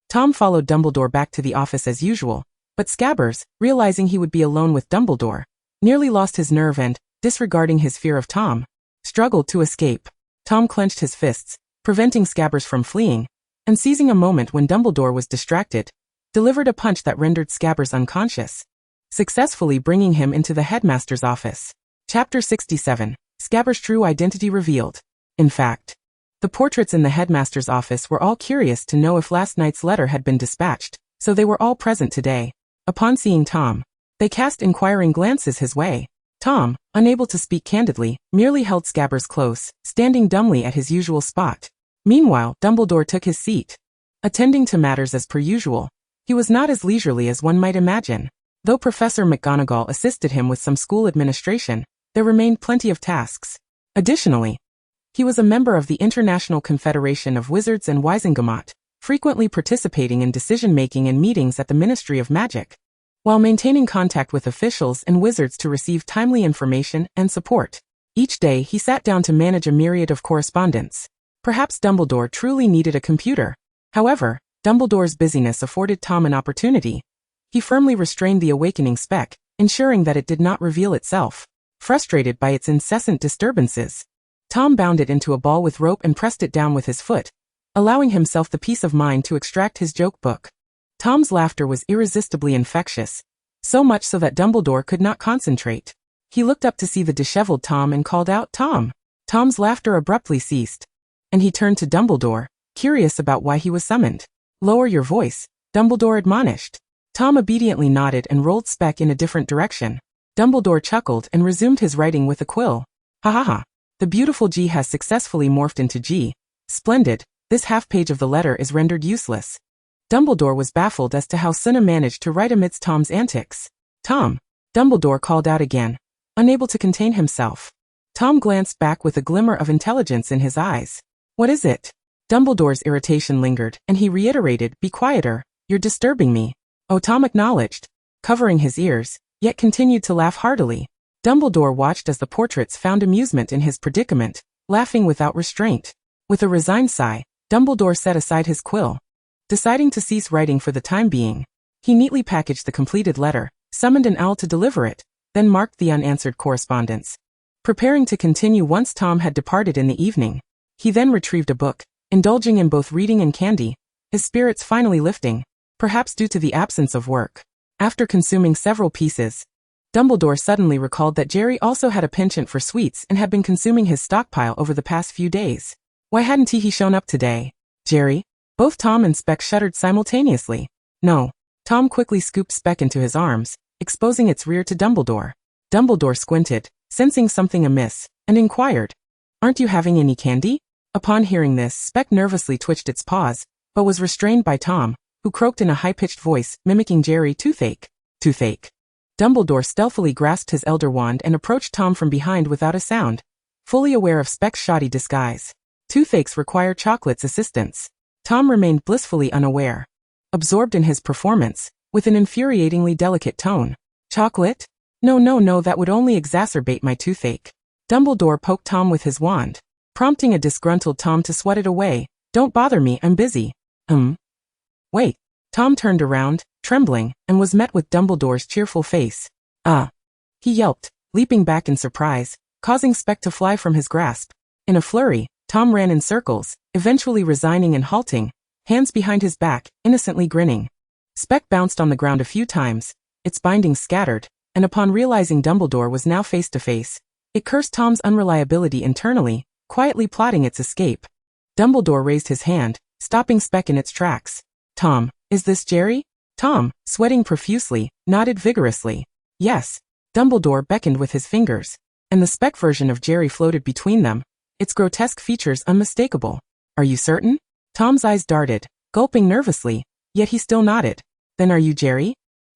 Tom followed Dumbledore back to the office as usual, but Scabbers, realizing he would be alone with Dumbledore, nearly lost his nerve and, disregarding his fear of Tom, struggled to escape. Tom clenched his fists, preventing Scabbers from fleeing, and seizing a moment when Dumbledore was distracted, delivered a punch that rendered Scabbers unconscious, successfully bringing him into the headmaster's office. Chapter 67. Scabbers' true identity revealed. In fact, the portraits in the headmaster's office were all curious to know if last night's letter had been dispatched, so they were all present today. Upon seeing Tom, they cast inquiring glances his way. Tom, unable to speak candidly, merely held Scabbers close, standing dumbly at his usual spot. Meanwhile, Dumbledore took his seat. Attending to matters as per usual, he was not as leisurely as one might imagine. Though Professor McGonagall assisted him with some school administration, there remained plenty of tasks. Additionally, he was a member of the International Confederation of Wizards and Wizengamot, frequently participating in decision-making and meetings at the Ministry of Magic, while maintaining contact with officials and wizards to receive timely information and support. Each day he sat down to manage a myriad of correspondence. Perhaps Dumbledore truly needed a computer. However, Dumbledore's busyness afforded Tom an opportunity. He firmly restrained the awakening speck, ensuring that it did not reveal itself. Frustrated by its incessant disturbances, Tom bound it into a ball with rope and pressed it down with his foot, allowing himself the peace of mind to extract his joke book. Tom's laughter was irresistibly infectious, so much so that Dumbledore could not concentrate. He looked up to see the disheveled Tom and called out, "Tom!" Tom's laughter abruptly ceased, and he turned to Dumbledore, curious about why he was summoned. "Lower your voice," Dumbledore admonished. Tom obediently nodded and rolled Speck in a different direction. Dumbledore chuckled and resumed his writing with a quill. "Ha ha ha. The beautiful G has successfully morphed into G. Splendid. This half-page of the letter is rendered useless." Dumbledore was baffled as to how Suna managed to write amidst Tom's antics. "Tom!" Dumbledore called out again, unable to contain himself. Tom glanced back with a glimmer of intelligence in his eyes. "What is it?" Dumbledore's irritation lingered, and he reiterated, "Be quieter, you're disturbing me." "Oh," Tom acknowledged, covering his ears, yet continued to laugh heartily. Dumbledore watched as the portraits found amusement in his predicament, laughing without restraint. With a resigned sigh, Dumbledore set aside his quill. Deciding to cease writing for the time being, he neatly packaged the completed letter, summoned an owl to deliver it, then marked the unanswered correspondence. Preparing to continue once Tom had departed in the evening, he then retrieved a book, indulging in both reading and candy, his spirits finally lifting, perhaps due to the absence of work. After consuming several pieces, Dumbledore suddenly recalled that Jerry also had a penchant for sweets and had been consuming his stockpile over the past few days. Why hadn't he shown up today? Jerry? Both Tom and Speck shuddered simultaneously. No. Tom quickly scooped Speck into his arms, exposing its rear to Dumbledore. Dumbledore squinted, sensing something amiss, and inquired, "Aren't you having any candy?" Upon hearing this, Speck nervously twitched its paws, but was restrained by Tom, who croaked in a high-pitched voice, mimicking Jerry, "Toothache. Toothache." Dumbledore stealthily grasped his elder wand and approached Tom from behind without a sound, fully aware of Speck's shoddy disguise. Toothaches require chocolate's assistance. Tom remained blissfully unaware, absorbed in his performance, with an infuriatingly delicate tone. "Chocolate? No, that would only exacerbate my toothache." Dumbledore poked Tom with his wand, prompting a disgruntled Tom to swat it away. "Don't bother me, I'm busy." Wait. Tom turned around, trembling, and was met with Dumbledore's cheerful face. "Ah!" he yelped, leaping back in surprise, causing Speck to fly from his grasp. In a flurry, Tom ran in circles, eventually resigning and halting, hands behind his back, innocently grinning. Speck bounced on the ground a few times, its bindings scattered, and upon realizing Dumbledore was now face to face, It cursed Tom's unreliability internally, quietly plotting its escape. Dumbledore raised his hand, stopping Speck in its tracks. Tom, is this Jerry? Tom, sweating profusely, nodded vigorously. Yes. Dumbledore beckoned with his fingers, and the Speck version of Jerry floated between them, its grotesque features unmistakable. Are you certain? Tom's eyes darted, gulping nervously, yet he still nodded. Then are you Jerry?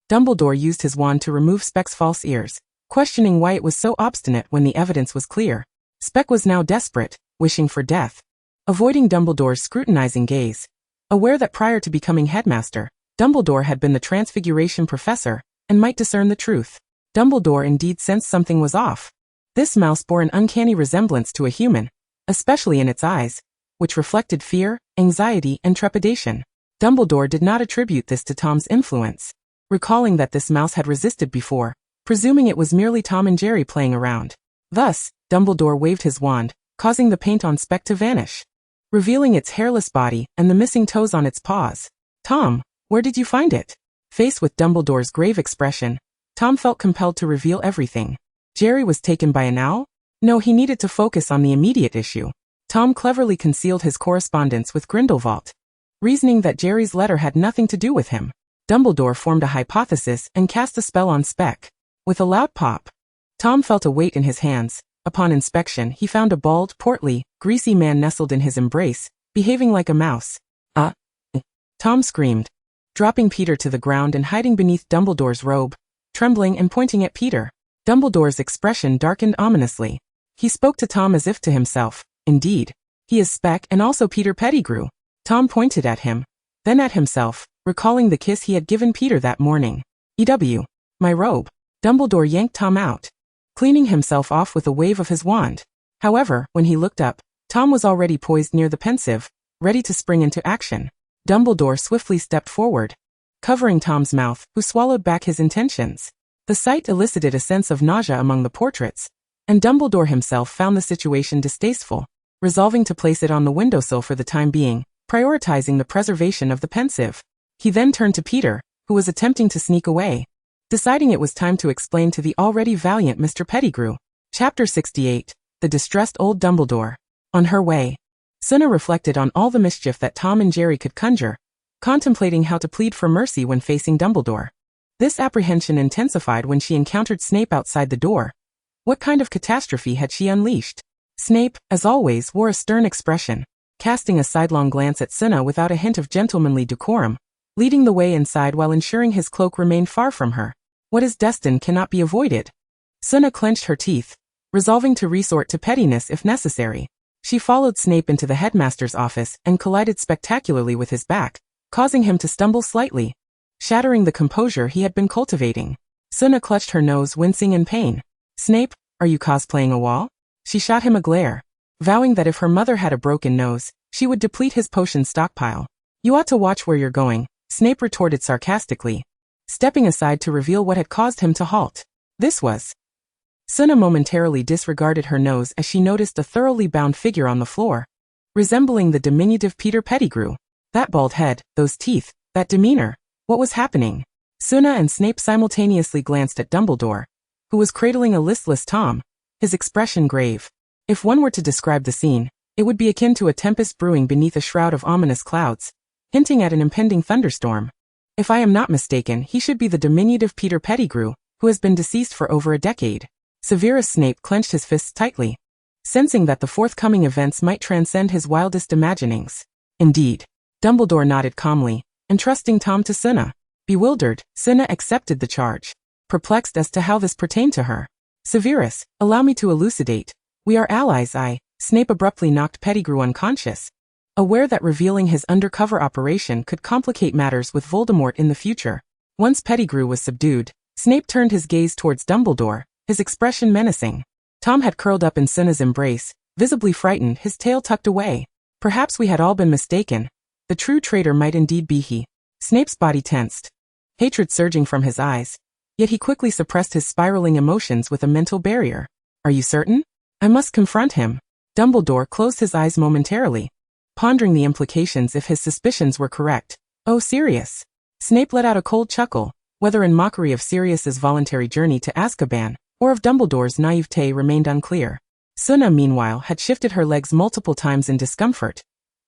Dumbledore used his wand to remove Speck's false ears, questioning why it was so obstinate when the evidence was clear. Speck was now desperate, wishing for death. Avoiding Dumbledore's scrutinizing gaze, aware that prior to becoming headmaster, Dumbledore had been the Transfiguration professor, and might discern the truth. Dumbledore indeed sensed something was off. This mouse bore an uncanny resemblance to a human, especially in its eyes, which reflected fear, anxiety, and trepidation. Dumbledore did not attribute this to Tom's influence, recalling that this mouse had resisted before, presuming it was merely Tom and Jerry playing around. Thus, Dumbledore waved his wand, causing the paint on Speck to vanish, revealing its hairless body and the missing toes on its paws. Tom, where did you find it? Faced with Dumbledore's grave expression, Tom felt compelled to reveal everything. Jerry was taken by an owl? No, he needed to focus on the immediate issue. Tom cleverly concealed his correspondence with Grindelwald, reasoning that Jerry's letter had nothing to do with him. Dumbledore formed a hypothesis and cast a spell on Speck. With a loud pop, Tom felt a weight in his hands. Upon inspection, he found a bald, portly, greasy man nestled in his embrace, behaving like a mouse. Tom screamed, dropping Peter to the ground and hiding beneath Dumbledore's robe, trembling and pointing at Peter. Dumbledore's expression darkened ominously. He spoke to Tom as if to himself. Indeed, he is Speck and also Peter Pettigrew. Tom pointed at him, then at himself, recalling the kiss he had given Peter that morning. My robe. Dumbledore yanked Tom out, cleaning himself off with a wave of his wand. However, when he looked up, Tom was already poised near the pensive, ready to spring into action. Dumbledore swiftly stepped forward, covering Tom's mouth, who swallowed back his intentions. The sight elicited a sense of nausea among the portraits, and Dumbledore himself found the situation distasteful, resolving to place it on the windowsill for the time being, prioritizing the preservation of the pensive. He then turned to Peter, who was attempting to sneak away, deciding it was time to explain to the already valiant Mr. Pettigrew. Chapter 68, The Distressed Old Dumbledore. On her way, Suna reflected on all the mischief that Tom and Jerry could conjure, contemplating how to plead for mercy when facing Dumbledore. This apprehension intensified when she encountered Snape outside the door. What kind of catastrophe had she unleashed? Snape, as always, wore a stern expression, casting a sidelong glance at Suna without a hint of gentlemanly decorum, leading the way inside while ensuring his cloak remained far from her. What is destined cannot be avoided. Suna clenched her teeth, resolving to resort to pettiness if necessary. She followed Snape into the headmaster's office and collided spectacularly with his back, causing him to stumble slightly, shattering the composure he had been cultivating. Suna clutched her nose, wincing in pain. Snape, are you cosplaying a wall? She shot him a glare, vowing that if her mother had a broken nose, she would deplete his potion stockpile. You ought to watch where you're going, Snape retorted sarcastically, stepping aside to reveal what had caused him to halt. This was. Suna momentarily disregarded her nose as she noticed a thoroughly bound figure on the floor, resembling the diminutive Peter Pettigrew. That bald head, those teeth, that demeanor. What was happening? Suna and Snape simultaneously glanced at Dumbledore, who was cradling a listless Tom, his expression grave. If one were to describe the scene, it would be akin to a tempest brewing beneath a shroud of ominous clouds, hinting at an impending thunderstorm. If I am not mistaken, he should be the diminutive Peter Pettigrew, who has been deceased for over a decade. Severus Snape clenched his fists tightly, sensing that the forthcoming events might transcend his wildest imaginings. Indeed. Dumbledore nodded calmly, entrusting Tom to Suna. Bewildered, Suna accepted the charge, perplexed as to how this pertained to her. Severus, allow me to elucidate. We are allies. Snape abruptly knocked Pettigrew unconscious, aware that revealing his undercover operation could complicate matters with Voldemort in the future. Once Pettigrew was subdued, Snape turned his gaze towards Dumbledore, his expression menacing. Tom had curled up in Suna's embrace, visibly frightened, his tail tucked away. Perhaps we had all been mistaken. The true traitor might indeed be he. Snape's body tensed, hatred surging from his eyes, yet he quickly suppressed his spiraling emotions with a mental barrier. Are you certain? I must confront him. Dumbledore closed his eyes momentarily, pondering the implications if his suspicions were correct. Oh, Sirius. Snape let out a cold chuckle, whether in mockery of Sirius's voluntary journey to Azkaban, or of Dumbledore's naivete remained unclear. Suna, meanwhile, had shifted her legs multiple times in discomfort.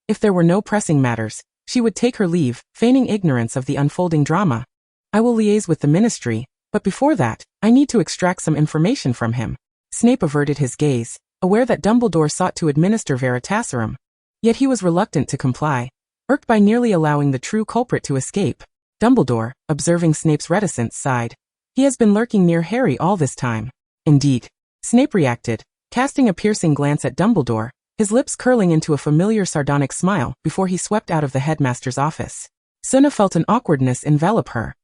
If there were no pressing matters, she would take her leave, feigning ignorance of the unfolding drama. I will liaise with the Ministry, but before that, I need to extract some information from him. Snape averted his gaze, aware that Dumbledore sought to administer Veritaserum. Yet he was reluctant to comply, irked by nearly allowing the true culprit to escape. Dumbledore, observing Snape's reticence, sighed. He has been lurking near Harry all this time. Indeed. Snape reacted, casting a piercing glance at Dumbledore, his lips curling into a familiar sardonic smile before he swept out of the headmaster's office. Suna felt an awkwardness envelop her.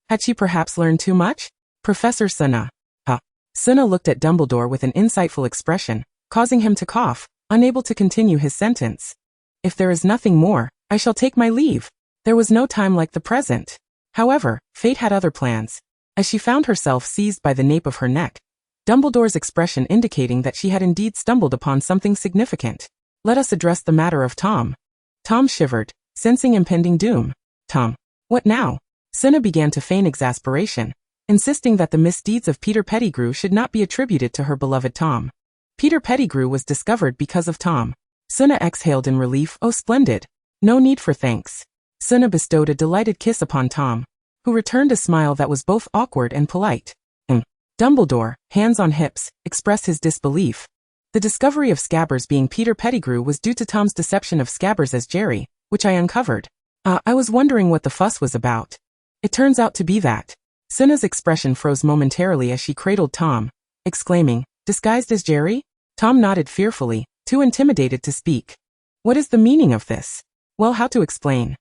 Had she perhaps learned too much? Professor Suna. Suna looked at Dumbledore with an insightful expression, causing him to cough, unable to continue his sentence. If there is nothing more, I shall take my leave. There was no time like the present. However, fate had other plans. As she found herself seized by the nape of her neck, Dumbledore's expression indicating that she had indeed stumbled upon something significant. Let us address the matter of Tom. Tom shivered, sensing impending doom. Tom. What now? Suna began to feign exasperation, insisting that the misdeeds of Peter Pettigrew should not be attributed to her beloved Tom. Peter Pettigrew was discovered because of Tom. Suna exhaled in relief. Oh, splendid. No need for thanks. Suna bestowed a delighted kiss upon Tom, who returned a smile that was both awkward and polite. Dumbledore, hands on hips, expressed his disbelief. The discovery of Scabbers being Peter Pettigrew was due to Tom's deception of Scabbers as Jerry, which I uncovered. I was wondering what the fuss was about. It turns out to be that. Suna's expression froze momentarily as she cradled Tom, exclaiming, disguised as Jerry? Tom nodded fearfully, too intimidated to speak. What is the meaning of this? Well, how to explain?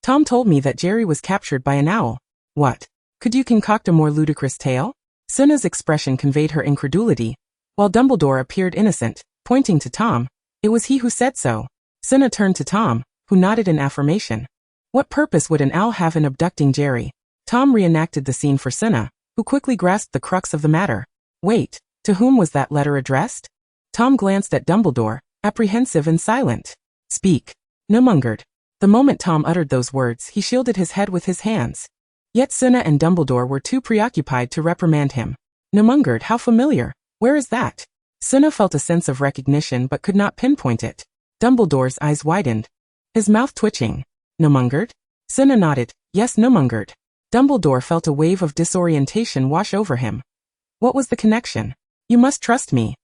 Tom told me that Jerry was captured by an owl. What? Could you concoct a more ludicrous tale? Suna's expression conveyed her incredulity, while Dumbledore appeared innocent, pointing to Tom. It was he who said so. Suna turned to Tom, who nodded in affirmation. What purpose would an owl have in abducting Jerry? Tom reenacted the scene for Suna, who quickly grasped the crux of the matter. Wait, to whom was that letter addressed? Tom glanced at Dumbledore, apprehensive and silent. Speak. Numungered. The moment Tom uttered those words, he shielded his head with his hands. Yet Suna and Dumbledore were too preoccupied to reprimand him. Numungered, how familiar. Where is that? Suna felt a sense of recognition but could not pinpoint it. Dumbledore's eyes widened, his mouth twitching. Numungered? Suna nodded. Yes, Numungered. Dumbledore felt a wave of disorientation wash over him. What was the connection? You must trust me.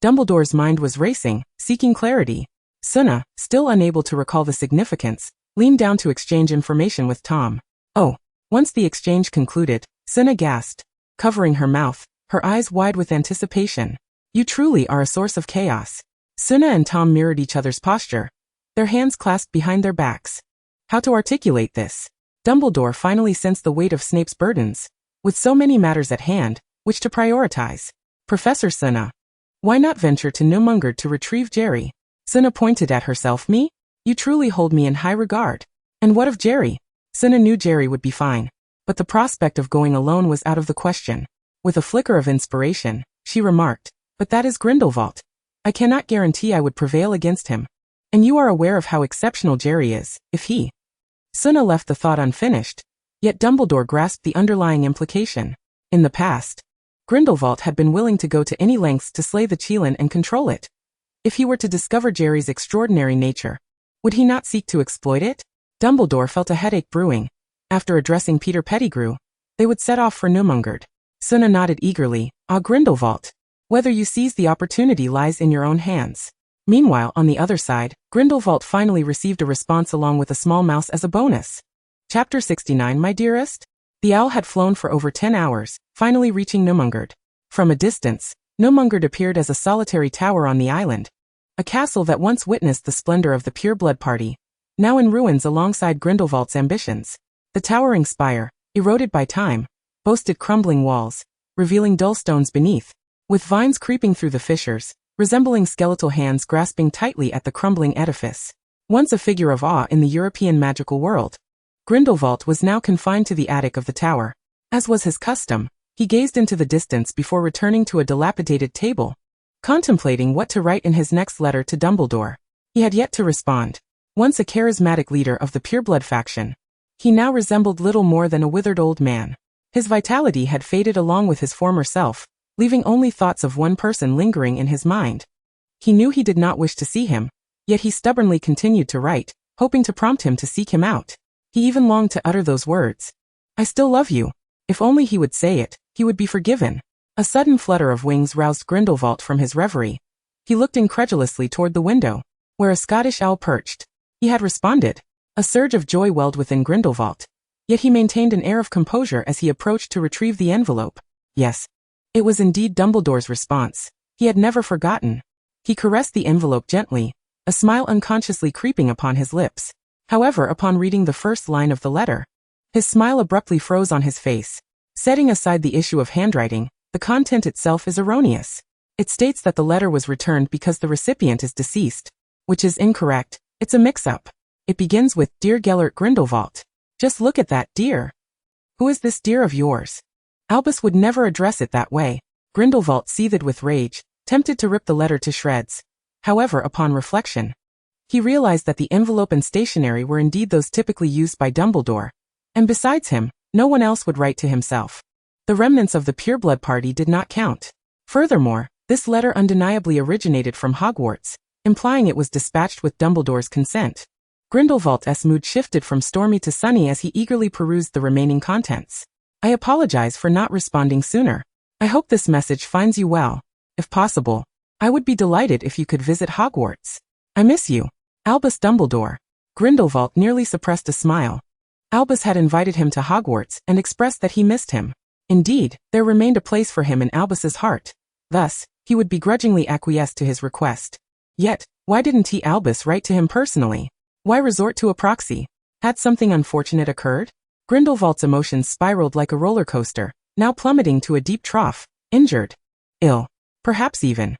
Dumbledore's mind was racing, seeking clarity. Suna, still unable to recall the significance, leaned down to exchange information with Tom. Oh. Once the exchange concluded, Suna gasped, covering her mouth, her eyes wide with anticipation. You truly are a source of chaos. Suna and Tom mirrored each other's posture, their hands clasped behind their backs. How to articulate this? Dumbledore finally sensed the weight of Snape's burdens. With so many matters at hand, which to prioritize? Professor Suna. Why not venture to Numungered to retrieve Jerry? Suna pointed at herself. Me? You truly hold me in high regard. And what of Jerry? Suna knew Jerry would be fine, but the prospect of going alone was out of the question. With a flicker of inspiration, she remarked, but that is Grindelwald. I cannot guarantee I would prevail against him. And you are aware of how exceptional Jerry is, if he... Suna left the thought unfinished, yet Dumbledore grasped the underlying implication. In the past, Grindelwald had been willing to go to any lengths to slay the Qilin and control it. If he were to discover Jerry's extraordinary nature, would he not seek to exploit it? Dumbledore felt a headache brewing. After addressing Peter Pettigrew, they would set off for Numungered. Suna nodded eagerly. Grindelwald. Whether you seize the opportunity lies in your own hands. Meanwhile, on the other side, Grindelwald finally received a response along with a small mouse as a bonus. Chapter 69. My dearest? The owl had flown for over 10 hours, finally reaching Numungered. From a distance, Numungered appeared as a solitary tower on the island. A castle that once witnessed the splendor of the pureblood party, now in ruins alongside Grindelwald's ambitions. The towering spire, eroded by time, boasted crumbling walls, revealing dull stones beneath, with vines creeping through the fissures, resembling skeletal hands grasping tightly at the crumbling edifice. Once a figure of awe in the European magical world, Grindelwald was now confined to the attic of the tower. As was his custom, he gazed into the distance before returning to a dilapidated table, contemplating what to write in his next letter to Dumbledore. He had yet to respond. Once a charismatic leader of the pureblood faction, he now resembled little more than a withered old man. His vitality had faded along with his former self, leaving only thoughts of one person lingering in his mind. He knew he did not wish to see him, yet he stubbornly continued to write, hoping to prompt him to seek him out. He even longed to utter those words. "I still love you." If only he would say it, he would be forgiven. A sudden flutter of wings roused Grindelwald from his reverie. He looked incredulously toward the window, where a Scottish owl perched. He had responded. A surge of joy welled within Grindelwald. Yet he maintained an air of composure as he approached to retrieve the envelope. Yes. It was indeed Dumbledore's response. He had never forgotten. He caressed the envelope gently, a smile unconsciously creeping upon his lips. However, upon reading the first line of the letter, his smile abruptly froze on his face. Setting aside the issue of handwriting, the content itself is erroneous. It states that the letter was returned because the recipient is deceased, which is incorrect. It's a mix-up. It begins with, "Dear Gellert Grindelwald." Just look at that, dear. Who is this dear of yours? Albus would never address it that way. Grindelwald seethed with rage, tempted to rip the letter to shreds. However, upon reflection, he realized that the envelope and stationery were indeed those typically used by Dumbledore, and besides him, no one else would write to himself. The remnants of the pureblood party did not count. Furthermore, this letter undeniably originated from Hogwarts, implying it was dispatched with Dumbledore's consent. Grindelwald's mood shifted from stormy to sunny as he eagerly perused the remaining contents. "I apologize for not responding sooner. I hope this message finds you well. If possible, I would be delighted if you could visit Hogwarts. I miss you. Albus Dumbledore." Grindelwald nearly suppressed a smile. Albus had invited him to Hogwarts and expressed that he missed him. Indeed, there remained a place for him in Albus's heart. Thus, he would begrudgingly acquiesce to his request. Yet, why didn't he Albus write to him personally? Why resort to a proxy? Had something unfortunate occurred? Grindelwald's emotions spiraled like a roller coaster, now plummeting to a deep trough. Injured. Ill. Perhaps even.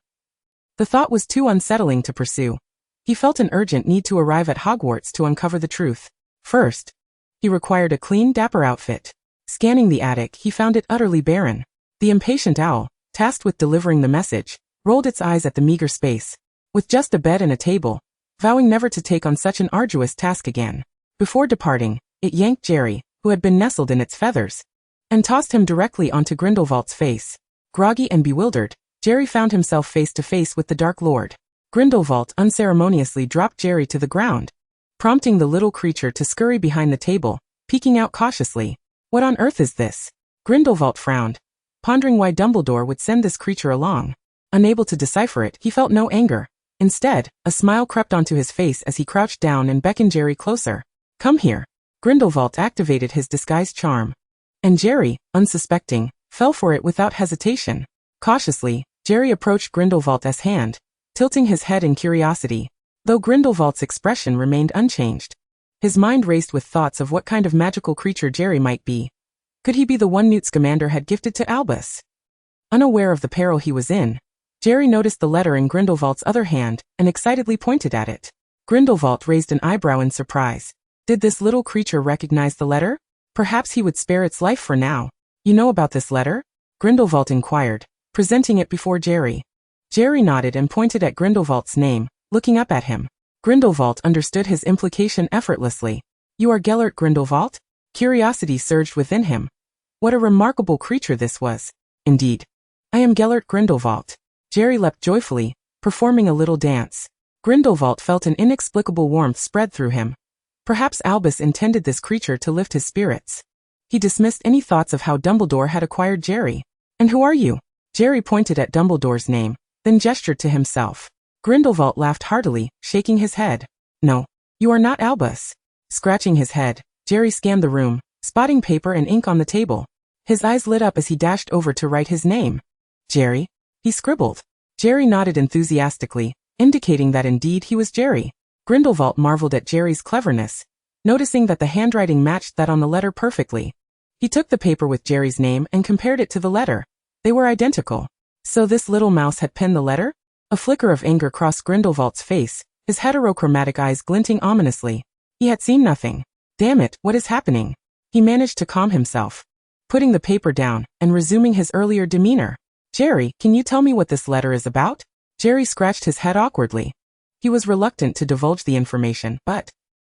The thought was too unsettling to pursue. He felt an urgent need to arrive at Hogwarts to uncover the truth. First, he required a clean, dapper outfit. Scanning the attic, he found it utterly barren. The impatient owl, tasked with delivering the message, rolled its eyes at the meager space. With just a bed and a table, vowing never to take on such an arduous task again. Before departing, it yanked Jerry, who had been nestled in its feathers, and tossed him directly onto Grindelwald's face. Groggy and bewildered, Jerry found himself face to face with the Dark Lord. Grindelwald unceremoniously dropped Jerry to the ground, prompting the little creature to scurry behind the table, peeking out cautiously. "What on earth is this?" Grindelwald frowned, pondering why Dumbledore would send this creature along. Unable to decipher it, he felt no anger. Instead, a smile crept onto his face as he crouched down and beckoned Jerry closer. "Come here." Grindelwald activated his disguise charm, and Jerry, unsuspecting, fell for it without hesitation. Cautiously, Jerry approached Grindelwald's hand, tilting his head in curiosity, though Grindelwald's expression remained unchanged. His mind raced with thoughts of what kind of magical creature Jerry might be. Could he be the one Newt Scamander had gifted to Albus? Unaware of the peril he was in, Jerry noticed the letter in Grindelwald's other hand and excitedly pointed at it. Grindelwald raised an eyebrow in surprise. Did this little creature recognize the letter? Perhaps he would spare its life for now. "You know about this letter?" Grindelwald inquired, presenting it before Jerry. Jerry nodded and pointed at Grindelwald's name, looking up at him. Grindelwald understood his implication effortlessly. "You are Gellert Grindelwald?" Curiosity surged within him. What a remarkable creature this was. "Indeed. I am Gellert Grindelwald." Jerry leapt joyfully, performing a little dance. Grindelwald felt an inexplicable warmth spread through him. Perhaps Albus intended this creature to lift his spirits. He dismissed any thoughts of how Dumbledore had acquired Jerry. "And who are you?" Jerry pointed at Dumbledore's name, then gestured to himself. Grindelwald laughed heartily, shaking his head. "No, you are not Albus." Scratching his head, Jerry scanned the room, spotting paper and ink on the table. His eyes lit up as he dashed over to write his name. "Jerry?" he scribbled. Jerry nodded enthusiastically, indicating that indeed he was Jerry. Grindelwald marveled at Jerry's cleverness, noticing that the handwriting matched that on the letter perfectly. He took the paper with Jerry's name and compared it to the letter. They were identical. So this little mouse had penned the letter? A flicker of anger crossed Grindelwald's face, his heterochromatic eyes glinting ominously. He had seen nothing. "Damn it, what is happening?" He managed to calm himself, putting the paper down and resuming his earlier demeanor. "Jerry, can you tell me what this letter is about?" Jerry scratched his head awkwardly. He was reluctant to divulge the information, but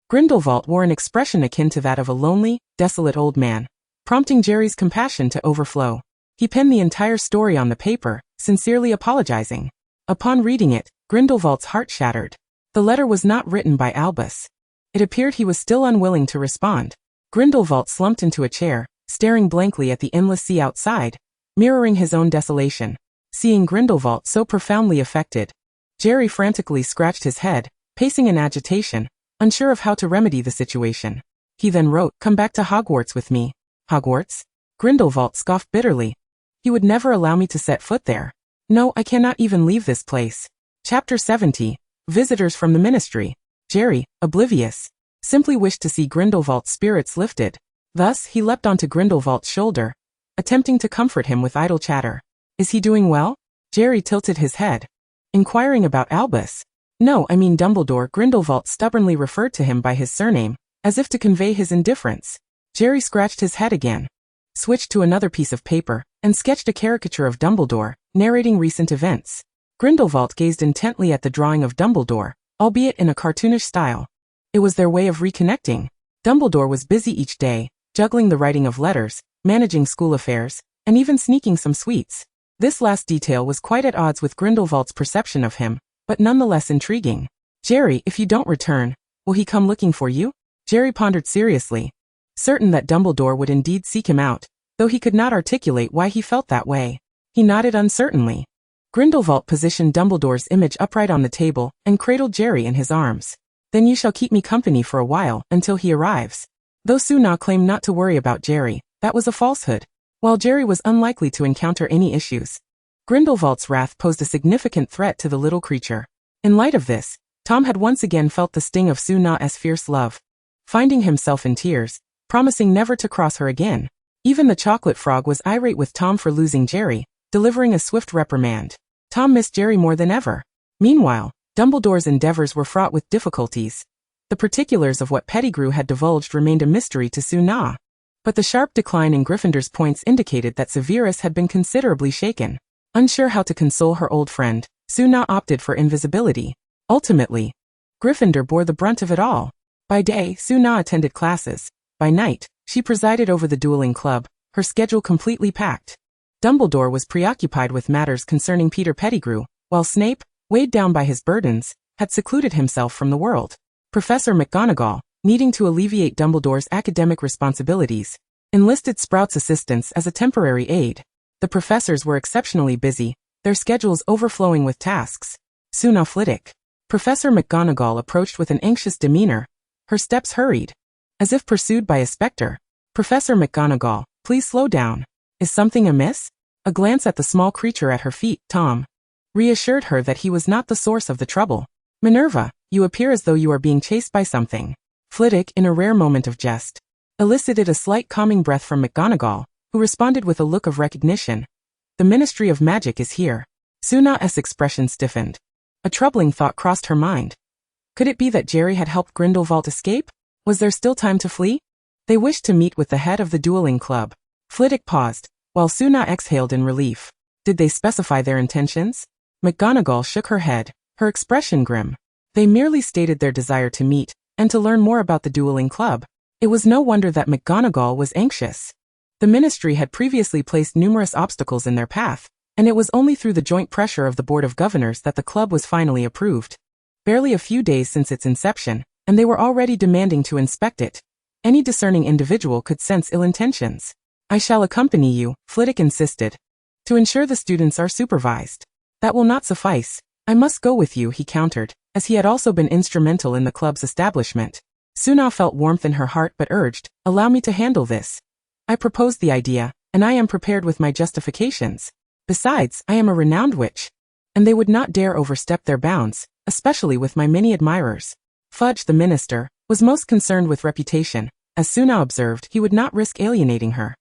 Grindelwald wore an expression akin to that of a lonely, desolate old man, prompting Jerry's compassion to overflow. He penned the entire story on the paper, sincerely apologizing. Upon reading it, Grindelwald's heart shattered. The letter was not written by Albus. It appeared he was still unwilling to respond. Grindelwald slumped into a chair, staring blankly at the endless sea outside, mirroring his own desolation. Seeing Grindelwald so profoundly affected, Jerry frantically scratched his head, pacing in agitation, unsure of how to remedy the situation. He then wrote, "Come back to Hogwarts with me." Hogwarts? Grindelwald scoffed bitterly. He would never allow me to set foot there. No, I cannot even leave this place. Chapter 70. Visitors from the Ministry. Jerry, oblivious, simply wished to see Grindelwald's spirits lifted. Thus, he leapt onto Grindelwald's shoulder, attempting to comfort him with idle chatter. Is he doing well? Jerry tilted his head, inquiring about Albus. No, I mean Dumbledore. Grindelwald stubbornly referred to him by his surname, as if to convey his indifference. Jerry scratched his head again, switched to another piece of paper, and sketched a caricature of Dumbledore, narrating recent events. Grindelwald gazed intently at the drawing of Dumbledore, albeit in a cartoonish style. It was their way of reconnecting. Dumbledore was busy each day, juggling the writing of letters, managing school affairs, and even sneaking some sweets. This last detail was quite at odds with Grindelwald's perception of him, but nonetheless intriguing. Jerry, if you don't return, will he come looking for you? Jerry pondered seriously, certain that Dumbledore would indeed seek him out, though he could not articulate why he felt that way. He nodded uncertainly. Grindelwald positioned Dumbledore's image upright on the table and cradled Jerry in his arms. Then you shall keep me company for a while, until he arrives. Though Suna claimed not to worry about Jerry, that was a falsehood. While Jerry was unlikely to encounter any issues, Grindelwald's wrath posed a significant threat to the little creature. In light of this, Tom had once again felt the sting of Suna's fierce love, finding himself in tears, promising never to cross her again. Even the chocolate frog was irate with Tom for losing Jerry, delivering a swift reprimand. Tom missed Jerry more than ever. Meanwhile, Dumbledore's endeavors were fraught with difficulties. The particulars of what Pettigrew had divulged remained a mystery to Suna. But the sharp decline in Gryffindor's points indicated that Severus had been considerably shaken. Unsure how to console her old friend, Suna opted for invisibility. Ultimately, Gryffindor bore the brunt of it all. By day, Suna attended classes. By night, she presided over the dueling club, her schedule completely packed. Dumbledore was preoccupied with matters concerning Peter Pettigrew, while Snape, weighed down by his burdens, had secluded himself from the world. Professor McGonagall, needing to alleviate Dumbledore's academic responsibilities, enlisted Sprout's assistance as a temporary aide. The professors were exceptionally busy, their schedules overflowing with tasks. Suna Flitwick. Professor McGonagall approached with an anxious demeanor, her steps hurried, as if pursued by a specter. Professor McGonagall, please slow down. Is something amiss? A glance at the small creature at her feet, Tom, reassured her that he was not the source of the trouble. Minerva, you appear as though you are being chased by something. Flitwick, in a rare moment of jest, elicited a slight calming breath from McGonagall, who responded with a look of recognition. The Ministry of Magic is here. Suna's expression stiffened. A troubling thought crossed her mind. Could it be that Jerry had helped Grindelwald escape? Was there still time to flee? They wished to meet with the head of the dueling club. Flitwick paused, while Suna exhaled in relief. Did they specify their intentions? McGonagall shook her head, her expression grim. They merely stated their desire to meet, and to learn more about the dueling club. It was no wonder that McGonagall was anxious. The Ministry had previously placed numerous obstacles in their path, and it was only through the joint pressure of the Board of Governors that the club was finally approved. Barely a few days since its inception, and they were already demanding to inspect it. Any discerning individual could sense ill intentions. I shall accompany you, Flitwick insisted, to ensure the students are supervised. That will not suffice. I must go with you, he countered, as he had also been instrumental in the club's establishment. Suna felt warmth in her heart but urged, allow me to handle this. I proposed the idea, and I am prepared with my justifications. Besides, I am a renowned witch, and they would not dare overstep their bounds, especially with my many admirers. Fudge, the minister, was most concerned with reputation. As Suna observed, he would not risk alienating her.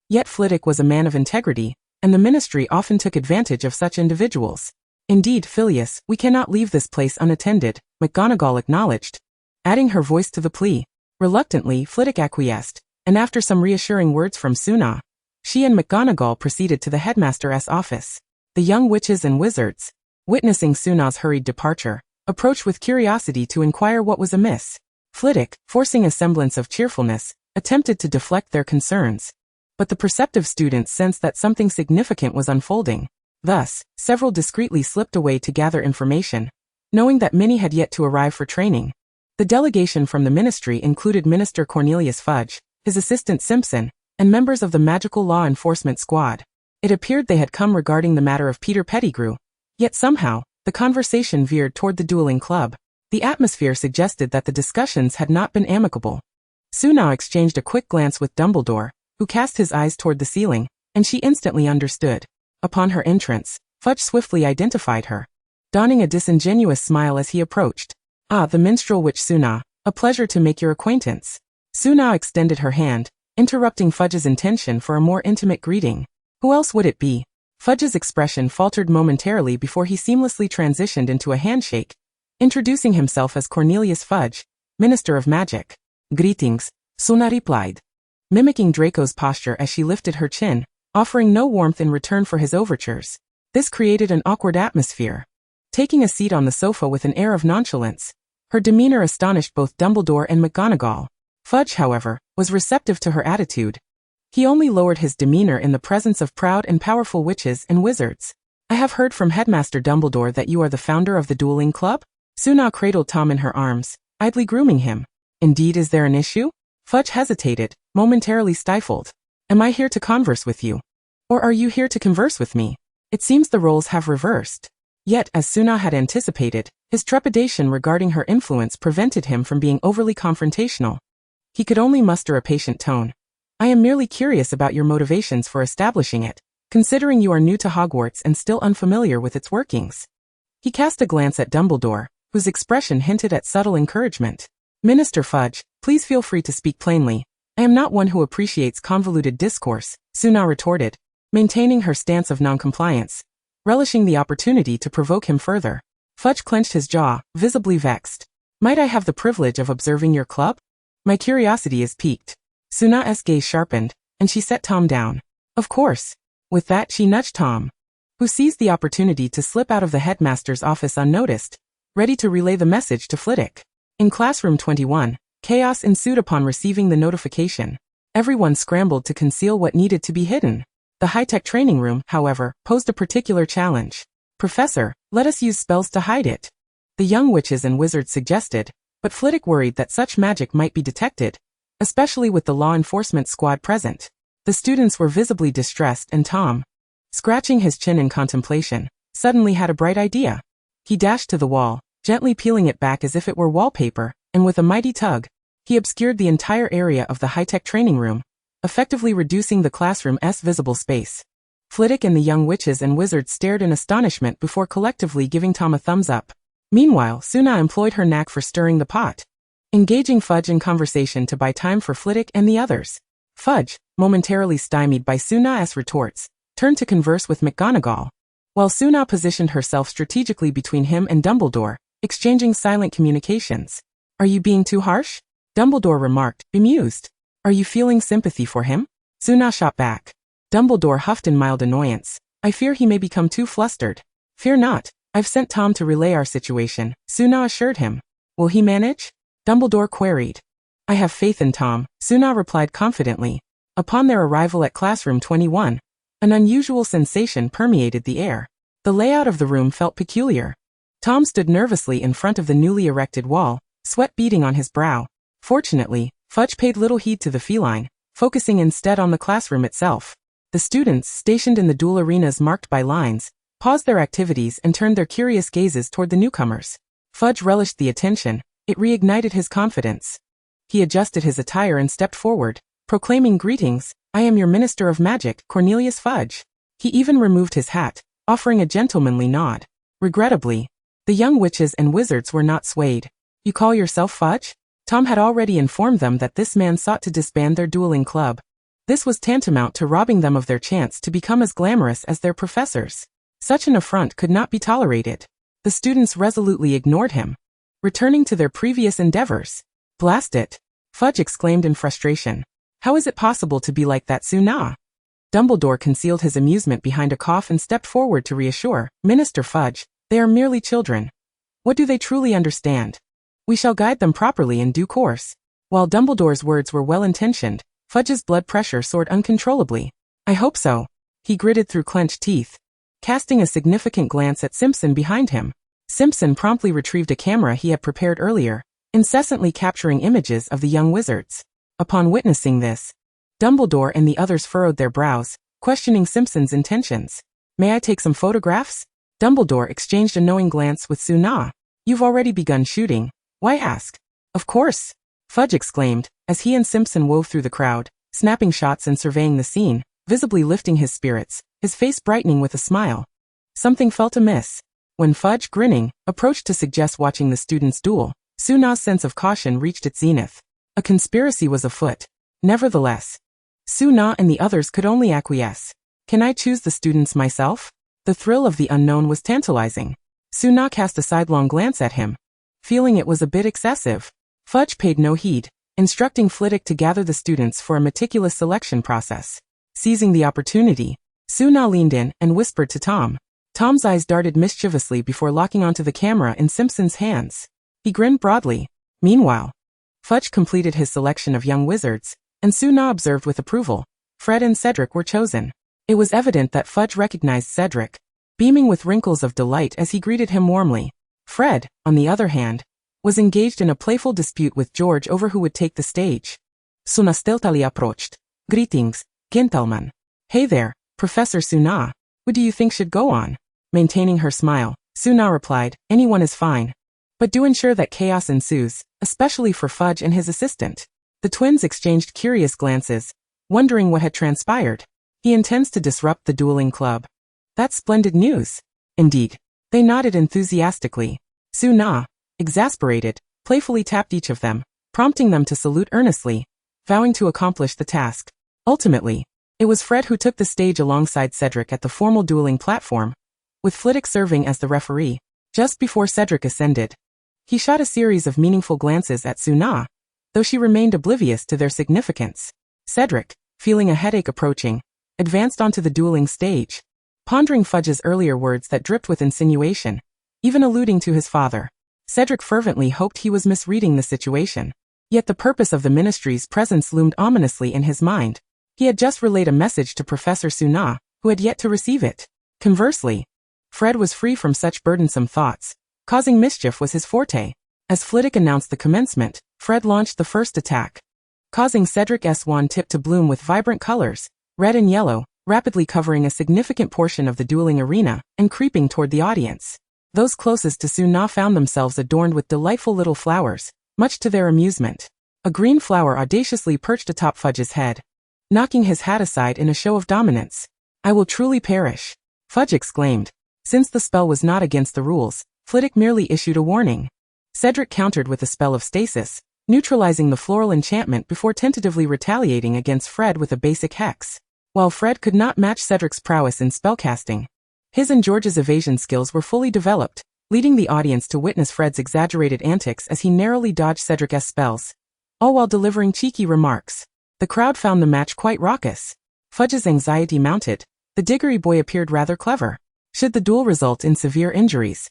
Yet Flitwick was a man of integrity, and the Ministry often took advantage of such individuals. Indeed, Phileas, we cannot leave this place unattended, McGonagall acknowledged, adding her voice to the plea. Reluctantly, Flitwick acquiesced, and after some reassuring words from Suna, she and McGonagall proceeded to the headmaster's office. The young witches and wizards, witnessing Suna's hurried departure, approached with curiosity to inquire what was amiss. Flitwick, forcing a semblance of cheerfulness, attempted to deflect their concerns. but the perceptive students sensed that something significant was unfolding. Thus, several discreetly slipped away to gather information, knowing that many had yet to arrive for training. The delegation from the ministry included Minister Cornelius Fudge, his assistant Simpson, and members of the Magical Law Enforcement Squad. It appeared they had come regarding the matter of Peter Pettigrew, yet somehow, the conversation veered toward the dueling club. The atmosphere suggested that the discussions had not been amicable. Suna exchanged a quick glance with Dumbledore, who cast his eyes toward the ceiling, and she instantly understood. Upon her entrance, Fudge swiftly identified her, donning a disingenuous smile as he approached. "Ah, the minstrel witch Suna, a pleasure to make your acquaintance." Suna extended her hand, interrupting Fudge's intention for a more intimate greeting. Who else would it be? Fudge's expression faltered momentarily before he seamlessly transitioned into a handshake, introducing himself as Cornelius Fudge, Minister of Magic. "Greetings," Suna replied, mimicking Draco's posture as she lifted her chin, offering no warmth in return for his overtures. This created an awkward atmosphere. Taking a seat on the sofa with an air of nonchalance, her demeanor astonished both Dumbledore and McGonagall. Fudge, however, was receptive to her attitude. He only lowered his demeanor in the presence of proud and powerful witches and wizards. "I have heard from Headmaster Dumbledore that you are the founder of the dueling club?" Suna cradled Tom in her arms, idly grooming him. "Indeed, is there an issue?" Fudge hesitated, momentarily stifled. "Am I here to converse with you? Or are you here to converse with me?" It seems the roles have reversed. Yet, as Suna had anticipated, his trepidation regarding her influence prevented him from being overly confrontational. He could only muster a patient tone. "I am merely curious about your motivations for establishing it, considering you are new to Hogwarts and still unfamiliar with its workings." He cast a glance at Dumbledore, whose expression hinted at subtle encouragement. "Minister Fudge, please feel free to speak plainly. I am not one who appreciates convoluted discourse," Suna retorted, maintaining her stance of noncompliance, relishing the opportunity to provoke him further. Fudge clenched his jaw, visibly vexed. "Might I have the privilege of observing your club? My curiosity is piqued." Suna's gaze sharpened, and she set Tom down. "Of course." With that she nudged Tom, who seized the opportunity to slip out of the headmaster's office unnoticed, ready to relay the message to Flitwick. In classroom 21, chaos ensued upon receiving the notification. Everyone scrambled to conceal what needed to be hidden. The high-tech training room, however, posed a particular challenge. "Professor, let us use spells to hide it," the young witches and wizards suggested, but Flitwick worried that such magic might be detected, especially with the law enforcement squad present. The students were visibly distressed and Tom, scratching his chin in contemplation, suddenly had a bright idea. He dashed to the wall, gently peeling it back as if it were wallpaper, and with a mighty tug, he obscured the entire area of the high-tech training room, effectively reducing the classroom's visible space. Flitwick and the young witches and wizards stared in astonishment before collectively giving Tom a thumbs up. Meanwhile, Suna employed her knack for stirring the pot, engaging Fudge in conversation to buy time for Flitwick and the others. Fudge, momentarily stymied by Suna's retorts, turned to converse with McGonagall, while Suna positioned herself strategically between him and Dumbledore, exchanging silent communications. "Are you being too harsh?" Dumbledore remarked, bemused. "Are you feeling sympathy for him?" Suna shot back. Dumbledore huffed in mild annoyance. "I fear he may become too flustered." "Fear not. I've sent Tom to relay our situation," Suna assured him. "Will he manage?" Dumbledore queried. "I have faith in Tom," Suna replied confidently. Upon their arrival at classroom 21, an unusual sensation permeated the air. The layout of the room felt peculiar. Tom stood nervously in front of the newly erected wall, sweat beading on his brow. Fortunately, Fudge paid little heed to the feline, focusing instead on the classroom itself. The students, stationed in the duel arenas marked by lines, paused their activities and turned their curious gazes toward the newcomers. Fudge relished the attention. It reignited his confidence. He adjusted his attire and stepped forward, proclaiming, "Greetings, I am your Minister of Magic, Cornelius Fudge." He even removed his hat, offering a gentlemanly nod. Regrettably, the young witches and wizards were not swayed. "You call yourself Fudge?" Tom had already informed them that this man sought to disband their dueling club. This was tantamount to robbing them of their chance to become as glamorous as their professors. Such an affront could not be tolerated. The students resolutely ignored him, returning to their previous endeavors. "Blast it!" Fudge exclaimed in frustration. "How is it possible to be like that, Suna?" Dumbledore concealed his amusement behind a cough and stepped forward to reassure, "Minister Fudge, they are merely children. What do they truly understand? We shall guide them properly in due course." While Dumbledore's words were well-intentioned, Fudge's blood pressure soared uncontrollably. I hope so. He gritted through clenched teeth, casting a significant glance at Simpson behind him. Simpson promptly retrieved a camera he had prepared earlier, incessantly capturing images of the young wizards. Upon witnessing this, Dumbledore and the others furrowed their brows, questioning Simpson's intentions. May I take some photographs? Dumbledore exchanged a knowing glance with Suna. You've already begun shooting. Why ask? Of course, Fudge exclaimed, as he and Simpson wove through the crowd, snapping shots and surveying the scene, visibly lifting his spirits, his face brightening with a smile. Something felt amiss. When Fudge, grinning, approached to suggest watching the students' duel, Suna's sense of caution reached its zenith. A conspiracy was afoot. Nevertheless, Suna and the others could only acquiesce. Can I choose the students myself? The thrill of the unknown was tantalizing. Suna cast a sidelong glance at him, feeling it was a bit excessive. Fudge paid no heed, instructing Flitwick to gather the students for a meticulous selection process. Seizing the opportunity, Suna leaned in and whispered to Tom. Tom's eyes darted mischievously before locking onto the camera in Simpson's hands. He grinned broadly. Meanwhile, Fudge completed his selection of young wizards, and Suna observed with approval. Fred and Cedric were chosen. It was evident that Fudge recognized Cedric, beaming with wrinkles of delight as he greeted him warmly. Fred, on the other hand, was engaged in a playful dispute with George over who would take the stage. Suna stealthily approached. Greetings, gentlemen. Hey there, Professor Suna. Who do you think should go on? Maintaining her smile, Suna replied, anyone is fine. But do ensure that chaos ensues, especially for Fudge and his assistant. The twins exchanged curious glances, wondering what had transpired. He intends to disrupt the dueling club. That's splendid news. Indeed. They nodded enthusiastically. Suna, exasperated, playfully tapped each of them, prompting them to salute earnestly, vowing to accomplish the task. Ultimately, it was Fred who took the stage alongside Cedric at the formal dueling platform, with Flitwick serving as the referee. Just before Cedric ascended, he shot a series of meaningful glances at Suna, though she remained oblivious to their significance. Cedric, feeling a headache approaching, advanced onto the dueling stage, pondering Fudge's earlier words that dripped with insinuation, even alluding to his father. Cedric fervently hoped he was misreading the situation. Yet the purpose of the ministry's presence loomed ominously in his mind. He had just relayed a message to Professor Suna, who had yet to receive it. Conversely, Fred was free from such burdensome thoughts. Causing mischief was his forte. As Flitwick announced the commencement, Fred launched the first attack, causing Cedric's wand tip to bloom with vibrant colors, red and yellow, rapidly covering a significant portion of the dueling arena and creeping toward the audience. Those closest to Suna found themselves adorned with delightful little flowers, much to their amusement. A green flower audaciously perched atop Fudge's head, knocking his hat aside in a show of dominance. I will truly perish, Fudge exclaimed. Since the spell was not against the rules, Flitwick merely issued a warning. Cedric countered with a spell of stasis, neutralizing the floral enchantment before tentatively retaliating against Fred with a basic hex. While Fred could not match Cedric's prowess in spellcasting, his and George's evasion skills were fully developed, leading the audience to witness Fred's exaggerated antics as he narrowly dodged Cedric's spells, all while delivering cheeky remarks. The crowd found the match quite raucous. Fudge's anxiety mounted. The Diggory boy appeared rather clever. Should the duel result in severe injuries,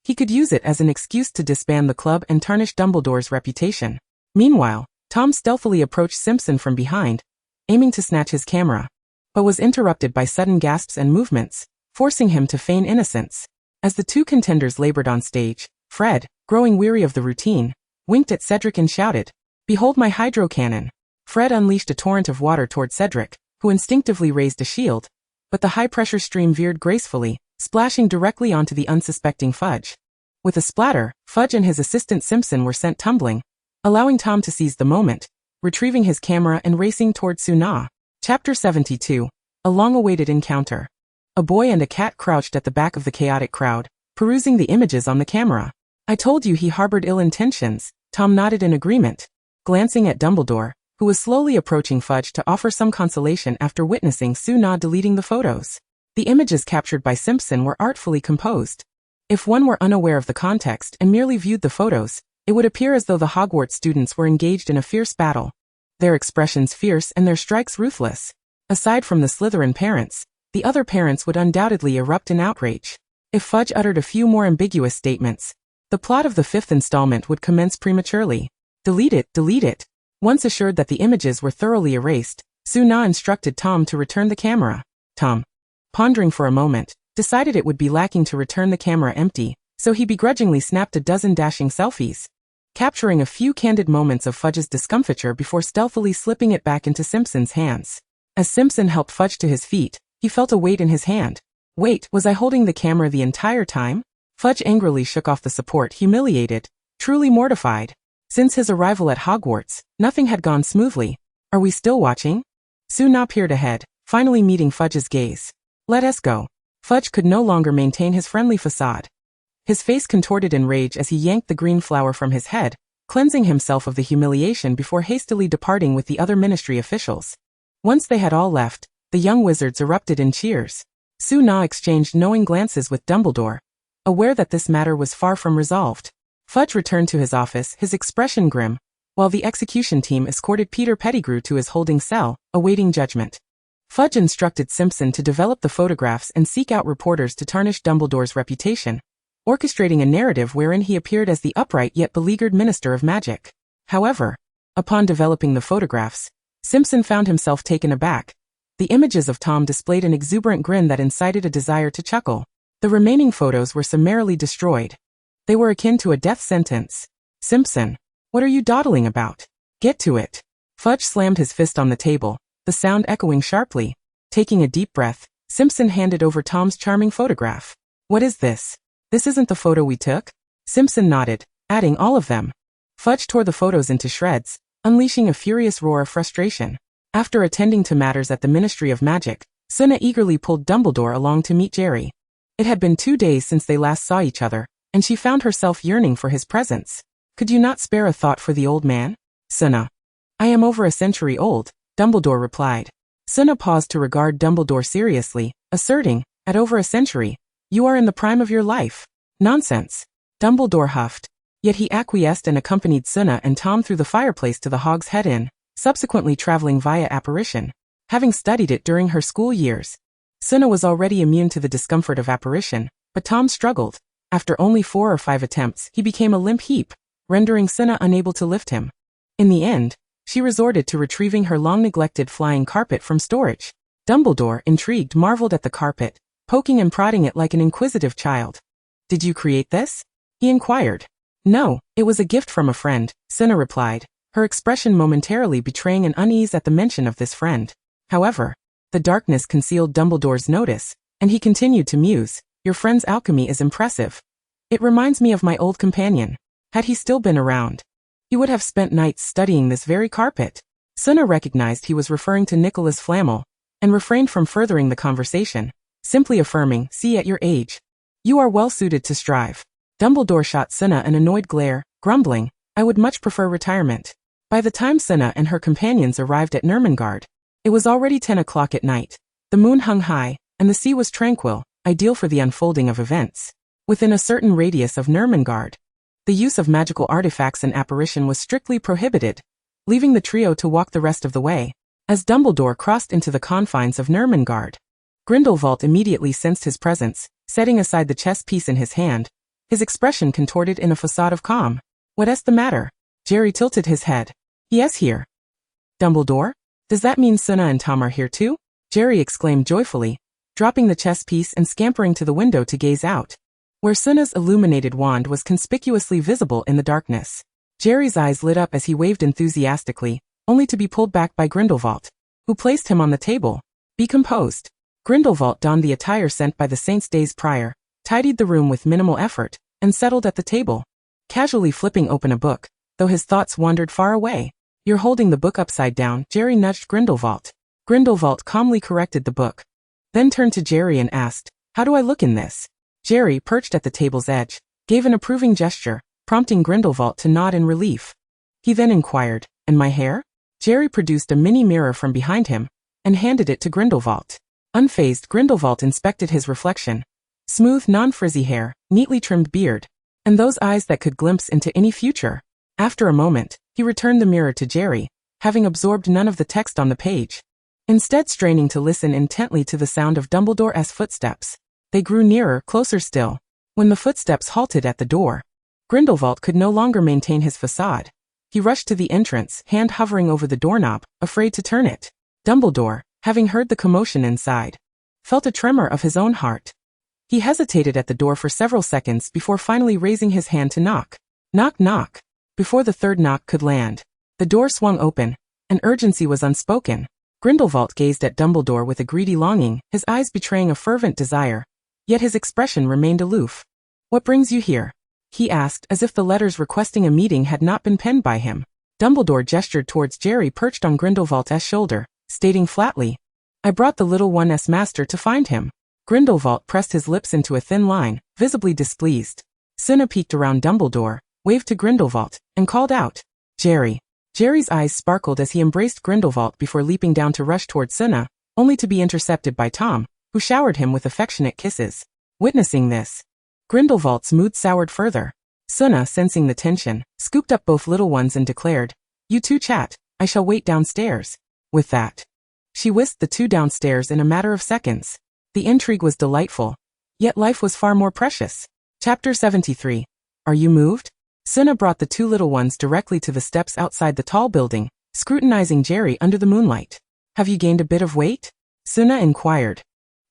he could use it as an excuse to disband the club and tarnish Dumbledore's reputation. Meanwhile, Tom stealthily approached Simpson from behind, aiming to snatch his camera, but was interrupted by sudden gasps and movements, forcing him to feign innocence. As the two contenders labored on stage, Fred, growing weary of the routine, winked at Cedric and shouted, "Behold my hydro cannon." Fred unleashed a torrent of water toward Cedric, who instinctively raised a shield, but the high-pressure stream veered gracefully, splashing directly onto the unsuspecting Fudge. With a splatter, Fudge and his assistant Simpson were sent tumbling, allowing Tom to seize the moment, retrieving his camera and racing toward Suna. Chapter 72. A long-awaited encounter. A boy and a cat crouched at the back of the chaotic crowd, perusing the images on the camera. I told you he harbored ill intentions, Tom nodded in agreement, glancing at Dumbledore, who was slowly approaching Fudge to offer some consolation after witnessing Suna deleting the photos. The images captured by Simpson were artfully composed. If one were unaware of the context and merely viewed the photos, it would appear as though the Hogwarts students were engaged in a fierce battle, their expressions fierce and their strikes ruthless. Aside from the Slytherin parents, the other parents would undoubtedly erupt in outrage. If Fudge uttered a few more ambiguous statements, the plot of the 5th installment would commence prematurely. Delete it, Once assured that the images were thoroughly erased, Suna instructed Tom to return the camera. Tom, pondering for a moment, decided it would be lacking to return the camera empty, so he begrudgingly snapped a dozen dashing selfies, capturing a few candid moments of Fudge's discomfiture before stealthily slipping it back into Simpson's hands. As Simpson helped Fudge to his feet, he felt a weight in his hand. Wait, was I holding the camera the entire time? Fudge angrily shook off the support, humiliated, truly mortified. Since his arrival at Hogwarts, nothing had gone smoothly. Are we still watching? Suna peered ahead, finally meeting Fudge's gaze. Let us go. Fudge could no longer maintain his friendly facade. His face contorted in rage as he yanked the green flower from his head, cleansing himself of the humiliation before hastily departing with the other ministry officials. Once they had all left, the young wizards erupted in cheers. Suna exchanged knowing glances with Dumbledore, aware that this matter was far from resolved. Fudge returned to his office, his expression grim, while the execution team escorted Peter Pettigrew to his holding cell, awaiting judgment. Fudge instructed Simpson to develop the photographs and seek out reporters to tarnish Dumbledore's reputation, orchestrating a narrative wherein he appeared as the upright yet beleaguered Minister of Magic. However, upon developing the photographs, Simpson found himself taken aback. The images of Tom displayed an exuberant grin that incited a desire to chuckle. The remaining photos were summarily destroyed. They were akin to a death sentence. Simpson, what are you dawdling about? Get to it. Fudge slammed his fist on the table, the sound echoing sharply. Taking a deep breath, Simpson handed over Tom's charming photograph. What is this? This isn't the photo we took? Simpson nodded, adding all of them. Fudge tore the photos into shreds, unleashing a furious roar of frustration. After attending to matters at the Ministry of Magic, Suna eagerly pulled Dumbledore along to meet Jerry. It had been 2 days since they last saw each other, and she found herself yearning for his presence. Could you not spare a thought for the old man? Suna. I am over a century old, Dumbledore replied. Suna paused to regard Dumbledore seriously, asserting, at over a century, you are in the prime of your life. Nonsense. Dumbledore huffed. Yet he acquiesced and accompanied Suna and Tom through the fireplace to the Hog's Head Inn, subsequently traveling via apparition. Having studied it during her school years, Suna was already immune to the discomfort of apparition, but Tom struggled. After only 4 or 5 attempts, he became a limp heap, rendering Suna unable to lift him. In the end, she resorted to retrieving her long-neglected flying carpet from storage. Dumbledore, intrigued, marveled at the carpet, poking and prodding it like an inquisitive child. Did you create this? He inquired. No, it was a gift from a friend, Suna replied, her expression momentarily betraying an unease at the mention of this friend. However, the darkness concealed Dumbledore's notice, and he continued to muse, your friend's alchemy is impressive. It reminds me of my old companion. Had he still been around, he would have spent nights studying this very carpet. Suna recognized he was referring to Nicholas Flamel, and refrained from furthering the conversation, simply affirming, see at your age, you are well suited to strive. Dumbledore shot Suna an annoyed glare, grumbling, I would much prefer retirement. By the time Suna and her companions arrived at Nurmengard, it was already 10 o'clock at night. The moon hung high, and the sea was tranquil, ideal for the unfolding of events. Within a certain radius of Nurmengard, the use of magical artifacts and apparition was strictly prohibited, leaving the trio to walk the rest of the way. As Dumbledore crossed into the confines of Nurmengard, Grindelwald immediately sensed his presence, setting aside the chess piece in his hand, his expression contorted in a facade of calm. What's the matter? Jerry tilted his head. Yes, here. Dumbledore? Does that mean Suna and Tom are here too? Jerry exclaimed joyfully, dropping the chess piece and scampering to the window to gaze out, where Suna's illuminated wand was conspicuously visible in the darkness. Jerry's eyes lit up as he waved enthusiastically, only to be pulled back by Grindelwald, who placed him on the table. Be composed. Grindelwald donned the attire sent by the saints days prior, tidied the room with minimal effort, and settled at the table, casually flipping open a book, though his thoughts wandered far away. You're holding the book upside down, Jerry nudged Grindelwald. Grindelwald calmly corrected the book, then turned to Jerry and asked, how do I look in this? Jerry, perched at the table's edge, gave an approving gesture, prompting Grindelwald to nod in relief. He then inquired, and my hair? Jerry produced a mini mirror from behind him, and handed it to Grindelwald. Unfazed, Grindelwald inspected his reflection. Smooth, non-frizzy hair, neatly trimmed beard, and those eyes that could glimpse into any future. After a moment, he returned the mirror to Jerry, having absorbed none of the text on the page. Instead straining to listen intently to the sound of Dumbledore's footsteps. They grew nearer, closer still. When the footsteps halted at the door, Grindelwald could no longer maintain his facade. He rushed to the entrance, hand hovering over the doorknob, afraid to turn it. Dumbledore, having heard the commotion inside, felt a tremor of his own heart. He hesitated at the door for several seconds before finally raising his hand to knock. Knock, knock. Before the third knock could land, the door swung open, and urgency was unspoken. Grindelwald gazed at Dumbledore with a greedy longing, his eyes betraying a fervent desire, yet his expression remained aloof. "What brings you here?" he asked, as if the letters requesting a meeting had not been penned by him. Dumbledore gestured towards Jerry perched on Grindelwald's shoulder, stating flatly, "I brought the little one's master to find him." Grindelwald pressed his lips into a thin line, visibly displeased. Cinna peeked around Dumbledore, waved to Grindelwald, and called out, "Jerry." Jerry's eyes sparkled as he embraced Grindelwald before leaping down to rush toward Cinna, only to be intercepted by Tom, who showered him with affectionate kisses. Witnessing this, Grindelwald's mood soured further. Cinna, sensing the tension, scooped up both little ones and declared, "You two chat, I shall wait downstairs." With that, she whisked the two downstairs in a matter of seconds. The intrigue was delightful, yet life was far more precious. Chapter 73. Are you moved? Cinna brought the two little ones directly to the steps outside the tall building, scrutinizing Jerry under the moonlight. "Have you gained a bit of weight?" Cinna inquired,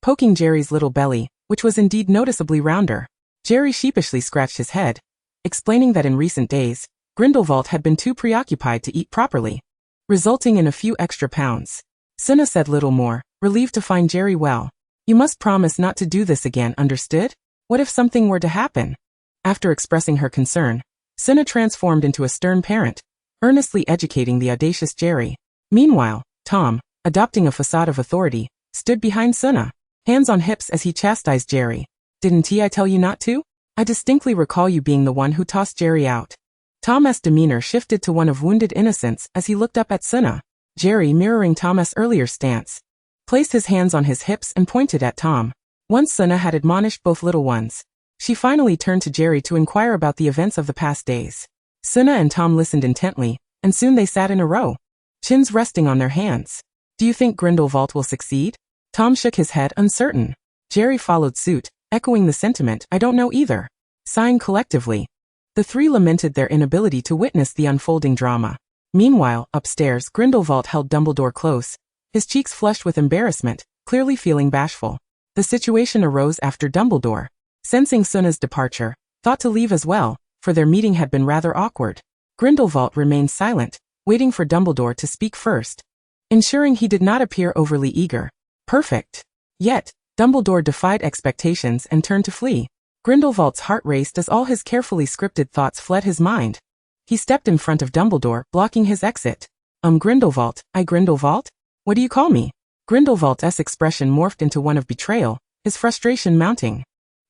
poking Jerry's little belly, which was indeed noticeably rounder. Jerry sheepishly scratched his head, explaining that in recent days, Grindelwald had been too preoccupied to eat properly, resulting in a few extra pounds. Cinna said little more, relieved to find Jerry well. "You must promise not to do this again, understood? What if something were to happen?" After expressing her concern, Cinna transformed into a stern parent, earnestly educating the audacious Jerry. Meanwhile, Tom, adopting a facade of authority, stood behind Cinna, hands on hips as he chastised Jerry. "Didn't I tell you not to? I distinctly recall you being the one who tossed Jerry out." Tom's demeanor shifted to one of wounded innocence as he looked up at Cinna. Jerry, mirroring Tom's earlier stance, placed his hands on his hips and pointed at Tom. Once Cinna had admonished both little ones, she finally turned to Jerry to inquire about the events of the past days. Cinna and Tom listened intently, and soon they sat in a row, chins resting on their hands. "Do you think Grindelwald will succeed?" Tom shook his head, uncertain. Jerry followed suit, echoing the sentiment, "I don't know either." Sighing collectively, the three lamented their inability to witness the unfolding drama. Meanwhile, upstairs, Grindelwald held Dumbledore close, his cheeks flushed with embarrassment, clearly feeling bashful. The situation arose after Dumbledore, sensing Cinna's departure, thought to leave as well, for their meeting had been rather awkward. Grindelwald remained silent, waiting for Dumbledore to speak first, ensuring he did not appear overly eager. Perfect. Yet, Dumbledore defied expectations and turned to flee. Grindelwald's heart raced as all his carefully scripted thoughts fled his mind. He stepped in front of Dumbledore, blocking his exit. Grindelwald, Grindelwald? What do you call me?" Grindelwald's expression morphed into one of betrayal, his frustration mounting.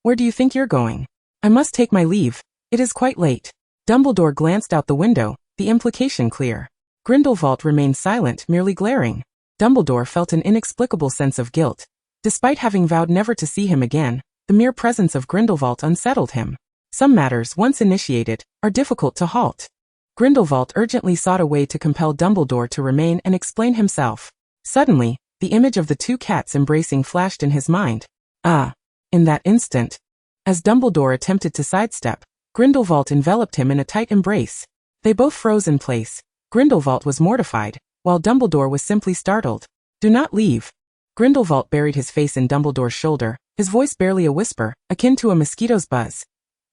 "Where do you think you're going?" "I must take my leave. It is quite late." Dumbledore glanced out the window, the implication clear. Grindelwald remained silent, merely glaring. Dumbledore felt an inexplicable sense of guilt. Despite having vowed never to see him again, the mere presence of Grindelwald unsettled him. Some matters, once initiated, are difficult to halt. Grindelwald urgently sought a way to compel Dumbledore to remain and explain himself. Suddenly, the image of the two cats embracing flashed in his mind. In that instant, as Dumbledore attempted to sidestep, Grindelwald enveloped him in a tight embrace. They both froze in place. Grindelwald was mortified, while Dumbledore was simply startled. "Do not leave." Grindelwald buried his face in Dumbledore's shoulder, his voice barely a whisper, akin to a mosquito's buzz.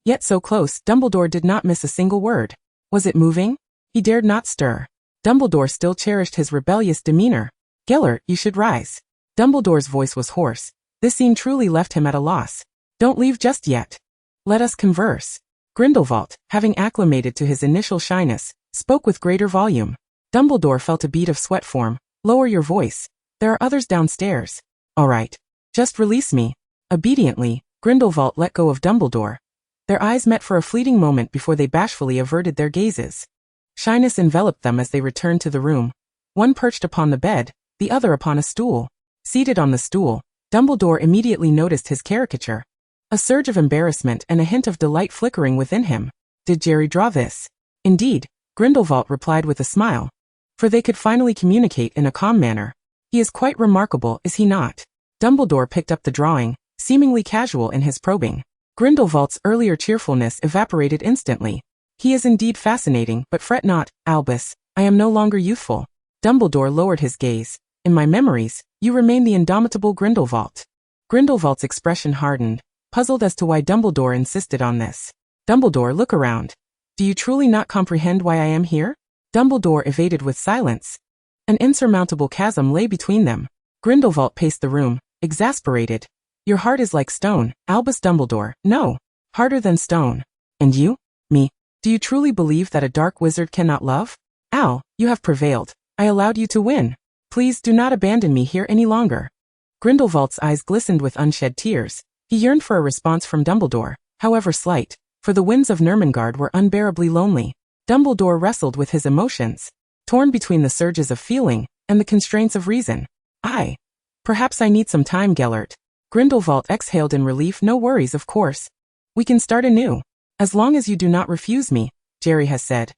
Yet so close, Dumbledore did not miss a single word. Was it moving? He dared not stir. Dumbledore still cherished his rebellious demeanor. "Gellert, you should rise." Dumbledore's voice was hoarse. This scene truly left him at a loss. "Don't leave just yet. Let us converse." Grindelwald, having acclimated to his initial shyness, spoke with greater volume. Dumbledore felt a bead of sweat form. "Lower your voice. There are others downstairs." "All right. Just release me." Obediently, Grindelwald let go of Dumbledore. Their eyes met for a fleeting moment before they bashfully averted their gazes. Shyness enveloped them as they returned to the room. One perched upon the bed, the other upon a stool. Seated on the stool, Dumbledore immediately noticed his caricature. A surge of embarrassment and a hint of delight flickering within him. Did Jerry draw this? Indeed, Grindelwald replied with a smile. For they could finally communicate in a calm manner. He is quite remarkable, is he not? Dumbledore picked up the drawing, seemingly casual in his probing. Grindelwald's earlier cheerfulness evaporated instantly. He is indeed fascinating, but fret not, Albus, I am no longer youthful. Dumbledore lowered his gaze. In my memories, you remain the indomitable Grindelwald. Grindelwald's expression hardened, puzzled as to why Dumbledore insisted on this. Dumbledore, look around. Do you truly not comprehend why I am here? Dumbledore evaded with silence. An insurmountable chasm lay between them. Grindelwald paced the room, exasperated. Your heart is like stone, Albus Dumbledore. No, harder than stone. And you? Me. Do you truly believe that a dark wizard cannot love? Al, you have prevailed. I allowed you to win. Please do not abandon me here any longer. Grindelwald's eyes glistened with unshed tears. He yearned for a response from Dumbledore, however slight, for the winds of Nurmengard were unbearably lonely. Dumbledore wrestled with his emotions, torn between the surges of feeling and the constraints of reason. Perhaps I need some time, Gellert. Grindelwald exhaled in relief. No worries, of course. We can start anew. As long as you do not refuse me, Jerry has said.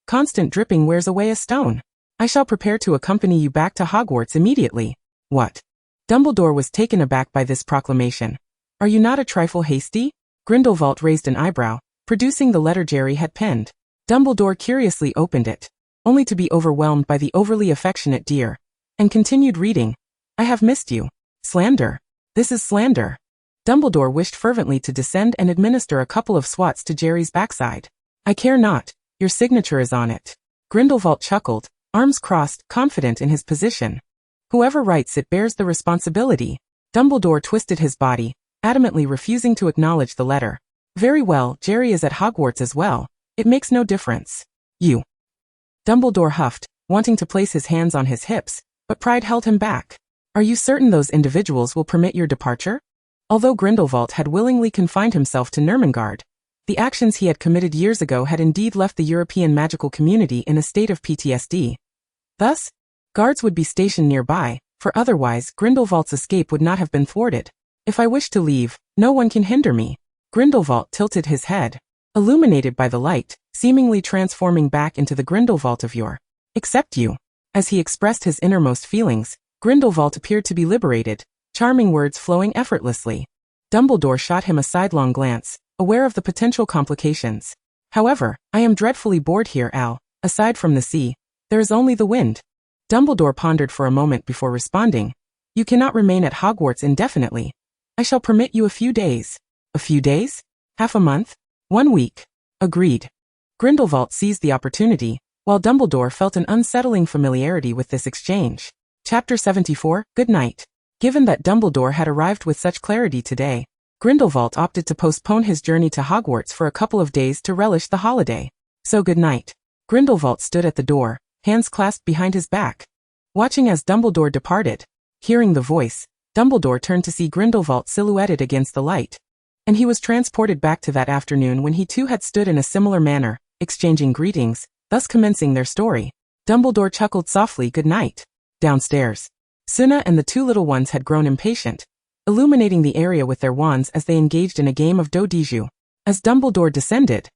Constant dripping wears away a stone. I shall prepare to accompany you back to Hogwarts immediately. What? Dumbledore was taken aback by this proclamation. Are you not a trifle hasty? Grindelwald raised an eyebrow, producing the letter Jerry had penned. Dumbledore curiously opened it, only to be overwhelmed by the overly affectionate dear, and continued reading. I have missed you. Slander. This is slander. Dumbledore wished fervently to descend and administer a couple of swats to Jerry's backside. I care not. Your signature is on it. Grindelwald chuckled, arms crossed, confident in his position. Whoever writes it bears the responsibility. Dumbledore twisted his body, adamantly refusing to acknowledge the letter. Very well, Jerry is at Hogwarts as well. It makes no difference. You. Dumbledore huffed, wanting to place his hands on his hips, but pride held him back. Are you certain those individuals will permit your departure? Although Grindelwald had willingly confined himself to Nurmengard, the actions he had committed years ago had indeed left the European magical community in a state of PTSD. Thus, guards would be stationed nearby, for otherwise Grindelwald's escape would not have been thwarted. If I wish to leave, no one can hinder me. Grindelwald tilted his head, illuminated by the light, seemingly transforming back into the Grindelwald of yore. Except you. As he expressed his innermost feelings, Grindelwald appeared to be liberated, charming words flowing effortlessly. Dumbledore shot him a sidelong glance, aware of the potential complications. However, I am dreadfully bored here, Al. Aside from the sea, there is only the wind. Dumbledore pondered for a moment before responding. You cannot remain at Hogwarts indefinitely. I shall permit you a few days. A few days? Half a month? 1 week. Agreed. Grindelwald seized the opportunity, while Dumbledore felt an unsettling familiarity with this exchange. Chapter 74, Good Night. Given that Dumbledore had arrived with such clarity today, Grindelwald opted to postpone his journey to Hogwarts for a couple of days to relish the holiday. So good night. Grindelwald stood at the door, hands clasped behind his back, watching as Dumbledore departed. Hearing the voice, Dumbledore turned to see Grindelwald silhouetted against the light, and he was transported back to that afternoon when he too had stood in a similar manner, exchanging greetings, thus commencing their story. Dumbledore chuckled softly. Good night. Downstairs, Suna and the two little ones had grown impatient, illuminating the area with their wands as they engaged in a game of do-di-ju. As Dumbledore descended,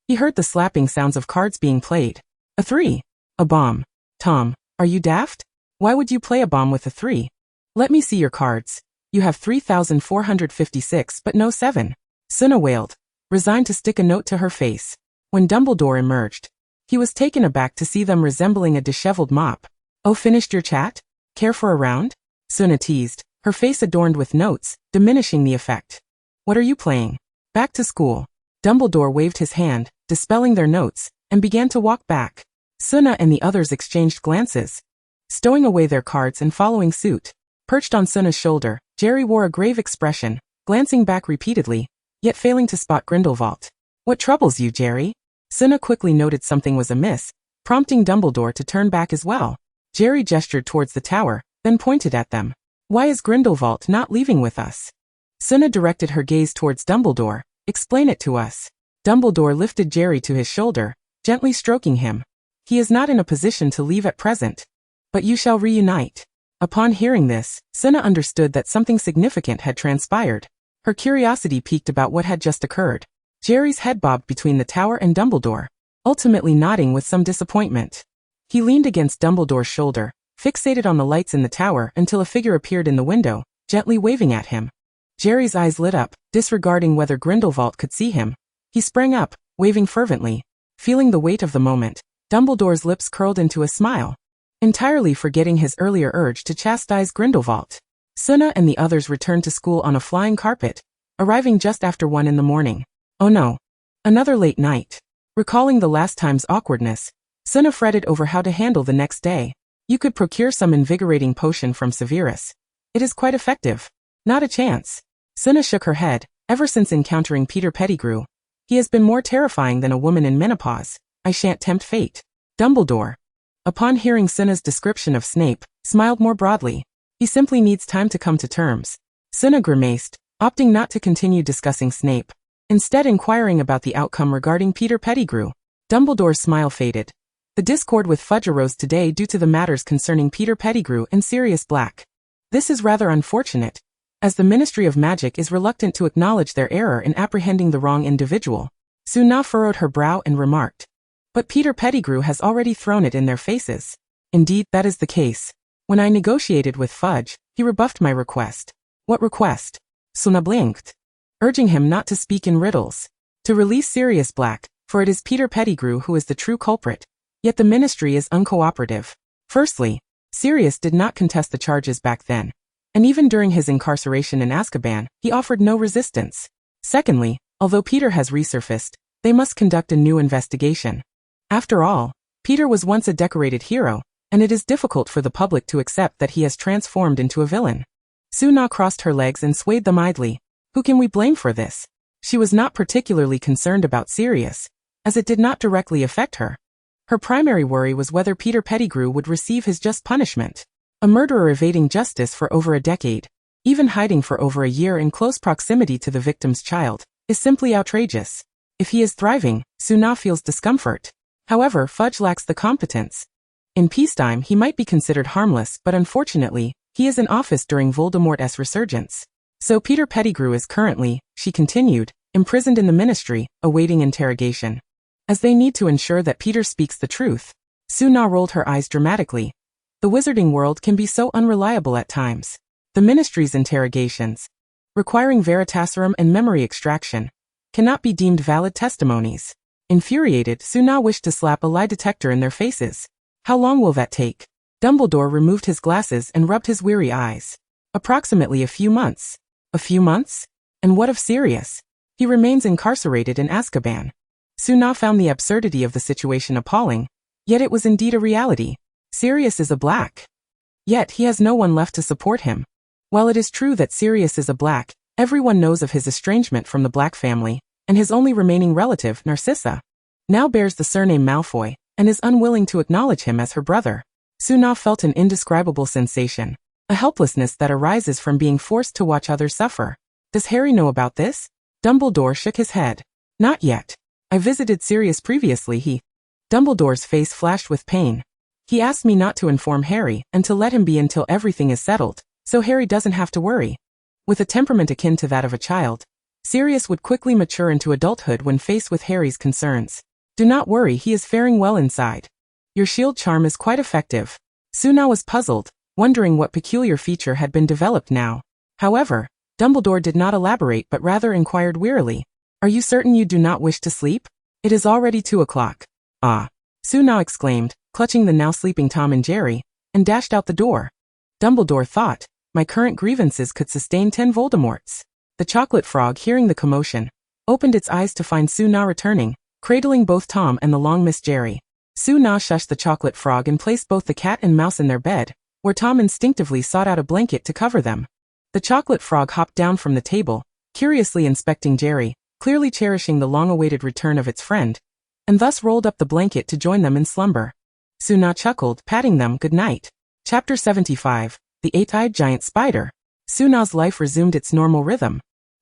he heard the slapping sounds of cards being played. A 3. A bomb. Tom, are you daft? Why would you play a bomb with a 3? Let me see your cards. You have 3,456 but no 7. Suna wailed, resigned to stick a note to her face. When Dumbledore emerged, he was taken aback to see them resembling a disheveled mop. Oh, finished your chat? Care for a round? Suna teased, her face adorned with notes, diminishing the effect. What are you playing? Back to school. Dumbledore waved his hand, dispelling their notes, and began to walk back. Suna and the others exchanged glances, stowing away their cards and following suit. Perched on Suna's shoulder, Jerry wore a grave expression, glancing back repeatedly, yet failing to spot Grindelwald. What troubles you, Jerry? Suna quickly noted something was amiss, prompting Dumbledore to turn back as well. Jerry gestured towards the tower, then pointed at them. Why is Grindelwald not leaving with us? Suna directed her gaze towards Dumbledore. Explain it to us. Dumbledore lifted Jerry to his shoulder, gently stroking him. He is not in a position to leave at present. But you shall reunite. Upon hearing this, Suna understood that something significant had transpired. Her curiosity piqued about what had just occurred. Jerry's head bobbed between the tower and Dumbledore, ultimately nodding with some disappointment. He leaned against Dumbledore's shoulder, fixated on the lights in the tower until a figure appeared in the window, gently waving at him. Jerry's eyes lit up, disregarding whether Grindelwald could see him. He sprang up, waving fervently. Feeling the weight of the moment, Dumbledore's lips curled into a smile, entirely forgetting his earlier urge to chastise Grindelwald. Suna and the others returned to school on a flying carpet, arriving just after 1 in the morning. Oh no. Another late night. Recalling the last time's awkwardness, Suna fretted over how to handle the next day. You could procure some invigorating potion from Severus. It is quite effective. Not a chance. Suna shook her head. Ever since encountering Peter Pettigrew, he has been more terrifying than a woman in menopause. I shan't tempt fate. Dumbledore, upon hearing Suna's description of Snape, smiled more broadly. He simply needs time to come to terms. Suna grimaced, opting not to continue discussing Snape, instead inquiring about the outcome regarding Peter Pettigrew. Dumbledore's smile faded. The discord with Fudge arose today due to the matters concerning Peter Pettigrew and Sirius Black. This is rather unfortunate, as the Ministry of Magic is reluctant to acknowledge their error in apprehending the wrong individual. Suna furrowed her brow and remarked, but Peter Pettigrew has already thrown it in their faces. Indeed, that is the case. When I negotiated with Fudge, he rebuffed my request. What request? Suna blinked, urging him not to speak in riddles. To release Sirius Black, for it is Peter Pettigrew who is the true culprit. Yet the Ministry is uncooperative. Firstly, Sirius did not contest the charges back then, and even during his incarceration in Azkaban, he offered no resistance. Secondly, although Peter has resurfaced, they must conduct a new investigation. After all, Peter was once a decorated hero, and it is difficult for the public to accept that he has transformed into a villain. Suna crossed her legs and swayed them idly. Who can we blame for this? She was not particularly concerned about Sirius, as it did not directly affect her. Her primary worry was whether Peter Pettigrew would receive his just punishment. A murderer evading justice for over a decade, even hiding for over a year in close proximity to the victim's child, is simply outrageous. If he is thriving, Suna feels discomfort. However, Fudge lacks the competence. In peacetime he might be considered harmless, but unfortunately, he is in office during Voldemort's resurgence. So Peter Pettigrew is currently, she continued, imprisoned in the Ministry, awaiting interrogation. As they need to ensure that Peter speaks the truth. Suna rolled her eyes dramatically. The wizarding world can be so unreliable at times. The Ministry's interrogations, requiring Veritaserum and memory extraction, cannot be deemed valid testimonies. Infuriated, Suna wished to slap a lie detector in their faces. How long will that take? Dumbledore removed his glasses and rubbed his weary eyes. Approximately a few months. A few months? And what of Sirius? He remains incarcerated in Azkaban. Suna found the absurdity of the situation appalling, yet it was indeed a reality. Sirius is a Black. Yet he has no one left to support him. While it is true that Sirius is a Black, everyone knows of his estrangement from the Black family, and his only remaining relative, Narcissa, now bears the surname Malfoy, and is unwilling to acknowledge him as her brother. Suna felt an indescribable sensation, a helplessness that arises from being forced to watch others suffer. Does Harry know about this? Dumbledore shook his head. Not yet. I visited Sirius previously. Dumbledore's face flashed with pain. He asked me not to inform Harry and to let him be until everything is settled, so Harry doesn't have to worry. With a temperament akin to that of a child, Sirius would quickly mature into adulthood when faced with Harry's concerns. Do not worry, he is faring well inside. Your shield charm is quite effective. Suna was puzzled, wondering what peculiar feature had been developed now. However, Dumbledore did not elaborate but rather inquired wearily. Are you certain you do not wish to sleep? It is already 2 o'clock. Ah! Suna exclaimed, clutching the now sleeping Tom and Jerry, and dashed out the door. Dumbledore thought, my current grievances could sustain 10 Voldemorts. The chocolate frog, hearing the commotion, opened its eyes to find Suna returning, cradling both Tom and the long Miss Jerry. Suna shushed the chocolate frog and placed both the cat and mouse in their bed, where Tom instinctively sought out a blanket to cover them. The chocolate frog hopped down from the table, curiously inspecting Jerry, clearly cherishing the long-awaited return of its friend, and thus rolled up the blanket to join them in slumber. Suna chuckled, patting them good night. Chapter 75, The Eight-Eyed Giant Spider. Suna's life resumed its normal rhythm,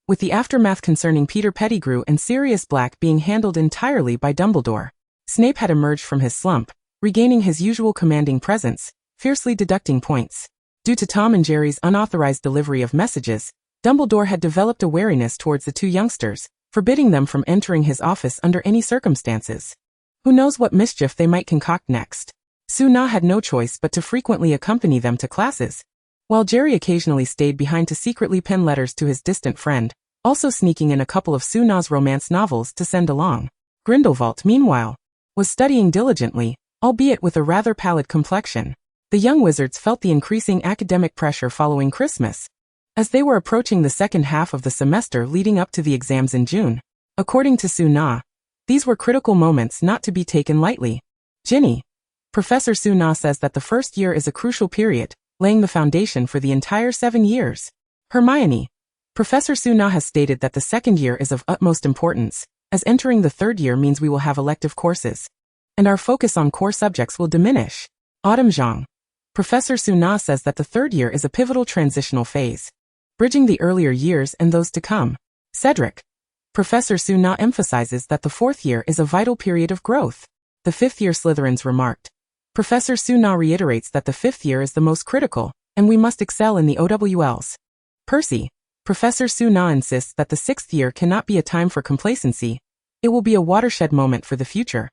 with the aftermath concerning Peter Pettigrew and Sirius Black being handled entirely by Dumbledore. Snape had emerged from his slump, regaining his usual commanding presence, fiercely deducting points. Due to Tom and Jerry's unauthorized delivery of messages, Dumbledore had developed a wariness towards the two youngsters, forbidding them from entering his office under any circumstances. Who knows what mischief they might concoct next? Suna had no choice but to frequently accompany them to classes, while Jerry occasionally stayed behind to secretly pen letters to his distant friend, also sneaking in a couple of Suna's romance novels to send along. Grindelwald, meanwhile, was studying diligently, albeit with a rather pallid complexion. The young wizards felt the increasing academic pressure following Christmas, as they were approaching the second half of the semester leading up to the exams in June. According to Su-na, these were critical moments not to be taken lightly. Ginny. Professor Su-na says that the first year is a crucial period, laying the foundation for the entire 7 years. Hermione. Professor Su-na has stated that the second year is of utmost importance, as entering the third year means we will have elective courses, and our focus on core subjects will diminish. Autumn Zhang. Professor Su-na says that the third year is a pivotal transitional phase, bridging the earlier years and those to come. Cedric. Professor Su-na emphasizes that the fourth year is a vital period of growth. The fifth year Slytherins remarked. Professor Su-na reiterates that the fifth year is the most critical, and we must excel in the OWLs. Percy. Professor Su-na insists that the sixth year cannot be a time for complacency. It will be a watershed moment for the future.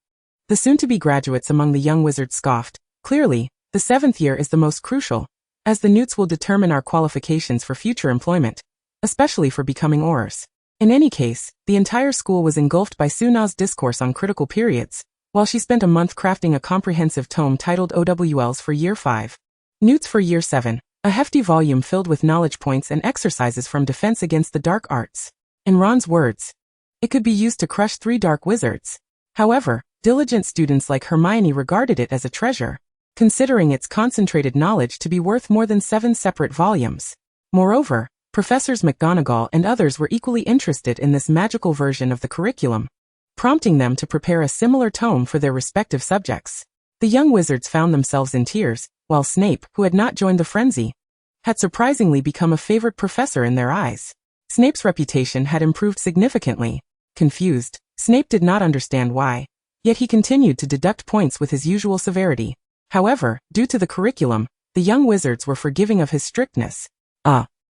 The soon-to-be graduates among the young wizards scoffed. Clearly, the seventh year is the most crucial, as the newts will determine our qualifications for future employment, especially for becoming aurors. In any case, the entire school was engulfed by Su-na's discourse on critical periods, while she spent a month crafting a comprehensive tome titled OWLs for Year 5. Newts for Year 7, a hefty volume filled with knowledge points and exercises from Defense Against the Dark Arts. In Ron's words, it could be used to crush 3 dark wizards. However, diligent students like Hermione regarded it as a treasure, considering its concentrated knowledge to be worth more than 7 separate volumes. Moreover, Professors McGonagall and others were equally interested in this magical version of the curriculum, prompting them to prepare a similar tome for their respective subjects. The young wizards found themselves in tears, while Snape, who had not joined the frenzy, had surprisingly become a favorite professor in their eyes. Snape's reputation had improved significantly. Confused, Snape did not understand why, yet he continued to deduct points with his usual severity. However, due to the curriculum, the young wizards were forgiving of his strictness.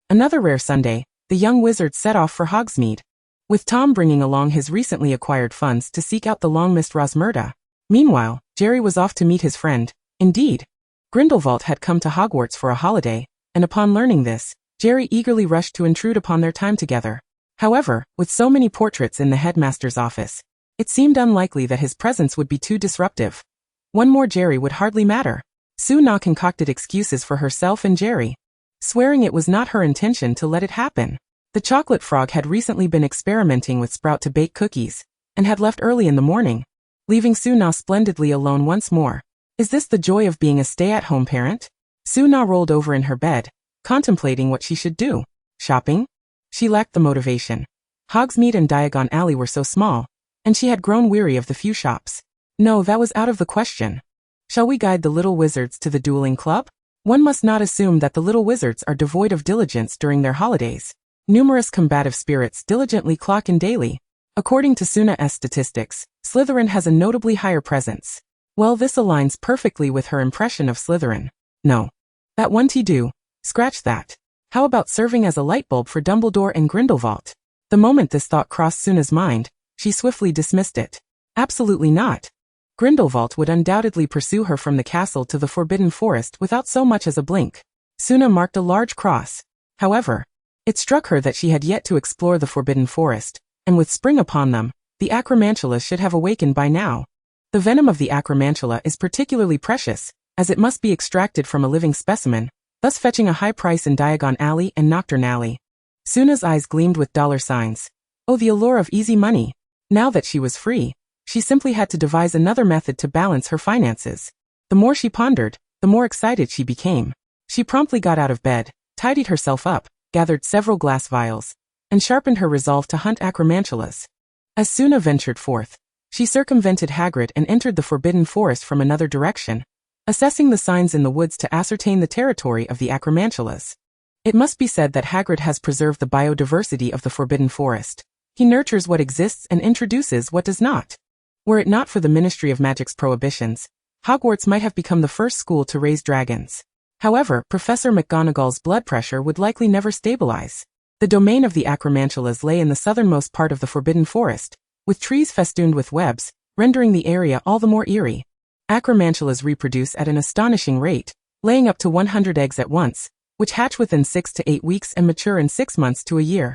Another rare Sunday, the young wizards set off for Hogsmeade, with Tom bringing along his recently acquired funds to seek out the long-missed Rosmerta. Meanwhile, Jerry was off to meet his friend. Indeed, Grindelwald had come to Hogwarts for a holiday, and upon learning this, Jerry eagerly rushed to intrude upon their time together. However, with so many portraits in the headmaster's office, it seemed unlikely that his presence would be too disruptive. One more Jerry would hardly matter. Su-na concocted excuses for herself and Jerry, swearing it was not her intention to let it happen. The chocolate frog had recently been experimenting with sprout-to-bake cookies, and had left early in the morning, leaving Su-na splendidly alone once more. Is this the joy of being a stay-at-home parent? Su-na rolled over in her bed, contemplating what she should do. Shopping? She lacked the motivation. Hogsmeade and Diagon Alley were so small, and she had grown weary of the few shops. No, that was out of the question. Shall we guide the little wizards to the dueling club? One must not assume that the little wizards are devoid of diligence during their holidays. Numerous combative spirits diligently clock in daily. According to Su-na's statistics, Slytherin has a notably higher presence. Well, this aligns perfectly with her impression of Slytherin. No. That won't do. Scratch that. How about serving as a light bulb for Dumbledore and Grindelwald? The moment this thought crossed Su-na's mind, she swiftly dismissed it. Absolutely not. Grindelwald would undoubtedly pursue her from the castle to the Forbidden Forest without so much as a blink. Su-na marked a large cross. However, it struck her that she had yet to explore the Forbidden Forest, and with spring upon them, the acromantula should have awakened by now. The venom of the acromantula is particularly precious, as it must be extracted from a living specimen, thus fetching a high price in Diagon Alley and Nocturne Alley. Su-na's eyes gleamed with dollar signs. Oh, the allure of easy money. Now that she was free, she simply had to devise another method to balance her finances. The more she pondered, the more excited she became. She promptly got out of bed, tidied herself up, gathered several glass vials, and sharpened her resolve to hunt acromantulas. As Su-na ventured forth, she circumvented Hagrid and entered the Forbidden Forest from another direction, assessing the signs in the woods to ascertain the territory of the acromantulas. It must be said that Hagrid has preserved the biodiversity of the Forbidden Forest. He nurtures what exists and introduces what does not. Were it not for the Ministry of Magic's prohibitions, Hogwarts might have become the first school to raise dragons. However, Professor McGonagall's blood pressure would likely never stabilize. The domain of the acromantulas lay in the southernmost part of the Forbidden Forest, with trees festooned with webs, rendering the area all the more eerie. Acromantulas reproduce at an astonishing rate, laying up to 100 eggs at once, which hatch within 6 to 8 weeks and mature in 6 months to a year.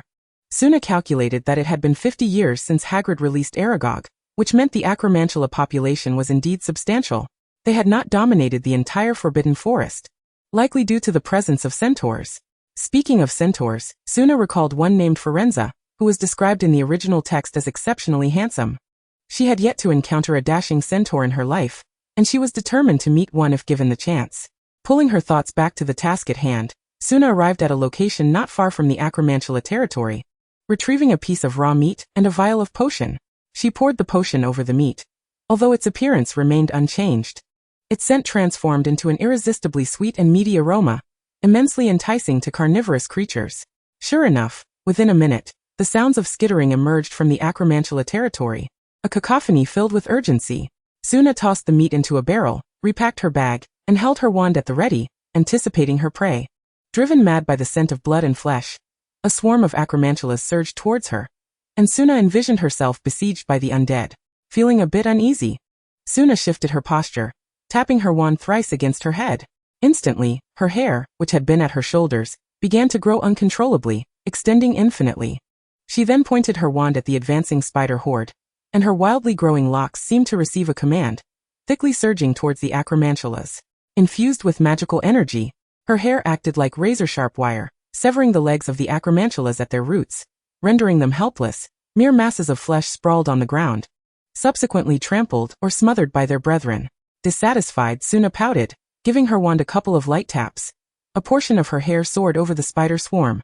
Su-na calculated that it had been 50 years since Hagrid released Aragog, which meant the acromantula population was indeed substantial. They had not dominated the entire forbidden forest, likely due to the presence of centaurs. Speaking of centaurs, Suna recalled one named Forenza, who was described in the original text as exceptionally handsome. She had yet to encounter a dashing centaur in her life, and she was determined to meet one if given the chance. Pulling her thoughts back to the task at hand, Suna arrived at a location not far from the acromantula territory. Retrieving a piece of raw meat and a vial of potion, she poured the potion over the meat, although its appearance remained unchanged. Its scent transformed into an irresistibly sweet and meaty aroma, immensely enticing to carnivorous creatures. Sure enough, within a minute, the sounds of skittering emerged from the acromantula territory, a cacophony filled with urgency. Suna tossed the meat into a barrel, repacked her bag, and held her wand at the ready, anticipating her prey. Driven mad by the scent of blood and flesh, a swarm of acromantulas surged towards her, and Suna envisioned herself besieged by the undead. Feeling a bit uneasy, Suna shifted her posture, tapping her wand thrice against her head. Instantly, her hair, which had been at her shoulders, began to grow uncontrollably, extending infinitely. She then pointed her wand at the advancing spider horde, and her wildly growing locks seemed to receive a command, thickly surging towards the acromantulas. Infused with magical energy, her hair acted like razor-sharp wire, severing the legs of the acromantulas at their roots, rendering them helpless, mere masses of flesh sprawled on the ground, subsequently trampled or smothered by their brethren. Dissatisfied, Suna pouted, giving her wand a couple of light taps. A portion of her hair soared over the spider swarm,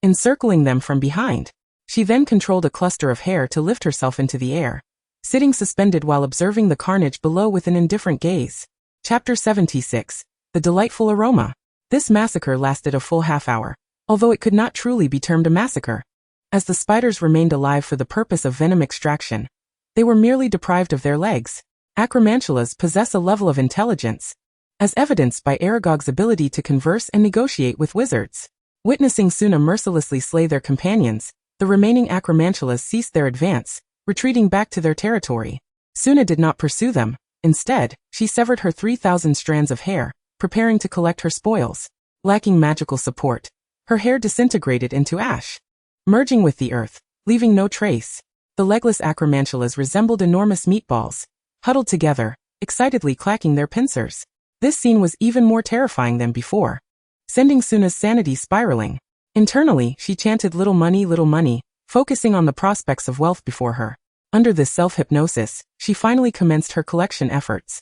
encircling them from behind. She then controlled a cluster of hair to lift herself into the air, sitting suspended while observing the carnage below with an indifferent gaze. Chapter 76. The Delightful Aroma. This massacre lasted a full half-hour, although it could not truly be termed a massacre. As the spiders remained alive for the purpose of venom extraction, they were merely deprived of their legs. Acromantulas possess a level of intelligence, as evidenced by Aragog's ability to converse and negotiate with wizards. Witnessing Suna mercilessly slay their companions, the remaining acromantulas ceased their advance, retreating back to their territory. Suna did not pursue them. Instead, she severed her 3,000 strands of hair, preparing to collect her spoils. Lacking magical support, her hair disintegrated into ash, merging with the earth, leaving no trace. The legless acromantulas resembled enormous meatballs, huddled together, excitedly clacking their pincers. This scene was even more terrifying than before, sending Suna's sanity spiraling. Internally, she chanted little money, focusing on the prospects of wealth before her. Under this self-hypnosis, she finally commenced her collection efforts.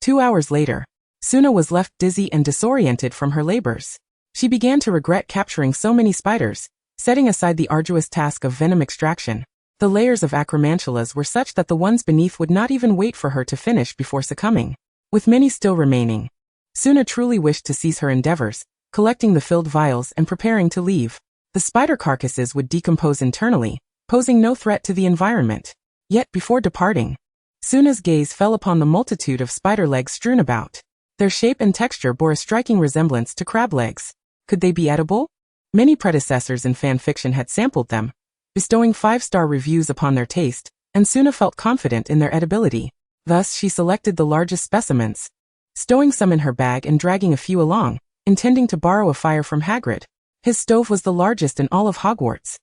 2 hours later, Suna was left dizzy and disoriented from her labors. She began to regret capturing so many spiders, setting aside the arduous task of venom extraction. The layers of acromantulas were such that the ones beneath would not even wait for her to finish before succumbing. With many still remaining, Suna truly wished to cease her endeavors, collecting the filled vials and preparing to leave. The spider carcasses would decompose internally, posing no threat to the environment. Yet before departing, Suna's gaze fell upon the multitude of spider legs strewn about. Their shape and texture bore a striking resemblance to crab legs. Could they be edible? Many predecessors in fanfiction had sampled them, bestowing 5-star reviews upon their taste, and Suna felt confident in their edibility. Thus she selected the largest specimens, stowing some in her bag and dragging a few along, intending to borrow a fire from Hagrid. His stove was the largest in all of Hogwarts,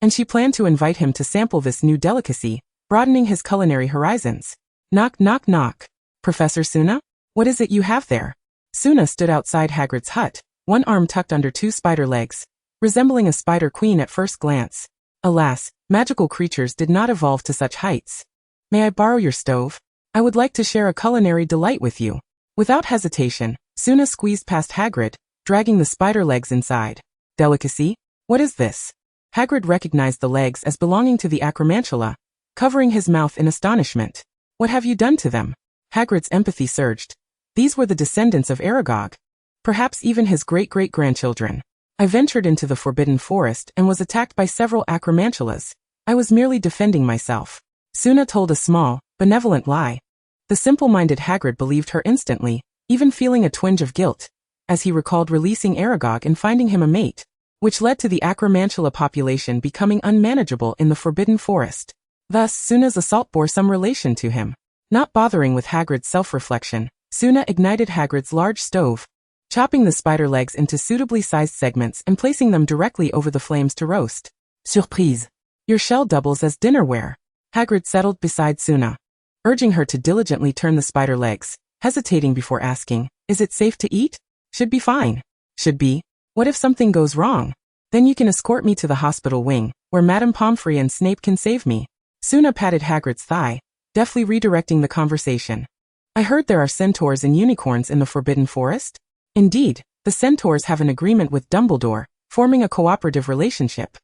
and she planned to invite him to sample this new delicacy, broadening his culinary horizons. Knock, knock, knock. Professor Suna? What is it you have there? Suna stood outside Hagrid's hut, one arm tucked under 2 spider legs, resembling a spider queen at first glance. Alas, magical creatures did not evolve to such heights. May I borrow your stove? I would like to share a culinary delight with you. Without hesitation, Suna squeezed past Hagrid, dragging the spider legs inside. Delicacy? What is this? Hagrid recognized the legs as belonging to the acromantula, covering his mouth in astonishment. What have you done to them? Hagrid's empathy surged. These were the descendants of Aragog, perhaps even his great-great-grandchildren. I ventured into the Forbidden Forest and was attacked by several acromantulas. I was merely defending myself. Suna told a small, benevolent lie. The simple-minded Hagrid believed her instantly, even feeling a twinge of guilt, as he recalled releasing Aragog and finding him a mate, which led to the acromantula population becoming unmanageable in the Forbidden Forest. Thus, Suna's assault bore some relation to him. Not bothering with Hagrid's self-reflection, Suna ignited Hagrid's large stove, chopping the spider legs into suitably sized segments and placing them directly over the flames to roast. Surprise! Your shell doubles as dinnerware. Hagrid settled beside Suna, urging her to diligently turn the spider legs, hesitating before asking, "Is it safe to eat?" "Should be fine." "Should be? What if something goes wrong?" "Then you can escort me to the hospital wing, where Madame Pomfrey and Snape can save me." Suna patted Hagrid's thigh, deftly redirecting the conversation. "I heard there are centaurs and unicorns in the Forbidden Forest?" "Indeed, the centaurs have an agreement with Dumbledore, forming a cooperative relationship.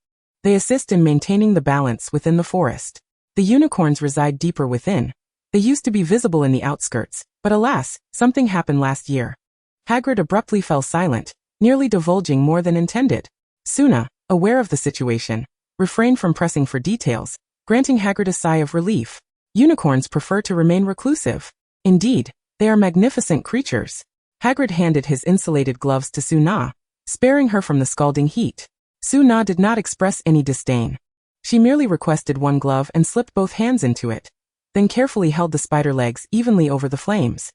They assist in maintaining the balance within the forest. The unicorns reside deeper within. They used to be visible in the outskirts, but alas, something happened last year." Hagrid abruptly fell silent, nearly divulging more than intended. Suna, aware of the situation, refrained from pressing for details, granting Hagrid a sigh of relief. Unicorns prefer to remain reclusive. Indeed, they are magnificent creatures. Hagrid handed his insulated gloves to Suna, sparing her from the scalding heat. Suna did not express any disdain. She merely requested one glove and slipped both hands into it, then carefully held the spider legs evenly over the flames.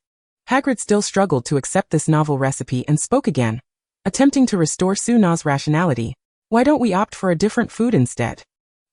Hagrid still struggled to accept this novel recipe and spoke again, attempting to restore Suna's rationality. "Why don't we opt for a different food instead?"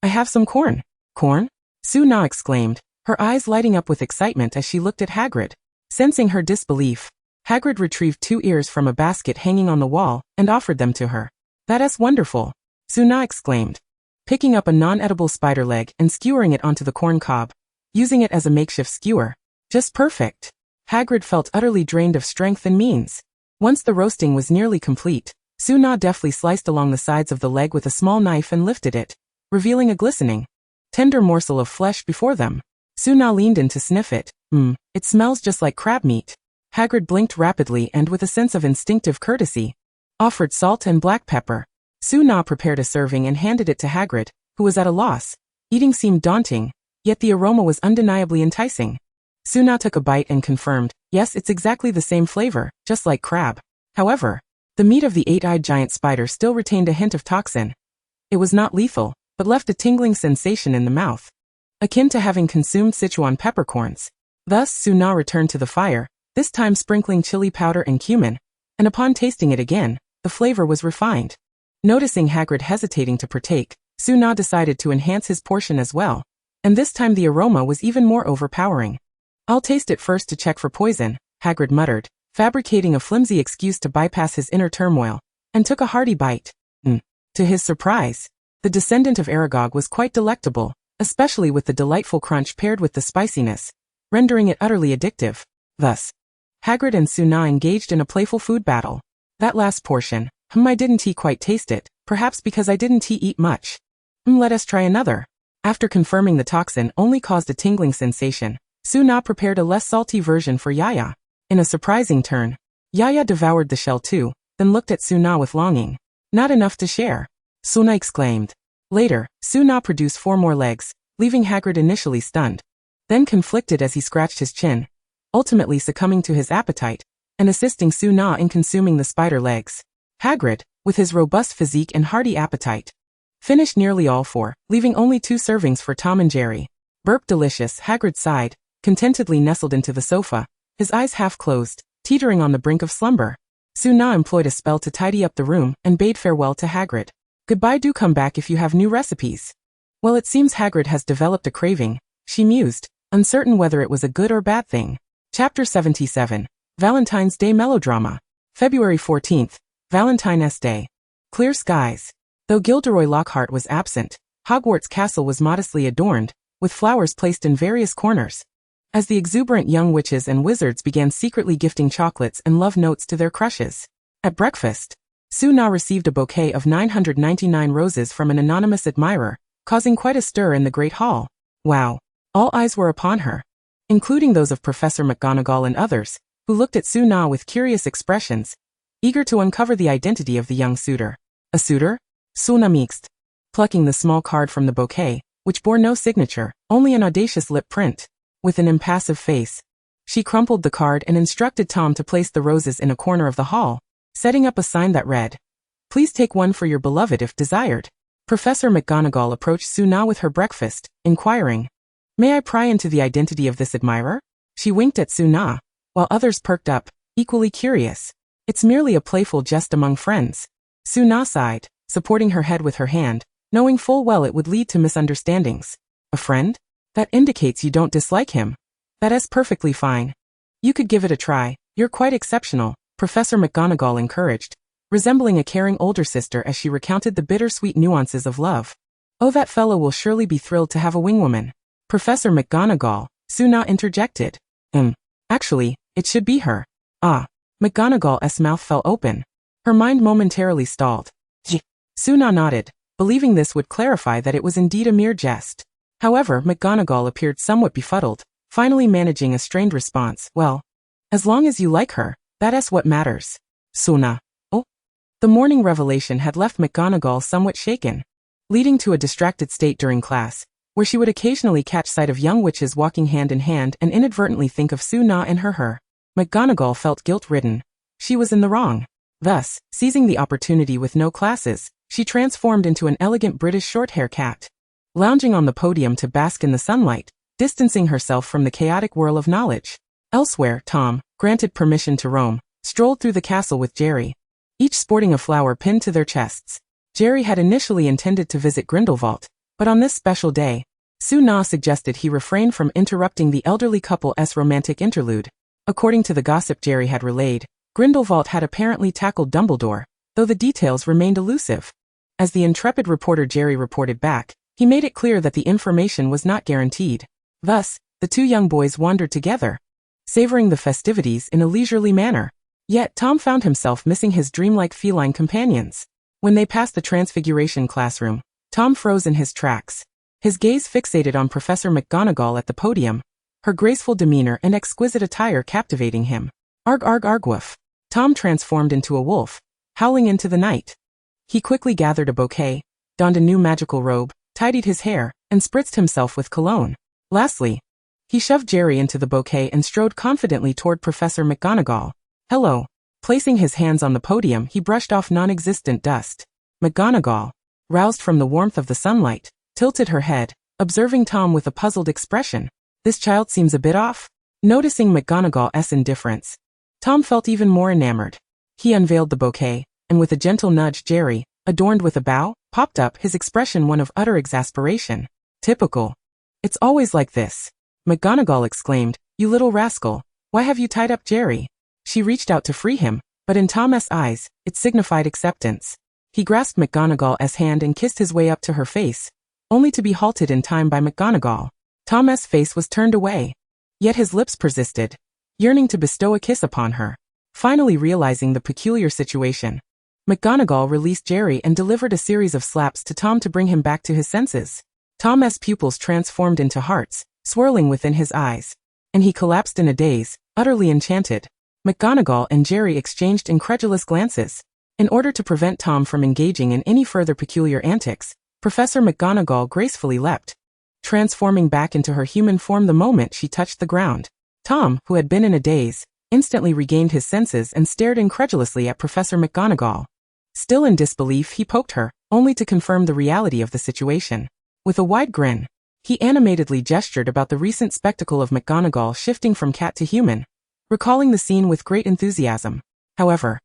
"I have some corn." "Corn?" Suna exclaimed, her eyes lighting up with excitement as she looked at Hagrid. Sensing her disbelief, Hagrid retrieved 2 ears from a basket hanging on the wall and offered them to her. "That's wonderful," Suna exclaimed, picking up a non-edible spider leg and skewering it onto the corn cob, using it as a makeshift skewer. "Just perfect." Hagrid felt utterly drained of strength and means. Once the roasting was nearly complete, Suna deftly sliced along the sides of the leg with a small knife and lifted it, revealing a glistening, tender morsel of flesh before them. Suna leaned in to sniff it. It smells just like crab meat." Hagrid blinked rapidly and with a sense of instinctive courtesy, offered salt and black pepper. Suna prepared a serving and handed it to Hagrid, who was at a loss. Eating seemed daunting, yet the aroma was undeniably enticing. Suna took a bite and confirmed, "Yes, it's exactly the same flavor, just like crab." However, the meat of the 8-eyed giant spider still retained a hint of toxin. It was not lethal, but left a tingling sensation in the mouth, akin to having consumed Sichuan peppercorns. Thus Suna returned to the fire, this time sprinkling chili powder and cumin, and upon tasting it again, the flavor was refined. Noticing Hagrid hesitating to partake, Suna decided to enhance his portion as well, and this time the aroma was even more overpowering. "I'll taste it first to check for poison," Hagrid muttered, fabricating a flimsy excuse to bypass his inner turmoil, and took a hearty bite. To his surprise, the descendant of Aragog was quite delectable, especially with the delightful crunch paired with the spiciness, rendering it utterly addictive. Thus, Hagrid and Suna engaged in a playful food battle. "That last portion, I didn't quite taste it, perhaps because I didn't eat much. Let us try another." After confirming the toxin only caused a tingling sensation, Suna prepared a less salty version for Yaya. In a surprising turn, Yaya devoured the shell too, then looked at Suna with longing. "Not enough to share," Suna exclaimed. Later, Suna produced 4 more legs, leaving Hagrid initially stunned, then conflicted as he scratched his chin, ultimately succumbing to his appetite, and assisting Suna in consuming the spider legs. Hagrid, with his robust physique and hearty appetite, finished nearly all 4, leaving only 2 servings for Tom and Jerry. "Burp delicious," Hagrid sighed, contentedly nestled into the sofa, his eyes half closed, teetering on the brink of slumber. Suna employed a spell to tidy up the room and bade farewell to Hagrid. "Goodbye, do come back if you have new recipes." "Well, it seems Hagrid has developed a craving," she mused, uncertain whether it was a good or bad thing. Chapter 77. Valentine's Day Melodrama. February 14th, Valentine's Day. Clear skies. Though Gilderoy Lockhart was absent, Hogwarts Castle was modestly adorned, with flowers placed in various corners. As the exuberant young witches and wizards began secretly gifting chocolates and love notes to their crushes. At breakfast, Suna received a bouquet of 999 roses from an anonymous admirer, causing quite a stir in the Great Hall. Wow! All eyes were upon her, including those of Professor McGonagall and others, who looked at Suna with curious expressions, eager to uncover the identity of the young suitor. "A suitor?" Suna mixed, plucking the small card from the bouquet, which bore no signature, only an audacious lip print. With an impassive face, she crumpled the card and instructed Tom to place the roses in a corner of the hall, setting up a sign that read, "Please take one for your beloved if desired." Professor McGonagall approached Suna with her breakfast, inquiring, "May I pry into the identity of this admirer?" She winked at Suna, while others perked up, equally curious. "It's merely a playful jest among friends." Suna sighed, supporting her head with her hand, knowing full well it would lead to misunderstandings. "A friend? That indicates you don't dislike him." That's perfectly fine. You could give it a try. You're quite exceptional, Professor McGonagall encouraged, resembling a caring older sister as she recounted the bittersweet nuances of love. Oh, that fellow will surely be thrilled to have a wingwoman. Professor McGonagall, Suna interjected. Actually, it should be her. Ah. McGonagall's mouth fell open. Her mind momentarily stalled. Suna nodded, believing this would clarify that it was indeed a mere jest. However, McGonagall appeared somewhat befuddled, finally managing a strained response. Well, as long as you like her, that's what matters. Suna. Oh. The morning revelation had left McGonagall somewhat shaken, leading to a distracted state during class, where she would occasionally catch sight of young witches walking hand in hand and inadvertently think of Suna and her. McGonagall felt guilt-ridden. She was in the wrong. Thus, seizing the opportunity with no classes, she transformed into an elegant British short-hair cat, lounging on the podium to bask in the sunlight, distancing herself from the chaotic whirl of knowledge. Elsewhere, Tom, granted permission to roam, strolled through the castle with Jerry, each sporting a flower pinned to their chests. Jerry had initially intended to visit Grindelwald, but on this special day, Suna suggested he refrain from interrupting the elderly couple's romantic interlude. According to the gossip Jerry had relayed, Grindelwald had apparently tackled Dumbledore, though the details remained elusive. As the intrepid reporter Jerry reported back, he made it clear that the information was not guaranteed. Thus, the two young boys wandered together, savoring the festivities in a leisurely manner. Yet Tom found himself missing his dreamlike feline companions. When they passed the Transfiguration classroom, Tom froze in his tracks, his gaze fixated on Professor McGonagall at the podium, her graceful demeanor and exquisite attire captivating him. Arg woof. Tom transformed into a wolf, howling into the night. He quickly gathered a bouquet, donned a new magical robe, tidied his hair, and spritzed himself with cologne. Lastly, he shoved Jerry into the bouquet and strode confidently toward Professor McGonagall. Hello. Placing his hands on the podium, he brushed off non-existent dust. McGonagall, roused from the warmth of the sunlight, tilted her head, observing Tom with a puzzled expression. This child seems a bit off. Noticing McGonagall's indifference, Tom felt even more enamored. He unveiled the bouquet, and with a gentle nudge Jerry, adorned with a bow, popped up, his expression one of utter exasperation. Typical. It's always like this. McGonagall exclaimed, You little rascal, why have you tied up Jerry? She reached out to free him, but in Tom's eyes, it signified acceptance. He grasped McGonagall's hand and kissed his way up to her face, only to be halted in time by McGonagall. Tom's face was turned away, yet his lips persisted, yearning to bestow a kiss upon her. Finally realizing the peculiar situation, McGonagall released Jerry and delivered a series of slaps to Tom to bring him back to his senses. Tom's pupils transformed into hearts, swirling within his eyes, and he collapsed in a daze, utterly enchanted. McGonagall and Jerry exchanged incredulous glances. In order to prevent Tom from engaging in any further peculiar antics, Professor McGonagall gracefully leapt, transforming back into her human form the moment she touched the ground. Tom, who had been in a daze, instantly regained his senses and stared incredulously at Professor McGonagall. Still in disbelief, he poked her, only to confirm the reality of the situation. With a wide grin, he animatedly gestured about the recent spectacle of McGonagall shifting from cat to human, recalling the scene with great enthusiasm. However,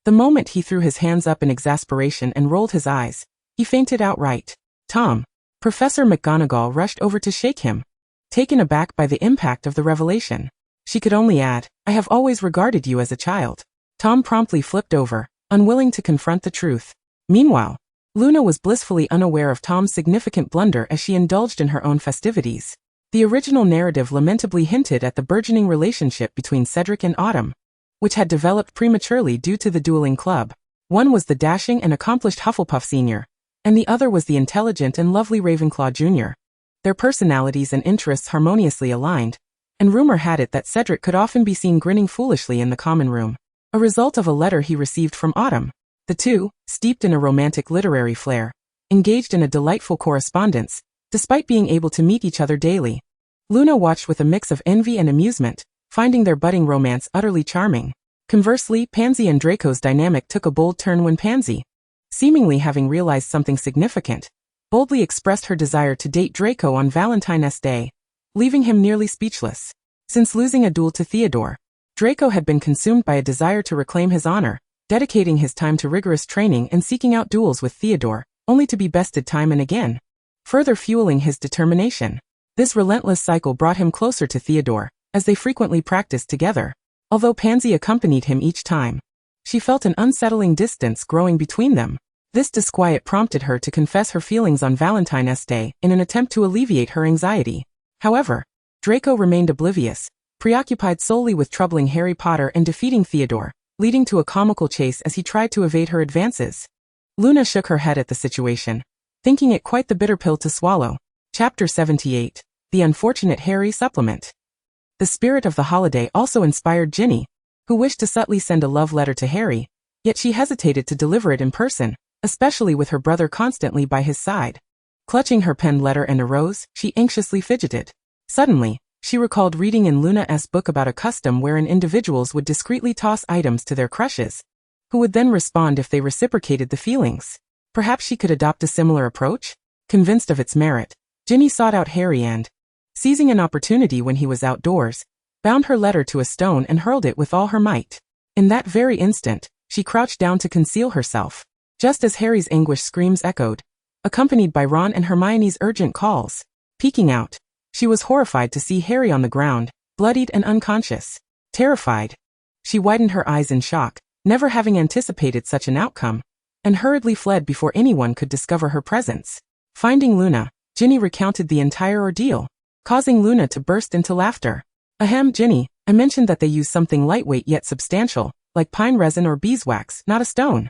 the moment he threw his hands up in exasperation and rolled his eyes, he fainted outright. Tom. Professor McGonagall rushed over to shake him, taken aback by the impact of the revelation. She could only add, I have always regarded you as a child. Tom promptly flipped over, unwilling to confront the truth. Meanwhile, Luna was blissfully unaware of Tom's significant blunder as she indulged in her own festivities. The original narrative lamentably hinted at the burgeoning relationship between Cedric and Autumn, which had developed prematurely due to the dueling club. One was the dashing and accomplished Hufflepuff Sr., and the other was the intelligent and lovely Ravenclaw Jr. Their personalities and interests harmoniously aligned, and rumor had it that Cedric could often be seen grinning foolishly in the common room, a result of a letter he received from Autumn. The two, steeped in a romantic literary flair, engaged in a delightful correspondence, despite being able to meet each other daily. Luna watched with a mix of envy and amusement, finding their budding romance utterly charming. Conversely, Pansy and Draco's dynamic took a bold turn when Pansy, seemingly having realized something significant, boldly expressed her desire to date Draco on Valentine's Day, leaving him nearly speechless. Since losing a duel to Theodore, Draco had been consumed by a desire to reclaim his honor, dedicating his time to rigorous training and seeking out duels with Theodore, only to be bested time and again, further fueling his determination. This relentless cycle brought him closer to Theodore, as they frequently practiced together. Although Pansy accompanied him each time, she felt an unsettling distance growing between them. This disquiet prompted her to confess her feelings on Valentine's Day in an attempt to alleviate her anxiety. However, Draco remained oblivious, preoccupied solely with troubling Harry Potter and defeating Theodore, leading to a comical chase as he tried to evade her advances. Luna shook her head at the situation, thinking it quite the bitter pill to swallow. Chapter 78. The Unfortunate Harry Supplement. The spirit of the holiday also inspired Ginny, who wished to subtly send a love letter to Harry, yet she hesitated to deliver it in person, especially with her brother constantly by his side. Clutching her penned letter and a rose, she anxiously fidgeted. Suddenly, she recalled reading in Luna's book about a custom wherein individuals would discreetly toss items to their crushes, who would then respond if they reciprocated the feelings. Perhaps she could adopt a similar approach? Convinced of its merit, Ginny sought out Harry and, seizing an opportunity when he was outdoors, bound her letter to a stone and hurled it with all her might. In that very instant, she crouched down to conceal herself. Just as Harry's anguished screams echoed, accompanied by Ron and Hermione's urgent calls. Peeking out, she was horrified to see Harry on the ground, bloodied and unconscious. Terrified, she widened her eyes in shock, never having anticipated such an outcome, and hurriedly fled before anyone could discover her presence. Finding Luna, Ginny recounted the entire ordeal, causing Luna to burst into laughter. Ahem, Ginny, I mentioned that they use something lightweight yet substantial, like pine resin or beeswax, not a stone.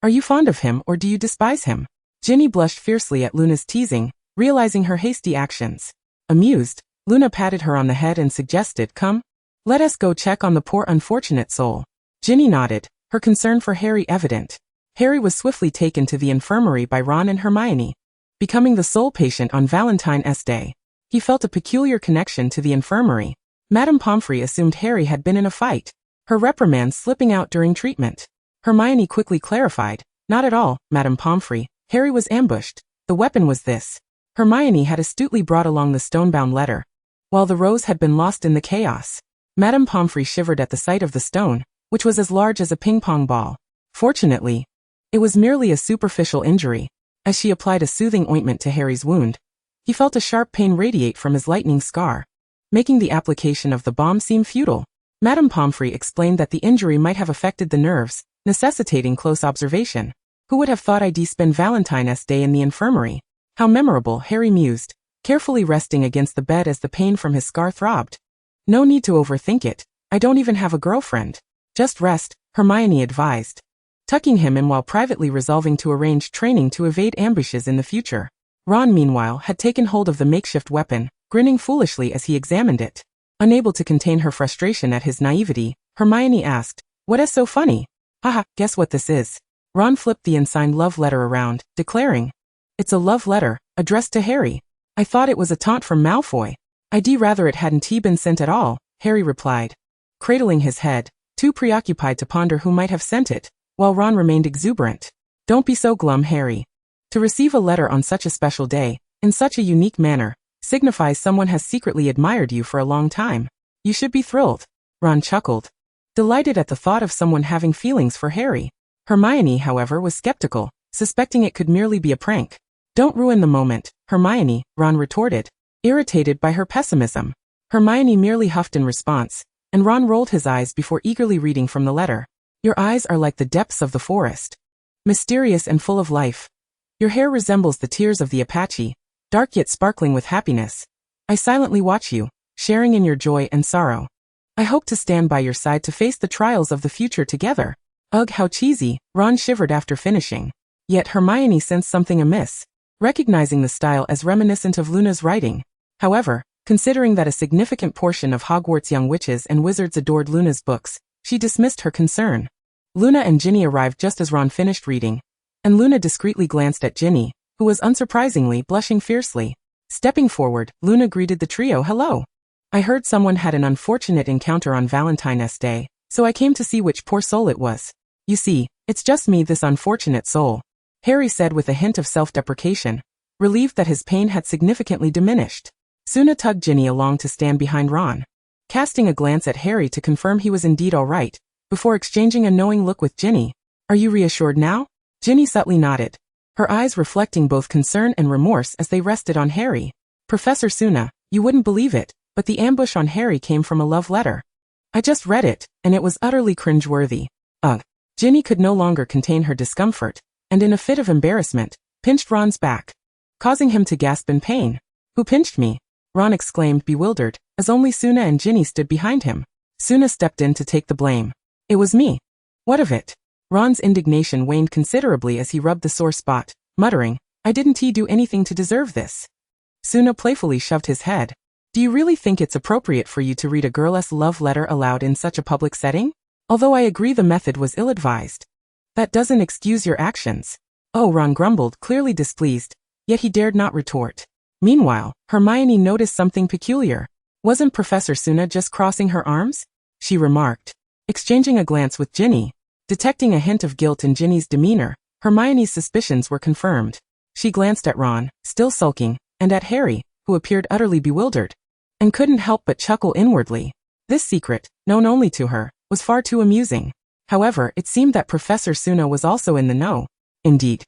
Are you fond of him or do you despise him? Ginny blushed fiercely at Luna's teasing, realizing her hasty actions. Amused, Luna patted her on the head and suggested, "Come, let us go check on the poor unfortunate soul." Ginny nodded, her concern for Harry evident. Harry was swiftly taken to the infirmary by Ron and Hermione. Becoming the sole patient on Valentine's Day, he felt a peculiar connection to the infirmary. Madame Pomfrey assumed Harry had been in a fight, her reprimand slipping out during treatment. Hermione quickly clarified, "Not at all, Madame Pomfrey. Harry was ambushed. The weapon was this." Hermione had astutely brought along the stone-bound letter, while the rose had been lost in the chaos. Madame Pomfrey shivered at the sight of the stone, which was as large as a ping-pong ball. Fortunately, it was merely a superficial injury. As she applied a soothing ointment to Harry's wound, he felt a sharp pain radiate from his lightning scar, making the application of the balm seem futile. Madame Pomfrey explained that the injury might have affected the nerves, necessitating close observation. Who would have thought I'd spend Valentine's Day in the infirmary? How memorable, Harry mused, carefully resting against the bed as the pain from his scar throbbed. No need to overthink it. I don't even have a girlfriend. Just rest, Hermione advised, tucking him in while privately resolving to arrange training to evade ambushes in the future. Ron, meanwhile, had taken hold of the makeshift weapon, grinning foolishly as he examined it. Unable to contain her frustration at his naivety, Hermione asked, "What is so funny?" "Haha, guess what this is." Ron flipped the unsigned love letter around, declaring, "It's a love letter, addressed to Harry. I thought it was a taunt from Malfoy." "I'd rather it hadn't been sent at all," Harry replied, cradling his head, too preoccupied to ponder who might have sent it, while Ron remained exuberant. "Don't be so glum, Harry. To receive a letter on such a special day, in such a unique manner, signifies someone has secretly admired you for a long time. You should be thrilled." Ron chuckled, delighted at the thought of someone having feelings for Harry. Hermione, however, was skeptical, suspecting it could merely be a prank. "Don't ruin the moment, Hermione," Ron retorted, irritated by her pessimism. Hermione merely huffed in response, and Ron rolled his eyes before eagerly reading from the letter. "Your eyes are like the depths of the forest, mysterious and full of life. Your hair resembles the tears of the Apache, dark yet sparkling with happiness. I silently watch you, sharing in your joy and sorrow. I hope to stand by your side to face the trials of the future together." Ugh, how cheesy, Ron shivered after finishing. Yet Hermione sensed something amiss, recognizing the style as reminiscent of Luna's writing. However, considering that a significant portion of Hogwarts young witches and wizards adored Luna's books, she dismissed her concern. Luna and Ginny arrived just as Ron finished reading, and Luna discreetly glanced at Ginny, who was unsurprisingly blushing fiercely. Stepping forward, Luna greeted the trio. "Hello. I heard someone had an unfortunate encounter on Valentine's Day, so I came to see which poor soul it was. You see, it's just me, this unfortunate soul," Harry said with a hint of self-deprecation, relieved that his pain had significantly diminished. Suna tugged Ginny along to stand behind Ron, casting a glance at Harry to confirm he was indeed all right, before exchanging a knowing look with Ginny. "Are you reassured now?" Ginny subtly nodded, her eyes reflecting both concern and remorse as they rested on Harry. "Professor Suna, you wouldn't believe it, but the ambush on Harry came from a love letter. I just read it, and it was utterly cringeworthy. Ugh. Ginny could no longer contain her discomfort, and in a fit of embarrassment, pinched Ron's back, causing him to gasp in pain. Who pinched me? Ron exclaimed, bewildered, as only Suna and Ginny stood behind him. Suna stepped in to take the blame. It was me. What of it? Ron's indignation waned considerably as he rubbed the sore spot, muttering, I didn't do anything to deserve this. Suna playfully shoved his head. Do you really think it's appropriate for you to read a girl's love letter aloud in such a public setting? Although I agree the method was ill-advised. That doesn't excuse your actions. Oh, Ron grumbled, clearly displeased, yet he dared not retort. Meanwhile, Hermione noticed something peculiar. Wasn't Professor Suna just crossing her arms? She remarked. Exchanging a glance with Ginny, detecting a hint of guilt in Ginny's demeanor, Hermione's suspicions were confirmed. She glanced at Ron, still sulking, and at Harry, who appeared utterly bewildered, and couldn't help but chuckle inwardly. This secret, known only to her, was far too amusing. However, it seemed that Professor Suna was also in the know. Indeed.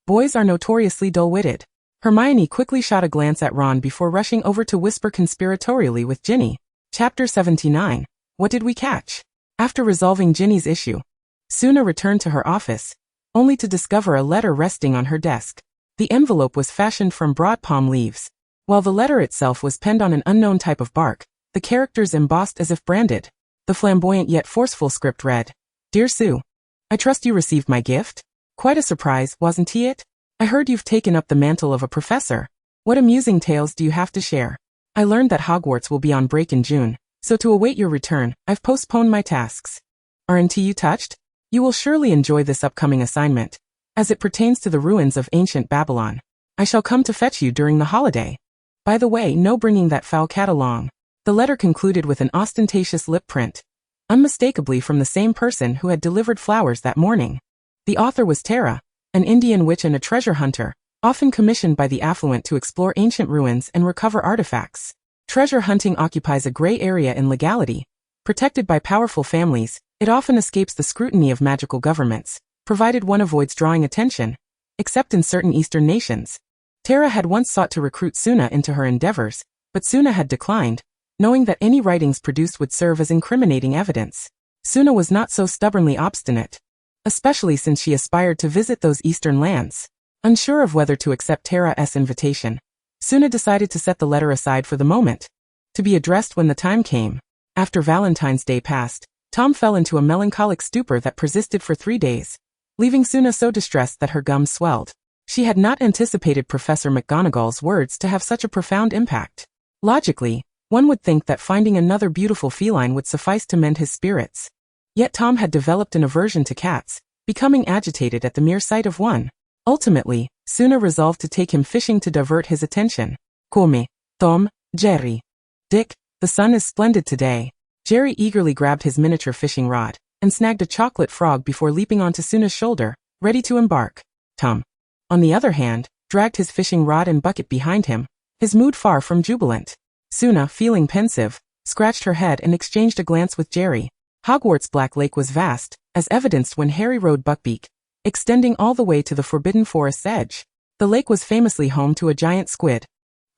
Boys are notoriously dull-witted. Hermione quickly shot a glance at Ron before rushing over to whisper conspiratorially with Ginny. Chapter 79. What did we catch? After resolving Ginny's issue, Suna returned to her office, only to discover a letter resting on her desk. The envelope was fashioned from broad palm leaves. While the letter itself was penned on an unknown type of bark, the characters embossed as if branded. The flamboyant yet forceful script read, Dear Sue, I trust you received my gift? Quite a surprise, wasn't it? I heard you've taken up the mantle of a professor. What amusing tales do you have to share? I learned that Hogwarts will be on break in June, so to await your return, I've postponed my tasks. Aren't you touched? You will surely enjoy this upcoming assignment. As it pertains to the ruins of ancient Babylon, I shall come to fetch you during the holiday. By the way, no bringing that foul cat along. The letter concluded with an ostentatious lip print, unmistakably from the same person who had delivered flowers that morning. The author was Tara, an Indian witch and a treasure hunter, often commissioned by the affluent to explore ancient ruins and recover artifacts. Treasure hunting occupies a gray area in legality. Protected by powerful families, it often escapes the scrutiny of magical governments, provided one avoids drawing attention, except in certain Eastern nations. Tara had once sought to recruit Suna into her endeavors, but Suna had declined, knowing that any writings produced would serve as incriminating evidence. Suna was not so stubbornly obstinate, especially since she aspired to visit those Eastern lands. Unsure of whether to accept Tara's invitation, Suna decided to set the letter aside for the moment, to be addressed when the time came. After Valentine's Day passed, Tom fell into a melancholic stupor that persisted for 3 days, leaving Suna so distressed that her gums swelled. She had not anticipated Professor McGonagall's words to have such a profound impact. Logically, one would think that finding another beautiful feline would suffice to mend his spirits. Yet Tom had developed an aversion to cats, becoming agitated at the mere sight of one. Ultimately, Suna resolved to take him fishing to divert his attention. Come, Tom, Jerry. Dick, the sun is splendid today. Jerry eagerly grabbed his miniature fishing rod and snagged a chocolate frog before leaping onto Suna's shoulder, ready to embark. Tom, on the other hand, dragged his fishing rod and bucket behind him, his mood far from jubilant. Suna, feeling pensive, scratched her head and exchanged a glance with Jerry. Hogwarts' Black Lake was vast, as evidenced when Harry rode Buckbeak, extending all the way to the Forbidden Forest's edge. The lake was famously home to a giant squid,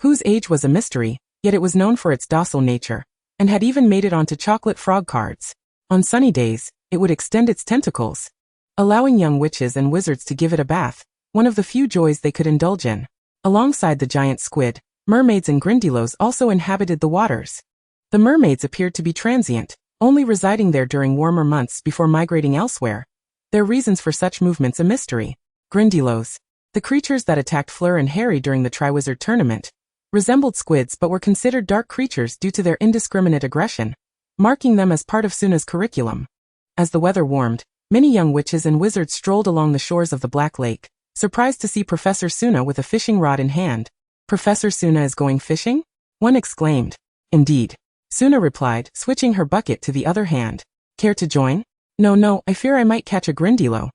whose age was a mystery, yet it was known for its docile nature, and had even made it onto chocolate frog cards. On sunny days, it would extend its tentacles, allowing young witches and wizards to give it a bath, one of the few joys they could indulge in. Alongside the giant squid, mermaids and grindylows also inhabited the waters. The mermaids appeared to be transient, only residing there during warmer months before migrating elsewhere. Their reasons for such movements a mystery. Grindylows, the creatures that attacked Fleur and Harry during the Triwizard Tournament, resembled squids but were considered dark creatures due to their indiscriminate aggression, marking them as part of Suna's curriculum. As the weather warmed, many young witches and wizards strolled along the shores of the Black Lake, surprised to see Professor Suna with a fishing rod in hand. Professor Suna is going fishing? One exclaimed. Indeed. Suna replied, switching her bucket to the other hand. Care to join? No, I fear I might catch a grindylow.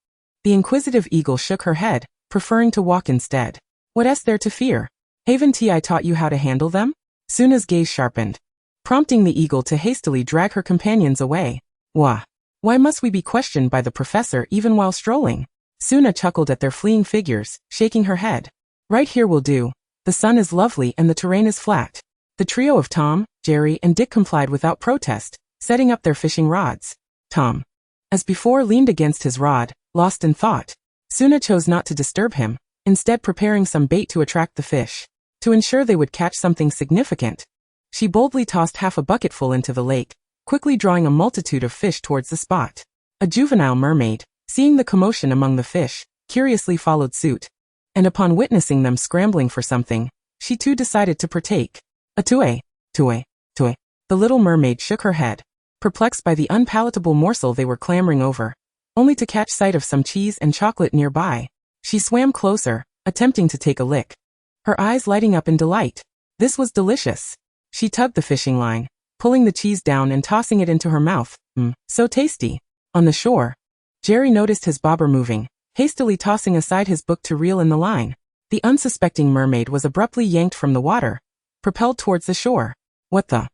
The inquisitive eagle shook her head, preferring to walk instead. What's there to fear? Haven't I taught you how to handle them? Suna's gaze sharpened, prompting the eagle to hastily drag her companions away. Why must we be questioned by the professor even while strolling? Suna chuckled at their fleeing figures, shaking her head. Right here will do. The sun is lovely and the terrain is flat. The trio of Tom, Jerry and Dick complied without protest, setting up their fishing rods. Tom, as before, leaned against his rod, lost in thought. Suna chose not to disturb him, instead preparing some bait to attract the fish. To ensure they would catch something significant, she boldly tossed half a bucketful into the lake, quickly drawing a multitude of fish towards the spot. A juvenile mermaid, seeing the commotion among the fish, curiously followed suit. And upon witnessing them scrambling for something, she too decided to partake. Atue, tue, tue. The little mermaid shook her head, perplexed by the unpalatable morsel they were clamoring over, only to catch sight of some cheese and chocolate nearby. She swam closer, attempting to take a lick, her eyes lighting up in delight. This was delicious. She tugged the fishing line, pulling the cheese down and tossing it into her mouth. So tasty. On the shore, Jerry noticed his bobber moving, hastily tossing aside his book to reel in the line. The unsuspecting mermaid was abruptly yanked from the water, propelled towards the shore. What the?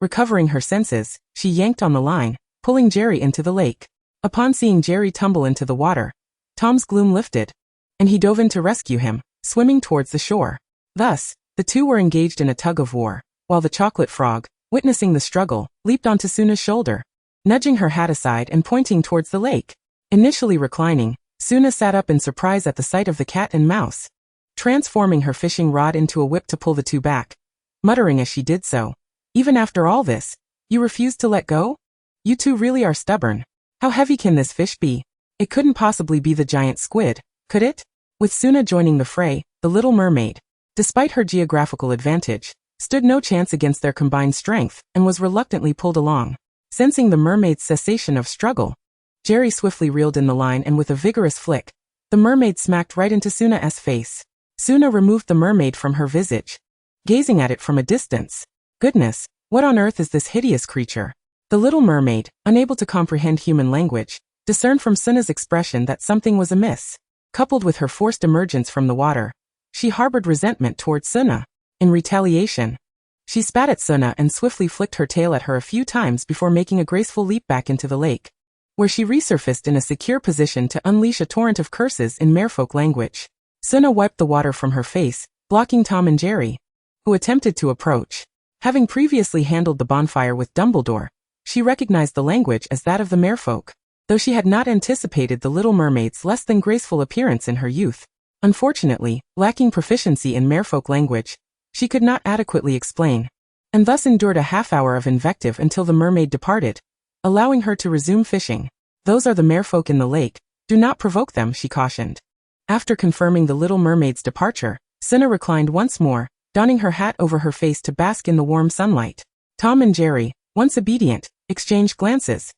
Recovering her senses, she yanked on the line, pulling Jerry into the lake. Upon seeing Jerry tumble into the water, Tom's gloom lifted, and he dove in to rescue him, swimming towards the shore. Thus, the two were engaged in a tug-of-war, while the chocolate frog, witnessing the struggle, leaped onto Suna's shoulder, nudging her hat aside and pointing towards the lake. Initially reclining, Suna sat up in surprise at the sight of the cat and mouse, transforming her fishing rod into a whip to pull the two back, muttering as she did so. Even after all this, you refuse to let go? You two really are stubborn. How heavy can this fish be? It couldn't possibly be the giant squid, could it? With Suna joining the fray, the little mermaid, despite her geographical advantage, stood no chance against their combined strength and was reluctantly pulled along. Sensing the mermaid's cessation of struggle, Jerry swiftly reeled in the line and with a vigorous flick, the mermaid smacked right into Suna's face. Suna removed the mermaid from her visage, gazing at it from a distance. Goodness, what on earth is this hideous creature? The little mermaid, unable to comprehend human language, discerned from Suna's expression that something was amiss. Coupled with her forced emergence from the water, she harbored resentment towards Suna. In retaliation, she spat at Suna and swiftly flicked her tail at her a few times before making a graceful leap back into the lake, where she resurfaced in a secure position to unleash a torrent of curses in merfolk language. Suna wiped the water from her face, blocking Tom and Jerry, who attempted to approach. Having previously handled the bonfire with Dumbledore, she recognized the language as that of the merfolk, though she had not anticipated the little mermaid's less than graceful appearance in her youth. Unfortunately, lacking proficiency in merfolk language, she could not adequately explain, and thus endured a half-hour of invective until the mermaid departed, allowing her to resume fishing. Those are the merfolk in the lake, do not provoke them, she cautioned. After confirming the little mermaid's departure, Suna reclined once more, donning her hat over her face to bask in the warm sunlight. Tom and Jerry, once obedient, exchanged glances,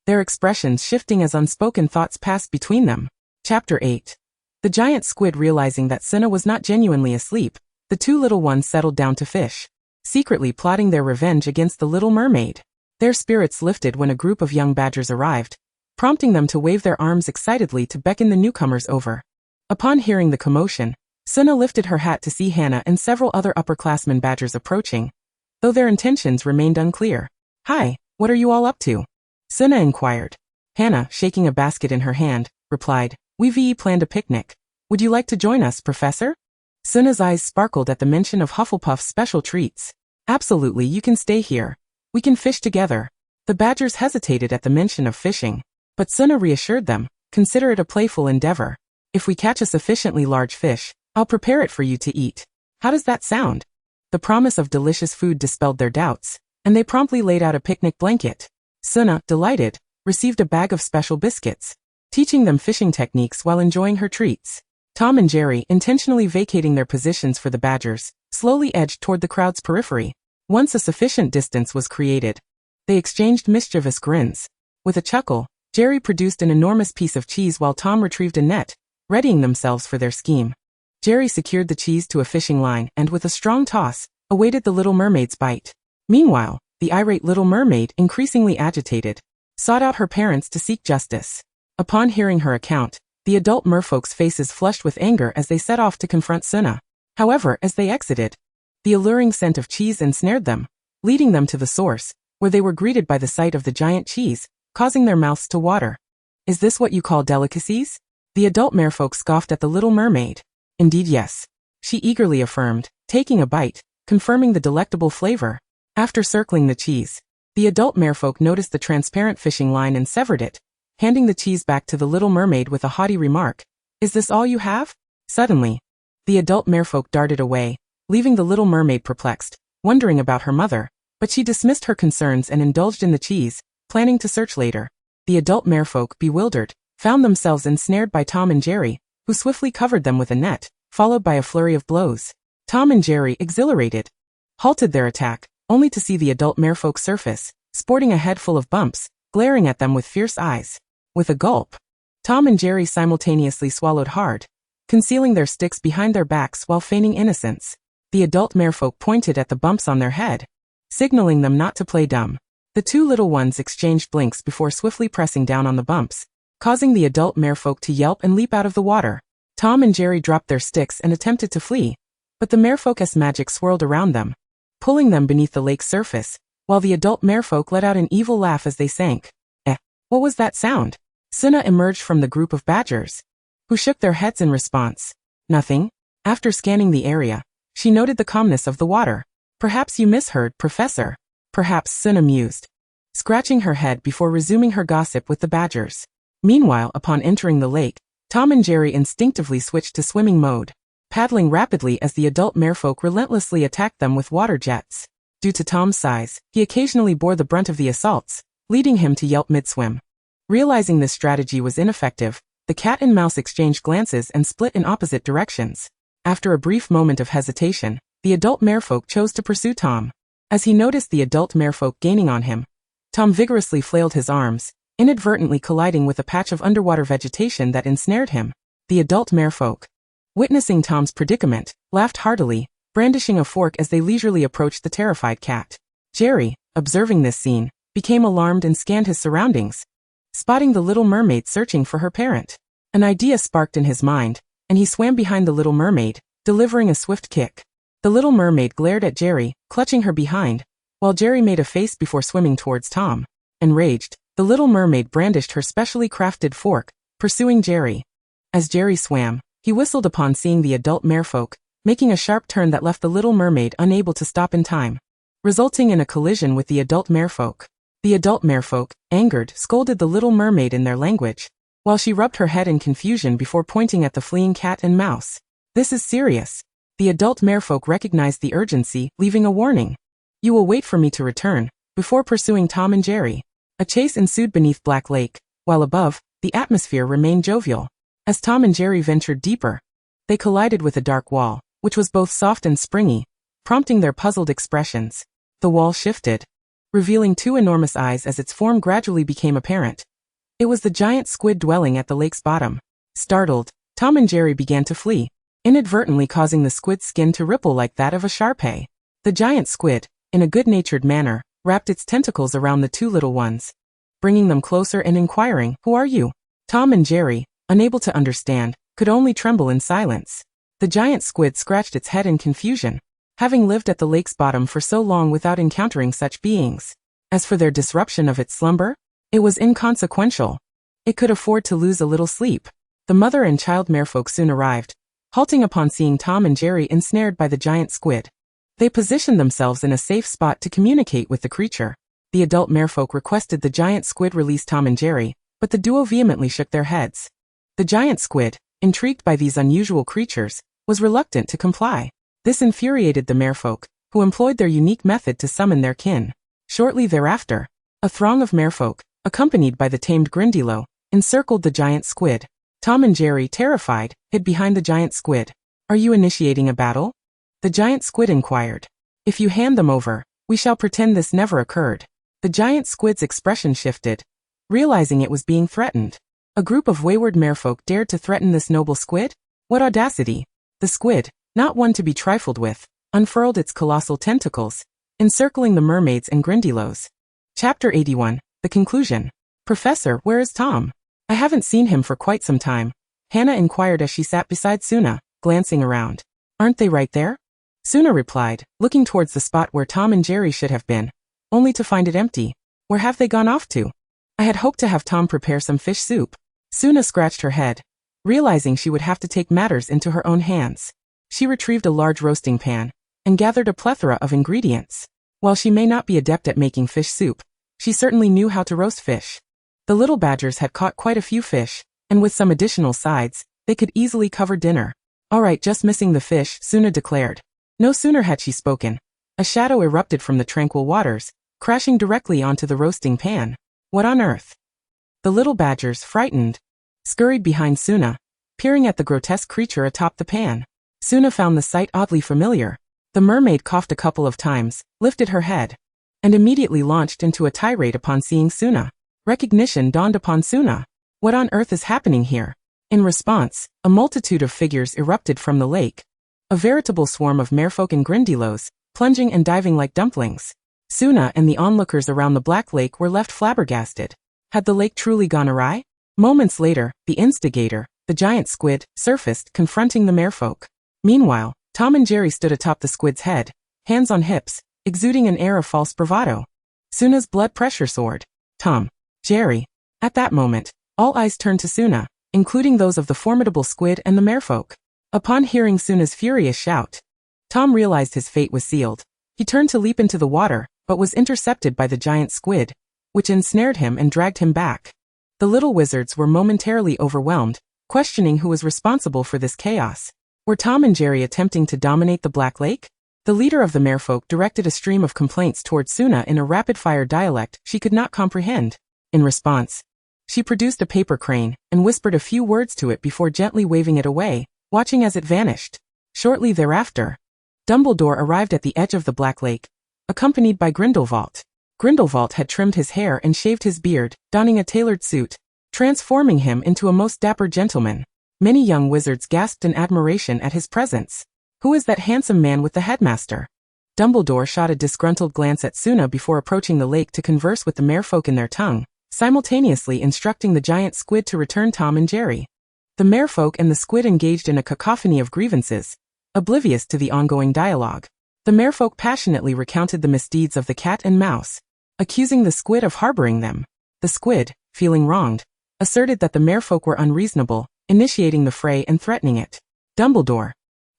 their expressions shifting as unspoken thoughts passed between them. Chapter 8. The giant squid realizing that Suna was not genuinely asleep, the two little ones settled down to fish, secretly plotting their revenge against the little mermaid. Their spirits lifted when a group of young badgers arrived, prompting them to wave their arms excitedly to beckon the newcomers over. Upon hearing the commotion, Suna lifted her hat to see Hannah and several other upperclassmen badgers approaching, though their intentions remained unclear. Hi, what are you all up to? Suna inquired. Hannah, shaking a basket in her hand, replied, We've planned a picnic. Would you like to join us, Professor? Suna's eyes sparkled at the mention of Hufflepuff's special treats. Absolutely, you can stay here. We can fish together. The badgers hesitated at the mention of fishing, but Suna reassured them, consider it a playful endeavor. If we catch a sufficiently large fish, I'll prepare it for you to eat. How does that sound? The promise of delicious food dispelled their doubts, and they promptly laid out a picnic blanket. Suna, delighted, received a bag of special biscuits, teaching them fishing techniques while enjoying her treats. Tom and Jerry, intentionally vacating their positions for the badgers, slowly edged toward the crowd's periphery. Once a sufficient distance was created, they exchanged mischievous grins. With a chuckle, Jerry produced an enormous piece of cheese while Tom retrieved a net, readying themselves for their scheme. Jerry secured the cheese to a fishing line and with a strong toss, awaited the little mermaid's bite. Meanwhile, the irate little mermaid, increasingly agitated, sought out her parents to seek justice. Upon hearing her account, the adult merfolk's faces flushed with anger as they set off to confront Suna. However, as they exited, the alluring scent of cheese ensnared them, leading them to the source, where they were greeted by the sight of the giant cheese, causing their mouths to water. Is this what you call delicacies? The adult merfolk scoffed at the little mermaid. Indeed yes, she eagerly affirmed, taking a bite, confirming the delectable flavor. After circling the cheese, the adult merfolk noticed the transparent fishing line and severed it, handing the cheese back to the little mermaid with a haughty remark. Is this all you have? Suddenly, the adult merfolk darted away, leaving the little mermaid perplexed, wondering about her mother, but she dismissed her concerns and indulged in the cheese, planning to search later. The adult merfolk, bewildered, found themselves ensnared by Tom and Jerry, who swiftly covered them with a net, followed by a flurry of blows. Tom and Jerry, exhilarated, halted their attack, only to see the adult merfolk surface, sporting a head full of bumps, glaring at them with fierce eyes. With a gulp, Tom and Jerry simultaneously swallowed hard, concealing their sticks behind their backs while feigning innocence. The adult merfolk pointed at the bumps on their head, signaling them not to play dumb. The two little ones exchanged blinks before swiftly pressing down on the bumps, causing the adult merfolk to yelp and leap out of the water. Tom and Jerry dropped their sticks and attempted to flee, but the merfolk's magic swirled around them, pulling them beneath the lake's surface, while the adult merfolk let out an evil laugh as they sank. What was that sound? Suna emerged from the group of badgers, who shook their heads in response. Nothing. After scanning the area, she noted the calmness of the water. Perhaps you misheard, Professor. Perhaps, Suna mused, scratching her head before resuming her gossip with the badgers. Meanwhile, upon entering the lake, Tom and Jerry instinctively switched to swimming mode, paddling rapidly as the adult merfolk relentlessly attacked them with water jets. Due to Tom's size, he occasionally bore the brunt of the assaults, leading him to yelp mid-swim. Realizing this strategy was ineffective, the cat and mouse exchanged glances and split in opposite directions. After a brief moment of hesitation, the adult merfolk chose to pursue Tom. As he noticed the adult merfolk gaining on him, Tom vigorously flailed his arms, inadvertently colliding with a patch of underwater vegetation that ensnared him. The adult merfolk, witnessing Tom's predicament, laughed heartily, brandishing a fork as they leisurely approached the terrified cat. Jerry, observing this scene, became alarmed and scanned his surroundings, spotting the little mermaid searching for her parent. An idea sparked in his mind, and he swam behind the little mermaid, delivering a swift kick. The little mermaid glared at Jerry, clutching her behind, while Jerry made a face before swimming towards Tom. Enraged, the little mermaid brandished her specially crafted fork, pursuing Jerry. As Jerry swam, he whistled upon seeing the adult merfolk, making a sharp turn that left the little mermaid unable to stop in time, resulting in a collision with the adult merfolk. The adult merfolk, angered, scolded the little mermaid in their language, while she rubbed her head in confusion before pointing at the fleeing cat and mouse. This is serious. The adult merfolk recognized the urgency, leaving a warning. You will wait for me to return, before pursuing Tom and Jerry. A chase ensued beneath Black Lake, while above, the atmosphere remained jovial. As Tom and Jerry ventured deeper, they collided with a dark wall, which was both soft and springy, prompting their puzzled expressions. The wall shifted, revealing two enormous eyes as its form gradually became apparent. It was the giant squid dwelling at the lake's bottom. Startled, Tom and Jerry began to flee, inadvertently causing the squid's skin to ripple like that of a Shar-Pei. The giant squid, in a good-natured manner, wrapped its tentacles around the two little ones, bringing them closer and inquiring, "Who are you?" Tom and Jerry, unable to understand, could only tremble in silence. The giant squid scratched its head in confusion, having lived at the lake's bottom for so long without encountering such beings. As for their disruption of its slumber, it was inconsequential. It could afford to lose a little sleep. The mother and child merfolk soon arrived, halting upon seeing Tom and Jerry ensnared by the giant squid. They positioned themselves in a safe spot to communicate with the creature. The adult merfolk requested the giant squid release Tom and Jerry, but the duo vehemently shook their heads. The giant squid, intrigued by these unusual creatures, was reluctant to comply. This infuriated the merfolk, who employed their unique method to summon their kin. Shortly thereafter, a throng of merfolk, accompanied by the tamed Grindilo, encircled the giant squid. Tom and Jerry, terrified, hid behind the giant squid. "Are you initiating a battle?" the giant squid inquired. "If you hand them over, we shall pretend this never occurred." The giant squid's expression shifted, realizing it was being threatened. A group of wayward merfolk dared to threaten this noble squid? What audacity! The squid, not one to be trifled with, unfurled its colossal tentacles, encircling the mermaids and Grindylows. Chapter 81, The Conclusion. "Professor, where is Tom? I haven't seen him for quite some time," Hannah inquired as she sat beside Suna, glancing around. "Aren't they right there?" Suna replied, looking towards the spot where Tom and Jerry should have been, only to find it empty. "Where have they gone off to? I had hoped to have Tom prepare some fish soup." Suna scratched her head, realizing she would have to take matters into her own hands. She retrieved a large roasting pan, and gathered a plethora of ingredients. While she may not be adept at making fish soup, she certainly knew how to roast fish. The little badgers had caught quite a few fish, and with some additional sides, they could easily cover dinner. "All right, just missing the fish," Suna declared. No sooner had she spoken, a shadow erupted from the tranquil waters, crashing directly onto the roasting pan. What on earth? The little badgers, frightened, scurried behind Suna, peering at the grotesque creature atop the pan. Suna found the sight oddly familiar. The mermaid coughed a couple of times, lifted her head, and immediately launched into a tirade upon seeing Suna. Recognition dawned upon Suna. What on earth is happening here? In response, a multitude of figures erupted from the lake. A veritable swarm of merfolk and grindylows, plunging and diving like dumplings. Suna and the onlookers around the Black Lake were left flabbergasted. Had the lake truly gone awry? Moments later, the instigator, the giant squid, surfaced, confronting the merfolk. Meanwhile, Tom and Jerry stood atop the squid's head, hands on hips, exuding an air of false bravado. Suna's blood pressure soared. Tom, Jerry. At that moment, all eyes turned to Suna, including those of the formidable squid and the merfolk. Upon hearing Suna's furious shout, Tom realized his fate was sealed. He turned to leap into the water, but was intercepted by the giant squid, which ensnared him and dragged him back. The little wizards were momentarily overwhelmed, questioning who was responsible for this chaos. Were Tom and Jerry attempting to dominate the Black Lake? The leader of the merfolk directed a stream of complaints toward Suna in a rapid-fire dialect she could not comprehend. In response, she produced a paper crane and whispered a few words to it before gently waving it away, watching as it vanished. Shortly thereafter, Dumbledore arrived at the edge of the Black Lake, accompanied by Grindelwald. Grindelwald had trimmed his hair and shaved his beard, donning a tailored suit, transforming him into a most dapper gentleman. Many young wizards gasped in admiration at his presence. Who is that handsome man with the headmaster? Dumbledore shot a disgruntled glance at Suna before approaching the lake to converse with the merfolk in their tongue, simultaneously instructing the giant squid to return Tom and Jerry. The merfolk and the squid engaged in a cacophony of grievances, oblivious to the ongoing dialogue. The merfolk passionately recounted the misdeeds of the cat and mouse, accusing the squid of harboring them. The squid, feeling wronged, asserted that the merfolk were unreasonable, initiating the fray and threatening it. Dumbledore,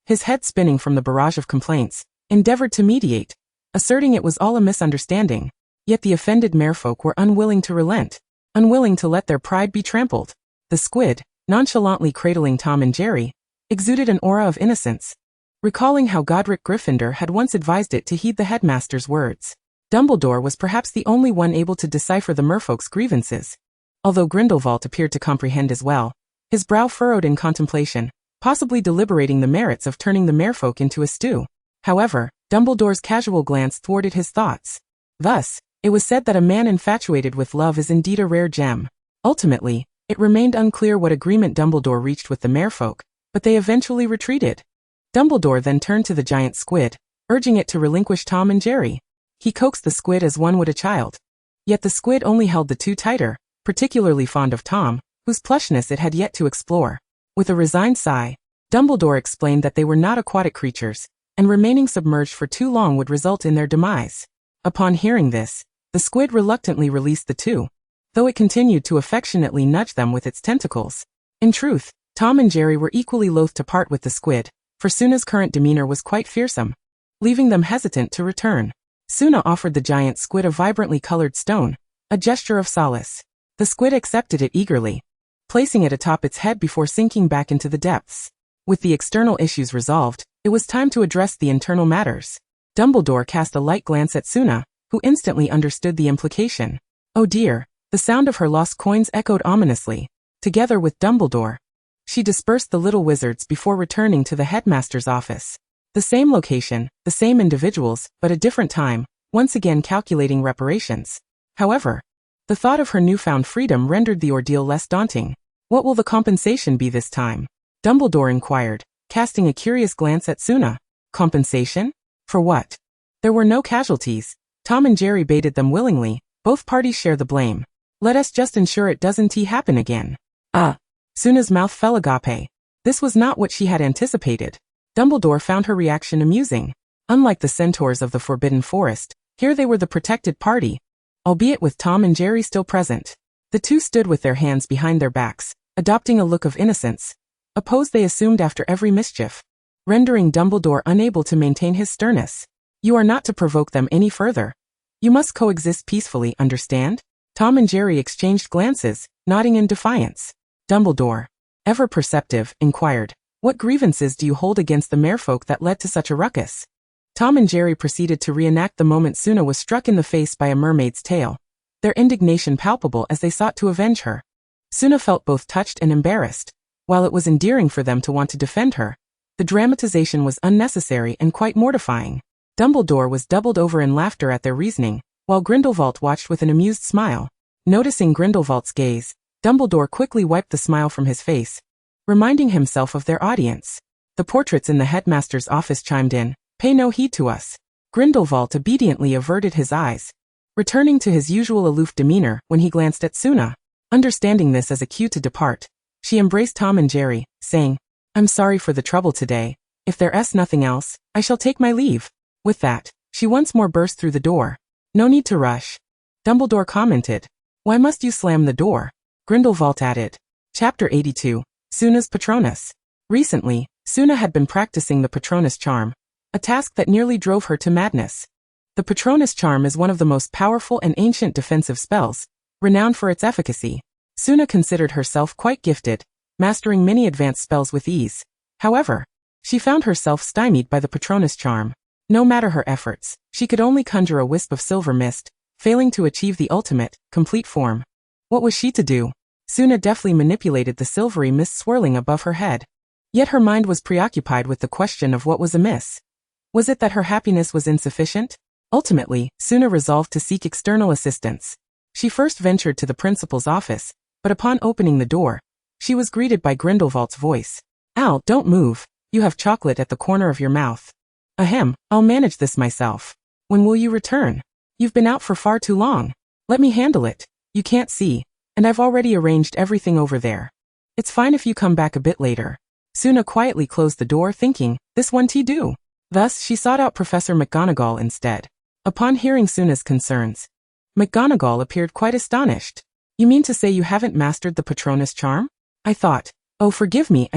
his head spinning from the barrage of complaints, endeavored to mediate, asserting it was all a misunderstanding. Yet the offended merfolk were unwilling to relent, unwilling to let their pride be trampled. The squid, nonchalantly cradling Tom and Jerry, exuded an aura of innocence, recalling how Godric Gryffindor had once advised it to heed the headmaster's words. Dumbledore was perhaps the only one able to decipher the merfolk's grievances. Although Grindelwald appeared to comprehend as well, his brow furrowed in contemplation, possibly deliberating the merits of turning the merfolk into a stew. However, Dumbledore's casual glance thwarted his thoughts. Thus, it was said that a man infatuated with love is indeed a rare gem. Ultimately, it remained unclear what agreement Dumbledore reached with the merfolk, but they eventually retreated. Dumbledore then turned to the giant squid, urging it to relinquish Tom and Jerry. He coaxed the squid as one would a child. Yet the squid only held the two tighter, particularly fond of Tom, whose plushness it had yet to explore. With a resigned sigh, Dumbledore explained that they were not aquatic creatures, and remaining submerged for too long would result in their demise. Upon hearing this, the squid reluctantly released the two, though it continued to affectionately nudge them with its tentacles. In truth, Tom and Jerry were equally loath to part with the squid, for Suna's current demeanor was quite fearsome, leaving them hesitant to return. Suna offered the giant squid a vibrantly colored stone, a gesture of solace. The squid accepted it eagerly, placing it atop its head before sinking back into the depths. With the external issues resolved, it was time to address the internal matters. Dumbledore cast a light glance at Suna, who instantly understood the implication. Oh dear, the sound of her lost coins echoed ominously. Together with Dumbledore, she dispersed the little wizards before returning to the headmaster's office. The same location, the same individuals, but a different time, once again calculating reparations. However, the thought of her newfound freedom rendered the ordeal less daunting. What will the compensation be this time? Dumbledore inquired, casting a curious glance at Suna. Compensation? For what? There were no casualties. Tom and Jerry baited them willingly. Both parties share the blame. Let us just ensure it doesn't happen again. Suna's mouth fell agape. This was not what she had anticipated. Dumbledore found her reaction amusing. Unlike the centaurs of the Forbidden Forest, here they were the protected party, albeit with Tom and Jerry still present. The two stood with their hands behind their backs, adopting a look of innocence, a pose they assumed after every mischief, rendering Dumbledore unable to maintain his sternness. You are not to provoke them any further. You must coexist peacefully, understand? Tom and Jerry exchanged glances, nodding in defiance. Dumbledore, ever perceptive, inquired, "What grievances do you hold against the merfolk that led to such a ruckus?" Tom and Jerry proceeded to reenact the moment Suna was struck in the face by a mermaid's tail, their indignation palpable as they sought to avenge her. Suna felt both touched and embarrassed. While it was endearing for them to want to defend her, the dramatization was unnecessary and quite mortifying. Dumbledore was doubled over in laughter at their reasoning, while Grindelwald watched with an amused smile. Noticing Grindelwald's gaze, Dumbledore quickly wiped the smile from his face, reminding himself of their audience. The portraits in the headmaster's office chimed in, "Pay no heed to us." Grindelwald obediently averted his eyes, returning to his usual aloof demeanor when he glanced at Suna. Understanding this as a cue to depart, she embraced Tom and Jerry, saying, "I'm sorry for the trouble today. If there's nothing else, I shall take my leave." With that, she once more burst through the door. "No need to rush," Dumbledore commented. "Why must you slam the door?" Grindelwald added. Chapter 82, Suna's Patronus. Recently, Suna had been practicing the Patronus charm, a task that nearly drove her to madness. The Patronus charm is one of the most powerful and ancient defensive spells, renowned for its efficacy. Suna considered herself quite gifted, mastering many advanced spells with ease. However, she found herself stymied by the Patronus charm. No matter her efforts, she could only conjure a wisp of silver mist, failing to achieve the ultimate, complete form. What was she to do? Suna deftly manipulated the silvery mist swirling above her head. Yet her mind was preoccupied with the question of what was amiss. Was it that her happiness was insufficient? Ultimately, Suna resolved to seek external assistance. She first ventured to the principal's office, but upon opening the door, she was greeted by Grindelwald's voice. "Al, don't move. You have chocolate at the corner of your mouth." "Ahem, I'll manage this myself. When will you return? You've been out for far too long. Let me handle it. You can't see, and I've already arranged everything over there. It's fine if you come back a bit later." Suna quietly closed the door thinking, this won't he do? Thus she sought out Professor McGonagall instead. Upon hearing Suna's concerns, McGonagall appeared quite astonished. "You mean to say you haven't mastered the Patronus charm?" "I thought." "Oh, forgive me,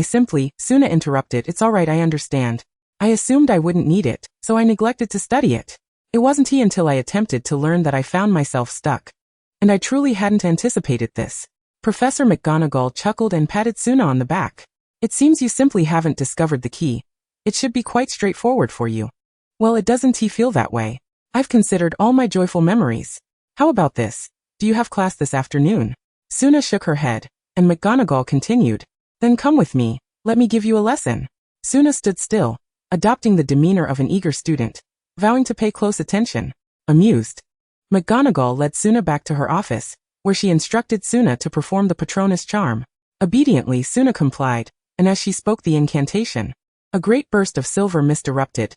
Suna interrupted. "It's all right, I understand. I assumed I wouldn't need it, so I neglected to study it. It wasn't until I attempted to learn that I found myself stuck. And I truly hadn't anticipated this." Professor McGonagall chuckled and patted Suna on the back. "It seems you simply haven't discovered the key. It should be quite straightforward for you." "Well, it doesn't feel that way. I've considered all my joyful memories. How about this? Do you have class this afternoon?" Suna shook her head, and McGonagall continued, "Then come with me. Let me give you a lesson." Suna stood still, adopting the demeanor of an eager student, vowing to pay close attention. Amused, McGonagall led Suna back to her office, where she instructed Suna to perform the Patronus charm. Obediently, Suna complied, and as she spoke the incantation, a great burst of silver mist erupted,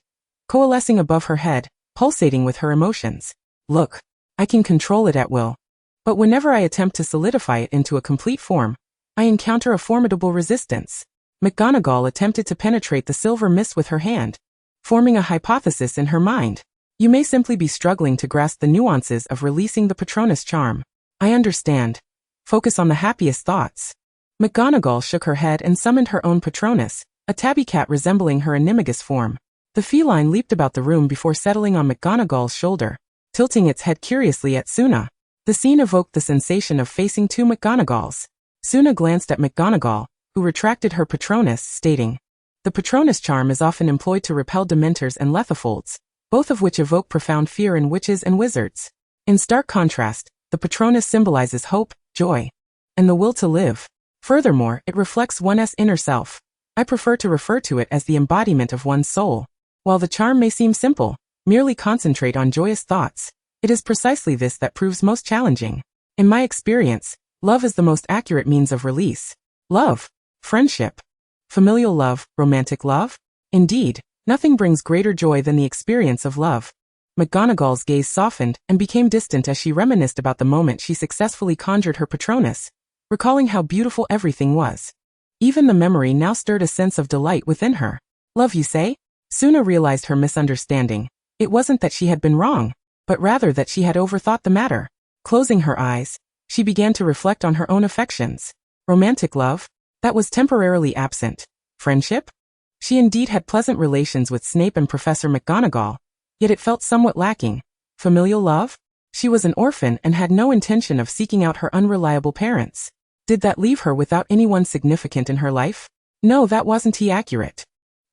coalescing above her head, pulsating with her emotions. "Look, I can control it at will. But whenever I attempt to solidify it into a complete form, I encounter a formidable resistance." McGonagall attempted to penetrate the silver mist with her hand, forming a hypothesis in her mind. "You may simply be struggling to grasp the nuances of releasing the Patronus charm. I understand. Focus on the happiest thoughts." McGonagall shook her head and summoned her own Patronus, a tabby cat resembling her animagus form. The feline leaped about the room before settling on McGonagall's shoulder, tilting its head curiously at Suna. The scene evoked the sensation of facing two McGonagalls. Suna glanced at McGonagall, who retracted her Patronus, stating, "The Patronus charm is often employed to repel Dementors and Lethifolds, both of which evoke profound fear in witches and wizards. In stark contrast, the Patronus symbolizes hope, joy, and the will to live. Furthermore, it reflects one's inner self. I prefer to refer to it as the embodiment of one's soul. While the charm may seem simple, merely concentrate on joyous thoughts, it is precisely this that proves most challenging. In my experience, love is the most accurate means of release. Love, friendship, familial love, romantic love? Indeed, nothing brings greater joy than the experience of love." McGonagall's gaze softened and became distant as she reminisced about the moment she successfully conjured her Patronus, recalling how beautiful everything was. Even the memory now stirred a sense of delight within her. "Love, you say?" Suna realized her misunderstanding. It wasn't that she had been wrong, but rather that she had overthought the matter. Closing her eyes, she began to reflect on her own affections. Romantic love? That was temporarily absent. Friendship? She indeed had pleasant relations with Snape and Professor McGonagall, Yet it felt somewhat lacking. Familial love? She was an orphan and had no intention of seeking out her unreliable parents. Did that leave her without anyone significant in her life? No, that wasn't accurate.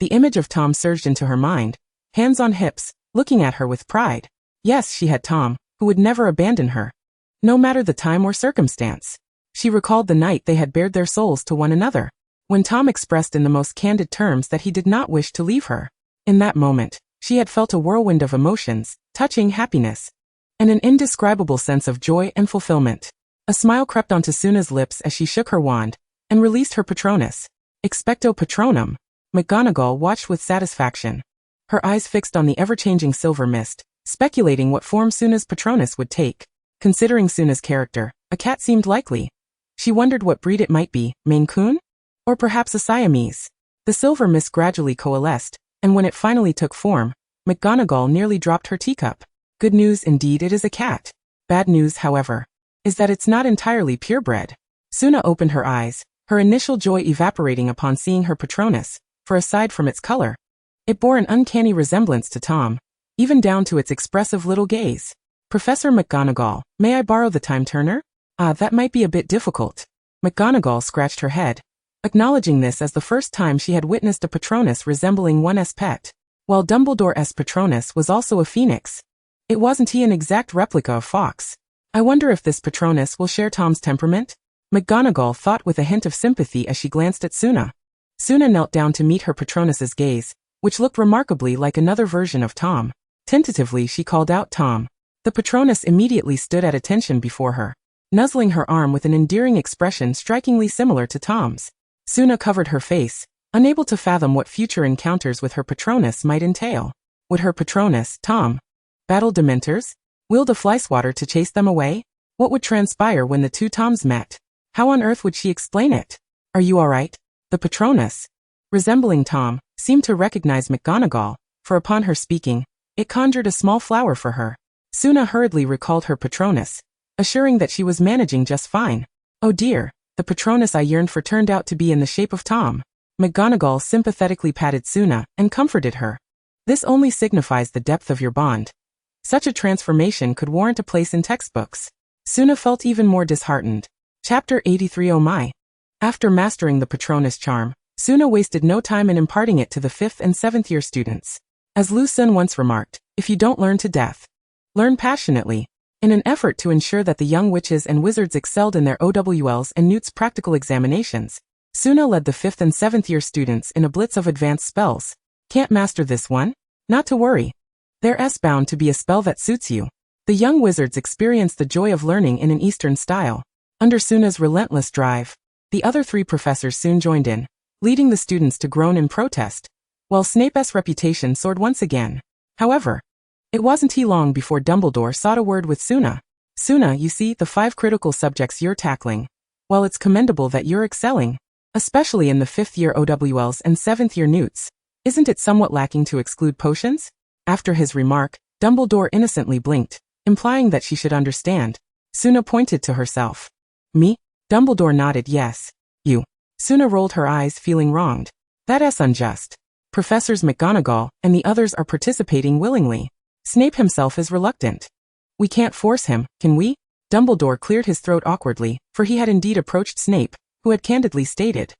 The image of Tom surged into her mind, hands on hips, looking at her with pride. Yes, she had Tom, who would never abandon her, no matter the time or circumstance. She recalled the night they had bared their souls to one another, when Tom expressed in the most candid terms that he did not wish to leave her. In that moment, she had felt a whirlwind of emotions, touching happiness, and an indescribable sense of joy and fulfillment. A smile crept onto Suna's lips as she shook her wand and released her Patronus. Expecto Patronum. McGonagall watched with satisfaction, her eyes fixed on the ever-changing silver mist, speculating what form Suna's Patronus would take. Considering Suna's character, a cat seemed likely. She wondered what breed it might be, Maine Coon? Or perhaps a Siamese. The silver mist gradually coalesced, and when it finally took form, McGonagall nearly dropped her teacup. Good news indeed, it is a cat. Bad news, however, is that it's not entirely purebred. Suna opened her eyes, her initial joy evaporating upon seeing her Patronus, for aside from its color, it bore an uncanny resemblance to Tom, even down to its expressive little gaze. Professor McGonagall, may I borrow the time turner? That might be a bit difficult. McGonagall scratched her head, acknowledging this as the first time she had witnessed a Patronus resembling one's pet. While Dumbledore's Patronus was also a phoenix, it wasn't he an exact replica of Fawkes. I wonder if this Patronus will share Tom's temperament? McGonagall thought with a hint of sympathy as she glanced at Suna. Suna knelt down to meet her Patronus's gaze, which looked remarkably like another version of Tom. Tentatively she called out Tom. The Patronus immediately stood at attention before her, nuzzling her arm with an endearing expression strikingly similar to Tom's. Suna covered her face, unable to fathom what future encounters with her Patronus might entail. Would her Patronus, Tom, battle Dementors? Wield a flyswatter to chase them away? What would transpire when the two Toms met? How on earth would she explain it? Are you all right? The Patronus, resembling Tom, seemed to recognize McGonagall, for upon her speaking, it conjured a small flower for her. Suna hurriedly recalled her Patronus, assuring that she was managing just fine. Oh dear, the Patronus I yearned for turned out to be in the shape of Tom. McGonagall sympathetically patted Suna and comforted her. This only signifies the depth of your bond. Such a transformation could warrant a place in textbooks. Suna felt even more disheartened. Chapter 83. Oh my. After mastering the Patronus charm, Suna wasted no time in imparting it to the 5th and 7th year students. As Lu Sun once remarked, if you don't learn to death, learn passionately. In an effort to ensure that the young witches and wizards excelled in their OWLs and Newt's practical examinations, Suna led the 5th and 7th year students in a blitz of advanced spells. Can't master this one? Not to worry. There's bound to be a spell that suits you. The young wizards experienced the joy of learning in an Eastern style. Under Suna's relentless drive, the other 3 professors soon joined in, leading the students to groan in protest, while Snape's reputation soared once again. However, it wasn't long before Dumbledore sought a word with Suna. Suna, you see, the 5 critical subjects you're tackling, while it's commendable that you're excelling, especially in the 5th year OWLs and 7th year Newts, isn't it somewhat lacking to exclude potions? After his remark, Dumbledore innocently blinked, implying that she should understand. Suna pointed to herself. Me? Dumbledore nodded yes. You. Suna rolled her eyes, feeling wronged. That's unjust. Professors McGonagall and the others are participating willingly. Snape himself is reluctant. We can't force him, can we? Dumbledore cleared his throat awkwardly, for he had indeed approached Snape, who had candidly stated,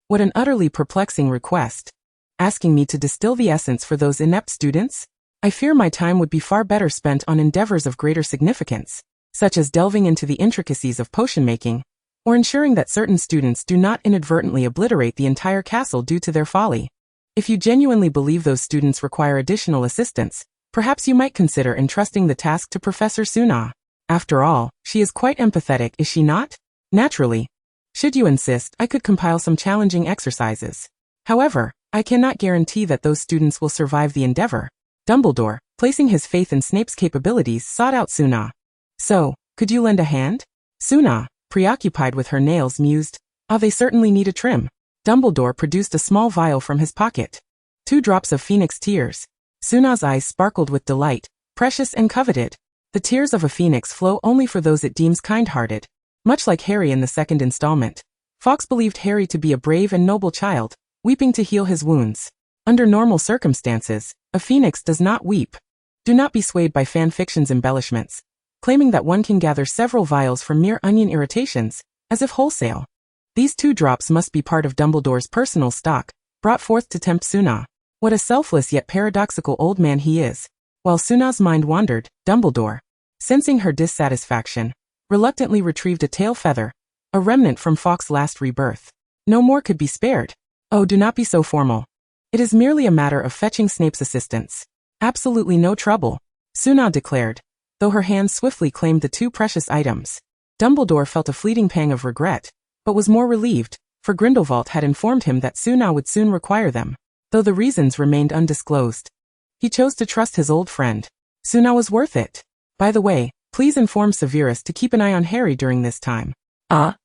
what an utterly perplexing request. Asking me to distill the essence for those inept students? I fear my time would be far better spent on endeavors of greater significance, such as delving into the intricacies of potion making, or ensuring that certain students do not inadvertently obliterate the entire castle due to their folly. If you genuinely believe those students require additional assistance, perhaps you might consider entrusting the task to Professor Suna. After all, she is quite empathetic, is she not? Naturally. Should you insist, I could compile some challenging exercises. However, I cannot guarantee that those students will survive the endeavor. Dumbledore, placing his faith in Snape's capabilities, sought out Suna. So, could you lend a hand? Suna, preoccupied with her nails, mused, they certainly need a trim. Dumbledore produced a small vial from his pocket. 2 drops of phoenix tears. Suna's eyes sparkled with delight, precious and coveted. The tears of a phoenix flow only for those it deems kind-hearted. Much like Harry in the 2nd installment, Fawkes believed Harry to be a brave and noble child, weeping to heal his wounds. Under normal circumstances, a phoenix does not weep. Do not be swayed by fanfiction's embellishments, claiming that one can gather several vials from mere onion irritations, as if wholesale. These 2 drops must be part of Dumbledore's personal stock, brought forth to tempt Suna. What a selfless yet paradoxical old man he is. While Suna's mind wandered, Dumbledore, sensing her dissatisfaction, reluctantly retrieved a tail feather, a remnant from Fawkes' last rebirth. No more could be spared. Oh, do not be so formal. It is merely a matter of fetching Snape's assistance. Absolutely no trouble, Suna declared, though her hands swiftly claimed the 2 precious items. Dumbledore felt a fleeting pang of regret, but was more relieved, for Grindelwald had informed him that Suna would soon require them, though the reasons remained undisclosed. He chose to trust his old friend. Suna was worth it. By the way, please inform Severus to keep an eye on Harry during this time. Are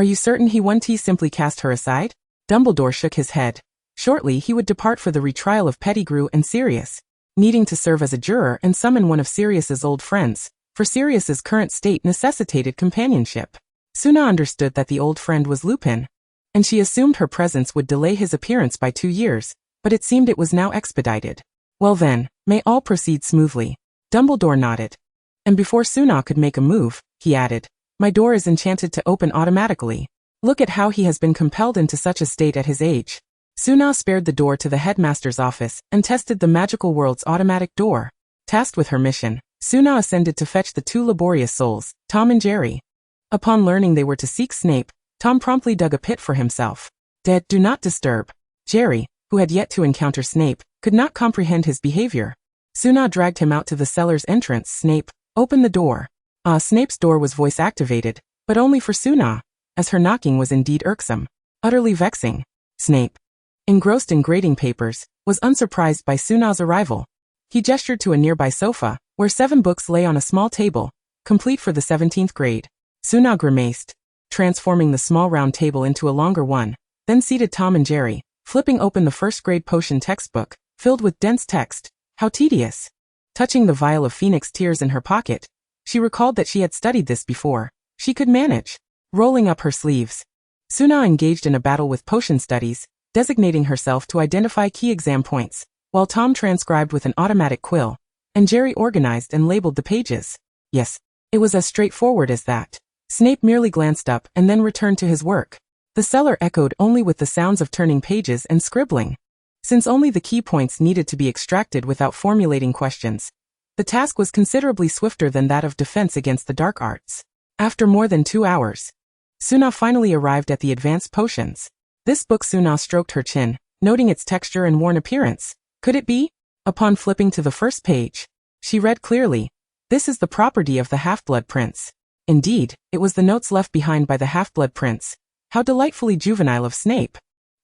you certain he won't simply cast her aside? Dumbledore shook his head. Shortly he would depart for the retrial of Pettigrew and Sirius, needing to serve as a juror and summon one of Sirius's old friends, for Sirius's current state necessitated companionship. Suna understood that the old friend was Lupin, and she assumed her presence would delay his appearance by 2 years, but it seemed it was now expedited. Well then, may all proceed smoothly. Dumbledore nodded. And before Suna could make a move, he added, my door is enchanted to open automatically. Look at how he has been compelled into such a state at his age. Suna spared the door to the headmaster's office and tested the magical world's automatic door. Tasked with her mission, Suna ascended to fetch the 2 laborious souls, Tom and Jerry. Upon learning they were to seek Snape, Tom promptly dug a pit for himself. Dead, do not disturb. Jerry, who had yet to encounter Snape, could not comprehend his behavior. Suna dragged him out to the cellar's entrance. Snape, open the door. Snape's door was voice-activated, but only for Suna, as her knocking was indeed irksome, utterly vexing. Snape, engrossed in grading papers, was unsurprised by Suna's arrival. He gestured to a nearby sofa, where 7 books lay on a small table, complete for the 17th grade. Suna grimaced, transforming the small round table into a longer one, then seated Tom and Jerry, flipping open the first-grade potion textbook, filled with dense text. How tedious. Touching the vial of Phoenix tears in her pocket, she recalled that she had studied this before. She could manage. Rolling up her sleeves, Suna engaged in a battle with potion studies, designating herself to identify key exam points, while Tom transcribed with an automatic quill, and Jerry organized and labeled the pages. Yes, it was as straightforward as that. Snape merely glanced up and then returned to his work. The cellar echoed only with the sounds of turning pages and scribbling. Since only the key points needed to be extracted without formulating questions, the task was considerably swifter than that of defense against the dark arts. After more than 2 hours, Suna finally arrived at the advanced potions. This book. Suna stroked her chin, noting its texture and worn appearance. Could it be? Upon flipping to the first page, she read clearly, this is the property of the Half-Blood Prince. Indeed, it was the notes left behind by the Half-Blood Prince. How delightfully juvenile of Snape.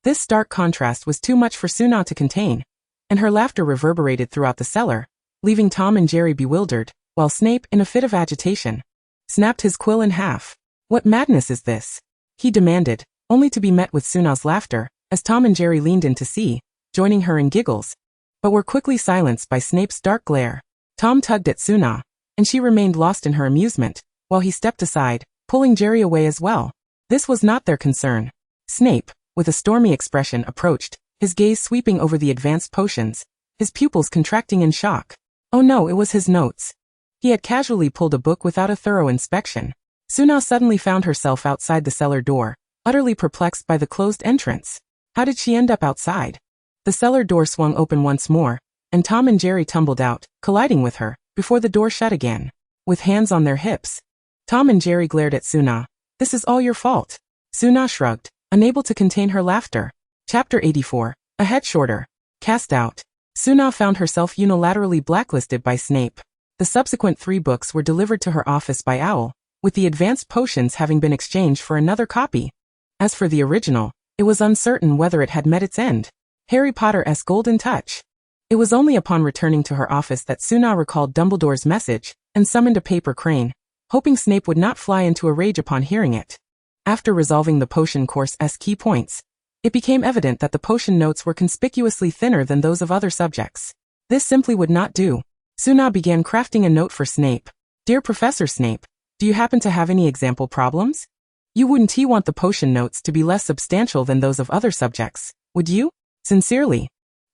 This stark contrast was too much for Suna to contain, and her laughter reverberated throughout the cellar, leaving Tom and Jerry bewildered, while Snape, in a fit of agitation, snapped his quill in half. What madness is this? He demanded, only to be met with Suna's laughter, as Tom and Jerry leaned in to see, joining her in giggles, but were quickly silenced by Snape's dark glare. Tom tugged at Suna, and she remained lost in her amusement, while he stepped aside, pulling Jerry away as well. This was not their concern. Snape, with a stormy expression, approached, his gaze sweeping over the advanced potions, his pupils contracting in shock. Oh no, it was his notes. He had casually pulled a book without a thorough inspection. Suna suddenly found herself outside the cellar door, utterly perplexed by the closed entrance. How did she end up outside? The cellar door swung open once more, and Tom and Jerry tumbled out, colliding with her, before the door shut again. With hands on their hips, Tom and Jerry glared at Suna. This is all your fault. Suna shrugged, unable to contain her laughter. Chapter 84, A Head Shorter. Cast out. Suna found herself unilaterally blacklisted by Snape. The subsequent 3 books were delivered to her office by Owl, with the advanced potions having been exchanged for another copy. As for the original, it was uncertain whether it had met its end. Harry Potter's golden touch. It was only upon returning to her office that Suna recalled Dumbledore's message, and summoned a paper crane, hoping Snape would not fly into a rage upon hearing it. After resolving the potion course's key points, it became evident that the potion notes were conspicuously thinner than those of other subjects. This simply would not do. Suna began crafting a note for Snape. Dear Professor Snape, do you happen to have any example problems? You wouldn't want the potion notes to be less substantial than those of other subjects, would you? Sincerely,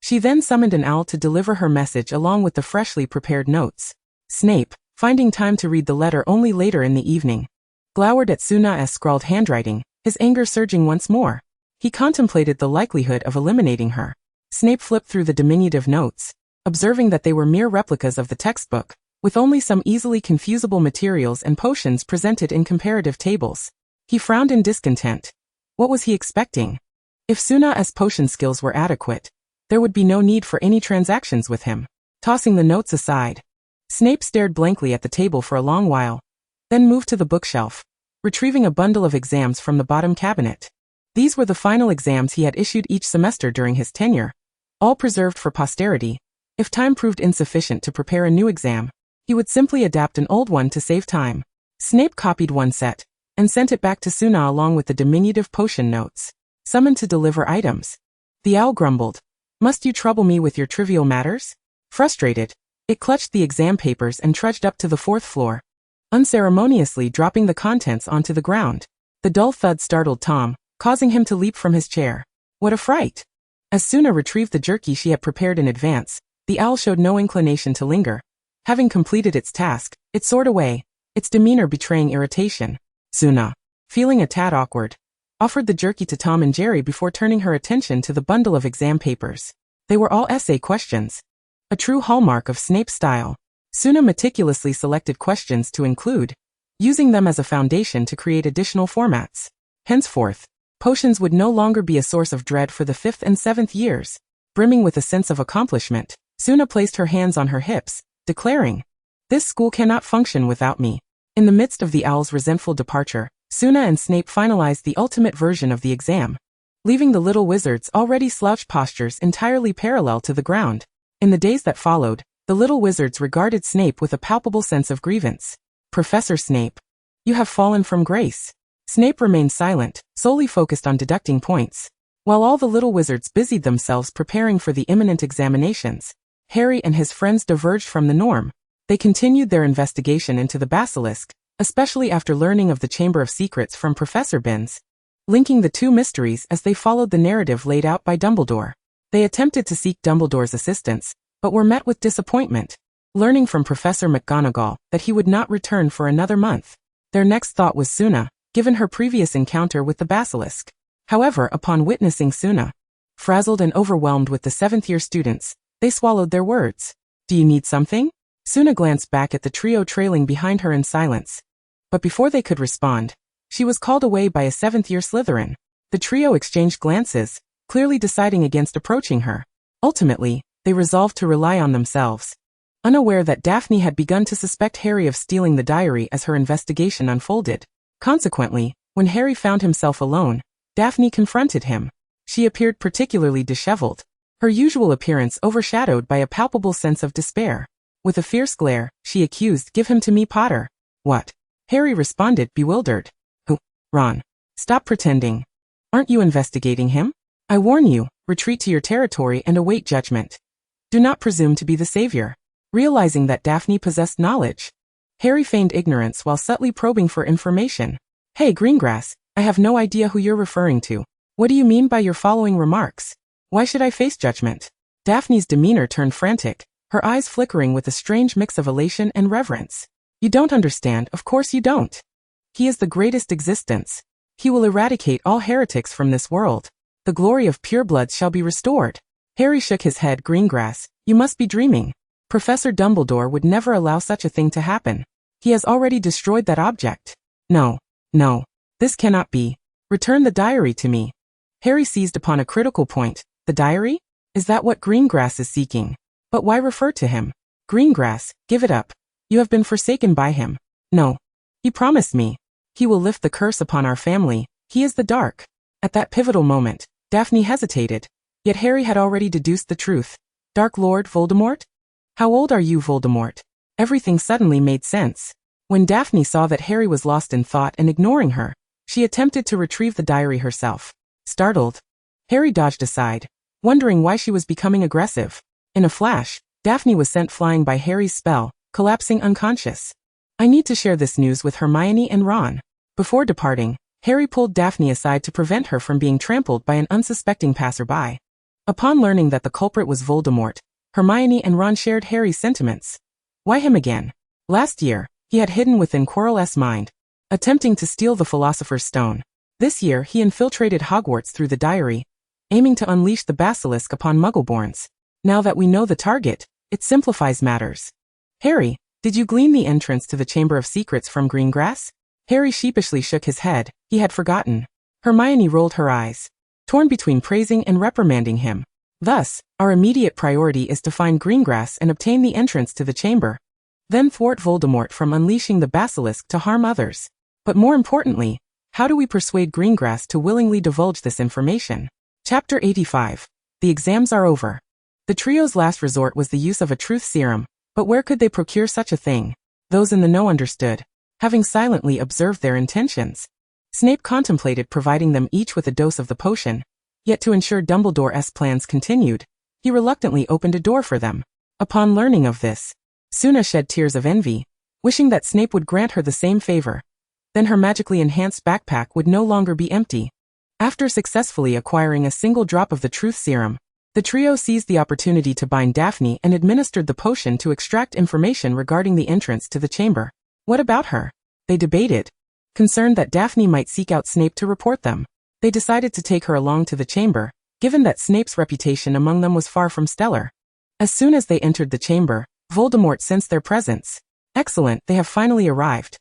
She then summoned an owl to deliver her message along with the freshly prepared notes. Snape, finding time to read the letter only later in the evening, glowered at Suna's scrawled handwriting, his anger surging once more. He contemplated the likelihood of eliminating her. Snape flipped through the diminutive notes, observing that they were mere replicas of the textbook, with only some easily confusable materials and potions presented in comparative tables. He frowned in discontent. What was he expecting? If Suna's potion skills were adequate, there would be no need for any transactions with him. Tossing the notes aside, Snape stared blankly at the table for a long while, then moved to the bookshelf, retrieving a bundle of exams from the bottom cabinet. These were the final exams he had issued each semester during his tenure, all preserved for posterity. If time proved insufficient to prepare a new exam, he would simply adapt an old one to save time. Snape copied one set, and sent it back to Suna along with the diminutive potion notes. Summoned to deliver items. The owl grumbled. Must you trouble me with your trivial matters? Frustrated, it clutched the exam papers and trudged up to the 4th floor, unceremoniously dropping the contents onto the ground. The dull thud startled Tom, causing him to leap from his chair. What a fright! As Suna retrieved the jerky she had prepared in advance, the owl showed no inclination to linger. Having completed its task, it soared away, its demeanor betraying irritation. Suna, feeling a tad awkward, offered the jerky to Tom and Jerry before turning her attention to the bundle of exam papers. They were all essay questions. A true hallmark of Snape's style. Suna meticulously selected questions to include, using them as a foundation to create additional formats. Henceforth, potions would no longer be a source of dread for the 5th and 7th years. Brimming with a sense of accomplishment, Suna placed her hands on her hips, declaring, "This school cannot function without me." In the midst of the owl's resentful departure, Suna and Snape finalized the ultimate version of the exam, leaving the little wizards' already slouched postures entirely parallel to the ground. In the days that followed, the little wizards regarded Snape with a palpable sense of grievance. "Professor Snape, you have fallen from grace." Snape remained silent, solely focused on deducting points. While all the little wizards busied themselves preparing for the imminent examinations, Harry and his friends diverged from the norm. They continued their investigation into the basilisk, especially after learning of the Chamber of Secrets from Professor Binns, linking the two mysteries as they followed the narrative laid out by Dumbledore. They attempted to seek Dumbledore's assistance, but were met with disappointment, learning from Professor McGonagall that he would not return for another month. Their next thought was Suna, given her previous encounter with the basilisk. However, upon witnessing Suna, frazzled and overwhelmed with the 7th-year students, they swallowed their words. "Do you need something?" Suna glanced back at the trio trailing behind her in silence. But before they could respond, she was called away by a 7th-year Slytherin. The trio exchanged glances, clearly deciding against approaching her. Ultimately, they resolved to rely on themselves. Unaware that Daphne had begun to suspect Harry of stealing the diary as her investigation unfolded. Consequently, when Harry found himself alone, Daphne confronted him. She appeared particularly disheveled, her usual appearance overshadowed by a palpable sense of despair. With a fierce glare, she accused, "Give him to me, Potter." "What?" Harry responded, bewildered. "Who? Ron. Stop pretending. Aren't you investigating him? I warn you, retreat to your territory and await judgment. Do not presume to be the savior." Realizing that Daphne possessed knowledge, Harry feigned ignorance while subtly probing for information. "Hey, Greengrass, I have no idea who you're referring to. What do you mean by your following remarks? Why should I face judgment?" Daphne's demeanor turned frantic, her eyes flickering with a strange mix of elation and reverence. "You don't understand, of course you don't. He is the greatest existence. He will eradicate all heretics from this world. The glory of purebloods shall be restored." Harry shook his head. "Greengrass, you must be dreaming. Professor Dumbledore would never allow such a thing to happen. He has already destroyed that object. No, this cannot be. Return the diary to me." Harry seized upon a critical point. "The diary? Is that what Greengrass is seeking? But why refer to him? Greengrass, give it up. You have been forsaken by him." "No. He promised me. He will lift the curse upon our family. He is the dark." At that pivotal moment, Daphne hesitated. Yet Harry had already deduced the truth. "Dark Lord Voldemort? How old are you, Voldemort?" Everything suddenly made sense. When Daphne saw that Harry was lost in thought and ignoring her, she attempted to retrieve the diary herself. Startled, Harry dodged aside, wondering why she was becoming aggressive. In a flash, Daphne was sent flying by Harry's spell, collapsing unconscious. "I need to share this news with Hermione and Ron." Before departing, Harry pulled Daphne aside to prevent her from being trampled by an unsuspecting passerby. Upon learning that the culprit was Voldemort, Hermione and Ron shared Harry's sentiments. Why him again? Last year, he had hidden within Quirrell's mind, attempting to steal the Philosopher's Stone. This year he infiltrated Hogwarts through the diary, aiming to unleash the basilisk upon Muggleborns. Now that we know the target, it simplifies matters. Harry, did you glean the entrance to the Chamber of Secrets from Greengrass? Harry sheepishly shook his head. He had forgotten. Hermione rolled her eyes, torn between praising and reprimanding him. Thus, our immediate priority is to find Greengrass and obtain the entrance to the chamber. Then thwart Voldemort from unleashing the basilisk to harm others. But more importantly, how do we persuade Greengrass to willingly divulge this information? Chapter 85. The exams are over. The trio's last resort was the use of a truth serum, but where could they procure such a thing? Those in the know understood, having silently observed their intentions. Snape contemplated providing them each with a dose of the potion, yet to ensure Dumbledore's plans continued, he reluctantly opened a door for them. Upon learning of this, Suna shed tears of envy, wishing that Snape would grant her the same favor. Then her magically enhanced backpack would no longer be empty. After successfully acquiring a single drop of the truth serum, the trio seized the opportunity to bind Daphne and administered the potion to extract information regarding the entrance to the chamber. What about her? They debated, concerned that Daphne might seek out Snape to report them. They decided to take her along to the chamber, given that Snape's reputation among them was far from stellar. As soon as they entered the chamber, Voldemort sensed their presence. Excellent, they have finally arrived.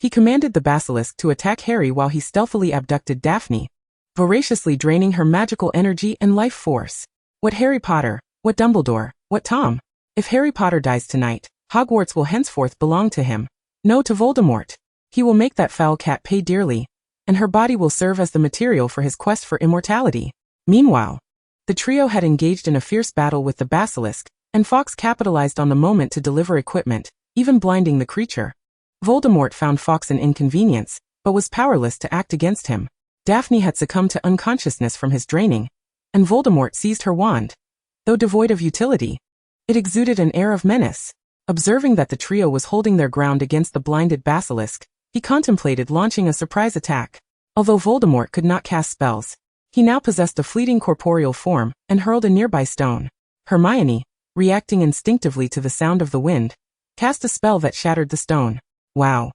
He commanded the basilisk to attack Harry while he stealthily abducted Daphne, voraciously draining her magical energy and life force. What Harry Potter, what Dumbledore, what Tom? If Harry Potter dies tonight, Hogwarts will henceforth belong to him. No to Voldemort. He will make that foul cat pay dearly, and her body will serve as the material for his quest for immortality. Meanwhile, the trio had engaged in a fierce battle with the basilisk, and Fawkes capitalized on the moment to deliver equipment, even blinding the creature. Voldemort found Fawkes an inconvenience, but was powerless to act against him. Daphne had succumbed to unconsciousness from his draining, and Voldemort seized her wand. Though devoid of utility, it exuded an air of menace. Observing that the trio was holding their ground against the blinded basilisk, he contemplated launching a surprise attack. Although Voldemort could not cast spells, he now possessed a fleeting corporeal form and hurled a nearby stone. Hermione, reacting instinctively to the sound of the wind, cast a spell that shattered the stone. Wow.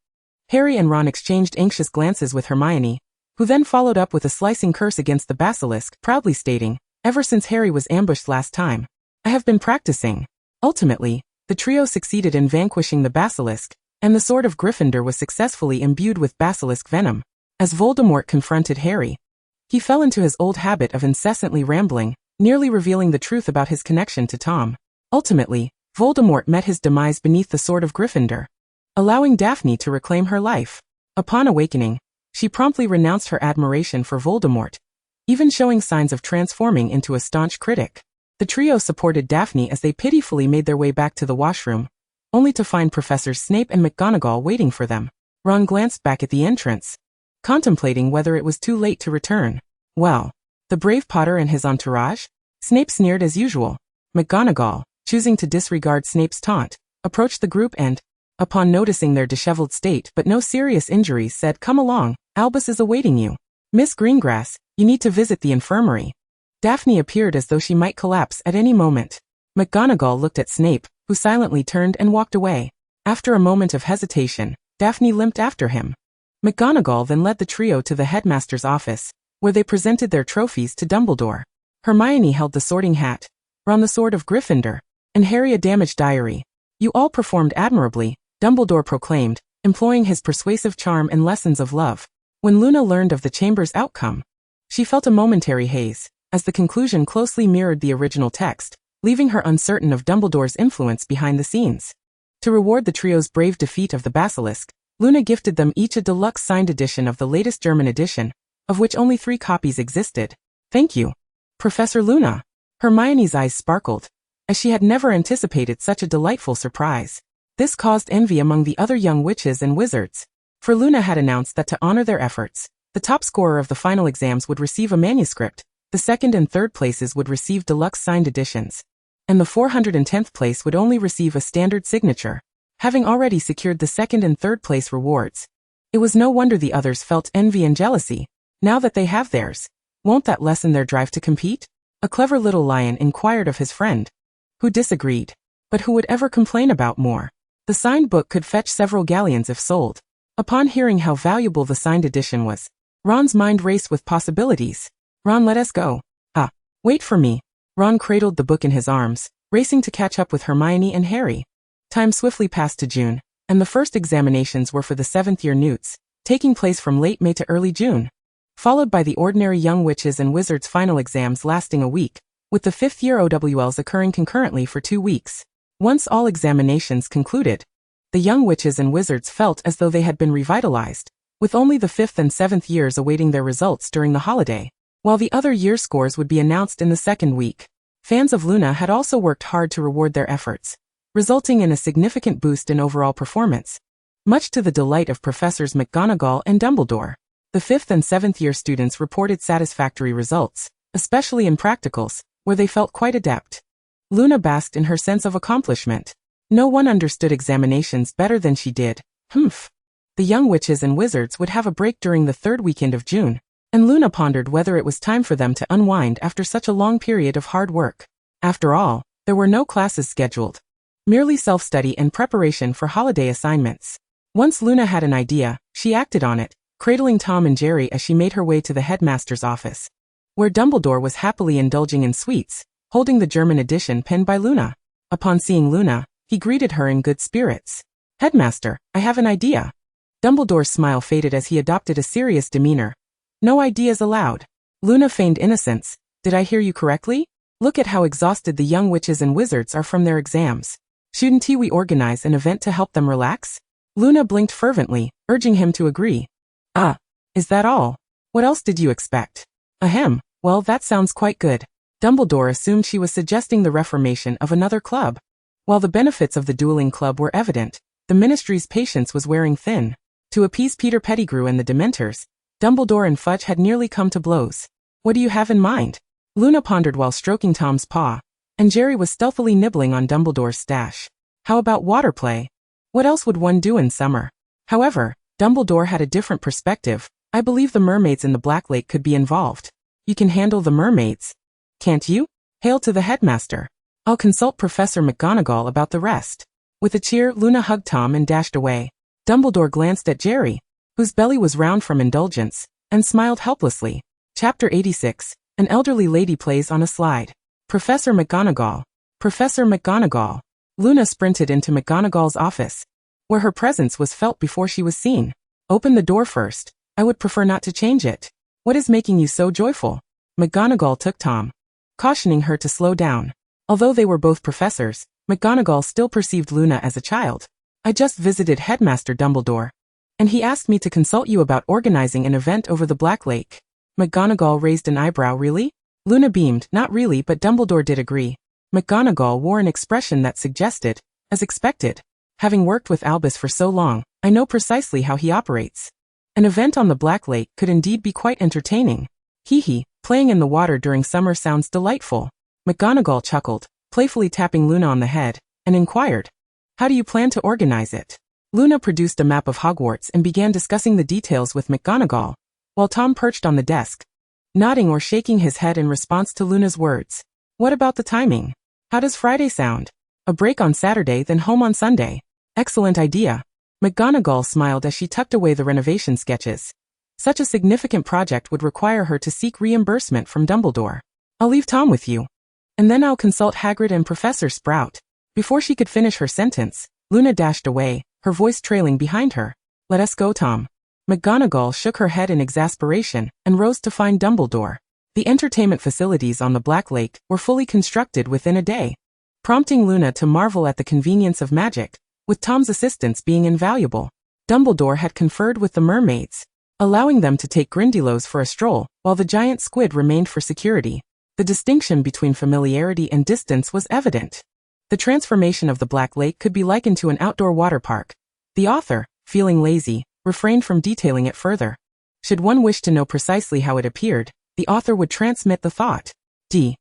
Harry and Ron exchanged anxious glances with Hermione, who then followed up with a slicing curse against the basilisk, proudly stating, "Ever since Harry was ambushed last time, I have been practicing." Ultimately, the trio succeeded in vanquishing the basilisk, and the sword of Gryffindor was successfully imbued with basilisk venom. As Voldemort confronted Harry, he fell into his old habit of incessantly rambling, nearly revealing the truth about his connection to Tom. Ultimately, Voldemort met his demise beneath the sword of Gryffindor, allowing Daphne to reclaim her life. Upon awakening, she promptly renounced her admiration for Voldemort, even showing signs of transforming into a staunch critic. The trio supported Daphne as they pitifully made their way back to the washroom, only to find Professors Snape and McGonagall waiting for them. Ron glanced back at the entrance, contemplating whether it was too late to return. Well, the brave Potter and his entourage? Snape sneered as usual. McGonagall, choosing to disregard Snape's taunt, approached the group and, upon noticing their disheveled state but no serious injuries, said, "Come along, Albus is awaiting you. Miss Greengrass, you need to visit the infirmary." Daphne appeared as though she might collapse at any moment. McGonagall looked at Snape, who silently turned and walked away. After a moment of hesitation, Daphne limped after him. McGonagall then led the trio to the headmaster's office, where they presented their trophies to Dumbledore. Hermione held the sorting hat, Ron the sword of Gryffindor, and Harry a damaged diary. "You all performed admirably," Dumbledore proclaimed, employing his persuasive charm and lessons of love. When Luna learned of the chamber's outcome, she felt a momentary haze, as the conclusion closely mirrored the original text, leaving her uncertain of Dumbledore's influence behind the scenes. To reward the trio's brave defeat of the basilisk, Luna gifted them each a deluxe signed edition of the latest German edition, of which only 3 copies existed. "Thank you, Professor Luna." Hermione's eyes sparkled, as she had never anticipated such a delightful surprise. This caused envy among the other young witches and wizards, for Luna had announced that to honor their efforts, the top scorer of the final exams would receive a manuscript, the second and third places would receive deluxe signed editions, and the 410th place would only receive a standard signature. Having already secured the second and third place rewards, it was no wonder the others felt envy and jealousy. Now that they have theirs, won't that lessen their drive to compete? A clever little lion inquired of his friend, who disagreed. But who would ever complain about more? The signed book could fetch several galleons if sold. Upon hearing how valuable the signed edition was, Ron's mind raced with possibilities. Ron, let us go. Ah, wait for me. Ron cradled the book in his arms, racing to catch up with Hermione and Harry. Time swiftly passed to June, and the first examinations were for the 7th-year newts, taking place from late May to early June, followed by the ordinary young witches and wizards final exams lasting a week, with the 5th-year OWLs occurring concurrently for 2 weeks. Once all examinations concluded, the young witches and wizards felt as though they had been revitalized, with only the 5th and 7th years awaiting their results during the holiday, while the other year scores would be announced in the 2nd week. Fans of Luna had also worked hard to reward their efforts, resulting in a significant boost in overall performance, much to the delight of Professors McGonagall and Dumbledore. The 5th and 7th year students reported satisfactory results, especially in practicals, where they felt quite adept. Luna basked in her sense of accomplishment. No one understood examinations better than she did. The young witches and wizards would have a break during the 3rd weekend of June, and Luna pondered whether it was time for them to unwind after such a long period of hard work. After all, there were no classes scheduled, merely self-study and preparation for holiday assignments. Once Luna had an idea, she acted on it, cradling Tom and Jerry as she made her way to the headmaster's office, where Dumbledore was happily indulging in sweets, holding the German edition penned by Luna. Upon seeing Luna, he greeted her in good spirits. "Headmaster, I have an idea." Dumbledore's smile faded as he adopted a serious demeanor. "No ideas allowed." Luna feigned innocence. "Did I hear you correctly? Look at how exhausted the young witches and wizards are from their exams. Shouldn't we organize an event to help them relax?" Luna blinked fervently, urging him to agree. "Ah, is that all? What else did you expect?" "Ahem, well, that sounds quite good." Dumbledore assumed she was suggesting the reformation of another club. While the benefits of the dueling club were evident, the Ministry's patience was wearing thin. To appease Peter Pettigrew and the Dementors, Dumbledore and Fudge had nearly come to blows. "What do you have in mind?" Luna pondered while stroking Tom's paw, and Jerry was stealthily nibbling on Dumbledore's stash. "How about water play? What else would one do in summer?" However, Dumbledore had a different perspective. "I believe the mermaids in the Black Lake could be involved." "You can handle the mermaids, can't you?" Hail to the headmaster. "I'll consult Professor McGonagall about the rest." With a cheer, Luna hugged Tom and dashed away. Dumbledore glanced at Jerry, whose belly was round from indulgence, and smiled helplessly. Chapter 86. An elderly lady plays on a slide. Professor McGonagall. Professor McGonagall. Luna sprinted into McGonagall's office, where her presence was felt before she was seen. "Open the door first. I would prefer not to change it. What is making you so joyful?" McGonagall took Tom, cautioning her to slow down. Although they were both professors, McGonagall still perceived Luna as a child. "I just visited Headmaster Dumbledore, and he asked me to consult you about organizing an event over the Black Lake." McGonagall raised an eyebrow. "Really?" Luna beamed. "Not really, but Dumbledore did agree." McGonagall wore an expression that suggested, as expected. "Having worked with Albus for so long, I know precisely how he operates. An event on the Black Lake could indeed be quite entertaining. Hee, playing in the water during summer sounds delightful." McGonagall chuckled, playfully tapping Luna on the head, and inquired, "How do you plan to organize it?" Luna produced a map of Hogwarts and began discussing the details with McGonagall, while Tom perched on the desk, nodding or shaking his head in response to Luna's words. "What about the timing? How does Friday sound? A break on Saturday, then home on Sunday." "Excellent idea." McGonagall smiled as she tucked away the renovation sketches. Such a significant project would require her to seek reimbursement from Dumbledore. "I'll leave Tom with you, and then I'll consult Hagrid and Professor Sprout." Before she could finish her sentence, Luna dashed away, her voice trailing behind her. "Let us go, Tom." McGonagall shook her head in exasperation and rose to find Dumbledore. The entertainment facilities on the Black Lake were fully constructed within a day, prompting Luna to marvel at the convenience of magic, with Tom's assistance being invaluable. Dumbledore had conferred with the mermaids, allowing them to take Grindylows for a stroll, while the giant squid remained for security. The distinction between familiarity and distance was evident. The transformation of the Black Lake could be likened to an outdoor water park. The author, feeling lazy, refrained from detailing it further. Should one wish to know precisely how it appeared, the author would transmit the thought. Due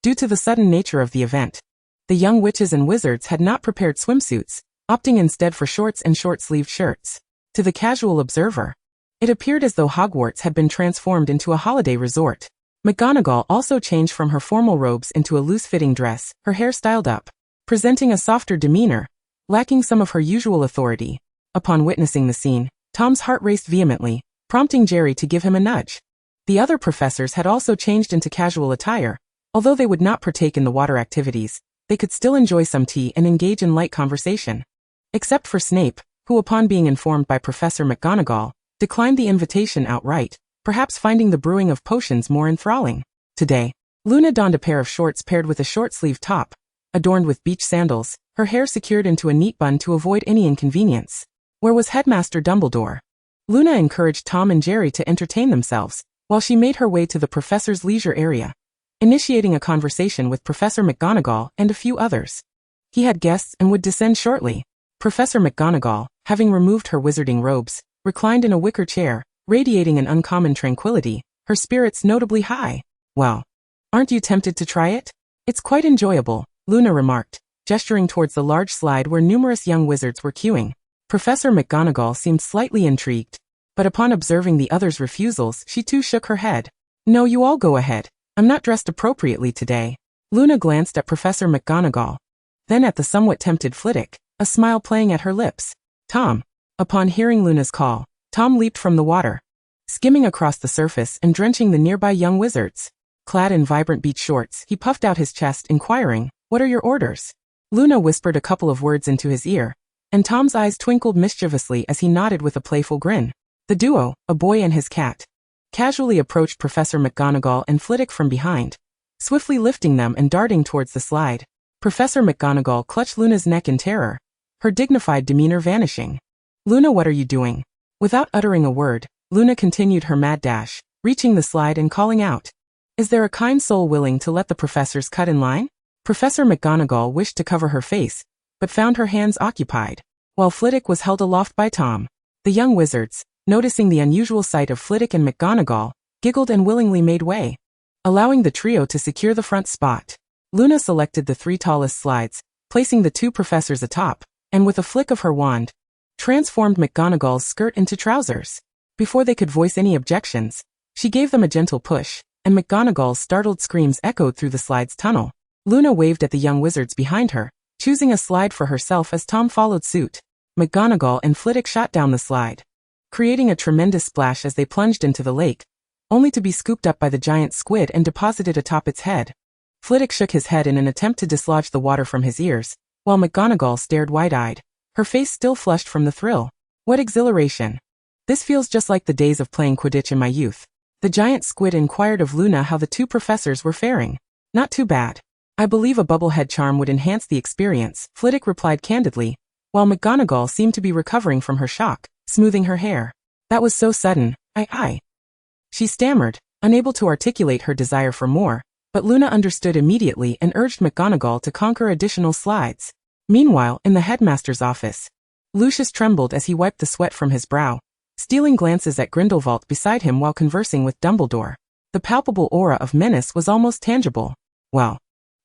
to the sudden nature of the event, the young witches and wizards had not prepared swimsuits, opting instead for shorts and short-sleeved shirts. To the casual observer, it appeared as though Hogwarts had been transformed into a holiday resort. McGonagall also changed from her formal robes into a loose-fitting dress, her hair styled up, presenting a softer demeanor, lacking some of her usual authority. Upon witnessing the scene, Tom's heart raced vehemently, prompting Jerry to give him a nudge. The other professors had also changed into casual attire. Although they would not partake in the water activities, they could still enjoy some tea and engage in light conversation. Except for Snape, who upon being informed by Professor McGonagall, declined the invitation outright, perhaps finding the brewing of potions more enthralling. Today, Luna donned a pair of shorts paired with a short-sleeved top, adorned with beach sandals, her hair secured into a neat bun to avoid any inconvenience. Where was Headmaster Dumbledore? Luna encouraged Tom and Jerry to entertain themselves, while she made her way to the professor's leisure area, initiating a conversation with Professor McGonagall and a few others. He had guests and would descend shortly. Professor McGonagall, having removed her wizarding robes, reclined in a wicker chair, radiating an uncommon tranquility, her spirits notably high. Well, aren't you tempted to try it? It's quite enjoyable, Luna remarked, gesturing towards the large slide where numerous young wizards were queuing. Professor McGonagall seemed slightly intrigued, but upon observing the others' refusals, she too shook her head. No, you all go ahead. I'm not dressed appropriately today. Luna glanced at Professor McGonagall, then at the somewhat tempted Flitwick, a smile playing at her lips. Tom. Upon hearing Luna's call, Tom leaped from the water, skimming across the surface and drenching the nearby young wizards. Clad in vibrant beach shorts, he puffed out his chest, inquiring, "What are your orders?" Luna whispered a couple of words into his ear, and Tom's eyes twinkled mischievously as he nodded with a playful grin. The duo, a boy and his cat, casually approached Professor McGonagall and Flitwick from behind, swiftly lifting them and darting towards the slide. Professor McGonagall clutched Luna's neck in terror, her dignified demeanor vanishing. "Luna, what are you doing?" Without uttering a word, Luna continued her mad dash, reaching the slide and calling out, "Is there a kind soul willing to let the professors cut in line?" Professor McGonagall wished to cover her face, but found her hands occupied, while Flitwick was held aloft by Tom. The young wizards, noticing the unusual sight of Flitwick and McGonagall, giggled and willingly made way, allowing the trio to secure the front spot. Luna selected the 3 tallest slides, placing the 2 professors atop, and with a flick of her wand, transformed McGonagall's skirt into trousers. Before they could voice any objections, she gave them a gentle push, and McGonagall's startled screams echoed through the slide's tunnel. Luna waved at the young wizards behind her, choosing a slide for herself as Tom followed suit. McGonagall and Flitwick shot down the slide, creating a tremendous splash as they plunged into the lake, only to be scooped up by the giant squid and deposited atop its head. Flitwick shook his head in an attempt to dislodge the water from his ears, while McGonagall stared wide-eyed, her face still flushed from the thrill. What exhilaration! This feels just like the days of playing Quidditch in my youth. The giant squid inquired of Luna how the 2 professors were faring. Not too bad. I believe a bubblehead charm would enhance the experience, Flitwick replied candidly, while McGonagall seemed to be recovering from her shock, smoothing her hair. That was so sudden, She stammered, unable to articulate her desire for more, but Luna understood immediately and urged McGonagall to conquer additional slides. Meanwhile, in the headmaster's office, Lucius trembled as he wiped the sweat from his brow, stealing glances at Grindelwald beside him while conversing with Dumbledore. The palpable aura of menace was almost tangible. Well,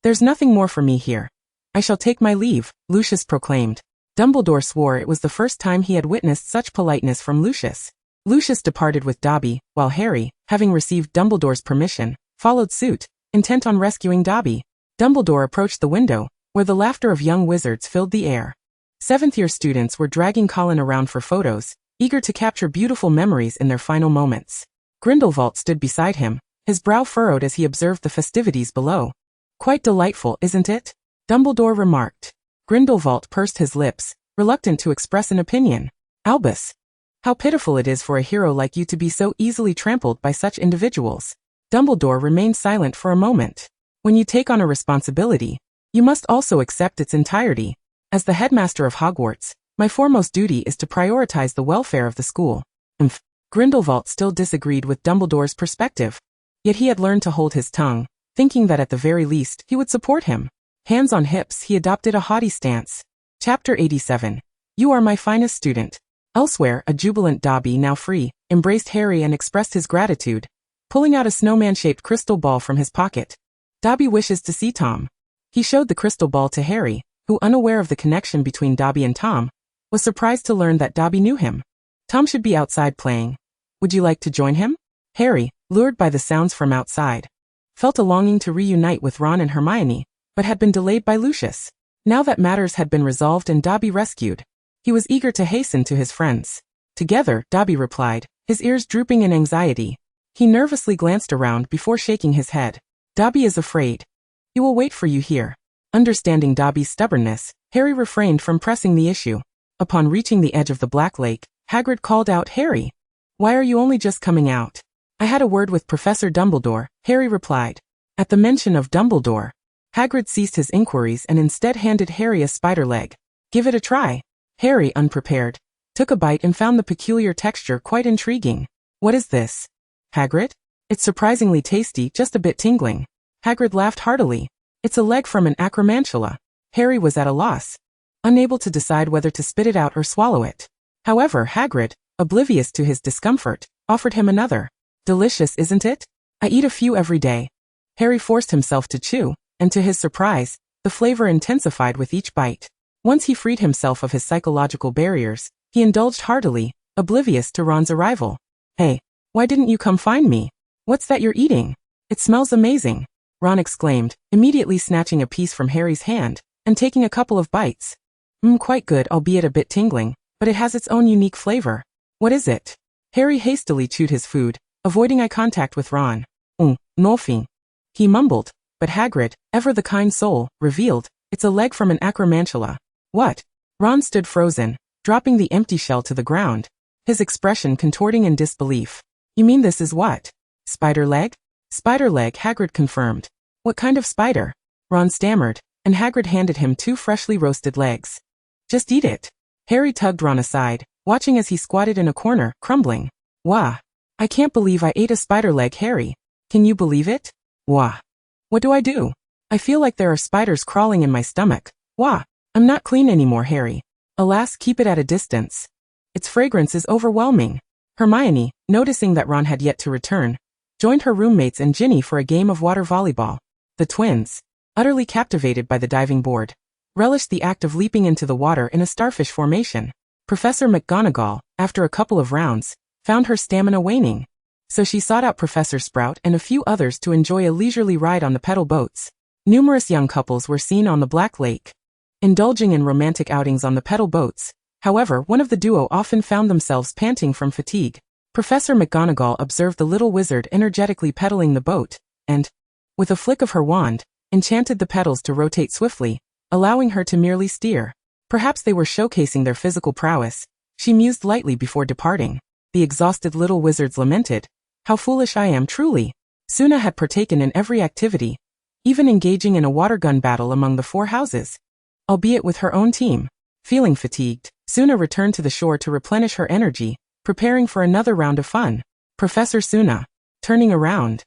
there's nothing more for me here. I shall take my leave, Lucius proclaimed. Dumbledore swore it was the first time he had witnessed such politeness from Lucius. Lucius departed with Dobby, while Harry, having received Dumbledore's permission, followed suit, intent on rescuing Dobby. Dumbledore approached the window, where the laughter of young wizards filled the air. 7th-year students were dragging Colin around for photos, eager to capture beautiful memories in their final moments. Grindelwald stood beside him, his brow furrowed as he observed the festivities below. Quite delightful, isn't it? Dumbledore remarked. Grindelwald pursed his lips, reluctant to express an opinion. Albus, how pitiful it is for a hero like you to be so easily trampled by such individuals. Dumbledore remained silent for a moment. When you take on a responsibility, you must also accept its entirety. As the headmaster of Hogwarts, my foremost duty is to prioritize the welfare of the school. Grindelwald still disagreed with Dumbledore's perspective. Yet he had learned to hold his tongue, thinking that at the very least he would support him. Hands on hips, he adopted a haughty stance. Chapter 87. You are my finest student. Elsewhere, a jubilant Dobby, now free, embraced Harry and expressed his gratitude, pulling out a snowman-shaped crystal ball from his pocket. Dobby wishes to see Tom. He showed the crystal ball to Harry, who, unaware of the connection between Dobby and Tom, was surprised to learn that Dobby knew him. Tom should be outside playing. Would you like to join him? Harry, lured by the sounds from outside. Felt a longing to reunite with Ron and Hermione, but had been delayed by Lucius. Now that matters had been resolved and Dobby rescued, he was eager to hasten to his friends. Together, Dobby replied, his ears drooping in anxiety. He nervously glanced around before shaking his head. Dobby is afraid. He will wait for you here. Understanding Dobby's stubbornness, Harry refrained from pressing the issue. Upon reaching the edge of the Black Lake, Hagrid called out, Harry, why are you only just coming out? I had a word with Professor Dumbledore, Harry replied. At the mention of Dumbledore, Hagrid ceased his inquiries and instead handed Harry a spider leg. Give it a try. Harry, unprepared, took a bite and found the peculiar texture quite intriguing. What is this? Hagrid? It's surprisingly tasty, just a bit tingling. Hagrid laughed heartily. It's a leg from an acromantula. Harry was at a loss, unable to decide whether to spit it out or swallow it. However, Hagrid, oblivious to his discomfort, offered him another. Delicious, isn't it? I eat a few every day. Harry forced himself to chew, and to his surprise, the flavor intensified with each bite. Once he freed himself of his psychological barriers, he indulged heartily, oblivious to Ron's arrival. Hey, why didn't you come find me? What's that you're eating? It smells amazing, Ron exclaimed, immediately snatching a piece from Harry's hand and taking a couple of bites. Quite good, albeit a bit tingling, but it has its own unique flavor. What is it? Harry hastily chewed his food, avoiding eye contact with Ron. Nothing, he mumbled, but Hagrid, ever the kind soul, revealed, it's a leg from an acromantula. What? Ron stood frozen, dropping the empty shell to the ground, his expression contorting in disbelief. You mean this is what? Spider leg? Spider leg, Hagrid confirmed. What kind of spider? Ron stammered, and Hagrid handed him 2 freshly roasted legs. Just eat it. Harry tugged Ron aside, watching as he squatted in a corner, crumbling. Wah! I can't believe I ate a spider leg, Harry. Can you believe it? Wah! What do I do? I feel like there are spiders crawling in my stomach. Wah! I'm not clean anymore, Harry. Alas, keep it at a distance. Its fragrance is overwhelming. Hermione, noticing that Ron had yet to return, joined her roommates and Ginny for a game of water volleyball. The twins, utterly captivated by the diving board, relished the act of leaping into the water in a starfish formation. Professor McGonagall, after a couple of rounds, found her stamina waning, so she sought out Professor Sprout and a few others to enjoy a leisurely ride on the pedal boats. Numerous young couples were seen on the Black Lake, indulging in romantic outings on the pedal boats. However, one of the duo often found themselves panting from fatigue. Professor McGonagall observed the little wizard energetically pedaling the boat, and, with a flick of her wand, enchanted the pedals to rotate swiftly, allowing her to merely steer. Perhaps they were showcasing their physical prowess, she mused lightly before departing. The exhausted little wizards lamented, how foolish I am truly. Suna had partaken in every activity, even engaging in a water gun battle among the 4 houses, albeit with her own team. Feeling fatigued, Suna returned to the shore to replenish her energy, preparing for another round of fun. Professor Suna, turning around,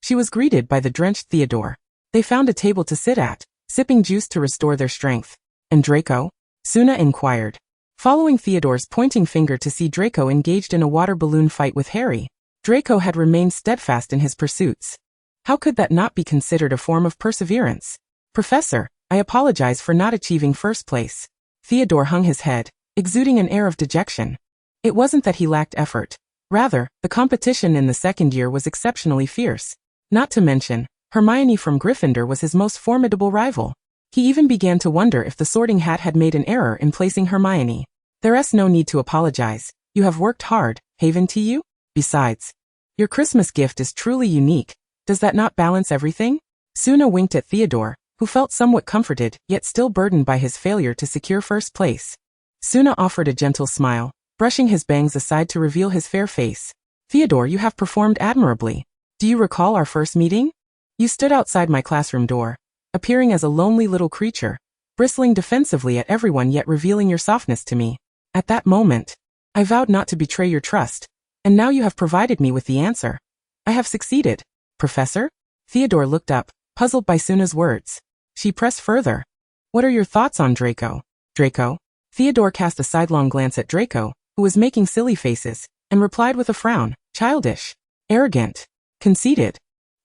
she was greeted by the drenched Theodore. They found a table to sit at, sipping juice to restore their strength. And Draco? Suna inquired, following Theodore's pointing finger to see Draco engaged in a water balloon fight with Harry. Draco had remained steadfast in his pursuits. How could that not be considered a form of perseverance? Professor, I apologize for not achieving first place. Theodore hung his head, exuding an air of dejection. It wasn't that he lacked effort. Rather, the competition in the second year was exceptionally fierce. Not to mention, Hermione from Gryffindor was his most formidable rival. He even began to wonder if the Sorting Hat had made an error in placing Hermione. There's no need to apologize. You have worked hard, haven't you? Besides, your Christmas gift is truly unique. Does that not balance everything? Suna winked at Theodore, who felt somewhat comforted, yet still burdened by his failure to secure first place. Suna offered a gentle smile, brushing his bangs aside to reveal his fair face. Theodore, you have performed admirably. Do you recall our first meeting? You stood outside my classroom door, appearing as a lonely little creature, bristling defensively at everyone yet revealing your softness to me. At that moment, I vowed not to betray your trust, and now you have provided me with the answer. I have succeeded. Professor? Theodore looked up, puzzled by Suna's words. She pressed further. What are your thoughts on Draco? Draco? Theodore cast a sidelong glance at Draco, who was making silly faces, and replied with a frown, childish, arrogant, conceited.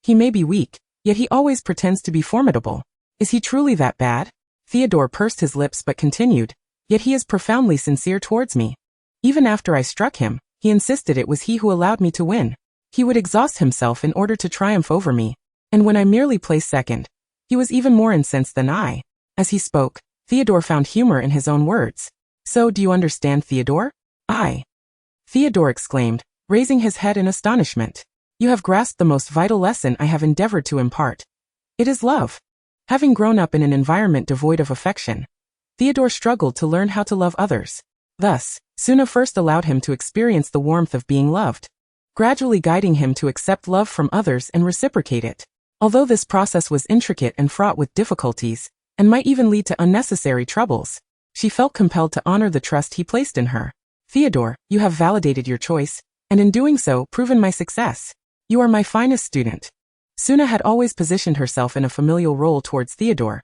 He may be weak, yet he always pretends to be formidable. Is he truly that bad? Theodore pursed his lips but continued, yet he is profoundly sincere towards me. Even after I struck him, he insisted it was he who allowed me to win. He would exhaust himself in order to triumph over me. And when I merely placed second, he was even more incensed than I. As he spoke, Theodore found humor in his own words. So, do you understand, Theodore? Theodore exclaimed, raising his head in astonishment. You have grasped the most vital lesson I have endeavored to impart. It is love. Having grown up in an environment devoid of affection, Theodore struggled to learn how to love others. Thus, Suna first allowed him to experience the warmth of being loved, gradually guiding him to accept love from others and reciprocate it. Although this process was intricate and fraught with difficulties, and might even lead to unnecessary troubles, she felt compelled to honor the trust he placed in her. Theodore, you have validated your choice, and in doing so, proven my success. You are my finest student. Suna had always positioned herself in a familial role towards Theodore.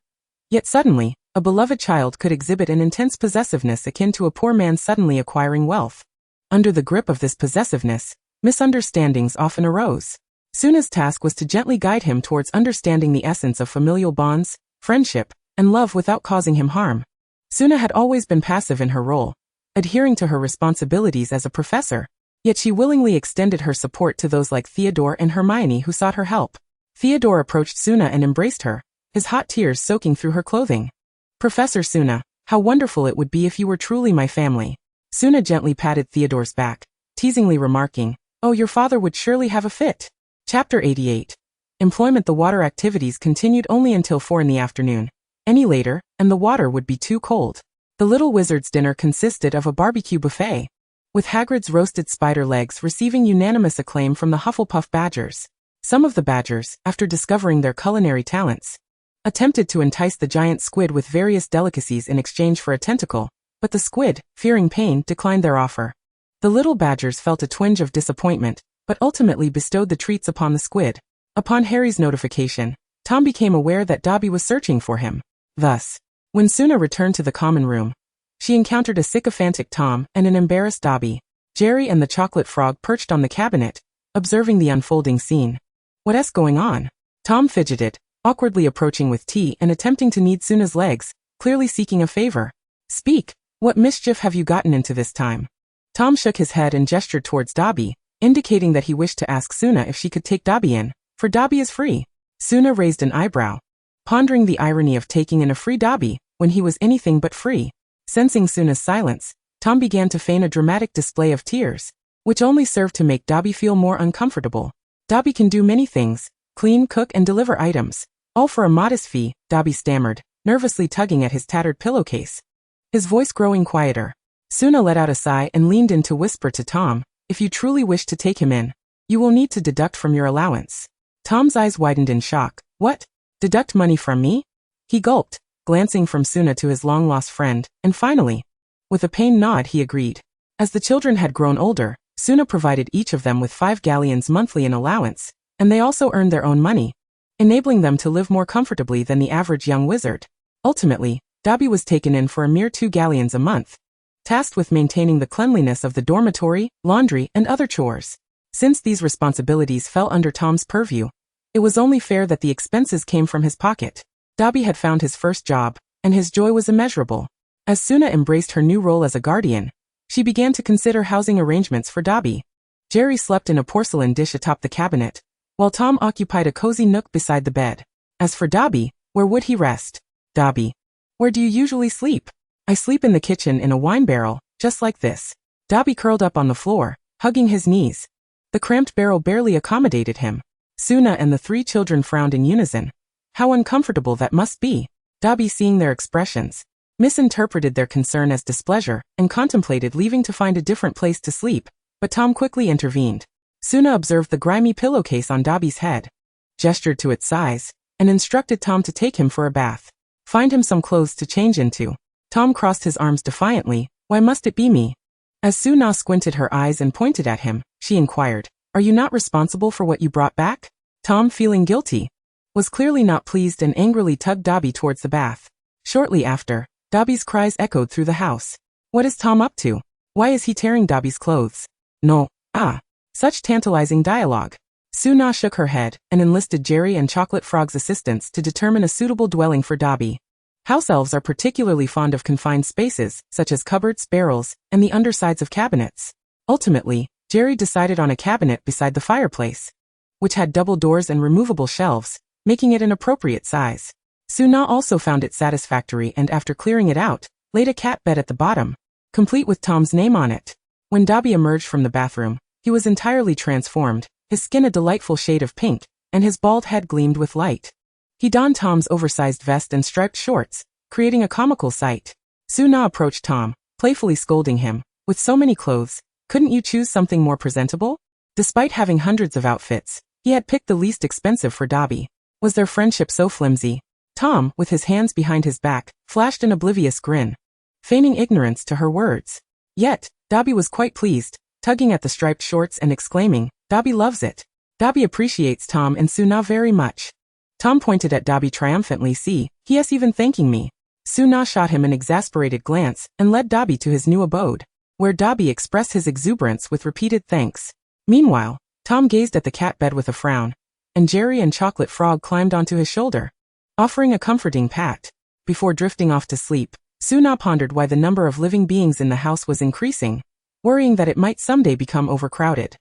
Yet suddenly, a beloved child could exhibit an intense possessiveness akin to a poor man suddenly acquiring wealth. Under the grip of this possessiveness, misunderstandings often arose. Suna's task was to gently guide him towards understanding the essence of familial bonds, friendship, and love without causing him harm. Suna had always been passive in her role, adhering to her responsibilities as a professor, yet she willingly extended her support to those like Theodore and Hermione who sought her help. Theodore approached Suna and embraced her, his hot tears soaking through her clothing. Professor Suna, how wonderful it would be if you were truly my family. Suna gently patted Theodore's back, teasingly remarking, oh, your father would surely have a fit. Chapter 88. Employment. The water activities continued only until 4 in the afternoon. Any later, and the water would be too cold. The little wizard's dinner consisted of a barbecue buffet, with Hagrid's roasted spider legs receiving unanimous acclaim from the Hufflepuff Badgers. Some of the Badgers, after discovering their culinary talents, attempted to entice the giant squid with various delicacies in exchange for a tentacle, but the squid, fearing pain, declined their offer. The little Badgers felt a twinge of disappointment, but ultimately bestowed the treats upon the squid. Upon Harry's notification, Tom became aware that Dobby was searching for him. Thus, when Suna returned to the common room, she encountered a sycophantic Tom and an embarrassed Dobby. Jerry and the chocolate frog perched on the cabinet, observing the unfolding scene. What's going on? Tom fidgeted, awkwardly approaching with tea and attempting to knead Suna's legs, clearly seeking a favor. Speak, what mischief have you gotten into this time? Tom shook his head and gestured towards Dobby, indicating that he wished to ask Suna if she could take Dobby in, for Dobby is free. Suna raised an eyebrow, pondering the irony of taking in a free Dobby when he was anything but free. Sensing Suna's silence, Tom began to feign a dramatic display of tears, which only served to make Dobby feel more uncomfortable. Dobby can do many things, clean, cook, and deliver items, all for a modest fee, Dobby stammered, nervously tugging at his tattered pillowcase, his voice growing quieter. Suna let out a sigh and leaned in to whisper to Tom, if you truly wish to take him in, you will need to deduct from your allowance. Tom's eyes widened in shock. What? Deduct money from me? He gulped, glancing from Suna to his long-lost friend, and finally, with a pained nod, he agreed. As the children had grown older, Suna provided each of them with 5 galleons monthly in allowance, and they also earned their own money, enabling them to live more comfortably than the average young wizard. Ultimately, Dobby was taken in for a mere 2 galleons a month, tasked with maintaining the cleanliness of the dormitory, laundry, and other chores. Since these responsibilities fell under Tom's purview, it was only fair that the expenses came from his pocket. Dobby had found his first job, and his joy was immeasurable. As Suna embraced her new role as a guardian, she began to consider housing arrangements for Dobby. Jerry slept in a porcelain dish atop the cabinet, while Tom occupied a cozy nook beside the bed. As for Dobby, where would he rest? Dobby, where do you usually sleep? I sleep in the kitchen in a wine barrel, just like this. Dobby curled up on the floor, hugging his knees. The cramped barrel barely accommodated him. Suna and the 3 children frowned in unison. How uncomfortable that must be. Dobby, seeing their expressions, misinterpreted their concern as displeasure and contemplated leaving to find a different place to sleep, but Tom quickly intervened. Suna observed the grimy pillowcase on Dobby's head, gestured to its size, and instructed Tom to take him for a bath. Find him some clothes to change into. Tom crossed his arms defiantly. Why must it be me? As Suna squinted her eyes and pointed at him, she inquired, are you not responsible for what you brought back? Tom, feeling guilty, was clearly not pleased and angrily tugged Dobby towards the bath. Shortly after, Dobby's cries echoed through the house. What is Tom up to? Why is he tearing Dobby's clothes? No, such tantalizing dialogue. Suna shook her head and enlisted Jerry and Chocolate Frog's assistance to determine a suitable dwelling for Dobby. House elves are particularly fond of confined spaces, such as cupboards, barrels, and the undersides of cabinets. Ultimately, Jerry decided on a cabinet beside the fireplace, which had double doors and removable shelves, making it an appropriate size. Suna also found it satisfactory and after clearing it out, laid a cat bed at the bottom, complete with Tom's name on it. When Dobby emerged from the bathroom, he was entirely transformed, his skin a delightful shade of pink, and his bald head gleamed with light. He donned Tom's oversized vest and striped shorts, creating a comical sight. Suna approached Tom, playfully scolding him, "With so many clothes, couldn't you choose something more presentable?" Despite having hundreds of outfits, he had picked the least expensive for Dobby. Was their friendship so flimsy? Tom, with his hands behind his back, flashed an oblivious grin, feigning ignorance to her words. Yet, Dobby was quite pleased, tugging at the striped shorts and exclaiming, "Dobby loves it. Dobby appreciates Tom and Suna very much." Tom pointed at Dobby triumphantly. "See, he is even thanking me." Suna shot him an exasperated glance and led Dobby to his new abode, where Dobby expressed his exuberance with repeated thanks. Meanwhile, Tom gazed at the cat bed with a frown, and Jerry and Chocolate Frog climbed onto his shoulder, offering a comforting pat. Before drifting off to sleep, Suna pondered why the number of living beings in the house was increasing, worrying that it might someday become overcrowded.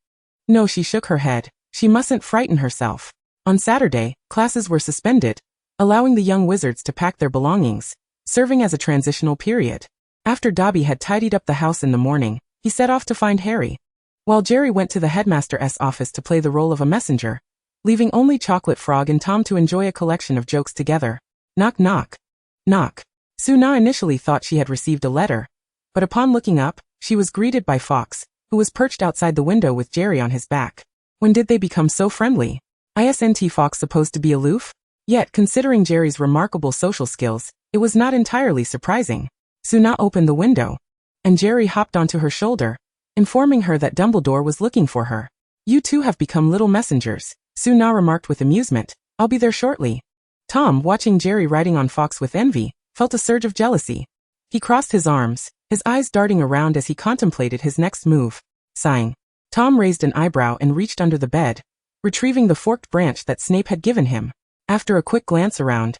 No, she shook her head. She mustn't frighten herself. On Saturday, classes were suspended, allowing the young wizards to pack their belongings, serving as a transitional period. After Dobby had tidied up the house in the morning, he set off to find Harry, while Jerry went to the headmaster's office to play the role of a messenger, leaving only Chocolate Frog and Tom to enjoy a collection of jokes together. Knock knock. Knock. Suna initially thought she had received a letter, but upon looking up, she was greeted by Fox, who was perched outside the window with Jerry on his back. When did they become so friendly? Isn't Fox supposed to be aloof? Yet, considering Jerry's remarkable social skills, it was not entirely surprising. Suna opened the window, and Jerry hopped onto her shoulder, informing her that Dumbledore was looking for her. "You two have become little messengers," Suna remarked with amusement. "I'll be there shortly." Tom, watching Jerry riding on Fox with envy, felt a surge of jealousy. He crossed his arms, his eyes darting around as he contemplated his next move. Sighing, Tom raised an eyebrow and reached under the bed, retrieving the forked branch that Snape had given him. After a quick glance around,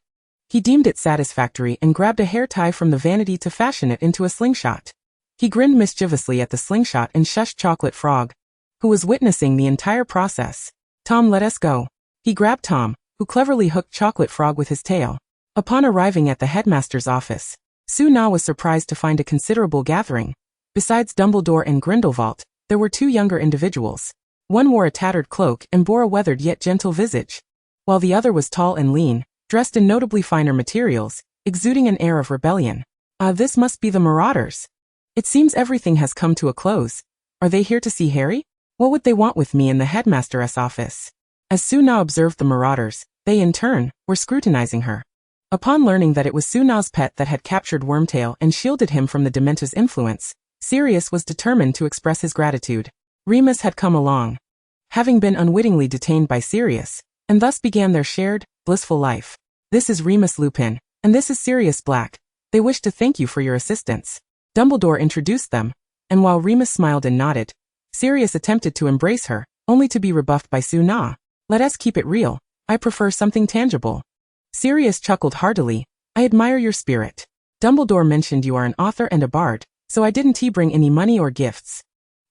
he deemed it satisfactory and grabbed a hair tie from the vanity to fashion it into a slingshot. He grinned mischievously at the slingshot and shushed Chocolate Frog, who was witnessing the entire process. "Tom, let us go." He grabbed Tom, who cleverly hooked Chocolate Frog with his tail. Upon arriving at the headmaster's office, Suna was surprised to find a considerable gathering. Besides Dumbledore and Grindelwald, there were two younger individuals. One wore a tattered cloak and bore a weathered yet gentle visage, while the other was tall and lean, dressed in notably finer materials, exuding an air of rebellion. This must be the Marauders. It seems everything has come to a close. Are they here to see Harry? What would they want with me in the headmaster's office? As Suna observed the Marauders, they in turn were scrutinizing her. Upon learning that it was Suna's pet that had captured Wormtail and shielded him from the Dementor's influence, Sirius was determined to express his gratitude. Remus had come along, having been unwittingly detained by Sirius, and thus began their shared, blissful life. "This is Remus Lupin, and this is Sirius Black. They wish to thank you for your assistance." Dumbledore introduced them, and while Remus smiled and nodded, Sirius attempted to embrace her, only to be rebuffed by Suna. "Let us keep it real. I prefer something tangible." Sirius chuckled heartily. "I admire your spirit. Dumbledore mentioned you are an author and a bard, so I didn't bring any money or gifts.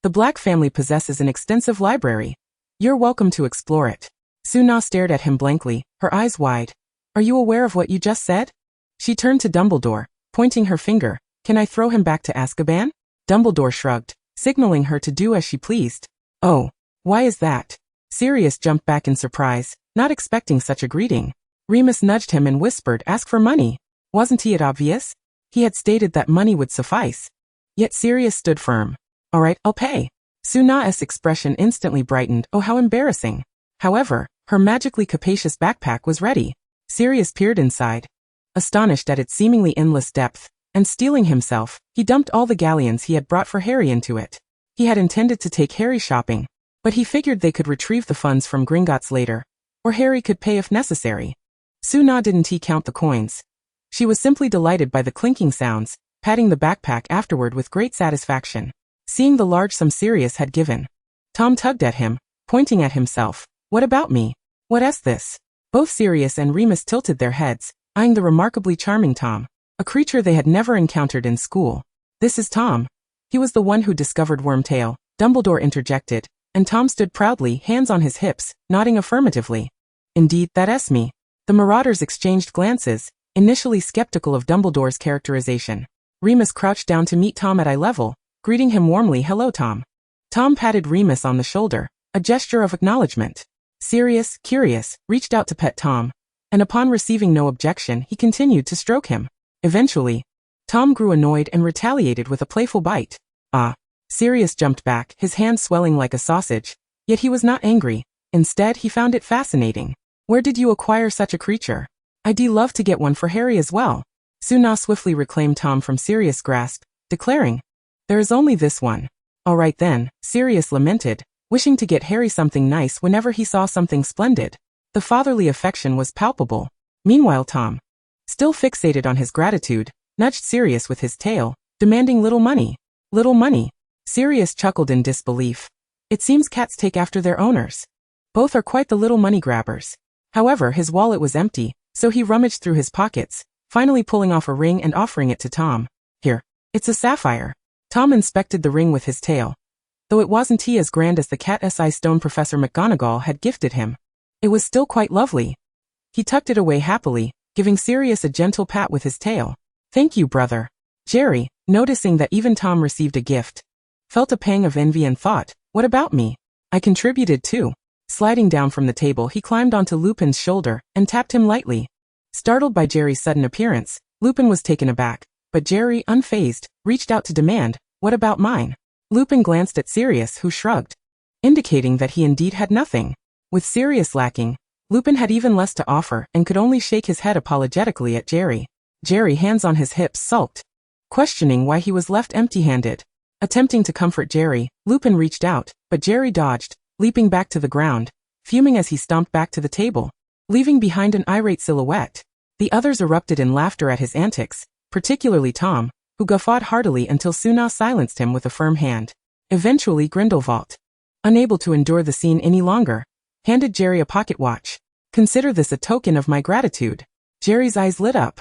The Black family possesses an extensive library. You're welcome to explore it." Suna stared at him blankly, her eyes wide. "Are you aware of what you just said?" She turned to Dumbledore, pointing her finger. "Can I throw him back to Azkaban?" Dumbledore shrugged, signaling her to do as she pleased. "Oh, why is that?" Sirius jumped back in surprise, not expecting such a greeting. Remus nudged him and whispered, "Ask for money. Wasn't it obvious?" He had stated that money would suffice. Yet Sirius stood firm. "All right, I'll pay." Suna's expression instantly brightened. Oh, how embarrassing. However, her magically capacious backpack was ready. Sirius peered inside, astonished at its seemingly endless depth, and steeling himself, he dumped all the galleons he had brought for Harry into it. He had intended to take Harry shopping, but he figured they could retrieve the funds from Gringotts later, or Harry could pay if necessary. Suna didn't count the coins. She was simply delighted by the clinking sounds, patting the backpack afterward with great satisfaction. Seeing the large sum Sirius had given, Tom tugged at him, pointing at himself. "What about me? What's this?" Both Sirius and Remus tilted their heads, eyeing the remarkably charming Tom, a creature they had never encountered in school. "This is Tom. He was the one who discovered Wormtail, Dumbledore interjected, and Tom stood proudly, hands on his hips, nodding affirmatively. Indeed, that's me. The Marauders exchanged glances, initially skeptical of Dumbledore's characterization. Remus crouched down to meet Tom at eye level, greeting him warmly. Hello, Tom. Tom patted Remus on the shoulder, a gesture of acknowledgement. Sirius, curious, reached out to pet Tom, and upon receiving no objection, he continued to stroke him. Eventually, Tom grew annoyed and retaliated with a playful bite. Ah. Sirius jumped back, his hand swelling like a sausage, yet he was not angry. Instead, he found it fascinating. Where did you acquire such a creature? I'd love to get one for Harry as well. Suna swiftly reclaimed Tom from Sirius' grasp, declaring, there is only this one. All right then, Sirius lamented, wishing to get Harry something nice whenever he saw something splendid. The fatherly affection was palpable. Meanwhile, Tom, still fixated on his gratitude, nudged Sirius with his tail, demanding little money. Little money. Sirius chuckled in disbelief. It seems cats take after their owners. Both are quite the little money grabbers. However, his wallet was empty, so he rummaged through his pockets, finally pulling off a ring and offering it to Tom. Here. It's a sapphire. Tom inspected the ring with his tail. Though it wasn't as grand as the cat-si stone Professor McGonagall had gifted him, it was still quite lovely. He tucked it away happily, giving Sirius a gentle pat with his tail. Thank you, brother. Jerry, noticing that even Tom received a gift, felt a pang of envy and thought, what about me? I contributed too. Sliding down from the table, he climbed onto Lupin's shoulder and tapped him lightly. Startled by Jerry's sudden appearance, Lupin was taken aback, but Jerry, unfazed, reached out to demand, what about mine? Lupin glanced at Sirius, who shrugged, indicating that he indeed had nothing. With Sirius lacking, Lupin had even less to offer and could only shake his head apologetically at Jerry. Jerry, hands on his hips, sulked, questioning why he was left empty-handed. Attempting to comfort Jerry, Lupin reached out, but Jerry dodged, leaping back to the ground, fuming as he stomped back to the table, leaving behind an irate silhouette. The others erupted in laughter at his antics, particularly Tom, who guffawed heartily until Suna silenced him with a firm hand. Eventually Grindelwald, unable to endure the scene any longer, handed Jerry a pocket watch. Consider this a token of my gratitude. Jerry's eyes lit up,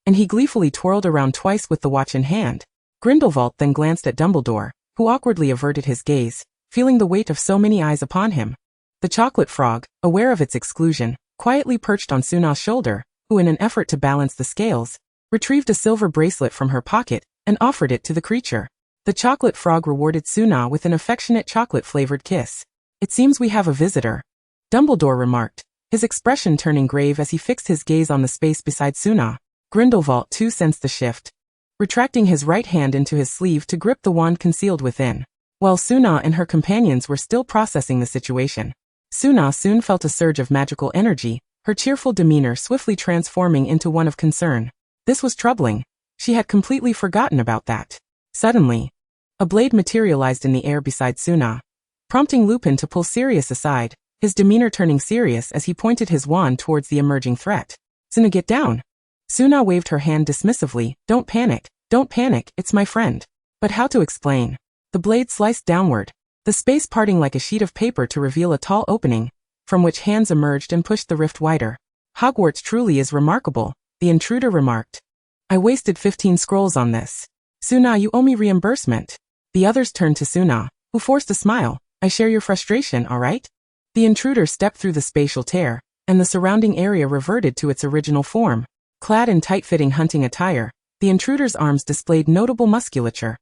and he gleefully twirled around twice with the watch in hand. Grindelwald then glanced at Dumbledore, who awkwardly averted his gaze, feeling the weight of so many eyes upon him. The chocolate frog, aware of its exclusion, quietly perched on Suna's shoulder, who in an effort to balance the scales, retrieved a silver bracelet from her pocket and offered it to the creature. The chocolate frog rewarded Suna with an affectionate chocolate-flavored kiss. It seems we have a visitor, Dumbledore remarked, his expression turning grave as he fixed his gaze on the space beside Suna. Grindelwald too sensed the shift, retracting his right hand into his sleeve to grip the wand concealed within. While Suna and her companions were still processing the situation, Suna soon felt a surge of magical energy, her cheerful demeanor swiftly transforming into one of concern. This was troubling. She had completely forgotten about that. Suddenly, a blade materialized in the air beside Suna, prompting Lupin to pull Sirius aside, his demeanor turning serious as he pointed his wand towards the emerging threat. Suna, get down. Suna waved her hand dismissively. Don't panic, it's my friend. But how to explain? The blade sliced downward, the space parting like a sheet of paper to reveal a tall opening, from which hands emerged and pushed the rift wider. Hogwarts truly is remarkable, the intruder remarked. I wasted 15 scrolls on this. Suna, you owe me reimbursement. The others turned to Suna, who forced a smile. I share your frustration, alright? The intruder stepped through the spatial tear, and the surrounding area reverted to its original form. Clad in tight-fitting hunting attire, the intruder's arms displayed notable musculature,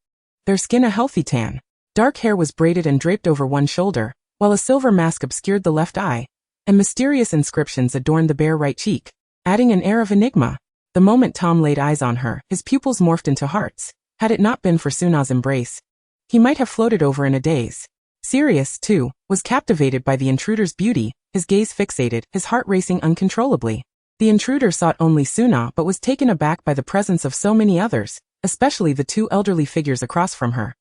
their skin a healthy tan. Dark hair was braided and draped over one shoulder, while a silver mask obscured the left eye, and mysterious inscriptions adorned the bare right cheek, adding an air of enigma. The moment Tom laid eyes on her, his pupils morphed into hearts. Had it not been for Suna's embrace, he might have floated over in a daze. Sirius, too, was captivated by the intruder's beauty, his gaze fixated, his heart racing uncontrollably. The intruder sought only Suna but was taken aback by the presence of so many others, especially the two elderly figures across from her,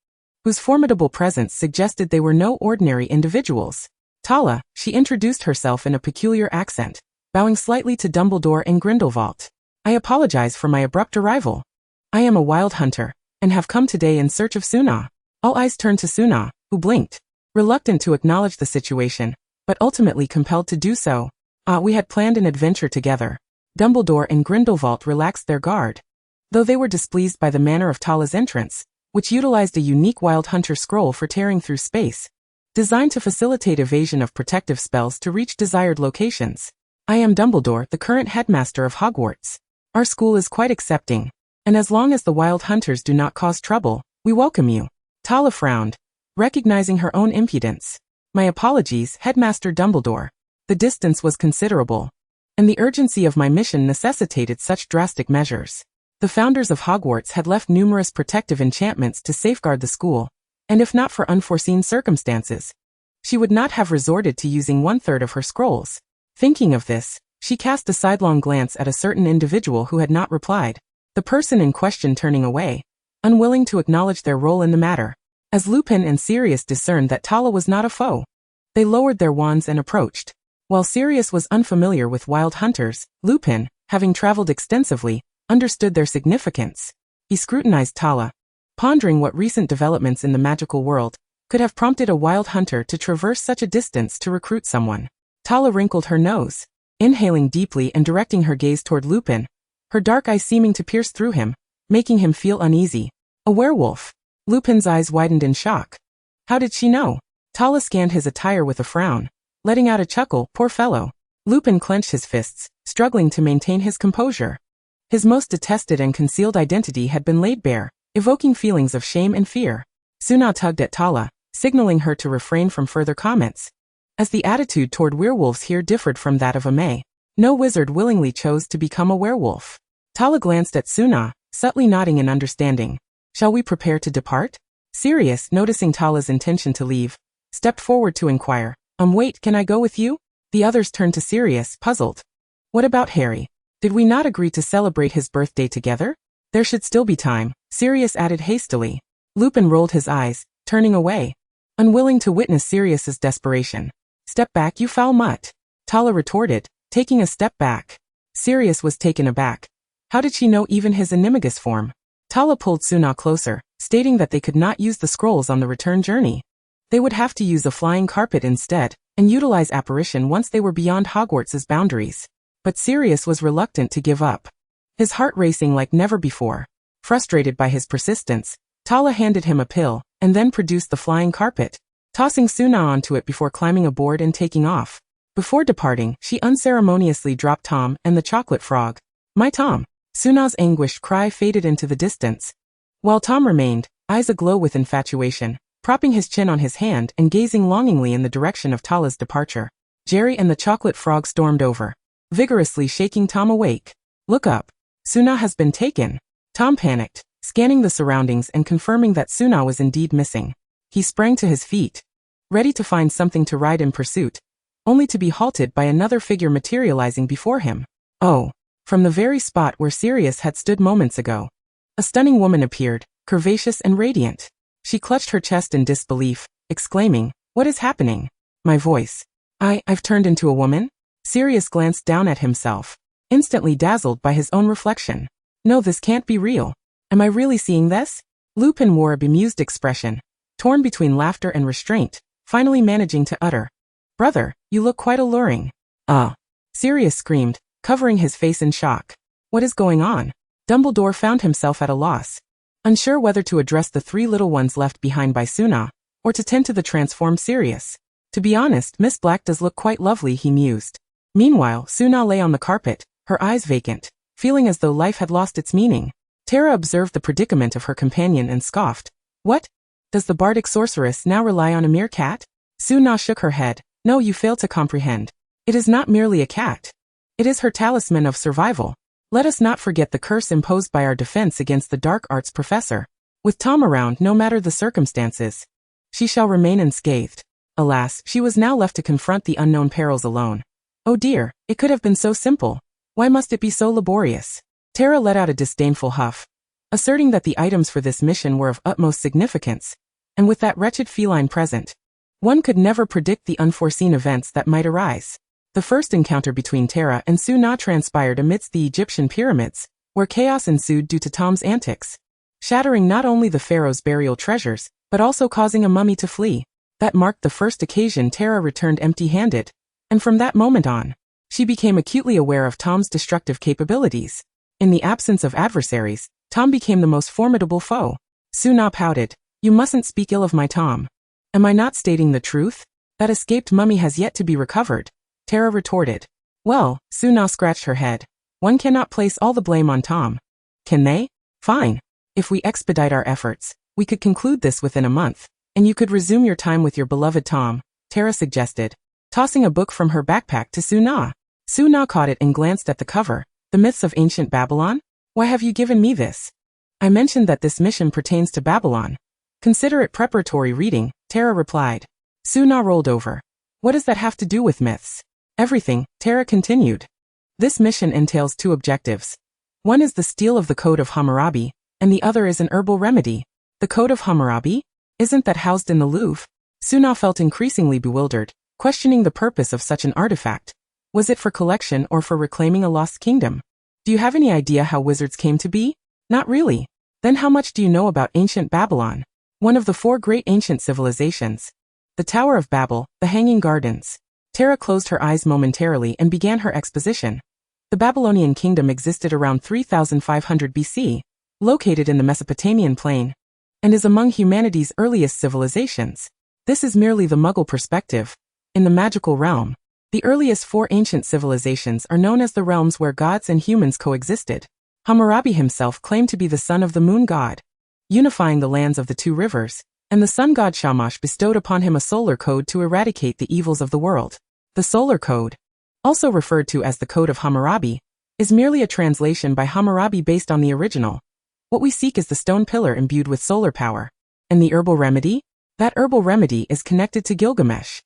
whose formidable presence suggested they were no ordinary individuals. Tala, she introduced herself in a peculiar accent, bowing slightly to Dumbledore and Grindelwald. I apologize for my abrupt arrival. I am a wild hunter, and have come today in search of Suna. All eyes turned to Suna, who blinked, reluctant to acknowledge the situation, but ultimately compelled to do so. We had planned an adventure together. Dumbledore and Grindelwald relaxed their guard. Though they were displeased by the manner of Tala's entrance, which utilized a unique Wild Hunter scroll for tearing through space, designed to facilitate evasion of protective spells to reach desired locations. I am Dumbledore, the current headmaster of Hogwarts. Our school is quite accepting, and as long as the Wild Hunters do not cause trouble, we welcome you. Tala frowned, recognizing her own impudence. My apologies, Headmaster Dumbledore. The distance was considerable, and the urgency of my mission necessitated such drastic measures. The founders of Hogwarts had left numerous protective enchantments to safeguard the school, and if not for unforeseen circumstances, she would not have resorted to using 1/3 of her scrolls. Thinking of this, she cast a sidelong glance at a certain individual who had not replied, the person in question turning away, unwilling to acknowledge their role in the matter. As Lupin and Sirius discerned that Tala was not a foe, they lowered their wands and approached. While Sirius was unfamiliar with Wild Hunters, Lupin, having traveled extensively, understood their significance. He scrutinized Tala, pondering what recent developments in the magical world could have prompted a Wild Hunter to traverse such a distance to recruit someone. Tala wrinkled her nose, inhaling deeply and directing her gaze toward Lupin, her dark eyes seeming to pierce through him, making him feel uneasy. A werewolf. Lupin's eyes widened in shock. How did she know? Tala scanned his attire with a frown, letting out a chuckle. Poor fellow. Lupin clenched his fists, struggling to maintain his composure. His most detested and concealed identity had been laid bare, evoking feelings of shame and fear. Suna tugged at Tala, signaling her to refrain from further comments. As the attitude toward werewolves here differed from that of a May, no wizard willingly chose to become a werewolf. Tala glanced at Suna, subtly nodding in understanding. Shall we prepare to depart? Sirius, noticing Tala's intention to leave, stepped forward to inquire, wait, can I go with you? The others turned to Sirius, puzzled. What about Harry? Did we not agree to celebrate his birthday together? There should still be time, Sirius added hastily. Lupin rolled his eyes, turning away, unwilling to witness Sirius's desperation. Step back, you foul mutt, Tala retorted, taking a step back. Sirius was taken aback. How did she know even his animagus form? Tala pulled Suna closer, stating that they could not use the scrolls on the return journey. They would have to use a flying carpet instead, and utilize apparition once they were beyond Hogwarts's boundaries. But Sirius was reluctant to give up, his heart racing like never before. Frustrated by his persistence, Tala handed him a pill, and then produced the flying carpet, tossing Suna onto it before climbing aboard and taking off. Before departing, she unceremoniously dropped Tom and the chocolate frog. My Tom. Suna's anguished cry faded into the distance, while Tom remained, eyes aglow with infatuation, propping his chin on his hand and gazing longingly in the direction of Tala's departure. Jerry and the chocolate frog stormed over, vigorously shaking Tom awake. Look up. Suna has been taken. Tom panicked, scanning the surroundings and confirming that Suna was indeed missing. He sprang to his feet, ready to find something to ride in pursuit, only to be halted by another figure materializing before him. Oh! From the very spot where Sirius had stood moments ago, a stunning woman appeared, curvaceous and radiant. She clutched her chest in disbelief, exclaiming, "What is happening?" My voice. I've turned into a woman? Sirius glanced down at himself, instantly dazzled by his own reflection. No, this can't be real. Am I really seeing this? Lupin wore a bemused expression, torn between laughter and restraint, finally managing to utter, "Brother, you look quite alluring." Sirius screamed, covering his face in shock. What is going on? Dumbledore found himself at a loss, unsure whether to address the 3 little ones left behind by Suna, or to tend to the transformed Sirius. To be honest, Miss Black does look quite lovely, he mused. Meanwhile, Suna lay on the carpet, her eyes vacant, feeling as though life had lost its meaning. Tara observed the predicament of her companion and scoffed. What? Does the bardic sorceress now rely on a mere cat? Suna shook her head. No, you fail to comprehend. It is not merely a cat. It is her talisman of survival. Let us not forget the curse imposed by our defense against the dark arts professor. With Tom around, no matter the circumstances, she shall remain unscathed. Alas, she was now left to confront the unknown perils alone. Oh dear, it could have been so simple. Why must it be so laborious? Tara let out a disdainful huff, asserting that the items for this mission were of utmost significance, and with that wretched feline present, one could never predict the unforeseen events that might arise. The first encounter between Tara and Suna transpired amidst the Egyptian pyramids, where chaos ensued due to Tom's antics, shattering not only the pharaoh's burial treasures, but also causing a mummy to flee. That marked the first occasion Tara returned empty-handed, and from that moment on, she became acutely aware of Tom's destructive capabilities. In the absence of adversaries, Tom became the most formidable foe. Suna pouted. You mustn't speak ill of my Tom. Am I not stating the truth? That escaped mummy has yet to be recovered, Tara retorted. Well, Suna scratched her head. One cannot place all the blame on Tom. Can they? Fine. If we expedite our efforts, we could conclude this within a month, and you could resume your time with your beloved Tom, Tara suggested, tossing a book from her backpack to Suna. Suna caught it and glanced at the cover. The Myths of Ancient Babylon? Why have you given me this? I mentioned that this mission pertains to Babylon. Consider it preparatory reading, Tara replied. Suna rolled over. What does that have to do with myths? Everything, Tara continued. This mission entails two objectives. One is the steal of the Code of Hammurabi, and the other is an herbal remedy. The Code of Hammurabi? Isn't that housed in the Louvre? Suna felt increasingly bewildered, questioning the purpose of such an artifact. Was it for collection or for reclaiming a lost kingdom? Do you have any idea how wizards came to be? Not really. Then how much do you know about ancient Babylon? One of the 4 great ancient civilizations. The Tower of Babel, the Hanging Gardens. Tara closed her eyes momentarily and began her exposition. The Babylonian kingdom existed around 3500 BC, located in the Mesopotamian plain, and is among humanity's earliest civilizations. This is merely the Mughal perspective. In the magical realm, the earliest 4 ancient civilizations are known as the realms where gods and humans coexisted. Hammurabi himself claimed to be the son of the moon god, unifying the lands of the 2 rivers, and the sun god Shamash bestowed upon him a solar code to eradicate the evils of the world. The solar code, also referred to as the Code of Hammurabi, is merely a translation by Hammurabi based on the original. What we seek is the stone pillar imbued with solar power. And the herbal remedy? That herbal remedy is connected to Gilgamesh.